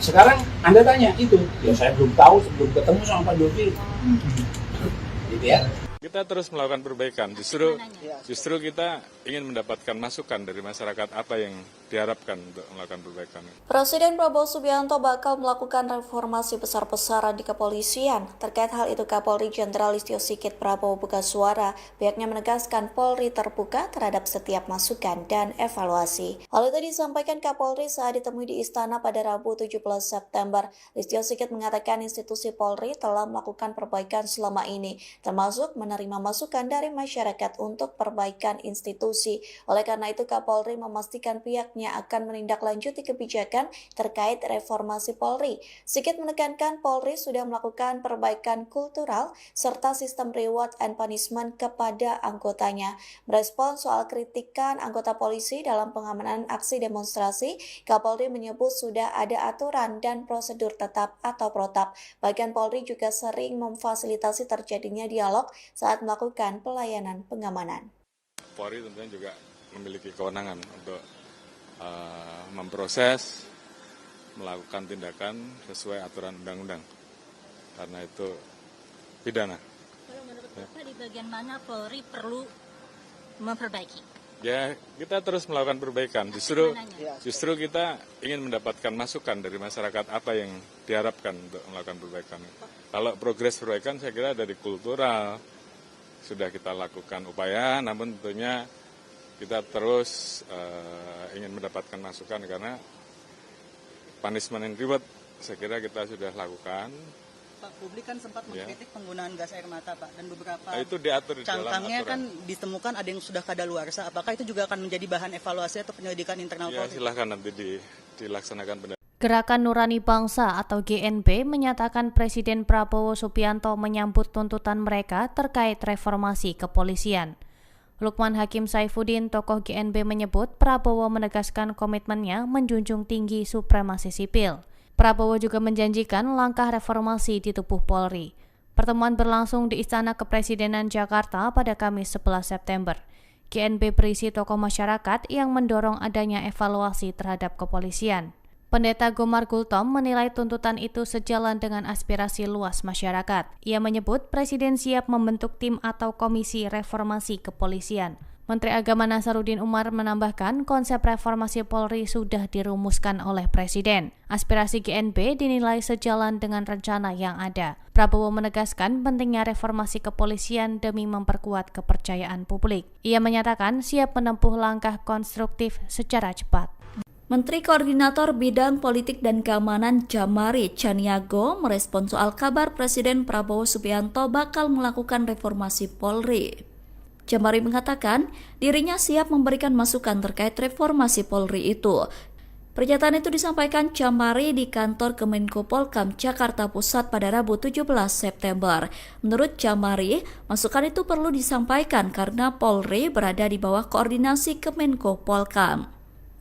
Sekarang Anda tanya itu, ya saya belum tahu sebelum ketemu sama Pak Dovi. Gitu ya. Kita terus melakukan perbaikan, justru kita ingin mendapatkan masukan dari masyarakat apa yang diharapkan untuk melakukan perbaikan. Presiden Prabowo Subianto bakal melakukan reformasi besar-besaran di kepolisian. Terkait hal itu, Kapolri Jenderal Listio Sigit Prabowo buka suara. Pihaknya menegaskan Polri terbuka terhadap setiap masukan dan evaluasi. Hal itu disampaikan Kapolri saat ditemui di Istana pada Rabu 17 September. Listio Sigit mengatakan institusi Polri telah melakukan perbaikan selama ini, termasuk menerima masukan dari masyarakat untuk perbaikan institusi. Oleh karena itu, Kapolri memastikan pihaknya akan menindaklanjuti kebijakan terkait reformasi Polri. Sigit menekankan Polri sudah melakukan perbaikan kultural serta sistem reward and punishment kepada anggotanya. Merespon soal kritikan anggota polisi dalam pengamanan aksi demonstrasi, Kapolri menyebut sudah ada aturan dan prosedur tetap atau protap. Bahkan Polri juga sering memfasilitasi terjadinya dialog saat melakukan pelayanan pengamanan. Polri tentunya juga memiliki kewenangan untuk memproses, melakukan tindakan sesuai aturan undang-undang. Karena itu pidana. Kalau menurut Bapak di bagian mana Polri perlu memperbaiki? Ya, kita terus melakukan perbaikan. Justru kita ingin mendapatkan masukan dari masyarakat apa yang diharapkan untuk melakukan perbaikan. Kalau progres perbaikan saya kira dari kultural sudah kita lakukan upaya, namun tentunya kita terus ingin mendapatkan masukan karena punishment and reward saya kira kita sudah lakukan. Pak, publik kan sempat mengkritik penggunaan gas air mata, Pak, dan beberapa itu diatur di dalam cangkangnya aturan. kan ditemukan ada yang sudah kadaluarsa. Apakah itu juga akan menjadi bahan evaluasi atau penyelidikan internal Ya, Polri? silahkan nanti dilaksanakan benar. Gerakan Nurani Bangsa atau GNB menyatakan Presiden Prabowo Subianto menyambut tuntutan mereka terkait reformasi kepolisian. Lukman Hakim Saifuddin, tokoh GNB, menyebut Prabowo menegaskan komitmennya menjunjung tinggi supremasi sipil. Prabowo juga menjanjikan langkah reformasi di tubuh Polri. Pertemuan berlangsung di Istana Kepresidenan Jakarta pada Kamis 11 September. GNB berisi tokoh masyarakat yang mendorong adanya evaluasi terhadap kepolisian. Pendeta Gomar Gultom menilai tuntutan itu sejalan dengan aspirasi luas masyarakat. Ia menyebut Presiden siap membentuk tim atau komisi reformasi kepolisian. Menteri Agama Nasaruddin Umar menambahkan konsep reformasi Polri sudah dirumuskan oleh Presiden. Aspirasi GNB dinilai sejalan dengan rencana yang ada. Prabowo menegaskan pentingnya reformasi kepolisian demi memperkuat kepercayaan publik. Ia menyatakan siap menempuh langkah konstruktif secara cepat. Menteri Koordinator Bidang Politik dan Keamanan Jamari Chaniago merespon soal kabar Presiden Prabowo Subianto bakal melakukan reformasi Polri. Jamari mengatakan dirinya siap memberikan masukan terkait reformasi Polri itu. Pernyataan itu disampaikan Jamari di kantor Kemenko Polkam Jakarta Pusat pada Rabu 17 September. Menurut Jamari, masukan itu perlu disampaikan karena Polri berada di bawah koordinasi Kemenko Polkam.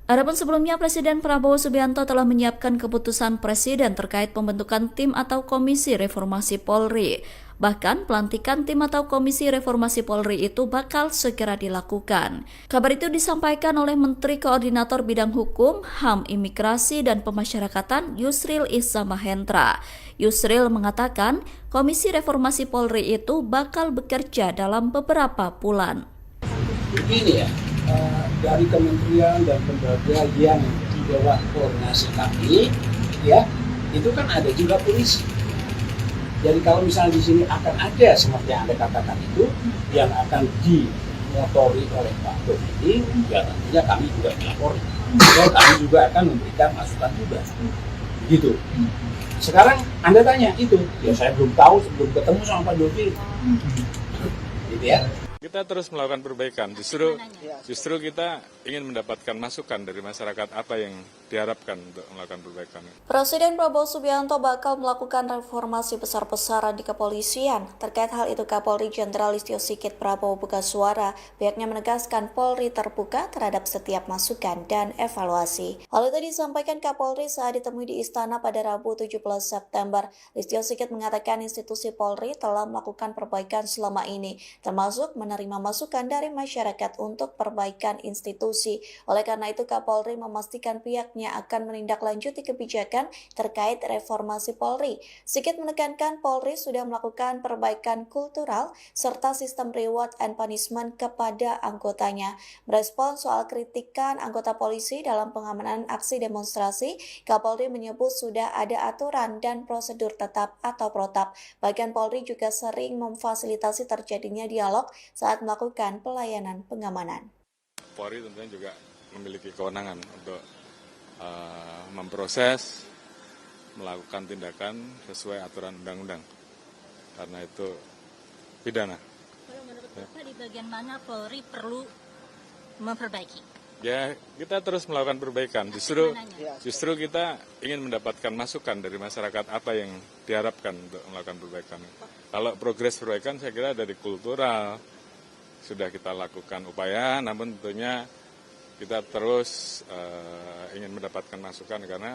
Adapun sebelumnya Presiden Prabowo Subianto telah menyiapkan keputusan Presiden terkait pembentukan tim atau komisi reformasi Polri. Bahkan pelantikan tim atau komisi reformasi Polri itu bakal segera dilakukan. Kabar itu disampaikan oleh Menteri Koordinator Bidang Hukum, HAM, Imigrasi, dan Pemasyarakatan Yusril Iza Mahendra. Yusril mengatakan komisi reformasi Polri itu bakal bekerja dalam beberapa bulan. Begini ya, dari kementerian dan lembaga yang di bawah koordinasi kami, ya, itu kan ada juga polisi. Jadi kalau misalnya di sini akan ada seperti yang Anda katakan itu yang akan dimotori oleh Pak Dodi, ya tentunya kami juga melapor. Dan kami juga akan memberikan masukan juga. Gitu. Sekarang Anda tanya itu, ya saya belum tahu sebelum ketemu sama Pak Dodi. Gitu ya. Kita terus melakukan perbaikan. Justru kita ingin mendapatkan masukan dari masyarakat apa yang diharapkan untuk melakukan perbaikan. Presiden Prabowo Subianto bakal melakukan reformasi besar-besaran di kepolisian. Terkait hal itu, Kapolri Jenderal Listio Sigit Prabowo buka suara. Pihaknya menegaskan Polri terbuka terhadap setiap masukan dan evaluasi. Hal itu disampaikan Kapolri saat ditemui di Istana pada Rabu 17 September. Listio Sigit mengatakan institusi Polri telah melakukan perbaikan selama ini, termasuk menerima masukan dari masyarakat untuk perbaikan institusi. Oleh karena itu, Kapolri memastikan pihaknya akan menindaklanjuti kebijakan terkait reformasi Polri. Sigit menekankan Polri sudah melakukan perbaikan kultural serta sistem reward and punishment kepada anggotanya. Merespon soal kritikan anggota polisi dalam pengamanan aksi demonstrasi, Kapolri menyebut sudah ada aturan dan prosedur tetap atau protap. Bahkan Polri juga sering memfasilitasi terjadinya dialog saat melakukan pelayanan pengamanan. Polri tentunya juga memiliki kewenangan untuk memproses, melakukan tindakan sesuai aturan undang-undang. Karena itu pidana. Kalau menurut Bapak di bagian mana Polri perlu memperbaiki? Ya, kita terus melakukan perbaikan. Justru kita ingin mendapatkan masukan dari masyarakat apa yang diharapkan untuk melakukan perbaikan. Kalau progres perbaikan saya kira dari kultural sudah kita lakukan upaya, namun tentunya kita terus ingin mendapatkan masukan karena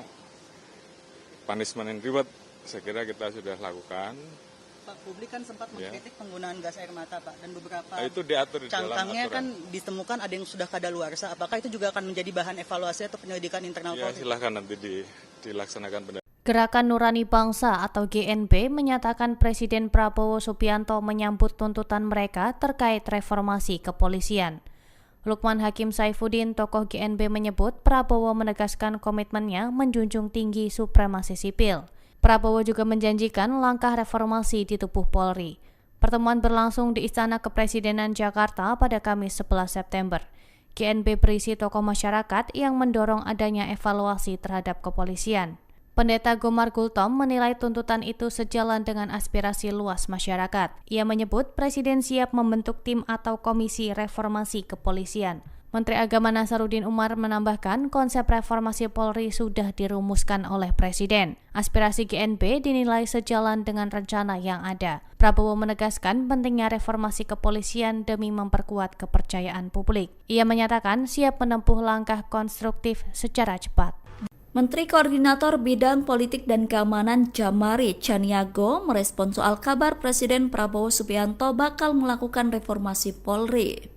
punishment and reward saya kira kita sudah lakukan. Pak, publik kan sempat mengkritik penggunaan gas air mata, Pak, dan beberapa Itu diatur di dalam cangkangnya aturan. kan ditemukan ada yang sudah kadaluarsa. Apakah itu juga akan menjadi bahan evaluasi atau penyelidikan internal Ya, Polri? silahkan nanti dilaksanakan Gerakan Nurani Bangsa atau GNB menyatakan Presiden Prabowo Subianto menyambut tuntutan mereka terkait reformasi kepolisian. Lukman Hakim Saifuddin, tokoh GNB, menyebut Prabowo menegaskan komitmennya menjunjung tinggi supremasi sipil. Prabowo juga menjanjikan langkah reformasi di tubuh Polri. Pertemuan berlangsung di Istana Kepresidenan Jakarta pada Kamis 11 September. GNB berisi tokoh masyarakat yang mendorong adanya evaluasi terhadap kepolisian. Pendeta Gomar Gultom menilai tuntutan itu sejalan dengan aspirasi luas masyarakat. Ia menyebut Presiden siap membentuk tim atau komisi reformasi kepolisian. Menteri Agama Nasaruddin Umar menambahkan konsep reformasi Polri sudah dirumuskan oleh Presiden. Aspirasi GNB dinilai sejalan dengan rencana yang ada. Prabowo menegaskan pentingnya reformasi kepolisian demi memperkuat kepercayaan publik. Ia menyatakan siap menempuh langkah konstruktif secara cepat. Menteri Koordinator Bidang Politik dan Keamanan Jamari Chaniago merespon soal kabar Presiden Prabowo Subianto bakal melakukan reformasi Polri.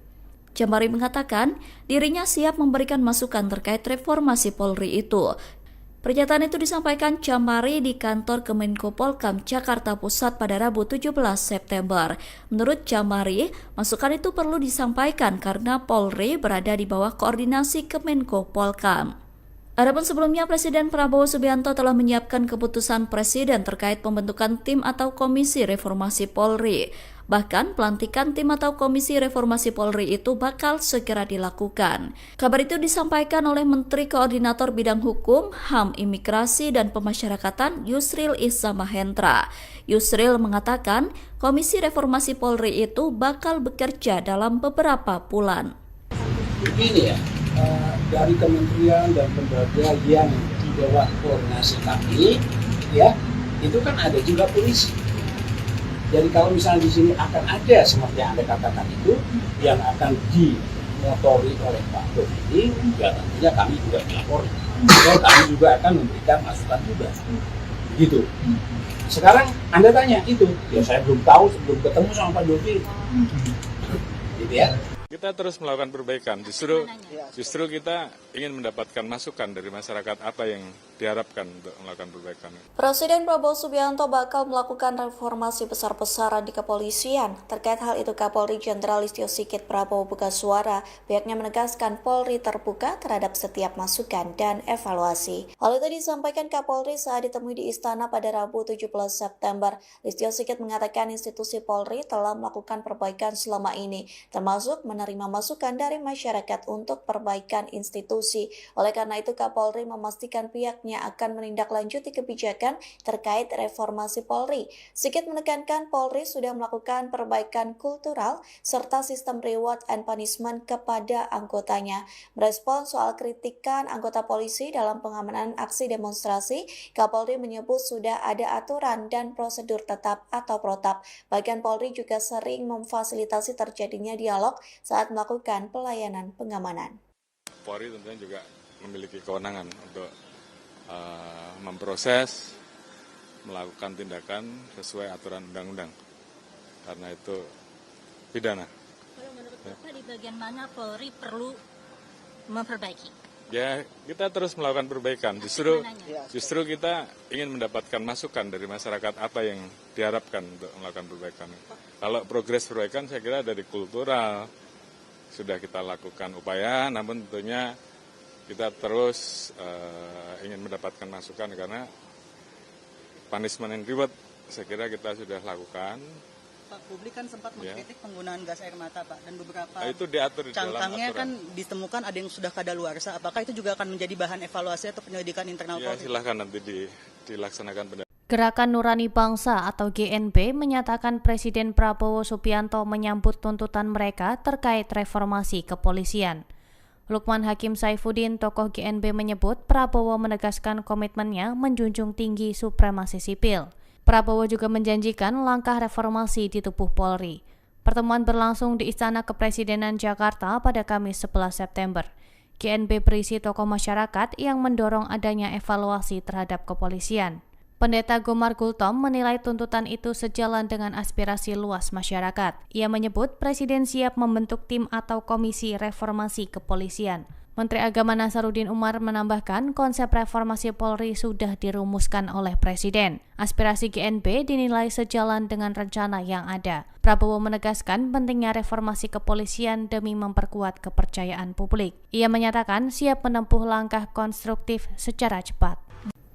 Jamari mengatakan dirinya siap memberikan masukan terkait reformasi Polri itu. Pernyataan itu disampaikan Jamari di kantor Kemenko Polkam Jakarta Pusat pada Rabu 17 September. Menurut Jamari, masukan itu perlu disampaikan karena Polri berada di bawah koordinasi Kemenko Polkam. Adapun sebelumnya, Presiden Prabowo Subianto telah menyiapkan keputusan Presiden terkait pembentukan tim atau komisi reformasi Polri. Bahkan pelantikan tim atau komisi reformasi Polri itu bakal segera dilakukan. Kabar itu disampaikan oleh Menteri Koordinator Bidang Hukum, HAM, Imigrasi, dan Pemasyarakatan Yusril Iza Mahendra. Yusril mengatakan komisi reformasi Polri itu bakal bekerja dalam beberapa bulan. Begini ya, dari kementerian dan lembaga yang di bawah koordinasi kami, ya, itu kan ada juga polisi. Jadi kalau misalnya di sini akan ada seperti yang Anda katakan itu yang akan dimotori oleh Pak Dodi, ya tentunya kami juga melapor. Dan kami juga akan memberikan masukan juga. Gitu. Sekarang Anda tanya itu, ya saya belum tahu sebelum ketemu sama Pak Dodi. Gitu ya. Kita terus melakukan perbaikan. Justru kita ingin mendapatkan masukan dari masyarakat apa yang diharapkan untuk melakukan perbaikan. Presiden Prabowo Subianto bakal melakukan reformasi besar-besaran di kepolisian. Terkait hal itu, Kapolri Jenderal Listio Sigit Prabowo buka suara. Pihaknya menegaskan Polri terbuka terhadap setiap masukan dan evaluasi. Hal itu disampaikan Kapolri saat ditemui di Istana pada Rabu 17 September. Listio Sigit mengatakan institusi Polri telah melakukan perbaikan selama ini, termasuk menerima masukan dari masyarakat untuk perbaikan institusi. Oleh karena itu, Kapolri memastikan pihaknya akan menindaklanjuti kebijakan terkait reformasi Polri. Sigit menekankan Polri sudah melakukan perbaikan kultural serta sistem reward and punishment kepada anggotanya. Merespons soal kritikan anggota polisi dalam pengamanan aksi demonstrasi, Kapolri menyebut sudah ada aturan dan prosedur tetap atau protap. Bahkan Polri juga sering memfasilitasi terjadinya dialog saat melakukan pelayanan pengamanan. Polri tentunya juga memiliki kewenangan untuk memproses, melakukan tindakan sesuai aturan undang-undang, karena itu pidana. Kalau menurut Bapak di bagian mana Polri perlu memperbaiki? Ya, kita terus melakukan perbaikan. Justru kita ingin mendapatkan masukan dari masyarakat apa yang diharapkan untuk melakukan perbaikan. Kalau progres perbaikan saya kira dari kultural sudah kita lakukan upaya, namun tentunya kita terus ingin mendapatkan masukan karena punishment and reward saya kira kita sudah lakukan. Pak, publik kan sempat mengkritik penggunaan gas air mata, Pak, dan beberapa itu diatur di dalam cangkangnya aturan. kan ditemukan ada yang sudah kadaluarsa. Apakah itu juga akan menjadi bahan evaluasi atau penyelidikan internal Ya, Polri? silahkan nanti dilaksanakan. Gerakan Nurani Bangsa atau GNB menyatakan Presiden Prabowo Subianto menyambut tuntutan mereka terkait reformasi kepolisian. Lukman Hakim Saifuddin, tokoh GNB, menyebut Prabowo menegaskan komitmennya menjunjung tinggi supremasi sipil. Prabowo juga menjanjikan langkah reformasi di tubuh Polri. Pertemuan berlangsung di Istana Kepresidenan Jakarta pada Kamis 11 September. GNB berisi tokoh masyarakat yang mendorong adanya evaluasi terhadap kepolisian. Pendeta Gomar Gultom menilai tuntutan itu sejalan dengan aspirasi luas masyarakat. Ia menyebut Presiden siap membentuk tim atau komisi reformasi kepolisian. Menteri Agama Nasaruddin Umar menambahkan konsep reformasi Polri sudah dirumuskan oleh Presiden. Aspirasi GNB dinilai sejalan dengan rencana yang ada. Prabowo menegaskan pentingnya reformasi kepolisian demi memperkuat kepercayaan publik. Ia menyatakan siap menempuh langkah konstruktif secara cepat.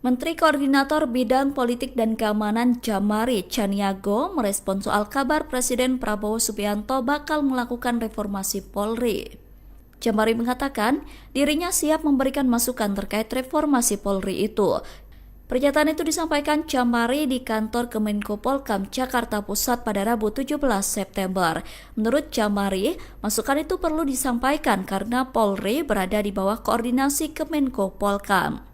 Menteri Koordinator Bidang Politik dan Keamanan Jamari Chaniago merespons soal kabar Presiden Prabowo Subianto bakal melakukan reformasi Polri. Jamari mengatakan dirinya siap memberikan masukan terkait reformasi Polri itu. Pernyataan itu disampaikan Jamari di kantor Kemenko Polkam Jakarta Pusat pada Rabu 17 September. Menurut Jamari, masukan itu perlu disampaikan karena Polri berada di bawah koordinasi Kemenko Polkam.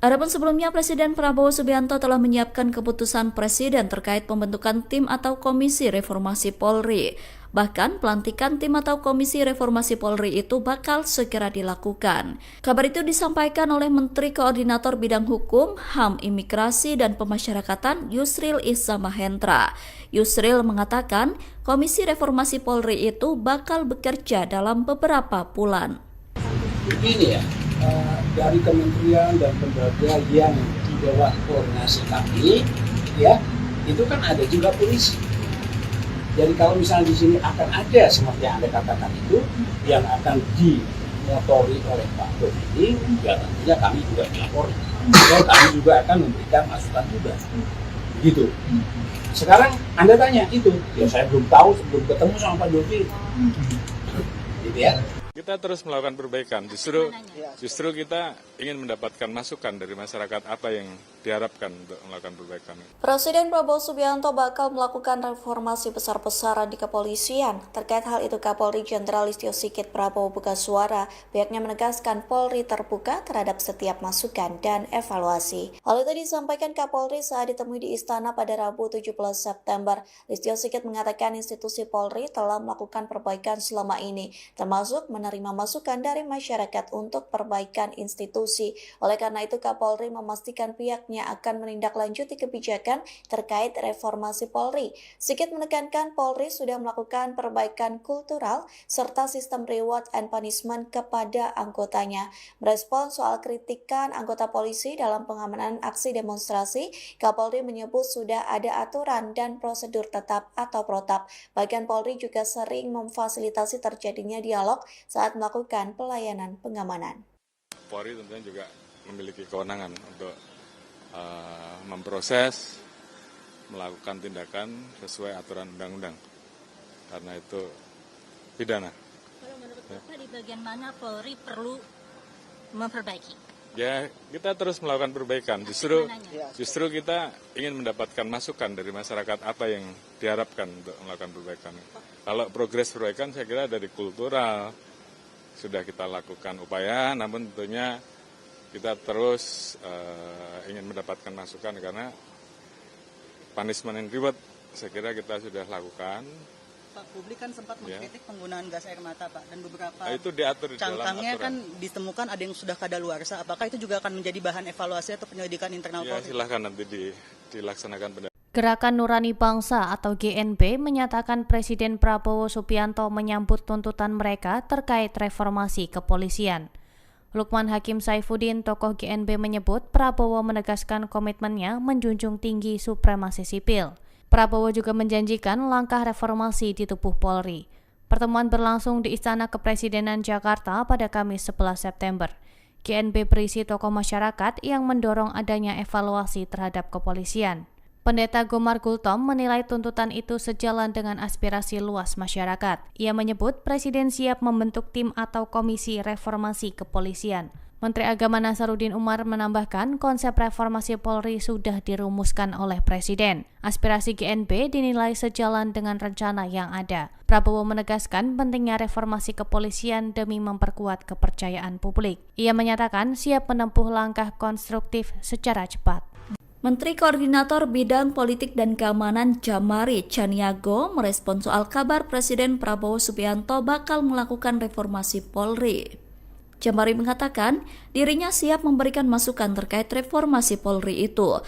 Adapun sebelumnya, Presiden Prabowo Subianto telah menyiapkan keputusan Presiden terkait pembentukan tim atau komisi reformasi Polri. Bahkan pelantikan tim atau komisi reformasi Polri itu bakal segera dilakukan. Kabar itu disampaikan oleh Menteri Koordinator Bidang Hukum, HAM, Imigrasi, dan Pemasyarakatan Yusril Iza Mahendra. Yusril mengatakan komisi reformasi Polri itu bakal bekerja dalam beberapa bulan. Begini ya, dari kementerian dan lembaga yang di bawah koordinasi kami, ya, itu kan ada juga polisi. Jadi kalau misalnya di sini akan ada seperti yang Anda katakan itu, yang akan dimotori oleh Pak Dodi, ya tentunya kami juga dilapori. Dan kami juga akan memberikan masukan juga. Begitu. Sekarang Anda tanya itu, ya saya belum tahu, sebelum ketemu sama Pak Dodi. Gitu ya. Kita terus melakukan perbaikan. Justru kita ingin mendapatkan masukan dari masyarakat apa yang diharapkan untuk melakukan perbaikan. Presiden Prabowo Subianto bakal melakukan reformasi besar-besaran di kepolisian. Terkait hal itu, Kapolri Jenderal Listio Sigit Prabowo buka suara. Pihaknya menegaskan Polri terbuka terhadap setiap masukan dan evaluasi. Hal itu disampaikan Kapolri saat ditemui di Istana pada Rabu 17 September. Listio Sigit mengatakan institusi Polri telah melakukan perbaikan selama ini, termasuk menerima masukan dari masyarakat untuk perbaikan institusi. Oleh karena itu, Kapolri memastikan pihaknya pihaknya akan menindaklanjuti kebijakan terkait reformasi Polri. Sigit menekankan Polri sudah melakukan perbaikan kultural serta sistem reward and punishment kepada anggotanya. Merespon soal kritikan anggota polisi dalam pengamanan aksi demonstrasi, Kapolri menyebut sudah ada aturan dan prosedur tetap atau protap. Bahkan Polri juga sering memfasilitasi terjadinya dialog saat melakukan pelayanan pengamanan. Polri tentunya juga memiliki kewenangan untuk memproses, melakukan tindakan sesuai aturan undang-undang. Karena itu pidana. Kalau menurut Bapak di bagian mana Polri perlu memperbaiki? Ya, kita terus melakukan perbaikan. Justru kita ingin mendapatkan masukan dari masyarakat apa yang diharapkan untuk melakukan perbaikan. Kalau progres perbaikan saya kira dari kultural sudah kita lakukan upaya, namun tentunya kita terus ingin mendapatkan masukan karena punishment and reward saya kira kita sudah lakukan. Pak, publik kan sempat mengkritik penggunaan gas air mata, Pak, dan beberapa Itu diatur di dalam cangkangnya aturan. kan ditemukan ada yang sudah kadaluarsa. Apakah itu juga akan menjadi bahan evaluasi atau penyelidikan internal Ya, Polri? silahkan nanti dilaksanakan Gerakan Nurani Bangsa atau GNB menyatakan Presiden Prabowo Subianto menyambut tuntutan mereka terkait reformasi kepolisian. Lukman Hakim Saifuddin, tokoh GNB menyebut Prabowo menegaskan komitmennya menjunjung tinggi supremasi sipil. Prabowo juga menjanjikan langkah reformasi di tubuh Polri. Pertemuan berlangsung di Istana Kepresidenan Jakarta pada Kamis 11 September. GNB berisi tokoh masyarakat yang mendorong adanya evaluasi terhadap kepolisian. Pendeta Gomar Gultom menilai tuntutan itu sejalan dengan aspirasi luas masyarakat. Ia menyebut Presiden siap membentuk tim atau komisi reformasi kepolisian. Menteri Agama Nasaruddin Umar menambahkan konsep reformasi Polri sudah dirumuskan oleh Presiden. Aspirasi GNB dinilai sejalan dengan rencana yang ada. Prabowo menegaskan pentingnya reformasi kepolisian demi memperkuat kepercayaan publik. Ia menyatakan siap menempuh langkah konstruktif secara cepat. Menteri Koordinator Bidang Politik dan Keamanan Jamari Chaniago merespon soal kabar Presiden Prabowo Subianto bakal melakukan reformasi Polri. Jamari mengatakan dirinya siap memberikan masukan terkait reformasi Polri itu.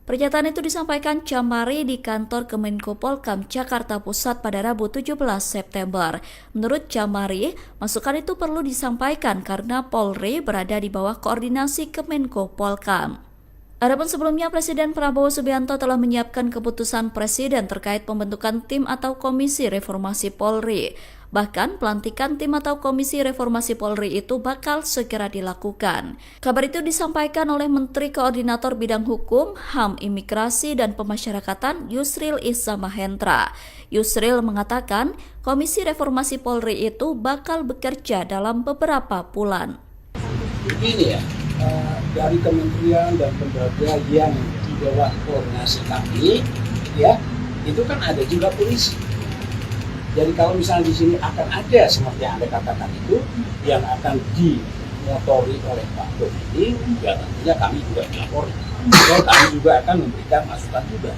Pernyataan itu disampaikan Jamari di kantor Kemenko Polkam Jakarta Pusat pada Rabu 17 September. Menurut Jamari, masukan itu perlu disampaikan karena Polri berada di bawah koordinasi Kemenko Polkam. Adapun sebelumnya Presiden Prabowo Subianto telah menyiapkan keputusan Presiden terkait pembentukan tim atau komisi reformasi Polri. Bahkan pelantikan tim atau komisi reformasi Polri itu bakal segera dilakukan. Kabar itu disampaikan oleh Menteri Koordinator Bidang Hukum, HAM, Imigrasi, dan Pemasyarakatan Yusril Iza Mahendra. Yusril mengatakan komisi reformasi Polri itu bakal bekerja dalam beberapa bulan. Begini ya, dari kementerian dan lembaga yang di bawah koordinasi kami, ya itu kan ada juga polisi. Jadi kalau misalnya di sini akan ada seperti yang Anda katakan itu yang akan dimotori oleh Pak Dodi, ya tentunya kami juga dilapori. Dan kami juga akan memberikan masukan juga.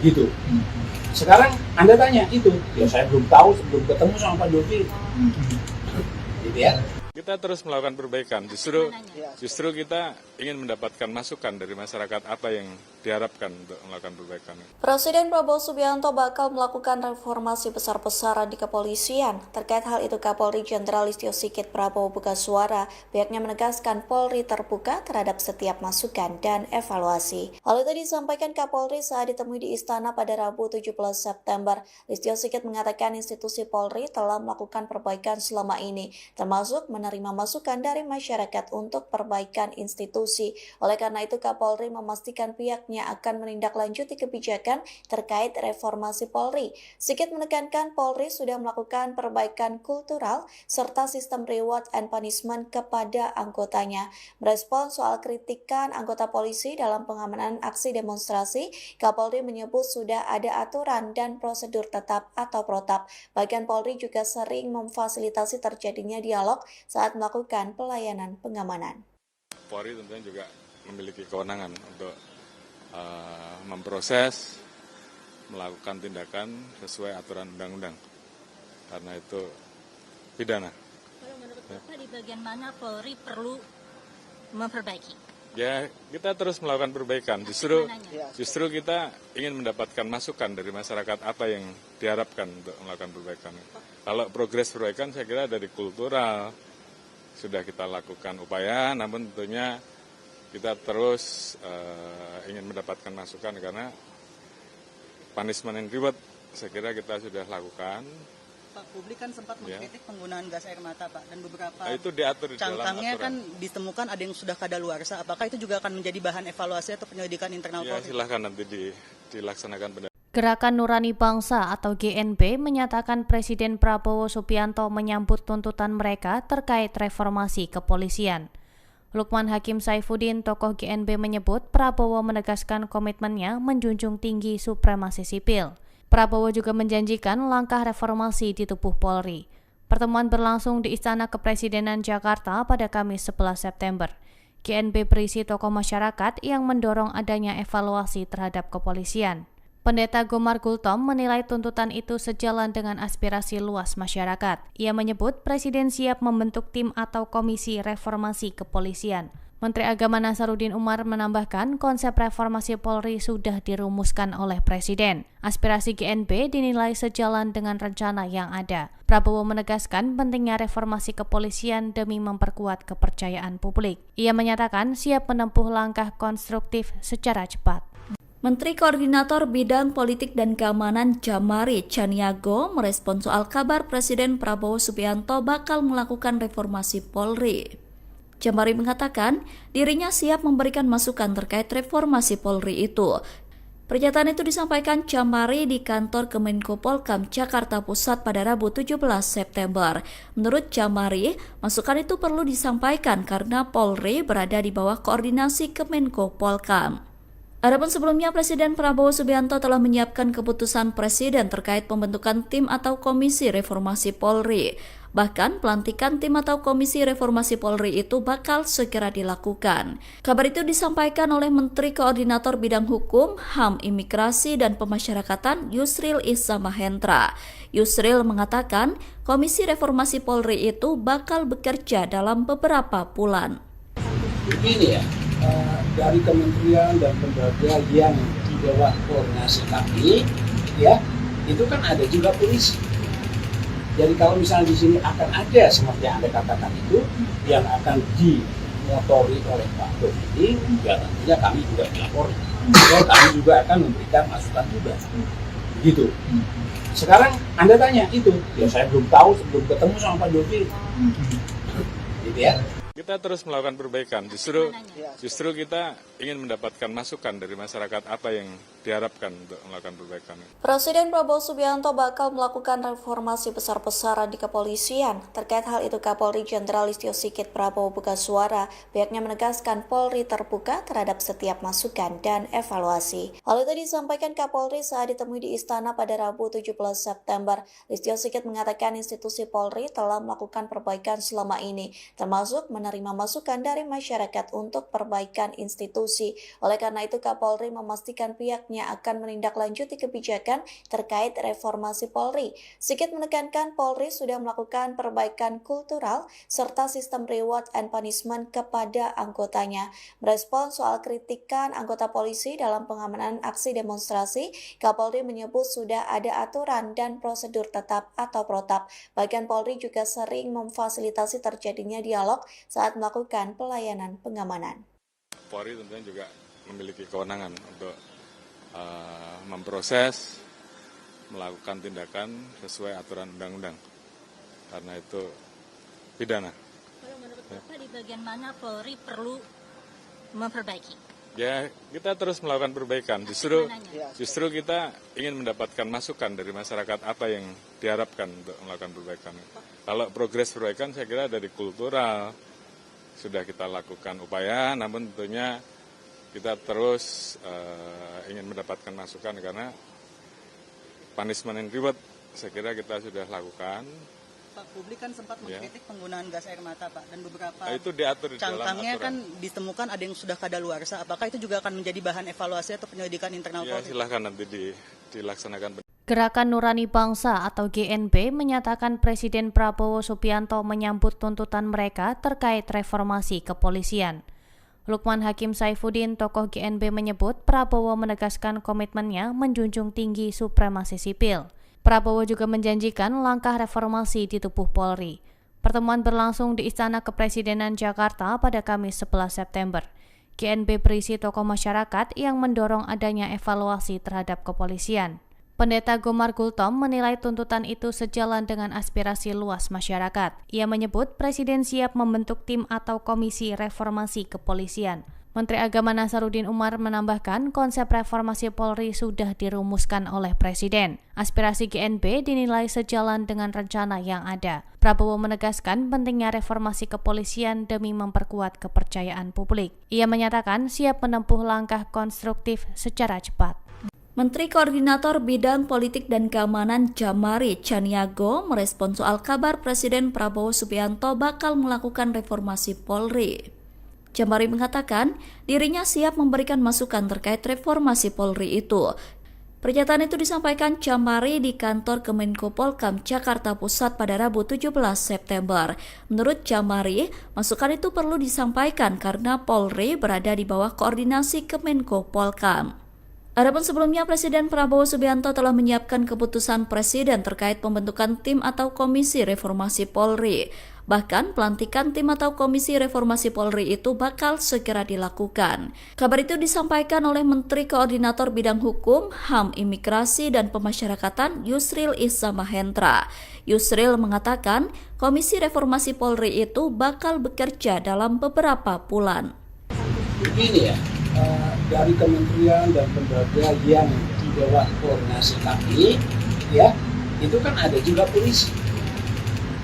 Begitu. Sekarang Anda tanya itu, ya saya belum tahu sebelum ketemu sama Pak Dodi. Gitu ya. Kita terus melakukan perbaikan. Justru kita ingin mendapatkan masukan dari masyarakat apa yang diharapkan untuk melakukan perbaikan. Presiden Prabowo Subianto bakal melakukan reformasi besar-besaran di kepolisian. Terkait hal itu, Kapolri Jenderal Listio Sigit Prabowo buka suara. Pihaknya menegaskan Polri terbuka terhadap setiap masukan dan evaluasi. Hal itu disampaikan Kapolri saat ditemui di Istana pada Rabu 17 September. Listio Sigit mengatakan institusi Polri telah melakukan perbaikan selama ini, termasuk menerima masukan dari masyarakat untuk perbaikan institusi. Oleh karena itu, Kapolri memastikan pihaknya akan menindaklanjuti kebijakan terkait reformasi Polri. Sigit menekankan Polri sudah melakukan perbaikan kultural serta sistem reward and punishment kepada anggotanya. Merespon soal kritikan anggota polisi dalam pengamanan aksi demonstrasi, Kapolri menyebut sudah ada aturan dan prosedur tetap atau protap. Bahkan Polri juga sering memfasilitasi terjadinya dialog saat melakukan pelayanan pengamanan. Polri tentunya juga memiliki kewenangan untuk memproses, melakukan tindakan sesuai aturan undang-undang. Karena itu pidana. Kalau menurut Bapak di bagian mana Polri perlu memperbaiki? Ya, kita terus melakukan perbaikan. Justru kita ingin mendapatkan masukan dari masyarakat apa yang diharapkan untuk melakukan perbaikan. Kalau progres perbaikan saya kira dari kultural sudah kita lakukan upaya, namun tentunya kita terus ingin mendapatkan masukan karena punishment and reward saya kira kita sudah lakukan. Pak, publik kan sempat mengkritik penggunaan gas air mata, Pak, dan beberapa Itu diatur di dalam cangkangnya aturan. kan ditemukan ada yang sudah kadaluarsa. Apakah itu juga akan menjadi bahan evaluasi atau penyelidikan internal Ya, Polri? silahkan nanti dilaksanakan. Gerakan Nurani Bangsa atau GNB menyatakan Presiden Prabowo Subianto menyambut tuntutan mereka terkait reformasi kepolisian. Lukman Hakim Saifuddin, tokoh GNB, menyebut Prabowo menegaskan komitmennya menjunjung tinggi supremasi sipil. Prabowo juga menjanjikan langkah reformasi di tubuh Polri. Pertemuan berlangsung di Istana Kepresidenan Jakarta pada Kamis 11 September. GNB berisi tokoh masyarakat yang mendorong adanya evaluasi terhadap kepolisian. Pendeta Gomar Gultom menilai tuntutan itu sejalan dengan aspirasi luas masyarakat. Ia menyebut Presiden siap membentuk tim atau komisi reformasi kepolisian. Menteri Agama Nasaruddin Umar menambahkan konsep reformasi Polri sudah dirumuskan oleh Presiden. Aspirasi GNB dinilai sejalan dengan rencana yang ada. Prabowo menegaskan pentingnya reformasi kepolisian demi memperkuat kepercayaan publik. Ia menyatakan siap menempuh langkah konstruktif secara cepat. Menteri Koordinator Bidang Politik dan Keamanan Jamari Chaniago merespon soal kabar Presiden Prabowo Subianto bakal melakukan reformasi Polri. Jamari mengatakan dirinya siap memberikan masukan terkait reformasi Polri itu. Pernyataan itu disampaikan Jamari di kantor Kemenko Polkam Jakarta Pusat pada Rabu 17 September. Menurut Jamari, masukan itu perlu disampaikan karena Polri berada di bawah koordinasi Kemenko Polkam. Adapun sebelumnya Presiden Prabowo Subianto telah menyiapkan keputusan Presiden terkait pembentukan tim atau komisi reformasi Polri. Bahkan pelantikan tim atau komisi reformasi Polri itu bakal segera dilakukan. Kabar itu disampaikan oleh Menteri Koordinator Bidang Hukum, HAM, Imigrasi, dan Pemasyarakatan Yusril Iza Mahendra. Yusril mengatakan komisi reformasi Polri itu bakal bekerja dalam beberapa bulan. Begini ya, dari kementerian dan lembaga yang di bawah koordinasi kami, ya, itu kan ada juga polisi. Jadi kalau misalnya di sini akan ada seperti yang Anda katakan itu, yang akan dimotori oleh Pak Dodi, ya tentunya kami juga dilapor. Ya, kami juga akan memberikan masukan juga. Begitu. Sekarang Anda tanya itu, ya saya belum tahu, sebelum ketemu sama Pak Dodi. Gitu ya. Kita terus melakukan perbaikan. Justru kita ingin mendapatkan masukan dari masyarakat apa yang diharapkan untuk melakukan perbaikan. Presiden Prabowo Subianto bakal melakukan reformasi besar-besaran di kepolisian. Terkait hal itu, Kapolri Jenderal Listio Sigit Prabowo buka suara. Pihaknya menegaskan Polri terbuka terhadap setiap masukan dan evaluasi. Hal itu disampaikan Kapolri saat ditemui di Istana pada Rabu 17 September. Listio Sigit mengatakan institusi Polri telah melakukan perbaikan selama ini, termasuk menerima masukan dari masyarakat untuk perbaikan institusi. Oleh karena itu, Kapolri memastikan pihaknya akan menindaklanjuti kebijakan terkait reformasi Polri. Sigit menekankan Polri sudah melakukan perbaikan kultural serta sistem reward and punishment kepada anggotanya. Merespon soal kritikan anggota polisi dalam pengamanan aksi demonstrasi, Kapolri menyebut sudah ada aturan dan prosedur tetap atau protap. Bahkan Polri juga sering memfasilitasi terjadinya dialog saat melakukan pelayanan pengamanan. Polri tentunya juga memiliki kewenangan untuk memproses, melakukan tindakan sesuai aturan undang-undang. Karena itu pidana. Kalau menurut Bapak di bagian mana Polri perlu memperbaiki? Ya, kita terus melakukan perbaikan. Justru kita ingin mendapatkan masukan dari masyarakat apa yang diharapkan untuk melakukan perbaikan. Kalau progres perbaikan saya kira dari kultural sudah kita lakukan upaya, namun tentunya kita terus ingin mendapatkan masukan karena punishment and reward saya kira kita sudah lakukan. Pak, publik kan sempat mengkritik penggunaan gas air mata, Pak, dan beberapa Itu diatur di dalam cangkangnya aturan. kan ditemukan ada yang sudah kadaluarsa. Apakah itu juga akan menjadi bahan evaluasi atau penyelidikan internal Ya, Polri? silahkan nanti dilaksanakan. Gerakan Nurani Bangsa atau GNB menyatakan Presiden Prabowo Subianto menyambut tuntutan mereka terkait reformasi kepolisian. Lukman Hakim Saifuddin, tokoh GNB, menyebut Prabowo menegaskan komitmennya menjunjung tinggi supremasi sipil. Prabowo juga menjanjikan langkah reformasi di tubuh Polri. Pertemuan berlangsung di Istana Kepresidenan Jakarta pada Kamis 11 September. GNB berisi tokoh masyarakat yang mendorong adanya evaluasi terhadap kepolisian. Pendeta Gomar Gultom menilai tuntutan itu sejalan dengan aspirasi luas masyarakat. Ia menyebut Presiden siap membentuk tim atau komisi reformasi kepolisian. Menteri Agama Nasaruddin Umar menambahkan konsep reformasi Polri sudah dirumuskan oleh Presiden. Aspirasi GNB dinilai sejalan dengan rencana yang ada. Prabowo menegaskan pentingnya reformasi kepolisian demi memperkuat kepercayaan publik. Ia menyatakan siap menempuh langkah konstruktif secara cepat. Menteri Koordinator Bidang Politik dan Keamanan Jamari Chaniago merespon soal kabar Presiden Prabowo Subianto bakal melakukan reformasi Polri. Jamari mengatakan dirinya siap memberikan masukan terkait reformasi Polri itu. Pernyataan itu disampaikan Jamari di kantor Kemenko Polkam Jakarta Pusat pada Rabu 17 September. Menurut Jamari, masukan itu perlu disampaikan karena Polri berada di bawah koordinasi Kemenko Polkam. Adapun sebelumnya, Presiden Prabowo Subianto telah menyiapkan keputusan Presiden terkait pembentukan tim atau komisi reformasi Polri. Bahkan pelantikan tim atau komisi reformasi Polri itu bakal segera dilakukan. Kabar itu disampaikan oleh Menteri Koordinator Bidang Hukum, HAM, Imigrasi, dan Pemasyarakatan Yusril Iza Mahendra. Yusril mengatakan komisi reformasi Polri itu bakal bekerja dalam beberapa bulan. Begini ya, dari kementerian dan lembaga yang di bawah koordinasi kami, ya, itu kan ada juga polisi.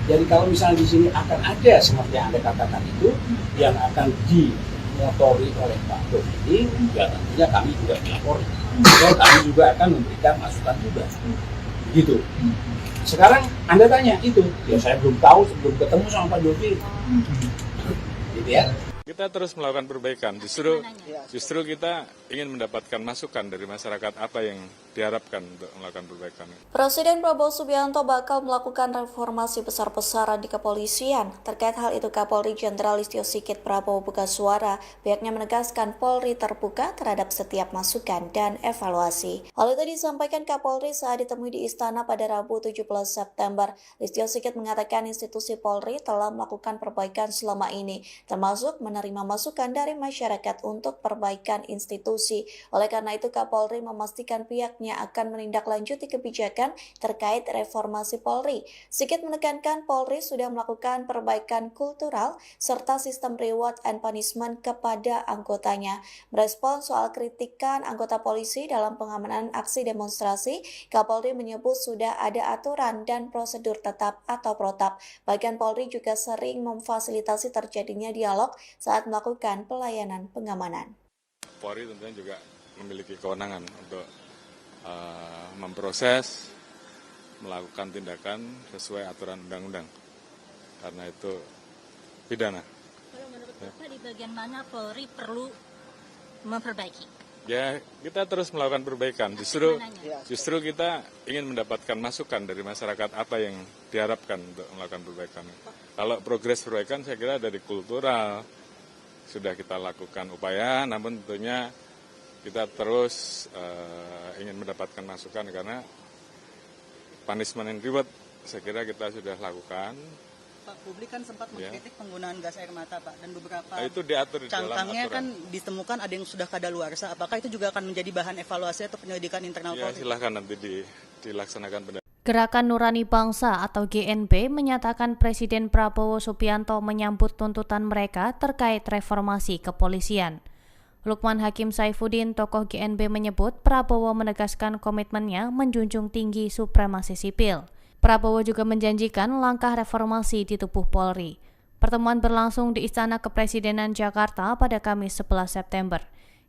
Jadi kalau misalnya di sini akan ada seperti yang Anda katakan itu, yang akan dimotori oleh Pak Dodi, ya tentunya kami juga melapori. Dan kami juga akan memberikan masukan juga. Gitu. Sekarang Anda tanya itu, ya saya belum tahu, sebelum ketemu sama Pak Dodi. Gitu ya. Kita terus melakukan perbaikan, justru kita ingin mendapatkan masukan dari masyarakat apa yang diharapkan untuk melakukan perbaikan. Presiden Prabowo Subianto bakal melakukan reformasi besar-besaran di kepolisian. Terkait hal itu, Kapolri Jenderal Listio Sigit Prabowo buka suara. Pihaknya menegaskan Polri terbuka terhadap setiap masukan dan evaluasi. Hal itu disampaikan Kapolri saat ditemui di Istana pada Rabu 17 September. Listio Sigit mengatakan institusi Polri telah melakukan perbaikan selama ini, termasuk menerima masukan dari masyarakat untuk perbaikan institusi. Oleh karena itu, Kapolri memastikan pihaknya akan menindaklanjuti kebijakan terkait reformasi Polri. Sigit menekankan Polri sudah melakukan perbaikan kultural serta sistem reward and punishment kepada anggotanya. Merespon soal kritikan anggota polisi dalam pengamanan aksi demonstrasi, Kapolri menyebut sudah ada aturan dan prosedur tetap atau protap. Bahkan Polri juga sering memfasilitasi terjadinya dialog saat melakukan pelayanan pengamanan. Polri tentunya juga memiliki kewenangan untuk memproses, melakukan tindakan sesuai aturan undang-undang. Karena itu pidana. Kalau menurut Bapak di bagian mana Polri perlu memperbaiki? Ya, kita terus melakukan perbaikan. Justru kita ingin mendapatkan masukan dari masyarakat apa yang diharapkan untuk melakukan perbaikan. Kalau progres perbaikan saya kira dari kultural sudah kita lakukan upaya, namun tentunya kita terus ingin mendapatkan masukan karena punishment and reward saya kira kita sudah lakukan. Pak, publik kan sempat mengkritik penggunaan gas air mata, Pak, dan beberapa itu diatur di dalam cangkangnya aturan. kan ditemukan ada yang sudah kadaluarsa. Apakah itu juga akan menjadi bahan evaluasi atau penyelidikan internal Ya, Polri? silahkan nanti dilaksanakan. Gerakan Nurani Bangsa atau GNB menyatakan Presiden Prabowo Subianto menyambut tuntutan mereka terkait reformasi kepolisian. Lukman Hakim Saifuddin, tokoh GNB, menyebut Prabowo menegaskan komitmennya menjunjung tinggi supremasi sipil. Prabowo juga menjanjikan langkah reformasi di tubuh Polri. Pertemuan berlangsung di Istana Kepresidenan Jakarta pada Kamis 11 September.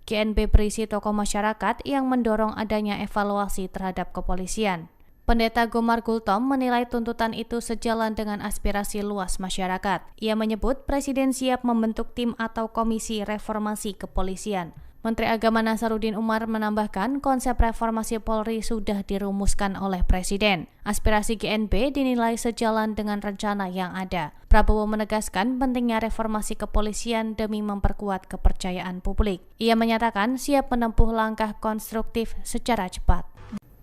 GNB berisi tokoh masyarakat yang mendorong adanya evaluasi terhadap kepolisian. Pendeta Gomar Gultom menilai tuntutan itu sejalan dengan aspirasi luas masyarakat. Ia menyebut Presiden siap membentuk tim atau komisi reformasi kepolisian. Menteri Agama Nasaruddin Umar menambahkan konsep reformasi Polri sudah dirumuskan oleh Presiden. Aspirasi GNB dinilai sejalan dengan rencana yang ada. Prabowo menegaskan pentingnya reformasi kepolisian demi memperkuat kepercayaan publik. Ia menyatakan siap menempuh langkah konstruktif secara cepat.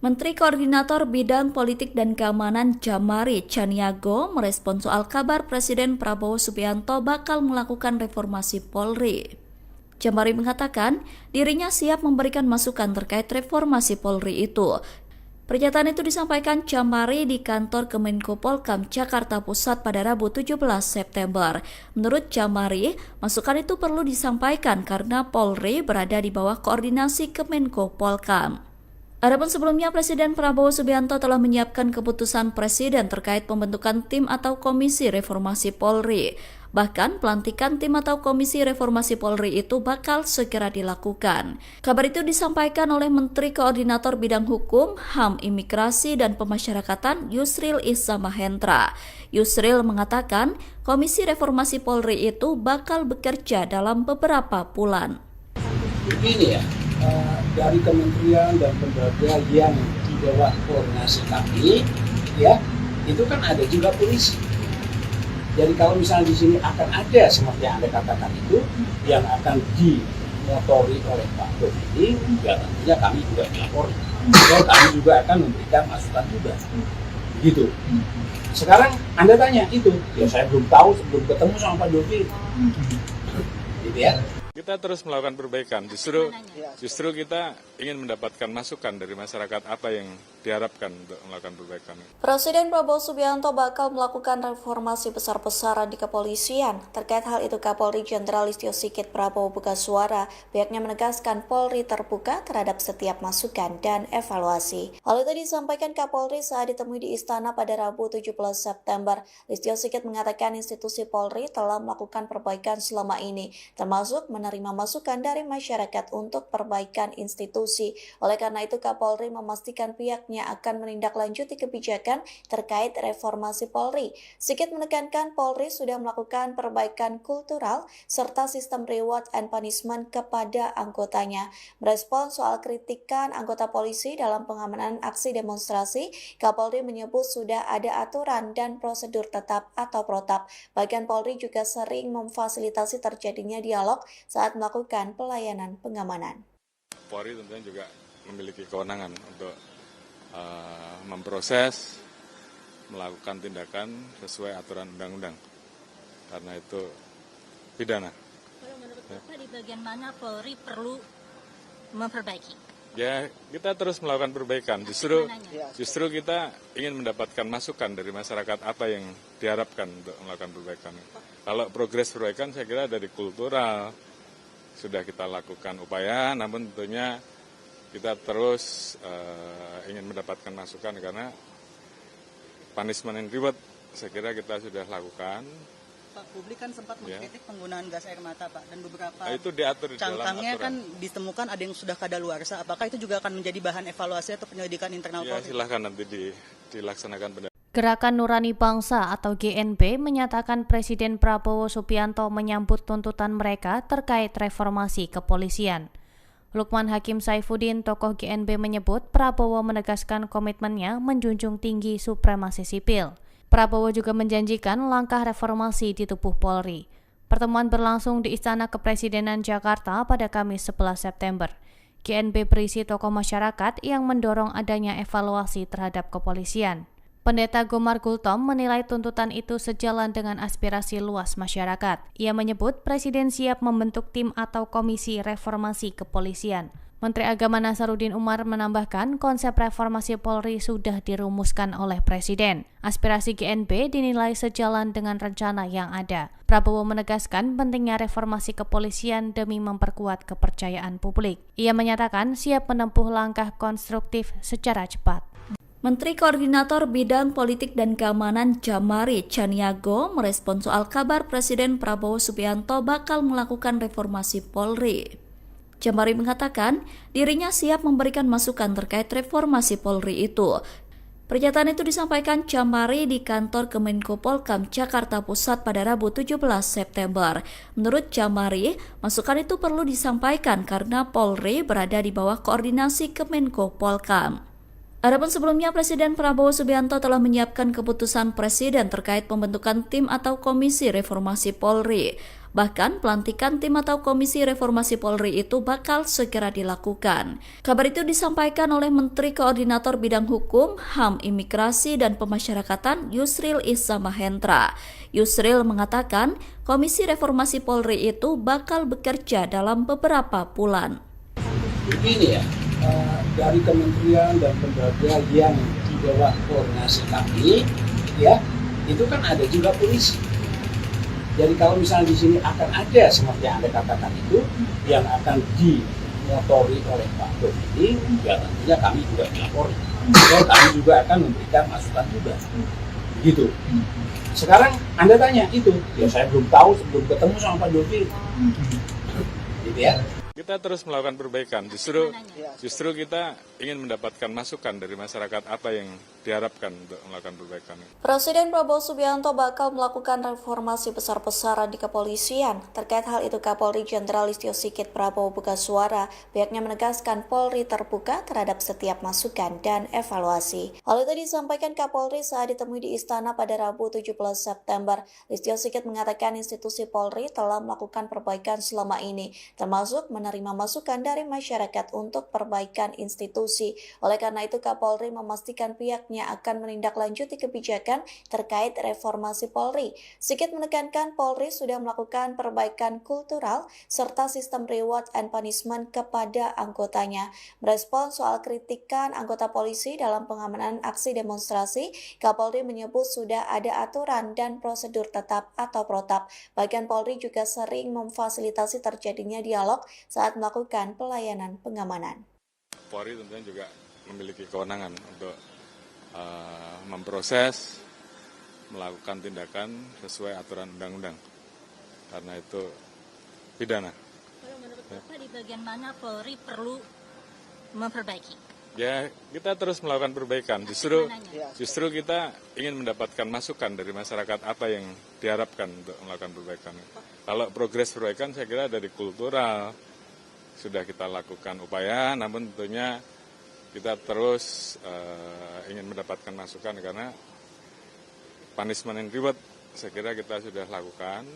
Menteri Koordinator Bidang Politik dan Keamanan Jamari Chaniago merespon soal kabar Presiden Prabowo Subianto bakal melakukan reformasi Polri. Jamari mengatakan dirinya siap memberikan masukan terkait reformasi Polri itu. Pernyataan itu disampaikan Jamari di kantor Kemenko Polkam Jakarta Pusat pada Rabu 17 September. Menurut Jamari, masukan itu perlu disampaikan karena Polri berada di bawah koordinasi Kemenko Polkam. Adapun sebelumnya, Presiden Prabowo Subianto telah menyiapkan keputusan Presiden terkait pembentukan tim atau komisi reformasi Polri. Bahkan pelantikan tim atau komisi reformasi Polri itu bakal segera dilakukan. Kabar itu disampaikan oleh Menteri Koordinator Bidang Hukum, HAM, Imigrasi, dan Pemasyarakatan Yusril Iza Mahendra. Yusril mengatakan komisi reformasi Polri itu bakal bekerja dalam beberapa bulan. Begini ya, dari kementerian dan lembaga yang di bawah koordinasi kami, ya, itu kan ada juga polisi. Jadi kalau misalnya di sini akan ada seperti yang Anda katakan itu yang akan dimotori oleh Pak Dodi, ya tentunya kami juga melapori. Dan kami juga akan memberikan masukan juga. Gitu. Sekarang Anda tanya itu, ya saya belum tahu sebelum ketemu sama Pak Dodi. Gitu ya. Kita terus melakukan perbaikan, justru kita ingin mendapatkan masukan dari masyarakat apa yang diharapkan untuk melakukan perbaikan. Presiden Prabowo Subianto bakal melakukan reformasi besar-besaran di kepolisian. Terkait hal itu, Kapolri Jenderal Listio Sigit Prabowo buka suara. Pihaknya menegaskan Polri terbuka terhadap setiap masukan dan evaluasi. Hal itu disampaikan Kapolri saat ditemui di Istana pada Rabu 17 September. Listio Sigit mengatakan institusi Polri telah melakukan perbaikan selama ini, termasuk menerima masukan dari masyarakat untuk perbaikan institusi. Oleh karena itu, Kapolri memastikan pihaknya akan menindaklanjuti kebijakan terkait reformasi Polri. Sigit menekankan Polri sudah melakukan perbaikan kultural serta sistem reward and punishment kepada anggotanya. Merespon soal kritikan anggota polisi dalam pengamanan aksi demonstrasi, Kapolri menyebut sudah ada aturan dan prosedur tetap atau protap. Bahkan Polri juga sering memfasilitasi terjadinya dialog saat melakukan pelayanan pengamanan. Polri tentunya juga memiliki kewenangan untuk memproses, melakukan tindakan sesuai aturan undang-undang. Karena itu pidana. Kalau menurut Bapak di bagian mana Polri perlu memperbaiki? Ya, kita terus melakukan perbaikan. Justru kita ingin mendapatkan masukan dari masyarakat apa yang diharapkan untuk melakukan perbaikan. Kalau progres perbaikan saya kira dari kultural sudah kita lakukan upaya, namun tentunya kita terus ingin mendapatkan masukan karena punishment and reward saya kira kita sudah lakukan. Pak, publik kan sempat mengkritik penggunaan gas air mata, Pak, dan beberapa itu diatur di dalam cangkangnya aturan. kan ditemukan ada yang sudah kadaluarsa. Apakah itu juga akan menjadi bahan evaluasi atau penyelidikan internal Ya, Polri? silahkan nanti dilaksanakan. Gerakan Nurani Bangsa atau GNB menyatakan Presiden Prabowo Subianto menyambut tuntutan mereka terkait reformasi kepolisian. Lukman Hakim Saifuddin, tokoh GNB, menyebut Prabowo menegaskan komitmennya menjunjung tinggi supremasi sipil. Prabowo juga menjanjikan langkah reformasi di tubuh Polri. Pertemuan berlangsung di Istana Kepresidenan Jakarta pada Kamis 11 September. GNB berisi tokoh masyarakat yang mendorong adanya evaluasi terhadap kepolisian. Pendeta Gomar Gultom menilai tuntutan itu sejalan dengan aspirasi luas masyarakat. Ia menyebut Presiden siap membentuk tim atau komisi reformasi kepolisian. Menteri Agama Nasaruddin Umar menambahkan konsep reformasi Polri sudah dirumuskan oleh Presiden. Aspirasi GNB dinilai sejalan dengan rencana yang ada. Prabowo menegaskan pentingnya reformasi kepolisian demi memperkuat kepercayaan publik. Ia menyatakan siap menempuh langkah konstruktif secara cepat. Menteri Koordinator Bidang Politik dan Keamanan Jamari Chaniago merespon soal kabar Presiden Prabowo Subianto bakal melakukan reformasi Polri. Jamari mengatakan dirinya siap memberikan masukan terkait reformasi Polri itu. Pernyataan itu disampaikan Jamari di kantor Kemenko Polkam Jakarta Pusat pada Rabu 17 September. Menurut Jamari, masukan itu perlu disampaikan karena Polri berada di bawah koordinasi Kemenko Polkam. Adapun sebelumnya, Presiden Prabowo Subianto telah menyiapkan keputusan Presiden terkait pembentukan tim atau Komisi Reformasi Polri. Bahkan, pelantikan tim atau Komisi Reformasi Polri itu bakal segera dilakukan. Kabar itu disampaikan oleh Menteri Koordinator Bidang Hukum, HAM, Imigrasi, dan Pemasyarakatan Yusril Iza Mahendra. Yusril mengatakan, Komisi Reformasi Polri itu bakal bekerja dalam beberapa bulan. Begini ya, dari kementerian dan lembaga yang di bawah koordinasi kami, ya, itu kan ada juga polisi. Jadi kalau misalnya di sini akan ada seperti yang Anda katakan itu yang akan dimotori oleh Pak Dodi, ya tentunya kami juga melapori. Dan kami juga akan memberikan masukan juga. Gitu. Sekarang Anda tanya itu, ya saya belum tahu sebelum ketemu sama Pak Dodi. Gitu ya. Kita terus melakukan perbaikan. Justru kita ingin mendapatkan masukan dari masyarakat apa yang diharapkan untuk melakukan perbaikan. Presiden Prabowo Subianto bakal melakukan reformasi besar-besaran di kepolisian. Terkait hal itu, Kapolri Jenderal Listio Sigit Prabowo buka suara. Pihaknya menegaskan Polri terbuka terhadap setiap masukan dan evaluasi. Hal itu disampaikan Kapolri saat ditemui di Istana pada Rabu 17 September. Listio Sigit mengatakan institusi Polri telah melakukan perbaikan selama ini, termasuk menerima masukan dari masyarakat untuk perbaikan institusi. Oleh karena itu, Kapolri memastikan pihaknya akan menindaklanjuti kebijakan terkait reformasi Polri. Sigit menekankan Polri sudah melakukan perbaikan kultural serta sistem reward and punishment kepada anggotanya. Merespon soal kritikan anggota polisi dalam pengamanan aksi demonstrasi, Kapolri menyebut sudah ada aturan dan prosedur tetap atau protap. Bahkan Polri juga sering memfasilitasi terjadinya dialog saat melakukan pelayanan pengamanan. Polri tentunya juga memiliki kewenangan untuk memproses, melakukan tindakan sesuai aturan undang-undang. Karena itu pidana. Kalau menurut Bapak di bagian mana Polri perlu memperbaiki? Ya, kita terus melakukan perbaikan. Justru kita ingin mendapatkan masukan dari masyarakat apa yang diharapkan untuk melakukan perbaikan. Kalau progres perbaikan saya kira dari kultural sudah kita lakukan upaya, namun tentunya kita terus ingin mendapatkan masukan karena punishment and reward saya kira kita sudah lakukan.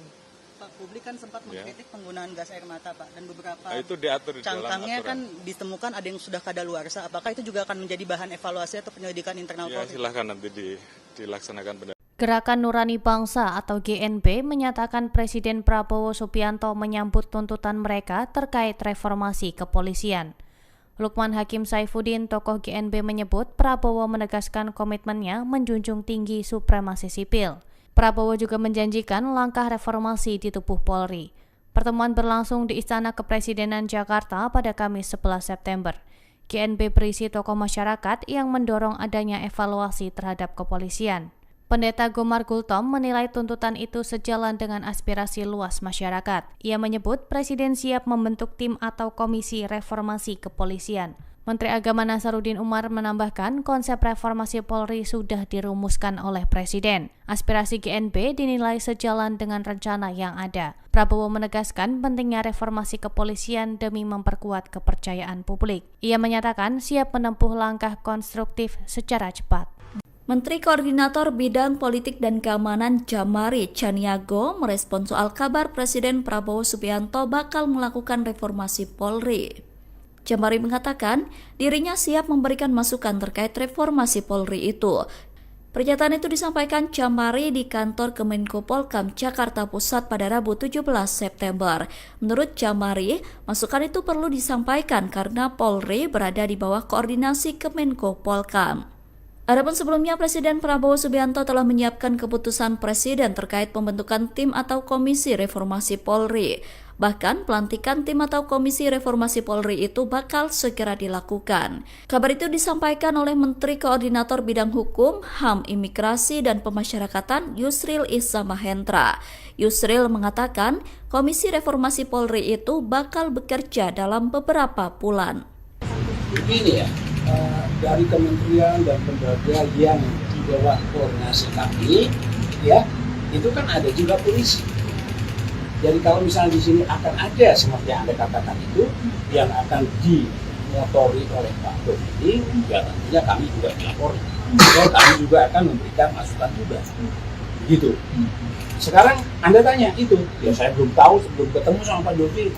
Pak, publik kan sempat mengkritik penggunaan gas air mata, Pak, dan beberapa itu diatur di dalam cangkangnya aturan. kan ditemukan ada yang sudah kadaluarsa. Apakah itu juga akan menjadi bahan evaluasi atau penyelidikan internal Ya, Polri? silahkan nanti dilaksanakan. Gerakan Nurani Bangsa atau GNB menyatakan Presiden Prabowo Subianto menyambut tuntutan mereka terkait reformasi kepolisian. Lukman Hakim Saifuddin, tokoh GNB, menyebut Prabowo menegaskan komitmennya menjunjung tinggi supremasi sipil. Prabowo juga menjanjikan langkah reformasi di tubuh Polri. Pertemuan berlangsung di Istana Kepresidenan Jakarta pada Kamis 11 September. GNB berisi tokoh masyarakat yang mendorong adanya evaluasi terhadap kepolisian. Pendeta Gomar Gultom menilai tuntutan itu sejalan dengan aspirasi luas masyarakat. Ia menyebut Presiden siap membentuk tim atau komisi reformasi kepolisian. Menteri Agama Nasaruddin Umar menambahkan konsep reformasi Polri sudah dirumuskan oleh Presiden. Aspirasi GNB dinilai sejalan dengan rencana yang ada. Prabowo menegaskan pentingnya reformasi kepolisian demi memperkuat kepercayaan publik. Ia menyatakan siap menempuh langkah konstruktif secara cepat. Menteri Koordinator Bidang Politik dan Keamanan Jamari Chaniago merespon soal kabar Presiden Prabowo Subianto bakal melakukan reformasi Polri. Jamari mengatakan dirinya siap memberikan masukan terkait reformasi Polri itu. Pernyataan itu disampaikan Jamari di kantor Kemenko Polkam Jakarta Pusat pada Rabu 17 September. Menurut Jamari, masukan itu perlu disampaikan karena Polri berada di bawah koordinasi Kemenko Polkam. Adapun sebelumnya, Presiden Prabowo Subianto telah menyiapkan keputusan Presiden terkait pembentukan tim atau Komisi Reformasi Polri. Bahkan, pelantikan tim atau Komisi Reformasi Polri itu bakal segera dilakukan. Kabar itu disampaikan oleh Menteri Koordinator Bidang Hukum, HAM, Imigrasi, dan Pemasyarakatan Yusril Iza Mahendra. Yusril mengatakan, Komisi Reformasi Polri itu bakal bekerja dalam beberapa bulan. Begini ya, dari kementerian dan lembaga yang di bawah koordinasi kami, ya, itu kan ada juga polisi. Jadi kalau misalnya di sini akan ada seperti yang Anda katakan itu, yang akan dimotori oleh Pak Dodi, ya tentunya kami juga melapor. Dan kami juga akan memberikan masukan juga. Gitu. Sekarang Anda tanya itu, ya saya belum tahu sebelum ketemu sama Pak Dodi.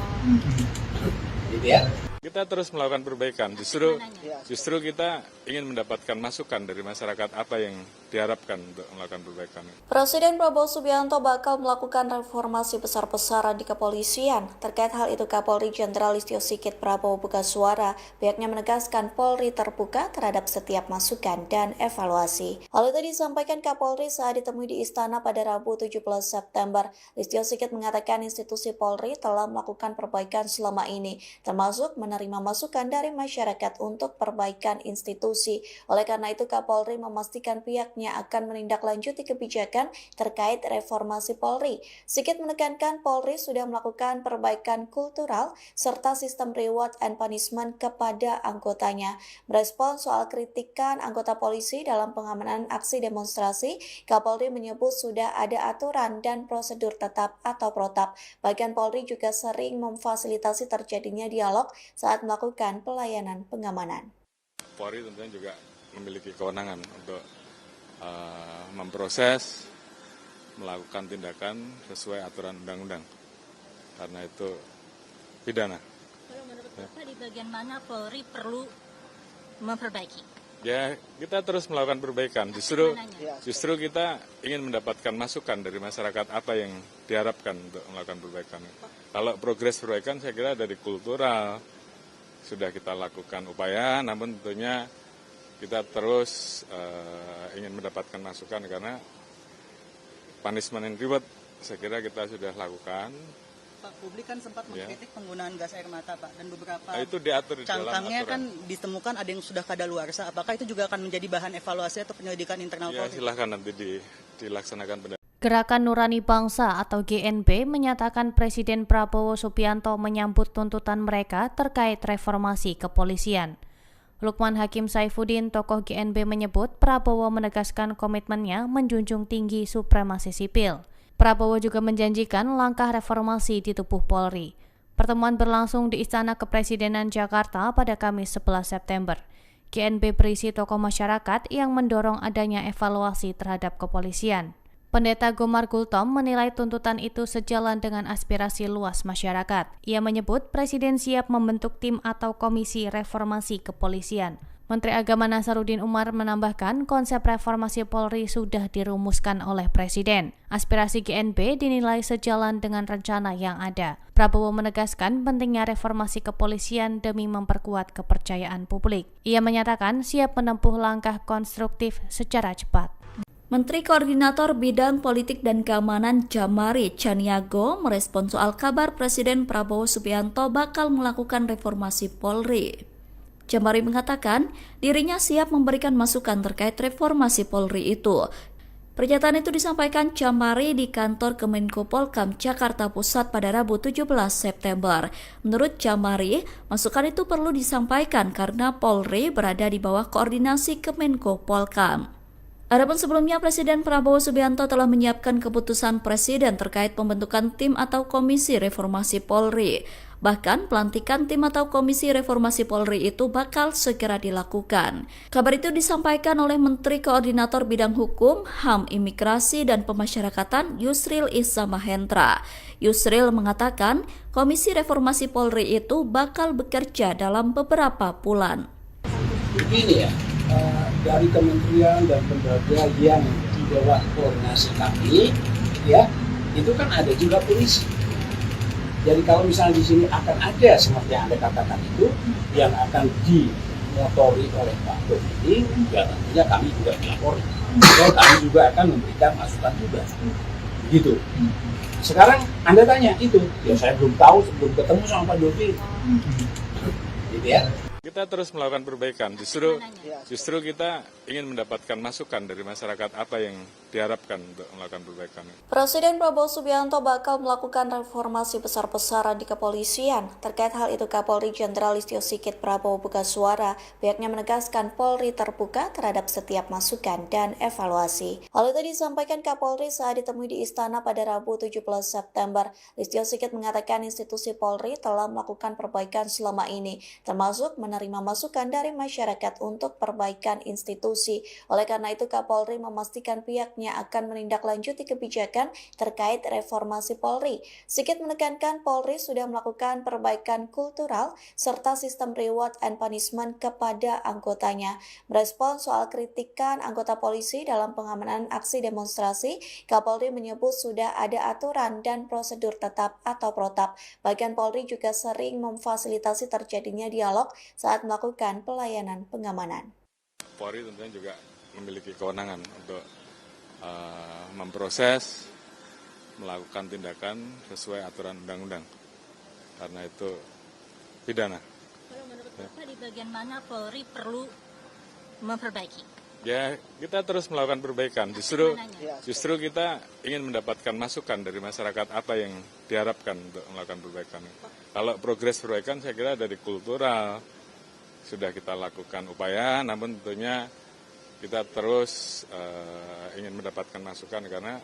Gitu ya. Kita terus melakukan perbaikan. Justru kita ingin mendapatkan masukan dari masyarakat apa yang diharapkan untuk melakukan perbaikan. Presiden Prabowo Subianto bakal melakukan reformasi besar-besaran di kepolisian. Terkait hal itu, Kapolri Jenderal Listio Sigit Prabowo buka suara. Pihaknya menegaskan Polri terbuka terhadap setiap masukan dan evaluasi. Hal itu disampaikan Kapolri saat ditemui di Istana pada Rabu 17 September. Listio Sigit mengatakan institusi Polri telah melakukan perbaikan selama ini, termasuk menerima masukan dari masyarakat untuk perbaikan institusi. Oleh karena itu, Kapolri memastikan pihaknya akan menindaklanjuti kebijakan terkait reformasi Polri. Sigit menekankan Polri sudah melakukan perbaikan kultural serta sistem reward and punishment kepada anggotanya. Merespon soal kritikan anggota polisi dalam pengamanan aksi demonstrasi, Kapolri menyebut sudah ada aturan dan prosedur tetap atau protap. Bahkan Polri juga sering memfasilitasi terjadinya dialog saat melakukan pelayanan pengamanan. Polri tentunya juga memiliki kewenangan untuk memproses, melakukan tindakan sesuai aturan undang-undang. Karena itu pidana. Kalau menurut Bapak di bagian mana Polri perlu memperbaiki? Ya, kita terus melakukan perbaikan. Justru kita ingin mendapatkan masukan dari masyarakat apa yang diharapkan untuk melakukan perbaikan. Kalau progres perbaikan saya kira dari kultural sudah kita lakukan upaya, namun tentunya kita terus ingin mendapatkan masukan karena punishment and reward saya kira kita sudah lakukan. Pak, publik kan sempat mengkritik penggunaan gas air mata, Pak, dan beberapa itu diatur di dalam cangkangnya aturan. kan ditemukan ada yang sudah kadaluarsa. Apakah itu juga akan menjadi bahan evaluasi atau penyelidikan internal Ya, Polri? silahkan nanti dilaksanakan. Gerakan Nurani Bangsa atau GNB menyatakan Presiden Prabowo Subianto menyambut tuntutan mereka terkait reformasi kepolisian. Lukman Hakim Saifuddin, tokoh GNB menyebut Prabowo menegaskan komitmennya menjunjung tinggi supremasi sipil. Prabowo juga menjanjikan langkah reformasi di tubuh Polri. Pertemuan berlangsung di Istana Kepresidenan Jakarta pada Kamis 11 September. GNB berisi tokoh masyarakat yang mendorong adanya evaluasi terhadap kepolisian. Pendeta Gomar Gultom menilai tuntutan itu sejalan dengan aspirasi luas masyarakat. Ia menyebut Presiden siap membentuk tim atau komisi reformasi kepolisian. Menteri Agama Nasaruddin Umar menambahkan konsep reformasi Polri sudah dirumuskan oleh Presiden. Aspirasi GNB dinilai sejalan dengan rencana yang ada. Prabowo menegaskan pentingnya reformasi kepolisian demi memperkuat kepercayaan publik. Ia menyatakan siap menempuh langkah konstruktif secara cepat. Menteri Koordinator Bidang Politik dan Keamanan Djamari Chaniago merespon soal kabar Presiden Prabowo Subianto bakal melakukan reformasi Polri. Djamari mengatakan dirinya siap memberikan masukan terkait reformasi Polri itu. Pernyataan itu disampaikan Djamari di kantor Kemenko Polkam Jakarta Pusat pada Rabu 17 September. Menurut Djamari, masukan itu perlu disampaikan karena Polri berada di bawah koordinasi Kemenko Polkam. Adapun sebelumnya Presiden Prabowo Subianto telah menyiapkan keputusan Presiden terkait pembentukan tim atau komisi reformasi Polri. Bahkan pelantikan tim atau komisi reformasi Polri itu bakal segera dilakukan. Kabar itu disampaikan oleh Menteri Koordinator Bidang Hukum, HAM, Imigrasi, dan Pemasyarakatan Yusril Iza Mahendra. Yusril mengatakan komisi reformasi Polri itu bakal bekerja dalam beberapa bulan. Begini ya. Dari kementerian dan lembaga yang di bawah koordinasi kami, ya, itu kan ada juga polisi. Jadi kalau misalnya di sini akan ada seperti yang Anda katakan itu, yang akan dimotori oleh Pak Dodi, ya tentunya kami juga melapor. Dan kami juga akan memberikan masukan juga. Gitu. Sekarang Anda tanya itu, ya saya belum tahu sebelum ketemu sama Pak Dodi. Gitu ya. Kita terus melakukan perbaikan. Justru kita ingin mendapatkan masukan dari masyarakat apa yang diharapkan untuk melakukan perbaikan. Presiden Prabowo Subianto bakal melakukan reformasi besar-besaran di kepolisian. Terkait hal itu, Kapolri Jenderal Listio Sigit Prabowo buka suara. Pihaknya menegaskan Polri terbuka terhadap setiap masukan dan evaluasi. Hal itu disampaikan Kapolri saat ditemui di Istana pada Rabu 17 September. Listio Sigit mengatakan institusi Polri telah melakukan perbaikan selama ini, termasuk menerima masukan dari masyarakat untuk perbaikan institusi. Oleh karena itu, Kapolri memastikan pihaknya akan menindaklanjuti kebijakan terkait reformasi Polri. Sigit menekankan Polri sudah melakukan perbaikan kultural serta sistem reward and punishment kepada anggotanya. Merespon soal kritikan anggota polisi dalam pengamanan aksi demonstrasi, Kapolri menyebut sudah ada aturan dan prosedur tetap atau protap. Bahkan Polri juga sering memfasilitasi terjadinya dialog saat melakukan pelayanan pengamanan. Polri tentunya juga memiliki kewenangan untuk memproses, melakukan tindakan sesuai aturan undang-undang. Karena itu pidana. Kalau menurut Bapak di bagian mana Polri perlu memperbaiki? Ya, kita terus melakukan perbaikan. Justru kita ingin mendapatkan masukan dari masyarakat apa yang diharapkan untuk melakukan perbaikan. Kalau progres perbaikan saya kira dari kultural sudah kita lakukan upaya, namun tentunya kita terus ingin mendapatkan masukan karena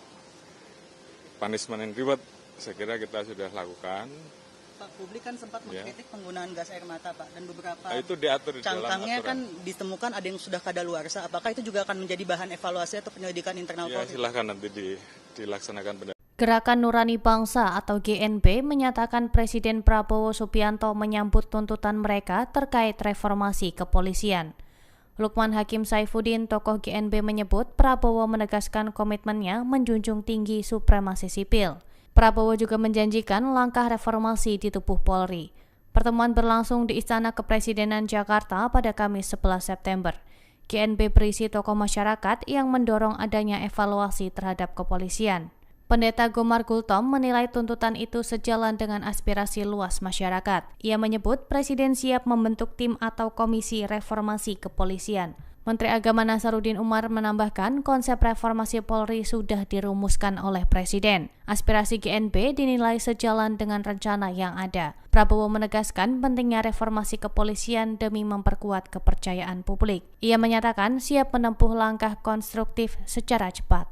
punishment and reward saya kira kita sudah lakukan. Pak, publik kan sempat mengkritik penggunaan gas air mata, Pak, dan beberapa Itu diatur di dalam cangkangnya aturan. kan ditemukan ada yang sudah kadaluarsa. Apakah itu juga akan menjadi bahan evaluasi atau penyelidikan internal Ya, Polri? silahkan nanti dilaksanakan Gerakan Nurani Bangsa atau GNB menyatakan Presiden Prabowo Subianto menyambut tuntutan mereka terkait reformasi kepolisian. Lukman Hakim Saifuddin, tokoh GNB, menyebut Prabowo menegaskan komitmennya menjunjung tinggi supremasi sipil. Prabowo juga menjanjikan langkah reformasi di tubuh Polri. Pertemuan berlangsung di Istana Kepresidenan Jakarta pada Kamis 11 September. GNB berisi tokoh masyarakat yang mendorong adanya evaluasi terhadap kepolisian. Pendeta Gomar Gultom menilai tuntutan itu sejalan dengan aspirasi luas masyarakat. Ia menyebut Presiden siap membentuk tim atau komisi reformasi kepolisian. Menteri Agama Nasaruddin Umar menambahkan konsep reformasi Polri sudah dirumuskan oleh Presiden. Aspirasi GNB dinilai sejalan dengan rencana yang ada. Prabowo menegaskan pentingnya reformasi kepolisian demi memperkuat kepercayaan publik. Ia menyatakan siap menempuh langkah konstruktif secara cepat.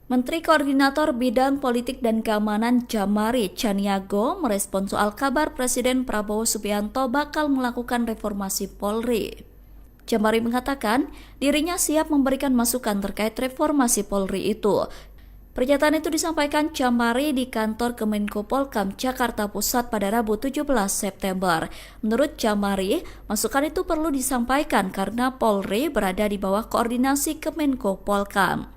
Menteri Koordinator Bidang Politik dan Keamanan Jamari Chaniago merespon soal kabar Presiden Prabowo Subianto bakal melakukan reformasi Polri. Jamari mengatakan dirinya siap memberikan masukan terkait reformasi Polri itu. Pernyataan itu disampaikan Jamari di kantor Kemenko Polkam Jakarta Pusat pada Rabu 17 September. Menurut Jamari, masukan itu perlu disampaikan karena Polri berada di bawah koordinasi Kemenko Polkam.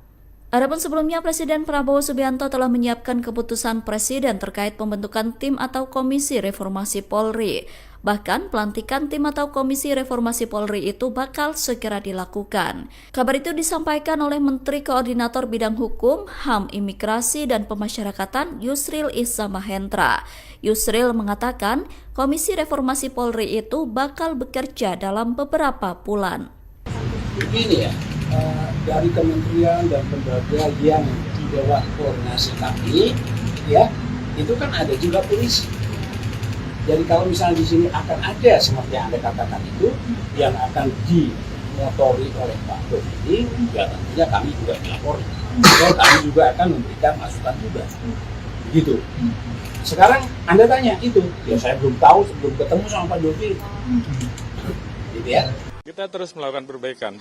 Adapun sebelumnya, Presiden Prabowo Subianto telah menyiapkan keputusan Presiden terkait pembentukan tim atau komisi reformasi Polri. Bahkan pelantikan tim atau komisi reformasi Polri itu bakal segera dilakukan. Kabar itu disampaikan oleh Menteri Koordinator Bidang Hukum, HAM, Imigrasi, dan Pemasyarakatan Yusril Issa Mahendra. Yusril mengatakan komisi reformasi Polri itu bakal bekerja dalam beberapa bulan. Begini ya, dari kementerian dan lembaga yang di bawah koordinasi kami, ya itu kan ada juga polisi. Jadi kalau misalnya di sini akan ada seperti yang Anda katakan itu yang akan dimotori oleh Pak Dodi, ya tentunya kami juga melapori. Dan kami juga akan memberikan masukan juga. Begitu. Sekarang Anda tanya itu, ya saya belum tahu sebelum ketemu sama Pak Dodi. Gitu ya. Kita terus melakukan perbaikan.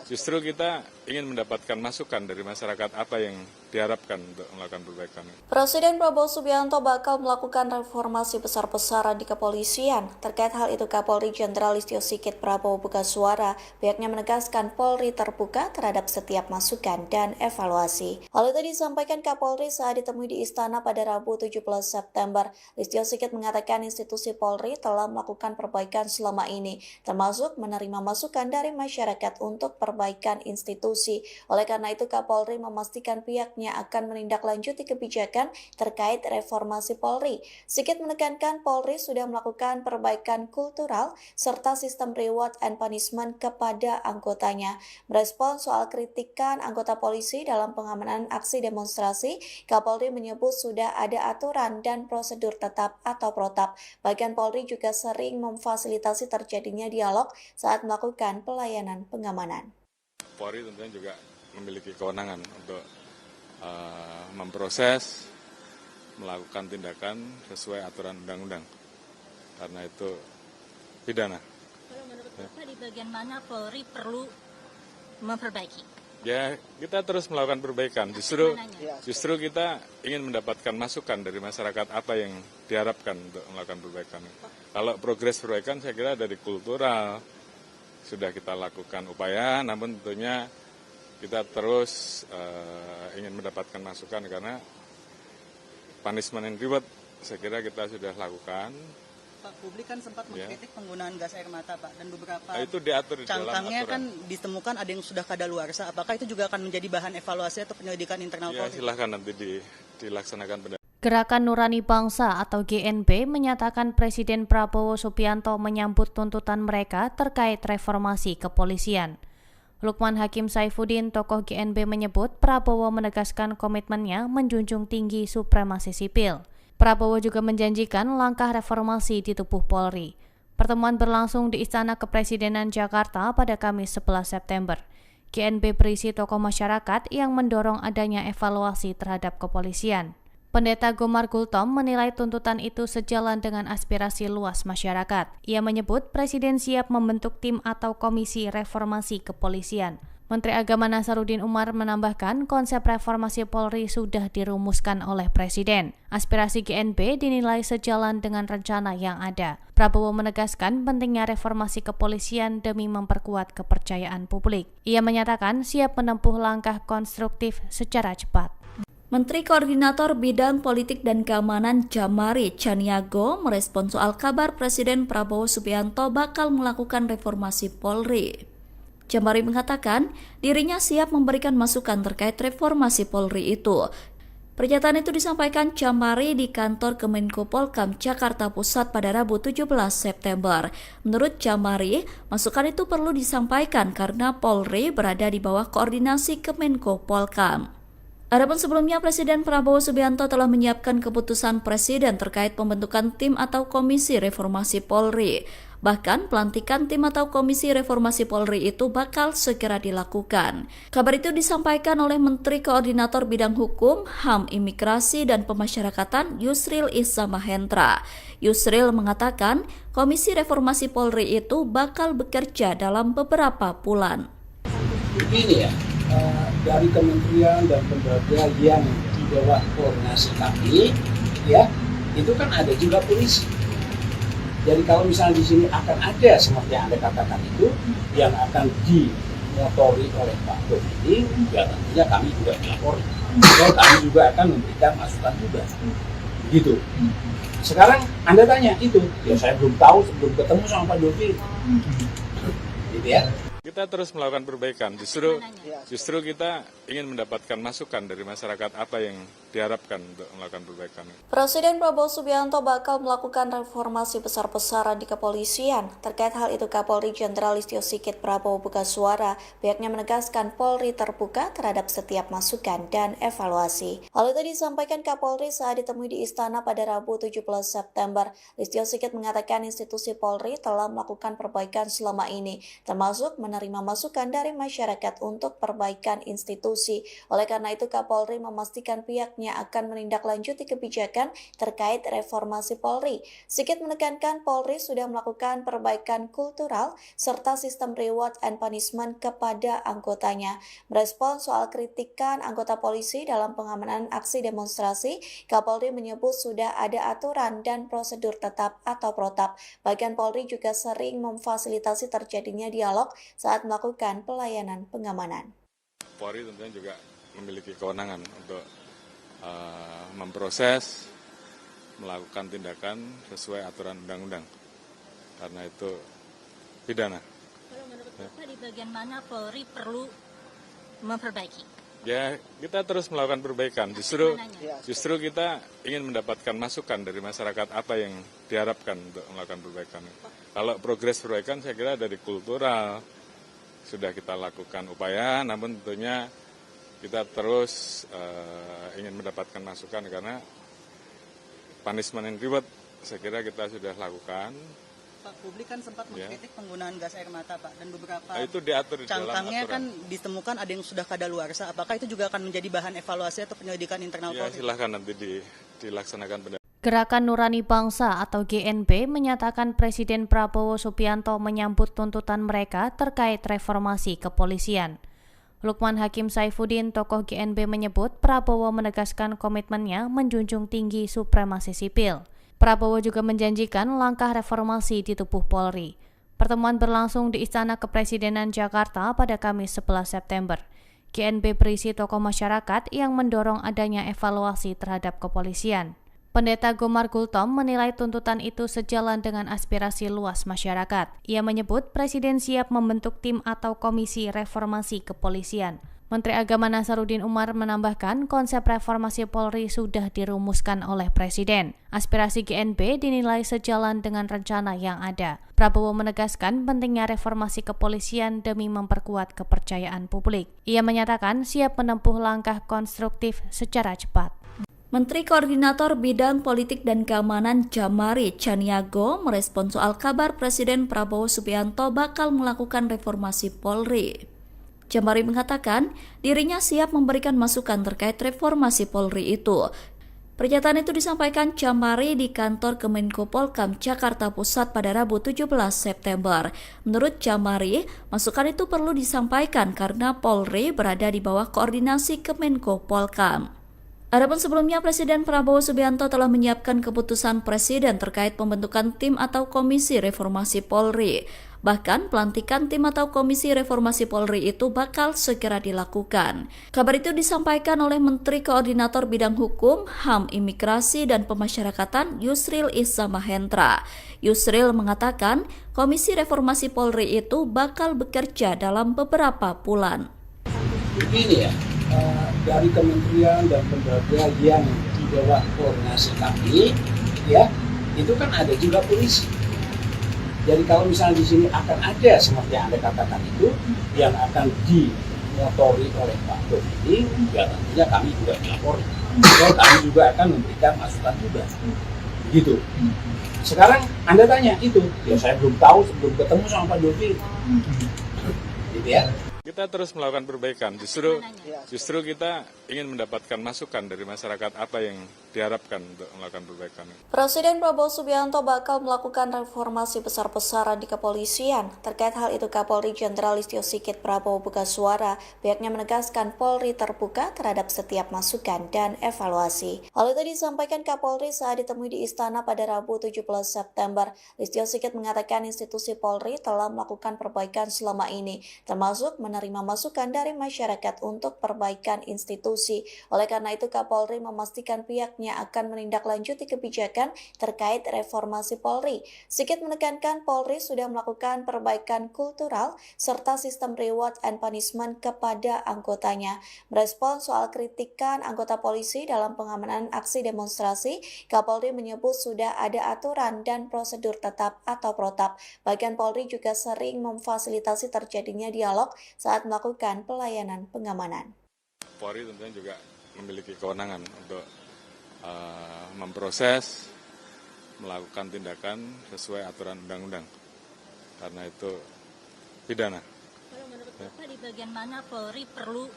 Justru kita ingin mendapatkan masukan dari masyarakat apa yang diharapkan untuk melakukan perbaikan. Presiden Prabowo Subianto bakal melakukan reformasi besar-besaran di kepolisian. Terkait hal itu, Kapolri Jenderal Listio Sigit Prabowo buka suara. Pihaknya menegaskan Polri terbuka terhadap setiap masukan dan evaluasi. Hal itu disampaikan Kapolri saat ditemui di Istana pada Rabu 17 September. Listio Sigit mengatakan institusi Polri telah melakukan perbaikan selama ini, termasuk menerima menerima masukan dari masyarakat untuk perbaikan institusi. Oleh karena itu, Kapolri memastikan pihaknya akan menindaklanjuti kebijakan terkait reformasi Polri. Sigit menekankan Polri sudah melakukan perbaikan kultural serta sistem reward and punishment kepada anggotanya. Merespons soal kritikan anggota polisi dalam pengamanan aksi demonstrasi, Kapolri menyebut sudah ada aturan dan prosedur tetap atau protap. Bahkan Polri juga sering memfasilitasi terjadinya dialog saat melakukan pelayanan pengamanan. Polri tentunya juga memiliki kewenangan untuk memproses, melakukan tindakan sesuai aturan undang-undang. Karena itu pidana. Kalau menurut Bapak di bagian mana Polri perlu memperbaiki? Ya, kita terus melakukan perbaikan. Justru kita ingin mendapatkan masukan dari masyarakat apa yang diharapkan untuk melakukan perbaikan. Kalau progres perbaikan saya kira dari kultural sudah kita lakukan upaya, namun tentunya kita terus ingin mendapatkan masukan karena punishment and reward saya kira kita sudah lakukan. Pak, publik kan sempat mengkritik penggunaan gas air mata, Pak, dan beberapa Itu diatur di dalam cangkangnya aturan. kan ditemukan ada yang sudah kadaluarsa. Apakah itu juga akan menjadi bahan evaluasi atau penyelidikan internal Ya, Polri? silahkan nanti dilaksanakan. Gerakan Nurani Bangsa atau GNB menyatakan Presiden Prabowo Subianto menyambut tuntutan mereka terkait reformasi kepolisian. Lukman Hakim Saifuddin, tokoh GNB, menyebut Prabowo menegaskan komitmennya menjunjung tinggi supremasi sipil. Prabowo juga menjanjikan langkah reformasi di tubuh Polri. Pertemuan berlangsung di Istana Kepresidenan Jakarta pada Kamis 11 September. GNB berisi tokoh masyarakat yang mendorong adanya evaluasi terhadap kepolisian. Pendeta Gomar Gultom menilai tuntutan itu sejalan dengan aspirasi luas masyarakat. Ia menyebut Presiden siap membentuk tim atau komisi reformasi kepolisian. Menteri Agama Nasaruddin Umar menambahkan konsep reformasi Polri sudah dirumuskan oleh Presiden. Aspirasi GNB dinilai sejalan dengan rencana yang ada. Prabowo menegaskan pentingnya reformasi kepolisian demi memperkuat kepercayaan publik. Ia menyatakan siap menempuh langkah konstruktif secara cepat. Menteri Koordinator Bidang Politik dan Keamanan Jamari Chaniago merespons soal kabar Presiden Prabowo Subianto bakal melakukan reformasi Polri. Jamari mengatakan dirinya siap memberikan masukan terkait reformasi Polri itu. Pernyataan itu disampaikan Jamari di kantor Kemenko Polkam Jakarta Pusat pada Rabu 17 September. Menurut Jamari, masukan itu perlu disampaikan karena Polri berada di bawah koordinasi Kemenko Polkam. Adapun sebelumnya, Presiden Prabowo Subianto telah menyiapkan keputusan Presiden terkait pembentukan tim atau komisi reformasi Polri. Bahkan pelantikan tim atau komisi reformasi Polri itu bakal segera dilakukan. Kabar itu disampaikan oleh Menteri Koordinator Bidang Hukum, HAM, Imigrasi, dan Pemasyarakatan Yusril Iza Mahendra. Yusril mengatakan komisi reformasi Polri itu bakal bekerja dalam beberapa bulan. Begini ya, dari kementerian dan lembaga yang di bawah koordinasi kami, ya, itu kan ada juga polisi. Jadi kalau misalnya di sini akan ada seperti yang Anda katakan itu yang akan dimotori oleh Pak Dodi, ya tentunya kami juga melapori. Dan kami juga akan memberikan masukan juga. Begitu. Sekarang Anda tanya itu, ya saya belum tahu sebelum ketemu sama Pak Dodi. Gitu ya. Kita terus melakukan perbaikan. Justru kita ingin mendapatkan masukan dari masyarakat apa yang diharapkan untuk melakukan perbaikan. Presiden Prabowo Subianto bakal melakukan reformasi besar-besaran di kepolisian. Terkait hal itu, Kapolri Jenderal Listio Sigit Prabowo buka suara. Pihaknya menegaskan Polri terbuka terhadap setiap masukan dan evaluasi. Hal itu disampaikan Kapolri saat ditemui di Istana pada Rabu 17 September. Listio Sigit mengatakan institusi Polri telah melakukan perbaikan selama ini, termasuk menerima masukan dari masyarakat untuk perbaikan institusi. Oleh karena itu, Kapolri memastikan pihaknya akan menindaklanjuti kebijakan terkait reformasi Polri. Sigit menekankan Polri sudah melakukan perbaikan kultural serta sistem reward and punishment kepada anggotanya. Merespons soal kritikan anggota polisi dalam pengamanan aksi demonstrasi, Kapolri menyebut sudah ada aturan dan prosedur tetap atau protap. Bahkan Polri juga sering memfasilitasi terjadinya dialog saat melakukan pelayanan pengamanan. Polri tentunya juga memiliki kewenangan untuk memproses, melakukan tindakan sesuai aturan undang-undang. Karena itu pidana. Kalau Bapak, di bagian mana Polri perlu memperbaiki? Ya, kita terus melakukan perbaikan. Justru kita ingin mendapatkan masukan dari masyarakat apa yang diharapkan untuk melakukan perbaikan. Kalau progres perbaikan saya kira dari kultural sudah kita lakukan upaya, namun tentunya kita terus ingin mendapatkan masukan karena punishment and reward saya kira kita sudah lakukan. Pak, publik kan sempat mengkritik penggunaan gas air mata, Pak, dan beberapa Itu diatur di dalam cangkangnya aturan. kan ditemukan ada yang sudah kadaluarsa. Apakah itu juga akan menjadi bahan evaluasi atau penyelidikan internal Ya, Polri? silahkan nanti dilaksanakan Gerakan Nurani Bangsa atau GNB menyatakan Presiden Prabowo Subianto menyambut tuntutan mereka terkait reformasi kepolisian. Lukman Hakim Saifuddin, tokoh GNB, menyebut Prabowo menegaskan komitmennya menjunjung tinggi supremasi sipil. Prabowo juga menjanjikan langkah reformasi di tubuh Polri. Pertemuan berlangsung di Istana Kepresidenan Jakarta pada Kamis 11 September. GNB berisi tokoh masyarakat yang mendorong adanya evaluasi terhadap kepolisian. Pendeta Gomar Gultom menilai tuntutan itu sejalan dengan aspirasi luas masyarakat. Ia menyebut Presiden siap membentuk tim atau komisi reformasi kepolisian. Menteri Agama Nasaruddin Umar menambahkan konsep reformasi Polri sudah dirumuskan oleh Presiden. Aspirasi GNB dinilai sejalan dengan rencana yang ada. Prabowo menegaskan pentingnya reformasi kepolisian demi memperkuat kepercayaan publik. Ia menyatakan siap menempuh langkah konstruktif secara cepat. Menteri Koordinator Bidang Politik dan Keamanan Jamari Chaniago merespon soal kabar Presiden Prabowo Subianto bakal melakukan reformasi Polri. Jamari mengatakan dirinya siap memberikan masukan terkait reformasi Polri itu. Pernyataan itu disampaikan Jamari di kantor Kemenko Polkam Jakarta Pusat pada Rabu 17 September. Menurut Jamari, masukan itu perlu disampaikan karena Polri berada di bawah koordinasi Kemenko Polkam. Adapun sebelumnya, Presiden Prabowo Subianto telah menyiapkan keputusan Presiden terkait pembentukan tim atau komisi reformasi Polri. Bahkan pelantikan tim atau komisi reformasi Polri itu bakal segera dilakukan. Kabar itu disampaikan oleh Menteri Koordinator Bidang Hukum, HAM, Imigrasi, dan Pemasyarakatan Yusril Iza Mahendra. Yusril mengatakan komisi reformasi Polri itu bakal bekerja dalam beberapa bulan. Begini ya, dari kementerian dan lembaga yang di bawah koordinasi kami, ya, itu kan ada juga polisi. Jadi kalau misalnya di sini akan ada seperti yang Anda katakan itu yang akan dimotori oleh Pak Dodi, ya tentunya kami juga dilapori. Dan kami juga akan memberikan masukan juga. Begitu. Sekarang Anda tanya itu, ya saya belum tahu sebelum ketemu sama Pak Dodi. Gitu ya. Kita terus melakukan perbaikan. Justru kita ingin mendapatkan masukan dari masyarakat apa yang diharapkan untuk melakukan perbaikan. Presiden Prabowo Subianto bakal melakukan reformasi besar-besaran di kepolisian. Terkait hal itu, Kapolri Jenderal Listio Sigit Prabowo buka suara. Pihaknya menegaskan Polri terbuka terhadap setiap masukan dan evaluasi. Hal itu disampaikan Kapolri saat ditemui di Istana pada Rabu 17 September. Listio Sigit mengatakan institusi Polri telah melakukan perbaikan selama ini, termasuk menerima masukan dari masyarakat untuk perbaikan institusi. Oleh karena itu, Kapolri memastikan pihaknya akan menindaklanjuti kebijakan terkait reformasi Polri. Sigit menekankan Polri sudah melakukan perbaikan kultural serta sistem reward and punishment kepada anggotanya. Merespon soal kritikan anggota polisi dalam pengamanan aksi demonstrasi, Kapolri menyebut sudah ada aturan dan prosedur tetap atau protap. Bahkan Polri juga sering memfasilitasi terjadinya dialog saat melakukan pelayanan pengamanan. Polri tentunya juga memiliki kewenangan untuk memproses, melakukan tindakan sesuai aturan undang-undang. Karena itu pidana. Kalau menurut Bapak, di bagian mana Polri perlu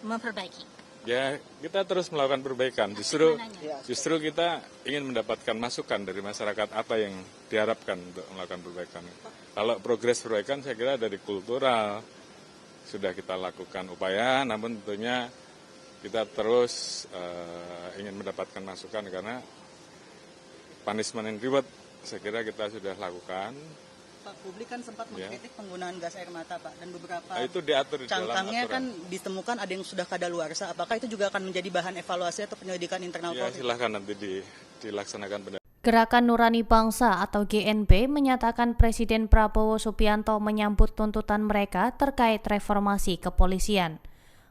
memperbaiki? Ya, kita terus melakukan perbaikan. Justru kita ingin mendapatkan masukan dari masyarakat apa yang diharapkan untuk melakukan perbaikan. Kalau progres perbaikan saya kira dari kultural sudah kita lakukan upaya, namun tentunya kita terus ingin mendapatkan masukan karena punishment and reward saya kira kita sudah lakukan. Pak, publik kan sempat mengkritik penggunaan gas air mata, Pak, dan beberapa Itu diatur di dalam cangkangnya aturan. kan ditemukan ada yang sudah kadaluarsa. Apakah itu juga akan menjadi bahan evaluasi atau penyelidikan internal Ya, Polri? silahkan nanti dilaksanakan Gerakan Nurani Bangsa atau GNB menyatakan Presiden Prabowo Subianto menyambut tuntutan mereka terkait reformasi kepolisian.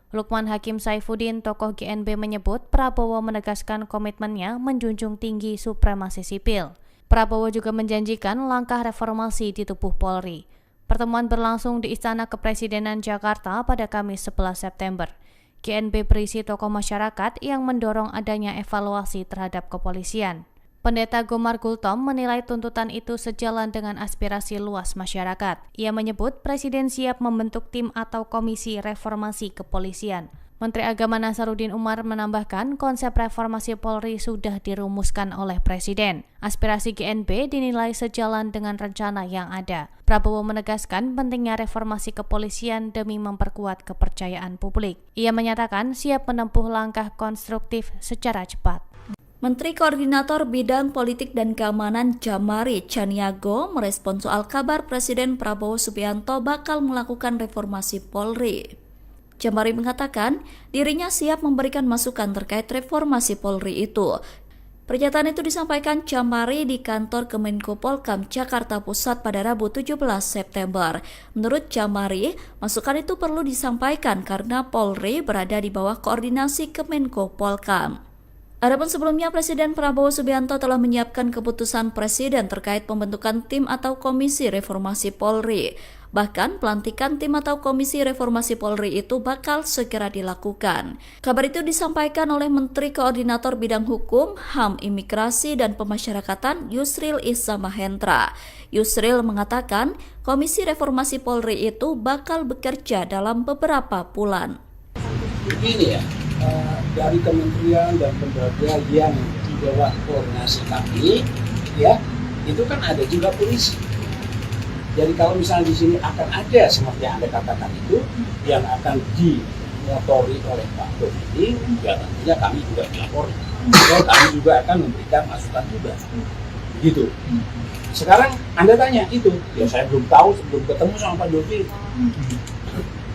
Lukman Hakim Saifuddin, tokoh GNB, menyebut Prabowo menegaskan komitmennya menjunjung tinggi supremasi sipil. Prabowo juga menjanjikan langkah reformasi di tubuh Polri. Pertemuan berlangsung di Istana Kepresidenan Jakarta pada Kamis 11 September. GNB berisi tokoh masyarakat yang mendorong adanya evaluasi terhadap kepolisian. Pendeta Gomar Gultom menilai tuntutan itu sejalan dengan aspirasi luas masyarakat. Ia menyebut Presiden siap membentuk tim atau komisi reformasi kepolisian. Menteri Agama Nasaruddin Umar menambahkan konsep reformasi Polri sudah dirumuskan oleh Presiden. Aspirasi GNB dinilai sejalan dengan rencana yang ada. Prabowo menegaskan pentingnya reformasi kepolisian demi memperkuat kepercayaan publik. Ia menyatakan siap menempuh langkah konstruktif secara cepat. Menteri Koordinator Bidang Politik dan Keamanan Jamari Chaniago merespon soal kabar Presiden Prabowo Subianto bakal melakukan reformasi Polri. Jamari mengatakan dirinya siap memberikan masukan terkait reformasi Polri itu. Pernyataan itu disampaikan Jamari di kantor Kemenko Polkam Jakarta Pusat pada Rabu 17 September. Menurut Jamari, masukan itu perlu disampaikan karena Polri berada di bawah koordinasi Kemenko Polkam. Adapun sebelumnya, Presiden Prabowo Subianto telah menyiapkan keputusan Presiden terkait pembentukan tim atau komisi reformasi Polri. Bahkan pelantikan tim atau komisi reformasi Polri itu bakal segera dilakukan. Kabar itu disampaikan oleh Menteri Koordinator Bidang Hukum, HAM, Imigrasi, dan Pemasyarakatan Yusril Issa Mahendra. Yusril mengatakan komisi reformasi Polri itu bakal bekerja dalam beberapa bulan. Begini ya, dari kementerian dan lembaga yang di bawah koordinasi kami, ya, itu kan ada juga polisi. Jadi kalau misalnya di sini akan ada seperti yang Anda katakan itu, yang akan dimotori oleh Pak Dodi, ya tentunya kami juga dilapori. Ya, kami juga akan memberikan masukan juga. Begitu. Sekarang Anda tanya itu, ya saya belum tahu, sebelum ketemu sama Pak Dodi.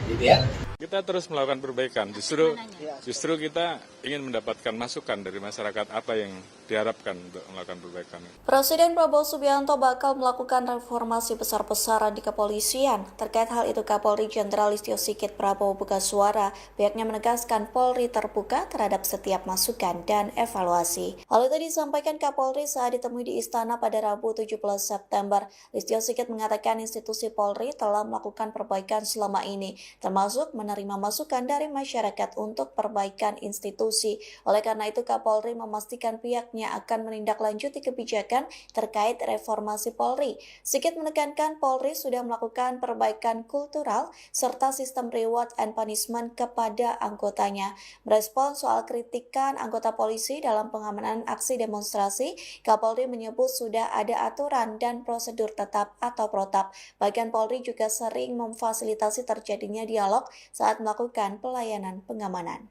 Gitu ya. Kita terus melakukan perbaikan. Justru kita ingin mendapatkan masukan dari masyarakat apa yang diharapkan untuk melakukan perbaikan. Presiden Prabowo Subianto bakal melakukan reformasi besar-besaran di kepolisian. Terkait hal itu, Kapolri Jenderal Listio Sigit Prabowo buka suara. Pihaknya menegaskan Polri terbuka terhadap setiap masukan dan evaluasi. Hal itu disampaikan Kapolri saat ditemui di Istana pada Rabu 17 September. Listio Sigit mengatakan institusi Polri telah melakukan perbaikan selama ini, termasuk menerima masukan dari masyarakat untuk perbaikan institusi. Oleh karena itu, Kapolri memastikan pihaknya akan menindaklanjuti kebijakan terkait reformasi Polri. Sigit menekankan Polri sudah melakukan perbaikan kultural serta sistem reward and punishment kepada anggotanya. Merespon soal kritikan anggota polisi dalam pengamanan aksi demonstrasi, Kapolri menyebut sudah ada aturan dan prosedur tetap atau protap. Bahkan Polri juga sering memfasilitasi terjadinya dialog saat melakukan pelayanan pengamanan.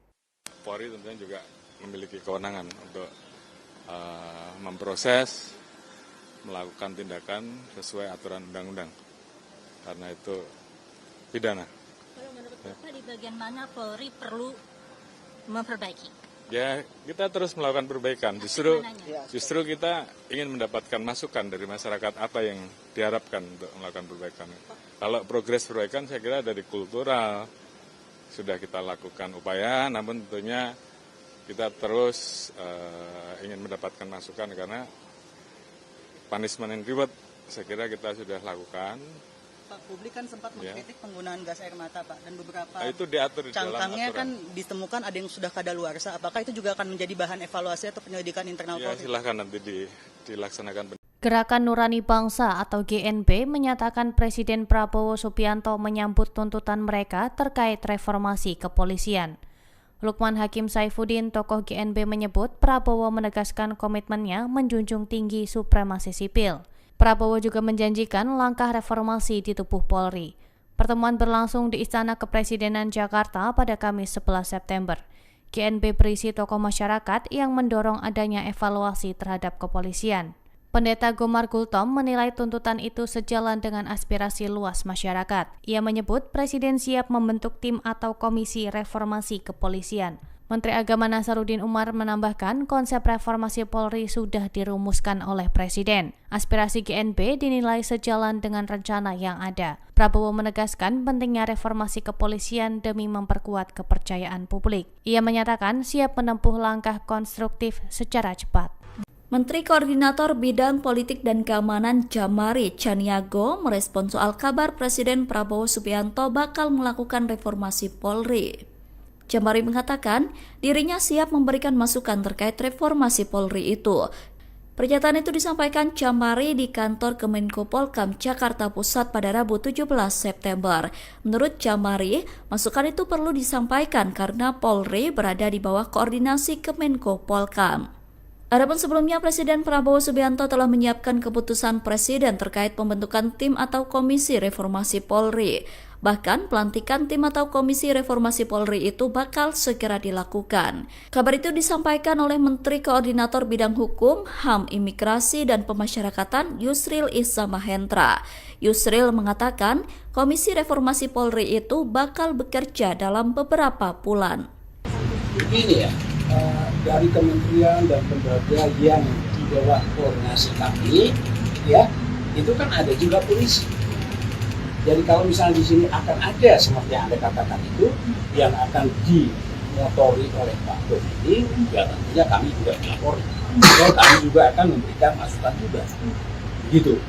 Polri tentunya juga memiliki kewenangan untuk memproses, melakukan tindakan sesuai aturan undang-undang. Karena itu pidana. Kalau menurut Bapak di bagian mana Polri perlu memperbaiki? Ya, kita terus melakukan perbaikan. Justru kita ingin mendapatkan masukan dari masyarakat apa yang diharapkan untuk melakukan perbaikan. Kalau progres perbaikan saya kira dari kultural sudah kita lakukan upaya, namun tentunya kita terus ingin mendapatkan masukan karena punishment and reward saya kira kita sudah lakukan. Pak, publik kan sempat mengkritik penggunaan gas air mata, Pak, dan beberapa itu diatur di dalam cangkangnya aturan. kan ditemukan ada yang sudah kadaluarsa. Apakah itu juga akan menjadi bahan evaluasi atau penyelidikan internal Ya, Polri? silahkan nanti dilaksanakan. Gerakan Nurani Bangsa atau GNB menyatakan Presiden Prabowo Subianto menyambut tuntutan mereka terkait reformasi kepolisian. Lukman Hakim Saifuddin, tokoh GNB, menyebut Prabowo menegaskan komitmennya menjunjung tinggi supremasi sipil. Prabowo juga menjanjikan langkah reformasi di tubuh Polri. Pertemuan berlangsung di Istana Kepresidenan Jakarta pada Kamis 11 September. GNB berisi tokoh masyarakat yang mendorong adanya evaluasi terhadap kepolisian. Pendeta Gomar Gultom menilai tuntutan itu sejalan dengan aspirasi luas masyarakat. Ia menyebut Presiden siap membentuk tim atau komisi reformasi kepolisian. Menteri Agama Nasaruddin Umar menambahkan konsep reformasi Polri sudah dirumuskan oleh Presiden. Aspirasi GNB dinilai sejalan dengan rencana yang ada. Prabowo menegaskan pentingnya reformasi kepolisian demi memperkuat kepercayaan publik. Ia menyatakan siap menempuh langkah konstruktif secara cepat. Menteri Koordinator Bidang Politik dan Keamanan Jamari Chaniago merespon soal kabar Presiden Prabowo Subianto bakal melakukan reformasi Polri. Jamari mengatakan dirinya siap memberikan masukan terkait reformasi Polri itu. Pernyataan itu disampaikan Jamari di kantor Kemenko Polkam Jakarta Pusat pada Rabu 17 September. Menurut Jamari, masukan itu perlu disampaikan karena Polri berada di bawah koordinasi Kemenko Polkam. Adapun sebelumnya, Presiden Prabowo Subianto telah menyiapkan keputusan Presiden terkait pembentukan tim atau komisi reformasi Polri. Bahkan pelantikan tim atau komisi reformasi Polri itu bakal segera dilakukan. Kabar itu disampaikan oleh Menteri Koordinator Bidang Hukum, HAM, Imigrasi, dan Pemasyarakatan Yusril Iza Mahendra. Yusril mengatakan komisi reformasi Polri itu bakal bekerja dalam beberapa bulan. Begini ya, dari kementerian dan lembaga yang di bawah koordinasi kami, ya, itu kan ada juga polisi. Jadi kalau misalnya di sini akan ada seperti yang Anda katakan itu, yang akan dimotori oleh Pak Presiden, ya tentunya kami juga melapori. Dan kami juga akan memberikan masukan juga. Begitu.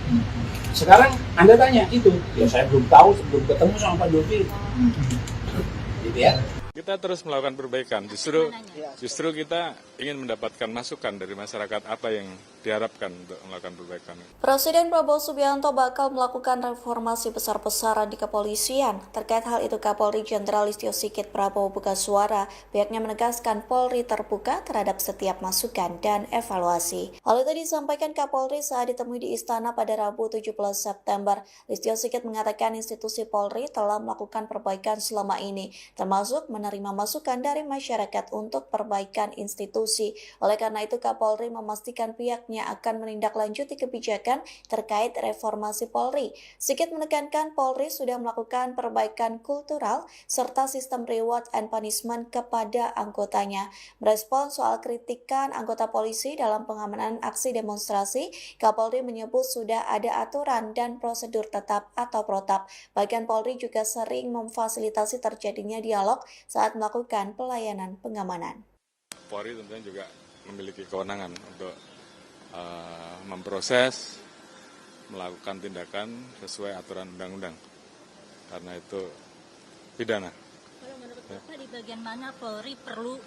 Sekarang Anda tanya itu, ya saya belum tahu sebelum ketemu sama Pak Dovi. Gitu ya. Kita terus melakukan perbaikan, justru kita ingin mendapatkan masukan dari masyarakat apa yang diharapkan untuk melakukan perbaikan. Presiden Prabowo Subianto bakal melakukan reformasi besar-besaran di kepolisian. Terkait hal itu, Kapolri Jenderal Listio Sigit Prabowo buka suara. Pihaknya menegaskan Polri terbuka terhadap setiap masukan dan evaluasi. Hal itu disampaikan Kapolri saat ditemui di Istana pada Rabu 17 September. Listio Sigit mengatakan institusi Polri telah melakukan perbaikan selama ini, termasuk menerima masukan dari masyarakat untuk perbaikan institusi. Oleh karena itu, Kapolri memastikan pihaknya akan menindaklanjuti kebijakan terkait reformasi Polri. Sigit menekankan Polri sudah melakukan perbaikan kultural serta sistem reward and punishment kepada anggotanya. Merespon soal kritikan anggota polisi dalam pengamanan aksi demonstrasi, Kapolri menyebut sudah ada aturan dan prosedur tetap atau protap. Bahkan Polri juga sering memfasilitasi terjadinya dialog saat melakukan pelayanan pengamanan. Polri tentunya juga memiliki kewenangan untuk memproses, melakukan tindakan sesuai aturan undang-undang. Karena itu pidana. Kalau menurut Bapak di bagian mana Polri perlu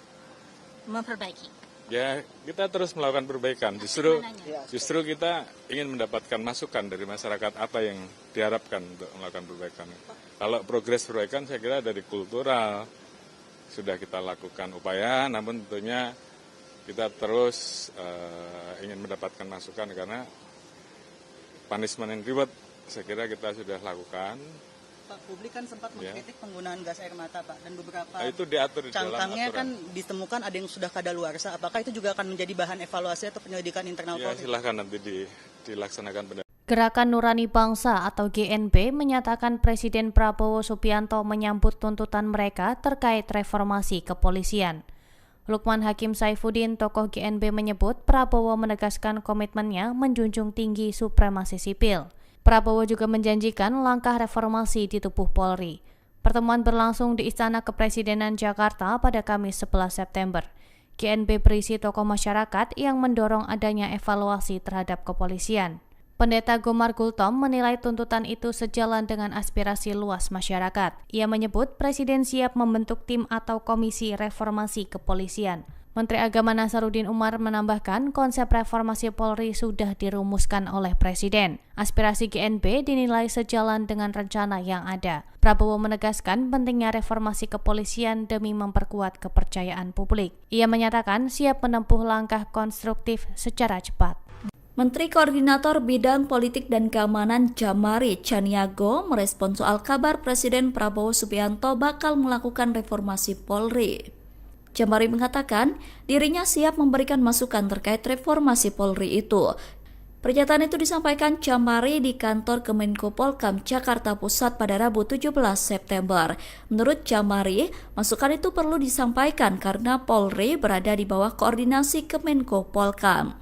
memperbaiki? Ya, kita terus melakukan perbaikan. Justru kita ingin mendapatkan masukan dari masyarakat apa yang diharapkan untuk melakukan perbaikan. Kalau progres perbaikan saya kira dari kultural sudah kita lakukan upaya, namun tentunya kita terus ingin mendapatkan masukan karena punishment and reward saya kira kita sudah lakukan. Pak, publik kan sempat mengkritik penggunaan gas air mata, Pak, dan beberapa itu diatur di dalam cangkangnya aturan. kan ditemukan ada yang sudah kadaluarsa. Apakah itu juga akan menjadi bahan evaluasi atau penyelidikan internal Ya, Polri? silahkan nanti dilaksanakan. Gerakan Nurani Bangsa atau GNB menyatakan Presiden Prabowo Subianto menyambut tuntutan mereka terkait reformasi kepolisian. Lukman Hakim Saifuddin, tokoh GNB, menyebut Prabowo menegaskan komitmennya menjunjung tinggi supremasi sipil. Prabowo juga menjanjikan langkah reformasi di tubuh Polri. Pertemuan berlangsung di Istana Kepresidenan Jakarta pada Kamis 11 September. GNB berisi tokoh masyarakat yang mendorong adanya evaluasi terhadap kepolisian. Pendeta Gomar Gultom menilai tuntutan itu sejalan dengan aspirasi luas masyarakat. Ia menyebut Presiden siap membentuk tim atau komisi reformasi kepolisian. Menteri Agama Nasaruddin Umar menambahkan konsep reformasi Polri sudah dirumuskan oleh Presiden. Aspirasi GNB dinilai sejalan dengan rencana yang ada. Prabowo menegaskan pentingnya reformasi kepolisian demi memperkuat kepercayaan publik. Ia menyatakan siap menempuh langkah konstruktif secara cepat. Menteri Koordinator Bidang Politik dan Keamanan Jamari Chaniago merespon soal kabar Presiden Prabowo Subianto bakal melakukan reformasi Polri. Jamari mengatakan dirinya siap memberikan masukan terkait reformasi Polri itu. Pernyataan itu disampaikan Jamari di kantor Kemenko Polkam Jakarta Pusat pada Rabu 17 September. Menurut Jamari, masukan itu perlu disampaikan karena Polri berada di bawah koordinasi Kemenko Polkam.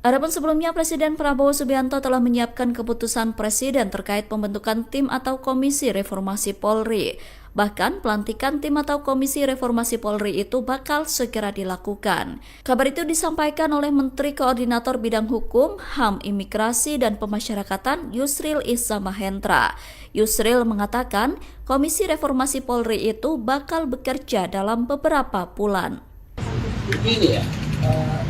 Adapun sebelumnya, Presiden Prabowo Subianto telah menyiapkan keputusan Presiden terkait pembentukan tim atau komisi reformasi Polri. Bahkan pelantikan tim atau komisi reformasi Polri itu bakal segera dilakukan. Kabar itu disampaikan oleh Menteri Koordinator Bidang Hukum, HAM, Imigrasi, dan Pemasyarakatan Yusril Iza Mahendra. Yusril mengatakan komisi reformasi Polri itu bakal bekerja dalam beberapa bulan. Begini ya,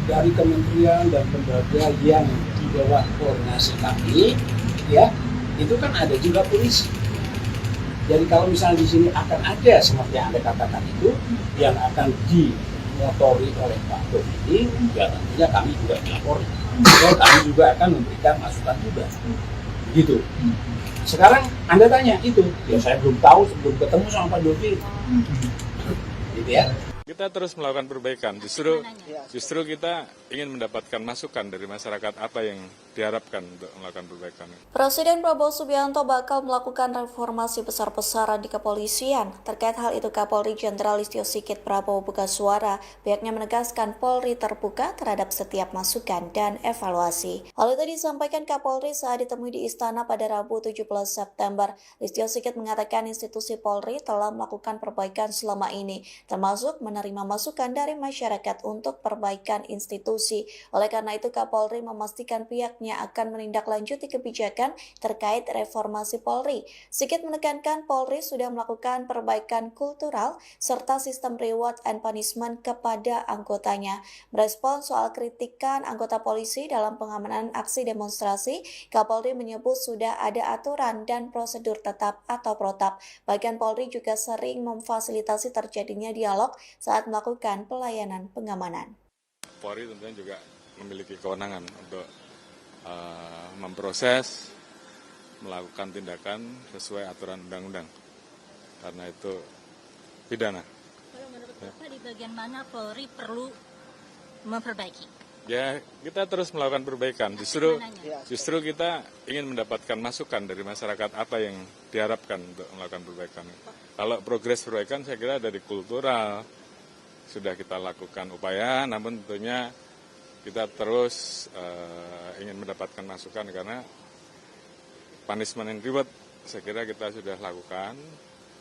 dari kementerian dan lembaga yang di bawah koordinasi kami, ya, itu kan ada juga polisi. Jadi kalau misalnya di sini akan ada seperti yang Anda katakan itu yang akan dimotori oleh Pak Dodi, ya tentunya kami juga melapori. Kami juga akan memberikan masukan juga. Gitu. Sekarang Anda tanya itu, ya saya belum tahu sebelum ketemu sama Pak Dodi. Gitu ya. Kita terus melakukan perbaikan, justru kita ingin mendapatkan masukan dari masyarakat apa yang diharapkan untuk melakukan perbaikan. Presiden Prabowo Subianto bakal melakukan reformasi besar-besaran di kepolisian. Terkait hal itu, Kapolri Jenderal Listio Sigit Prabowo buka suara. Pihaknya menegaskan Polri terbuka terhadap setiap masukan dan evaluasi. Hal itu disampaikan Kapolri saat ditemui di Istana pada Rabu 17 September. Listio Sigit mengatakan institusi Polri telah melakukan perbaikan selama ini, termasuk menerima masukan dari masyarakat untuk perbaikan institusi. Oleh karena itu, Kapolri memastikan pihaknya akan menindaklanjuti kebijakan terkait reformasi Polri. Sigit menekankan Polri sudah melakukan perbaikan kultural serta sistem reward and punishment kepada anggotanya. Merespon soal kritikan anggota polisi dalam pengamanan aksi demonstrasi, Kapolri menyebut sudah ada aturan dan prosedur tetap atau protap. Bahkan Polri juga sering memfasilitasi terjadinya dialog saat melakukan pelayanan pengamanan. Polri tentunya juga memiliki kewenangan untuk memproses, melakukan tindakan sesuai aturan undang-undang. Karena itu pidana. Kalau menurut Bapak di bagian mana Polri perlu memperbaiki? Ya, kita terus melakukan perbaikan. Justru kita ingin mendapatkan masukan dari masyarakat apa yang diharapkan untuk melakukan perbaikan. Kalau progres perbaikan saya kira dari kultural sudah kita lakukan upaya, namun tentunya kita terus ingin mendapatkan masukan karena punishment and reward saya kira kita sudah lakukan.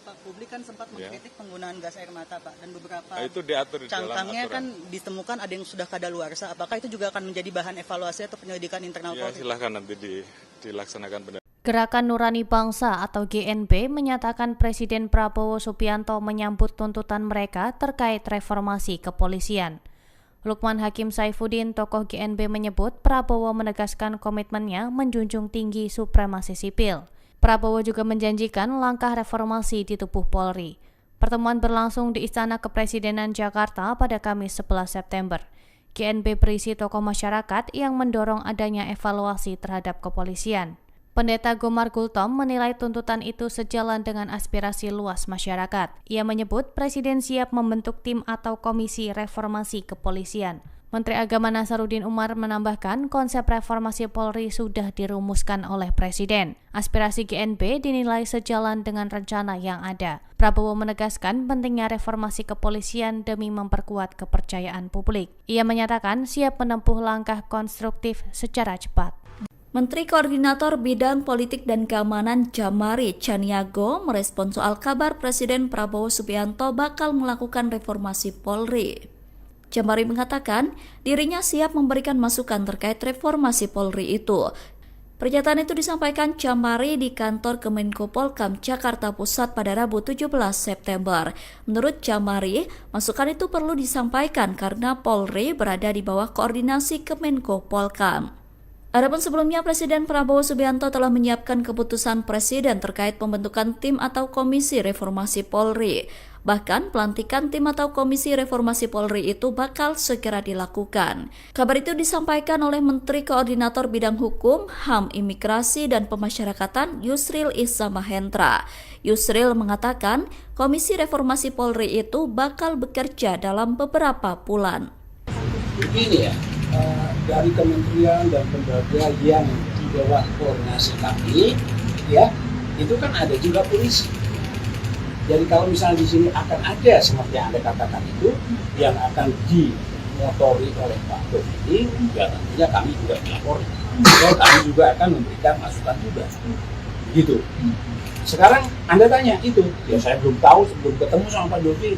Pak, publik kan sempat mengkritik penggunaan gas air mata, Pak, dan beberapa itu diatur di dalam cangkangnya aturan. kan ditemukan ada yang sudah kadaluarsa. Apakah itu juga akan menjadi bahan evaluasi atau penyelidikan internal Ya, Polri? silahkan nanti dilaksanakan pendapat. Gerakan Nurani Bangsa atau GNB menyatakan Presiden Prabowo Subianto menyambut tuntutan mereka terkait reformasi kepolisian. Lukman Hakim Saifuddin, tokoh GNB, menyebut Prabowo menegaskan komitmennya menjunjung tinggi supremasi sipil. Prabowo juga menjanjikan langkah reformasi di tubuh Polri. Pertemuan berlangsung di Istana Kepresidenan Jakarta pada Kamis 11 September. GNB berisi tokoh masyarakat yang mendorong adanya evaluasi terhadap kepolisian. Pendeta Gomar Gultom menilai tuntutan itu sejalan dengan aspirasi luas masyarakat. Ia menyebut Presiden siap membentuk tim atau komisi reformasi kepolisian. Menteri Agama Nasaruddin Umar menambahkan konsep reformasi Polri sudah dirumuskan oleh Presiden. Aspirasi GNB dinilai sejalan dengan rencana yang ada. Prabowo menegaskan pentingnya reformasi kepolisian demi memperkuat kepercayaan publik. Ia menyatakan siap menempuh langkah konstruktif secara cepat. Menteri Koordinator Bidang Politik dan Keamanan Jamari Chaniago merespon soal kabar Presiden Prabowo Subianto bakal melakukan reformasi Polri. Jamari mengatakan dirinya siap memberikan masukan terkait reformasi Polri itu. Pernyataan itu disampaikan Jamari di kantor Kemenko Polkam Jakarta Pusat pada Rabu 17 September. Menurut Jamari, masukan itu perlu disampaikan karena Polri berada di bawah koordinasi Kemenko Polkam. Adapun sebelumnya, Presiden Prabowo Subianto telah menyiapkan keputusan Presiden terkait pembentukan tim atau komisi reformasi Polri. Bahkan pelantikan tim atau komisi reformasi Polri itu bakal segera dilakukan. Kabar itu disampaikan oleh Menteri Koordinator Bidang Hukum, HAM, Imigrasi, dan Pemasyarakatan Yusril Iza Mahendra. Yusril mengatakan komisi reformasi Polri itu bakal bekerja dalam beberapa bulan. Begini ya, dari kementerian dan lembaga yang di bawah koordinasi kami, ya, itu kan ada juga polisi. Jadi kalau misalnya di sini akan ada seperti yang Anda katakan itu, yang akan dimotori oleh Pak Dodi, ya tentunya kami juga melapor. Kami juga akan memberikan masukan juga. Gitu. Sekarang Anda tanya itu, ya saya belum tahu sebelum ketemu sama Pak Dodi.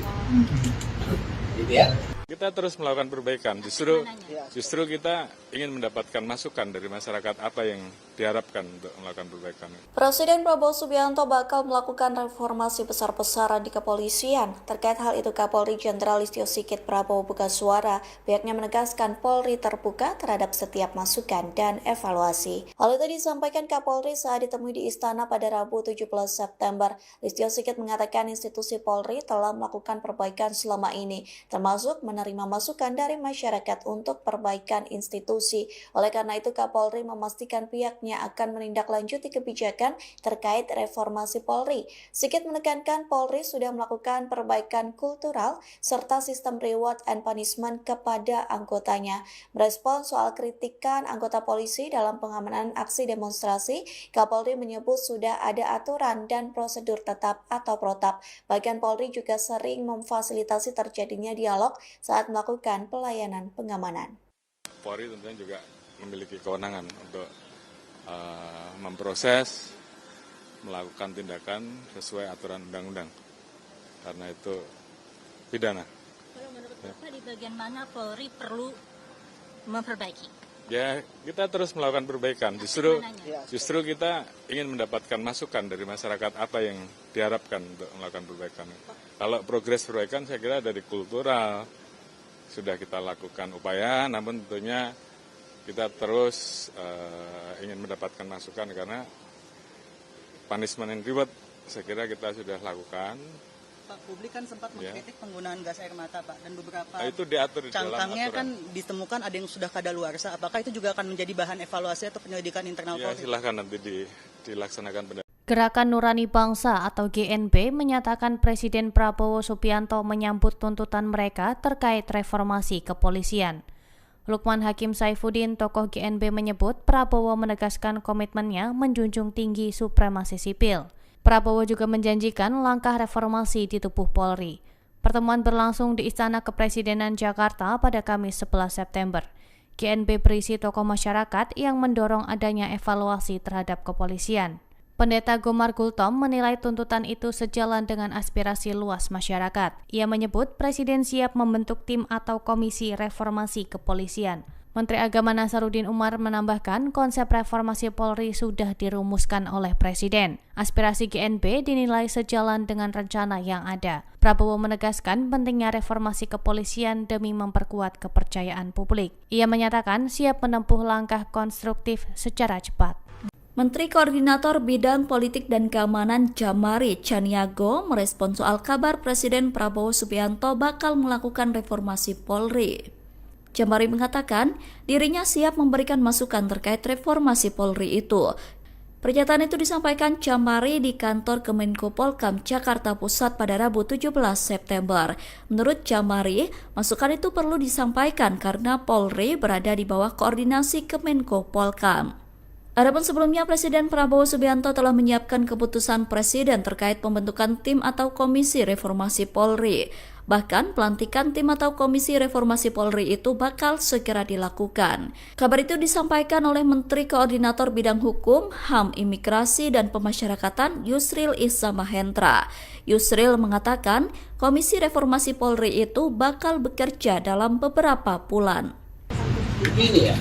Gitu ya. Kita terus melakukan perbaikan, justru kita ingin mendapatkan masukan dari masyarakat apa yang diharapkan untuk melakukan perbaikan. Presiden Prabowo Subianto bakal melakukan reformasi besar-besaran di kepolisian. Terkait hal itu, Kapolri Jenderal Listio Sigit Prabowo buka suara. Pihaknya menegaskan Polri terbuka terhadap setiap masukan dan evaluasi. Hal itu disampaikan Kapolri saat ditemui di Istana pada Rabu 17 September. Listio Sigit mengatakan institusi Polri telah melakukan perbaikan selama ini, termasuk menerima masukan dari masyarakat untuk perbaikan institusi. Oleh karena itu, Kapolri memastikan pihaknya akan menindaklanjuti kebijakan terkait reformasi Polri. Sigit menekankan Polri sudah melakukan perbaikan kultural serta sistem reward and punishment kepada anggotanya. Merespon soal kritikan anggota polisi dalam pengamanan aksi demonstrasi, Kapolri menyebut sudah ada aturan dan prosedur tetap atau protap. Bahkan Polri juga sering memfasilitasi terjadinya dialog saat melakukan pelayanan pengamanan. Polri tentunya juga memiliki kewenangan untuk memproses, melakukan tindakan sesuai aturan undang-undang. Karena itu pidana. Kalau menurut Bapak di bagian mana Polri perlu memperbaiki? Ya, kita terus melakukan perbaikan. Justru kita ingin mendapatkan masukan dari masyarakat apa yang diharapkan untuk melakukan perbaikan. Kalau progres perbaikan saya kira dari kultural sudah kita lakukan upaya, namun tentunya kita terus ingin mendapatkan masukan karena punishment and reward saya kira kita sudah lakukan. Pak, publik kan sempat mengkritik penggunaan gas air mata, Pak, dan beberapa itu diatur di dalam cangkangnya aturan. kan ditemukan ada yang sudah kadaluarsa. Apakah itu juga akan menjadi bahan evaluasi atau penyelidikan internal Ya, Polri? silahkan nanti dilaksanakan pendapat. Gerakan Nurani Bangsa atau GNB menyatakan Presiden Prabowo Subianto menyambut tuntutan mereka terkait reformasi kepolisian. Lukman Hakim Saifuddin, tokoh GNB menyebut Prabowo menegaskan komitmennya menjunjung tinggi supremasi sipil. Prabowo juga menjanjikan langkah reformasi di tubuh Polri. Pertemuan berlangsung di Istana Kepresidenan Jakarta pada Kamis 11 September. GNB berisi tokoh masyarakat yang mendorong adanya evaluasi terhadap kepolisian. Pendeta Gomar Gultom menilai tuntutan itu sejalan dengan aspirasi luas masyarakat. Ia menyebut Presiden siap membentuk tim atau komisi reformasi kepolisian. Menteri Agama Nasaruddin Umar menambahkan konsep reformasi Polri sudah dirumuskan oleh Presiden. Aspirasi GNB dinilai sejalan dengan rencana yang ada. Prabowo menegaskan pentingnya reformasi kepolisian demi memperkuat kepercayaan publik. Ia menyatakan siap menempuh langkah konstruktif secara cepat. Menteri Koordinator Bidang Politik dan Keamanan Djamari Tjaniago merespon soal kabar Presiden Prabowo Subianto bakal melakukan reformasi Polri. Djamari mengatakan dirinya siap memberikan masukan terkait reformasi Polri itu. Pernyataan itu disampaikan Djamari di kantor Kemenko Polkam Jakarta Pusat pada Rabu 17 September. Menurut Djamari, masukan itu perlu disampaikan karena Polri berada di bawah koordinasi Kemenko Polkam. Adapun sebelumnya Presiden Prabowo Subianto telah menyiapkan keputusan Presiden terkait pembentukan tim atau komisi reformasi Polri. Bahkan pelantikan tim atau komisi reformasi Polri itu bakal segera dilakukan. Kabar itu disampaikan oleh Menteri Koordinator Bidang Hukum, HAM, Imigrasi, dan Pemasyarakatan Yusril Iza Mahendra. Yusril mengatakan komisi reformasi Polri itu bakal bekerja dalam beberapa bulan. Begini ya,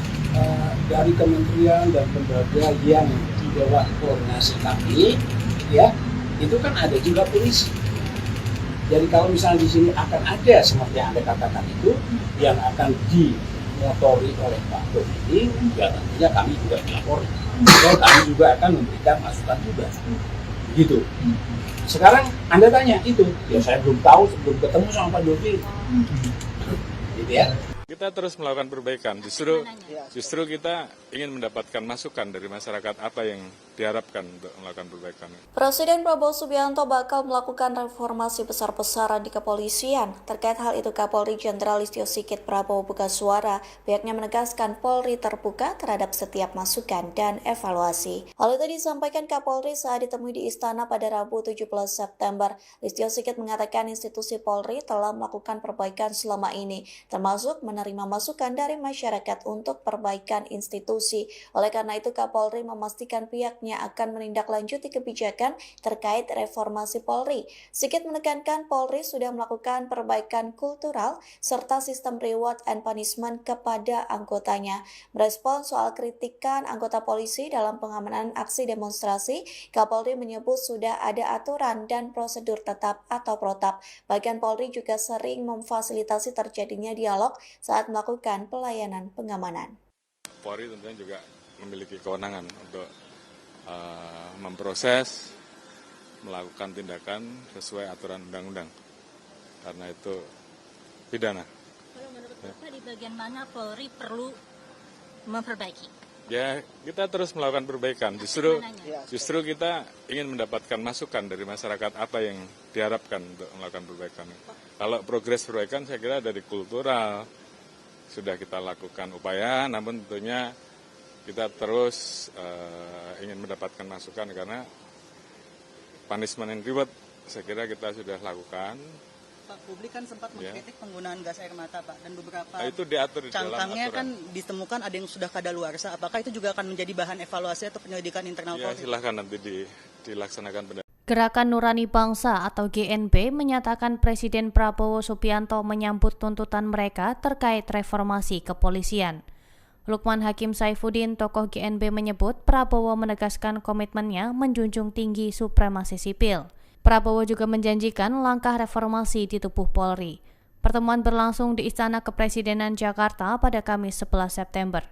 dari kementerian dan lembaga yang di bawah koordinasi kami, ya, itu kan ada juga polisi. Jadi kalau misalnya di sini akan ada seperti yang Anda katakan itu, yang akan dimotori oleh Pak Dodi, ya tentunya kami juga melapor. Kami juga akan memberikan masukan juga. Gitu. Sekarang Anda tanya itu, ya saya belum tahu sebelum ketemu sama Pak Dodi. Gitu ya. Kita terus melakukan perbaikan, justru kita ingin mendapatkan masukan dari masyarakat apa yang diharapkan untuk melakukan perbaikan. Presiden Prabowo Subianto bakal melakukan reformasi besar-besaran di kepolisian. Terkait hal itu, Kapolri Jenderal Listio Sigit Prabowo buka suara. Pihaknya menegaskan Polri terbuka terhadap setiap masukan dan evaluasi. Hal itu disampaikan Kapolri saat ditemui di Istana pada Rabu 17 September. Listio Sigit mengatakan institusi Polri telah melakukan perbaikan selama ini, termasuk menerima masukan dari masyarakat untuk perbaikan institusi. Oleh karena itu, Kapolri memastikan pihaknya akan menindaklanjuti kebijakan terkait reformasi Polri. Sigit menekankan Polri sudah melakukan perbaikan kultural serta sistem reward and punishment kepada anggotanya. Merespons soal kritikan anggota polisi dalam pengamanan aksi demonstrasi, Kapolri menyebut sudah ada aturan dan prosedur tetap atau protap. Bahkan Polri juga sering memfasilitasi terjadinya dialog saat melakukan pelayanan pengamanan. Polri tentunya juga memiliki kewenangan untuk memproses, melakukan tindakan sesuai aturan undang-undang, karena itu pidana. Kalau menurut Bapak di bagian mana Polri perlu memperbaiki? Ya, kita terus melakukan perbaikan. Justru kita ingin mendapatkan masukan dari masyarakat apa yang diharapkan untuk melakukan perbaikan. Kalau progres perbaikan saya kira dari kultural sudah kita lakukan upaya, namun tentunya kita terus ingin mendapatkan masukan karena punishment and reward saya kira kita sudah lakukan. Pak, publik kan sempat mengkritik penggunaan gas air mata, Pak, dan beberapa itu diatur di dalam cangkangnya aturan. kan ditemukan ada yang sudah kadaluarsa. Apakah itu juga akan menjadi bahan evaluasi atau penyelidikan internal Ya, Polri? silahkan nanti dilaksanakan. Gerakan Nurani Bangsa atau GNB menyatakan Presiden Prabowo Subianto menyambut tuntutan mereka terkait reformasi kepolisian. Lukman Hakim Saifuddin, tokoh GNB, menyebut Prabowo menegaskan komitmennya menjunjung tinggi supremasi sipil. Prabowo juga menjanjikan langkah reformasi di tubuh Polri. Pertemuan berlangsung di Istana Kepresidenan Jakarta pada Kamis 11 September.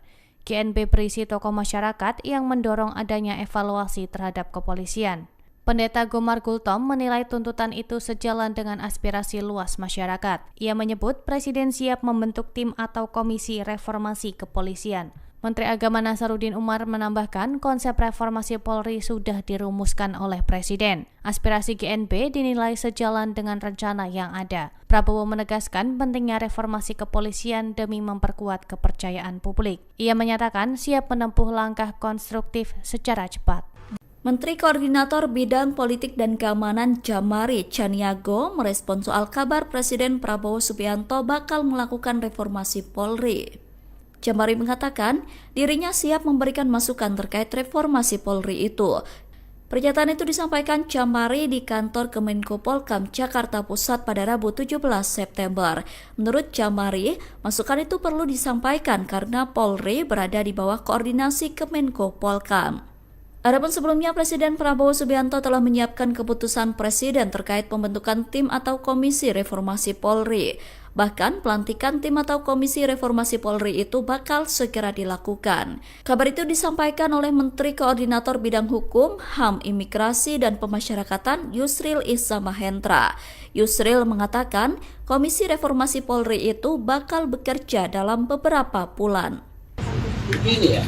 GNB berisi tokoh masyarakat yang mendorong adanya evaluasi terhadap kepolisian. Pendeta Gomar Gultom menilai tuntutan itu sejalan dengan aspirasi luas masyarakat. Ia menyebut Presiden siap membentuk tim atau komisi reformasi kepolisian. Menteri Agama Nasaruddin Umar menambahkan konsep reformasi Polri sudah dirumuskan oleh Presiden. Aspirasi GNB dinilai sejalan dengan rencana yang ada. Prabowo menegaskan pentingnya reformasi kepolisian demi memperkuat kepercayaan publik. Ia menyatakan siap menempuh langkah konstruktif secara cepat. Menteri Koordinator Bidang Politik dan Keamanan Jamari Chaniago merespon soal kabar Presiden Prabowo Subianto bakal melakukan reformasi Polri. Jamari mengatakan dirinya siap memberikan masukan terkait reformasi Polri itu. Pernyataan itu disampaikan Jamari di kantor Kemenko Polkam Jakarta Pusat pada Rabu 17 September. Menurut Jamari, masukan itu perlu disampaikan karena Polri berada di bawah koordinasi Kemenko Polkam. Adapun sebelumnya, Presiden Prabowo Subianto telah menyiapkan keputusan Presiden terkait pembentukan tim atau komisi reformasi Polri. Bahkan, pelantikan tim atau komisi reformasi Polri itu bakal segera dilakukan. Kabar itu disampaikan oleh Menteri Koordinator Bidang Hukum, HAM, Imigrasi, dan Pemasyarakatan Yusril Issa Mahendra. Yusril mengatakan, komisi reformasi Polri itu bakal bekerja dalam beberapa bulan. Begini ya,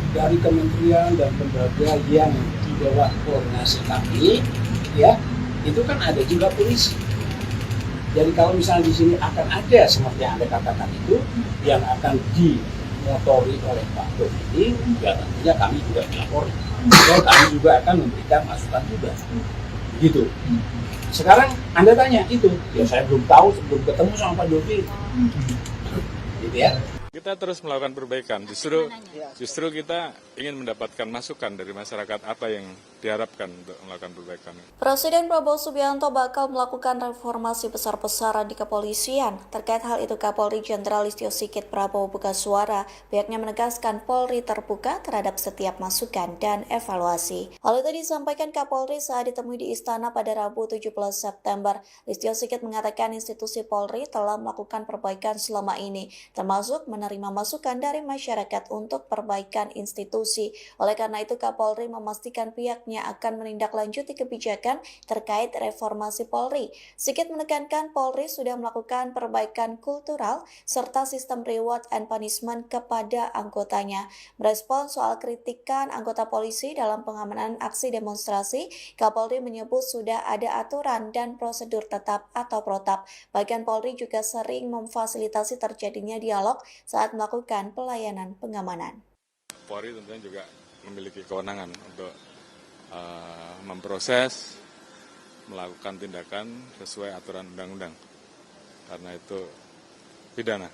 dari kementerian dan lembaga yang di bawah koordinasi kami, ya, itu kan ada juga polisi. Jadi kalau misalnya di sini akan ada seperti yang Anda katakan itu, yang akan dimotori oleh Pak Dodi, ya tentunya kami juga melapori. Dan kami juga akan memberikan masukan juga. Begitu. Sekarang Anda tanya itu, ya saya belum tahu sebelum ketemu sama Pak Dodi. Gitu ya. Kita terus melakukan perbaikan. Justru kita ingin mendapatkan masukan dari masyarakat apa yang diharapkan untuk melakukan perbaikan. Presiden Prabowo Subianto bakal melakukan reformasi besar-besaran di kepolisian. Terkait hal itu, Kapolri Jenderal Listio Sigit Prabowo buka suara. Pihaknya menegaskan Polri terbuka terhadap setiap masukan dan evaluasi. Hal itu disampaikan Kapolri saat ditemui di Istana pada Rabu 17 September. Listio Sigit mengatakan institusi Polri telah melakukan perbaikan selama ini, termasuk menerima masukan dari masyarakat untuk perbaikan institusi. Oleh karena itu, Kapolri memastikan pihaknya pihaknya akan menindaklanjuti kebijakan terkait reformasi Polri. Sigit menekankan Polri sudah melakukan perbaikan kultural serta sistem reward and punishment kepada anggotanya. Merespons soal kritikan anggota polisi dalam pengamanan aksi demonstrasi, Kapolri menyebut sudah ada aturan dan prosedur tetap atau protap. Bahkan Polri juga sering memfasilitasi terjadinya dialog saat melakukan pelayanan pengamanan. Polri tentunya juga memiliki kewenangan untuk memproses, melakukan tindakan sesuai aturan undang-undang. Karena itu pidana.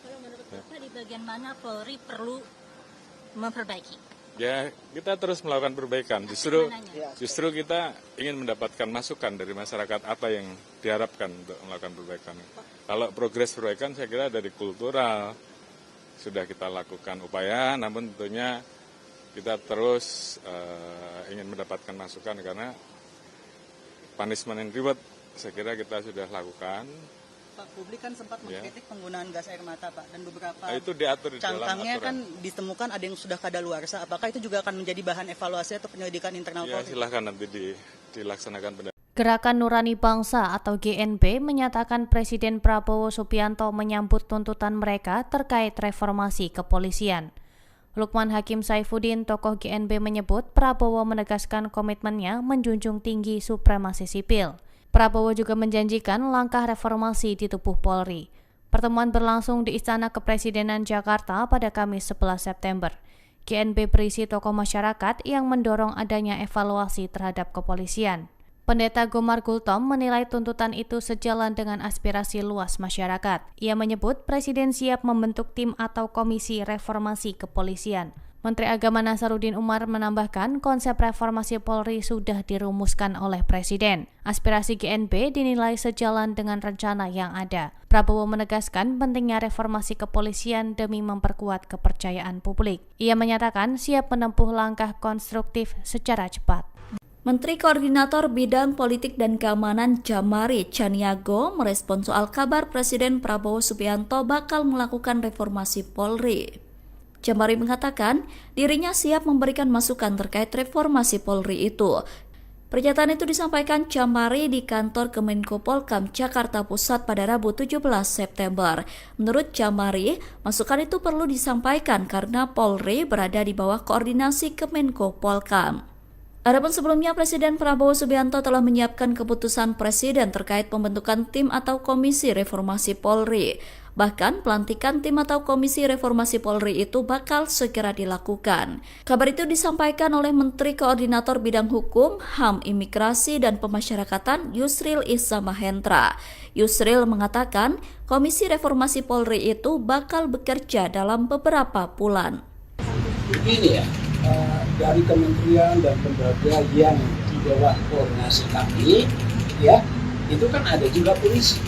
Kalau menurut Bapak di bagian mana Polri perlu memperbaiki? Ya, kita terus melakukan perbaikan. Justru kita ingin mendapatkan masukan dari masyarakat apa yang diharapkan untuk melakukan perbaikan. Kalau progres perbaikan saya kira dari kultural sudah kita lakukan upaya, namun tentunya kita terus ingin mendapatkan masukan karena punishment and reward saya kira kita sudah lakukan. Pak, publik kan sempat mengkritik penggunaan gas air mata, Pak, dan beberapa itu diatur di dalam cangkangnya aturan. kan ditemukan ada yang sudah kadaluarsa. Apakah itu juga akan menjadi bahan evaluasi atau penyelidikan internal Ya, Polri? silahkan nanti dilaksanakan. Gerakan Nurani Bangsa atau GNB menyatakan Presiden Prabowo Subianto menyambut tuntutan mereka terkait reformasi kepolisian. Lukman Hakim Saifuddin, tokoh GNB menyebut Prabowo menegaskan komitmennya menjunjung tinggi supremasi sipil. Prabowo juga menjanjikan langkah reformasi di tubuh Polri. Pertemuan berlangsung di Istana Kepresidenan Jakarta pada Kamis 11 September. GNB berisi tokoh masyarakat yang mendorong adanya evaluasi terhadap kepolisian. Pendeta Gomar Gultom menilai tuntutan itu sejalan dengan aspirasi luas masyarakat. Ia menyebut Presiden siap membentuk tim atau komisi reformasi kepolisian. Menteri Agama Nasaruddin Umar menambahkan konsep reformasi Polri sudah dirumuskan oleh Presiden. Aspirasi GNB dinilai sejalan dengan rencana yang ada. Prabowo menegaskan pentingnya reformasi kepolisian demi memperkuat kepercayaan publik. Ia menyatakan siap menempuh langkah konstruktif secara cepat. Menteri Koordinator Bidang Politik dan Keamanan Jamari Chaniago merespons soal kabar Presiden Prabowo Subianto bakal melakukan reformasi Polri. Jamari mengatakan dirinya siap memberikan masukan terkait reformasi Polri itu. Pernyataan itu disampaikan Jamari di kantor Kemenko Polkam Jakarta Pusat pada Rabu 17 September. Menurut Jamari, masukan itu perlu disampaikan karena Polri berada di bawah koordinasi Kemenko Polkam. Adapun sebelumnya Presiden Prabowo Subianto telah menyiapkan keputusan Presiden terkait pembentukan tim atau komisi reformasi Polri. Bahkan pelantikan tim atau komisi reformasi Polri itu bakal segera dilakukan. Kabar itu disampaikan oleh Menteri Koordinator Bidang Hukum, HAM, Imigrasi, dan Pemasyarakatan Yusril Iza Mahendra. Yusril mengatakan komisi reformasi Polri itu bakal bekerja dalam beberapa bulan. Begini ya, dari kementerian dan lembaga yang di bawah koordinasi kami, ya itu kan ada juga polisi.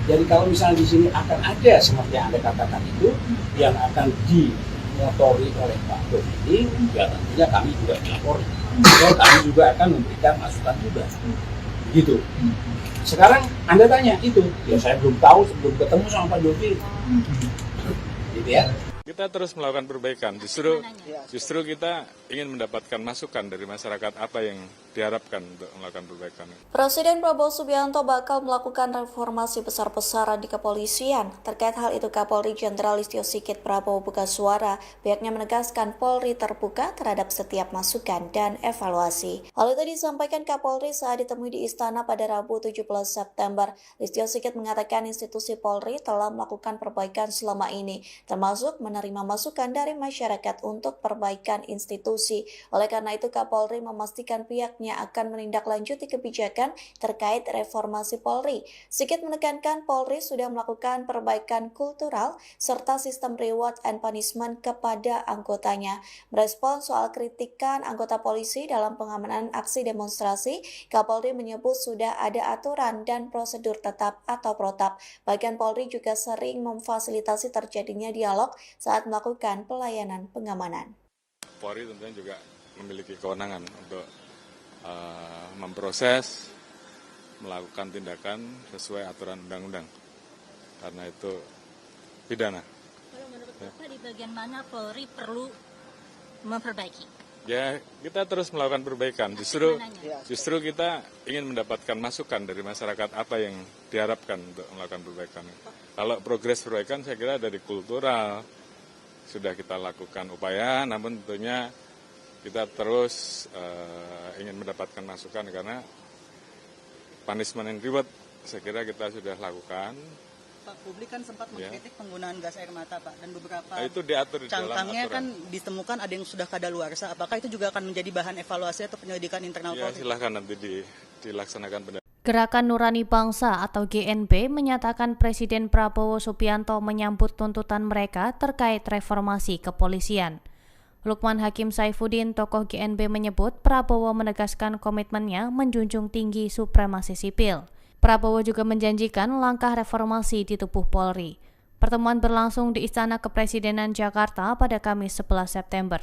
Jadi kalau misalnya di sini akan ada seperti yang Anda katakan itu yang akan dimotori oleh Pak Dodi, ya tentunya kami juga melapori. Dan kami juga akan memberikan masukan juga. Begitu. Sekarang Anda tanya itu, ya saya belum tahu sebelum ketemu sama Pak Dodi. Gitu ya. Kita terus melakukan perbaikan. Justru kita ingin mendapatkan masukan dari masyarakat apa yang diharapkan untuk melakukan perbaikan. Presiden Prabowo Subianto bakal melakukan reformasi besar-besaran di kepolisian. Terkait hal itu, Kapolri Jenderal Listio Sigit Prabowo buka suara. Pihaknya menegaskan Polri terbuka terhadap setiap masukan dan evaluasi. Hal itu disampaikan Kapolri saat ditemui di Istana pada Rabu 17 September. Listio Sigit mengatakan institusi Polri telah melakukan perbaikan selama ini, termasuk menerima masukan dari masyarakat untuk perbaikan institusi. Oleh karena itu, Kapolri memastikan pihaknya akan menindaklanjuti kebijakan terkait reformasi Polri. Sigit menekankan Polri sudah melakukan perbaikan kultural serta sistem reward and punishment kepada anggotanya. Merespons soal kritikan anggota polisi dalam pengamanan aksi demonstrasi, Kapolri menyebut sudah ada aturan dan prosedur tetap atau protap. Bahkan Polri juga sering memfasilitasi terjadinya dialog saat melakukan pelayanan pengamanan. Polri tentunya juga memiliki kewenangan untuk memproses, melakukan tindakan sesuai aturan undang-undang. Karena itu pidana. Kalau menurut Bapak di bagian mana Polri perlu memperbaiki? Ya, kita terus melakukan perbaikan. Justru kita ingin mendapatkan masukan dari masyarakat apa yang diharapkan untuk melakukan perbaikan. Kalau progres perbaikan saya kira dari kultural sudah kita lakukan upaya, namun tentunya kita terus ingin mendapatkan masukan karena punishment and reward saya kira kita sudah lakukan. Pak, publik kan sempat mengkritik penggunaan gas air mata, Pak, dan beberapa Itu diatur di dalam cangkangnya aturan. kan ditemukan ada yang sudah kadaluarsa. Apakah itu juga akan menjadi bahan evaluasi atau penyelidikan internal Ya, Polri? silahkan nanti dilaksanakan Gerakan Nurani Bangsa atau GNB menyatakan Presiden Prabowo Subianto menyambut tuntutan mereka terkait reformasi kepolisian. Lukman Hakim Saifuddin, tokoh GNB menyebut Prabowo menegaskan komitmennya menjunjung tinggi supremasi sipil. Prabowo juga menjanjikan langkah reformasi di tubuh Polri. Pertemuan berlangsung di Istana Kepresidenan Jakarta pada Kamis 11 September.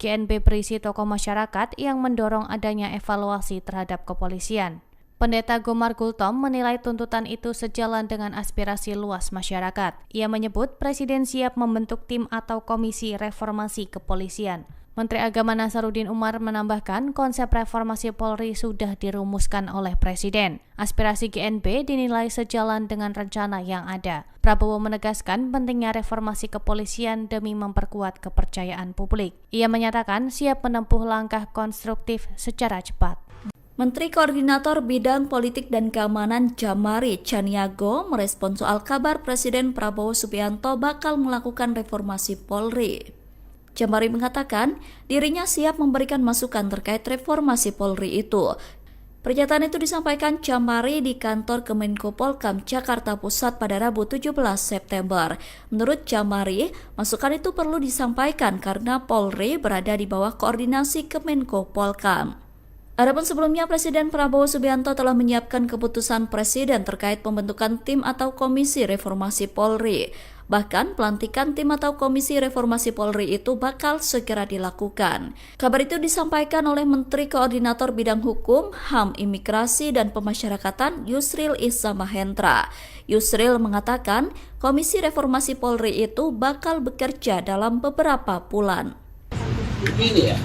GNB berisi tokoh masyarakat yang mendorong adanya evaluasi terhadap kepolisian. Pendeta Gomar Gultom menilai tuntutan itu sejalan dengan aspirasi luas masyarakat. Ia menyebut Presiden siap membentuk tim atau komisi reformasi kepolisian. Menteri Agama Nasaruddin Umar menambahkan konsep reformasi Polri sudah dirumuskan oleh Presiden. Aspirasi GNB dinilai sejalan dengan rencana yang ada. Prabowo menegaskan pentingnya reformasi kepolisian demi memperkuat kepercayaan publik. Ia menyatakan siap menempuh langkah konstruktif secara cepat. Menteri Koordinator Bidang Politik dan Keamanan Jamari Chaniago merespon soal kabar Presiden Prabowo Subianto bakal melakukan reformasi Polri. Jamari mengatakan dirinya siap memberikan masukan terkait reformasi Polri itu. Pernyataan itu disampaikan Jamari di kantor Kemenko Polkam Jakarta Pusat pada Rabu 17 September. Menurut Jamari, masukan itu perlu disampaikan karena Polri berada di bawah koordinasi Kemenko Polkam. Adapun sebelumnya Presiden Prabowo Subianto telah menyiapkan keputusan Presiden terkait pembentukan tim atau komisi reformasi Polri. Bahkan pelantikan tim atau komisi reformasi Polri itu bakal segera dilakukan. Kabar itu disampaikan oleh Menteri Koordinator Bidang Hukum, HAM, Imigrasi, dan Pemasyarakatan Yusril Iza Mahendra. Yusril mengatakan komisi reformasi Polri itu bakal bekerja dalam beberapa bulan. Begini ya,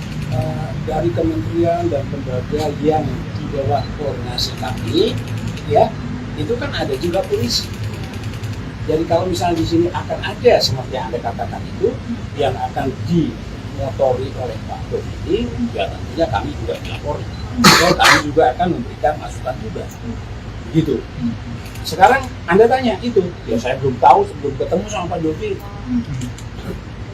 dari kementerian dan lembaga yang di bawah koordinasi kami, ya itu kan ada juga polisi. Jadi kalau misalnya di sini akan ada seperti yang Anda katakan itu yang akan dimotori oleh Pak Dodi, ya tentunya kami juga dilapori. Dan kami juga akan memberikan masukan juga. Gitu. Sekarang Anda tanya itu, ya saya belum tahu sebelum ketemu sama Pak Dodi.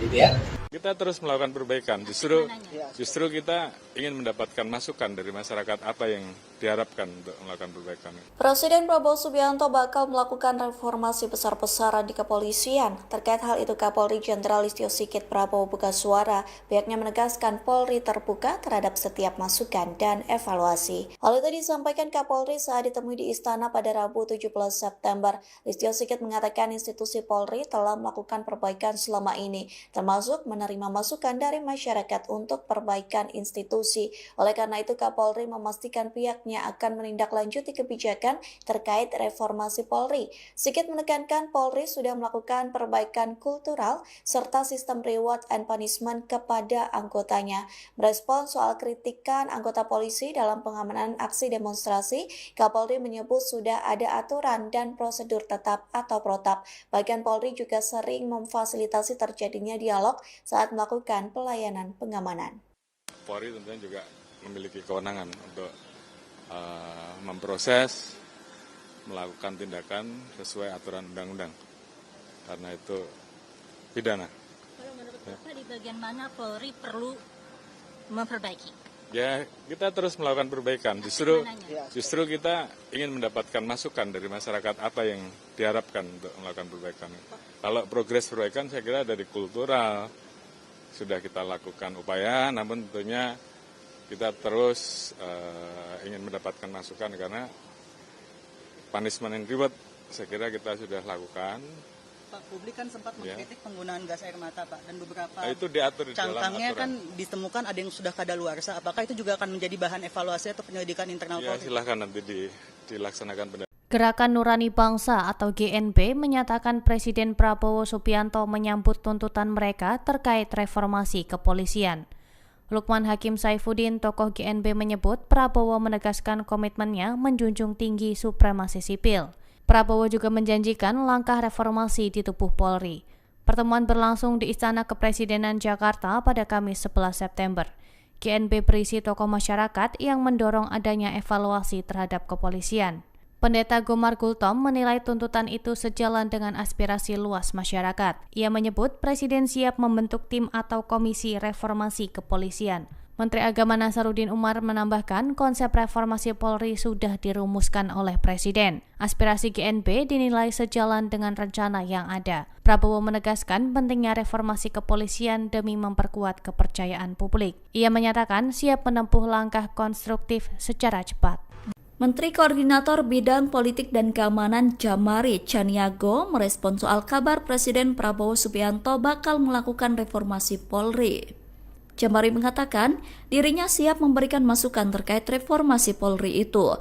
Gitu ya. Kita terus melakukan perbaikan. Justru kita ingin mendapatkan masukan dari masyarakat apa yang diharapkan untuk melakukan perbaikan. Presiden Prabowo Subianto bakal melakukan reformasi besar-besaran di kepolisian. Terkait hal itu, Kapolri Jenderal Listio Sigit Prabowo buka suara. Pihaknya menegaskan Polri terbuka terhadap setiap masukan dan evaluasi. Hal itu disampaikan Kapolri saat ditemui di Istana pada Rabu 17 September. Listio Sigit mengatakan institusi Polri telah melakukan perbaikan selama ini, termasuk menerima masukan dari masyarakat untuk perbaikan institusi. Oleh karena itu, Kapolri memastikan pihaknya akan menindaklanjuti kebijakan terkait reformasi Polri. Sigit menekankan Polri sudah melakukan perbaikan kultural serta sistem reward and punishment kepada anggotanya. Merespon soal kritikan anggota polisi dalam pengamanan aksi demonstrasi, Kapolri menyebut sudah ada aturan dan prosedur tetap atau protap. Bahkan Polri juga sering memfasilitasi terjadinya dialog saat melakukan pelayanan pengamanan. Polri tentunya juga memiliki kewenangan untuk memproses, melakukan tindakan sesuai aturan undang-undang. Karena itu pidana. Kalau menurut Bapak di bagian mana Polri perlu memperbaiki? Ya, kita terus melakukan perbaikan. Justru kita ingin mendapatkan masukan dari masyarakat apa yang diharapkan untuk melakukan perbaikan. Kalau progres perbaikan saya kira dari kultural sudah kita lakukan upaya, namun tentunya kita terus ingin mendapatkan masukan karena punishment and reward saya kira kita sudah lakukan. Pak, publik kan sempat mengkritik penggunaan gas air mata, Pak, dan beberapa Itu diatur di dalam cangkangnya aturan. kan ditemukan ada yang sudah kadaluarsa. Apakah itu juga akan menjadi bahan evaluasi atau penyelidikan internal Ya, Polri? silahkan nanti dilaksanakan. Gerakan Nurani Bangsa atau GNB menyatakan Presiden Prabowo Subianto menyambut tuntutan mereka terkait reformasi kepolisian. Lukman Hakim Saifuddin, tokoh GNB, menyebut Prabowo menegaskan komitmennya menjunjung tinggi supremasi sipil. Prabowo juga menjanjikan langkah reformasi di tubuh Polri. Pertemuan berlangsung di Istana Kepresidenan Jakarta pada Kamis 11 September. GNB berisi tokoh masyarakat yang mendorong adanya evaluasi terhadap kepolisian. Pendeta Gomar Gultom menilai tuntutan itu sejalan dengan aspirasi luas masyarakat. Ia menyebut Presiden siap membentuk tim atau komisi reformasi kepolisian. Menteri Agama Nasaruddin Umar menambahkan konsep reformasi Polri sudah dirumuskan oleh Presiden. Aspirasi GNB dinilai sejalan dengan rencana yang ada. Prabowo menegaskan pentingnya reformasi kepolisian demi memperkuat kepercayaan publik. Ia menyatakan siap menempuh langkah konstruktif secara cepat. Menteri Koordinator Bidang Politik dan Keamanan Jamari Chaniago merespon soal kabar Presiden Prabowo Subianto bakal melakukan reformasi Polri. Jamari mengatakan dirinya siap memberikan masukan terkait reformasi Polri itu.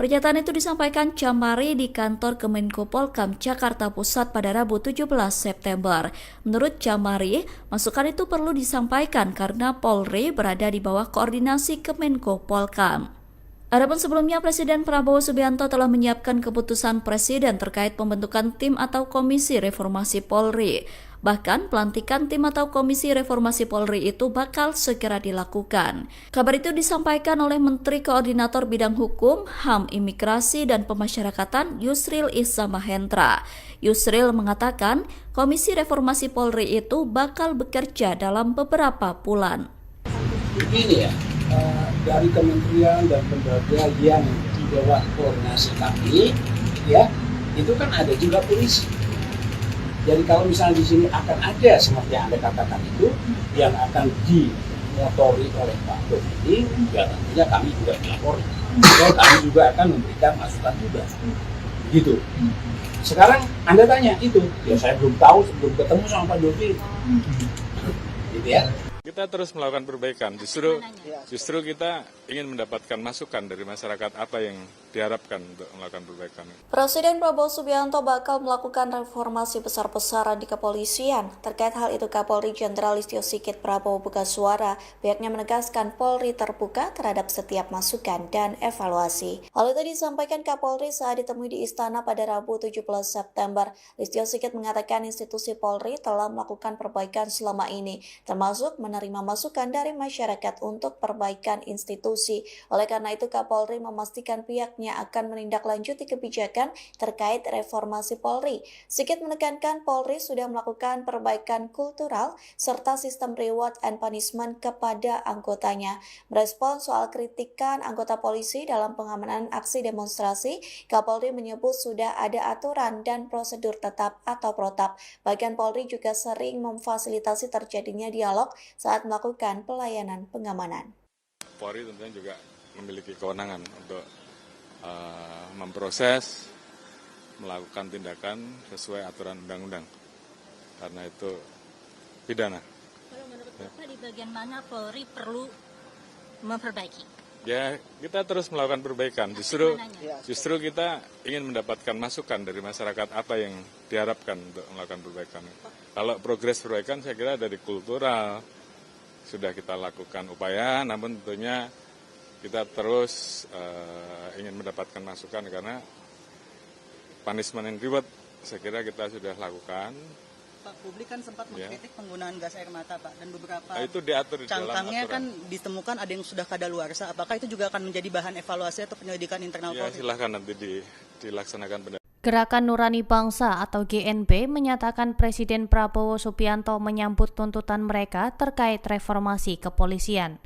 Pernyataan itu disampaikan Jamari di kantor Kemenko Polkam Jakarta Pusat pada Rabu 17 September. Menurut Jamari, masukan itu perlu disampaikan karena Polri berada di bawah koordinasi Kemenko Polkam. Adapun sebelumnya, Presiden Prabowo Subianto telah menyiapkan keputusan Presiden terkait pembentukan tim atau komisi reformasi Polri. Bahkan, pelantikan tim atau komisi reformasi Polri itu bakal segera dilakukan. Kabar itu disampaikan oleh Menteri Koordinator Bidang Hukum, HAM, Imigrasi, dan Pemasyarakatan Yusril Issa Mahendra. Yusril mengatakan, komisi reformasi Polri itu bakal bekerja dalam beberapa bulan. Begini ya, dari kementerian dan lembaga yang di bawah koordinasi kami, ya, itu kan ada juga polisi. Jadi kalau misalnya di sini akan ada seperti yang Anda katakan itu, yang akan dimotori oleh Pak Dodi, ya tentunya kami juga dilapori. Ya, kami juga akan memberikan masukan juga. Gitu. Sekarang Anda tanya itu, ya saya belum tahu, belum ketemu sama Pak Dodi. Gitu ya. Kita terus melakukan perbaikan. Justru kita ingin mendapatkan masukan dari masyarakat apa yang diharapkan untuk melakukan perbaikan. Presiden Prabowo Subianto bakal melakukan reformasi besar-besaran di kepolisian. Terkait hal itu, Kapolri Jenderal Listio Sigit Prabowo buka suara. Pihaknya menegaskan Polri terbuka terhadap setiap masukan dan evaluasi. Hal itu disampaikan Kapolri saat ditemui di Istana pada Rabu 17 September. Listio Sigit mengatakan institusi Polri telah melakukan perbaikan selama ini, termasuk menerima masukan dari masyarakat untuk perbaikan institusi. Oleh karena itu, Kapolri memastikan pihaknya akan menindaklanjuti kebijakan terkait reformasi Polri. Sigit menekankan Polri sudah melakukan perbaikan kultural serta sistem reward and punishment kepada anggotanya. Merespons soal kritikan anggota polisi dalam pengamanan aksi demonstrasi, Kapolri menyebut sudah ada aturan dan prosedur tetap atau protap. Bahkan Polri juga sering memfasilitasi terjadinya dialog saat melakukan pelayanan pengamanan. Polri tentunya juga memiliki kewenangan untuk memproses, melakukan tindakan sesuai aturan undang-undang. Karena itu pidana. Kalau menurut Bapak di bagian mana Polri perlu memperbaiki? Ya, kita terus melakukan perbaikan. Justru kita ingin mendapatkan masukan dari masyarakat apa yang diharapkan untuk melakukan perbaikan. Kalau progres perbaikan saya kira dari kultural sudah kita lakukan upaya, namun tentunya kita terus ingin mendapatkan masukan karena punishment and reward saya kira kita sudah lakukan. Pak, publik kan sempat mengkritik penggunaan gas air mata, Pak, dan beberapa itu diatur di dalam cangkangnya aturan. kan ditemukan ada yang sudah kadaluarsa. Apakah itu juga akan menjadi bahan evaluasi atau penyelidikan internal Ya, Polri? silahkan nanti dilaksanakan pendapat. Gerakan Nurani Bangsa atau GNB menyatakan Presiden Prabowo Subianto menyambut tuntutan mereka terkait reformasi kepolisian.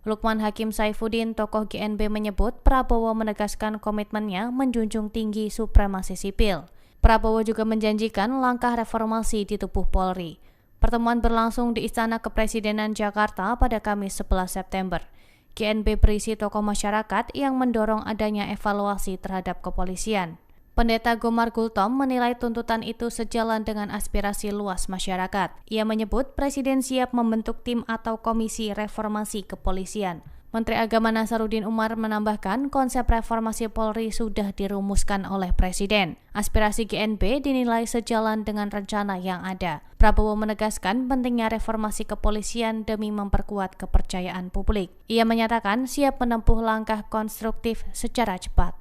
Lukman Hakim Saifuddin, tokoh GNB, menyebut Prabowo menegaskan komitmennya menjunjung tinggi supremasi sipil. Prabowo juga menjanjikan langkah reformasi di tubuh Polri. Pertemuan berlangsung di Istana Kepresidenan Jakarta pada Kamis 11 September. GNB berisi tokoh masyarakat yang mendorong adanya evaluasi terhadap kepolisian. Pendeta Gomar Gultom menilai tuntutan itu sejalan dengan aspirasi luas masyarakat. Ia menyebut Presiden siap membentuk tim atau komisi reformasi kepolisian. Menteri Agama Nasaruddin Umar menambahkan konsep reformasi Polri sudah dirumuskan oleh Presiden. Aspirasi GNB dinilai sejalan dengan rencana yang ada. Prabowo menegaskan pentingnya reformasi kepolisian demi memperkuat kepercayaan publik. Ia menyatakan siap menempuh langkah konstruktif secara cepat.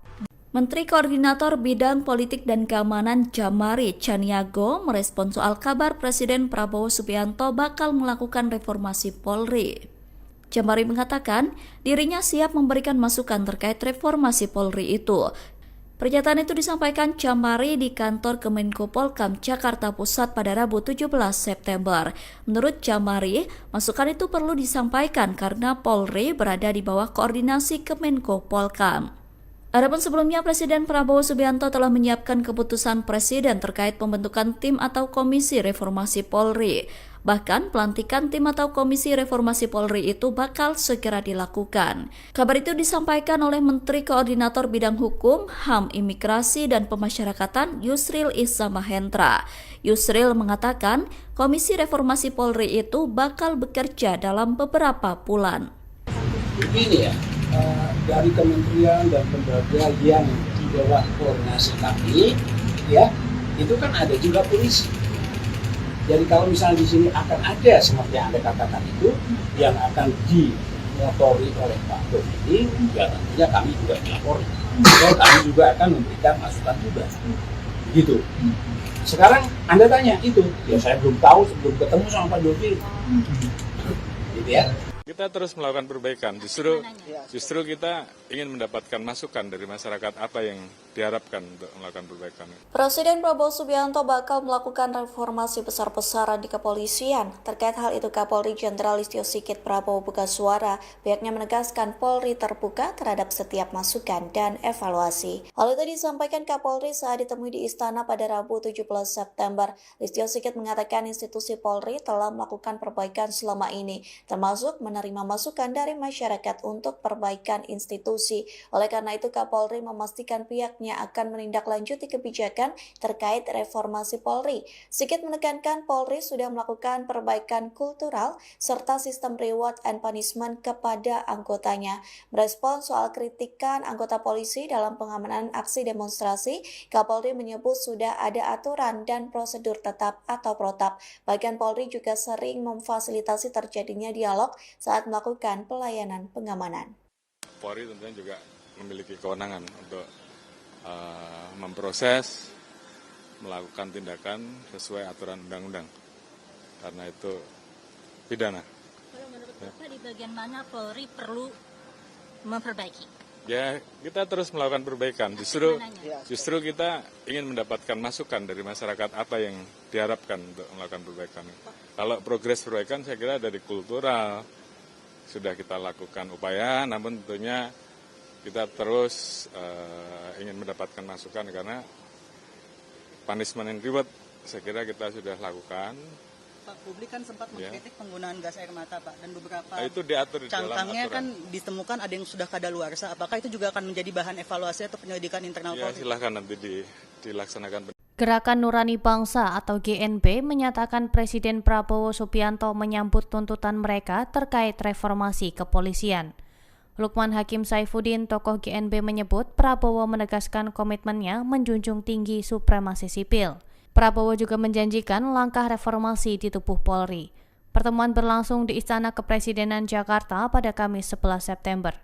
Menteri Koordinator Bidang Politik dan Keamanan Jamari Caniago merespons soal kabar Presiden Prabowo Subianto bakal melakukan reformasi Polri. Jamari mengatakan dirinya siap memberikan masukan terkait reformasi Polri itu. Pernyataan itu disampaikan Jamari di kantor Kemenko Polkam Jakarta Pusat pada Rabu 17 September. Menurut Jamari, masukan itu perlu disampaikan karena Polri berada di bawah koordinasi Kemenko Polkam. Adapun sebelumnya Presiden Prabowo Subianto telah menyiapkan keputusan Presiden terkait pembentukan tim atau komisi reformasi Polri. Bahkan pelantikan tim atau komisi reformasi Polri itu bakal segera dilakukan. Kabar itu disampaikan oleh Menteri Koordinator Bidang Hukum, HAM, Imigrasi, dan Pemasyarakatan Yusril Issa Mahendra. Yusril mengatakan komisi reformasi Polri itu bakal bekerja dalam beberapa bulan. Begini ya, dari kementerian dan lembaga yang di bawah koordinasi kami, ya, itu kan ada juga polisi. Jadi kalau misalnya di sini akan ada seperti yang Anda katakan itu yang akan dimotori oleh Pak Dodi, ya tentunya kami juga dilapori. Dan kami juga akan memberikan masukan juga. Begitu. Sekarang Anda tanya itu, ya saya belum tahu sebelum ketemu sama Pak Dodi. Gitu ya. Kita terus melakukan perbaikan. Justru kita ingin mendapatkan masukan dari masyarakat apa yang diharapkan untuk melakukan perbaikan. Presiden Prabowo Subianto bakal melakukan reformasi besar-besaran di kepolisian. Terkait hal itu, Kapolri Jenderal Listio Sigit Prabowo buka suara. Pihaknya menegaskan Polri terbuka terhadap setiap masukan dan evaluasi. Hal itu disampaikan Kapolri saat ditemui di Istana pada Rabu 17 September. Listio Sigit mengatakan institusi Polri telah melakukan perbaikan selama ini, termasuk menerima masukan dari masyarakat untuk perbaikan institusi. Oleh karena itu, Kapolri memastikan pihaknya akan menindaklanjuti kebijakan terkait reformasi Polri. Sigit menekankan Polri sudah melakukan perbaikan kultural serta sistem reward and punishment kepada anggotanya. Merespons soal kritikan anggota polisi dalam pengamanan aksi demonstrasi, Kapolri menyebut sudah ada aturan dan prosedur tetap atau protap. Bahkan Polri juga sering memfasilitasi terjadinya dialog saat melakukan pelayanan pengamanan. Polri tentunya juga memiliki kewenangan untuk memproses, melakukan tindakan sesuai aturan undang-undang. Karena itu pidana. Kalau menurut Bapak di bagian mana Polri perlu memperbaiki? Ya, kita terus melakukan perbaikan. Justru kita ingin mendapatkan masukan dari masyarakat apa yang diharapkan untuk melakukan perbaikan. Kalau progres perbaikan saya kira dari kultural sudah kita lakukan upaya, namun tentunya kita terus ingin mendapatkan masukan karena punishment and reward saya kira kita sudah lakukan. Pak, publik kan sempat mengkritik penggunaan gas air mata, Pak, dan beberapa itu diatur di dalam cangkangnya aturan. kan ditemukan ada yang sudah kadaluarsa. Apakah itu juga akan menjadi bahan evaluasi atau penyelidikan internal Ya, Polri? silahkan nanti dilaksanakan. Gerakan Nurani Bangsa atau GNB menyatakan Presiden Prabowo Subianto menyambut tuntutan mereka terkait reformasi kepolisian. Lukman Hakim Saifuddin, tokoh GNB, menyebut Prabowo menegaskan komitmennya menjunjung tinggi supremasi sipil. Prabowo juga menjanjikan langkah reformasi di tubuh Polri. Pertemuan berlangsung di Istana Kepresidenan Jakarta pada Kamis 11 September.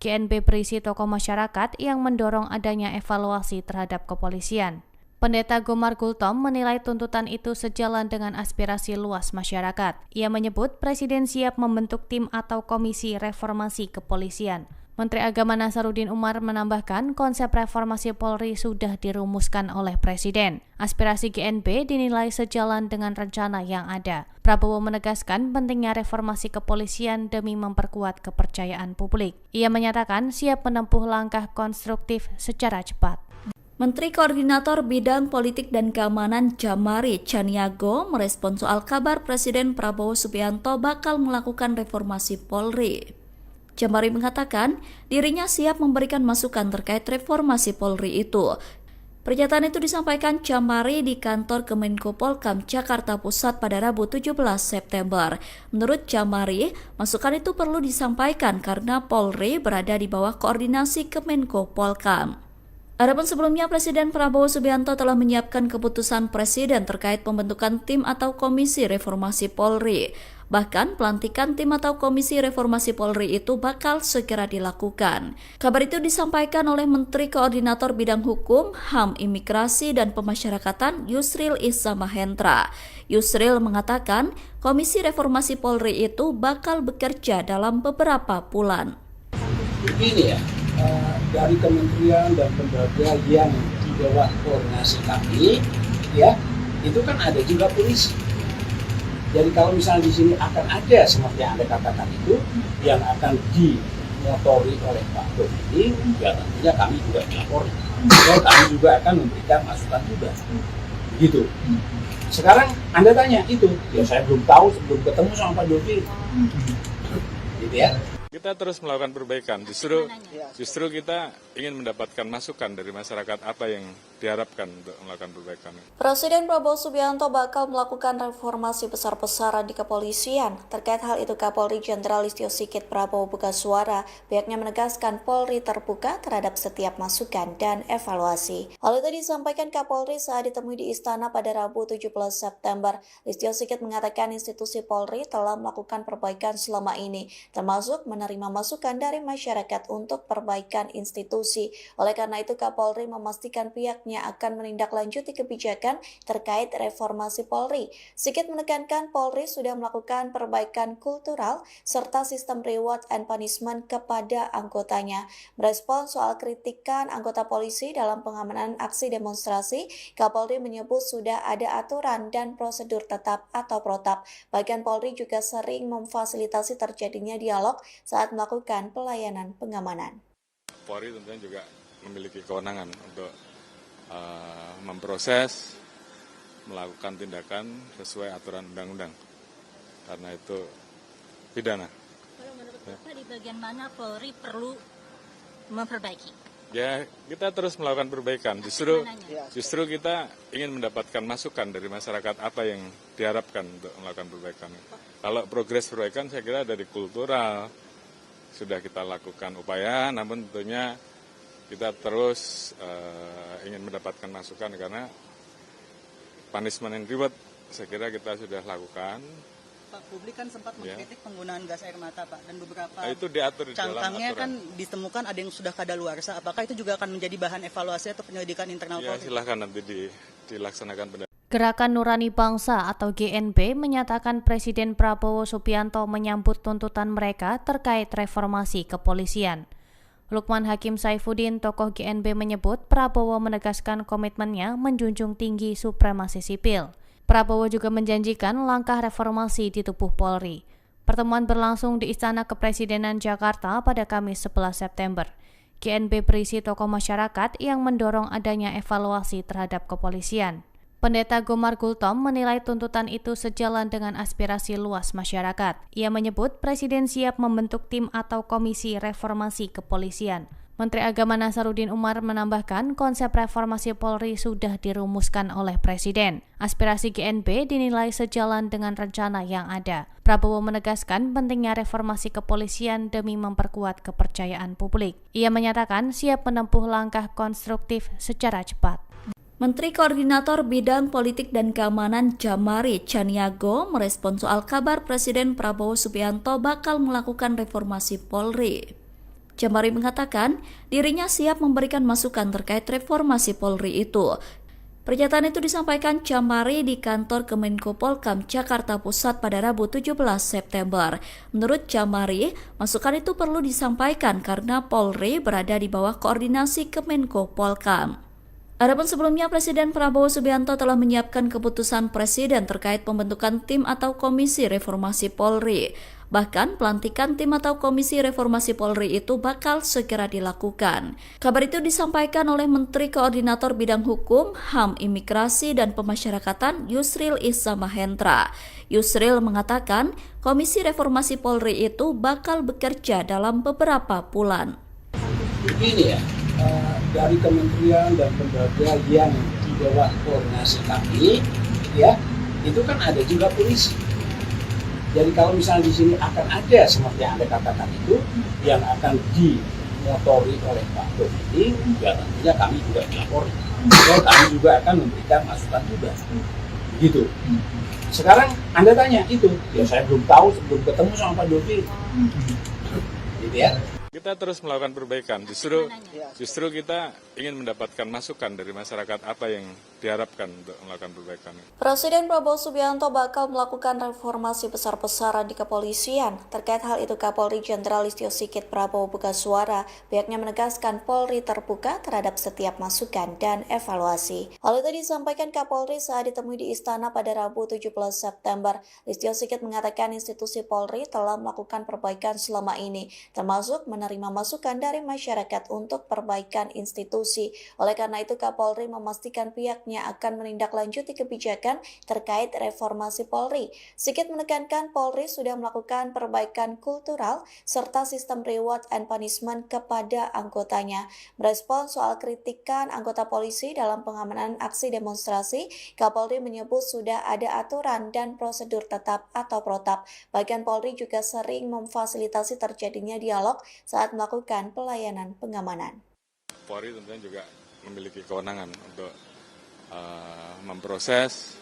GNB berisi tokoh masyarakat yang mendorong adanya evaluasi terhadap kepolisian. Pendeta Gomar Gultom menilai tuntutan itu sejalan dengan aspirasi luas masyarakat. Ia menyebut Presiden siap membentuk tim atau komisi reformasi kepolisian. Menteri Agama Nasaruddin Umar menambahkan konsep reformasi Polri sudah dirumuskan oleh Presiden. Aspirasi GNB dinilai sejalan dengan rencana yang ada. Prabowo menegaskan pentingnya reformasi kepolisian demi memperkuat kepercayaan publik. Ia menyatakan siap menempuh langkah konstruktif secara cepat. Menteri Koordinator Bidang Politik dan Keamanan Jamari Caniago merespons soal kabar Presiden Prabowo Subianto bakal melakukan reformasi Polri. Jamari mengatakan dirinya siap memberikan masukan terkait reformasi Polri itu. Pernyataan itu disampaikan Jamari di kantor Kemenko Polkam Jakarta Pusat pada Rabu 17 September. Menurut Jamari, masukan itu perlu disampaikan karena Polri berada di bawah koordinasi Kemenko Polkam. Adapun sebelumnya, Presiden Prabowo Subianto telah menyiapkan keputusan Presiden terkait pembentukan tim atau Komisi Reformasi Polri. Bahkan, pelantikan tim atau Komisi Reformasi Polri itu bakal segera dilakukan. Kabar itu disampaikan oleh Menteri Koordinator Bidang Hukum, HAM, Imigrasi, dan Pemasyarakatan Yusril Iza Mahendra. Yusril mengatakan, Komisi Reformasi Polri itu bakal bekerja dalam beberapa bulan. Begini ya, dari kementerian dan lembaga yang di bawah koordinasi kami, ya, itu kan ada juga polisi. Jadi kalau misalnya di sini akan ada seperti yang Anda katakan itu yang akan dimotori oleh Pak Dodi, ya tentunya kami juga melapori. Dan kami juga akan memberikan masukan juga. Begitu. Sekarang Anda tanya itu, ya saya belum tahu sebelum ketemu sama Pak Dodi. Gitu ya. Kita terus melakukan perbaikan. Justru kita ingin mendapatkan masukan dari masyarakat apa yang diharapkan untuk melakukan perbaikan. Presiden Prabowo Subianto bakal melakukan reformasi besar-besaran di kepolisian. Terkait hal itu, Kapolri Jenderal Listio Sigit Prabowo buka suara. Pihaknya menegaskan Polri terbuka terhadap setiap masukan dan evaluasi. Hal itu disampaikan Kapolri saat ditemui di Istana pada Rabu 17 September. Listio Sigit mengatakan institusi Polri telah melakukan perbaikan selama ini, termasuk menerima masukan dari masyarakat untuk perbaikan institusi. Oleh karena itu, Kapolri memastikan pihaknya akan menindaklanjuti kebijakan terkait reformasi Polri. Sigit menekankan Polri sudah melakukan perbaikan kultural serta sistem reward and punishment kepada anggotanya. Merespon soal kritikan anggota polisi dalam pengamanan aksi demonstrasi, Kapolri menyebut sudah ada aturan dan prosedur tetap atau protap. Bahkan Polri juga sering memfasilitasi terjadinya dialog saat melakukan pelayanan pengamanan. Polri tentunya juga memiliki kewenangan untuk memproses, melakukan tindakan sesuai aturan undang-undang. Karena itu pidana. Kalau menurut Bapak di bagian mana Polri perlu memperbaiki? Ya, kita terus melakukan perbaikan. Justru kita ingin mendapatkan masukan dari masyarakat apa yang diharapkan untuk melakukan perbaikan. Kalau progres perbaikan saya kira dari kultural sudah kita lakukan upaya, namun tentunya kita terus ingin mendapatkan masukan karena punishment and reward saya kira kita sudah lakukan. Pak, publik kan sempat mengkritik penggunaan gas air mata, Pak, dan beberapa itu diatur di dalam cangkangnya aturan. kan ditemukan ada yang sudah kadaluarsa. Apakah itu juga akan menjadi bahan evaluasi atau penyelidikan internal Ya, Polri? silahkan nanti dilaksanakan. Gerakan Nurani Bangsa atau GNB menyatakan Presiden Prabowo Subianto menyambut tuntutan mereka terkait reformasi kepolisian. Lukman Hakim Saifuddin, tokoh GNB, menyebut Prabowo menegaskan komitmennya menjunjung tinggi supremasi sipil. Prabowo juga menjanjikan langkah reformasi di tubuh Polri. Pertemuan berlangsung di Istana Kepresidenan Jakarta pada Kamis 11 September. GNB berisi tokoh masyarakat yang mendorong adanya evaluasi terhadap kepolisian. Pendeta Gomar Gultom menilai tuntutan itu sejalan dengan aspirasi luas masyarakat. Ia menyebut Presiden siap membentuk tim atau komisi reformasi kepolisian. Menteri Agama Nasaruddin Umar menambahkan konsep reformasi Polri sudah dirumuskan oleh Presiden. Aspirasi GNB dinilai sejalan dengan rencana yang ada. Prabowo menegaskan pentingnya reformasi kepolisian demi memperkuat kepercayaan publik. Ia menyatakan siap menempuh langkah konstruktif secara cepat. Menteri Koordinator Bidang Politik dan Keamanan Jamari Chaniago merespon soal kabar Presiden Prabowo Subianto bakal melakukan reformasi Polri. Jamari mengatakan dirinya siap memberikan masukan terkait reformasi Polri itu. Pernyataan itu disampaikan Jamari di kantor Kemenko Polkam Jakarta Pusat pada Rabu 17 September. Menurut Jamari, masukan itu perlu disampaikan karena Polri berada di bawah koordinasi Kemenko Polkam. Adapun sebelumnya, Presiden Prabowo Subianto telah menyiapkan keputusan Presiden terkait pembentukan tim atau Komisi Reformasi Polri. Bahkan, pelantikan tim atau Komisi Reformasi Polri itu bakal segera dilakukan. Kabar itu disampaikan oleh Menteri Koordinator Bidang Hukum, HAM, Imigrasi, dan Pemasyarakatan Yusril Iza Mahendra. Yusril mengatakan, Komisi Reformasi Polri itu bakal bekerja dalam beberapa bulan. Begini ya, dari kementerian dan lembaga yang di bawah koordinasi kami, ya, itu kan ada juga polisi. Jadi kalau misalnya di sini akan ada seperti yang Anda katakan itu, yang akan dimotori oleh Pak Komiti, ya tentunya kami juga dilapori. Kami juga akan memberikan masukan juga. Gitu. Sekarang Anda tanya itu, ya saya belum tahu sebelum ketemu sama Pak Dovi. Gitu ya. Kita terus melakukan perbaikan. Justru kita ingin mendapatkan masukan dari masyarakat apa yang diharapkan untuk melakukan perbaikan. Presiden Prabowo Subianto bakal melakukan reformasi besar-besaran di kepolisian. Terkait hal itu, Kapolri Jenderal Listio Sigit Prabowo buka suara. Pihaknya menegaskan Polri terbuka terhadap setiap masukan dan evaluasi. Hal itu disampaikan Kapolri saat ditemui di Istana pada Rabu 17 September. Listio Sigit mengatakan institusi Polri telah melakukan perbaikan selama ini, termasuk menerima masukan dari masyarakat untuk perbaikan institusi. Oleh karena itu, Kapolri memastikan pihaknya akan menindaklanjuti kebijakan terkait reformasi Polri. Sigit menekankan Polri sudah melakukan perbaikan kultural serta sistem reward and punishment kepada anggotanya. Merespons soal kritikan anggota polisi dalam pengamanan aksi demonstrasi, Kapolri menyebut sudah ada aturan dan prosedur tetap atau protap. Bahkan Polri juga sering memfasilitasi terjadinya dialog saat melakukan pelayanan pengamanan. Polri tentunya juga memiliki kewenangan untuk memproses,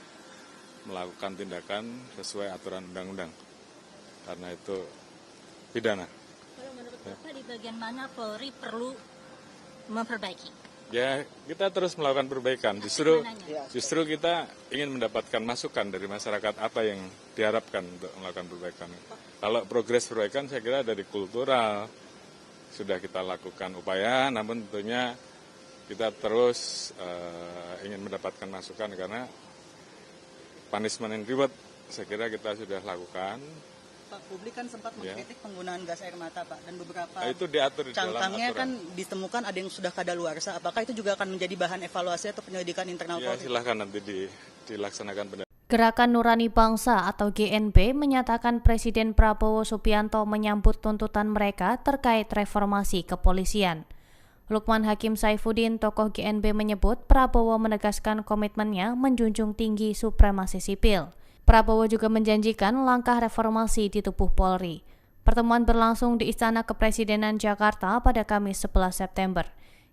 melakukan tindakan sesuai aturan undang-undang. Karena itu pidana. Kalau menurut Bapak di bagian mana Polri perlu memperbaiki? Ya, kita terus melakukan perbaikan. Justru kita ingin mendapatkan masukan dari masyarakat apa yang diharapkan untuk melakukan perbaikan. Kalau progres perbaikan saya kira dari kultural sudah kita lakukan upaya, namun tentunya kita terus ingin mendapatkan masukan karena punishment and reward saya kira kita sudah lakukan. Pak, publik kan sempat mengkritik penggunaan gas air mata, Pak, dan beberapa itu diatur di dalam cangkangnya aturan. kan ditemukan ada yang sudah kadaluarsa. Apakah itu juga akan menjadi bahan evaluasi atau penyelidikan internal Ya, Polri? silahkan nanti dilaksanakan pendapat. Gerakan Nurani Bangsa atau GNB menyatakan Presiden Prabowo Subianto menyambut tuntutan mereka terkait reformasi kepolisian. Lukman Hakim Saifuddin, tokoh GNB, menyebut Prabowo menegaskan komitmennya menjunjung tinggi supremasi sipil. Prabowo juga menjanjikan langkah reformasi di tubuh Polri. Pertemuan berlangsung di Istana Kepresidenan Jakarta pada Kamis 11 September.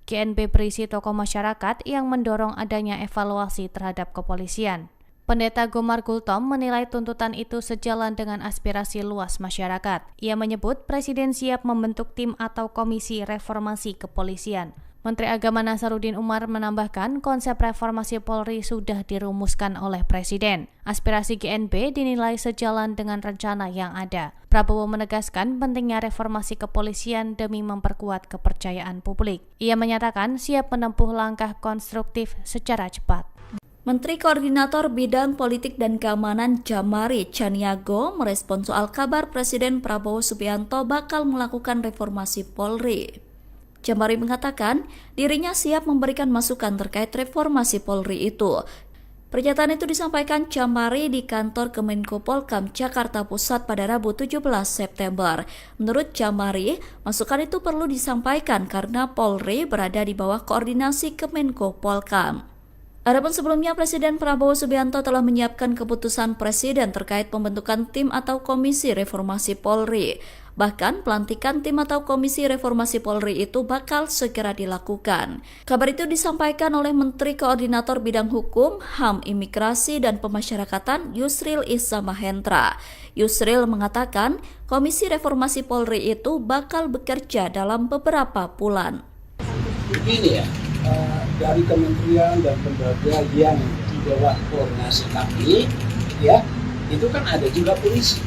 GNB berisi tokoh masyarakat yang mendorong adanya evaluasi terhadap kepolisian. Pendeta Gomar Gultom menilai tuntutan itu sejalan dengan aspirasi luas masyarakat. Ia menyebut Presiden siap membentuk tim atau komisi reformasi kepolisian. Menteri Agama Nasaruddin Umar menambahkan konsep reformasi Polri sudah dirumuskan oleh Presiden. Aspirasi GNB dinilai sejalan dengan rencana yang ada. Prabowo menegaskan pentingnya reformasi kepolisian demi memperkuat kepercayaan publik. Ia menyatakan siap menempuh langkah konstruktif secara cepat. Menteri Koordinator Bidang Politik dan Keamanan Jamari Chaniago merespon soal kabar Presiden Prabowo Subianto bakal melakukan reformasi Polri. Jamari mengatakan dirinya siap memberikan masukan terkait reformasi Polri itu. Pernyataan itu disampaikan Jamari di kantor Kemenko Polkam Jakarta Pusat pada Rabu 17 September. Menurut Jamari, masukan itu perlu disampaikan karena Polri berada di bawah koordinasi Kemenko Polkam. Adapun sebelumnya, Presiden Prabowo Subianto telah menyiapkan keputusan Presiden terkait pembentukan tim atau komisi reformasi Polri. Bahkan, pelantikan tim atau komisi reformasi Polri itu bakal segera dilakukan. Kabar itu disampaikan oleh Menteri Koordinator Bidang Hukum, HAM, Imigrasi, dan Pemasyarakatan Yusril Iza Mahendra. Yusril mengatakan, komisi reformasi Polri itu bakal bekerja dalam beberapa bulan. Begini ya, dari kementerian dan lembaga yang di bawah koordinasi kami, ya, itu kan ada juga polisi.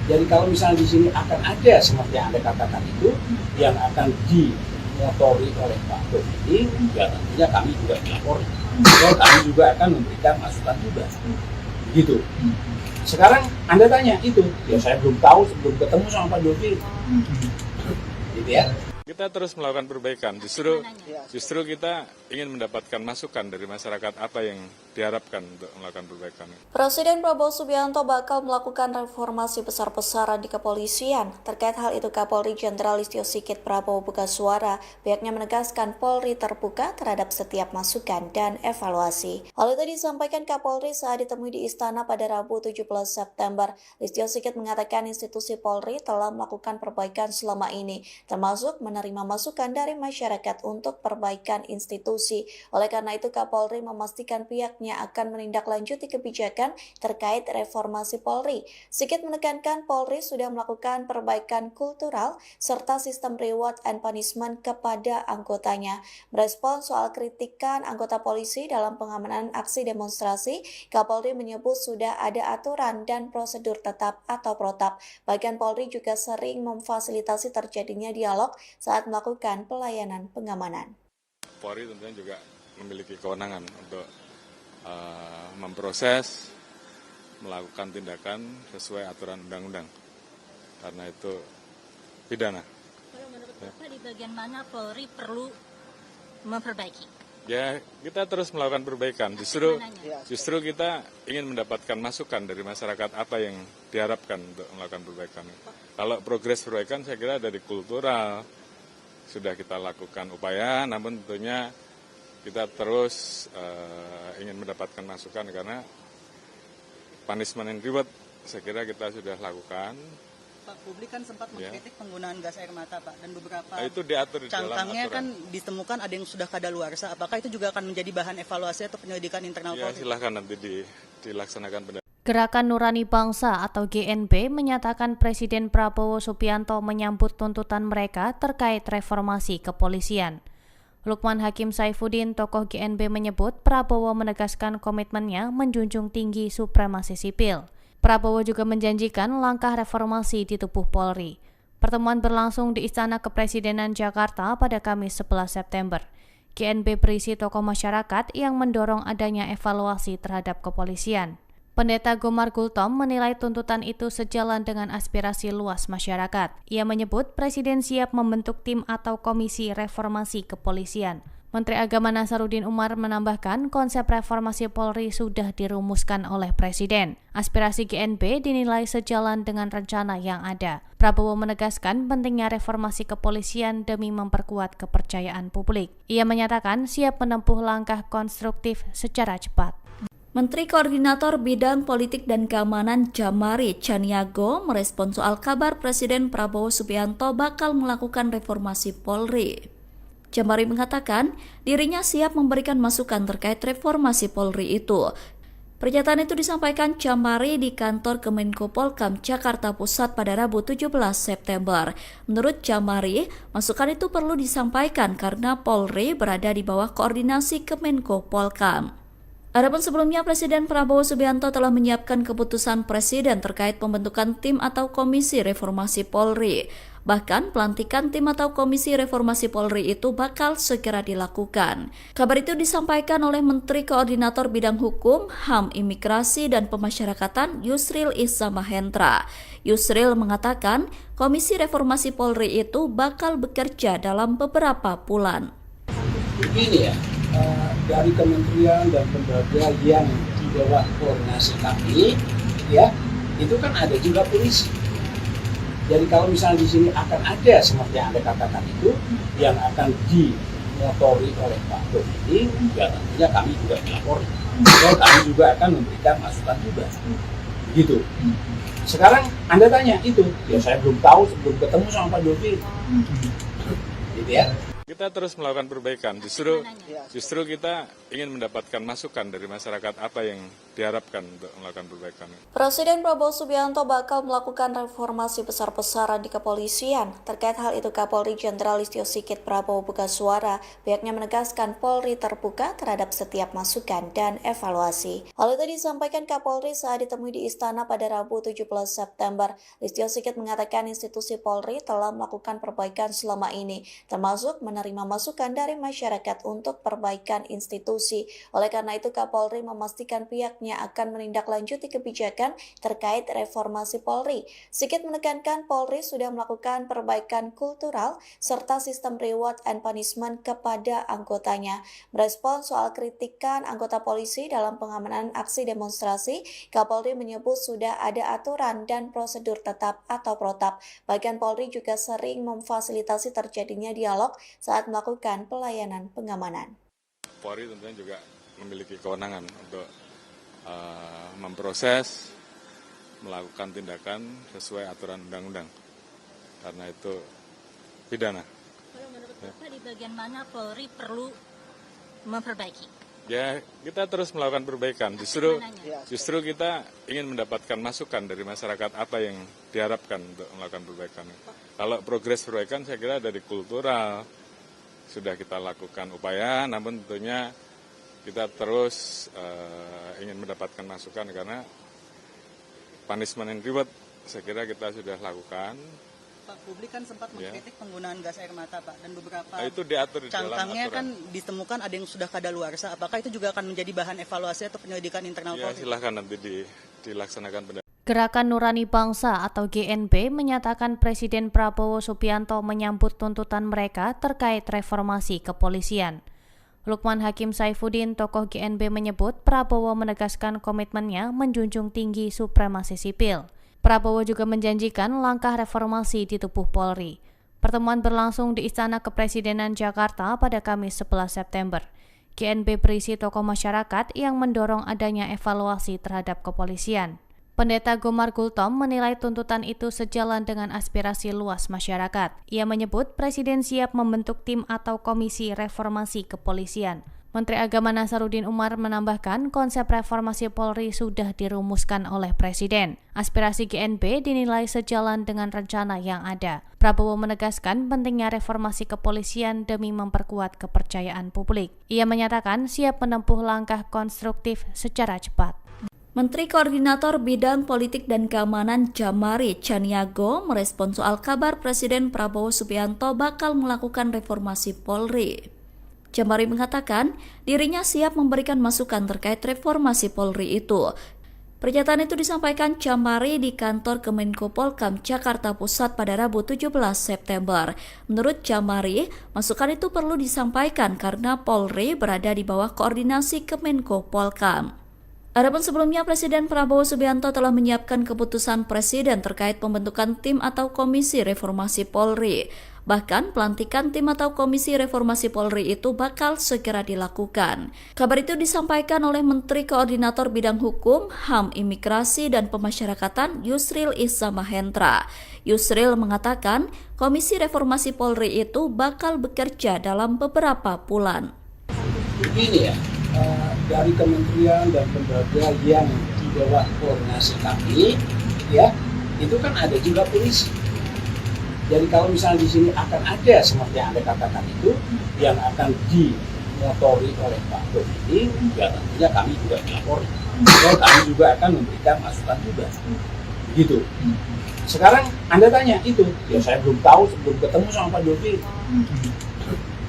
Jadi kalau misalnya di sini akan ada seperti yang Anda katakan itu, yang akan dimotori oleh Pak Komiti, ya tentunya kami juga dilapori. Kami juga akan memberikan masukan juga. Gitu. Sekarang Anda tanya itu, ya saya belum tahu sebelum ketemu sama Pak Dovi. Gitu ya. Kita terus melakukan perbaikan. Justru kita ingin mendapatkan masukan dari masyarakat apa yang diharapkan untuk melakukan perbaikan. Presiden Prabowo Subianto bakal melakukan reformasi besar-besaran di kepolisian. Terkait hal itu, Kapolri Jenderal Listio Sigit Prabowo buka suara. Pihaknya menegaskan Polri terbuka terhadap setiap masukan dan evaluasi. Hal itu disampaikan Kapolri saat ditemui di Istana pada Rabu 17 September. Listio Sigit mengatakan institusi Polri telah melakukan perbaikan selama ini, termasuk menerima masukan dari masyarakat untuk perbaikan institusi. Oleh karena itu, Kapolri memastikan pihaknya akan menindaklanjuti kebijakan terkait reformasi Polri. Sigit menekankan Polri sudah melakukan perbaikan kultural serta sistem reward and punishment kepada anggotanya. Merespon soal kritikan anggota polisi dalam pengamanan aksi demonstrasi, Kapolri menyebut sudah ada aturan dan prosedur tetap atau protap. Bahkan Polri juga sering memfasilitasi terjadinya dialog saat melakukan pelayanan pengamanan. Polri tentunya juga memiliki kewenangan untuk memproses, melakukan tindakan sesuai aturan undang-undang. Karena itu pidana. Kalau menurut Bapak di bagian mana Polri perlu memperbaiki? Ya, kita terus melakukan perbaikan. Justru kita ingin mendapatkan masukan dari masyarakat apa yang diharapkan untuk melakukan perbaikan. Kalau progres perbaikan saya kira dari kultural sudah kita lakukan upaya, namun tentunya kita terus ingin mendapatkan masukan karena punishment and reward saya kira kita sudah lakukan. Pak, publik kan sempat mengkritik penggunaan gas air mata, Pak, dan beberapa Itu diatur di dalam cangkangnya aturan. kan ditemukan ada yang sudah kadaluarsa. Apakah itu juga akan menjadi bahan evaluasi atau penyelidikan internal Ya, Polri? silahkan nanti dilaksanakan. Gerakan Nurani Bangsa atau GNB menyatakan Presiden Prabowo Subianto menyambut tuntutan mereka terkait reformasi kepolisian. Lukman Hakim Saifuddin, tokoh GNB, menyebut Prabowo menegaskan komitmennya menjunjung tinggi supremasi sipil. Prabowo juga menjanjikan langkah reformasi di tubuh Polri. Pertemuan berlangsung di Istana Kepresidenan Jakarta pada Kamis 11 September. GNB berisi tokoh masyarakat yang mendorong adanya evaluasi terhadap kepolisian. Pendeta Gomar Gultom menilai tuntutan itu sejalan dengan aspirasi luas masyarakat. Ia menyebut Presiden siap membentuk tim atau komisi reformasi kepolisian. Menteri Agama Nasaruddin Umar menambahkan konsep reformasi Polri sudah dirumuskan oleh Presiden. Aspirasi GNB dinilai sejalan dengan rencana yang ada. Prabowo menegaskan pentingnya reformasi kepolisian demi memperkuat kepercayaan publik. Ia menyatakan siap menempuh langkah konstruktif secara cepat. Menteri Koordinator Bidang Politik dan Keamanan Jamari Chaniago merespon soal kabar Presiden Prabowo Subianto bakal melakukan reformasi Polri. Jamari mengatakan dirinya siap memberikan masukan terkait reformasi Polri itu. Pernyataan itu disampaikan Jamari di kantor Kemenko Polkam Jakarta Pusat pada Rabu 17 September. Menurut Jamari, masukan itu perlu disampaikan karena Polri berada di bawah koordinasi Kemenko Polkam. Adapun sebelumnya Presiden Prabowo Subianto telah menyiapkan keputusan Presiden terkait pembentukan tim atau komisi reformasi Polri. Bahkan pelantikan tim atau komisi reformasi Polri itu bakal segera dilakukan. Kabar itu disampaikan oleh Menteri Koordinator Bidang Hukum, HAM, Imigrasi, dan Pemasyarakatan Yusril Iza Mahendra. Yusril mengatakan komisi reformasi Polri itu bakal bekerja dalam beberapa bulan. Begini ya, dari kementerian dan lembaga yang di bawah koordinasi kami, ya, itu kan ada juga polisi. Jadi kalau misalnya di sini akan ada seperti yang Anda katakan itu, yang akan dimotori oleh Pak Dodi, ya tentunya kami juga melapori. Dan kami juga akan memberikan masukan juga. Begitu. Sekarang Anda tanya itu, ya saya belum tahu sebelum ketemu sama Pak Dodi. Gitu ya. Kita terus melakukan perbaikan. Justru kita ingin mendapatkan masukan dari masyarakat apa yang diharapkan untuk melakukan perbaikan. Presiden Prabowo Subianto bakal melakukan reformasi besar-besaran di kepolisian. Terkait hal itu, Kapolri Jenderal Listio Sigit Prabowo buka suara. Pihaknya menegaskan Polri terbuka terhadap setiap masukan dan evaluasi. Hal itu disampaikan Kapolri saat ditemui di Istana pada Rabu 17 September. Listio Sigit mengatakan institusi Polri telah melakukan perbaikan selama ini, termasuk menerima menerima masukan dari masyarakat untuk perbaikan institusi. Oleh karena itu, Kapolri memastikan pihaknya akan menindaklanjuti kebijakan terkait reformasi Polri. Sigit menekankan Polri sudah melakukan perbaikan kultural serta sistem reward and punishment kepada anggotanya. Merespons soal kritikan anggota polisi dalam pengamanan aksi demonstrasi, Kapolri menyebut sudah ada aturan dan prosedur tetap atau protap. Bahkan Polri juga sering memfasilitasi terjadinya dialog saat melakukan pelayanan pengamanan. Polri tentunya juga memiliki kewenangan untuk memproses, melakukan tindakan sesuai aturan undang-undang. Karena itu pidana. Kalau menurut Bapak di bagian mana Polri perlu memperbaiki? Ya, kita terus melakukan perbaikan. Justru kita ingin mendapatkan masukan dari masyarakat apa yang diharapkan untuk melakukan perbaikan. Kalau progres perbaikan saya kira dari kultural sudah kita lakukan upaya, namun tentunya kita terus ingin mendapatkan masukan karena punishment and reward saya kira kita sudah lakukan. Pak, publik kan sempat mengkritik penggunaan gas air mata, Pak, dan beberapa itu diatur di dalam cangkangnya aturan. kan ditemukan ada yang sudah kadaluarsa. Apakah itu juga akan menjadi bahan evaluasi atau penyelidikan internal Ya, Polri? silahkan nanti dilaksanakan. Gerakan Nurani Bangsa atau GNB menyatakan Presiden Prabowo Subianto menyambut tuntutan mereka terkait reformasi kepolisian. Lukman Hakim Saifuddin, tokoh GNB, menyebut Prabowo menegaskan komitmennya menjunjung tinggi supremasi sipil. Prabowo juga menjanjikan langkah reformasi di tubuh Polri. Pertemuan berlangsung di Istana Kepresidenan Jakarta pada Kamis 11 September. GNB berisi tokoh masyarakat yang mendorong adanya evaluasi terhadap kepolisian. Pendeta Gomar Gultom menilai tuntutan itu sejalan dengan aspirasi luas masyarakat. Ia menyebut Presiden siap membentuk tim atau komisi reformasi kepolisian. Menteri Agama Nasaruddin Umar menambahkan konsep reformasi Polri sudah dirumuskan oleh Presiden. Aspirasi GNB dinilai sejalan dengan rencana yang ada. Prabowo menegaskan pentingnya reformasi kepolisian demi memperkuat kepercayaan publik. Ia menyatakan siap menempuh langkah konstruktif secara cepat. Menteri Koordinator Bidang Politik dan Keamanan Jamari Chaniago merespons soal kabar Presiden Prabowo Subianto bakal melakukan reformasi Polri. Jamari mengatakan dirinya siap memberikan masukan terkait reformasi Polri itu. Pernyataan itu disampaikan Jamari di kantor Kemenko Polkam Jakarta Pusat pada Rabu 17 September. Menurut Jamari, masukan itu perlu disampaikan karena Polri berada di bawah koordinasi Kemenko Polkam. Adapun sebelumnya, Presiden Prabowo Subianto telah menyiapkan keputusan Presiden terkait pembentukan tim atau komisi reformasi Polri. Bahkan pelantikan tim atau komisi reformasi Polri itu bakal segera dilakukan. Kabar itu disampaikan oleh Menteri Koordinator Bidang Hukum, HAM, Imigrasi, dan Pemasyarakatan Yusril Iza Mahendra. Yusril mengatakan komisi reformasi Polri itu bakal bekerja dalam beberapa bulan. Begini ya, dari kementerian dan lembaga yang di bawah koordinasi kami, ya, itu kan ada juga polisi. Jadi kalau misalnya di sini akan ada seperti yang Anda katakan itu yang akan dimotori oleh Pak Dodi, ya tentunya kami juga melapori. Dan kami juga akan memberikan masukan juga. Begitu. Sekarang Anda tanya itu, ya saya belum tahu sebelum ketemu sama Pak Dodi.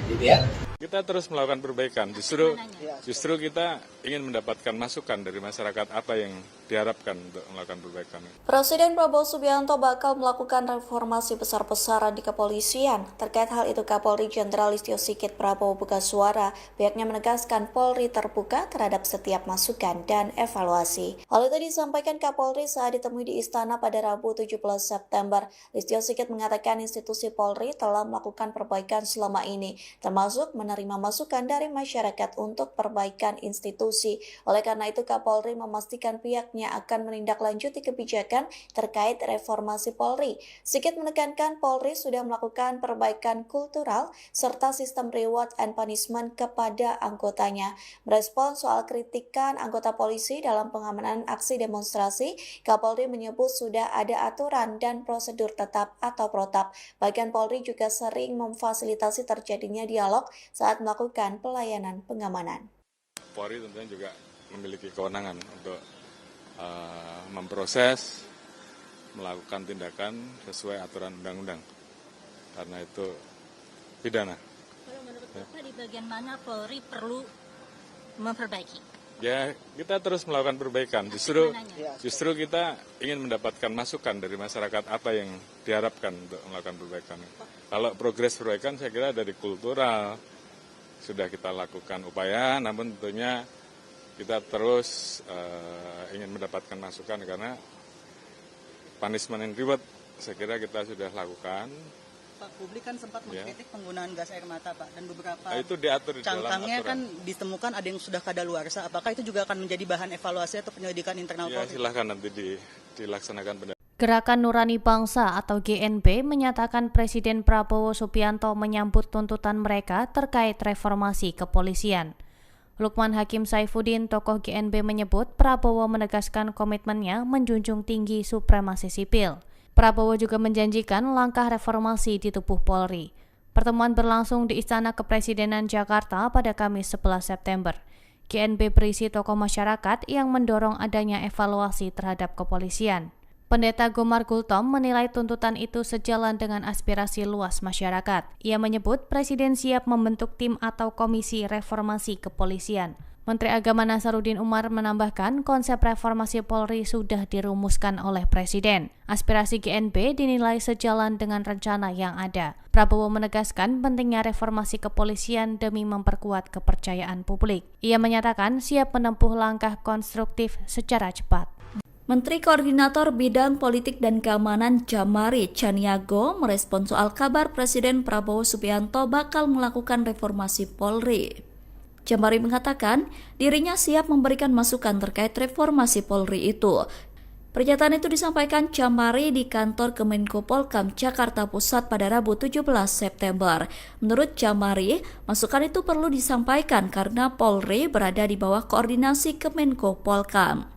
Gitu ya. Kita terus melakukan perbaikan. Justru kita ingin mendapatkan masukan dari masyarakat apa yang diharapkan untuk melakukan perbaikan. Presiden Prabowo Subianto bakal melakukan reformasi besar-besaran di kepolisian. Terkait hal itu, Kapolri Jenderal Listio Sigit Prabowo buka suara. Pihaknya menegaskan Polri terbuka terhadap setiap masukan dan evaluasi. Hal itu disampaikan Kapolri saat ditemui di Istana pada Rabu 17 September. Listio Sigit mengatakan institusi Polri telah melakukan perbaikan selama ini, termasuk menerima masukan dari masyarakat untuk perbaikan institusi. Oleh karena itu, Kapolri memastikan pihaknya akan menindaklanjuti kebijakan terkait reformasi Polri. Sigit menekankan Polri sudah melakukan perbaikan kultural serta sistem reward and punishment kepada anggotanya. Merespons soal kritikan anggota polisi dalam pengamanan aksi demonstrasi, Kapolri menyebut sudah ada aturan dan prosedur tetap atau protap. Bahkan Polri juga sering memfasilitasi terjadinya dialog saat melakukan pelayanan pengamanan. Polri tentunya juga memiliki kewenangan untuk memproses, melakukan tindakan sesuai aturan undang-undang. Karena itu pidana. Kalau menurut Bapak di bagian mana Polri perlu memperbaiki? Ya, kita terus melakukan perbaikan. Justru kita ingin mendapatkan masukan dari masyarakat apa yang diharapkan untuk melakukan perbaikan. Kalau progres perbaikan saya kira dari kultural sudah kita lakukan upaya, namun tentunya kita terus ingin mendapatkan masukan karena punishment and reward saya kira kita sudah lakukan. Pak, publik kan sempat mengkritik penggunaan gas air mata, Pak, dan beberapa Itu diatur di dalam cangkangnya aturan. kan ditemukan ada yang sudah kadaluarsa. Apakah itu juga akan menjadi bahan evaluasi atau penyelidikan internal Ya, Polri? silahkan nanti dilaksanakan. Gerakan Nurani Bangsa atau GNB menyatakan Presiden Prabowo Subianto menyambut tuntutan mereka terkait reformasi kepolisian. Lukman Hakim Saifuddin, tokoh GNB menyebut Prabowo menegaskan komitmennya menjunjung tinggi supremasi sipil. Prabowo juga menjanjikan langkah reformasi di tubuh Polri. Pertemuan berlangsung di Istana Kepresidenan Jakarta pada Kamis 11 September. GNB berisi tokoh masyarakat yang mendorong adanya evaluasi terhadap kepolisian. Pendeta Gomar Gultom menilai tuntutan itu sejalan dengan aspirasi luas masyarakat. Ia menyebut Presiden siap membentuk tim atau komisi reformasi kepolisian. Menteri Agama Nasaruddin Umar menambahkan konsep reformasi Polri sudah dirumuskan oleh Presiden. Aspirasi GNB dinilai sejalan dengan rencana yang ada. Prabowo menegaskan pentingnya reformasi kepolisian demi memperkuat kepercayaan publik. Ia menyatakan siap menempuh langkah konstruktif secara cepat. Menteri Koordinator Bidang Politik dan Keamanan Jamari Chaniago merespon soal kabar Presiden Prabowo Subianto bakal melakukan reformasi Polri. Jamari mengatakan dirinya siap memberikan masukan terkait reformasi Polri itu. Pernyataan itu disampaikan Jamari di kantor Kemenko Polkam Jakarta Pusat pada Rabu 17 September. Menurut Jamari, masukan itu perlu disampaikan karena Polri berada di bawah koordinasi Kemenko Polkam.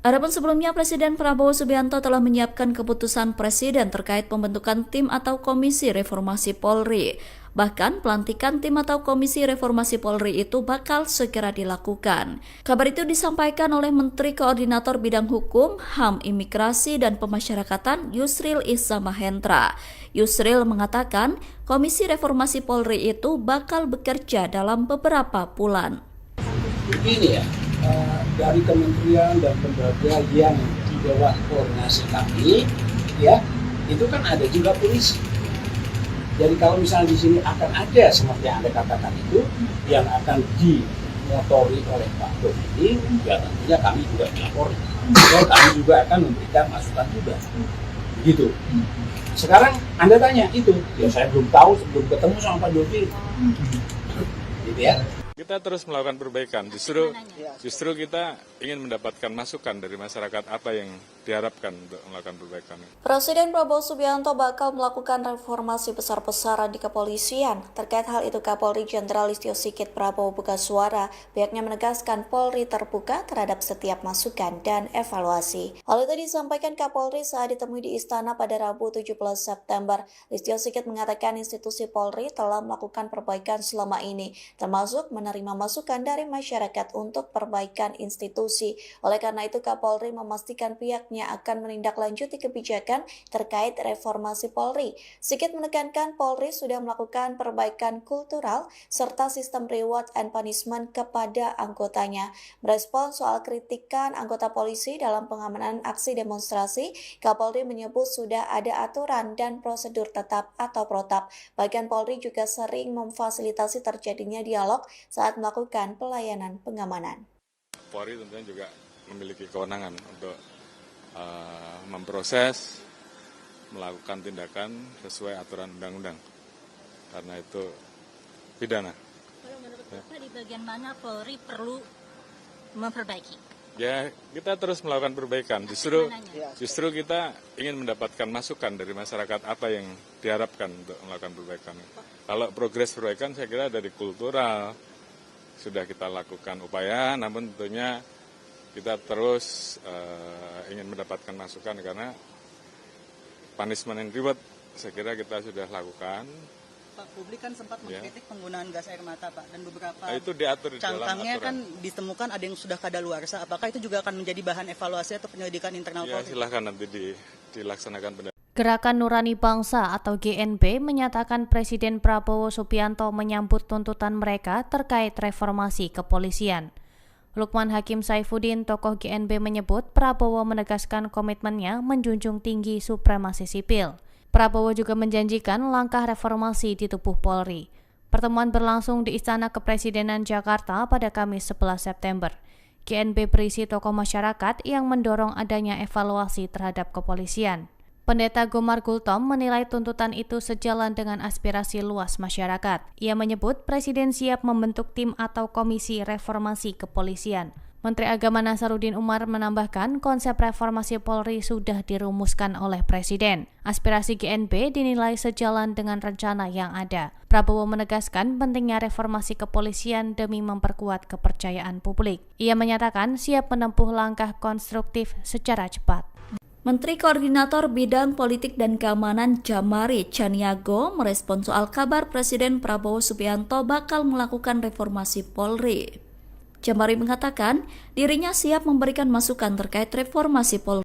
Adapun sebelumnya Presiden Prabowo Subianto telah menyiapkan keputusan Presiden terkait pembentukan tim atau komisi reformasi Polri. Bahkan pelantikan tim atau komisi reformasi Polri itu bakal segera dilakukan. Kabar itu disampaikan oleh Menteri Koordinator Bidang Hukum, HAM, Imigrasi, dan Pemasyarakatan Yusril Iza Mahendra. Yusril mengatakan komisi reformasi Polri itu bakal bekerja dalam beberapa bulan. Begini ya, dari kementerian dan lembaga yang di bawah koordinasi kami, ya itu kan ada juga polisi. Jadi kalau misalnya di sini akan ada seperti yang Anda katakan itu yang akan dimotori oleh Pak Dodi, ya tentunya kami juga melapor. Dan kami juga akan memberikan masukan juga. Begitu. Sekarang Anda tanya itu, ya saya belum tahu sebelum ketemu sama Pak Dodi. Gitu ya. Kita terus melakukan perbaikan. Justru kita ingin mendapatkan masukan dari masyarakat apa yang diharapkan untuk melakukan perbaikan. Presiden Prabowo Subianto bakal melakukan reformasi besar-besaran di kepolisian. Terkait hal itu, Kapolri Jenderal Listio Sigit Prabowo buka suara. Pihaknya menegaskan Polri terbuka terhadap setiap masukan dan evaluasi. Hal itu disampaikan Kapolri saat ditemui di Istana pada Rabu 17 September. Listio Sigit mengatakan institusi Polri telah melakukan perbaikan selama ini, termasuk menerima masukan dari masyarakat untuk perbaikan institusi. Oleh karena itu, Kapolri memastikan pihaknya akan menindaklanjuti kebijakan terkait reformasi Polri. Sigit menekankan Polri sudah melakukan perbaikan kultural serta sistem reward and punishment kepada anggotanya. Merespon soal kritikan anggota polisi dalam pengamanan aksi demonstrasi, Kapolri menyebut sudah ada aturan dan prosedur tetap atau protap. Bahkan Polri juga sering memfasilitasi terjadinya dialog saat melakukan pelayanan pengamanan. Polri tentunya juga memiliki kewenangan untuk memproses, melakukan tindakan sesuai aturan undang-undang. Karena itu pidana. Kalau menurut Bapak di bagian mana Polri perlu memperbaiki? Ya, kita terus melakukan perbaikan. Justru kita ingin mendapatkan masukan dari masyarakat apa yang diharapkan untuk melakukan perbaikan. Kalau progres perbaikan saya kira dari kultural sudah kita lakukan upaya, namun tentunya kita terus ingin mendapatkan masukan karena punishment and reward saya kira kita sudah lakukan. Pak, publik kan sempat mengkritik penggunaan gas air mata, Pak, dan beberapa itu diatur di dalam cangkangnya aturan. kan ditemukan ada yang sudah kadaluarsa. Apakah itu juga akan menjadi bahan evaluasi atau penyelidikan internal Ya, Polri? silahkan nanti dilaksanakan. Gerakan Nurani Bangsa atau GNB menyatakan Presiden Prabowo Subianto menyambut tuntutan mereka terkait reformasi kepolisian. Lukman Hakim Saifuddin, tokoh GNB, menyebut Prabowo menegaskan komitmennya menjunjung tinggi supremasi sipil. Prabowo juga menjanjikan langkah reformasi di tubuh Polri. Pertemuan berlangsung di Istana Kepresidenan Jakarta pada Kamis 11 September. GNB berisi tokoh masyarakat yang mendorong adanya evaluasi terhadap kepolisian. Pendeta Gomar Gultom menilai tuntutan itu sejalan dengan aspirasi luas masyarakat. Ia menyebut Presiden siap membentuk tim atau komisi reformasi kepolisian. Menteri Agama Nasaruddin Umar menambahkan konsep reformasi Polri sudah dirumuskan oleh Presiden. Aspirasi GNB dinilai sejalan dengan rencana yang ada. Prabowo menegaskan pentingnya reformasi kepolisian demi memperkuat kepercayaan publik. Ia menyatakan siap menempuh langkah konstruktif secara cepat. Menteri Koordinator Bidang Politik dan Keamanan Djamari Tjaniago merespon soal kabar Presiden Prabowo Subianto bakal melakukan reformasi Polri. Djamari mengatakan dirinya siap memberikan masukan terkait reformasi Polri.